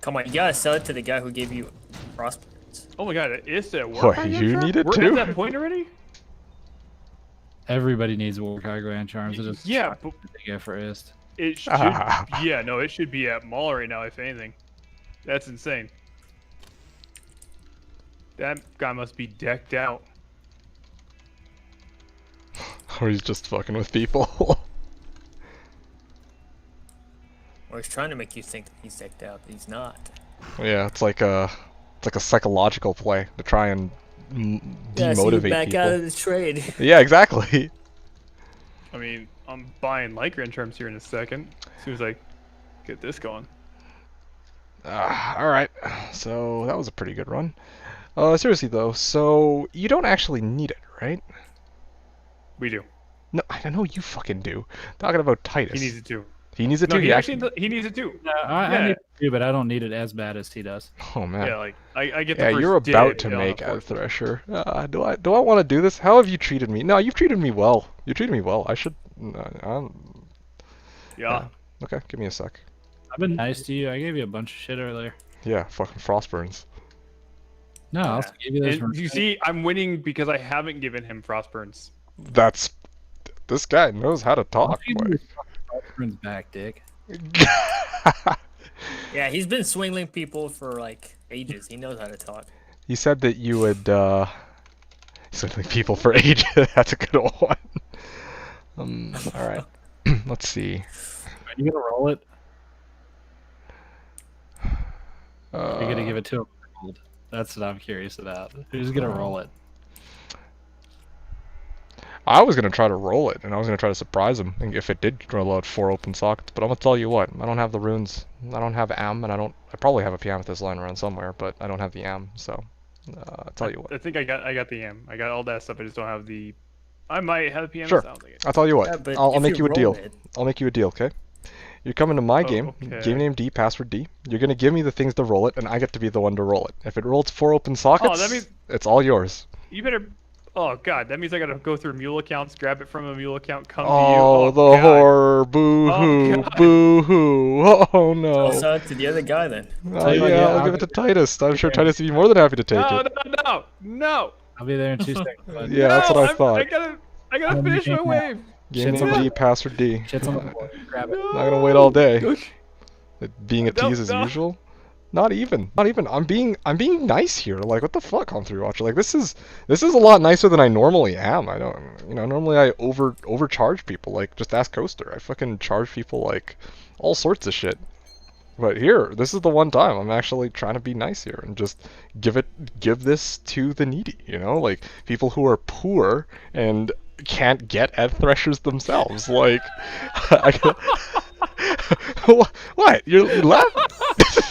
Come on, you gotta sell it to the guy who gave you Prosperous. Oh my god, it's a What, Warcry you charm? need it We're too? at that point already? Everybody needs Warcry Grand Charms. It just Yeah, but they go for ist. it should. Yeah, no, it should be at Maul right now, if anything. That's insane. That guy must be decked out. Or he's just fucking with people. Or he's trying to make you think that he's decked out, but he's not. Yeah, it's like a psychological play to try and Yeah, so you demotivate back people. out of the trade. Yeah, exactly. I mean, I'm buying Lycra terms here in a second. As soon as I get this going. Alright, so that was a pretty good run. Seriously though, so you don't actually need it, right? We do. No, I know you fucking do. Talking about Titus. He needs it too. He needs it No, too? he actually he needs it too. I need it too, but I don't need it as bad as he does. Oh man. Yeah, like I get the Yeah, first you're about dib to on make a a Thresher. Do I want to do this? How have you treated me? No, you've treated me well. You treated me well. I should. Yeah. Okay, give me a sec. I've been nice to you. I gave you a bunch of shit earlier. Yeah, fucking Frostburns. No, I also gave you those. And you see, I'm winning because I haven't given him Frostburns. That's. This guy knows how to talk. Frostburns back, dick. Yeah, he's been swinging people for like ages. He knows how to talk. You said that you would. Swindling people for ages. That's a good one. All right. Let's see. Are you gonna roll it? You're gonna give it to him. That's what I'm curious about. Who's gonna roll it? I was gonna try to roll it, and I was gonna try to surprise him if it did roll out 4 open sockets. But I'm gonna tell you what, I don't have the runes. I don't have Am, and I probably have a Piamethyst line around somewhere, but I don't have the Am. So, I'll tell you what. I think I got the Am. I got all that stuff. I just don't have the. I might have the PM. Sure. I don't think it. I'll tell you what. Yeah, but I'll if make you you a deal. roll it- I'll make you a deal, okay? You're coming to my game. okay. Game name D, password D. You're gonna give me the things to roll it, and I get to be the one to roll it. If it rolls 4 open sockets, that means- it's all yours. You better. Oh god, that means I gotta go through mule accounts, grab it from a mule account, come to you. Oh, the God. horror! Boo hoo! God. Boo hoo! Oh no! I'll sell it to the other guy then. Yeah, I'll give it to Titus. I'm sure Titus would be more than happy to take No, it. no! I'll be there in 2 seconds. bud. Yeah, that's what I thought. I gotta finish my wave. Game Shit's on name the- D, password D. Shit's on the floor. Grab it. Not gonna wait all day. No. It being a No, tease as no. usual. Not even. I'm being nice here. Like, what the fuck, on 3Watcher? Like, this is a lot nicer than I normally am. I don't, normally I overcharge people. Like, just ask Coaster. I fucking charge people like all sorts of shit. But here, this is the one time I'm actually trying to be nice here and just give this to the needy. Like people who are poor and can't get Eth Threshers themselves. Like, what? You laughing?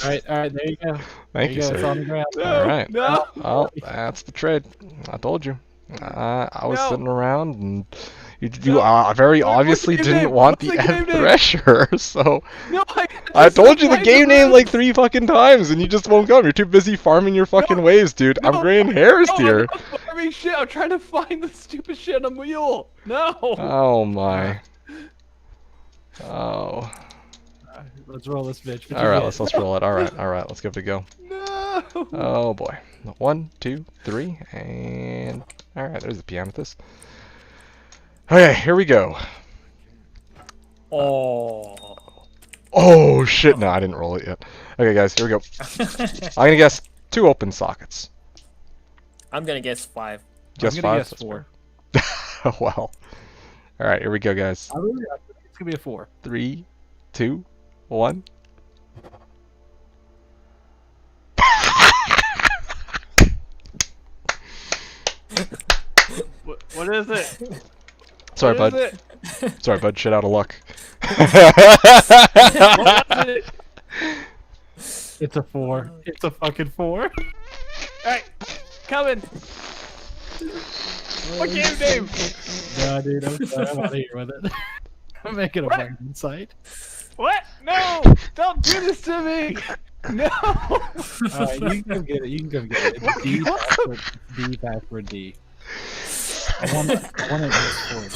All right, there you go. Thank you, It's sir. on the ground. All right. No. Well, that's the trade. I told you. I was No. sitting around and you No. very What's the obviously game didn't name? want What's the the game Eth name? Thresher, so No, I told you the find game name room. like 3 fucking times and you just won't come. You're too busy farming your fucking waves, dude. I'm graying hairs No, here. I'm not farming shit. I'm trying to find the stupid shit on the wheel. No. Oh my. Oh. Let's roll this bitch. All right, let's roll it. All right, let's give it a go. No. Oh boy. 1, 2, 3, and all right. There's the Pianethus. Okay, here we go. Oh. Oh shit! No, I didn't roll it yet. Okay, guys, here we go. I'm gonna guess 2 open sockets. I'm gonna guess 5. Guess I'm gonna 5. guess 4. Wow. All right, here we go, guys. I think it's gonna be a 4. 3, 2, 1. What is it? Sorry, What bud. is it? Sorry, bud. Shit out of luck. What was it? It's a 4. It's a fucking 4. Alright, coming. What game name? No, dude, I'm sorry. I'm out of here with it. I'm making a fucking site. What? No! Don't do this to me! No! Alright, you can come get it. You can come get it. It's D password D. I want it for it,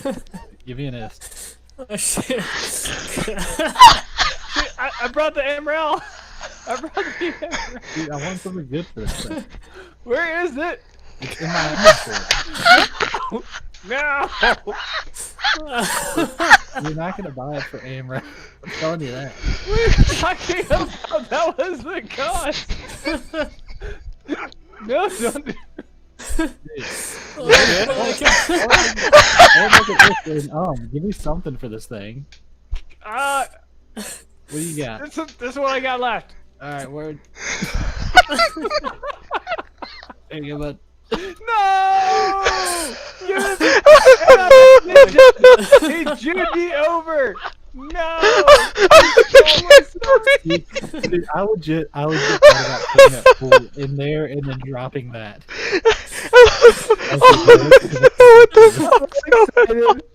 though. Give me an S. Oh shit. Shit, I brought the MRL! I brought the MRL! Dude, I want something good for this thing. Where is it? It's in my inventory. No! You're not gonna buy it for AMRAP. I'm telling you that. What are you talking about? That was the cost! No, don't do Give me something for this thing. What do you got? This is what I got left. Alright, word. There you go, bud. No! He jewed me over! No! Dude, I legit thought about putting that pool in there and then dropping that. What the fuck?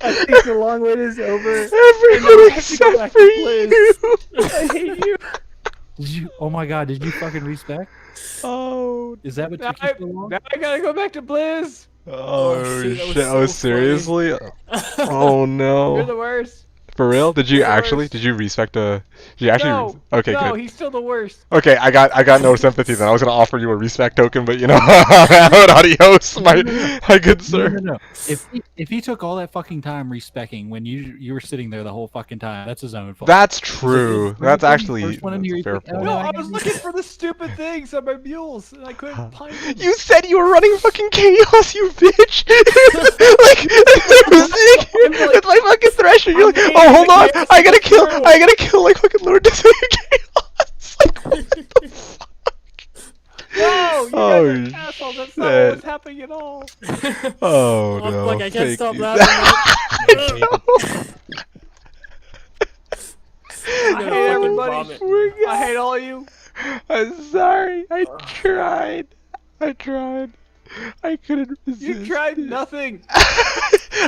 I think the long wait is over. Everyone except for you. I hate you. Did you? Oh my god! Did you fucking respec? Oh. Is that what Now took you so long? I gotta go back to Blizz. Oh shit, that was shit! Oh so seriously? Oh You're no! the worst. For real? Did you You're the actually? worst. Did you respec the? Did you actually? No, Okay, no, good. he's still the worst. Okay, I got no sympathy then. I was gonna offer you a respec token, but adios, my good sir. No. If he took all that fucking time respecking when you were sitting there the whole fucking time, that's his own fault. That's true. That's actually first one in that's a here, fair oh, point. No, I I got was looking for the stupid things on my mules, and I couldn't find them. You said you were running fucking chaos, you bitch! Like, I was sitting here with my fucking thresher. You're like, oh, hold on, I gotta kill like fucking Lord Desire Chaos. Like, what the fuck? No, you Oh, guys are assholes. That's not shit. what's happening at all. Oh Oh, no! fuck, I can't thank stop you. laughing. I gonna hate fucking everybody. vomit. I hate all of you. I'm sorry. I tried. I couldn't resist. You tried nothing.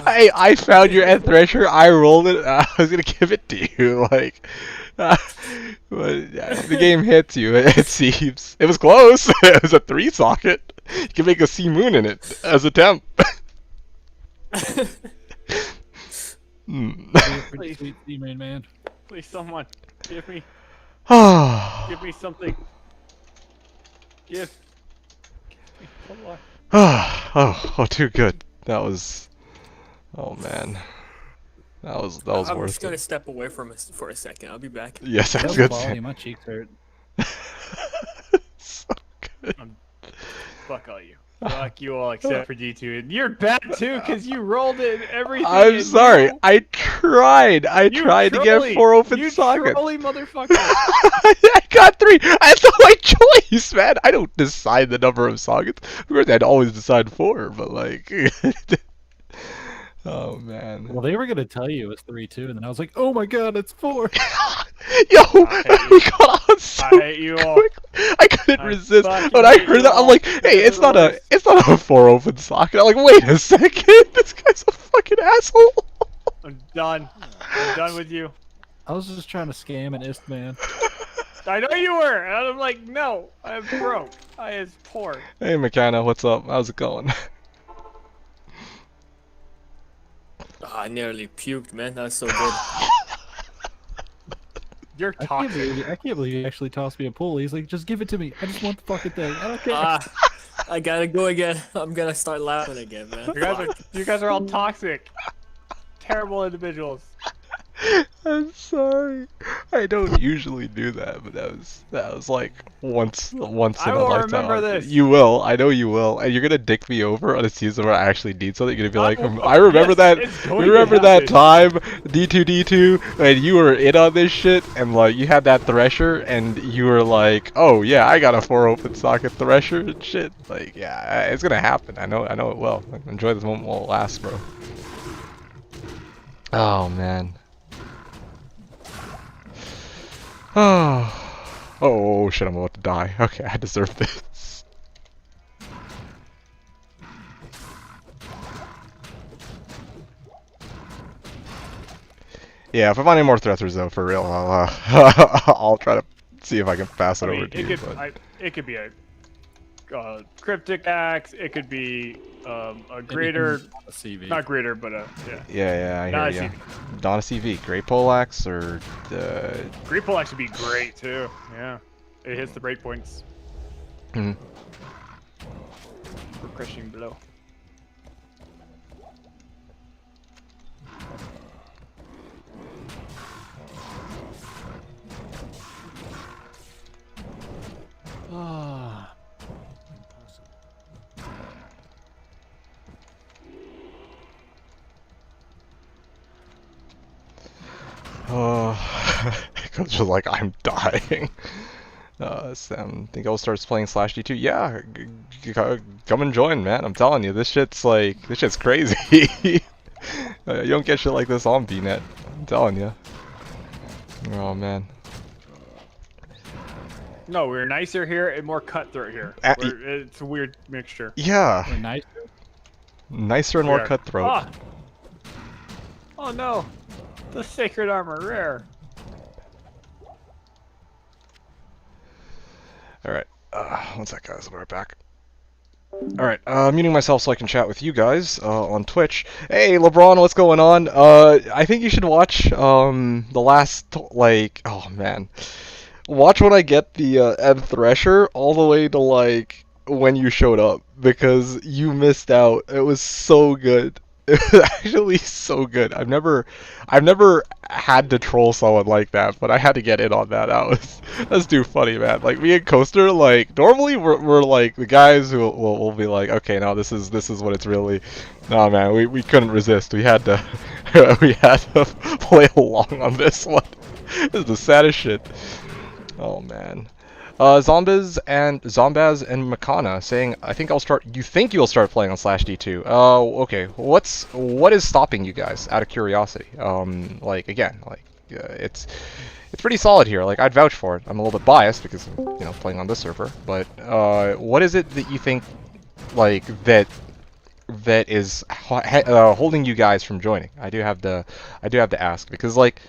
I found your Eth Thresher. I rolled it. I was gonna give it to you. Like, but the game hits you. It seems it was close. It was a 3 socket. You can make a sea moon in it as a temp. Pretty sweet C-main, man. Please, someone, give me Oh, something. Give me more. oh, too good. That was. Oh man. That was I'm worth just gonna it. step away from us for a second. I'll be back. Yes, That that's was good. quality. My cheeks hurt. So good. Fuck all you. Fuck you all except for D2. And you're bad too, because you rolled it and everything. I'm and sorry. you- I tried. I You tried to get trolly- 4 open you sockets. trolly motherfucker. I got 3. That's my choice, man. I don't decide the number of sockets. Of course, I'd always decide 4, but like, oh man. Well, they were gonna tell you it was 3-2, and then I was like, "Oh my god, it's 4." Yo, I we got on so I hate you all. quickly. I couldn't I resist. fucking When I hate heard you that, I'm all. like, You hey, guys it's are the not a 4 open socket. I'm like, wait a second. This guy's a fucking asshole. I'm done. I'm done with you. I was just trying to scam an Istman. I know you were. And I'm like, no, I'm broke. I is poor. Hey, McKenna, what's up? How's it going? Oh, I nearly puked, man. That's so good. You're I toxic. can't believe he actually tossed me a pull. He's like, "Just give it to me. I just want the fucking thing. I don't care." I gotta go again. I'm gonna start laughing again, man. You guys are all toxic. Terrible individuals. I'm sorry. I don't usually do that, but that was like once in I a will lifetime. remember this. You will. I know you will. And you're gonna dick me over on a season where I actually need something. You're gonna be like, will. I remember Yes, that. it's going You to remember that happen. time D2 when you were in on this shit and like you had that thresher and you were like, oh yeah, I got a 4 open socket thresher and shit. Like yeah, it's gonna happen. I know it will. Enjoy this moment while it lasts, bro. Oh man. Oh shit, I'm about to die. Okay, I deserve this. Yeah, if I find any more threshers though, for real, I'll I'll try to see if I can pass it over to you. But... It could be a cryptic axe. It could be a greater, not greater, but a yeah. Yeah, I Not hear a ya. CV. Not a CV. Great poleaxe or Great poleaxe would be great too. Yeah, it hits the breakpoints. Mhm. For crushing blow. Ah. Coach was like, I'm dying. Sam, think I'll start playing Slashdiablo 2? Yeah, come and join, man. I'm telling you, this shit's crazy. You don't get shit like this on BNet. I'm telling you. Oh man. No, we're nicer here and more cutthroat here. It's a weird mixture. Yeah. We're nice. Nicer and We more are. cutthroat. Ah! Oh no! The sacred armor rare. Alright, one sec guys, I'll be right back. Alright, muting myself so I can chat with you guys, on Twitch. Hey, LeBron, what's going on? I think you should watch, the last, like, oh man. Watch when I get the, Ebb Thresher all the way to, like, when you showed up, because you missed out. It was so good. It was actually so good. I've never had to troll someone like that, but I had to get in on that. That's too funny, man. Like me and Coaster, like normally we're like the guys who will be like, okay, no, this is what it's really. No, man, we couldn't resist. We had to we had to play along on this one. This is the saddest shit. Oh man. Zombaz and Makana saying, I think I'll start. You think you'll start playing on Slashdiablo 2? Okay. What is stopping you guys? Out of curiosity. Like again, like it's pretty solid here. Like I'd vouch for it. I'm a little bit biased because you know playing on this server. But what is it that you think, like that is holding you guys from joining? I do have to ask because like.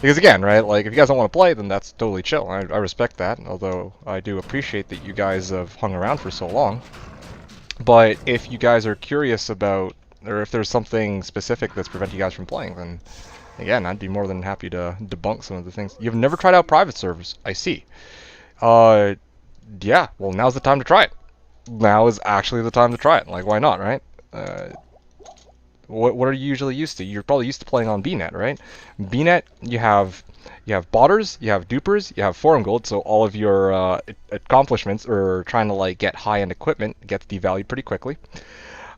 Because again, right, like, if you guys don't want to play, then that's totally chill. I respect that, although I do appreciate that you guys have hung around for so long. But if you guys are curious about, or if there's something specific that's preventing you guys from playing, then, again, I'd be more than happy to debunk some of the things. You've never tried out private servers, I see. Yeah, well, now's the time to try it. Now is actually the time to try it. Like, why not, right? What are you usually used to? You're probably used to playing on BNet, right? BNet, you have botters, you have dupers, you have forum gold, so all of your accomplishments or trying to like get high-end equipment gets devalued pretty quickly.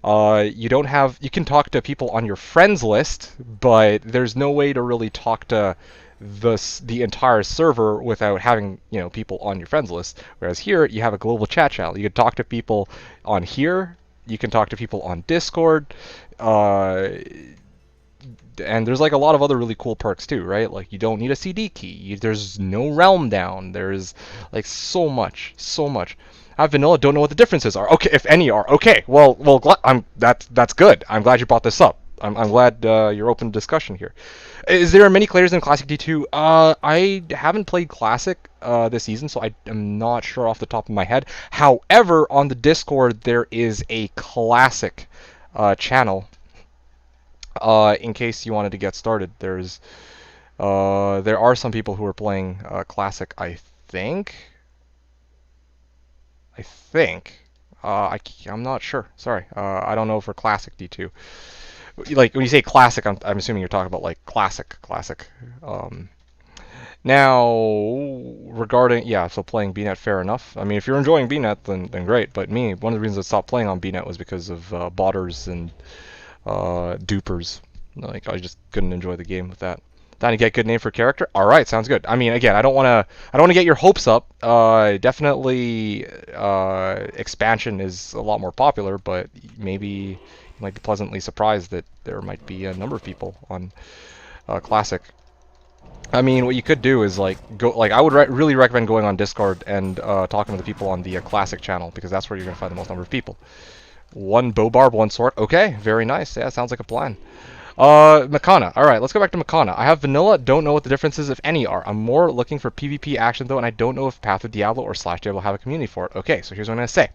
You don't have, you can talk to people on your friends list, but there's no way to really talk to the entire server without having, you know, people on your friends list. Whereas here, you have a global chat channel. You can talk to people on here. You can talk to people on Discord. And there's like a lot of other really cool perks too, right? Like you don't need a CD key. There's no realm down. There's like so much, so much. I have vanilla. Don't know what the differences are. Okay, if any are. Okay, well, that's good. I'm glad you brought this up. I'm glad you're open to discussion here. Is there many players in Classic D2? I haven't played Classic this season, so I am not sure off the top of my head. However, on the Discord there is a Classic channel. In case you wanted to get started, there are some people who are playing Classic. I think. I'm not sure. Sorry. I don't know for Classic D2. Like when you say Classic, I'm assuming you're talking about like Classic. Now regarding so playing BNet, fair enough. I mean, if you're enjoying BNet, then great. But me, one of the reasons I stopped playing on BNet was because of botters and dupers. Like I just couldn't enjoy the game with that. Trying to get good name for character. All right, sounds good. I mean, again, I don't want to get your hopes up. Definitely, expansion is a lot more popular, but maybe you might be pleasantly surprised that there might be a number of people on Classic. I mean, what you could do is like go. Like I would really recommend going on Discord and talking to the people on the Classic channel, because that's where you're gonna find the most number of people. One bow barb, one sword. Okay, very nice. Yeah, sounds like a plan. Makana. Alright, let's go back to Makana. I have vanilla, don't know what the differences, if any, are. I'm more looking for PvP action, though, and I don't know if Path of Diablo or Slashdiablo have a community for it. Okay, so here's what I'm going to say.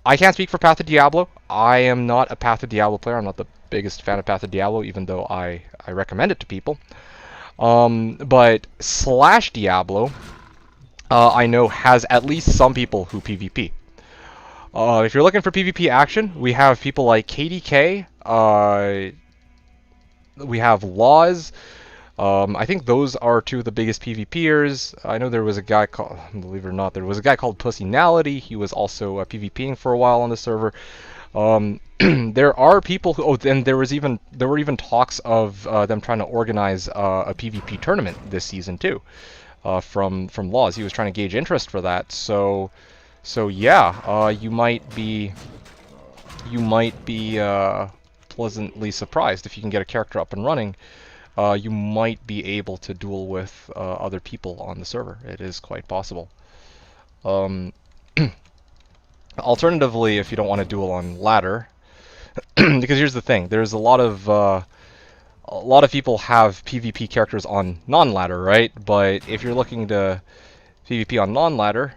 I can't speak for Path of Diablo. I am not a Path of Diablo player. I'm not the biggest fan of Path of Diablo, even though I recommend it to people. But Slashdiablo, I know has at least some people who PvP. If you're looking for PvP action, we have people like KDK, we have Laws. I think those are two of the biggest PvPers. I know there was a guy called, believe it or not, there was a guy called Pussynality. He was also PvPing for a while on the server. There are people who, and there were even talks of them trying to organize a PvP tournament this season too. From Laws, he was trying to gauge interest for that. So yeah, you might be pleasantly surprised if you can get a character up and running. You might be able to duel with other people on the server. It is quite possible. Alternatively, if you don't want to duel on ladder, because here's the thing: there's a lot of people have PvP characters on non-ladder, right? But if you're looking to PvP on non-ladder,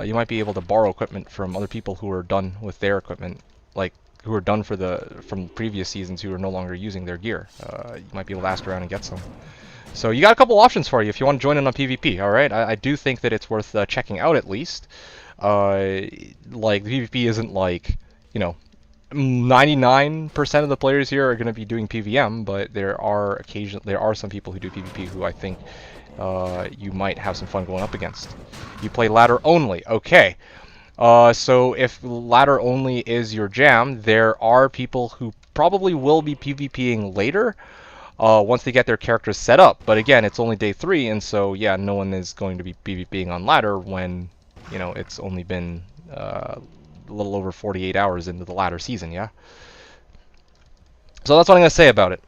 you might be able to borrow equipment from other people who are done with their equipment, like who are done from previous seasons who are no longer using their gear. You might be able to ask around and get some. So you got a couple options for you if you want to join in on PvP. All right, I do think that it's worth checking out at least. Like the PvP isn't like, you know, 99% of the players here are going to be doing PvM, but there are some people who do PvP who I think you might have some fun going up against. You play ladder only, okay. So if ladder only is your jam, there are people who probably will be PvPing later once they get their characters set up. But again, it's only day 3, and so yeah, no one is going to be PvPing on ladder when, you know, it's only been a little over 48 hours into the ladder season, yeah? So that's what I'm going to say about it.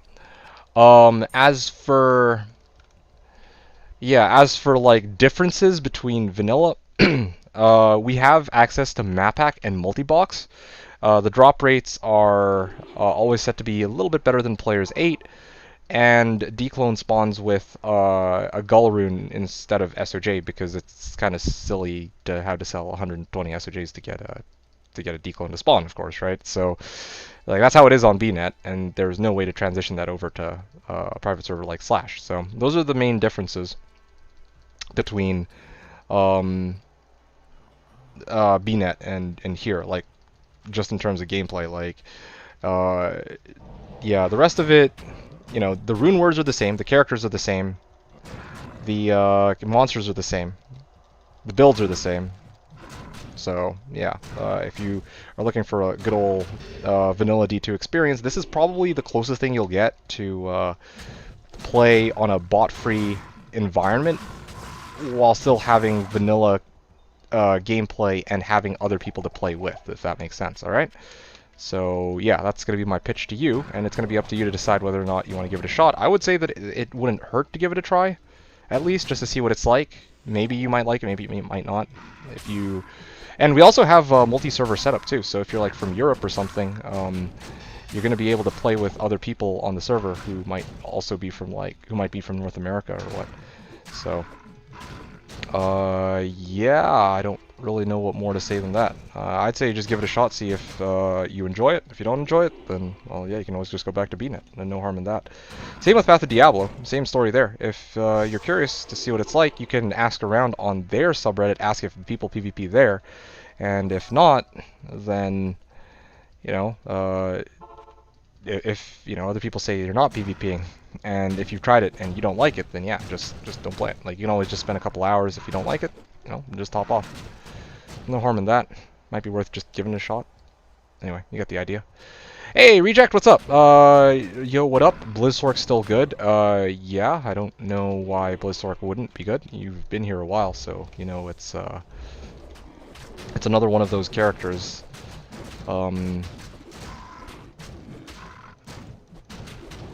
As for like differences between vanilla, we have access to map pack and multi-box. The drop rates are always set to be a little bit better than Players 8, and declone spawns with a gull rune instead of SOJ, because it's kind of silly to have to sell 120 SOJs to get a declone to spawn, of course, right? So like that's how it is on BNet, and there's no way to transition that over to a private server like Slash. So those are the main differences between BNet and here, like just in terms of gameplay. Like yeah, the rest of it, you know, the rune words are the same, the characters are the same, the monsters are the same, the builds are the same. So yeah, if you are looking for a good old vanilla D2 experience, this is probably the closest thing you'll get to play on a bot-free environment while still having vanilla gameplay and having other people to play with, if that makes sense. All right. So yeah, that's going to be my pitch to you, and it's going to be up to you to decide whether or not you want to give it a shot. I would say that it wouldn't hurt to give it a try, at least just to see what it's like. Maybe you might like it, maybe you might not. If you, and we also have multi-server setup too. So if you're like from Europe or something, you're going to be able to play with other people on the server who might also be from North America or what. So yeah, I don't really know what more to say than that. I'd say just give it a shot, see if you enjoy it. If you don't enjoy it, then, well, yeah, you can always just go back to beating it, and no harm in that. Same with Path of Diablo, same story there. If you're curious to see what it's like, you can ask around on their subreddit, ask if people PvP there, and if not, then, you know, if you know other people say you're not PvPing, and if you've tried it and you don't like it, then yeah, just don't play it. Like, you can always just spend a couple hours. If you don't like it, you know, just hop off. No harm in that. Might be worth just giving it a shot. Anyway, you got the idea. Hey, Reject, what's up? Yo, what up? Blizzsork's still good. Yeah, I don't know why Blizzsork wouldn't be good. You've been here a while, so you know it's another one of those characters.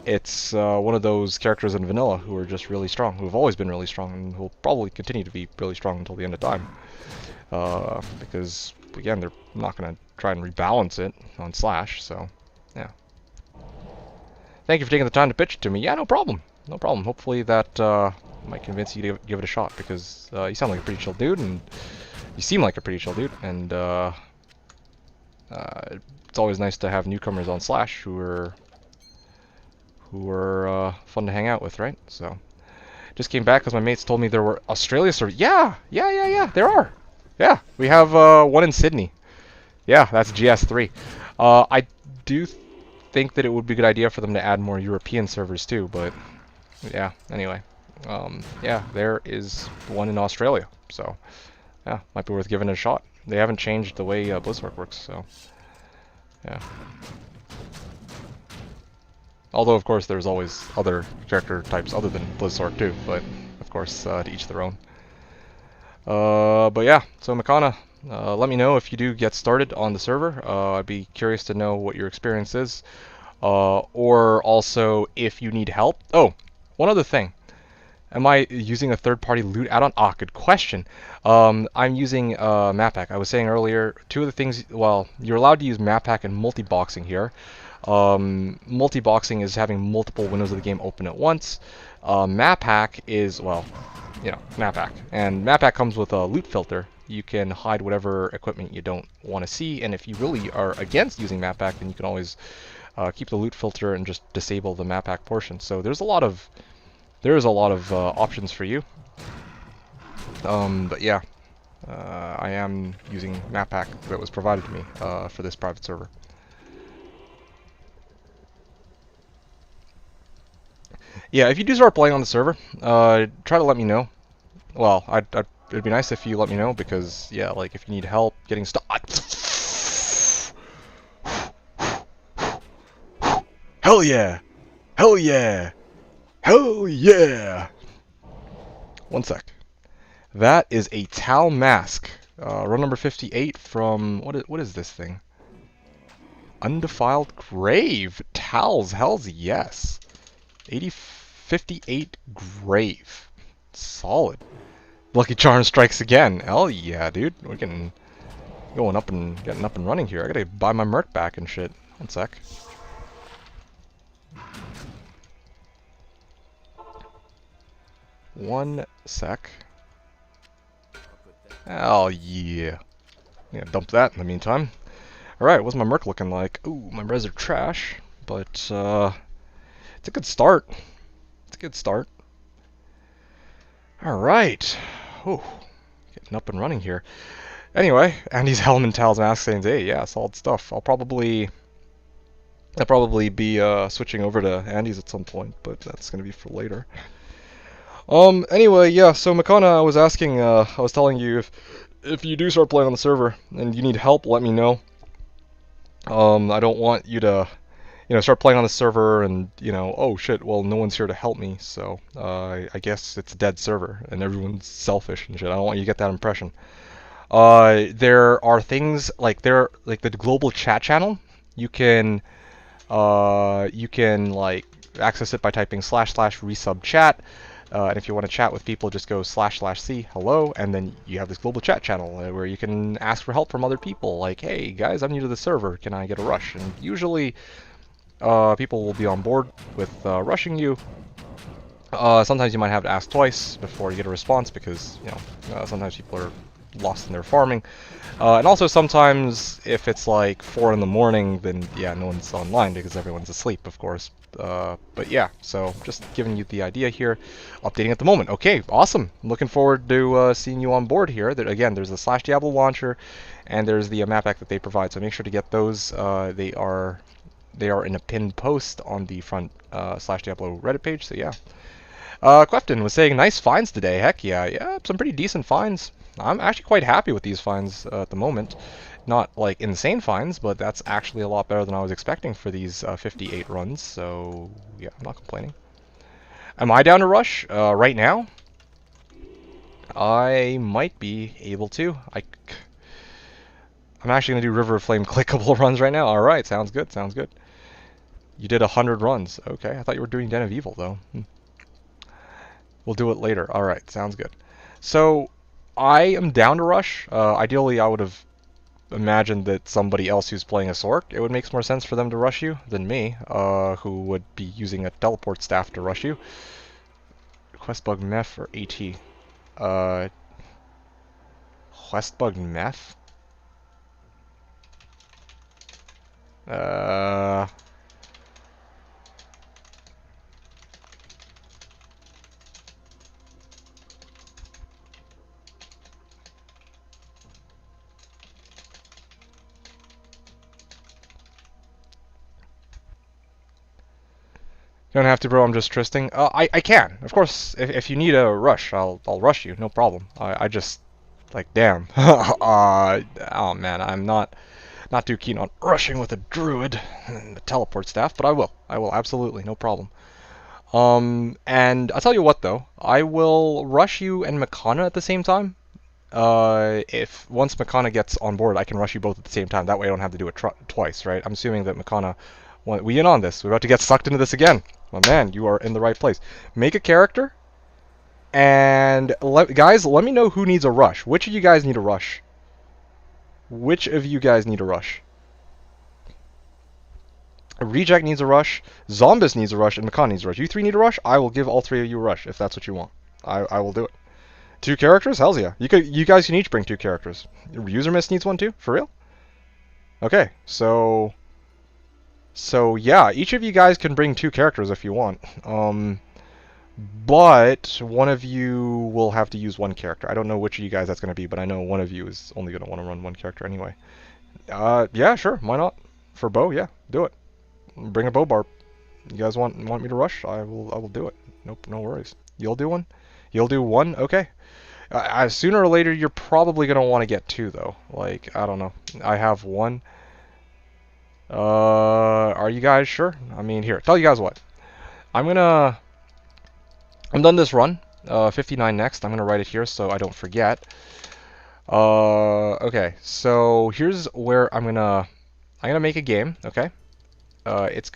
It's one of those characters in vanilla who are just really strong, who have always been really strong, and who will probably continue to be really strong until the end of time. Because, again, they're not going to try and rebalance it on Slash, so, yeah. Thank you for taking the time to pitch it to me. Yeah, no problem. No problem. Hopefully that might convince you to give it a shot, because you sound like a pretty chill dude, and you seem like a pretty chill dude, and it's always nice to have newcomers on Slash who are fun to hang out with, right? So, just came back because my mates told me there were Australia servers. Yeah, there are. Yeah, we have one in Sydney. Yeah, that's GS3. I do think that it would be a good idea for them to add more European servers too, but yeah, anyway. Yeah, there is one in Australia, so yeah, might be worth giving it a shot. They haven't changed the way Blizzard works, so yeah. Although, of course, there's always other character types other than Blizzard too, but of course, to each their own. But yeah, so Makana, let me know if you do get started on the server. I'd be curious to know what your experience is, or also if you need help. Oh, one other thing. Am I using a third-party loot add-on? Ah, good question. I'm using Map Pack. I was saying earlier, two of the things, well, you're allowed to use Map Pack and multi-boxing here. Multi-boxing is having multiple windows of the game open at once. Map Pack is, well, you know, Map Pack. And Map Pack comes with a loot filter. You can hide whatever equipment you don't want to see, and if you really are against using Map Pack, then you can always keep the loot filter and just disable the Map Pack portion. So there's a lot of options for you. But yeah, I am using Map Pack that was provided to me for this private server. Yeah, if you do start playing on the server, try to let me know. Well, it'd be nice if you let me know, because yeah, like if you need help getting stuck. Hell yeah! Hell yeah! Hell yeah! One sec. That is a Tal Mask, run number 58 from what is this thing? Undefiled Grave. Tal's hells yes. 58 Grave. Solid. Lucky Charm strikes again. Hell yeah, dude. We're getting up and running here. I gotta buy my merc back and shit. One sec. One sec. Hell yeah. Yeah, dump that in the meantime. Alright, what's my merc looking like? Ooh, my res are trash, but it's a good start. It's a good start. Alright. Oh, getting up and running here. Anyway, Andy's Helm and Tal's Mask saying, hey, yeah, solid stuff. I'll probably I'll probably be switching over to Andy's at some point, but that's gonna be for later. Anyway, yeah. So Makana, I was asking, I was telling you if you do start playing on the server and you need help, let me know. I don't want you to, start playing on the server and, oh shit, well, no one's here to help me, so I guess it's a dead server and everyone's selfish and shit. I don't want you to get that impression. There are things like the global chat channel. You can like access it by typing //resub chat. And if you want to chat with people, just go //c hello, and then you have this global chat channel where you can ask for help from other people. Like, hey guys, I'm new to the server. Can I get a rush? And usually, people will be on board with rushing you. Sometimes you might have to ask twice before you get a response because sometimes people are lost in their farming. And also sometimes if it's like 4 in the morning, then yeah, no one's online because everyone's asleep, of course. But yeah, so just giving you the idea here, updating at the moment. Okay, awesome. Looking forward to seeing you on board here. Again, there's the Slashdiablo launcher, and there's the map pack that they provide. So make sure to get those. They are in a pinned post on the front Slashdiablo Reddit page. So yeah. Clefton was saying nice finds today. Heck yeah, some pretty decent finds. I'm actually quite happy with these finds at the moment. Not like insane finds, but that's actually a lot better than I was expecting for these 58 runs. So yeah, I'm not complaining. Am I down to rush right now? I might be able to. I'm actually gonna do River of Flame clickable runs right now. All right, sounds good. Sounds good. You did 100 runs. Okay, I thought you were doing Den of Evil though. We'll do it later. All right, sounds good. So I am down to rush. Ideally, I would have imagined that somebody else who's playing a Sork, it would make more sense for them to rush you than me, who would be using a teleport staff to rush you. Questbug Meth or AT? Questbug Meth? Don't have to, bro. I'm just tristing. I can, of course. If you need a rush, I'll rush you. No problem. I just like damn. Oh man, I'm not too keen on rushing with a druid and the teleport staff, but I will. I will absolutely, no problem. And I'll tell you what though, I will rush you and Makana at the same time. If once Makana gets on board, I can rush you both at the same time. That way I don't have to do it twice, right? I'm assuming that Makana, we in on this. We're about to get sucked into this again. Oh man, you are in the right place. Make a character, and guys, let me know who needs a rush. Which of you guys need a rush? Which of you guys need a rush? Reject needs a rush, Zombus needs a rush, and Makan needs a rush. You three need a rush? I will give all three of you a rush if that's what you want. I will do it. 2 characters? Hells yeah. You guys can each bring 2 characters. User Miss needs one too? For real? Okay, so yeah, each of you guys can bring 2 characters if you want. But one of you will have to use 1 character. I don't know which of you guys that's going to be, but I know one of you is only going to want to run 1 character anyway. Yeah, sure. Why not? For bow, yeah, do it. Bring a bow barb. You guys want me to rush? I will do it. Nope, no worries. You'll do one? You'll do 1? Okay. Sooner or later, you're probably going to want to get 2, though. Like, I don't know. I have 1. Are you guys sure? I mean, here, tell you guys what. I'm done this run. 59 next. I'm gonna write it here so I don't forget. Okay, so here's where I'm gonna make a game. Okay.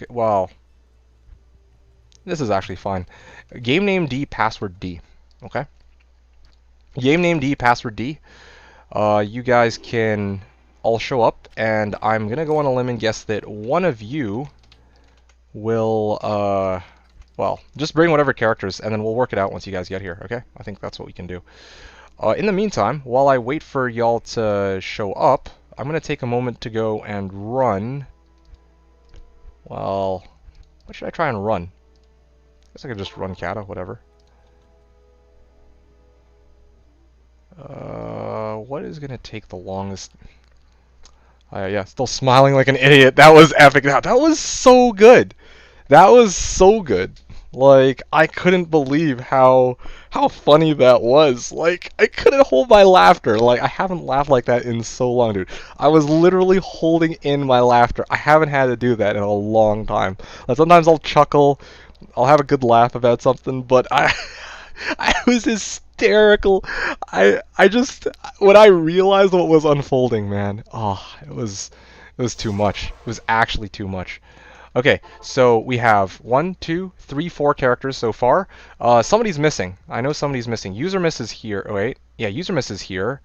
Well, this is actually fine. Game name D, password D. Okay. Game name D, password D. You guys can all show up, and I'm gonna go on a limb and guess that one of you will well, just bring whatever characters, and then we'll work it out once you guys get here, okay? I think that's what we can do. In the meantime, while I wait for y'all to show up, I'm going to take a moment to go and run. Well, what should I try and run? I guess I could just run Kata, whatever. What is going to take the longest? Yeah, still smiling like an idiot. That was epic. That was so good. That was so good. Like, I couldn't believe how funny that was. Like, I couldn't hold my laughter. Like, I haven't laughed like that in so long, dude. I was literally holding in my laughter. I haven't had to do that in a long time. Like, sometimes I'll chuckle, I'll have a good laugh about something, but I I was hysterical. I just when I realized what was unfolding, man. Oh, it was too much. It was actually too much. Okay, so we have 1, 2, 3, 4 characters so far. Somebody's missing. I know somebody's missing. User Miss is here. Oh, wait. Yeah, User Miss is here.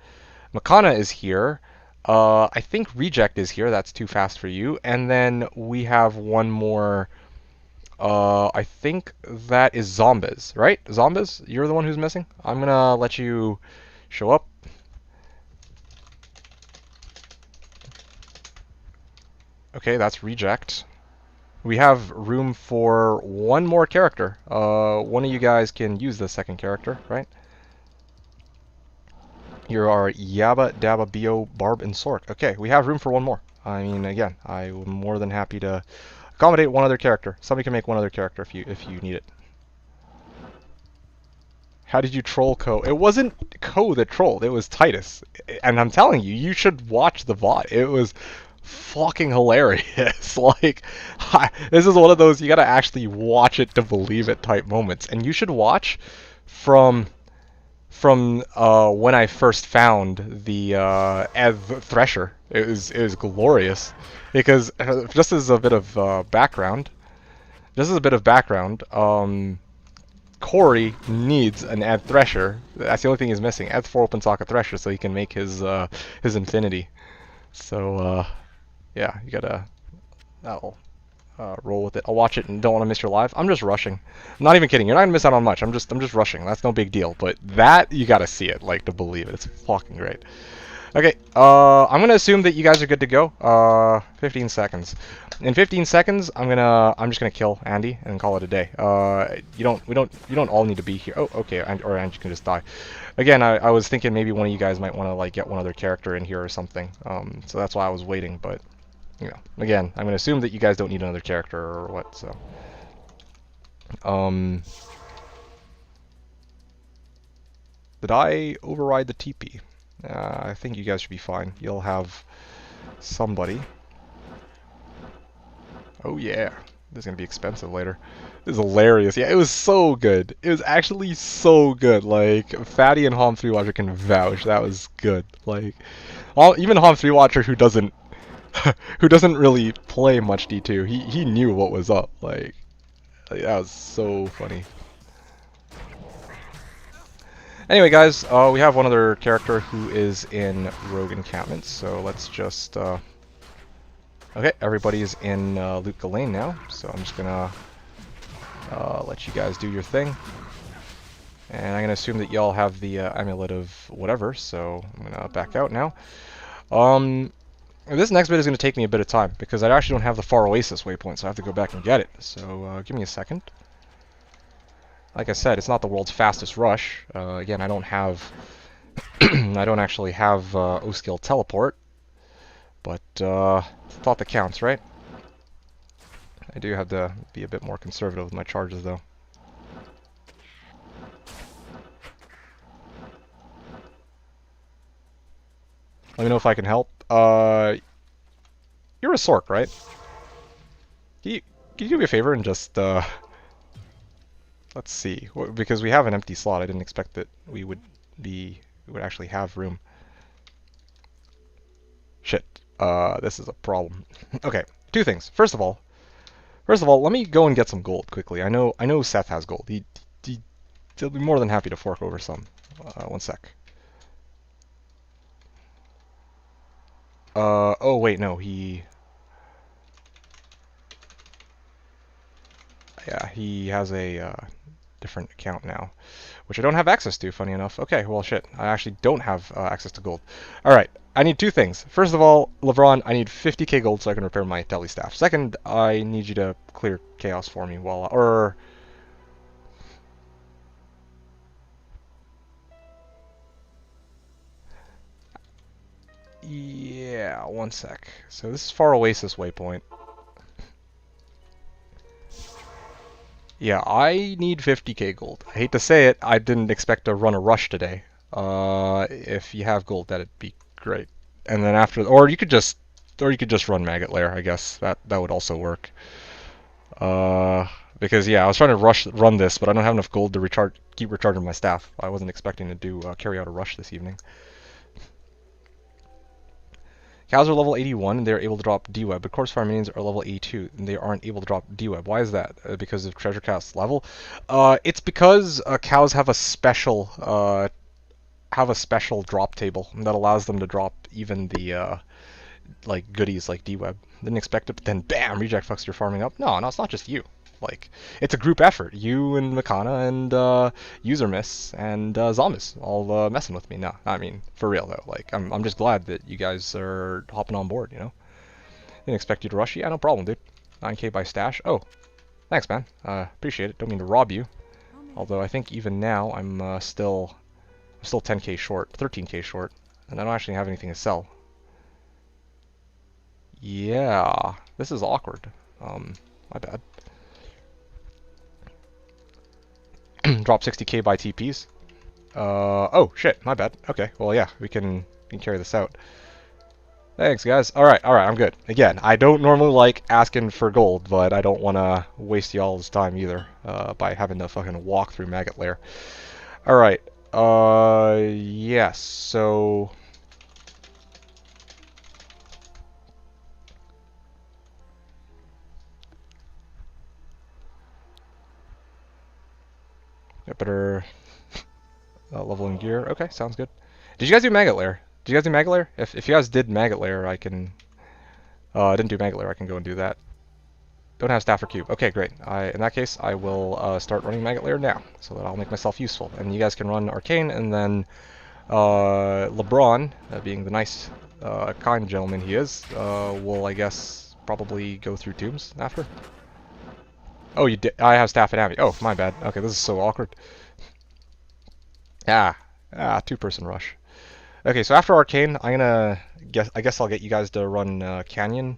Makana is here. I think Reject is here. That's too fast for you. And then we have one more. I think that is Zombies, right? Zombies? You're the one who's missing? I'm gonna let you show up. Okay, that's Reject. We have room for one more character. One of you guys can use the second character, right? Here are Yabba, Dabba, Bio, Barb, and Sork. Okay, we have room for one more. I mean, again, I'm more than happy to accommodate one other character. Somebody can make one other character if you need it. How did you troll Ko? It wasn't Ko that trolled, it was Titus. And I'm telling you, you should watch the VOD. It was fucking hilarious. Like, this is one of those you gotta actually watch it to believe it type moments. And you should watch from when I first found the Thresher. It was glorious because just as a bit of background, Corey needs an Ed Thresher. That's the only thing he's missing. Ed 4 open socket Thresher, so he can make his Infinity. So yeah, you gotta roll with it. I'll watch it and don't want to miss your live. I'm just rushing. I'm not even kidding. You're not gonna miss out on much. I'm just rushing. That's no big deal. But that you gotta see it, like, to believe it. It's fucking great. Okay, I'm gonna assume that you guys are good to go. 15 seconds. In 15 seconds, I'm just gonna kill Andy and call it a day. You don't all need to be here. Oh, okay, or Andy can just die. Again, I was thinking maybe one of you guys might want to like get one other character in here or something. So that's why I was waiting. But you know, again, I'm gonna assume that you guys don't need another character or what. So, did I override the TP? I think you guys should be fine. You'll have somebody. Oh yeah, this is gonna be expensive later. This is hilarious. Yeah, it was so good. It was actually so good. Like, Fatty and Hom 3 Watcher can vouch. That was good. Like, even Hom 3 Watcher who doesn't who doesn't really play much D2, he knew what was up. Like that was so funny. Anyway, guys, we have one other character who is in Rogue Encampment, so let's just okay, everybody's in Luke Galane now, so I'm just gonna let you guys do your thing. And I'm gonna assume that y'all have the amulet of whatever, so I'm gonna back out now. This next bit is gonna take me a bit of time because I actually don't have the Far Oasis waypoint, so I have to go back and get it. So give me a second. Like I said, it's not the world's fastest rush. Again, I don't have I don't actually have O-Skill teleport, but thought that counts, right? I do have to be a bit more conservative with my charges, though. Let me know if I can help. You're a Sork, right? Can you do me a favor and just let's see, because we have an empty slot. I didn't expect that we would actually have room. Shit. This is a problem. Okay, two things. First of all, let me go and get some gold quickly. I know Seth has gold. He'll be more than happy to fork over some. One sec. Oh wait, no, yeah, he has a different account now, which I don't have access to, funny enough. Okay, well, shit. I actually don't have access to gold. Alright, I need two things. First of all, LeBron, I need 50k gold so I can repair my tele staff. Second, I need you to clear chaos for me while yeah, Yeah, one sec. So this is Far Oasis waypoint. Yeah, I need 50k gold. I hate to say it, I didn't expect to run a rush today. If you have gold, that'd be great. And then after, or you could just run Maggot Lair. I guess that would also work. Because yeah, I was trying to run this, but I don't have enough gold to keep recharging my staff. I wasn't expecting to carry out a rush this evening. Cows are level 81 and they're able to drop D-Web, but Corpse Fire Minions are level 82 and they aren't able to drop D-Web. Why is that? Because of Treasure Cast level? It's because cows have a special drop table that allows them to drop even the like goodies like D-Web. Didn't expect it, but then bam, reject fucks, you're farming up. No, it's not just you. Like, it's a group effort. You and Makana and Usermiss and Zombis all messing with me. No, I mean, for real though. Like, I'm just glad that you guys are hopping on board, you know? Didn't expect you to rush. Yeah, no problem, dude. 9k by stash. Oh, thanks, man. Appreciate it. Don't mean to rob you. Although I think even now I'm still 10k short, 13k short, and I don't actually have anything to sell. Yeah, this is awkward. My bad. Drop 60k by TPs. Oh shit, my bad. Okay, well yeah, we can carry this out. Thanks guys. Alright, I'm good. Again, I don't normally like asking for gold, but I don't want to waste y'all's time either, by having to fucking walk through Maggot Lair. Alright, yes, so... Got better level in gear. Okay, sounds good. Did you guys do Maggot Lair? Did you guys do Maggot Lair? If you guys did Maggot Lair, I can... I didn't do Maggot Lair, I can go and do that. Don't have staff or cube. Okay, great. In that case, I will start running Maggot Lair now, so that I'll make myself useful. And you guys can run Arcane, and then LeBron, being the nice, kind gentleman he is, will, I guess, probably go through tombs after. Oh, you did. I have staff and Abby. Oh, my bad. Okay, this is so awkward. Two-person rush. Okay, so after Arcane, I guess I'll get you guys to run Canyon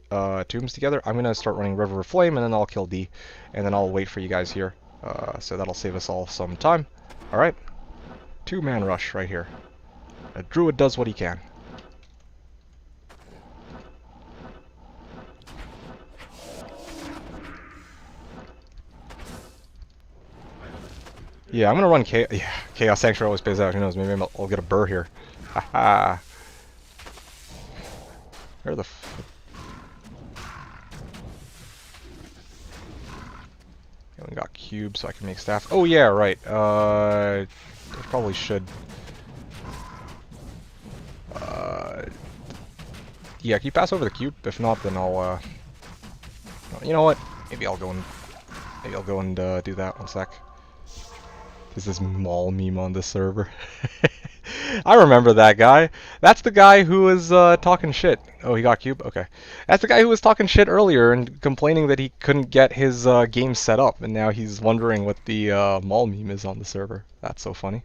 tombs together. I'm gonna start running River of Flame, and then I'll kill D, and then I'll wait for you guys here. So that'll save us all some time. All right, two-man rush right here. A druid does what he can. Yeah, I'm gonna run Chaos Sanctuary always pays out. Who knows? Maybe I'll get a burr here. Haha. Where the f... We got cubes, so I can make staff. Oh yeah, right. I probably should. Yeah, can you pass over the cube? If not, then I'll. You know what? Maybe I'll go and do that. One sec. There's this mall meme on the server. I remember that guy. That's the guy who was talking shit. Oh, he got cube? Okay. That's the guy who was talking shit earlier and complaining that he couldn't get his game set up, and now he's wondering what the mall meme is on the server. That's so funny.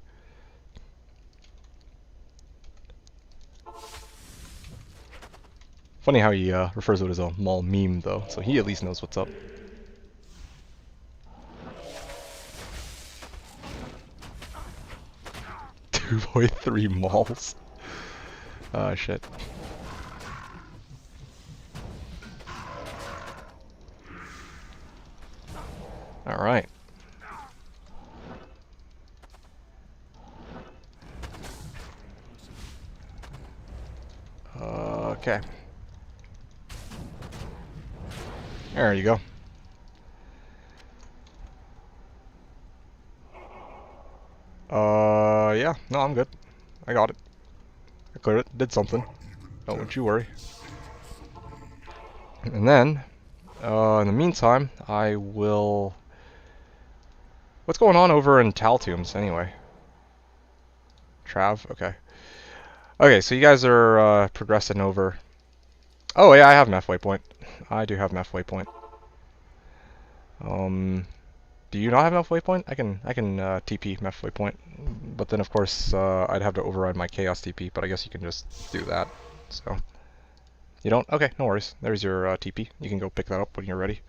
Funny how he refers to it as a mall meme, though, so he at least knows what's up. 2.3 malls. Oh shit. Alright. Okay. There you go. Yeah, no, I'm good. I got it. I cleared it, did something. Don't you worry. And then, in the meantime, I will... What's going on over in Taltombs, anyway? Trav? Okay. Okay, so you guys are, progressing over... Oh, yeah, I have Meth Waypoint. I do have Meth Waypoint. Do you not have Meth Waypoint? I can TP Meth Waypoint, but then of course I'd have to override my Chaos TP. But I guess you can just do that. So You don't? Okay, no worries. There's your TP. You can go pick that up when you're ready.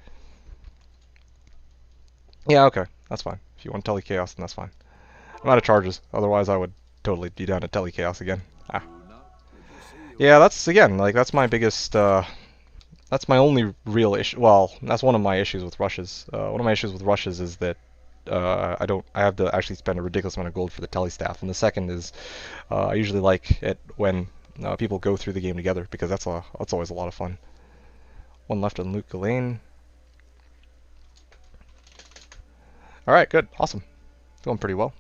Yeah, okay. That's fine. If you want Telechaos, then that's fine. I'm out of charges. Otherwise, I would totally be down to Telechaos again. Ah. Yeah, that's, again, like, that's my biggest, that's my only real issue. Well, that's one of my issues with rushes. One of my issues with rushes is that I have to actually spend a ridiculous amount of gold for the tele staff. And the second is, I usually like it when people go through the game together, because that's always a lot of fun. One left on Luke Lane. Alright, good. Awesome. Going pretty well.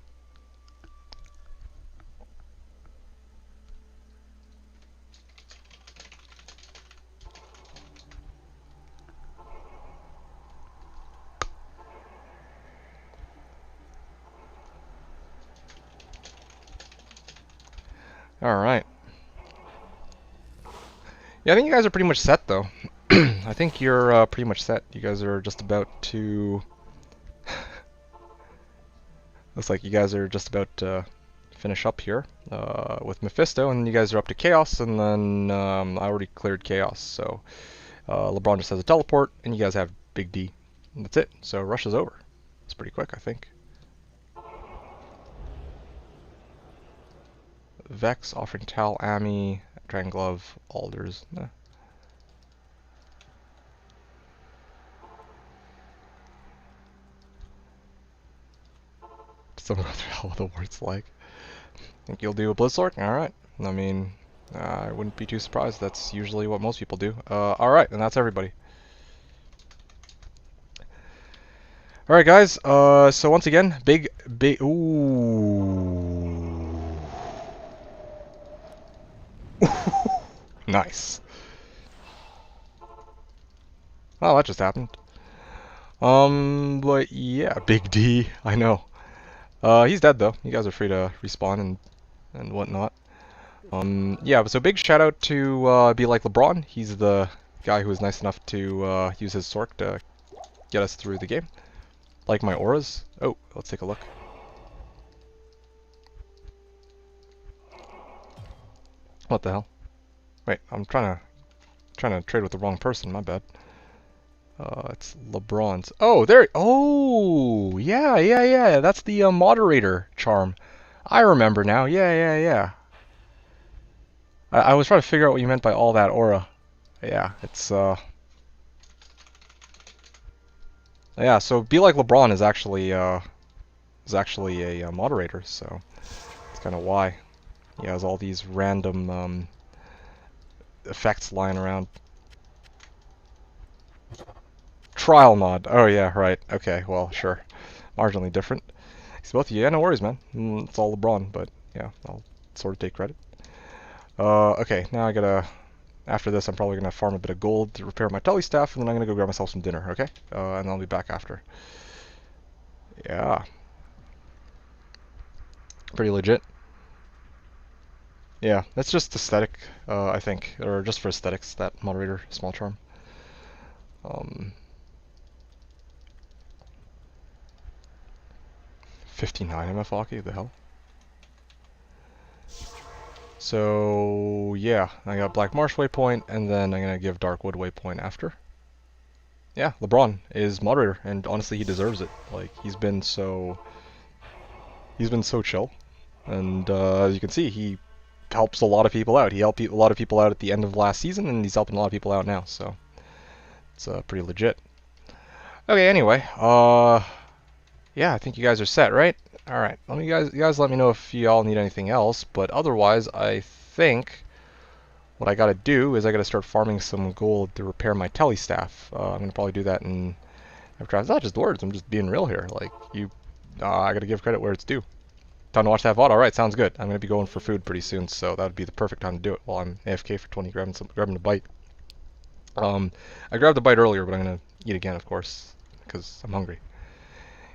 Alright. Yeah, I think you guys are pretty much set, though. I think you're pretty much set. You guys are just about to... Looks like you guys are just about to finish up here with Mephisto, and you guys are up to Chaos, and then I already cleared Chaos, so LeBron just has a teleport, and you guys have Big D. And that's it. So rush is over. It's pretty quick, I think. Vex, offering Tal, Ami, Dragon Glove, Alders. Nah. Someone go through all the words like. Think you'll do a Blizzard? Alright. I mean, I wouldn't be too surprised. That's usually what most people do. Alright, and that's everybody. Alright, guys. So once again, big... Ooh. Nice. Oh, that just happened. But yeah, Big D. I know. He's dead though. You guys are free to respawn and whatnot. Yeah, so big shout out to Be Like LeBron. He's the guy who was nice enough to use his Sork to get us through the game. Like my auras. Oh, let's take a look. What the hell? Wait, I'm trying to trade with the wrong person. My bad. It's LeBron's. Oh, there. Oh, yeah. That's the moderator charm. I remember now. Yeah. I was trying to figure out what you meant by all that aura. Yeah, it's yeah. So Be Like LeBron is actually a moderator. So that's kind of why he has all these random effects lying around. Trial mod. Oh yeah, right. Okay, well, sure. Marginally different. It's both. Yeah, no worries, man. It's all LeBron, but yeah, I'll sort of take credit. Okay, now I gotta... After this, I'm probably gonna farm a bit of gold to repair my tele staff, and then I'm gonna go grab myself some dinner, okay? And I'll be back after. Yeah. Pretty legit. Yeah, that's just aesthetic, I think. Or just for aesthetics, that moderator small charm. 59 MF hockey, the hell? So yeah, I got Black Marsh waypoint, and then I'm gonna give Darkwood waypoint after. Yeah, LeBron is moderator, and honestly, he deserves it. Like he's been so chill, and as you can see, he helps a lot of people out. He helped a lot of people out at the end of last season, and he's helping a lot of people out now. So it's pretty legit. Okay, anyway, yeah, I think you guys are set, right? All right, you guys let me know if y'all need anything else. But otherwise, I think what I gotta do is I gotta start farming some gold to repair my tele staff. I'm gonna probably do that in. It's not just words. I'm just being real here. Like I gotta give credit where it's due. Time to watch that VOD. All right, sounds good. I'm gonna be going for food pretty soon, so that would be the perfect time to do it while I'm AFK for 20, grabbing a bite. I grabbed a bite earlier, but I'm gonna eat again, of course, because I'm hungry.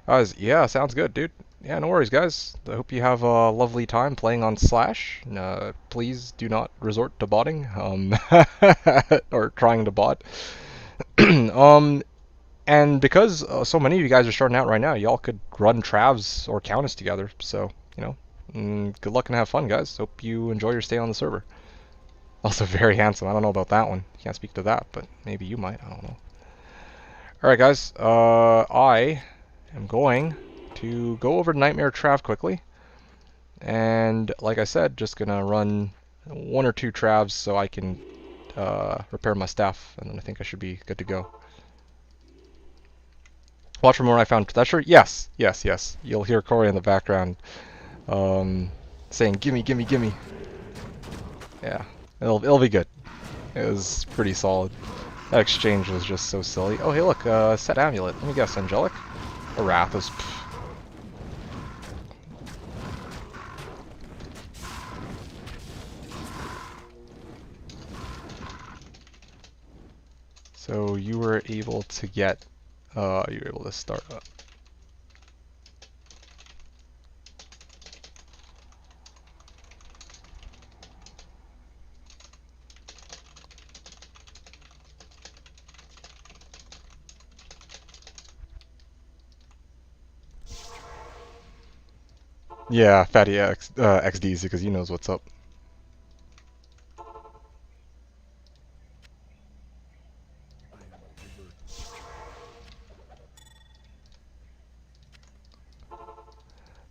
Guys, yeah, sounds good, dude. Yeah, no worries, guys. I hope you have a lovely time playing on Slash. Please do not resort to botting, or trying to bot. And because so many of you guys are starting out right now, y'all could run Travs or Countess together. So, you know, good luck and have fun, guys. Hope you enjoy your stay on the server. Also very handsome. I don't know about that one. Can't speak to that, but maybe you might. I don't know. Alright guys, I am going to go over Nightmare Trav quickly. And like I said, just gonna run 1 or 2 Travs so I can repair my staff, and then I think I should be good to go. Watch for more. I found that shirt. Yes, yes, yes. You'll hear Corey in the background saying, "Gimme, gimme, gimme." Yeah, it'll be good. It was pretty solid. That exchange was just so silly. Oh, hey, look, set amulet. Let me guess, angelic? Arathis. So you were able to get, you were able to start up. Yeah, Fatty XDs because he knows what's up.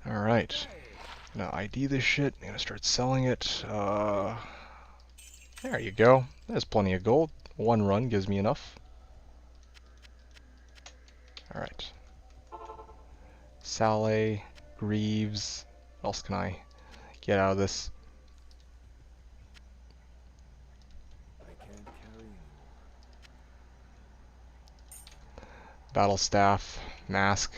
Alright. Gonna ID this shit. I'm gonna start selling it. There you go. There's plenty of gold. 1 run gives me enough. Alright. Saleh, Greaves. What else can I get out of this? Battle Staff, Mask.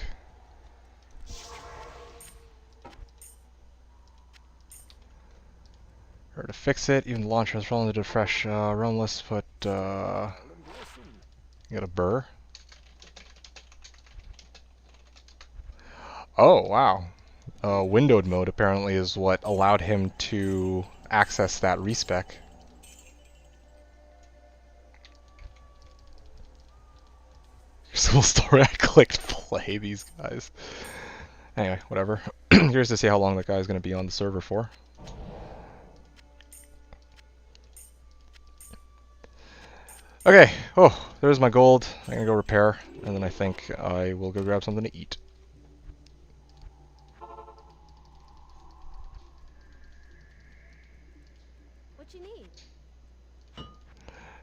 Or to fix it, even the launcher has relative to fresh run. Let's put you got a burr. Oh wow. Windowed mode apparently is what allowed him to access that respec. Full story, I clicked play, these guys. Anyway, whatever. Curious to see how long that guy's going to be on the server for. Okay, oh, there's my gold. I'm going to go repair, and then I think I will go grab something to eat. What you need?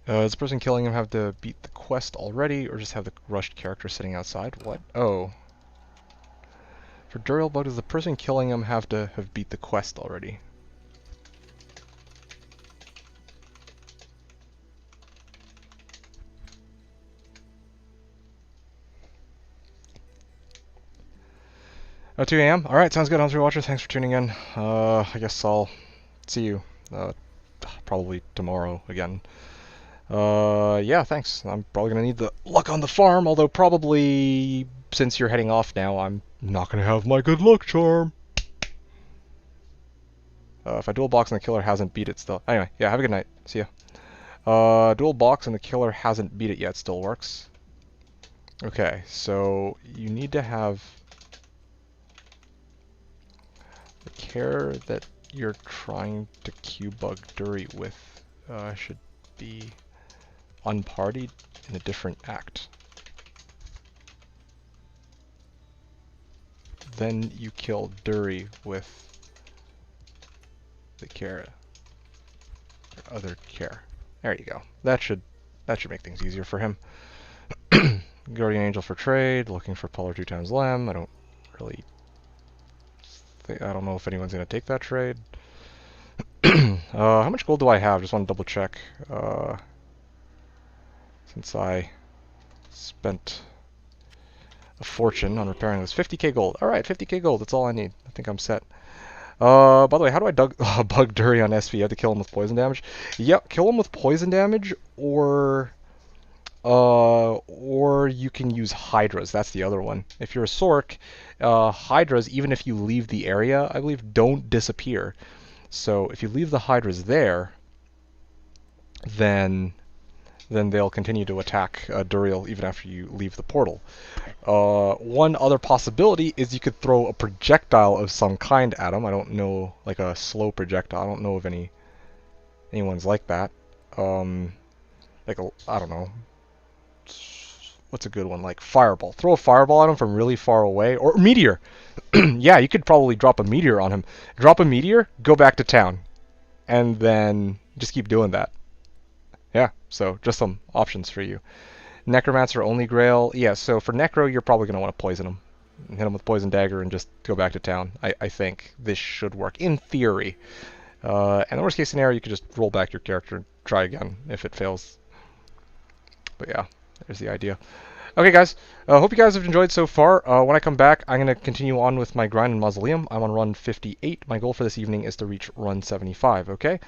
Does the person killing him have to beat the quest already, or just have the rushed character sitting outside? What? Oh. For Duriel Bug, does the person killing him have to have beat the quest already? Oh, 2 AM? Alright, sounds good, Hunter Watchers. Thanks for tuning in. I guess I'll see you probably tomorrow again. Yeah, thanks. I'm probably gonna need the luck on the farm, although probably since you're heading off now, I'm not gonna have my good luck charm. If I dual box and the killer hasn't beat it still. Anyway, yeah, have a good night. See ya. Dual box and the killer hasn't beat it yet still works. Okay, so you need to have the care that you're trying to Q-bug Dury with should be unpartied in a different act. Then you kill Dury with the care, or other care. There you go. That should make things easier for him. Guardian Angel for trade, looking for Polar 2 times Lem. I don't really I don't know if anyone's gonna take that trade. How much gold do I have? Just want to double check. Since I spent a fortune on repairing this. 50k gold. Alright, 50k gold. That's all I need. I think I'm set. By the way, how do I bug Dury on SV? You have to kill him with poison damage? Yep, kill him with poison damage, or you can use Hydras. That's the other one. If you're a Sork, Hydras, even if you leave the area, I believe, don't disappear. So if you leave the Hydras there, then they'll continue to attack Duriel even after you leave the portal. One other possibility is you could throw a projectile of some kind at him. I don't know, like a slow projectile. I don't know of any anyone's like that. Like I don't know, what's a good one? Like fireball. Throw a fireball at him from really far away, or meteor. Yeah, you could probably drop a meteor on him. Drop a meteor, go back to town, and then just keep doing that. Yeah, so just some options for you. Necromancer only Grail. Yeah, so for Necro, you're probably going to want to poison him. Hit him with Poison Dagger and just go back to town. I think this should work, in theory. And the worst case scenario, you could just roll back your character and try again if it fails. But yeah, there's the idea. Okay, guys. Hope you guys have enjoyed so far. When I come back, I'm going to continue on with my grind in Mausoleum. I'm on run 58. My goal for this evening is to reach run 75, okay?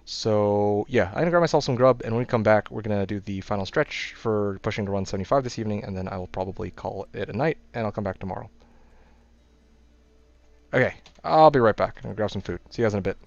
So, yeah, I'm going to grab myself some grub, and when we come back, we're going to do the final stretch for pushing to run 75 this evening, and then I will probably call it a night, and I'll come back tomorrow. Okay, I'll be right back. I'm going to grab some food. See you guys in a bit.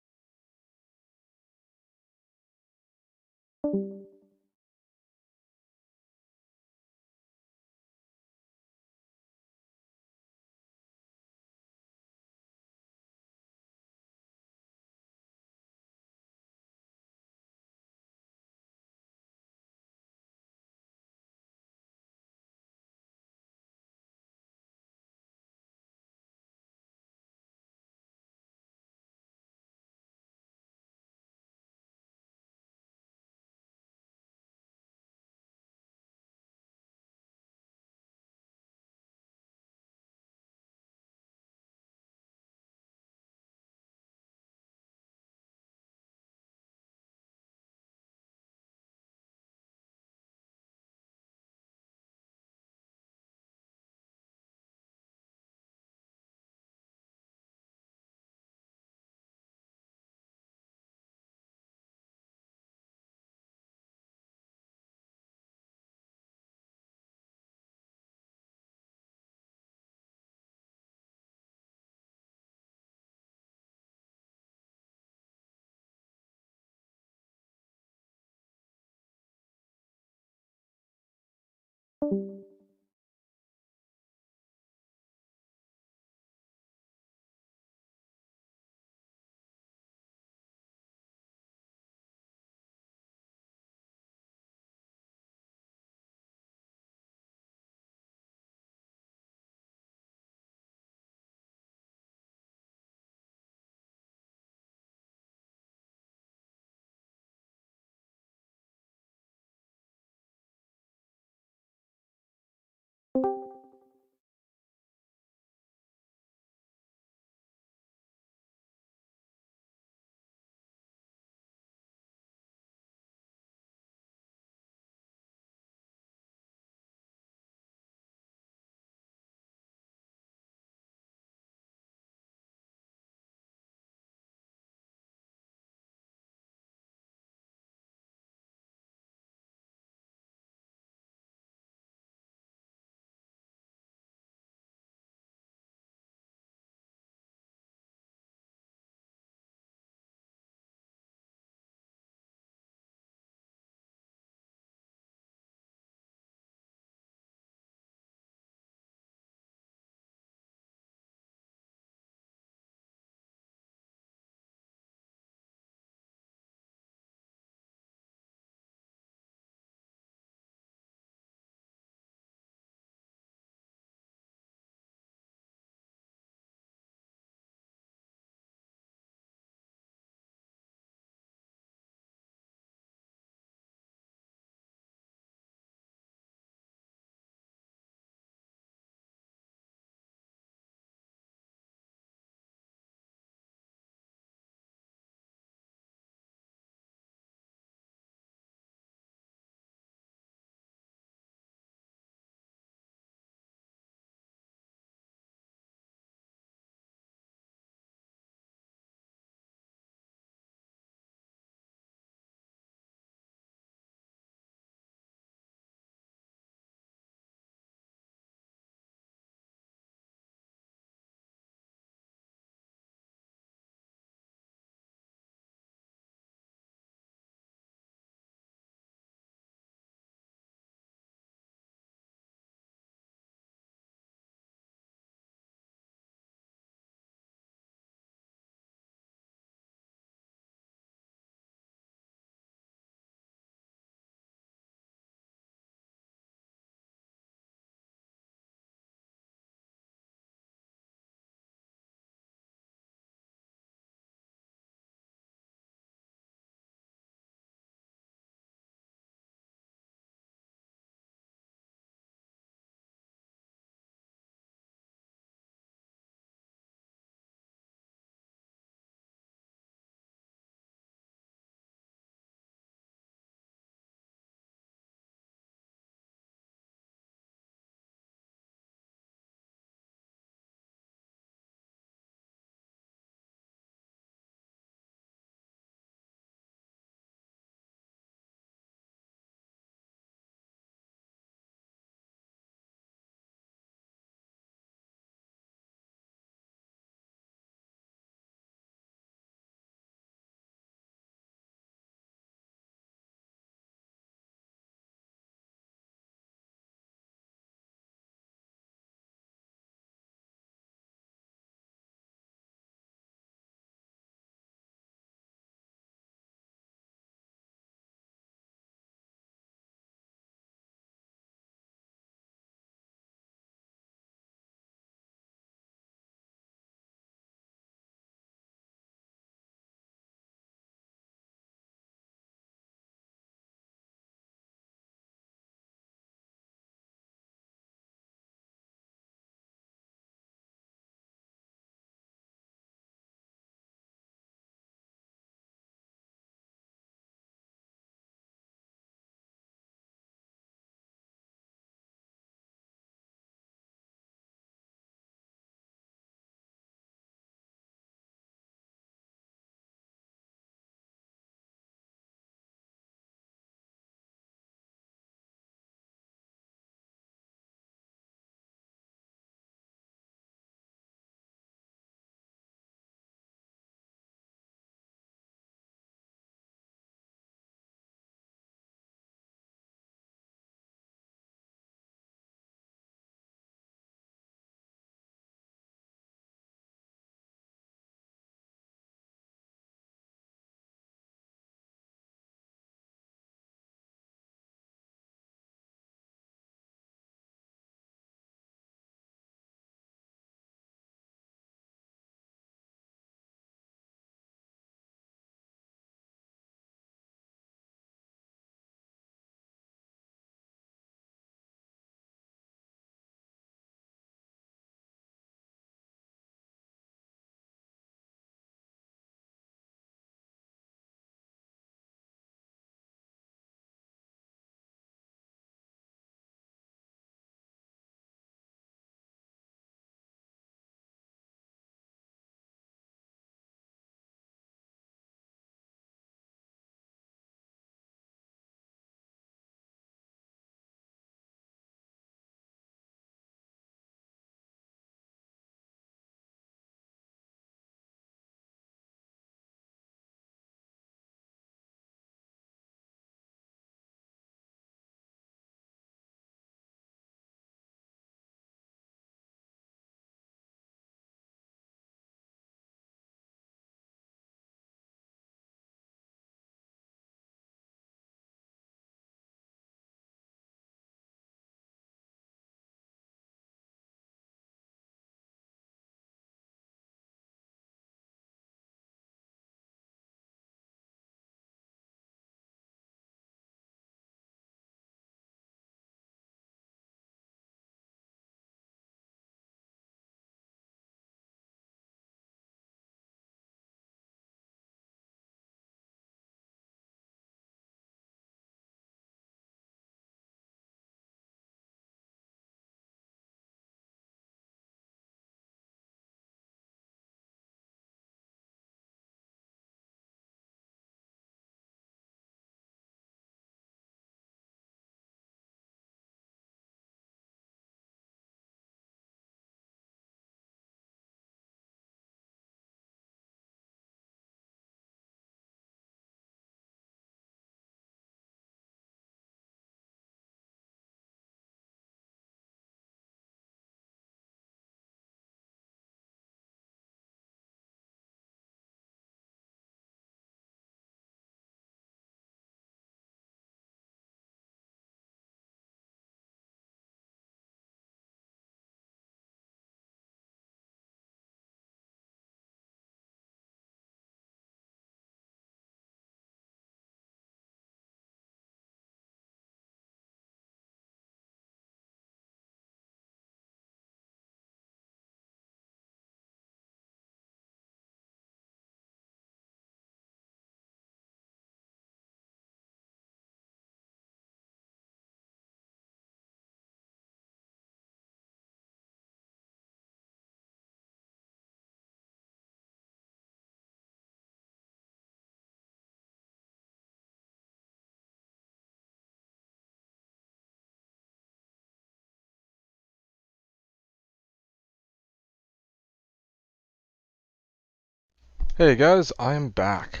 Hey guys, I'm back.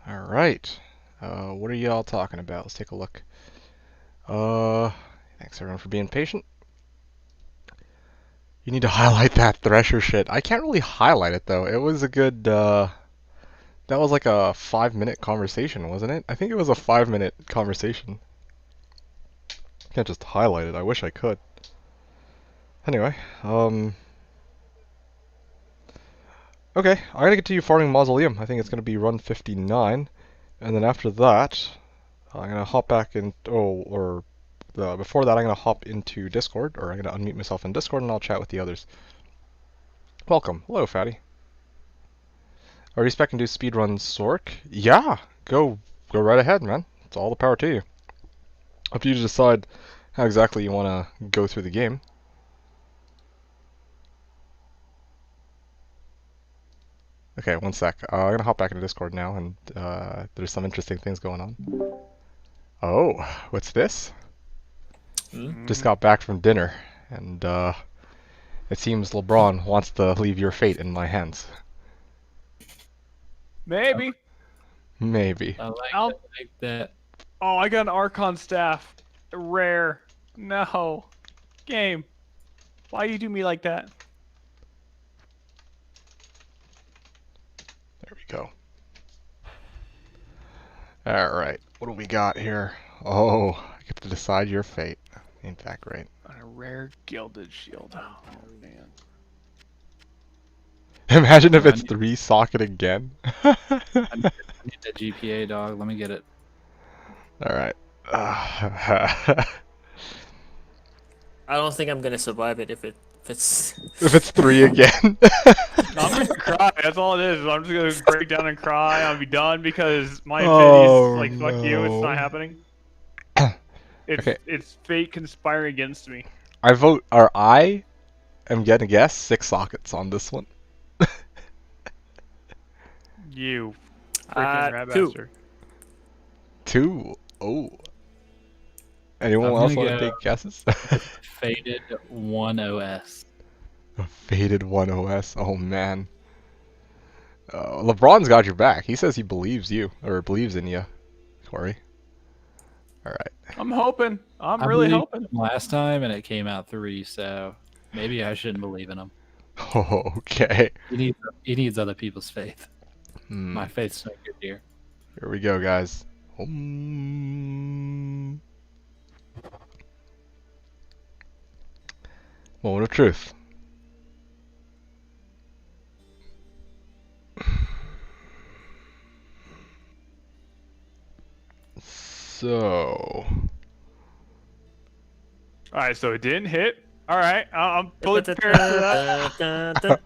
Alright. What are y'all talking about? Let's take a look. Thanks everyone for being patient. You need to highlight that Thresher shit. I can't really highlight it though. It was a good, that was like a 5-minute conversation, wasn't it? I think it was a 5-minute conversation. Can't just highlight it. I wish I could. Anyway, okay, I'm gonna get to you farming Mausoleum. I think it's gonna be run 59. And then after that, I'm gonna hop back in, before that I'm gonna hop into Discord, or I'm gonna unmute myself in Discord and I'll chat with the others. Welcome. Hello, Fatty. Are you expecting to do speedrun Sork? Yeah! Go right ahead, man. It's all the power to you. Up to you to decide how exactly you wanna go through the game. Okay, one sec. I'm gonna hop back into Discord now, and there's some interesting things going on. Oh, what's this? Just got back from dinner, and it seems LeBron wants to leave your fate in my hands. Maybe. Maybe. I I'll- like that. Oh, I got an Archon staff. Rare. No. Game. Why you do me like that? There we go. Alright, what do we got here? Oh, I get to decide your fate. Ain't that great? A rare gilded shield. Oh, man. Imagine if it's 3-socket again. I need that GPA, dog. Let me get it. Alright. I don't think I'm gonna survive it if it's If it's 3 again. I'm gonna cry. That's all it is. I'm just gonna break down and cry. I'll be done because my infinity is like, fuck you. It's not happening. It's fate conspiring against me. I am gonna guess 6 sockets on this one. You freaking rat 2. bastard. 2. Oh. Anyone I'm else gonna want to go take guesses? Faded 1OS. A faded 1OS. Oh man. LeBron's got your back. He says he believes you, or believes in you, Corey. Alright. I'm hoping. I'm I really believed hoping. him last time and it came out 3, so maybe I shouldn't believe in him. Okay. He needs other people's faith. Hmm. My faith's no good here. Here we go, guys. Moment of truth. So. Alright, so it didn't hit. Alright, I'm fully prepared for that.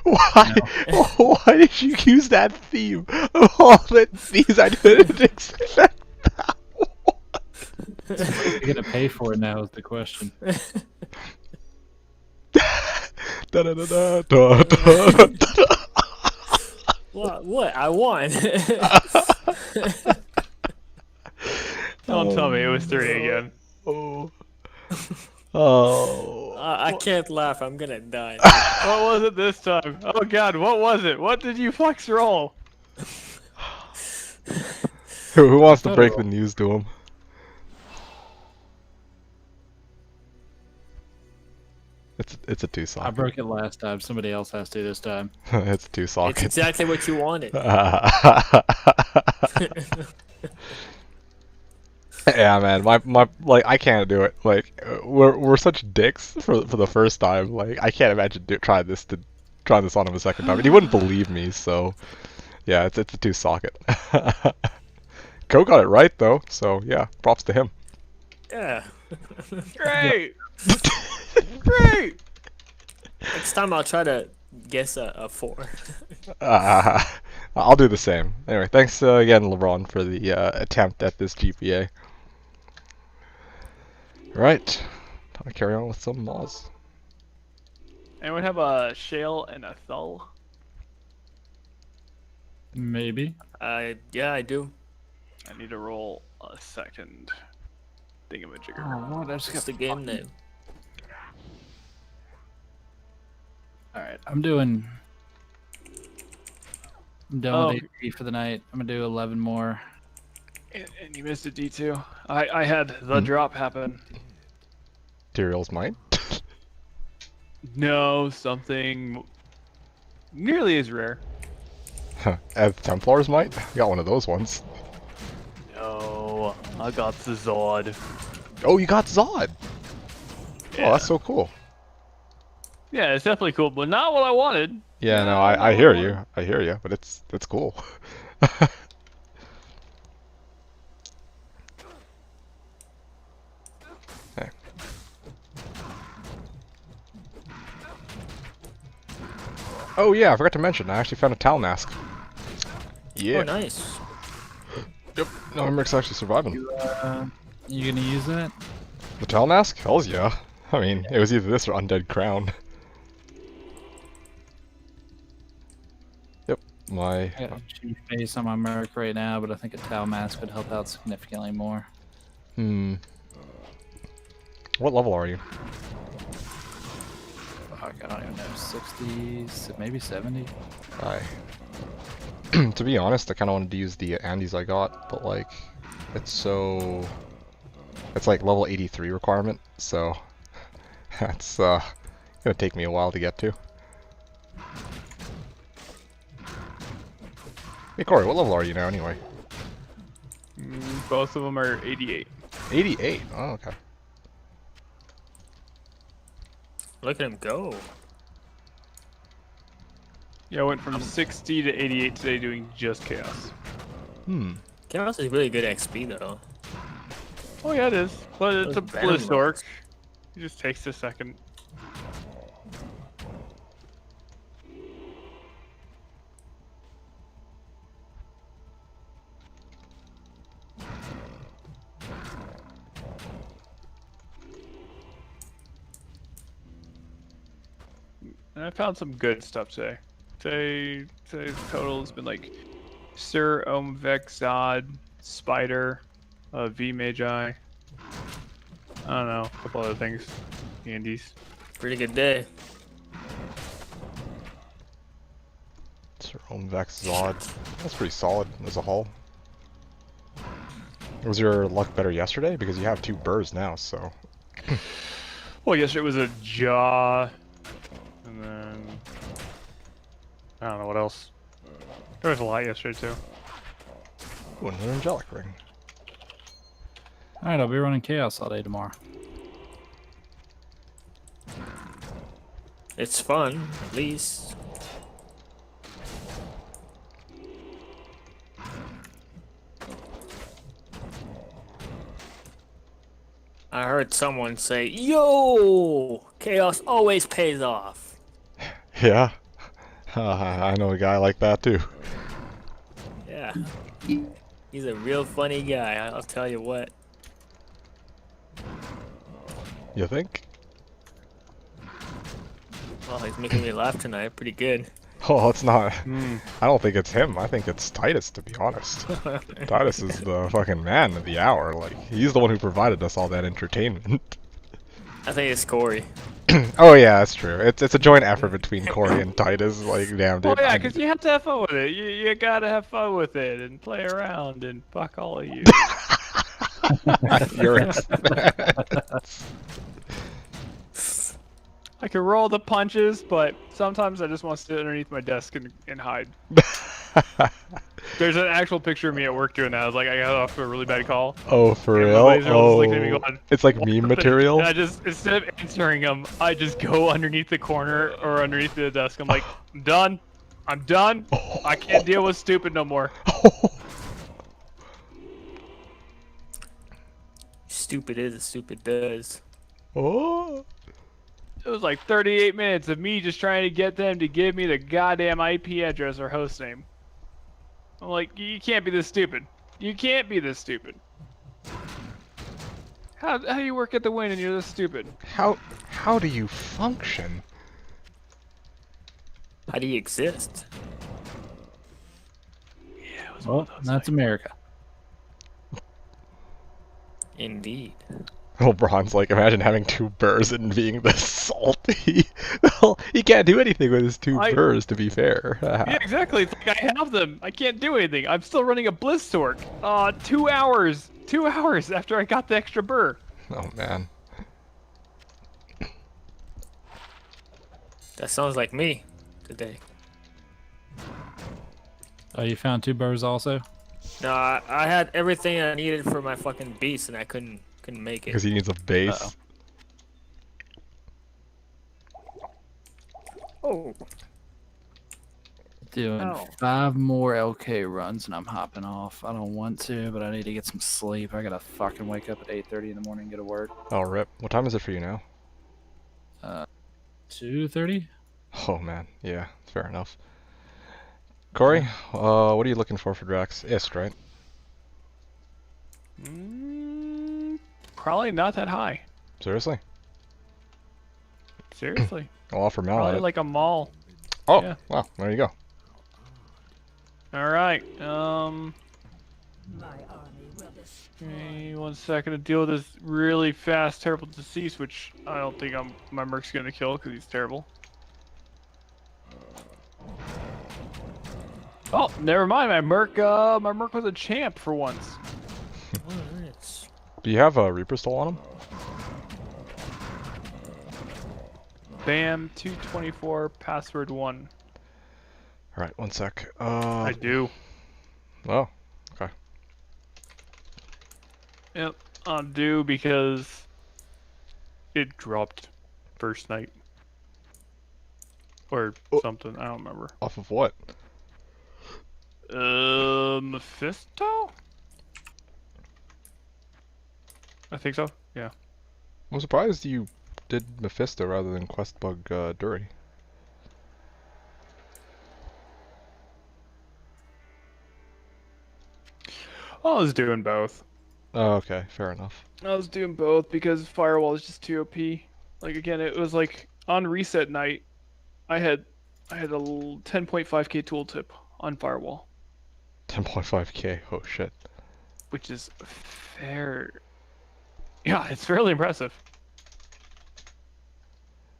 Why did you use that theme? Of all the themes, I didn't expect that one. You're gonna pay for it now is the question. What? I won. Don't tell me it was 3 again. Oh. I can't laugh. I'm gonna die. What was it this time? Oh god, what was it? What did you flex roll? Who wants to break the news to him? It's a 2-socket. I broke it last time. Somebody else has to this time. It's 2-socket. It's exactly what you wanted. Yeah, man, my like I can't do it. Like we're such dicks for the first time. Like I can't imagine trying this on him a second time. And he wouldn't believe me. So yeah, it's a 2-socket. Ko got it right though. So yeah, props to him. Yeah. Great. Great. Next time I'll try to guess a 4. I'll do the same. Anyway, thanks again, LeBron, for the attempt at this GPA. Right, time to carry on with some laws. Anyone have a shale and a thull? Maybe. Yeah, I do. I need to roll a second. thingamajigger. Oh, what? I just got What's the game name? All right, I'm done Oh. with AP for the night. I'm gonna do 11 more. And you missed a D2. I had the drop happen. Materials might. No, something nearly as rare. As Templars might? Got one of those ones. No, I got the Zod. Oh, you got Zod! Yeah. Oh, that's so cool. Yeah, it's definitely cool, but not what I wanted. Yeah, no, I hear you. I hear you, but it's cool. Hey. Oh yeah, I forgot to mention, I actually found a towel mask. Yeah. Oh, nice. Yep. No, Emmeric's actually surviving. You gonna use that? The towel mask? Hells yeah. I mean, it was either this or Undead Crown. Yep. My. I got a chief face on my Merc right now, but I think a Tau Mask would help out significantly more. Hmm. What level are you? Fuck, I don't even know. 60s, maybe 70. Aye. To be honest, I kind of wanted to use the Andes I got, but like, it's like level 83 requirement, so that's gonna take me a while to get to. Hey Corey, what level are you now anyway? Both of them are 88. 88? Oh, okay. Look at him go. Yeah, I went from 60 to 88 today doing just Chaos. Hmm. Chaos is really good XP though. Oh yeah, it is. But it's a Those Venom Bliss Orc. rolls. It just takes a second. And I found some good stuff today. Today's total has been like Sir Vex Zod, Spider, V Magi. I don't know, a couple other things. Andes. Pretty good day. Sir Vex Zod. That's pretty solid as a whole. Was your luck better yesterday? Because you have 2 burrs now, so. Well, yesterday was a Jaw, and then I don't know what else. There was a lot yesterday too. Ooh, another Angelic Ring. Alright, I'll be running Chaos all day tomorrow. It's fun, at least. I heard someone say, "Yo, Chaos always pays off." Yeah. I know a guy like that too. Yeah. He's a real funny guy, I'll tell you what. You think? Well, he's making me laugh tonight. Pretty good. Oh, it's not. I don't think it's him. I think it's Titus, to be honest. Titus is the fucking man of the hour. Like, he's the one who provided us all that entertainment. I think it's Corey. Oh yeah, that's true. It's a joint effort between Corey and Titus. Like, damn, dude. Oh yeah, because you have to have fun with it. You gotta have fun with it and play around and fuck all of you. You're I can roll the punches, but sometimes I just want to sit underneath my desk and hide. There's an actual picture of me at work doing that. I was like, I got off to a really bad call. Oh, for and real? my laser was looking at me going, It's like meme material? And I just, instead of answering them, I just go underneath the corner or underneath the desk. I'm like, I'm done. I'm done. I can't deal with stupid no more. Stupid is as stupid does. Oh. It was like 38 minutes of me just trying to get them to give me the goddamn IP address or host name. I'm like, you can't be this stupid. You can't be this stupid. How do you work at the win and you're this stupid? How do you function? How do you exist? Yeah, it was Well, that's America. Indeed. Oh, Bron's like, imagine having 2 burrs and being this salty. Well, he can't do anything with his 2 burrs, to be fair. Yeah, exactly. It's like I have them. I can't do anything. I'm still running a Blizztork. 2 hours. 2 hours after I got the extra burr. Oh, man. That sounds like me today. Oh, you found 2 burrs also? No, I had everything I needed for my fucking beast, and I couldn't make it. Because he needs a base. Oh. Doing Ow. 5 more LK runs and I'm hopping off. I don't want to, but I need to get some sleep. I gotta fucking wake up at 8:30 in the morning and go to work. Oh, rip. What time is it for you now? 2:30? Oh, man. Yeah, fair enough. Corey, what are you looking for Drax? Ist, right? Probably not that high. Seriously? Seriously. I'll offer Mal Probably at it. like a mall. Oh, Yeah. wow. There you go. All right. My army will destroy. Give me 1 second to deal with this really fast, terrible disease, which I don't think my Merc's gonna kill because he's terrible. Oh, never mind. My Merc was a champ for once. Do you have a Reaper Stole on him? Bam, 224, password 1. Alright, 1 sec. I do. Oh, okay. Yep, I do because it dropped first night. Or something, I don't remember. Off of what? Mephisto? I think so, yeah. I'm surprised you did Mephisto rather than Questbug Dury. I was doing both. Oh, okay, fair enough. I was doing both because Firewall is just too OP. Like again, it was like on reset night, I had a 10.5k tooltip on Firewall, 10.5k, oh shit. which is fair. Yeah, it's fairly impressive.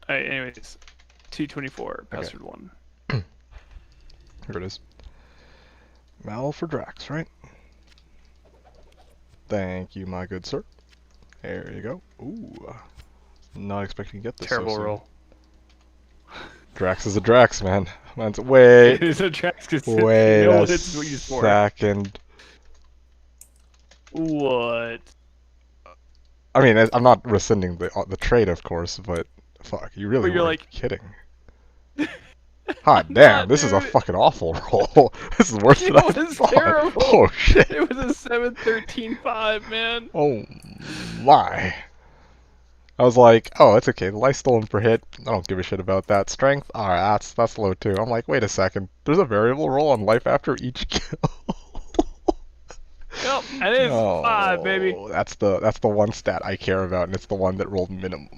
Anyways, 224 password 1. Here it is. Mal for Drax, right? Thank you, my good sir. There you go. Ooh. Not expecting to get this. Terrible so soon. roll. Drax is a Drax, man. Man's wait. It is a Drax because Wait you know a what it's used for. second. What? I mean, I'm not rescinding the trade, of course, but fuck, you really But you're were like- kidding. Hot damn, this is a dude. fucking awful roll. This is worse It than I was thought. terrible. Oh shit. It was a 7-13-5, man. Oh my. I was like, oh, it's okay. The life stolen per hit. I don't give a shit about that. Strength, alright, that's low too. I'm like, wait a second. There's a variable roll on life after each kill. Yep, it is 5, baby. That's the one stat I care about, and it's the one that rolled minimum.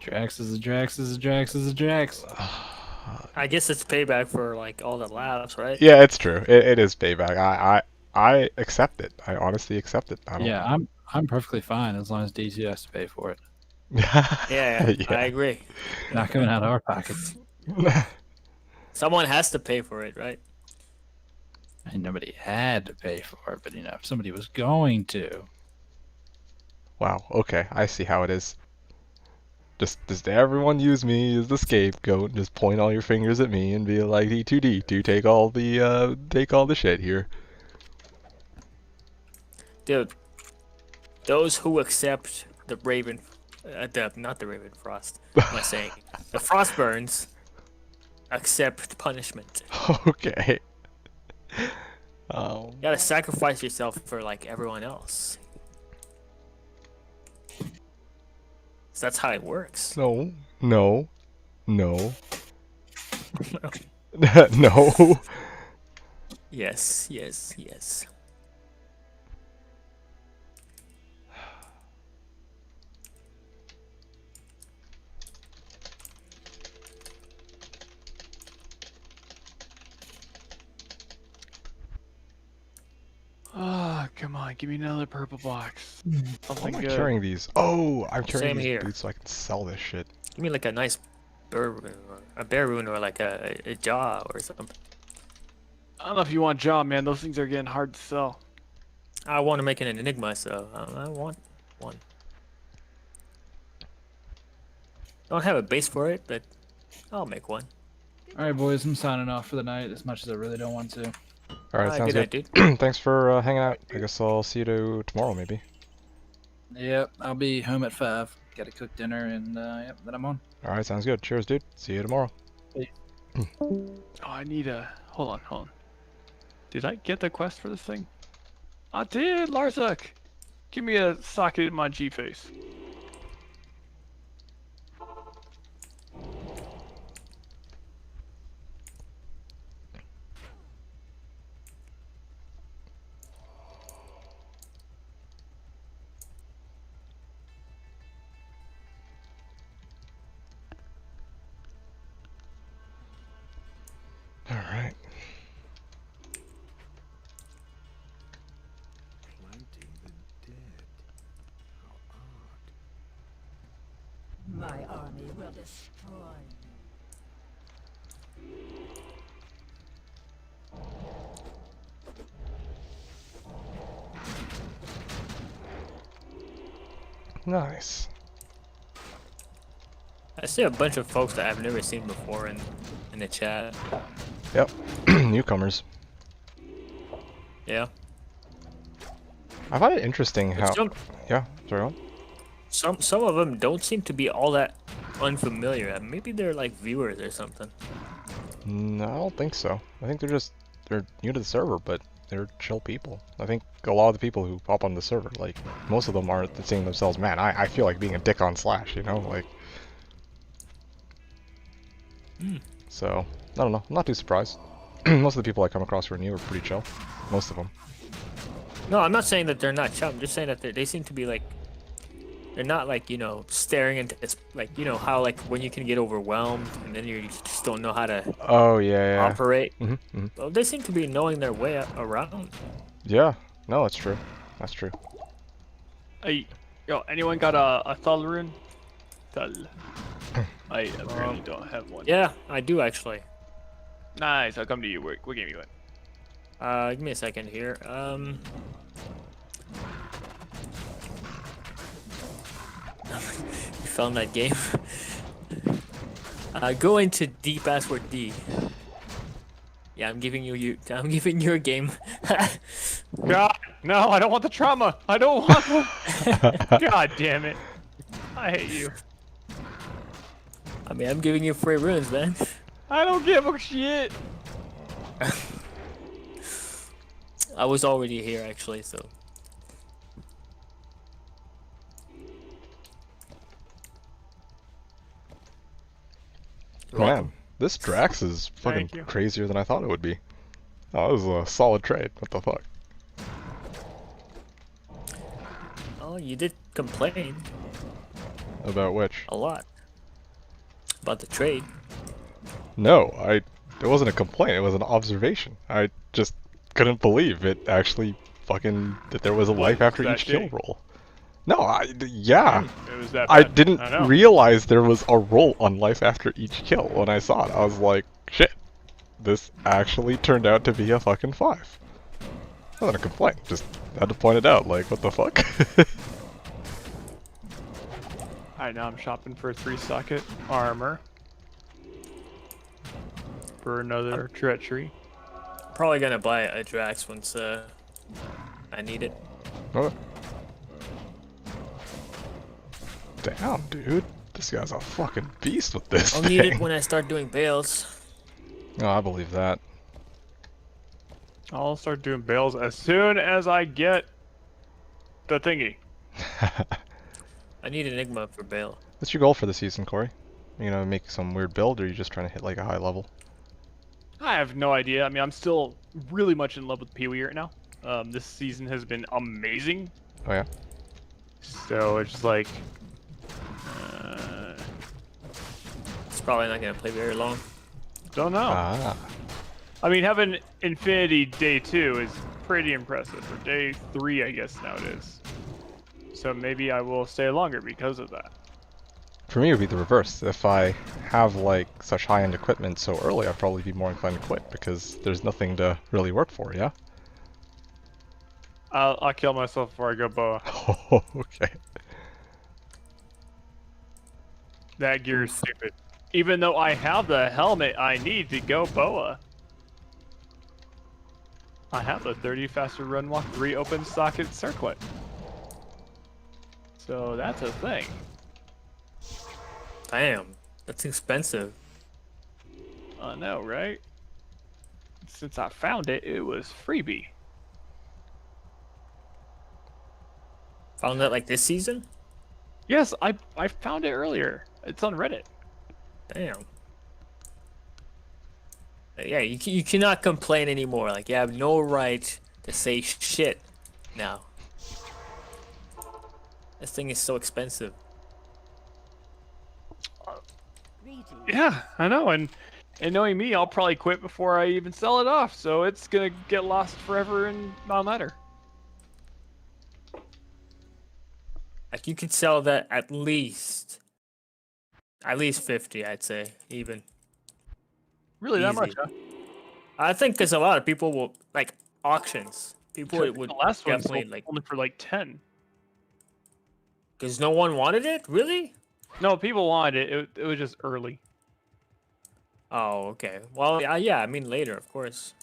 Drax is a Drax is a Drax is a Drax. I guess it's payback for like all the labs, right? Yeah, it's true. It is payback. I accept it. I honestly accept it. I don't Yeah, I'm perfectly fine as long as D2 has to pay for it. Yeah, Yeah. I agree. Not coming out of our pockets. Someone has to pay for it, right? And nobody had to pay for it, but you know, if somebody was going to. Wow, okay, I see how it is. Just everyone use me as the scapegoat and just point all your fingers at me and be like D2D2, take all the shit here. Dude, those who accept the Raven, not the Raven Frost, what am I saying? The Frostburns accept punishment. Okay. You gotta sacrifice yourself for like everyone else. So that's how it works. No. No. No. No. Yes, yes, yes. Ah, come on, give me another purple box. Why Something am I good. carrying these? Oh, I'm carrying Same these here. boots so I can sell this shit. Give me like a nice bear rune or a bear rune or like a jaw or something. I don't know if you want jaw, man. Those things are getting hard to sell. I want to make an enigma, so I want one. Don't have a base for it, but I'll make one. All right, boys, I'm signing off for the night as much as I really don't want to. Alright, sounds good good. night, dude. Thanks for hanging out. I guess I'll see you tomorrow, maybe. Yep, I'll be home at 5. Got to cook dinner, and yep, then I'm on. Alright, sounds good. Cheers, dude. See you tomorrow. Oh, I need a... Hold on. Did I get the quest for this thing? I did, Larzak! Give me a socket in my G-face. Alright. My army will destroy you. Nice. I see a bunch of folks that I've never seen before in the chat. Yep. Newcomers. Yeah. I find it interesting But how... some- Yeah, sorry, on. Some of them don't seem to be all that unfamiliar. Maybe they're like viewers or something. No, I don't think so. I think they're new to the server, but they're chill people. I think a lot of the people who pop on the server, like, most of them aren't seeing themselves, man, I feel like being a dick on Slash, you know? Like... So, I don't know. I'm not too surprised. Most of the people I come across who are new are pretty chill. Most of them. No, I'm not saying that they're not chill. I'm just saying that they seem to be like, they're not like, you know, staring into this, like, you know how like when you can get overwhelmed and then you just don't know how to Oh, yeah. operate. Mm-hmm. Well, they seem to be knowing their way around. Yeah. No, that's true. That's true. Hey, yo, anyone got a Thul rune? Thul. I apparently don't have one. Yeah, I do actually. Nice, I'll come to you. What game you in? Give me a second here. You found that game? Go into D password D. Yeah, I'm giving you a game. God, no, I don't want the trauma. I don't want the... God damn it. I hate you. I mean, I'm giving you free runes, man. I don't give a shit. I was already here actually, so. Man, this Drax is fucking Thank you. crazier than I thought it would be. Oh, that was a solid trade. What the fuck? Oh, you did complain About which? a lot about the trade. No, it wasn't a complaint, it was an observation. I just couldn't believe it actually fucking, that there was a life after that each kill shitty? roll. No, yeah. It was that I bad. didn't I know. realize there was a roll on life after each kill when I saw it. I was like, shit, this actually turned out to be a fucking 5. It wasn't a complaint, just had to point it out, like, what the fuck? Alright, now I'm shopping for 3-socket armor. For another treachery. Probably gonna buy a Drax once I need it. Okay. Damn, dude. This guy's a fucking beast with this I'll thing. need it when I start doing bales. Oh, I believe that. I'll start doing bales as soon as I get the thingy. I need Enigma for bale. What's your goal for the season, Corey? You gonna make some weird build, or are you just trying to hit like a high level? I have no idea. I mean, I'm still really much in love with Pee-wee right now. This season has been amazing. Oh yeah? So it's just like... It's probably not gonna play very long. Don't know. Ah. I mean, having Infinity Day 2 is pretty impressive. For day 3, I guess now it is. So maybe I will stay longer because of that. For me, it would be the reverse. If I have like such high-end equipment so early, I'd probably be more inclined to quit because there's nothing to really work for. Yeah. I'll kill myself before I go boa. Oh, okay. That gear is stupid. Even though I have the helmet I need to go boa. I have a 30 faster run walk 3 open socket circlet. So that's a thing. Damn, that's expensive. I know, right? Since I found it, it was freebie. Found that like this season? Yes, I found it earlier. It's on Reddit. Damn. Yeah, you cannot complain anymore. Like, you have no right to say shit now. This thing is so expensive. Yeah, I know, and knowing me, I'll probably quit before I even sell it off, so it's gonna get lost forever and not matter. Like, you could sell that at least 50, I'd say, even. Really, that much, huh? I think because a lot of people will, like, auctions. People would The last one definitely, sold like... only for like 10. Because no one wanted it? Really? No, people wanted it. It was just early. Oh, okay. Well, yeah, I mean later, of course.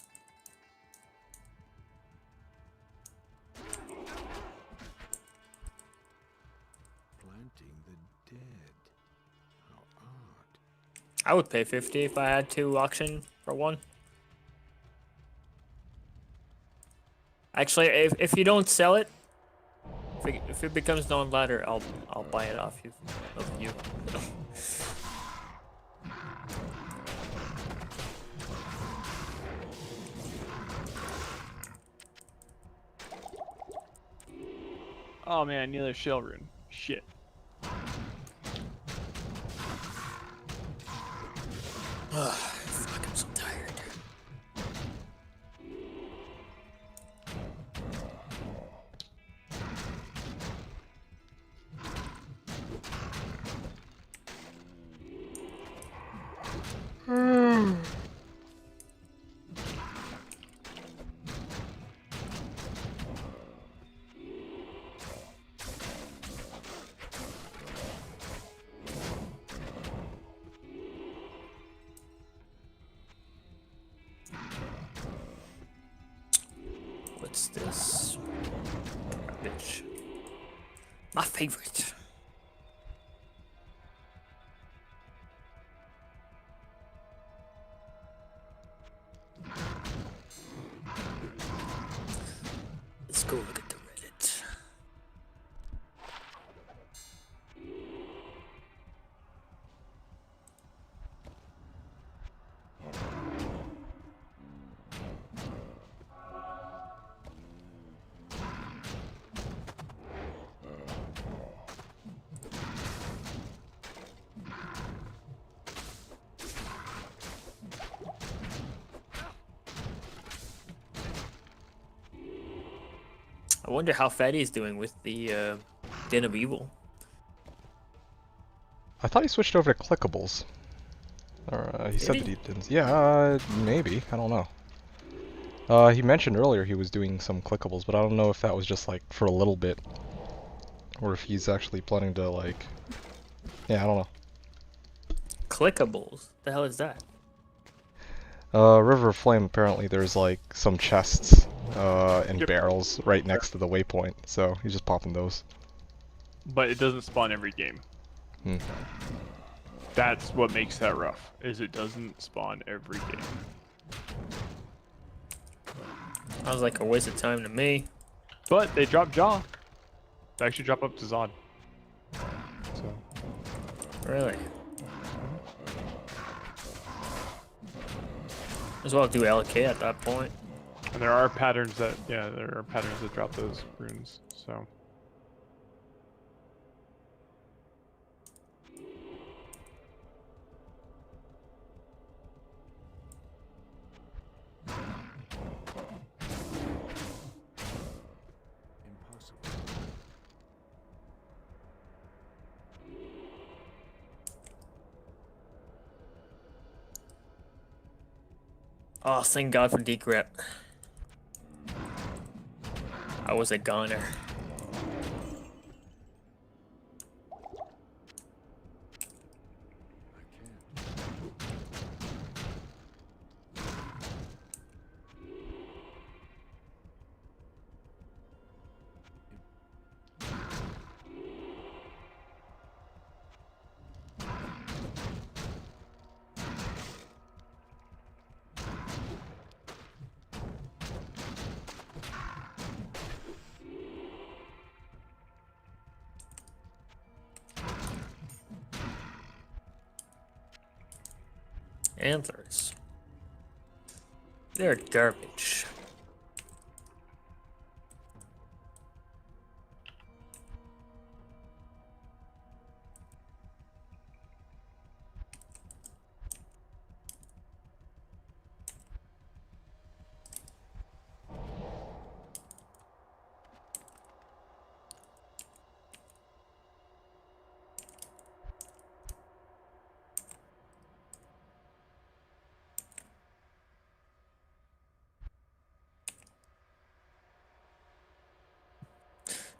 Planting the dead. How odd. I would pay 50 if I had to auction for one. Actually, if you don't sell it, if it becomes non-ladder, I'll buy it off you. Oh man, neither shell rune. Shit. Fuck, I'm so tired. What's this? Garbage. My favorite. Let's go look at the Reddit. I wonder how Fatty's doing with the Den of Evil. I thought he switched over to clickables. Or he said that he didn't. Yeah, maybe. I don't know. He mentioned earlier he was doing some clickables, but I don't know if that was just like for a little bit, or if he's actually planning to like. Yeah, I don't know. Clickables? The hell is that? River of Flame, apparently there's like some chests and barrels right next to the waypoint, so he's just popping those. But it doesn't spawn every game. Hmm. That's what makes that rough, is it doesn't spawn every game. Sounds like a waste of time to me. But they drop Jaw. They actually drop up to Zod. So. Really? As well do LK at that point. And there are patterns that, drop those runes, so. Oh, thank God for decrypt. I was a goner. Antlers. They're garbage.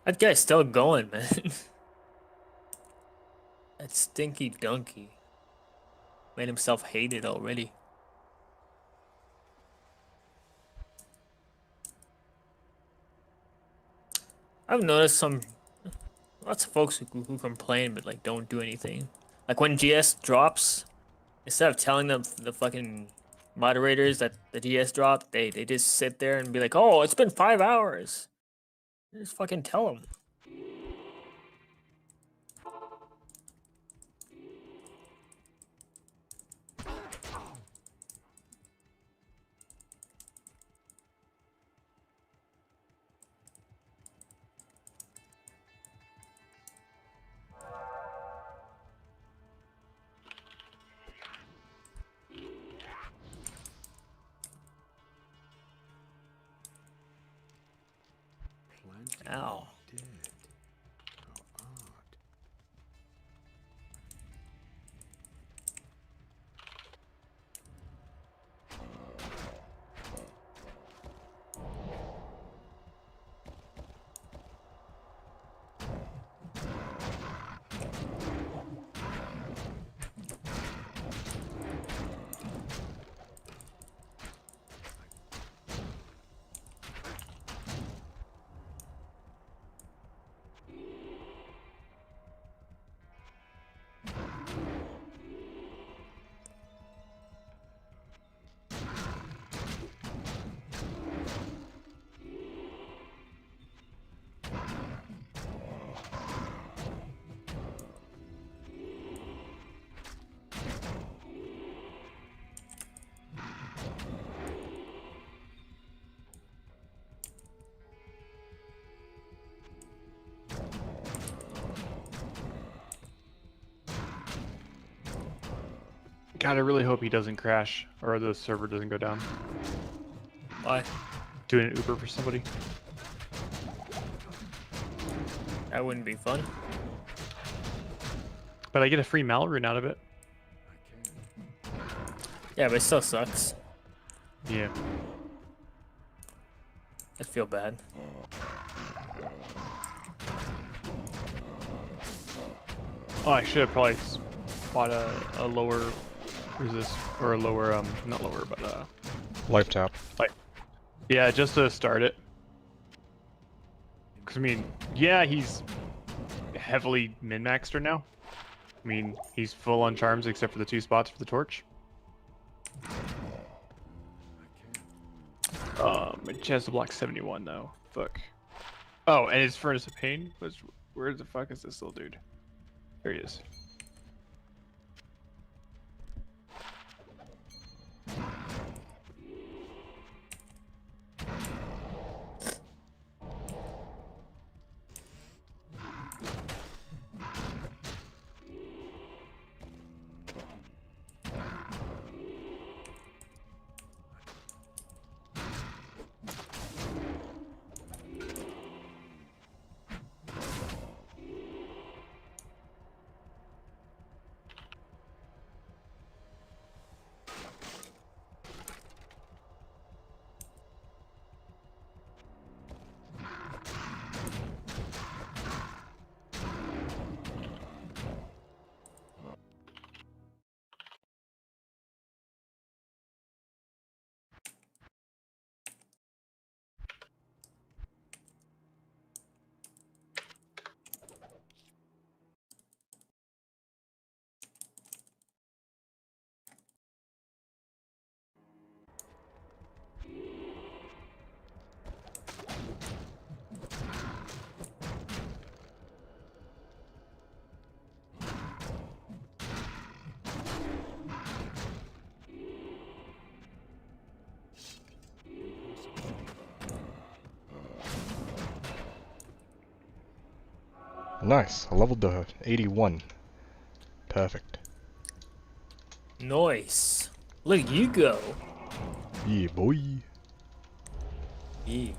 That guy's still going, man. That stinky donkey made himself hated already. I've noticed lots of folks who complain but like don't do anything. Like when GS drops, instead of telling them the fucking moderators that the GS dropped, they just sit there and be like, "Oh, it's been 5 hours." Just fucking tell them. Ow. God, I really hope he doesn't crash or the server doesn't go down. Why? Doing an Uber for somebody. That wouldn't be fun. But I get a free mallet rune out of it. Yeah, but it still sucks. Yeah. I feel bad. Oh, I should have probably bought a lower resist or a lower not lower but Life tap. like yeah, just to start it. Cause I mean, yeah, he's heavily min-maxed right now. I mean, he's full on charms except for the 2 spots for the torch. It has to block 71 though. Fuck. Oh, and his Furnace of Pain was where the fuck is this little dude? There he is. Nice. I leveled to 81. Perfect. Nice. Look, you go. Yeah, boy. Yeah.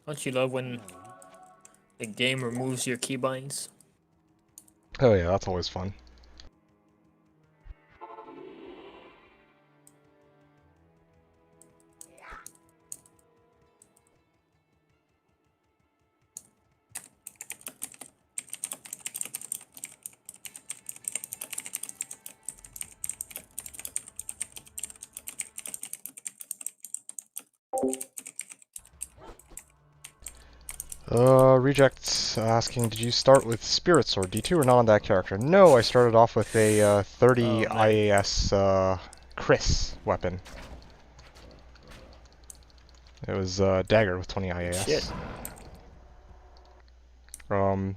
Don't you love when the game removes your keybinds? Oh yeah, that's always fun. Rejects asking, did you start with Spirit Sword D2 or not on that character? No, I started off with a 30 IAS Chris weapon. It was Dagger with 20 IAS. Shit.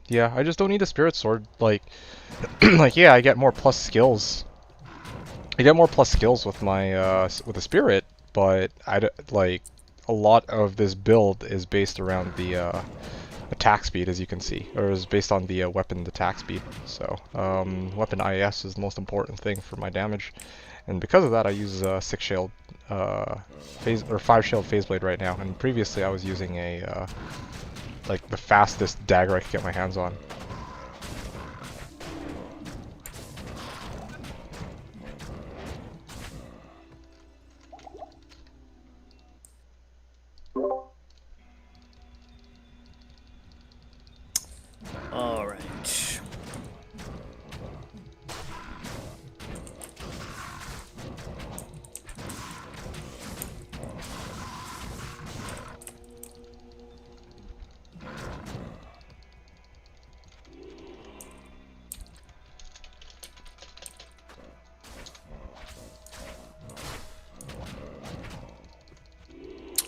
Yeah, I just don't need a Spirit Sword. Like, like yeah, I get more plus skills. I get more plus skills with my with the Spirit, but like a lot of this build is based around the attack speed, as you can see, or is based on the weapon attack speed. So weapon IAS is the most important thing for my damage, and because of that, I use 6 shield phase or 5 shield phase blade right now. And previously, I was using a like the fastest dagger I could get my hands on. All right.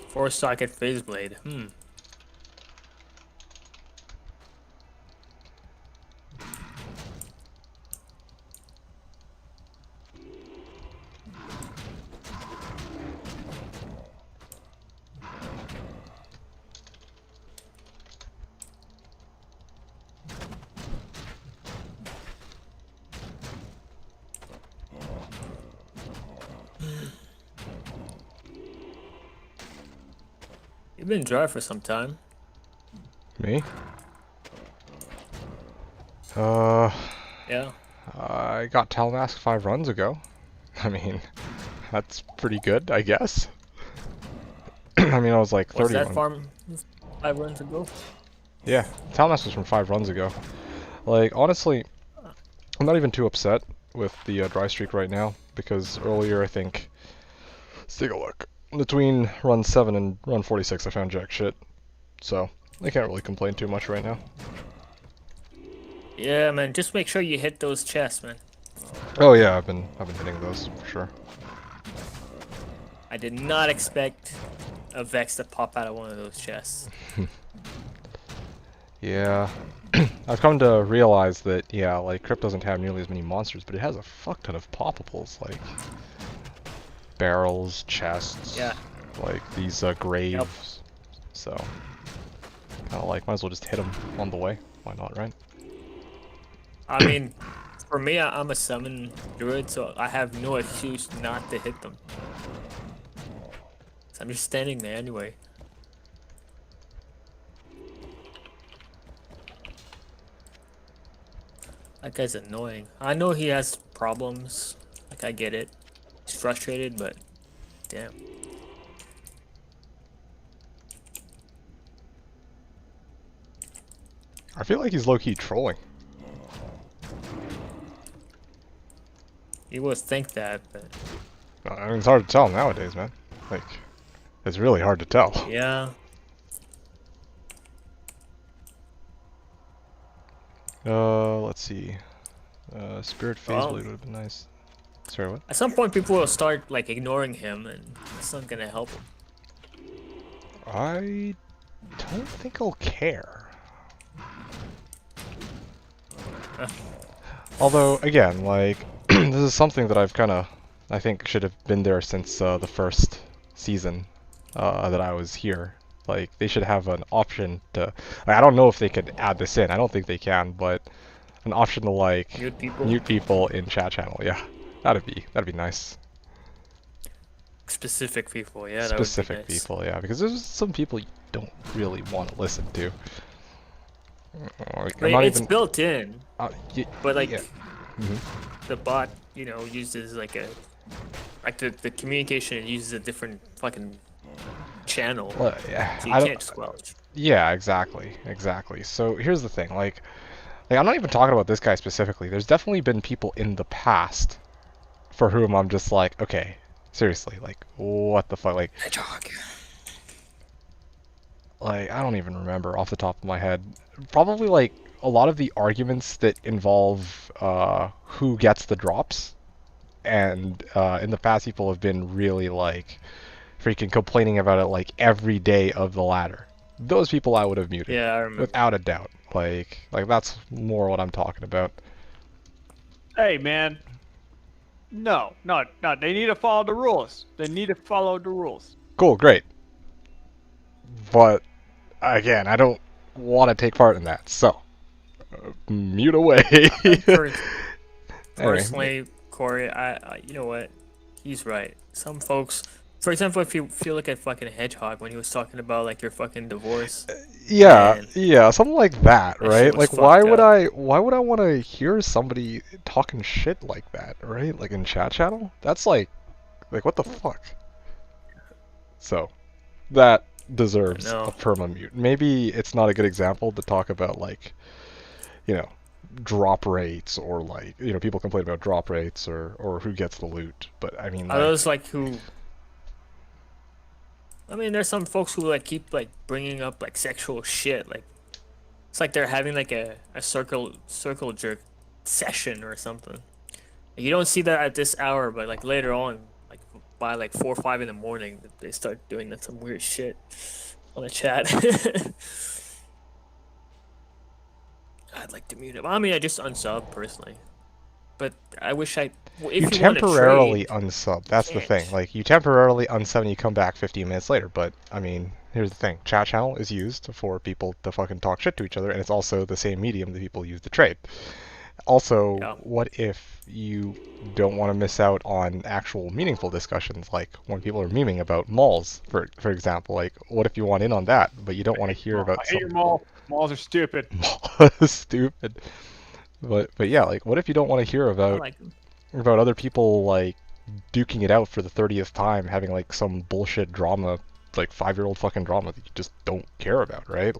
Four socket phase blade. You've been dry for some time. Me? Yeah. I got Talmask 5 runs ago. I mean, that's pretty good, I guess. I mean, I was like 30 Was that runs. farm 5 runs ago? Yeah, Talmask was from 5 runs ago. Like, honestly, I'm not even too upset with the dry streak right now, because earlier, I think... Let's take a look. Between run 7 and run 46, I found jack shit. So, I can't really complain too much right now. Yeah, man. Just make sure you hit those chests, man. Oh yeah, I've been hitting those, for sure. I did not expect a Vex to pop out of one of those chests. Yeah. I've come to realize that, yeah, like, Crypt doesn't have nearly as many monsters, but it has a fuck ton of poppables, like... barrels, chests, Yeah. like, these, graves. Yep. So... kinda like, might as well just hit them on the way. Why not, right? I mean, for me, I'm a summon druid, so I have no excuse not to hit them. So I'm just standing there anyway. That guy's annoying. I know he has problems. Like, I get it. He's frustrated, but damn. I feel like he's low-key trolling. You would think that, but I mean, it's hard to tell nowadays, man. Like, it's really hard to tell. yeah. Let's see. Spirit Phase Blade would have been nice. Sorry, what? At some point, people will start like ignoring him, and it's not gonna help him. I don't think I'll care. Although, again, like, this is something that I've kind of, I think, should have been there since the first season that I was here. Like, they should have an option to, like, I don't know if they could add this in, I don't think they can, but an option to, like, mute people in chat channel, yeah. That'd be nice. Specific people, yeah. Specific that would be nice. people, yeah, because there's some people you don't really want to listen to. Like, It's built in, but like Mhm. the bot, you know, uses like a the communication it uses a different fucking channel. Well, yeah, So you I don't- can't squelch. Yeah, exactly. So here's the thing, like I'm not even talking about this guy specifically. There's definitely been people in the past for whom I'm just like, okay, seriously, like, what the fuck, like, I don't even remember off the top of my head. Probably like a lot of the arguments that involve who gets the drops, and in the past people have been really like freaking complaining about it like every day of the ladder. Those people I would have muted. Yeah, I remember. Without a doubt. Like that's more what I'm talking about. Hey, man. No. They need to follow the rules. They need to follow the rules. Cool, great. But again, I don't want to take part in that. So mute away. Personally, Corey, I you know what? He's right. Some folks, for example, if you look at fucking Hedgehog when he was talking about like your fucking divorce. Yeah, man, yeah, something like that, that right? shit was Like why fucked would up. why would I want to hear somebody talking shit like that, right? Like in chat channel? That's like what the fuck? So, that deserves I know. a perma-mute. Maybe it's not a good example to talk about like, you know, drop rates or like, you know, people complain about drop rates or who gets the loot, but I mean Are those like who? I mean, there's some folks who like keep like bringing up like sexual shit. Like it's like they're having like a circle jerk session or something. You don't see that at this hour, but like later on, like by like 4 or 5 in the morning, they start doing that some weird shit on the chat. I'd like to mute him. I mean, I just unsub personally, but I wish I. If you want to temporarily trade, unsub. That's the can't. thing. Like you temporarily unsub and you come back 15 minutes later. But I mean, here's the thing: chat channel is used for people to fucking talk shit to each other, and it's also the same medium that people use to trade. Also, what if you don't want to miss out on actual meaningful discussions, like when people are memeing about malls, for example? Like, what if you want in on that, but you don't want to hear about I hate your mall. Malls are stupid. stupid. But yeah, like, what if you don't want to hear about like 'em. about other people like duking it out for the 30th time, having like some bullshit drama, like 5-year-old fucking drama that you just don't care about, right?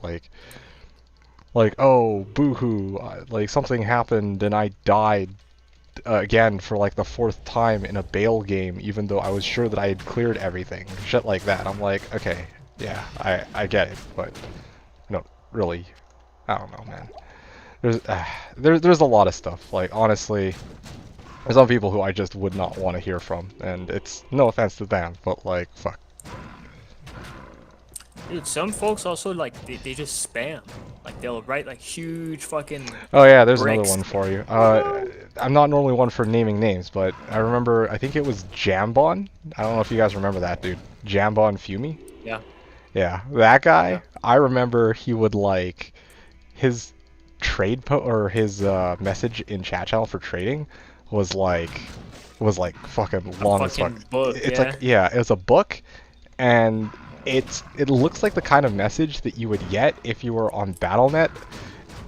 Like, oh, boo-hoo, like something happened and I died again for like the 4th time in a bail game, even though I was sure that I had cleared everything. Shit like that. I'm like, okay, yeah, I get it, but no, really, I don't know, man. There's a lot of stuff. Like, honestly, there's some people who I just would not want to hear from, and it's no offense to them, but like, fuck. Dude, some folks also like they just spam. Like they'll write like huge fucking. Oh yeah, there's another bricks. one for you. I'm not normally one for naming names, but I remember, I think it was Jambon. I don't know if you guys remember that dude. Jambon Fumi? Yeah. Yeah, that guy, I remember he would like, his or his message in chat channel for trading was like fucking long as fuck. fucking book, It's yeah. like, yeah, it was a book, and it looks like the kind of message that you would get if you were on Battle.net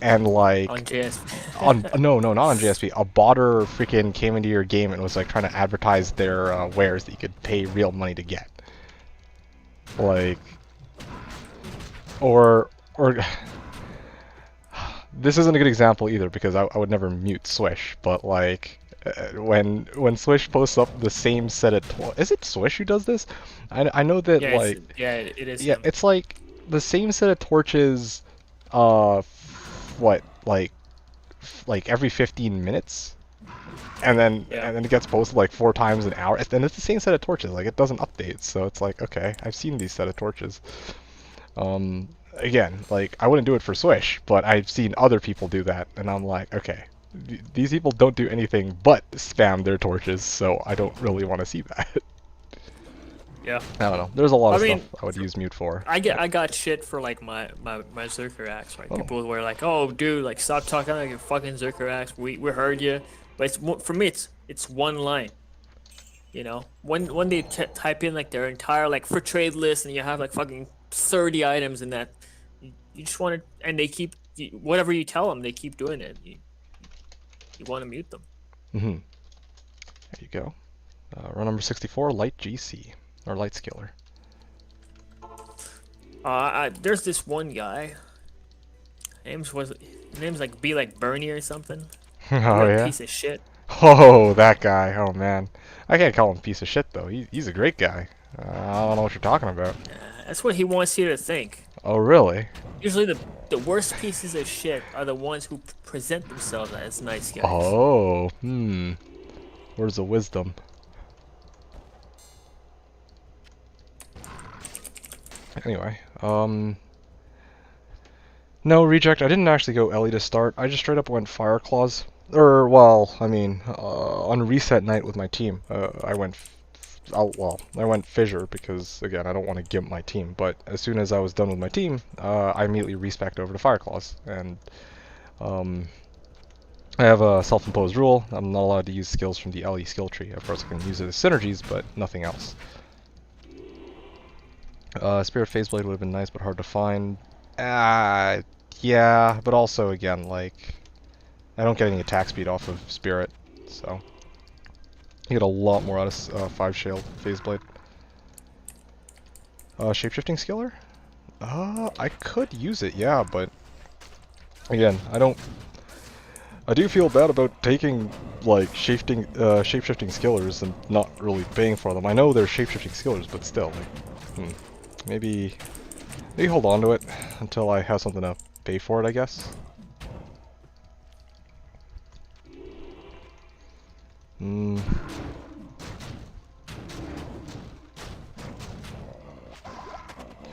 and like On JSP. no, not on JSP. A botter freaking came into your game and was like trying to advertise their wares that you could pay real money to get. Like, or this isn't a good example either because I would never mute Swish, but like when Swish posts up the same set of is it Swish who does this? I know that Yeah, like it is yeah, him. it's like the same set of torches what like every 15 minutes, and then it gets posted like 4 times an hour, and it's the same set of torches. Like it doesn't update, so it's like okay, I've seen these set of torches. Again, like I wouldn't do it for Swish, but I've seen other people do that, and I'm like, okay, these people don't do anything but spam their torches, so I don't really want to see that. Yeah. I don't know. There's a lot of I mean, stuff I would use mute for. I got shit for like my Zerker axe, right? Oh. People were like, "Oh, dude, like stop talking like your fucking Zerker axe. We heard you." But for me, it's one line. You know, when they type in like their entire like for trade list, and you have like fucking 30 items in that, you just want to, and they keep whatever you tell them, they keep doing it. You want to mute them. There you go. Row number 64, Light GC or Light Skiller. There's this one guy. Name's like Be Like Bernie or something. Oh What a yeah. piece of shit. Oh, that guy. Oh man, I can't call him a piece of shit though. He's a great guy. I don't know what you're talking about. That's what he wants you to think. Oh really? Usually the worst pieces of shit are the ones who present themselves as nice guys. Oh, where's the wisdom? Anyway, no, Reject, I didn't actually go Ellie to start. I just straight up went Fireclaws. Or, well, I mean, on reset night with my team, I went Fissure because, again, I don't want to gimp my team. But as soon as I was done with my team, I immediately respec'd over to Fireclaws. And, I have a self-imposed rule. I'm not allowed to use skills from the Ellie skill tree. Of course, I can use it as synergies, but nothing else. Spirit Phase Blade would have been nice, but hard to find. Yeah, but also, again, like, I don't get any attack speed off of Spirit, so you get a lot more out of 5 Shale Phase Blade. Shapeshifting Skiller? I could use it, yeah, but again, I do feel bad about taking like shapeshifting skillers and not really paying for them. I know they're shapeshifting skillers, but still, like, maybe hold on to it until I have something to pay for it, I guess.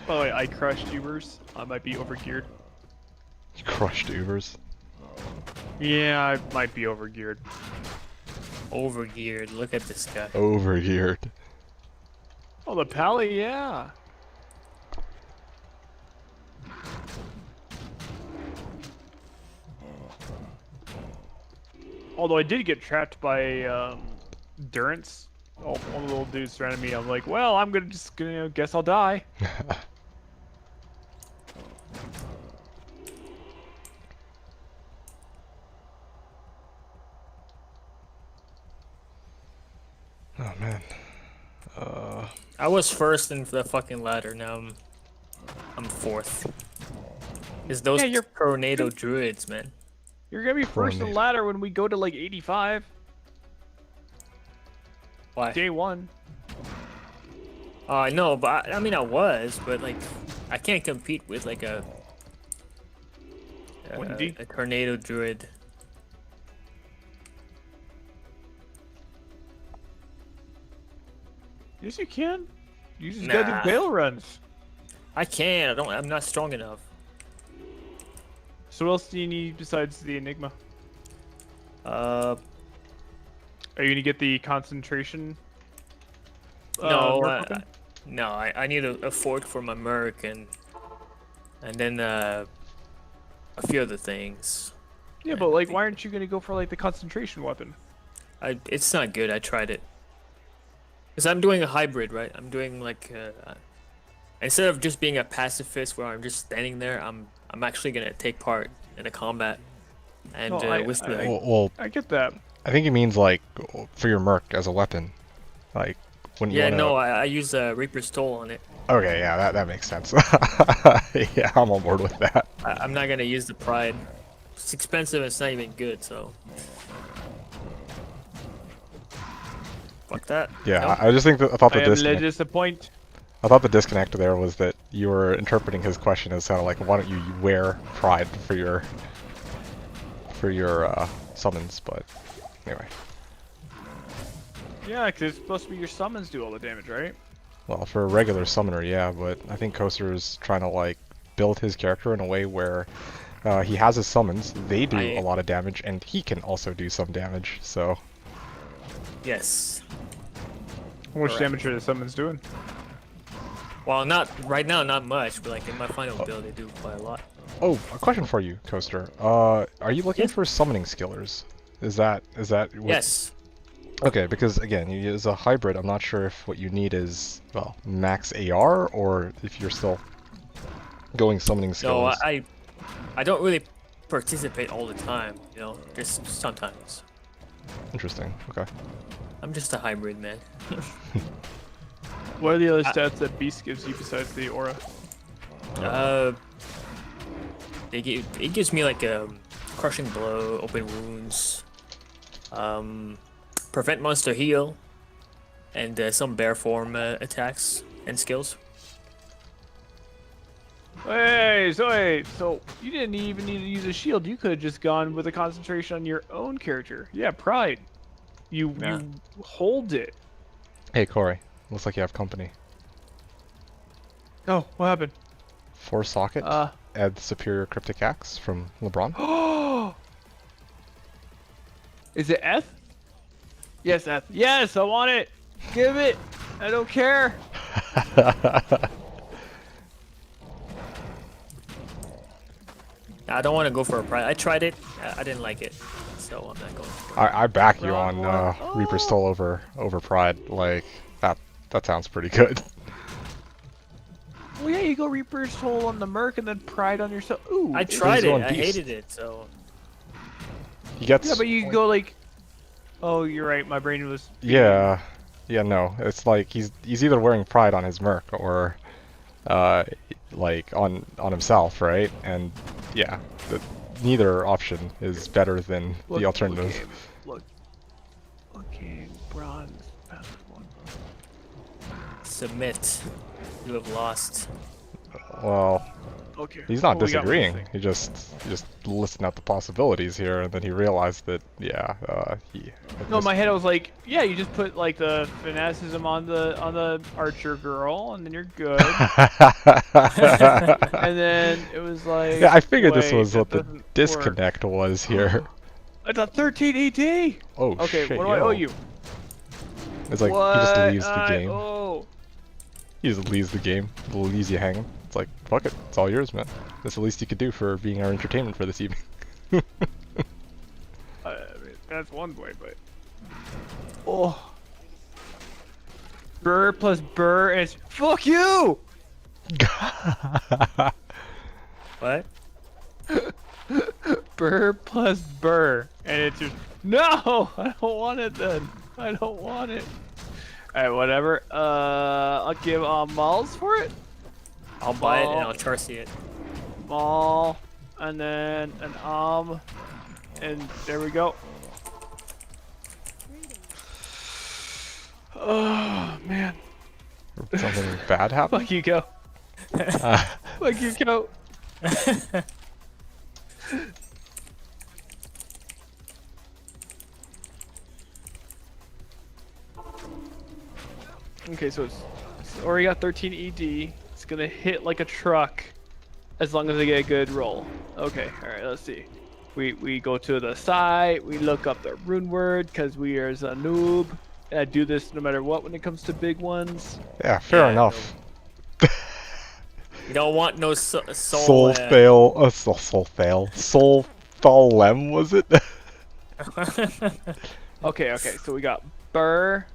By the way, I crushed Ubers. I might be overgeared. You crushed Ubers. Yeah, I might be overgeared. Overgeared. Look at this guy. Overgeared. Oh, the Pally, yeah. Although I did get trapped by Durance. Oh, one of the little dudes surrounded me. I'm like, well, I'm gonna guess I'll die. Oh man. I was first in the fucking ladder. Now I'm fourth. Is those Tornado Druids, man? You're gonna be first in the ladder when we go to like 85. Why? Day 1. No, but I mean I was, but like I can't compete with like a Tornado Druid. Yes, you can. You just gotta do bail runs. I can't. I'm not strong enough. So what else do you need besides the Enigma? Uh. Are you gonna get the concentration? No, I need a fork for my Merc and then a few other things. Yeah, but like, why aren't you gonna go for like the concentration weapon? It's not good. I tried it. Cause I'm doing a hybrid, right? I'm doing like instead of just being a pacifist where I'm just standing there, I'm actually gonna take part in a combat. And I get that. I think he means like for your Merc as a weapon, like when you wanna... no, I use Reaper's Toll on it. Okay, yeah, that makes sense. Yeah, I'm on board with that. I'm not gonna use the Pride, It's expensive. It's not even good. So fuck that. Yeah, Nope. I just think that I thought I the am disconnect. disappointed. I thought the disconnect there was that you were interpreting his question as kind of like, why don't you wear Pride for your summons? But anyway, Yeah, because it's supposed to be your summons do all the damage, right? well, for a regular summoner, yeah, but I think Coaster is trying to like build his character in a way where he has his summons, they do a lot of damage, and he can also do some damage. So Yes. How much Correct. damage are the summons doing? Well, not right now, not much, but like in my final build, they do quite a lot. oh, a question for you, Coaster. Are you looking for summoning skillers? Is that what... Yes. Okay, because again, you use a hybrid. I'm not sure if what you need is, well, max AR, or if you're still going summoning No, skills. I don't really participate all the time. You know, just sometimes. Interesting. Okay. I'm just a hybrid man. What are the other stats that Beast gives you besides the aura? It gives me like a crushing blow, open wounds, prevent monster heal, and some bear form attacks and skills. Hey, so you didn't even need to use a shield. You could have just gone with a concentration on your own character. Yeah, Pride. You hold it. Hey, Corey. Looks like you have company. Oh, what happened? 4 socket. Add superior cryptic axe from LeBron. Oh, is it Eth? Yes, Eth. Yes, I want it. Give it. I don't care. I don't want to go for a prize. I tried it. I didn't like it, so I'm not going. I back you on Reaper Stole over Pride. Like that sounds pretty good. Well, yeah, you go Reaper's Soul on the Merc and then Pride on yourself. Ooh, I tried it. on I Beast. hated it. So He gets. yeah, but you can go like. Oh, you're right. My brain was. Yeah, no. It's like he's either wearing Pride on his Merc or, like on himself, right? And yeah, neither option is better than the alternative. Okay, bronze. submit. You have lost. Well, okay. he's not Well, we got one disagreeing. thing. He just listed out the possibilities here, and then he realized that No, in my head I was like, yeah, you just put like the fanaticism on the archer girl, and then you're good. And then it was like, yeah, I figured this wait, was that what the doesn't disconnect was here. It's a 13 ED. Oh okay, shit! what do I yo. owe you? It's like what he just leaves the I game. owe? He just leaves the game. Leaves you hanging. It's like, fuck it, it's all yours, man. That's the least you could do for being our entertainment for this evening. I mean, that's one way, but oh, Burr plus Burr is fuck you. What? Burr plus Burr, and it's just no. I don't want it then. I don't want it. All right, whatever. I'll give Malls for it. I'll buy it and I'll Charcy it. Mall, and then an and there we go. Oh man. Something bad happened? Fuck you, go. Fuck you, go. Okay, so it's already got 13 ED. It's gonna hit like a truck as long as I get a good roll. Okay, alright, let's see. We go to the side, we look up the rune word because we are a noob. And I do this no matter what when it comes to big ones. Yeah, fair enough. You don't want no soul. Soul fail. Soul fail. Soul Thalem, was it? Okay, so we got Burr.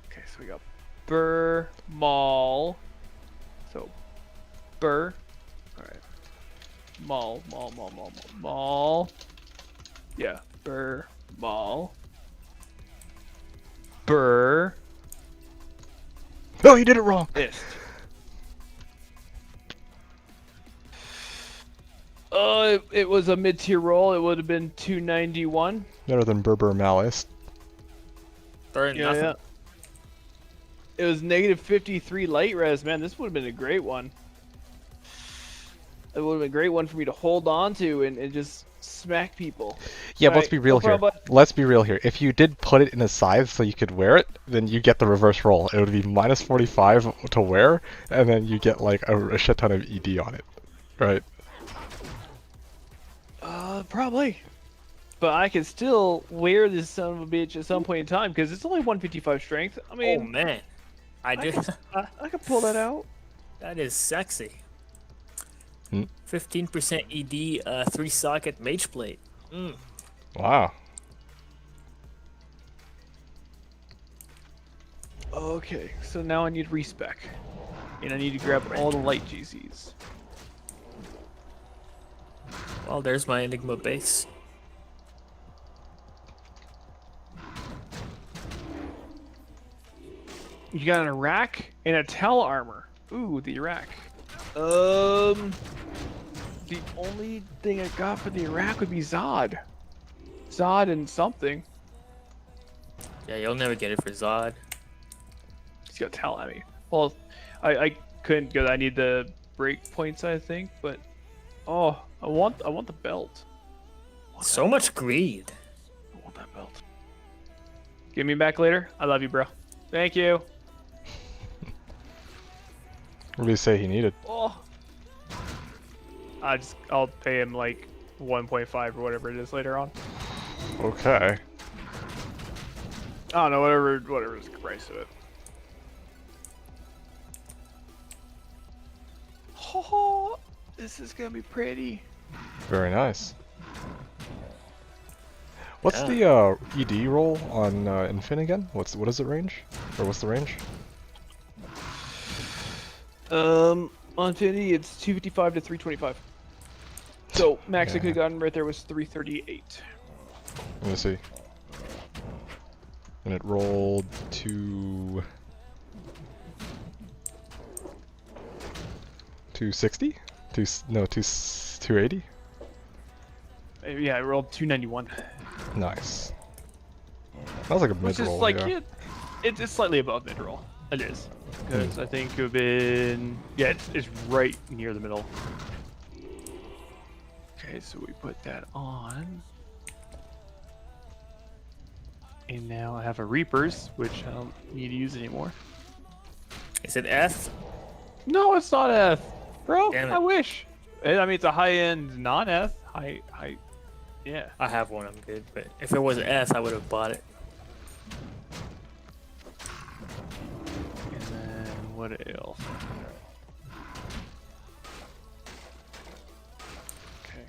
Okay, so we got Burr, Maul. So Burr. Alright. Maul. Yeah, Burr, Maul. Burr. No, you did it wrong. Ist. It was a mid-tier roll. It would have been 291. Better than Berber Malice. Better than Yeah, nothing. yeah. It was negative 53 light res, man. This would have been a great one. It would have been a great one for me to hold on to and just smack people. Yeah, but let's Alright, be real no here. problem. Let's be real here. If you did put it in a size so you could wear it, then you get the reverse roll. It would be minus 45 to wear, and then you get like a shit ton of ED on it, right? Probably. But I can still wear this son of a bitch at some point in time because it's only 155 strength. I mean, Oh man, I did. I can pull that out. That is sexy. Hmm. 15% ED, 3-socket mage plate. Mm. Wow. Okay, so now I need respec. And I need to grab all the light GCs. Well, there's my Enigma base. You got an Iraq and a Tell armor. Ooh, the Iraq. The only thing I got for the Iraq would be Zod. Zod and something. Yeah, you'll never get it for Zod. He's got Tell at me. Well, I couldn't go. I need the break points, I think. But oh, I want the belt. So much greed. I want that belt. Give me back later. I love you, bro. Thank you. What do you say he needed? Oh. I'll pay him like 1.5 or whatever it is later on. Okay. I don't know, whatever is the price of it. Oh, this is gonna be pretty. Very nice. What's Yeah. the ED roll on Infin again? What is it range? Or what's the range? On Infinity, it's 255 to 325. So max I could have gotten right there was 338. Let me see. And it rolled to 260? 280? Yeah, I rolled 291. Nice. That was like a mid Which is roll. like yeah. it's slightly above mid roll. It is because I think it would have been it's right near the middle. Okay, so we put that on, and now I have a Reapers, which I don't need to use anymore. Is it F? No, it's not F, bro. Damn it. I wish. I mean, it's a high-end non-F. Yeah. I have one, I'm good. But if it was F, I would have bought it. And then what else? Okay,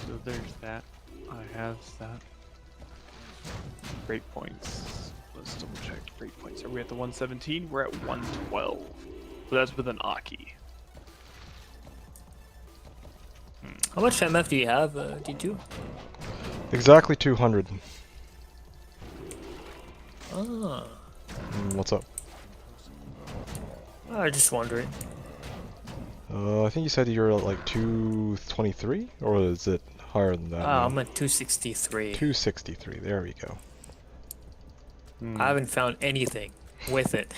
so there's that. I have that. Breakpoints. Let's double check breakpoints. Are we at the 117? We're at 112. So that's with an Aki. How much MF do you have, D2? Exactly 200. Ah. What's up? I was just wondering. I think you said you were at like 223? Or is it higher than that? now? I'm at 263. 263, there we go. I haven't found anything with it.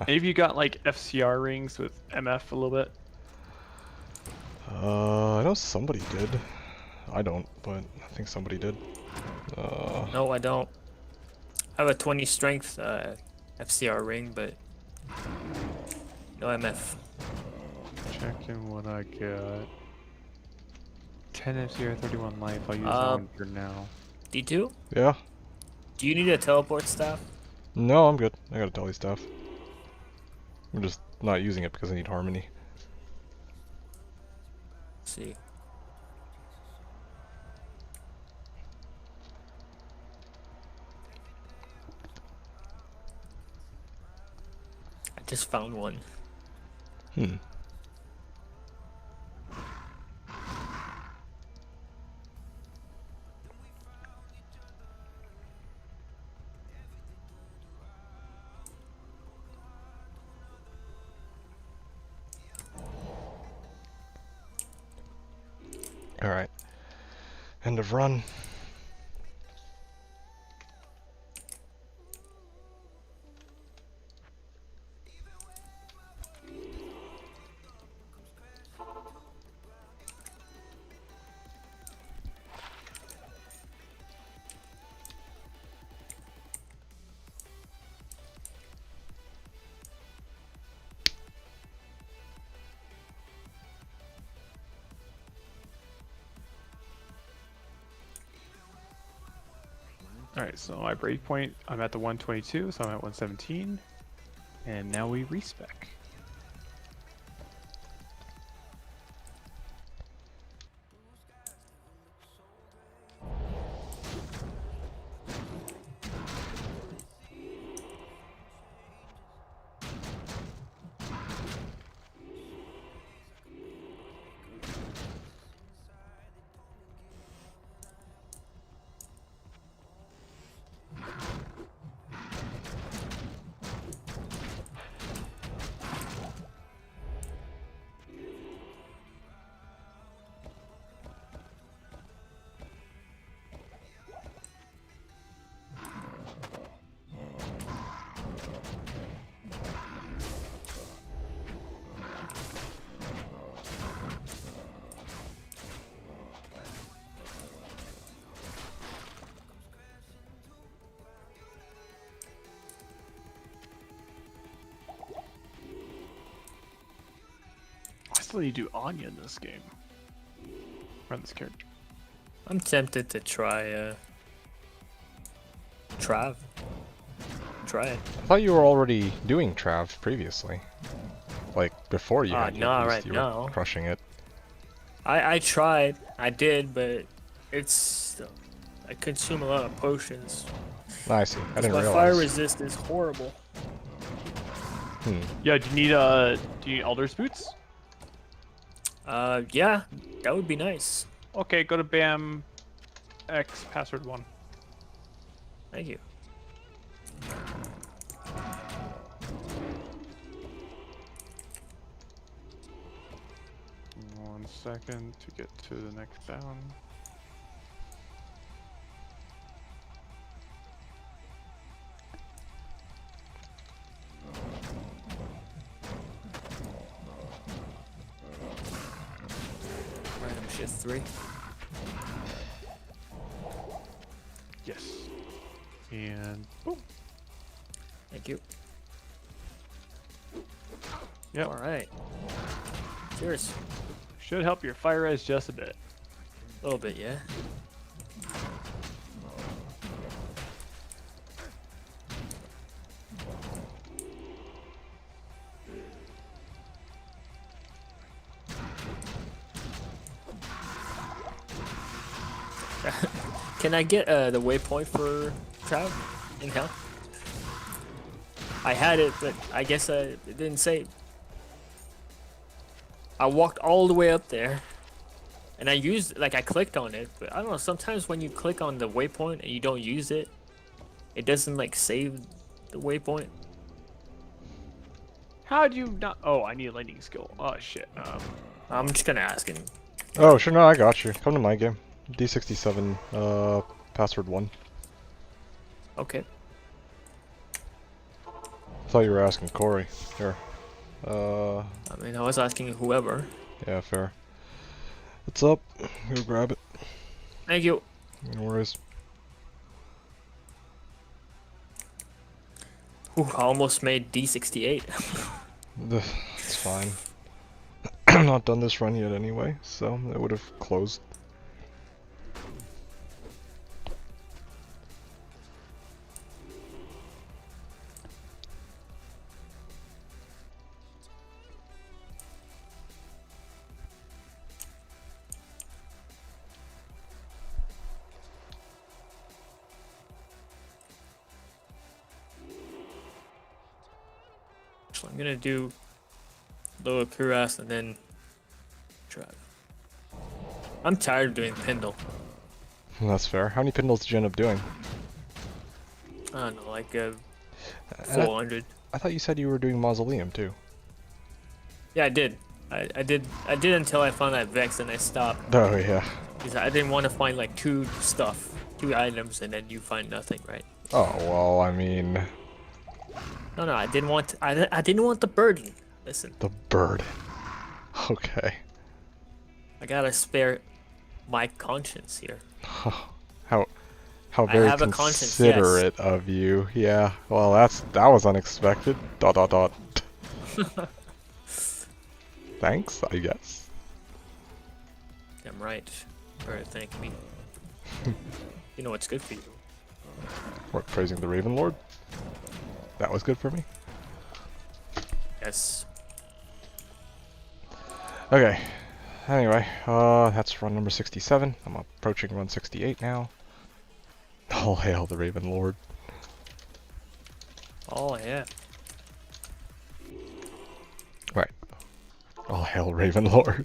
Maybe you got like FCR rings with MF a little bit. I know somebody did. I don't, but I think somebody did. No, I don't. I have a 20 strength FCR ring, but no MF. Checking what I got. 10 FCR, 31 life. I'll use that one for now. D2? Yeah. Do you need a teleport staff? No, I'm good. I got a telly stuff. I'm just not using it because I need harmony. Let's see. I just found one. Hmm. Alright. End of run. Alright, so my breakpoint, I'm at the 122, so I'm at 117. And now we respec. I still need to do Anya in this game. Run this character. I'm tempted to try Trav. Try it. I thought you were already doing Trav previously. Like, before you had your no, boost, right you now. were crushing it. I tried. I did, but it's I consume a lot of potions. I see. I didn't my realize. fire resist is horrible. Yeah, do you need Elder's Boots? Yeah, that would be nice. Okay, go to BAM X password 1. Thank you. One second to get to the next down. Random shift 3. Yes. And boom. Thank you. Yep. Alright. Cheers. Should help your fire res just a bit. A little bit, yeah. Can I get the waypoint for Trav in hell? I had it, but I guess it didn't save. I walked all the way up there, and I used, like, I clicked on it, but I don't know, sometimes when you click on the waypoint and you don't use it, it doesn't, like, save the waypoint. How'd you not? Oh, I need a lightning skill. Oh, shit. I'm just gonna ask him. Oh, sure, no, I got you. Come to my game. D67, password 1. Okay. I thought you were asking Corey. Here. I mean, I was asking whoever. Yeah, fair. What's up? Go grab it. Thank you. No worries. Ooh, I almost made D68. It's fine. I'm not done this run yet anyway, so it would have closed. So I'm gonna do Lower Kuras and then try. I'm tired of doing Pindle. That's fair. How many Pindles did you end up doing? I don't know, like 400. I thought you said you were doing Mausoleum too. Yeah, I did. I did until I found that Vex and I stopped. Oh yeah. Because I didn't want to find like two items, and then you find nothing, right? Oh well, I mean. No, I didn't want. I didn't want the burden. Listen. The burden. Okay. I gotta spare my conscience here. How I very have a conscience, considerate of you. Yeah. Well, that was unexpected. ... Thanks, I guess. Damn right. Or thank me. You know what's good for you. What, praising the Raven Lord? That was good for me. Yes. Okay. Anyway, that's run number 67. I'm approaching run 68 now. All hail the Raven Lord. Oh yeah. Right. All hail Raven Lord.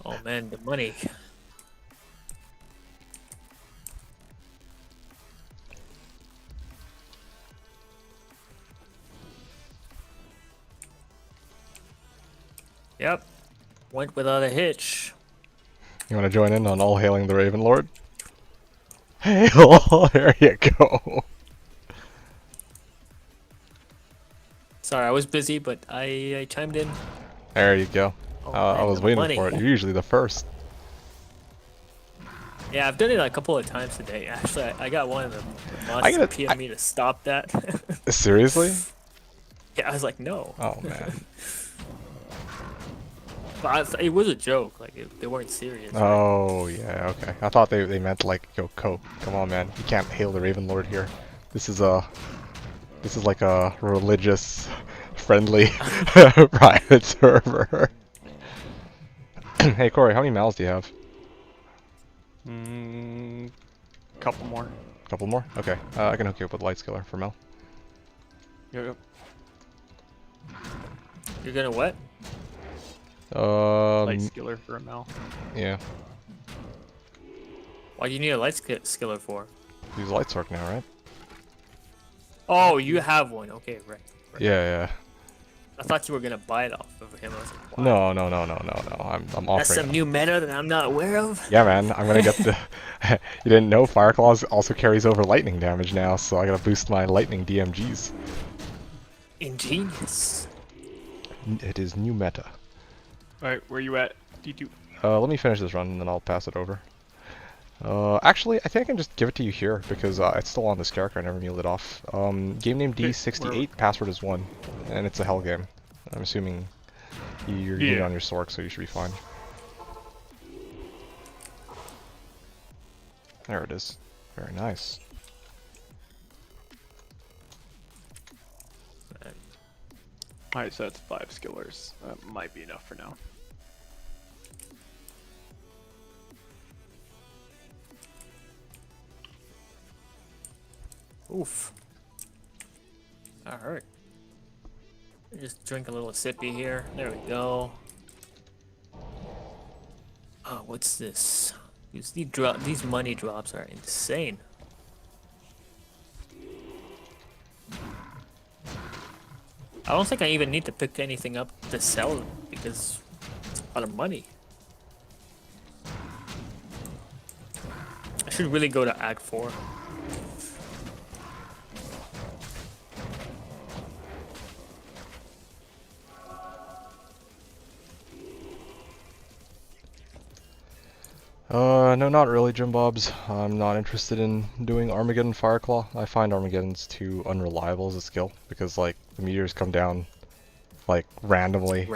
Oh man, the money. Yep. Went without a hitch. You want to join in on all hailing the Raven Lord? Hail! There you go. Sorry, I was busy, but I chimed in. There you go. Oh, I man, was the waiting money. for it. You're usually the first. Yeah, I've done it a couple of times today. Actually, I got one of the mods I to gotta- PM me to stop that. Seriously? Yeah, I was like, no. Oh man. But it was a joke. Like they weren't serious. Right? Oh yeah, okay. I thought they meant like, yo, Cope, come on man, you can't hail the Raven Lord here. This is like a religious, friendly private server. Hey Corey, how many mals do you have? Couple more. Couple more? Okay. I can hook you up with Light Skiller for Mel. Yep. You're gonna what? Light skiller for a Mel. Yeah. Why do you need a light skiller for? Use Light Sword now, right? Oh, you have one. Okay, right. Yeah. I thought you were gonna buy it off of him. I was like, No. I'm offering. that's some it. new meta that I'm not aware of. Yeah, man. I'm gonna get the. You didn't know Fireclaws also carries over lightning damage now, so I gotta boost my lightning DMGs. Ingenious. It is new meta. Alright, where you at? D2. Let me finish this run and then I'll pass it over. Actually, I think I can just give it to you here because it's still on this character. I never muled it off. Game name D68, password is 1, and it's a hell game. I'm assuming you're getting on your Sork, so you should be fine. There it is. Very nice. Alright, so that's 5 skillers. That might be enough for now. Oof. That hurt. Just drink a little sippy here. There we go. Oh, what's this? These money drops are insane. I don't think I even need to pick anything up to sell because it's a lot of money. I should really go to Act 4. No, not really, Jim Bobs. I'm not interested in doing Armageddon Fireclaw. I find Armageddon's too unreliable as a skill because, like, the meteors come down, like, randomly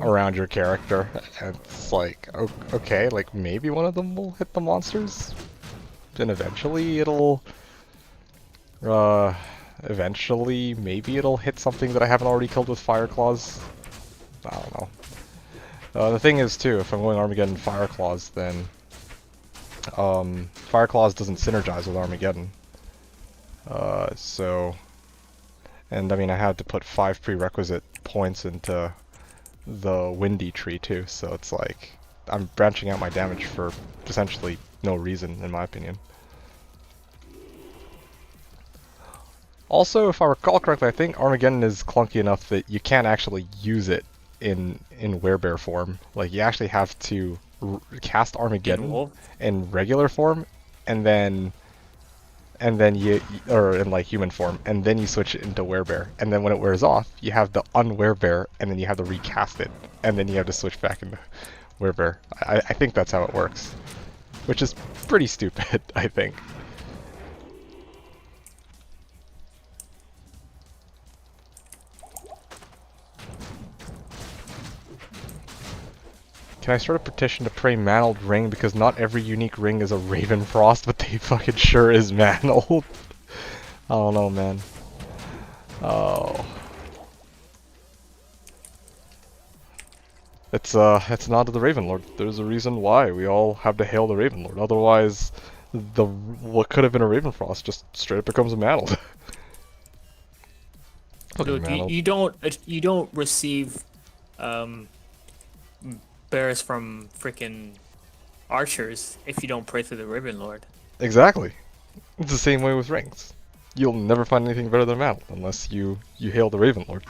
around your character. And it's like, okay, like, maybe one of them will hit the monsters, then eventually it'll, maybe it'll hit something that I haven't already killed with Fireclaws. I don't know. The thing is, too, if I'm going Armageddon Fireclaws, then Fireclaws doesn't synergize with Armageddon. And I mean, I had to put 5 prerequisite points into the Windy tree too, so it's like, I'm branching out my damage for essentially no reason, in my opinion. Also, if I recall correctly, I think Armageddon is clunky enough that you can't actually use it in werebear form. Like, you actually have to cast Armageddon wolf? in regular form, and then you, or in like human form, and then you switch it into werebear. And then when it wears off, you have the unwerebear, and then you have to recast it, and then you have to switch back into werebear. I think that's how it works, which is pretty stupid, I think. Can I start a petition to pray mantled ring, because not every unique ring is a Raven Frost, but they fucking sure is mantled. I don't know, man. Oh. It's not to the Raven Lord. There's a reason why we all have to hail the Raven Lord. Otherwise, what could have been a Raven Frost just straight up becomes a mantled. Look, you don't receive bears from freaking archers if you don't pray to the Raven Lord. Exactly. It's the same way with rings. You'll never find anything better than mantled unless you hail the Raven Lord.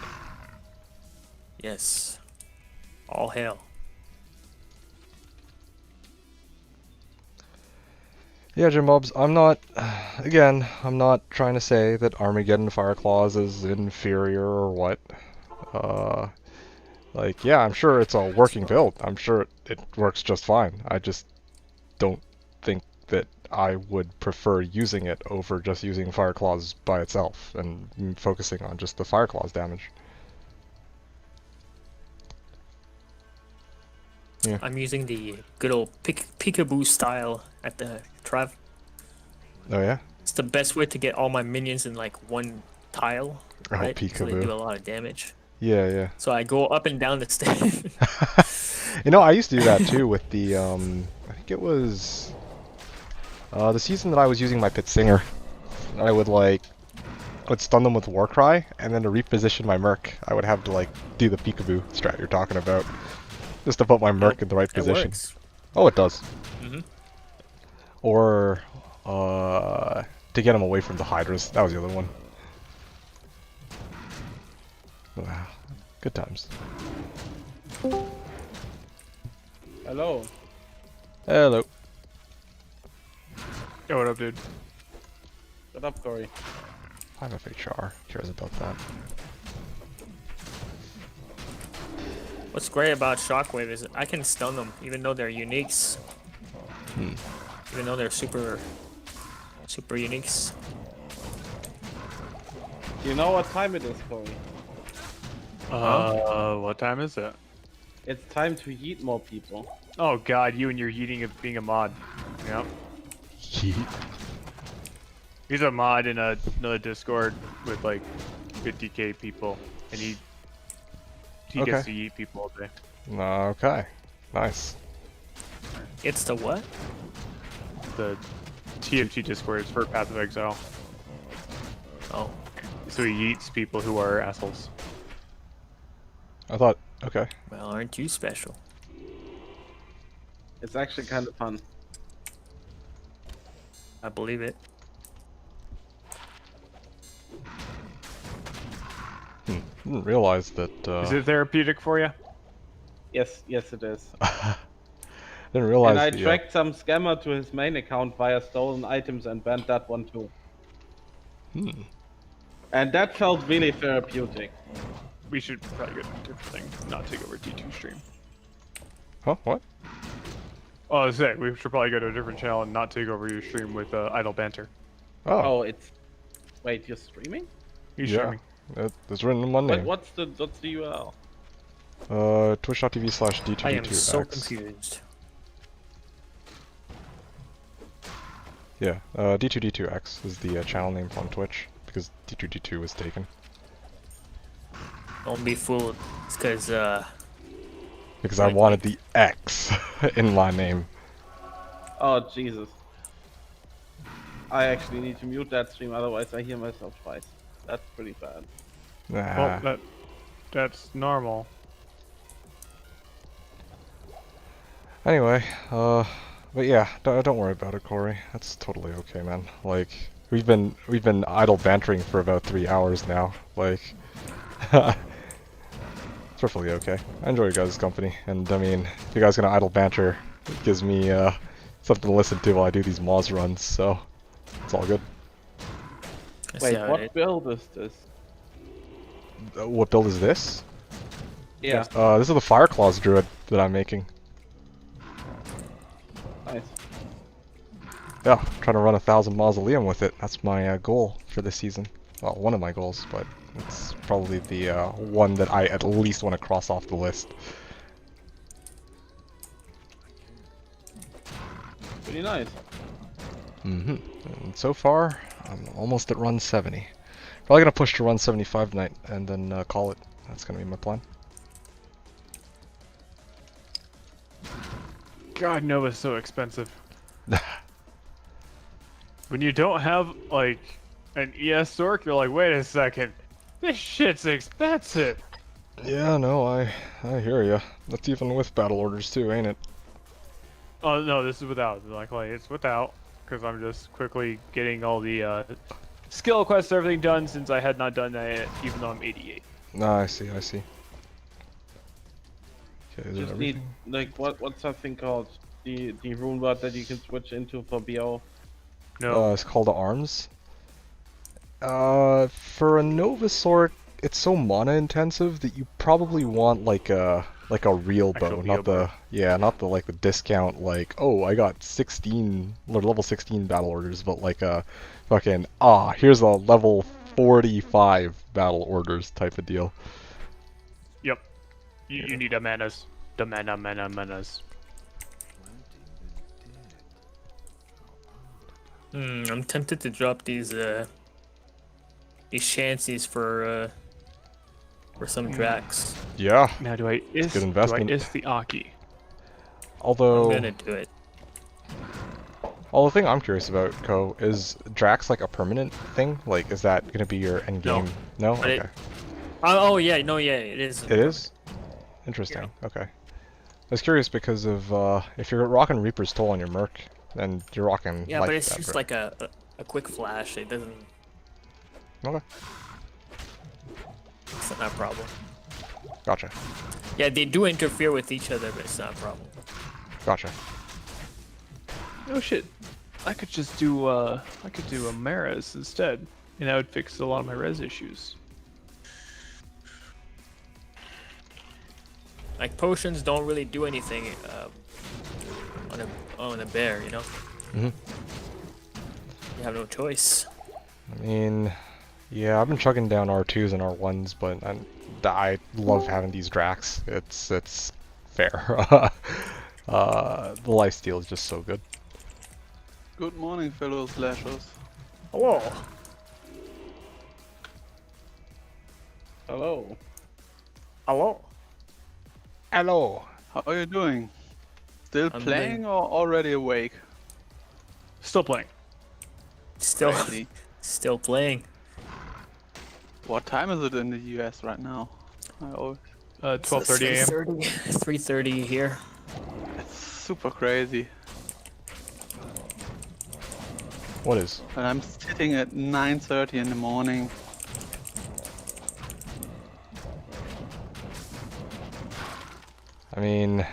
Yes. All hail. Yeah, Jim Bobs, I'm not trying to say that Armageddon Fireclaws is inferior or what. Like, yeah, I'm sure it's a working build. I'm sure it works just fine. I just don't think that I would prefer using it over just using Fireclaws by itself and focusing on just the Fireclaws damage. Yeah. I'm using the good old peekaboo style at the Trev. Oh yeah? It's the best way to get all my minions in like one tile, Oh, right? So they peekaboo. do a lot of damage. Yeah, yeah. So I go up and down the stairs. You know, I used to do that too with the, I think it was the season that I was using my Pit Singer. I would stun them with Warcry, and then to reposition my Merc, I would have to like do the peekaboo strat you're talking about. Just to put my Merc in the right position. Works. Oh, it does. Mm-hmm. Or, to get him away from the Hydras. That was the other one. Wow. Good times. Hello. Hello. Yo, what up, dude? What up, Corey? 5FHR cares about that. What's great about Shockwave is I can stun them even though they're uniques. Even though they're super uniques. You know what time it is, Corey? What time is it? It's time to yeet more people. Oh god, you and your yeeting of being a mod. Yep. Yeet. He's a mod in another Discord with like 50k people, and he gets to yeet people all day. Okay. Nice. It's the what? The TFT Discord is for Path of Exile. Oh. So he yeets people who are assholes. I thought, okay. Well, aren't you special? It's actually kind of fun. I believe it. Didn't realize that, Is it therapeutic for you? Yes, yes it is. Didn't realize And I the, tracked some scammer to his main account via stolen items and banned that one too. And that felt really therapeutic. We should probably go to a different thing, not take over D2 stream. Huh? What? Oh, I was saying, we should probably go to a different channel and not take over your stream with idle banter. Oh. It's... Wait, you're streaming? He's Yeah. streaming. It's written in my name. What's the URL? Twitch.tv/D2D2X. I am so confused. Yeah, D2D2X is the channel name on Twitch, because D2D2 was taken. Don't be fooled. It's because Because I wanted the X in my name. Oh, Jesus. I actually need to mute that stream, otherwise I hear myself twice. That's pretty bad. Nah. Well, that's normal. Anyway, but yeah, don't worry about it, Corey. That's totally okay, man. Like, we've been idle bantering for about 3 hours now. Like, it's perfectly okay. I enjoy your guys' company, and I mean, if you guys gonna idle banter, it gives me something to listen to while I do these Moz runs. So it's all good. Wait, what build is this? What build is this? Yeah. This is the Fireclaws Druid that I'm making. Nice. Yeah, trying to run 1,000 Mausoleum with it. That's my goal for this season. Well, one of my goals, but it's probably the one that I at least want to cross off the list. Pretty nice. And so far, I'm almost at run 70. Probably gonna push to run 75 tonight and then call it. That's gonna be my plan. God, Nova's so expensive. When you don't have, like, an ES Sork, you're like, wait a second. This shit's expensive. Yeah, no, I hear ya. That's even with battle orders too, ain't it? Oh, no, this is without. Like it's without. Because I'm just quickly getting all the skill quests, everything done since I had not done that yet, even though I'm 88. Ah, I see, I see. Okay, is Just need, like, what's that thing called? The rune word that you can switch into for BO? No. It's called Arms. For a Nova Sword, it's so mana intensive that you probably want like a real bow, not the not the like the discount like, oh, I got 16 level 16 battle orders, but like a fucking here's a level 45 battle orders type of deal. Yep. You need a manas. The manas. I'm tempted to drop these shanties for some Drax. Yeah. Now do I is good investment. the Aki? Although I'm gonna do it. Well, the thing I'm curious about, Ko, is Drax like a permanent thing? Like, is that gonna be your end game? No. But Okay. Oh yeah, no, yeah, it is. It is? Interesting. Okay. I was curious because of if you're rocking Reaper's Toll on your Merc, then you're rocking. Yeah, like but it's that, just right? like a quick flash. It doesn't. Okay. It's not a problem. Gotcha. Yeah, they do interfere with each other, but it's not a problem. Gotcha. Oh shit. I could just do a Maris instead, and that would fix a lot of my res issues. Like potions don't really do anything on a bear, you know. Mhm. You have no choice. I mean, yeah, I've been chugging down R2s and R1s, but I love having these Drax. It's fair. The lifesteal is just so good. Good morning, fellow slashers. Hello. Hello. Hello. Hello. How are you doing? Still I'm playing doing- or already awake? Still playing. Still, Crazy. still playing. What time is it in the US right now? I always... 12:30 a.m. 3:30 here. It's super crazy. What is? And I'm sitting at 9:30 in the morning. I mean,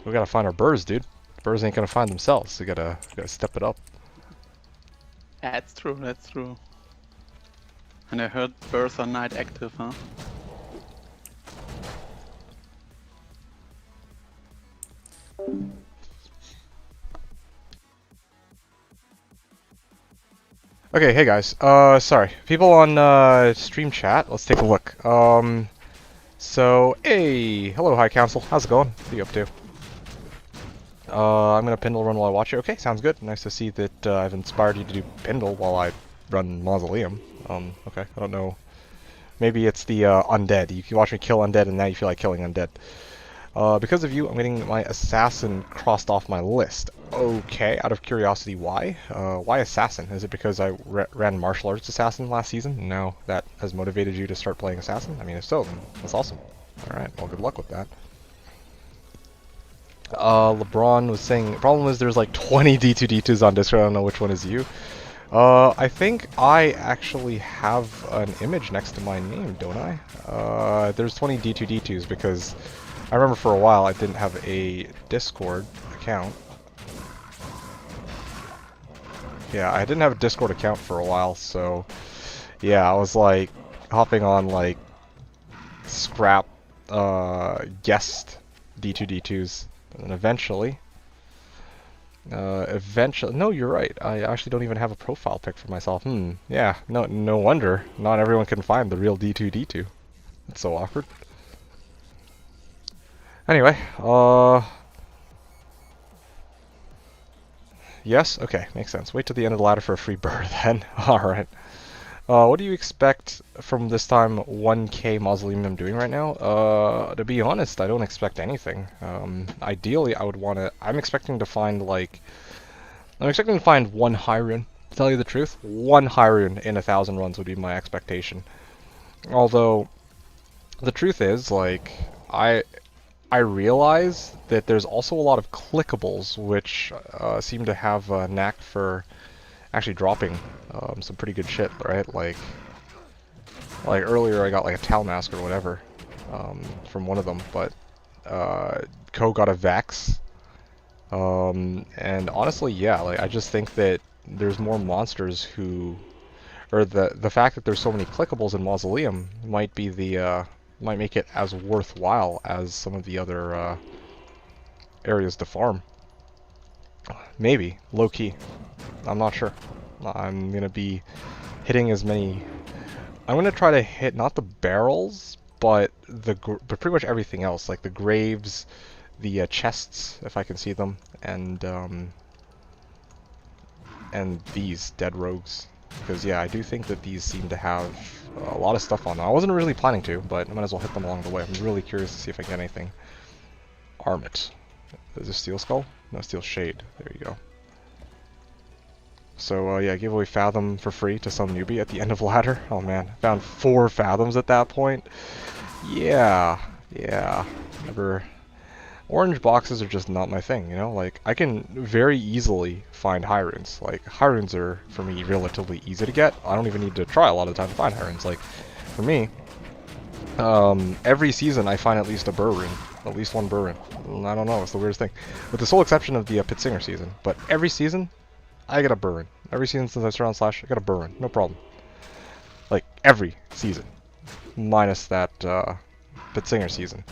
we gotta find our birds, dude. Birds ain't gonna find themselves. We gotta step it up. That's true, that's true. And I heard birds are night active, huh? Okay, hey guys. Sorry. People on stream chat, let's take a look. So, hey, hello High Council. How's it going? What are you up to? I'm gonna Pindle run while I watch it. Okay, sounds good. Nice to see that I've inspired you to do Pindle while I run Mausoleum. Okay, I don't know. Maybe it's the undead. You can watch me kill undead and now you feel like killing undead. Because of you, I'm getting my assassin crossed off my list. Okay, out of curiosity, why? Why assassin? Is it because I ran martial arts assassin last season, and now that has motivated you to start playing assassin? I mean, if so, then that's awesome. Alright, well, good luck with that. LeBron was saying, the problem is there's like 20 D2D2s on Discord, I don't know which one is you. I think I actually have an image next to my name, don't I? There's 20 D2D2s because I remember for a while I didn't have a Discord account. Yeah, I didn't have a Discord account for a while, so yeah, I was like hopping on like scrap guest D2D2s, and eventually, no, you're right. I actually don't even have a profile pic for myself. Yeah, no wonder not everyone can find the real D2D2. It's so awkward. Anyway, yes, okay, makes sense. Wait till the end of the ladder for a free bird then. Alright. What do you expect from this time 1K Mausoleum I'm doing right now? To be honest, I don't expect anything. Ideally, I would want to... I'm expecting to find, like... I'm expecting to find one high rune. To tell you the truth, one high rune in 1,000 runs would be my expectation. Although, the truth is, like, I realize that there's also a lot of clickables which seem to have a knack for actually dropping some pretty good shit, right? Like earlier I got like a Tal Mask or whatever from one of them, but Ko got a Vex. And honestly, yeah, like I just think that there's more monsters who, or the fact that there's so many clickables in Mausoleum might be the might make it as worthwhile as some of the other areas to farm. Maybe, low key. I'm not sure. I'm gonna be hitting as many. I'm gonna try to hit not the barrels, but but pretty much everything else, like the graves, the chests, if I can see them, and these dead rogues. Because yeah, I do think that these seem to have a lot of stuff on them. I wasn't really planning to, but I might as well hit them along the way. I'm really curious to see if I get anything. Armit. Is this Steel Skull? No, Steel Shade. There you go. So yeah, give away Fathom for free to some newbie at the end of ladder. Oh man, found 4 Fathoms at that point. Yeah, never. Orange boxes are just not my thing, you know? Like, I can very easily find high runes. Like, high runes are, for me, relatively easy to get. I don't even need to try a lot of the time to find high runes. Like, for me, every season I find at least a burr rune. At least one burr rune. I don't know, it's the weirdest thing. With the sole exception of the Pit Singer season. But every season, I get a burr rune. Every season since I started on Slash, I got a burr rune. No problem. Like, every season. Minus that, Pit Singer season.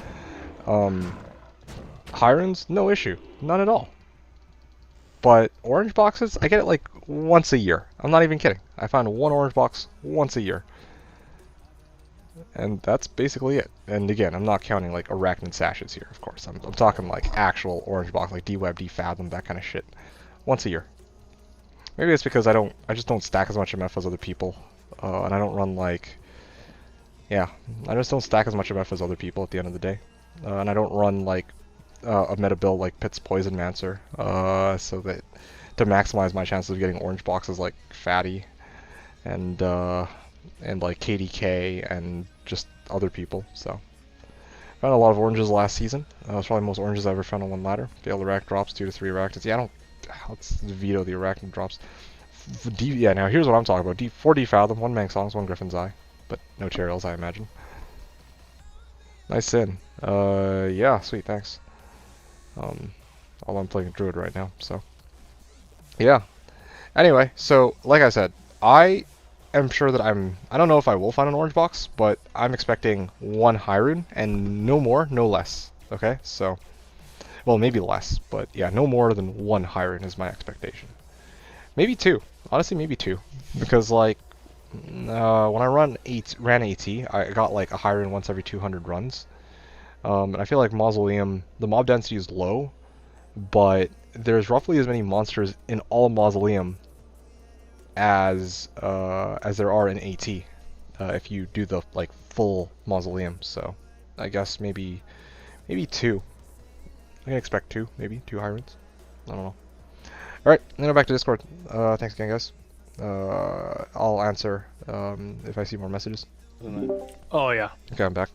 High runes, no issue. None at all. But orange boxes, I get it like once a year. I'm not even kidding. I find one orange box once a year. And that's basically it. And again, I'm not counting like Arachnid Sashes here, of course. I'm talking like actual orange box, like D-Web, D-Fathom, that kind of shit. Once a year. Maybe it's because I just don't stack as much MF as other people. And I don't run like... Yeah, I just don't stack as much MF as other people at the end of the day. And I don't run like a meta build like Pitt's Poison Mancer, so that to maximize my chances of getting orange boxes like Fatty and like KDK and just other people. So found a lot of oranges last season. It's probably the most oranges I ever found on one ladder. Failed Iraq drops, 2 to 3 Arachnids. Yeah, let's veto the Arachnid drops. Yeah, now here's what I'm talking about. 4 D-Fathom, 1 Mank Songs, 1 Griffin's Eye, but no Teriels, I imagine. Nice sin. Yeah, sweet, thanks. Although I'm playing a Druid right now, so yeah. Anyway, so like I said, I am sure that I don't know if I will find an orange box, but I'm expecting 1 high rune and no more, no less. Okay, so well, maybe less, but yeah, no more than 1 high rune is my expectation. Maybe 2. Honestly, maybe 2, because like when I ran AT, I got like a high rune once every 200 runs. And I feel like Mausoleum, the mob density is low, but there's roughly as many monsters in all of Mausoleum as there are in AT, if you do the like full Mausoleum. So I guess maybe 2. I can expect 2, maybe 2 high runes. I don't know. All right, then go back to Discord. Thanks again, guys. I'll answer if I see more messages. Oh yeah. Okay, I'm back.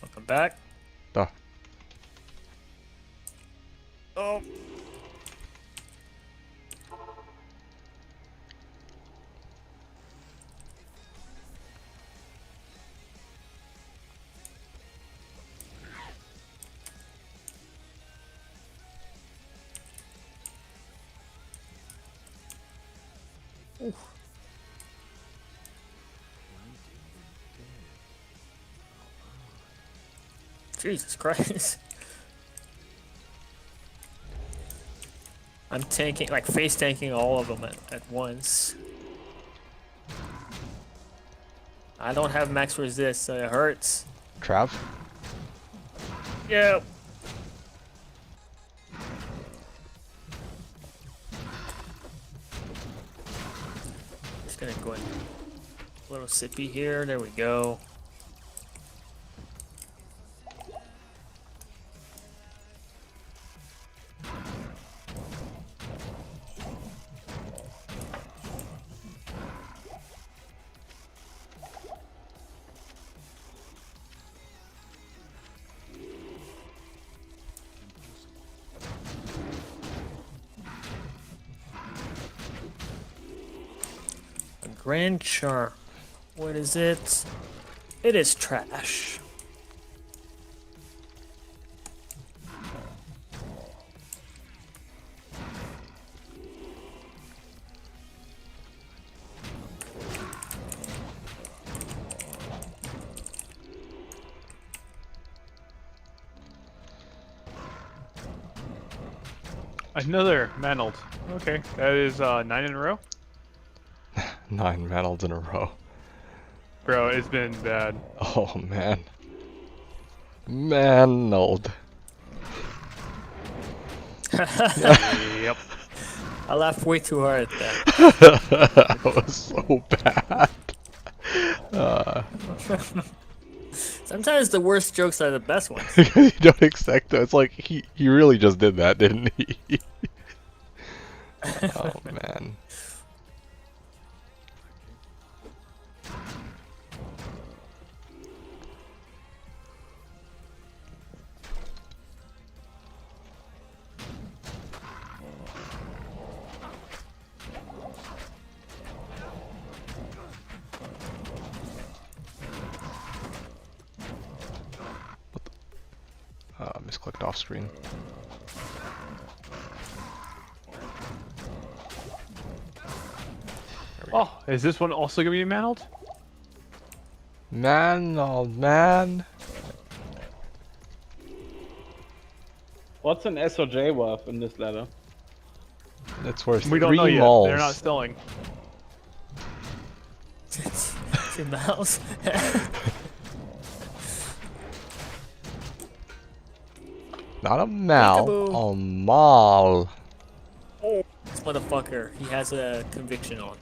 Welcome back. Duh. Oh. Jesus Christ. I'm tanking, like face tanking all of them at once. I don't have max resist, so it hurts. Trav? Yeah. Just gonna go in a little sippy here. There we go. Grand Char. What is it? It is trash. Another Mantled. Okay, that is 9 in a row. 9 Mantled in a row. Bro, it's been bad. Oh man. Mantled. Yep. I laughed way too hard at that. That was so bad. Sometimes the worst jokes are the best ones. You don't expect that. It's like he really just did that, didn't he? Oh man. Misclicked off screen. Oh, is this one also gonna be mantled? Mantled, man. What's an SOJ worth in this ladder? It's worth We don't 3 know yet. malls. They're not selling. 2 miles. Not a mal, Peekaboo. a mall. Oh, this motherfucker. He has a conviction on.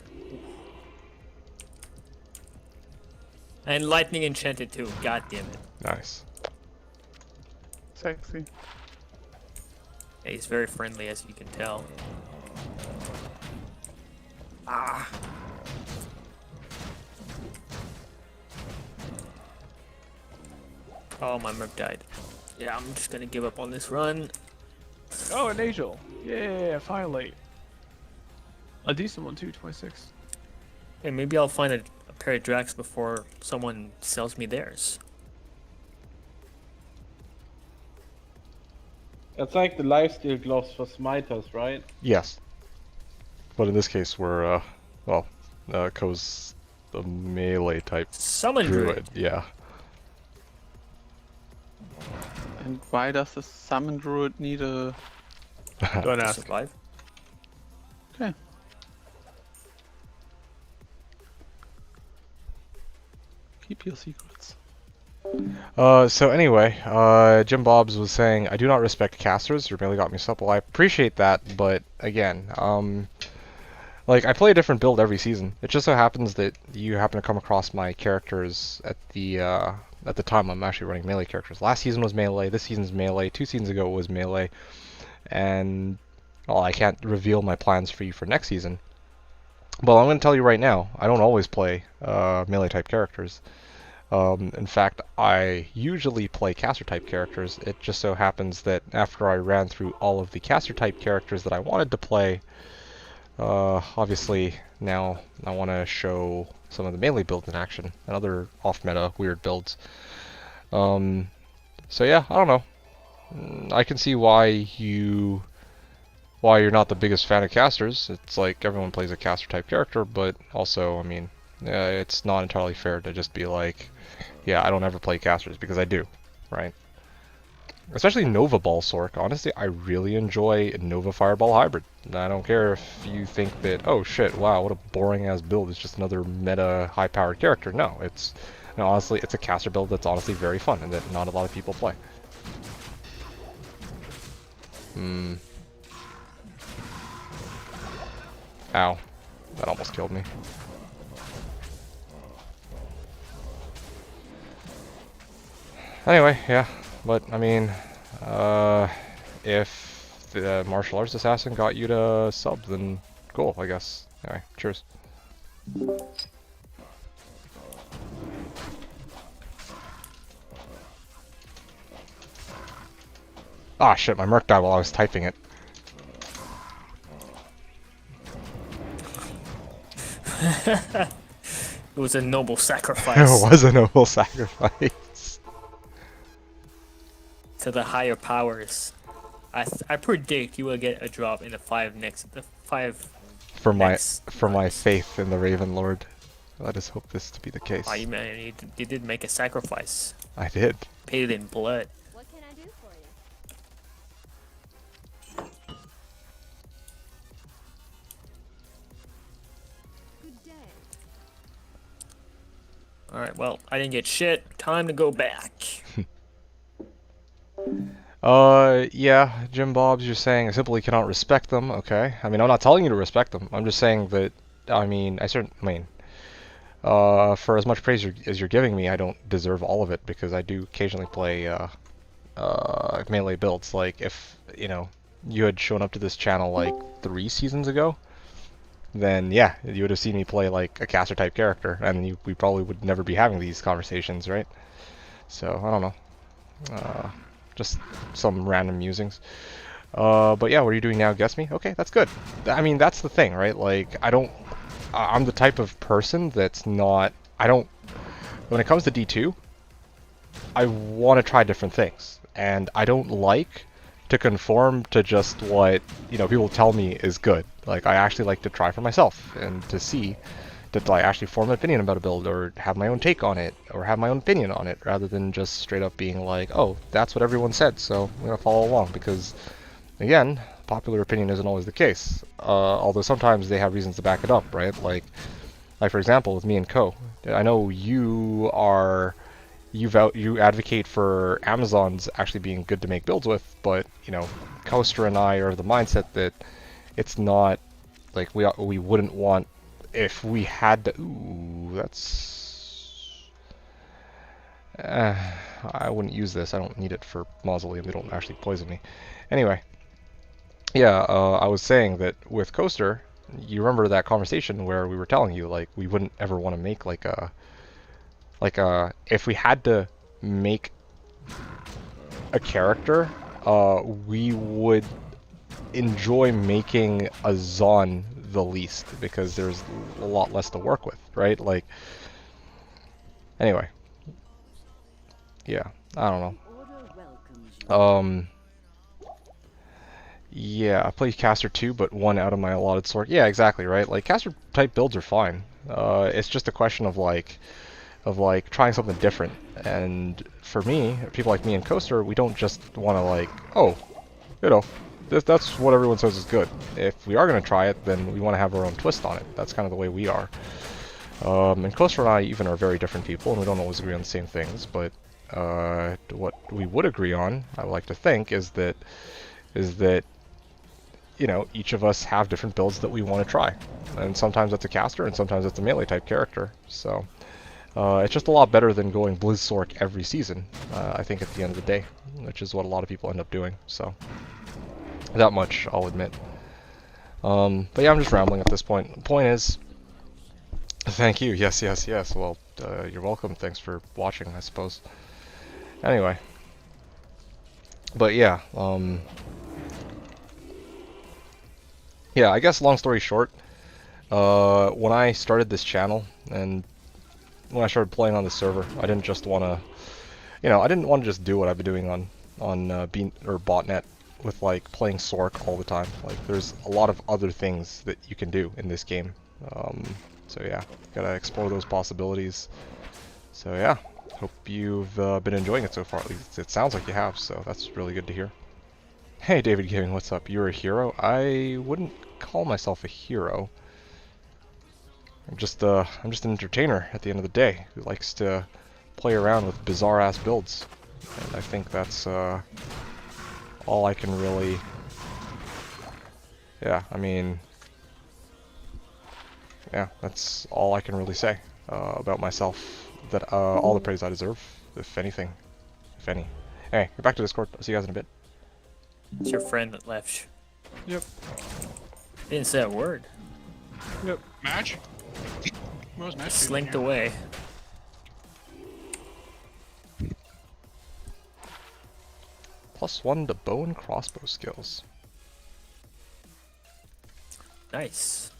And lightning enchanted too. God damn it. Nice. Sexy. Yeah, he's very friendly, as you can tell. Ah. Oh, my merc died. Yeah, I'm just gonna give up on this run. Oh, an angel. Yeah, finally. A decent one too, 26. Hey, maybe I'll find a pair of Drax before someone sells me theirs. That's like the lifesteal gloves for smiters, right? Yes. But in this case, we're, Ko's the melee type Summon Druid. Yeah. And why does the summon druid need a... Don't ask. Survive. Okay. Keep your secrets. So anyway, Jim Bobs was saying, I do not respect casters. You really got me supple. I appreciate that, but again, like I play a different build every season. It just so happens that you happen to come across my characters at the time I'm actually running melee characters. Last season was melee. This season's melee. 2 seasons ago it was melee, and well, I can't reveal my plans for you for next season. But I'm going to tell you right now, I don't always play melee type characters. In fact, I usually play caster type characters. It just so happens that after I ran through all of the caster type characters that I wanted to play, obviously now I want to show some of the melee builds in action and other off-meta weird builds. So yeah, I don't know. I can see why why you're not the biggest fan of casters. It's like everyone plays a caster type character, but also, I mean, it's not entirely fair to just be like, yeah, I don't ever play casters, because I do, right? Especially Nova Ball Sork. Honestly, I really enjoy Nova Fireball Hybrid. I don't care if you think that, oh shit, wow, what a boring ass build. It's just another meta high-powered character. No, no, honestly, it's a caster build that's honestly very fun and that not a lot of people play. Ow. That almost killed me. Anyway, yeah. But, I mean, if the martial arts assassin got you to sub, then cool, I guess. Anyway, cheers. Ah, shit, my Merc died while I was typing it. It was a noble sacrifice. It was a noble sacrifice. To the higher powers. I predict you will get a drop in the five. For my faith in the Raven Lord. Let us hope this to be the case. Oh, you did make a sacrifice. I did. Paid it in blood. What can I do for you? Good day. Alright, well, I didn't get shit. Time to go back. Yeah, Jim Bobs, you're saying I simply cannot respect them, okay. I mean, I'm not telling you to respect them. I'm just saying that, I mean, for as much praise as you're giving me, I don't deserve all of it, because I do occasionally play, melee builds. Like, if, you know, you had shown up to this channel, like, 3 seasons ago, then, yeah, you would have seen me play, like, a caster-type character, and we probably would never be having these conversations, right? So, I don't know. Just some random musings. But yeah, what are you doing now? Guess me? Okay, that's good. I mean, that's the thing, right? Like, I'm the type of person that's not, when it comes to D2, I want to try different things. And I don't like to conform to just what, you know, people tell me is good. Like, I actually like to try for myself and to see that I actually form an opinion about a build or have my own take on it or have my own opinion on it rather than just straight up being like, oh, that's what everyone said, so I'm going to follow along, because, again, popular opinion isn't always the case. Although sometimes they have reasons to back it up, right? Like for example, with me and Co. I know you advocate for Amazon's actually being good to make builds with, but, you know, Coaster and I are of the mindset that it's not, like, we wouldn't want, if we had to, ooh, that's, I wouldn't use this. I don't need it for Mausoleum. They don't actually poison me. Anyway, yeah, I was saying that with Coaster, you remember that conversation where we were telling you, like, we wouldn't ever want to make, like a, if we had to make a character, we would enjoy making a Zon the least, because there's a lot less to work with, right? Like, anyway, yeah, I don't know. Yeah, I play caster too, but 1 out of my allotted sort. Yeah, exactly, right? Like, caster type builds are fine. It's just a question of like trying something different. And for me, people like me and Coaster, we don't just want to, like, oh, you know, that's what everyone says is good. If we are going to try it, then we want to have our own twist on it. That's kind of the way we are. And Coaster and I even are very different people, and we don't always agree on the same things, but what we would agree on, I would like to think, is that, you know, each of us have different builds that we want to try. And sometimes it's a caster, and sometimes it's a melee type character. So it's just a lot better than going Blizzsork every season, I think, at the end of the day, which is what a lot of people end up doing. So that much I'll admit. But yeah, I'm just rambling at this point. The point is, thank you. Yes, yes, yes. Well, you're welcome. Thanks for watching, I suppose. Anyway. But yeah, yeah, I guess long story short, when I started this channel and when I started playing on the server, I didn't just want to, you know, I didn't want to just do what I've been doing on botnet with like playing Sork all the time. Like there's a lot of other things that you can do in this game. So yeah, gotta explore those possibilities. So yeah, hope you've been enjoying it so far. At least it sounds like you have, so that's really good to hear. Hey David Gaming, what's up? You're a hero? I wouldn't call myself a hero. I'm just an entertainer at the end of the day who likes to play around with bizarre ass builds. And I think that's all I can really... Yeah, I mean... Yeah, that's all I can really say about myself. That all the praise I deserve, if anything. If any. Anyway, get back to Discord. I'll see you guys in a bit. It's your friend that left. Yep. Didn't say a word. Yep. Match? What was match? Slinked away. +1 to bow and crossbow skills. Nice.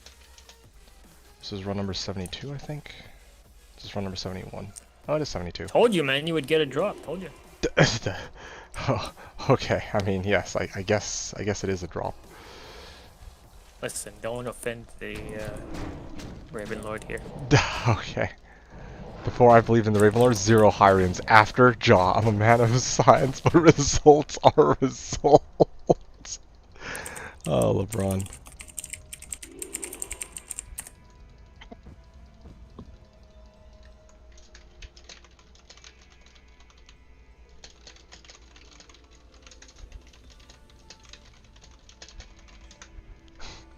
This is run number 72, I think. This is run number 71. Oh, it is 72. Told you, man, you would get a drop. Told you. Oh, okay. I mean, yes. I guess it is a drop. Listen, don't offend the Raven Lord here. Okay. Before I believed in the Ravenlord, 0 Hyrians. After Jaw, I'm a man of science, but results are results. Oh, LeBron.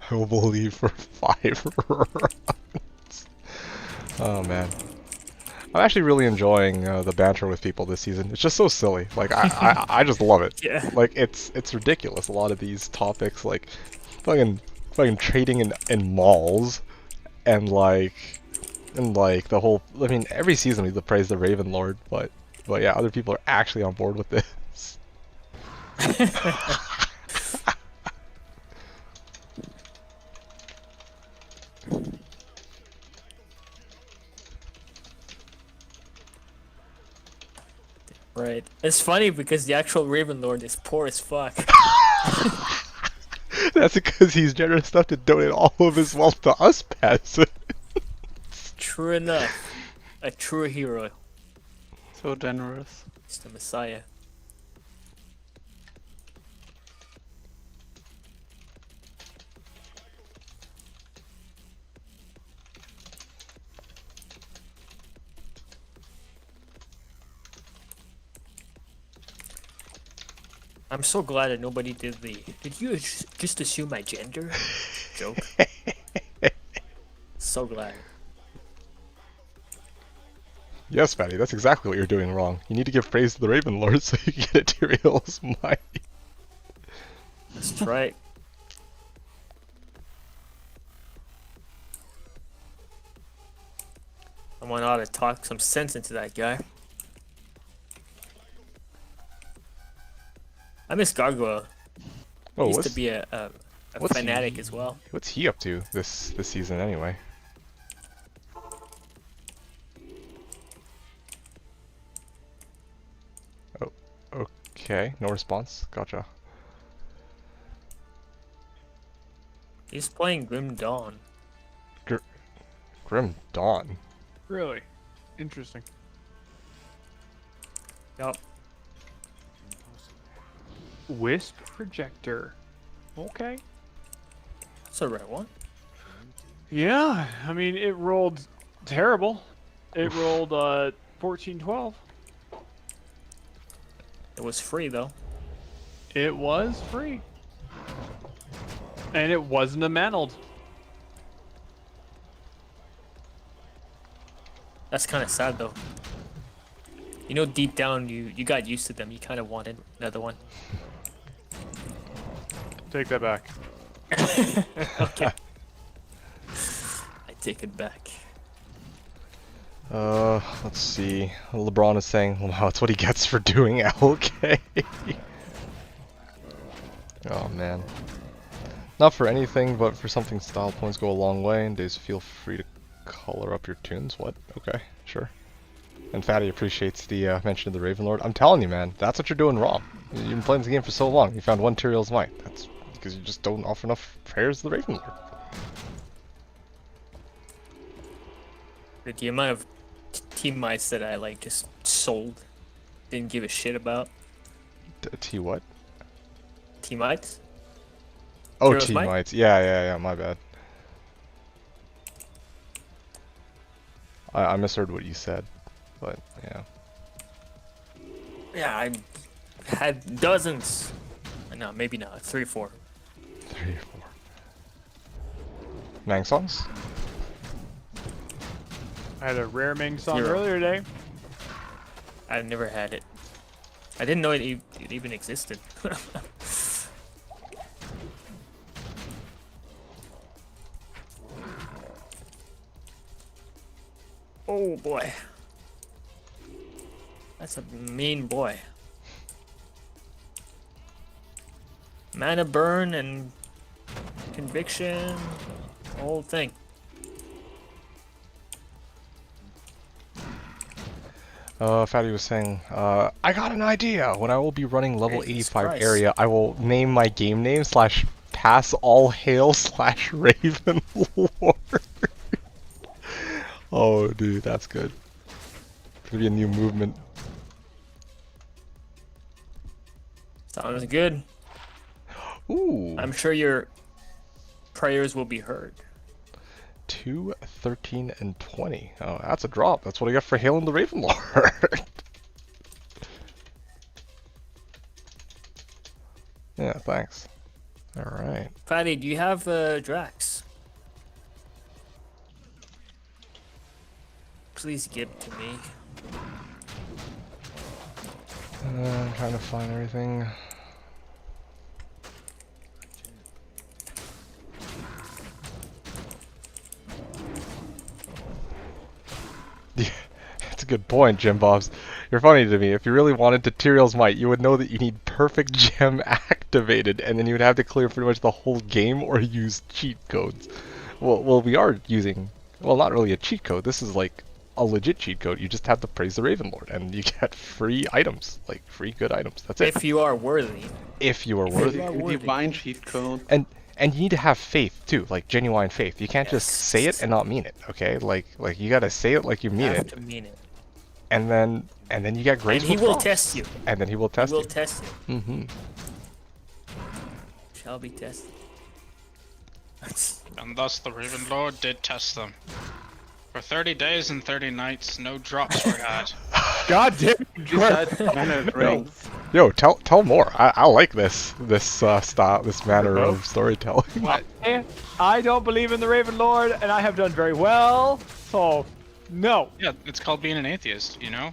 I will believe for 5 runs. Oh man. I'm actually really enjoying the banter with people this season. It's just so silly. Like I just love it. Yeah. Like it's ridiculous. A lot of these topics, like fucking trading in malls, and like the whole. I mean, every season we praise the Raven Lord, but yeah, other people are actually on board with this. Right. It's funny because the actual Raven Lord is poor as fuck. That's because he's generous enough to donate all of his wealth to us peasants. True enough. A true hero. So generous. He's the Messiah. I'm so glad that nobody did the "did you just assume my gender?" joke. So glad. Yes, Fatty, that's exactly what you're doing wrong. You need to give praise to the Raven Lord so you can get Tyrael's might. That's right. Someone ought to talk some sense into that guy. I miss Gargoyle. He Oh, used to be a fanatic as well. What's he up to this season anyway? Oh, okay, no response. Gotcha. He's playing Grim Dawn. Grim Dawn? Really? Interesting. Yup. Wisp projector. Okay. That's the right one. Yeah, I mean it rolled terrible. It rolled 14-12. It was free though. It was free. And it wasn't a mantled. That's kind of sad though. You know, deep down you got used to them. You kind of wanted another one. Take that back. Okay. I take it back. Let's see. LeBron is saying, well, that's what he gets for doing LK. Oh man. Not for anything, but for something style points go a long way, and days feel free to color up your tunes. What? Okay, sure. And Fatty appreciates the mention of the Raven Lord. I'm telling you, man, that's what you're doing wrong. You've been playing this game for so long. You found one Tyrael's Might. That's because you just don't offer enough prayers to the Raven Lord. The amount of team mites that I like just sold, didn't give a shit about. T what? Team mites? Oh, Tyrael's T Might? Mites. Yeah, my bad. I misheard what you said, but yeah. Yeah, I had dozens. No, maybe not. 3 or 4. 3 or 4. Mang songs? I had a rare Ming song 0. earlier today. I never had it. I didn't know it even existed. Oh boy. That's a mean boy. Mana burn and conviction, the whole thing. Fatty was saying, I got an idea! When I will be running level Jesus 85 Christ. area, I will name my game name / pass all hail / Raven Lord. Oh, dude, that's good. It's gonna be a new movement. Sounds good. Ooh. I'm sure your prayers will be heard. 2, 13, and 20. Oh, that's a drop. That's what I got for hailing the Raven Lord. Yeah, thanks. Alright. Fatty, do you have Drax? Please give it to me. I'm trying to find everything. Yeah, that's a good point, Gem Bobs. You're funny to me. If you really wanted to Tyrael's Might, you would know that you need perfect gem activated, and then you would have to clear pretty much the whole game or use cheat codes. Well, we are using, well, not really a cheat code. This is like a legit cheat code. You just have to praise the Raven Lord, and you get free items, like free good items. That's it. If you are worthy. If you are worthy. Divine cheat code. And you need to have faith too, like genuine faith. You can't just say it and not mean it, okay? Like you gotta say it like you mean have it. to mean it. And then you get grace. And he with will drops. test you. And then he will test He will you. test you. Mm-hmm. Shall be tested. And thus the Raven Lord did test them. For 30 days and 30 nights, no drops were had. God damn No. Yo, tell more. I like this style, this manner of storytelling. I don't believe in the Raven Lord, and I have done very well. So, no. Yeah, it's called being an atheist, you know?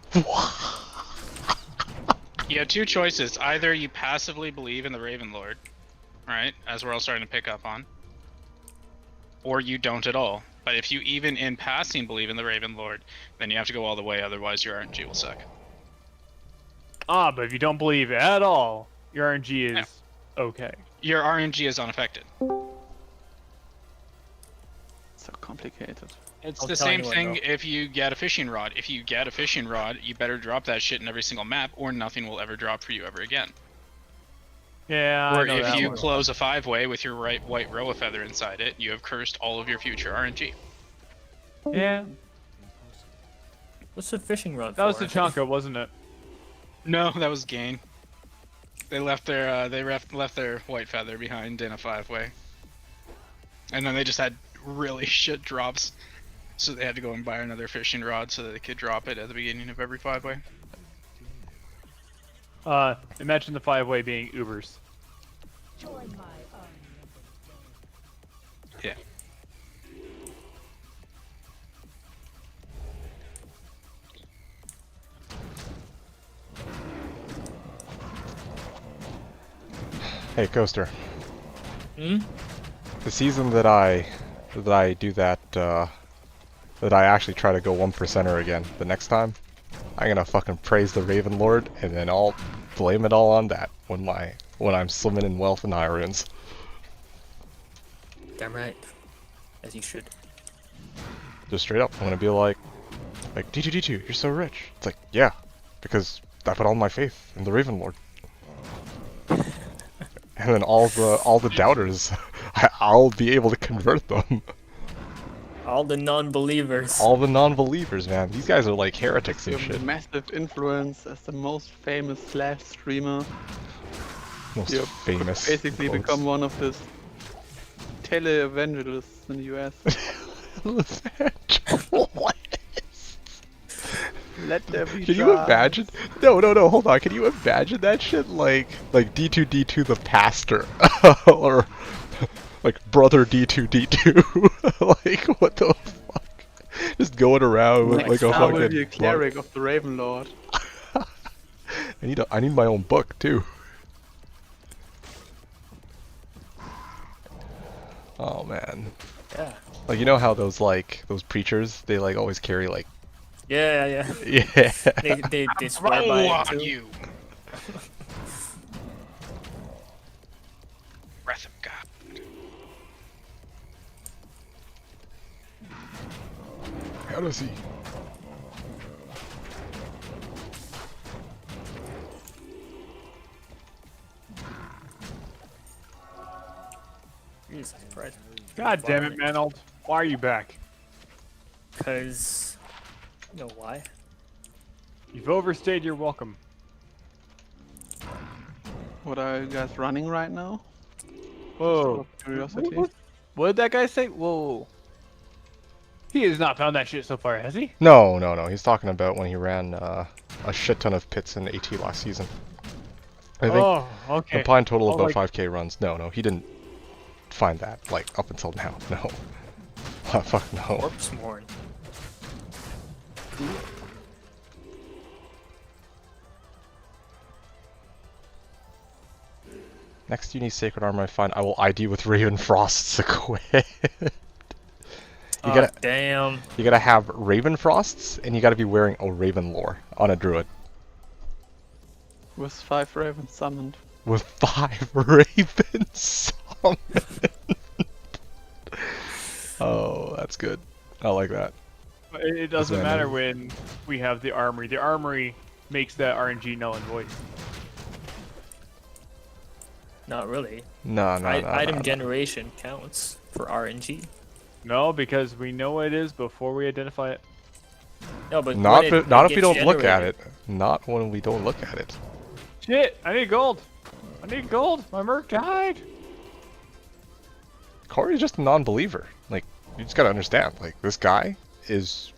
You have 2 choices. Either you passively believe in the Raven Lord, right, as we're all starting to pick up on, or you don't at all. But if you even in passing believe in the Raven Lord, then you have to go all the way, otherwise your RNG will suck. Ah, but if you don't believe at all, your RNG is okay. Your RNG is unaffected. So complicated. It's Don't the tell same anyone, thing though. if you get a fishing rod. If you get a fishing rod, you better drop that shit in every single map, or nothing will ever drop for you ever again. Yeah, Or I know if that you one. close a 5-way with your right white roa feather inside it, you have cursed all of your future RNG. Yeah, What's the fishing rod that was for? Tachanka, wasn't it? No, that was gain. They left their left their white feather behind in a 5-way, and then they just had really shit drops, so they had to go and buy another fishing rod so that they could drop it at the beginning of every 5-way. Imagine the 5-way being Ubers. Join my army. Yeah. Hey, Coaster. Hmm? The season that I do that that I actually try to go 1%er again, the next time, I'm gonna fucking praise the Raven Lord, and then I'll blame it all on that when I'm slimming in wealth and high runes. Damn right. As you should. Just straight up, I'm gonna be like D2, you're so rich. It's like, yeah, because I put all my faith in the Raven Lord. and then all the doubters, I'll be able to convert them. All the non-believers. All the non-believers, man. These guys are like heretics You and have shit. massive influence as the most famous Slash streamer. Most You famous. could basically quotes. become one of the tele-evangelists in the US. What? Let there be Can you drama. imagine? No, hold on. Can you imagine that shit? Like D2D2 the pastor, or like brother D2D2. Like what the fuck? Just going around with like a I will fucking. be a cleric of the Raven Lord. I need my own book too. Oh man. Yeah. Like you know how those preachers they like always carry like. Yeah. Yeah. They swear by it too. You. Breath of God. How does he? Jesus Christ. God damn it, Manold. Why are you back? Because... You know why? You've overstayed your welcome. What are you guys running right now? Whoa. Just out of curiosity. What did that guy say? Whoa. He has not found that shit so far, has he? No. He's talking about when he ran a shit ton of pits in AT last season. I think Oh, okay. combined total Oh, about like- 5k runs. No, he didn't find that like up until now. No. Fuck no. Corpse Morn. Cool. Next you need Sacred Armor I find, I will ID with Raven Frost's equipped. Damn. You gotta have Raven Frosts, and you gotta be wearing a Raven Lore on a Druid. With 5 ravens summoned. With 5 Ravens summoned. Oh, that's good. I like that. It doesn't That's matter random. when we have the armory. The armory makes that RNG null and void. Not really. No. Item generation counts for RNG. No, because we know what it is before we identify it. No, but Not when if, not if we gets don't look at generated- it. Not when we don't look at it. Shit! I need gold! I need gold! My merc died! Corey's just a non-believer. Like, you just gotta understand. Like, this guy is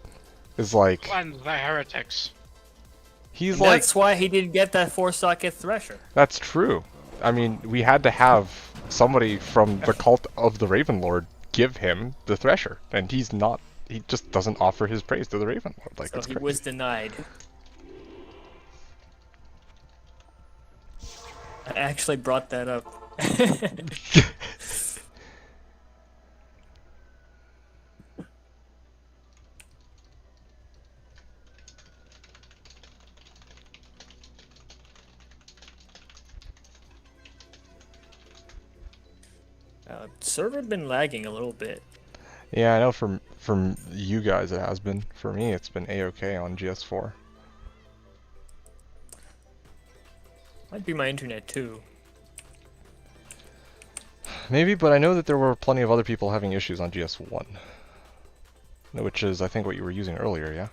like, Cleanse the heretics. he's And like, that's why he didn't get that 4-socket Thresher. that's true. I mean, we had to have somebody from the cult of the Raven Lord give him the Thresher, and he just doesn't offer his praise to the Raven Lord. Like, So it's he crazy. was denied. I actually brought that up. Server been lagging a little bit. Yeah, I know from you guys it has been. For me, it's been A-OK on GS4. Might be my internet too. Maybe, but I know that there were plenty of other people having issues on GS1. Which is, I think, what you were using earlier, yeah?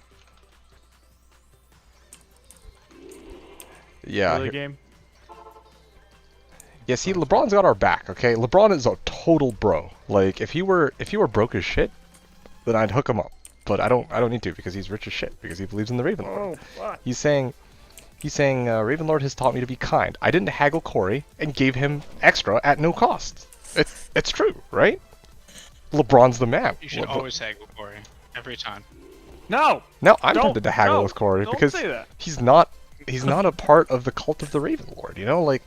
Yeah. Early game. Yeah, see, LeBron's got our back, okay? LeBron is a total bro. Like, if he were broke as shit, then I'd hook him up. But I don't need to because he's rich as shit because he believes in the Raven Lord. Oh, fuck. He's saying Raven Lord has taught me to be kind. I didn't haggle Corey and gave him extra at no cost. It's true, right? LeBron's the man. You should always haggle Corey. Every time. No! No, I'm Don't- tempted to haggle no, with Corey don't because say that. he's not a part of the cult of the Raven Lord, you know? Like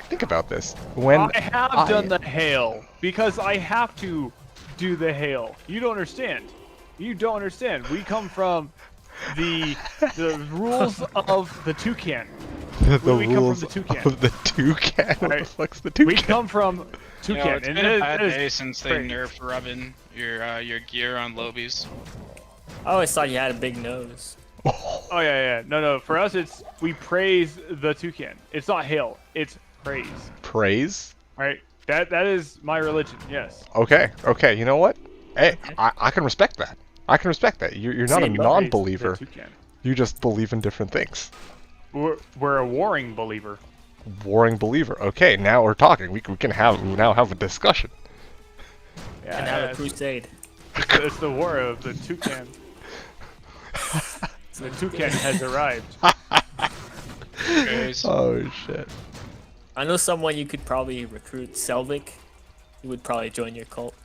think about this. When I have done the hail because I have to do the hail. You don't understand. You don't understand. We come from the rules of the toucan. the we come rules from the toucan. of the toucan. What the Right. fuck's the toucan? We come from You toucan. know, it's and been a it- bad it is day since they great. nerfed rubbing your gear on lobies. I always thought you had a big nose. Oh yeah. No. For us, it's we praise the toucan. It's not hail. It's Praise. Praise? Right? That is my religion. Yes. Okay. Okay. You know what? Hey, I can respect that. I can respect that. You're not a Same, but- non-believer. The toucan. You just believe in different things. We're a warring believer. Warring believer. Okay, now we're talking. We can now have a discussion. Yeah, And have a crusade. It's the war of the toucan. The toucan has arrived. Oh shit. I know someone you could probably recruit, Selvik. He would probably join your cult.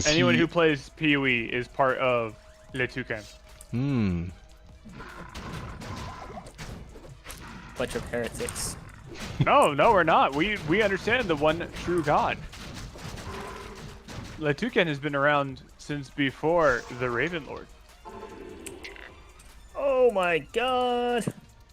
Anyone who plays PoE is part of Le Toucan. Hmm. Bunch of heretics. No, we're not. We understand the one true God. Le Toucan has been around since before the Raven Lord. Oh my god!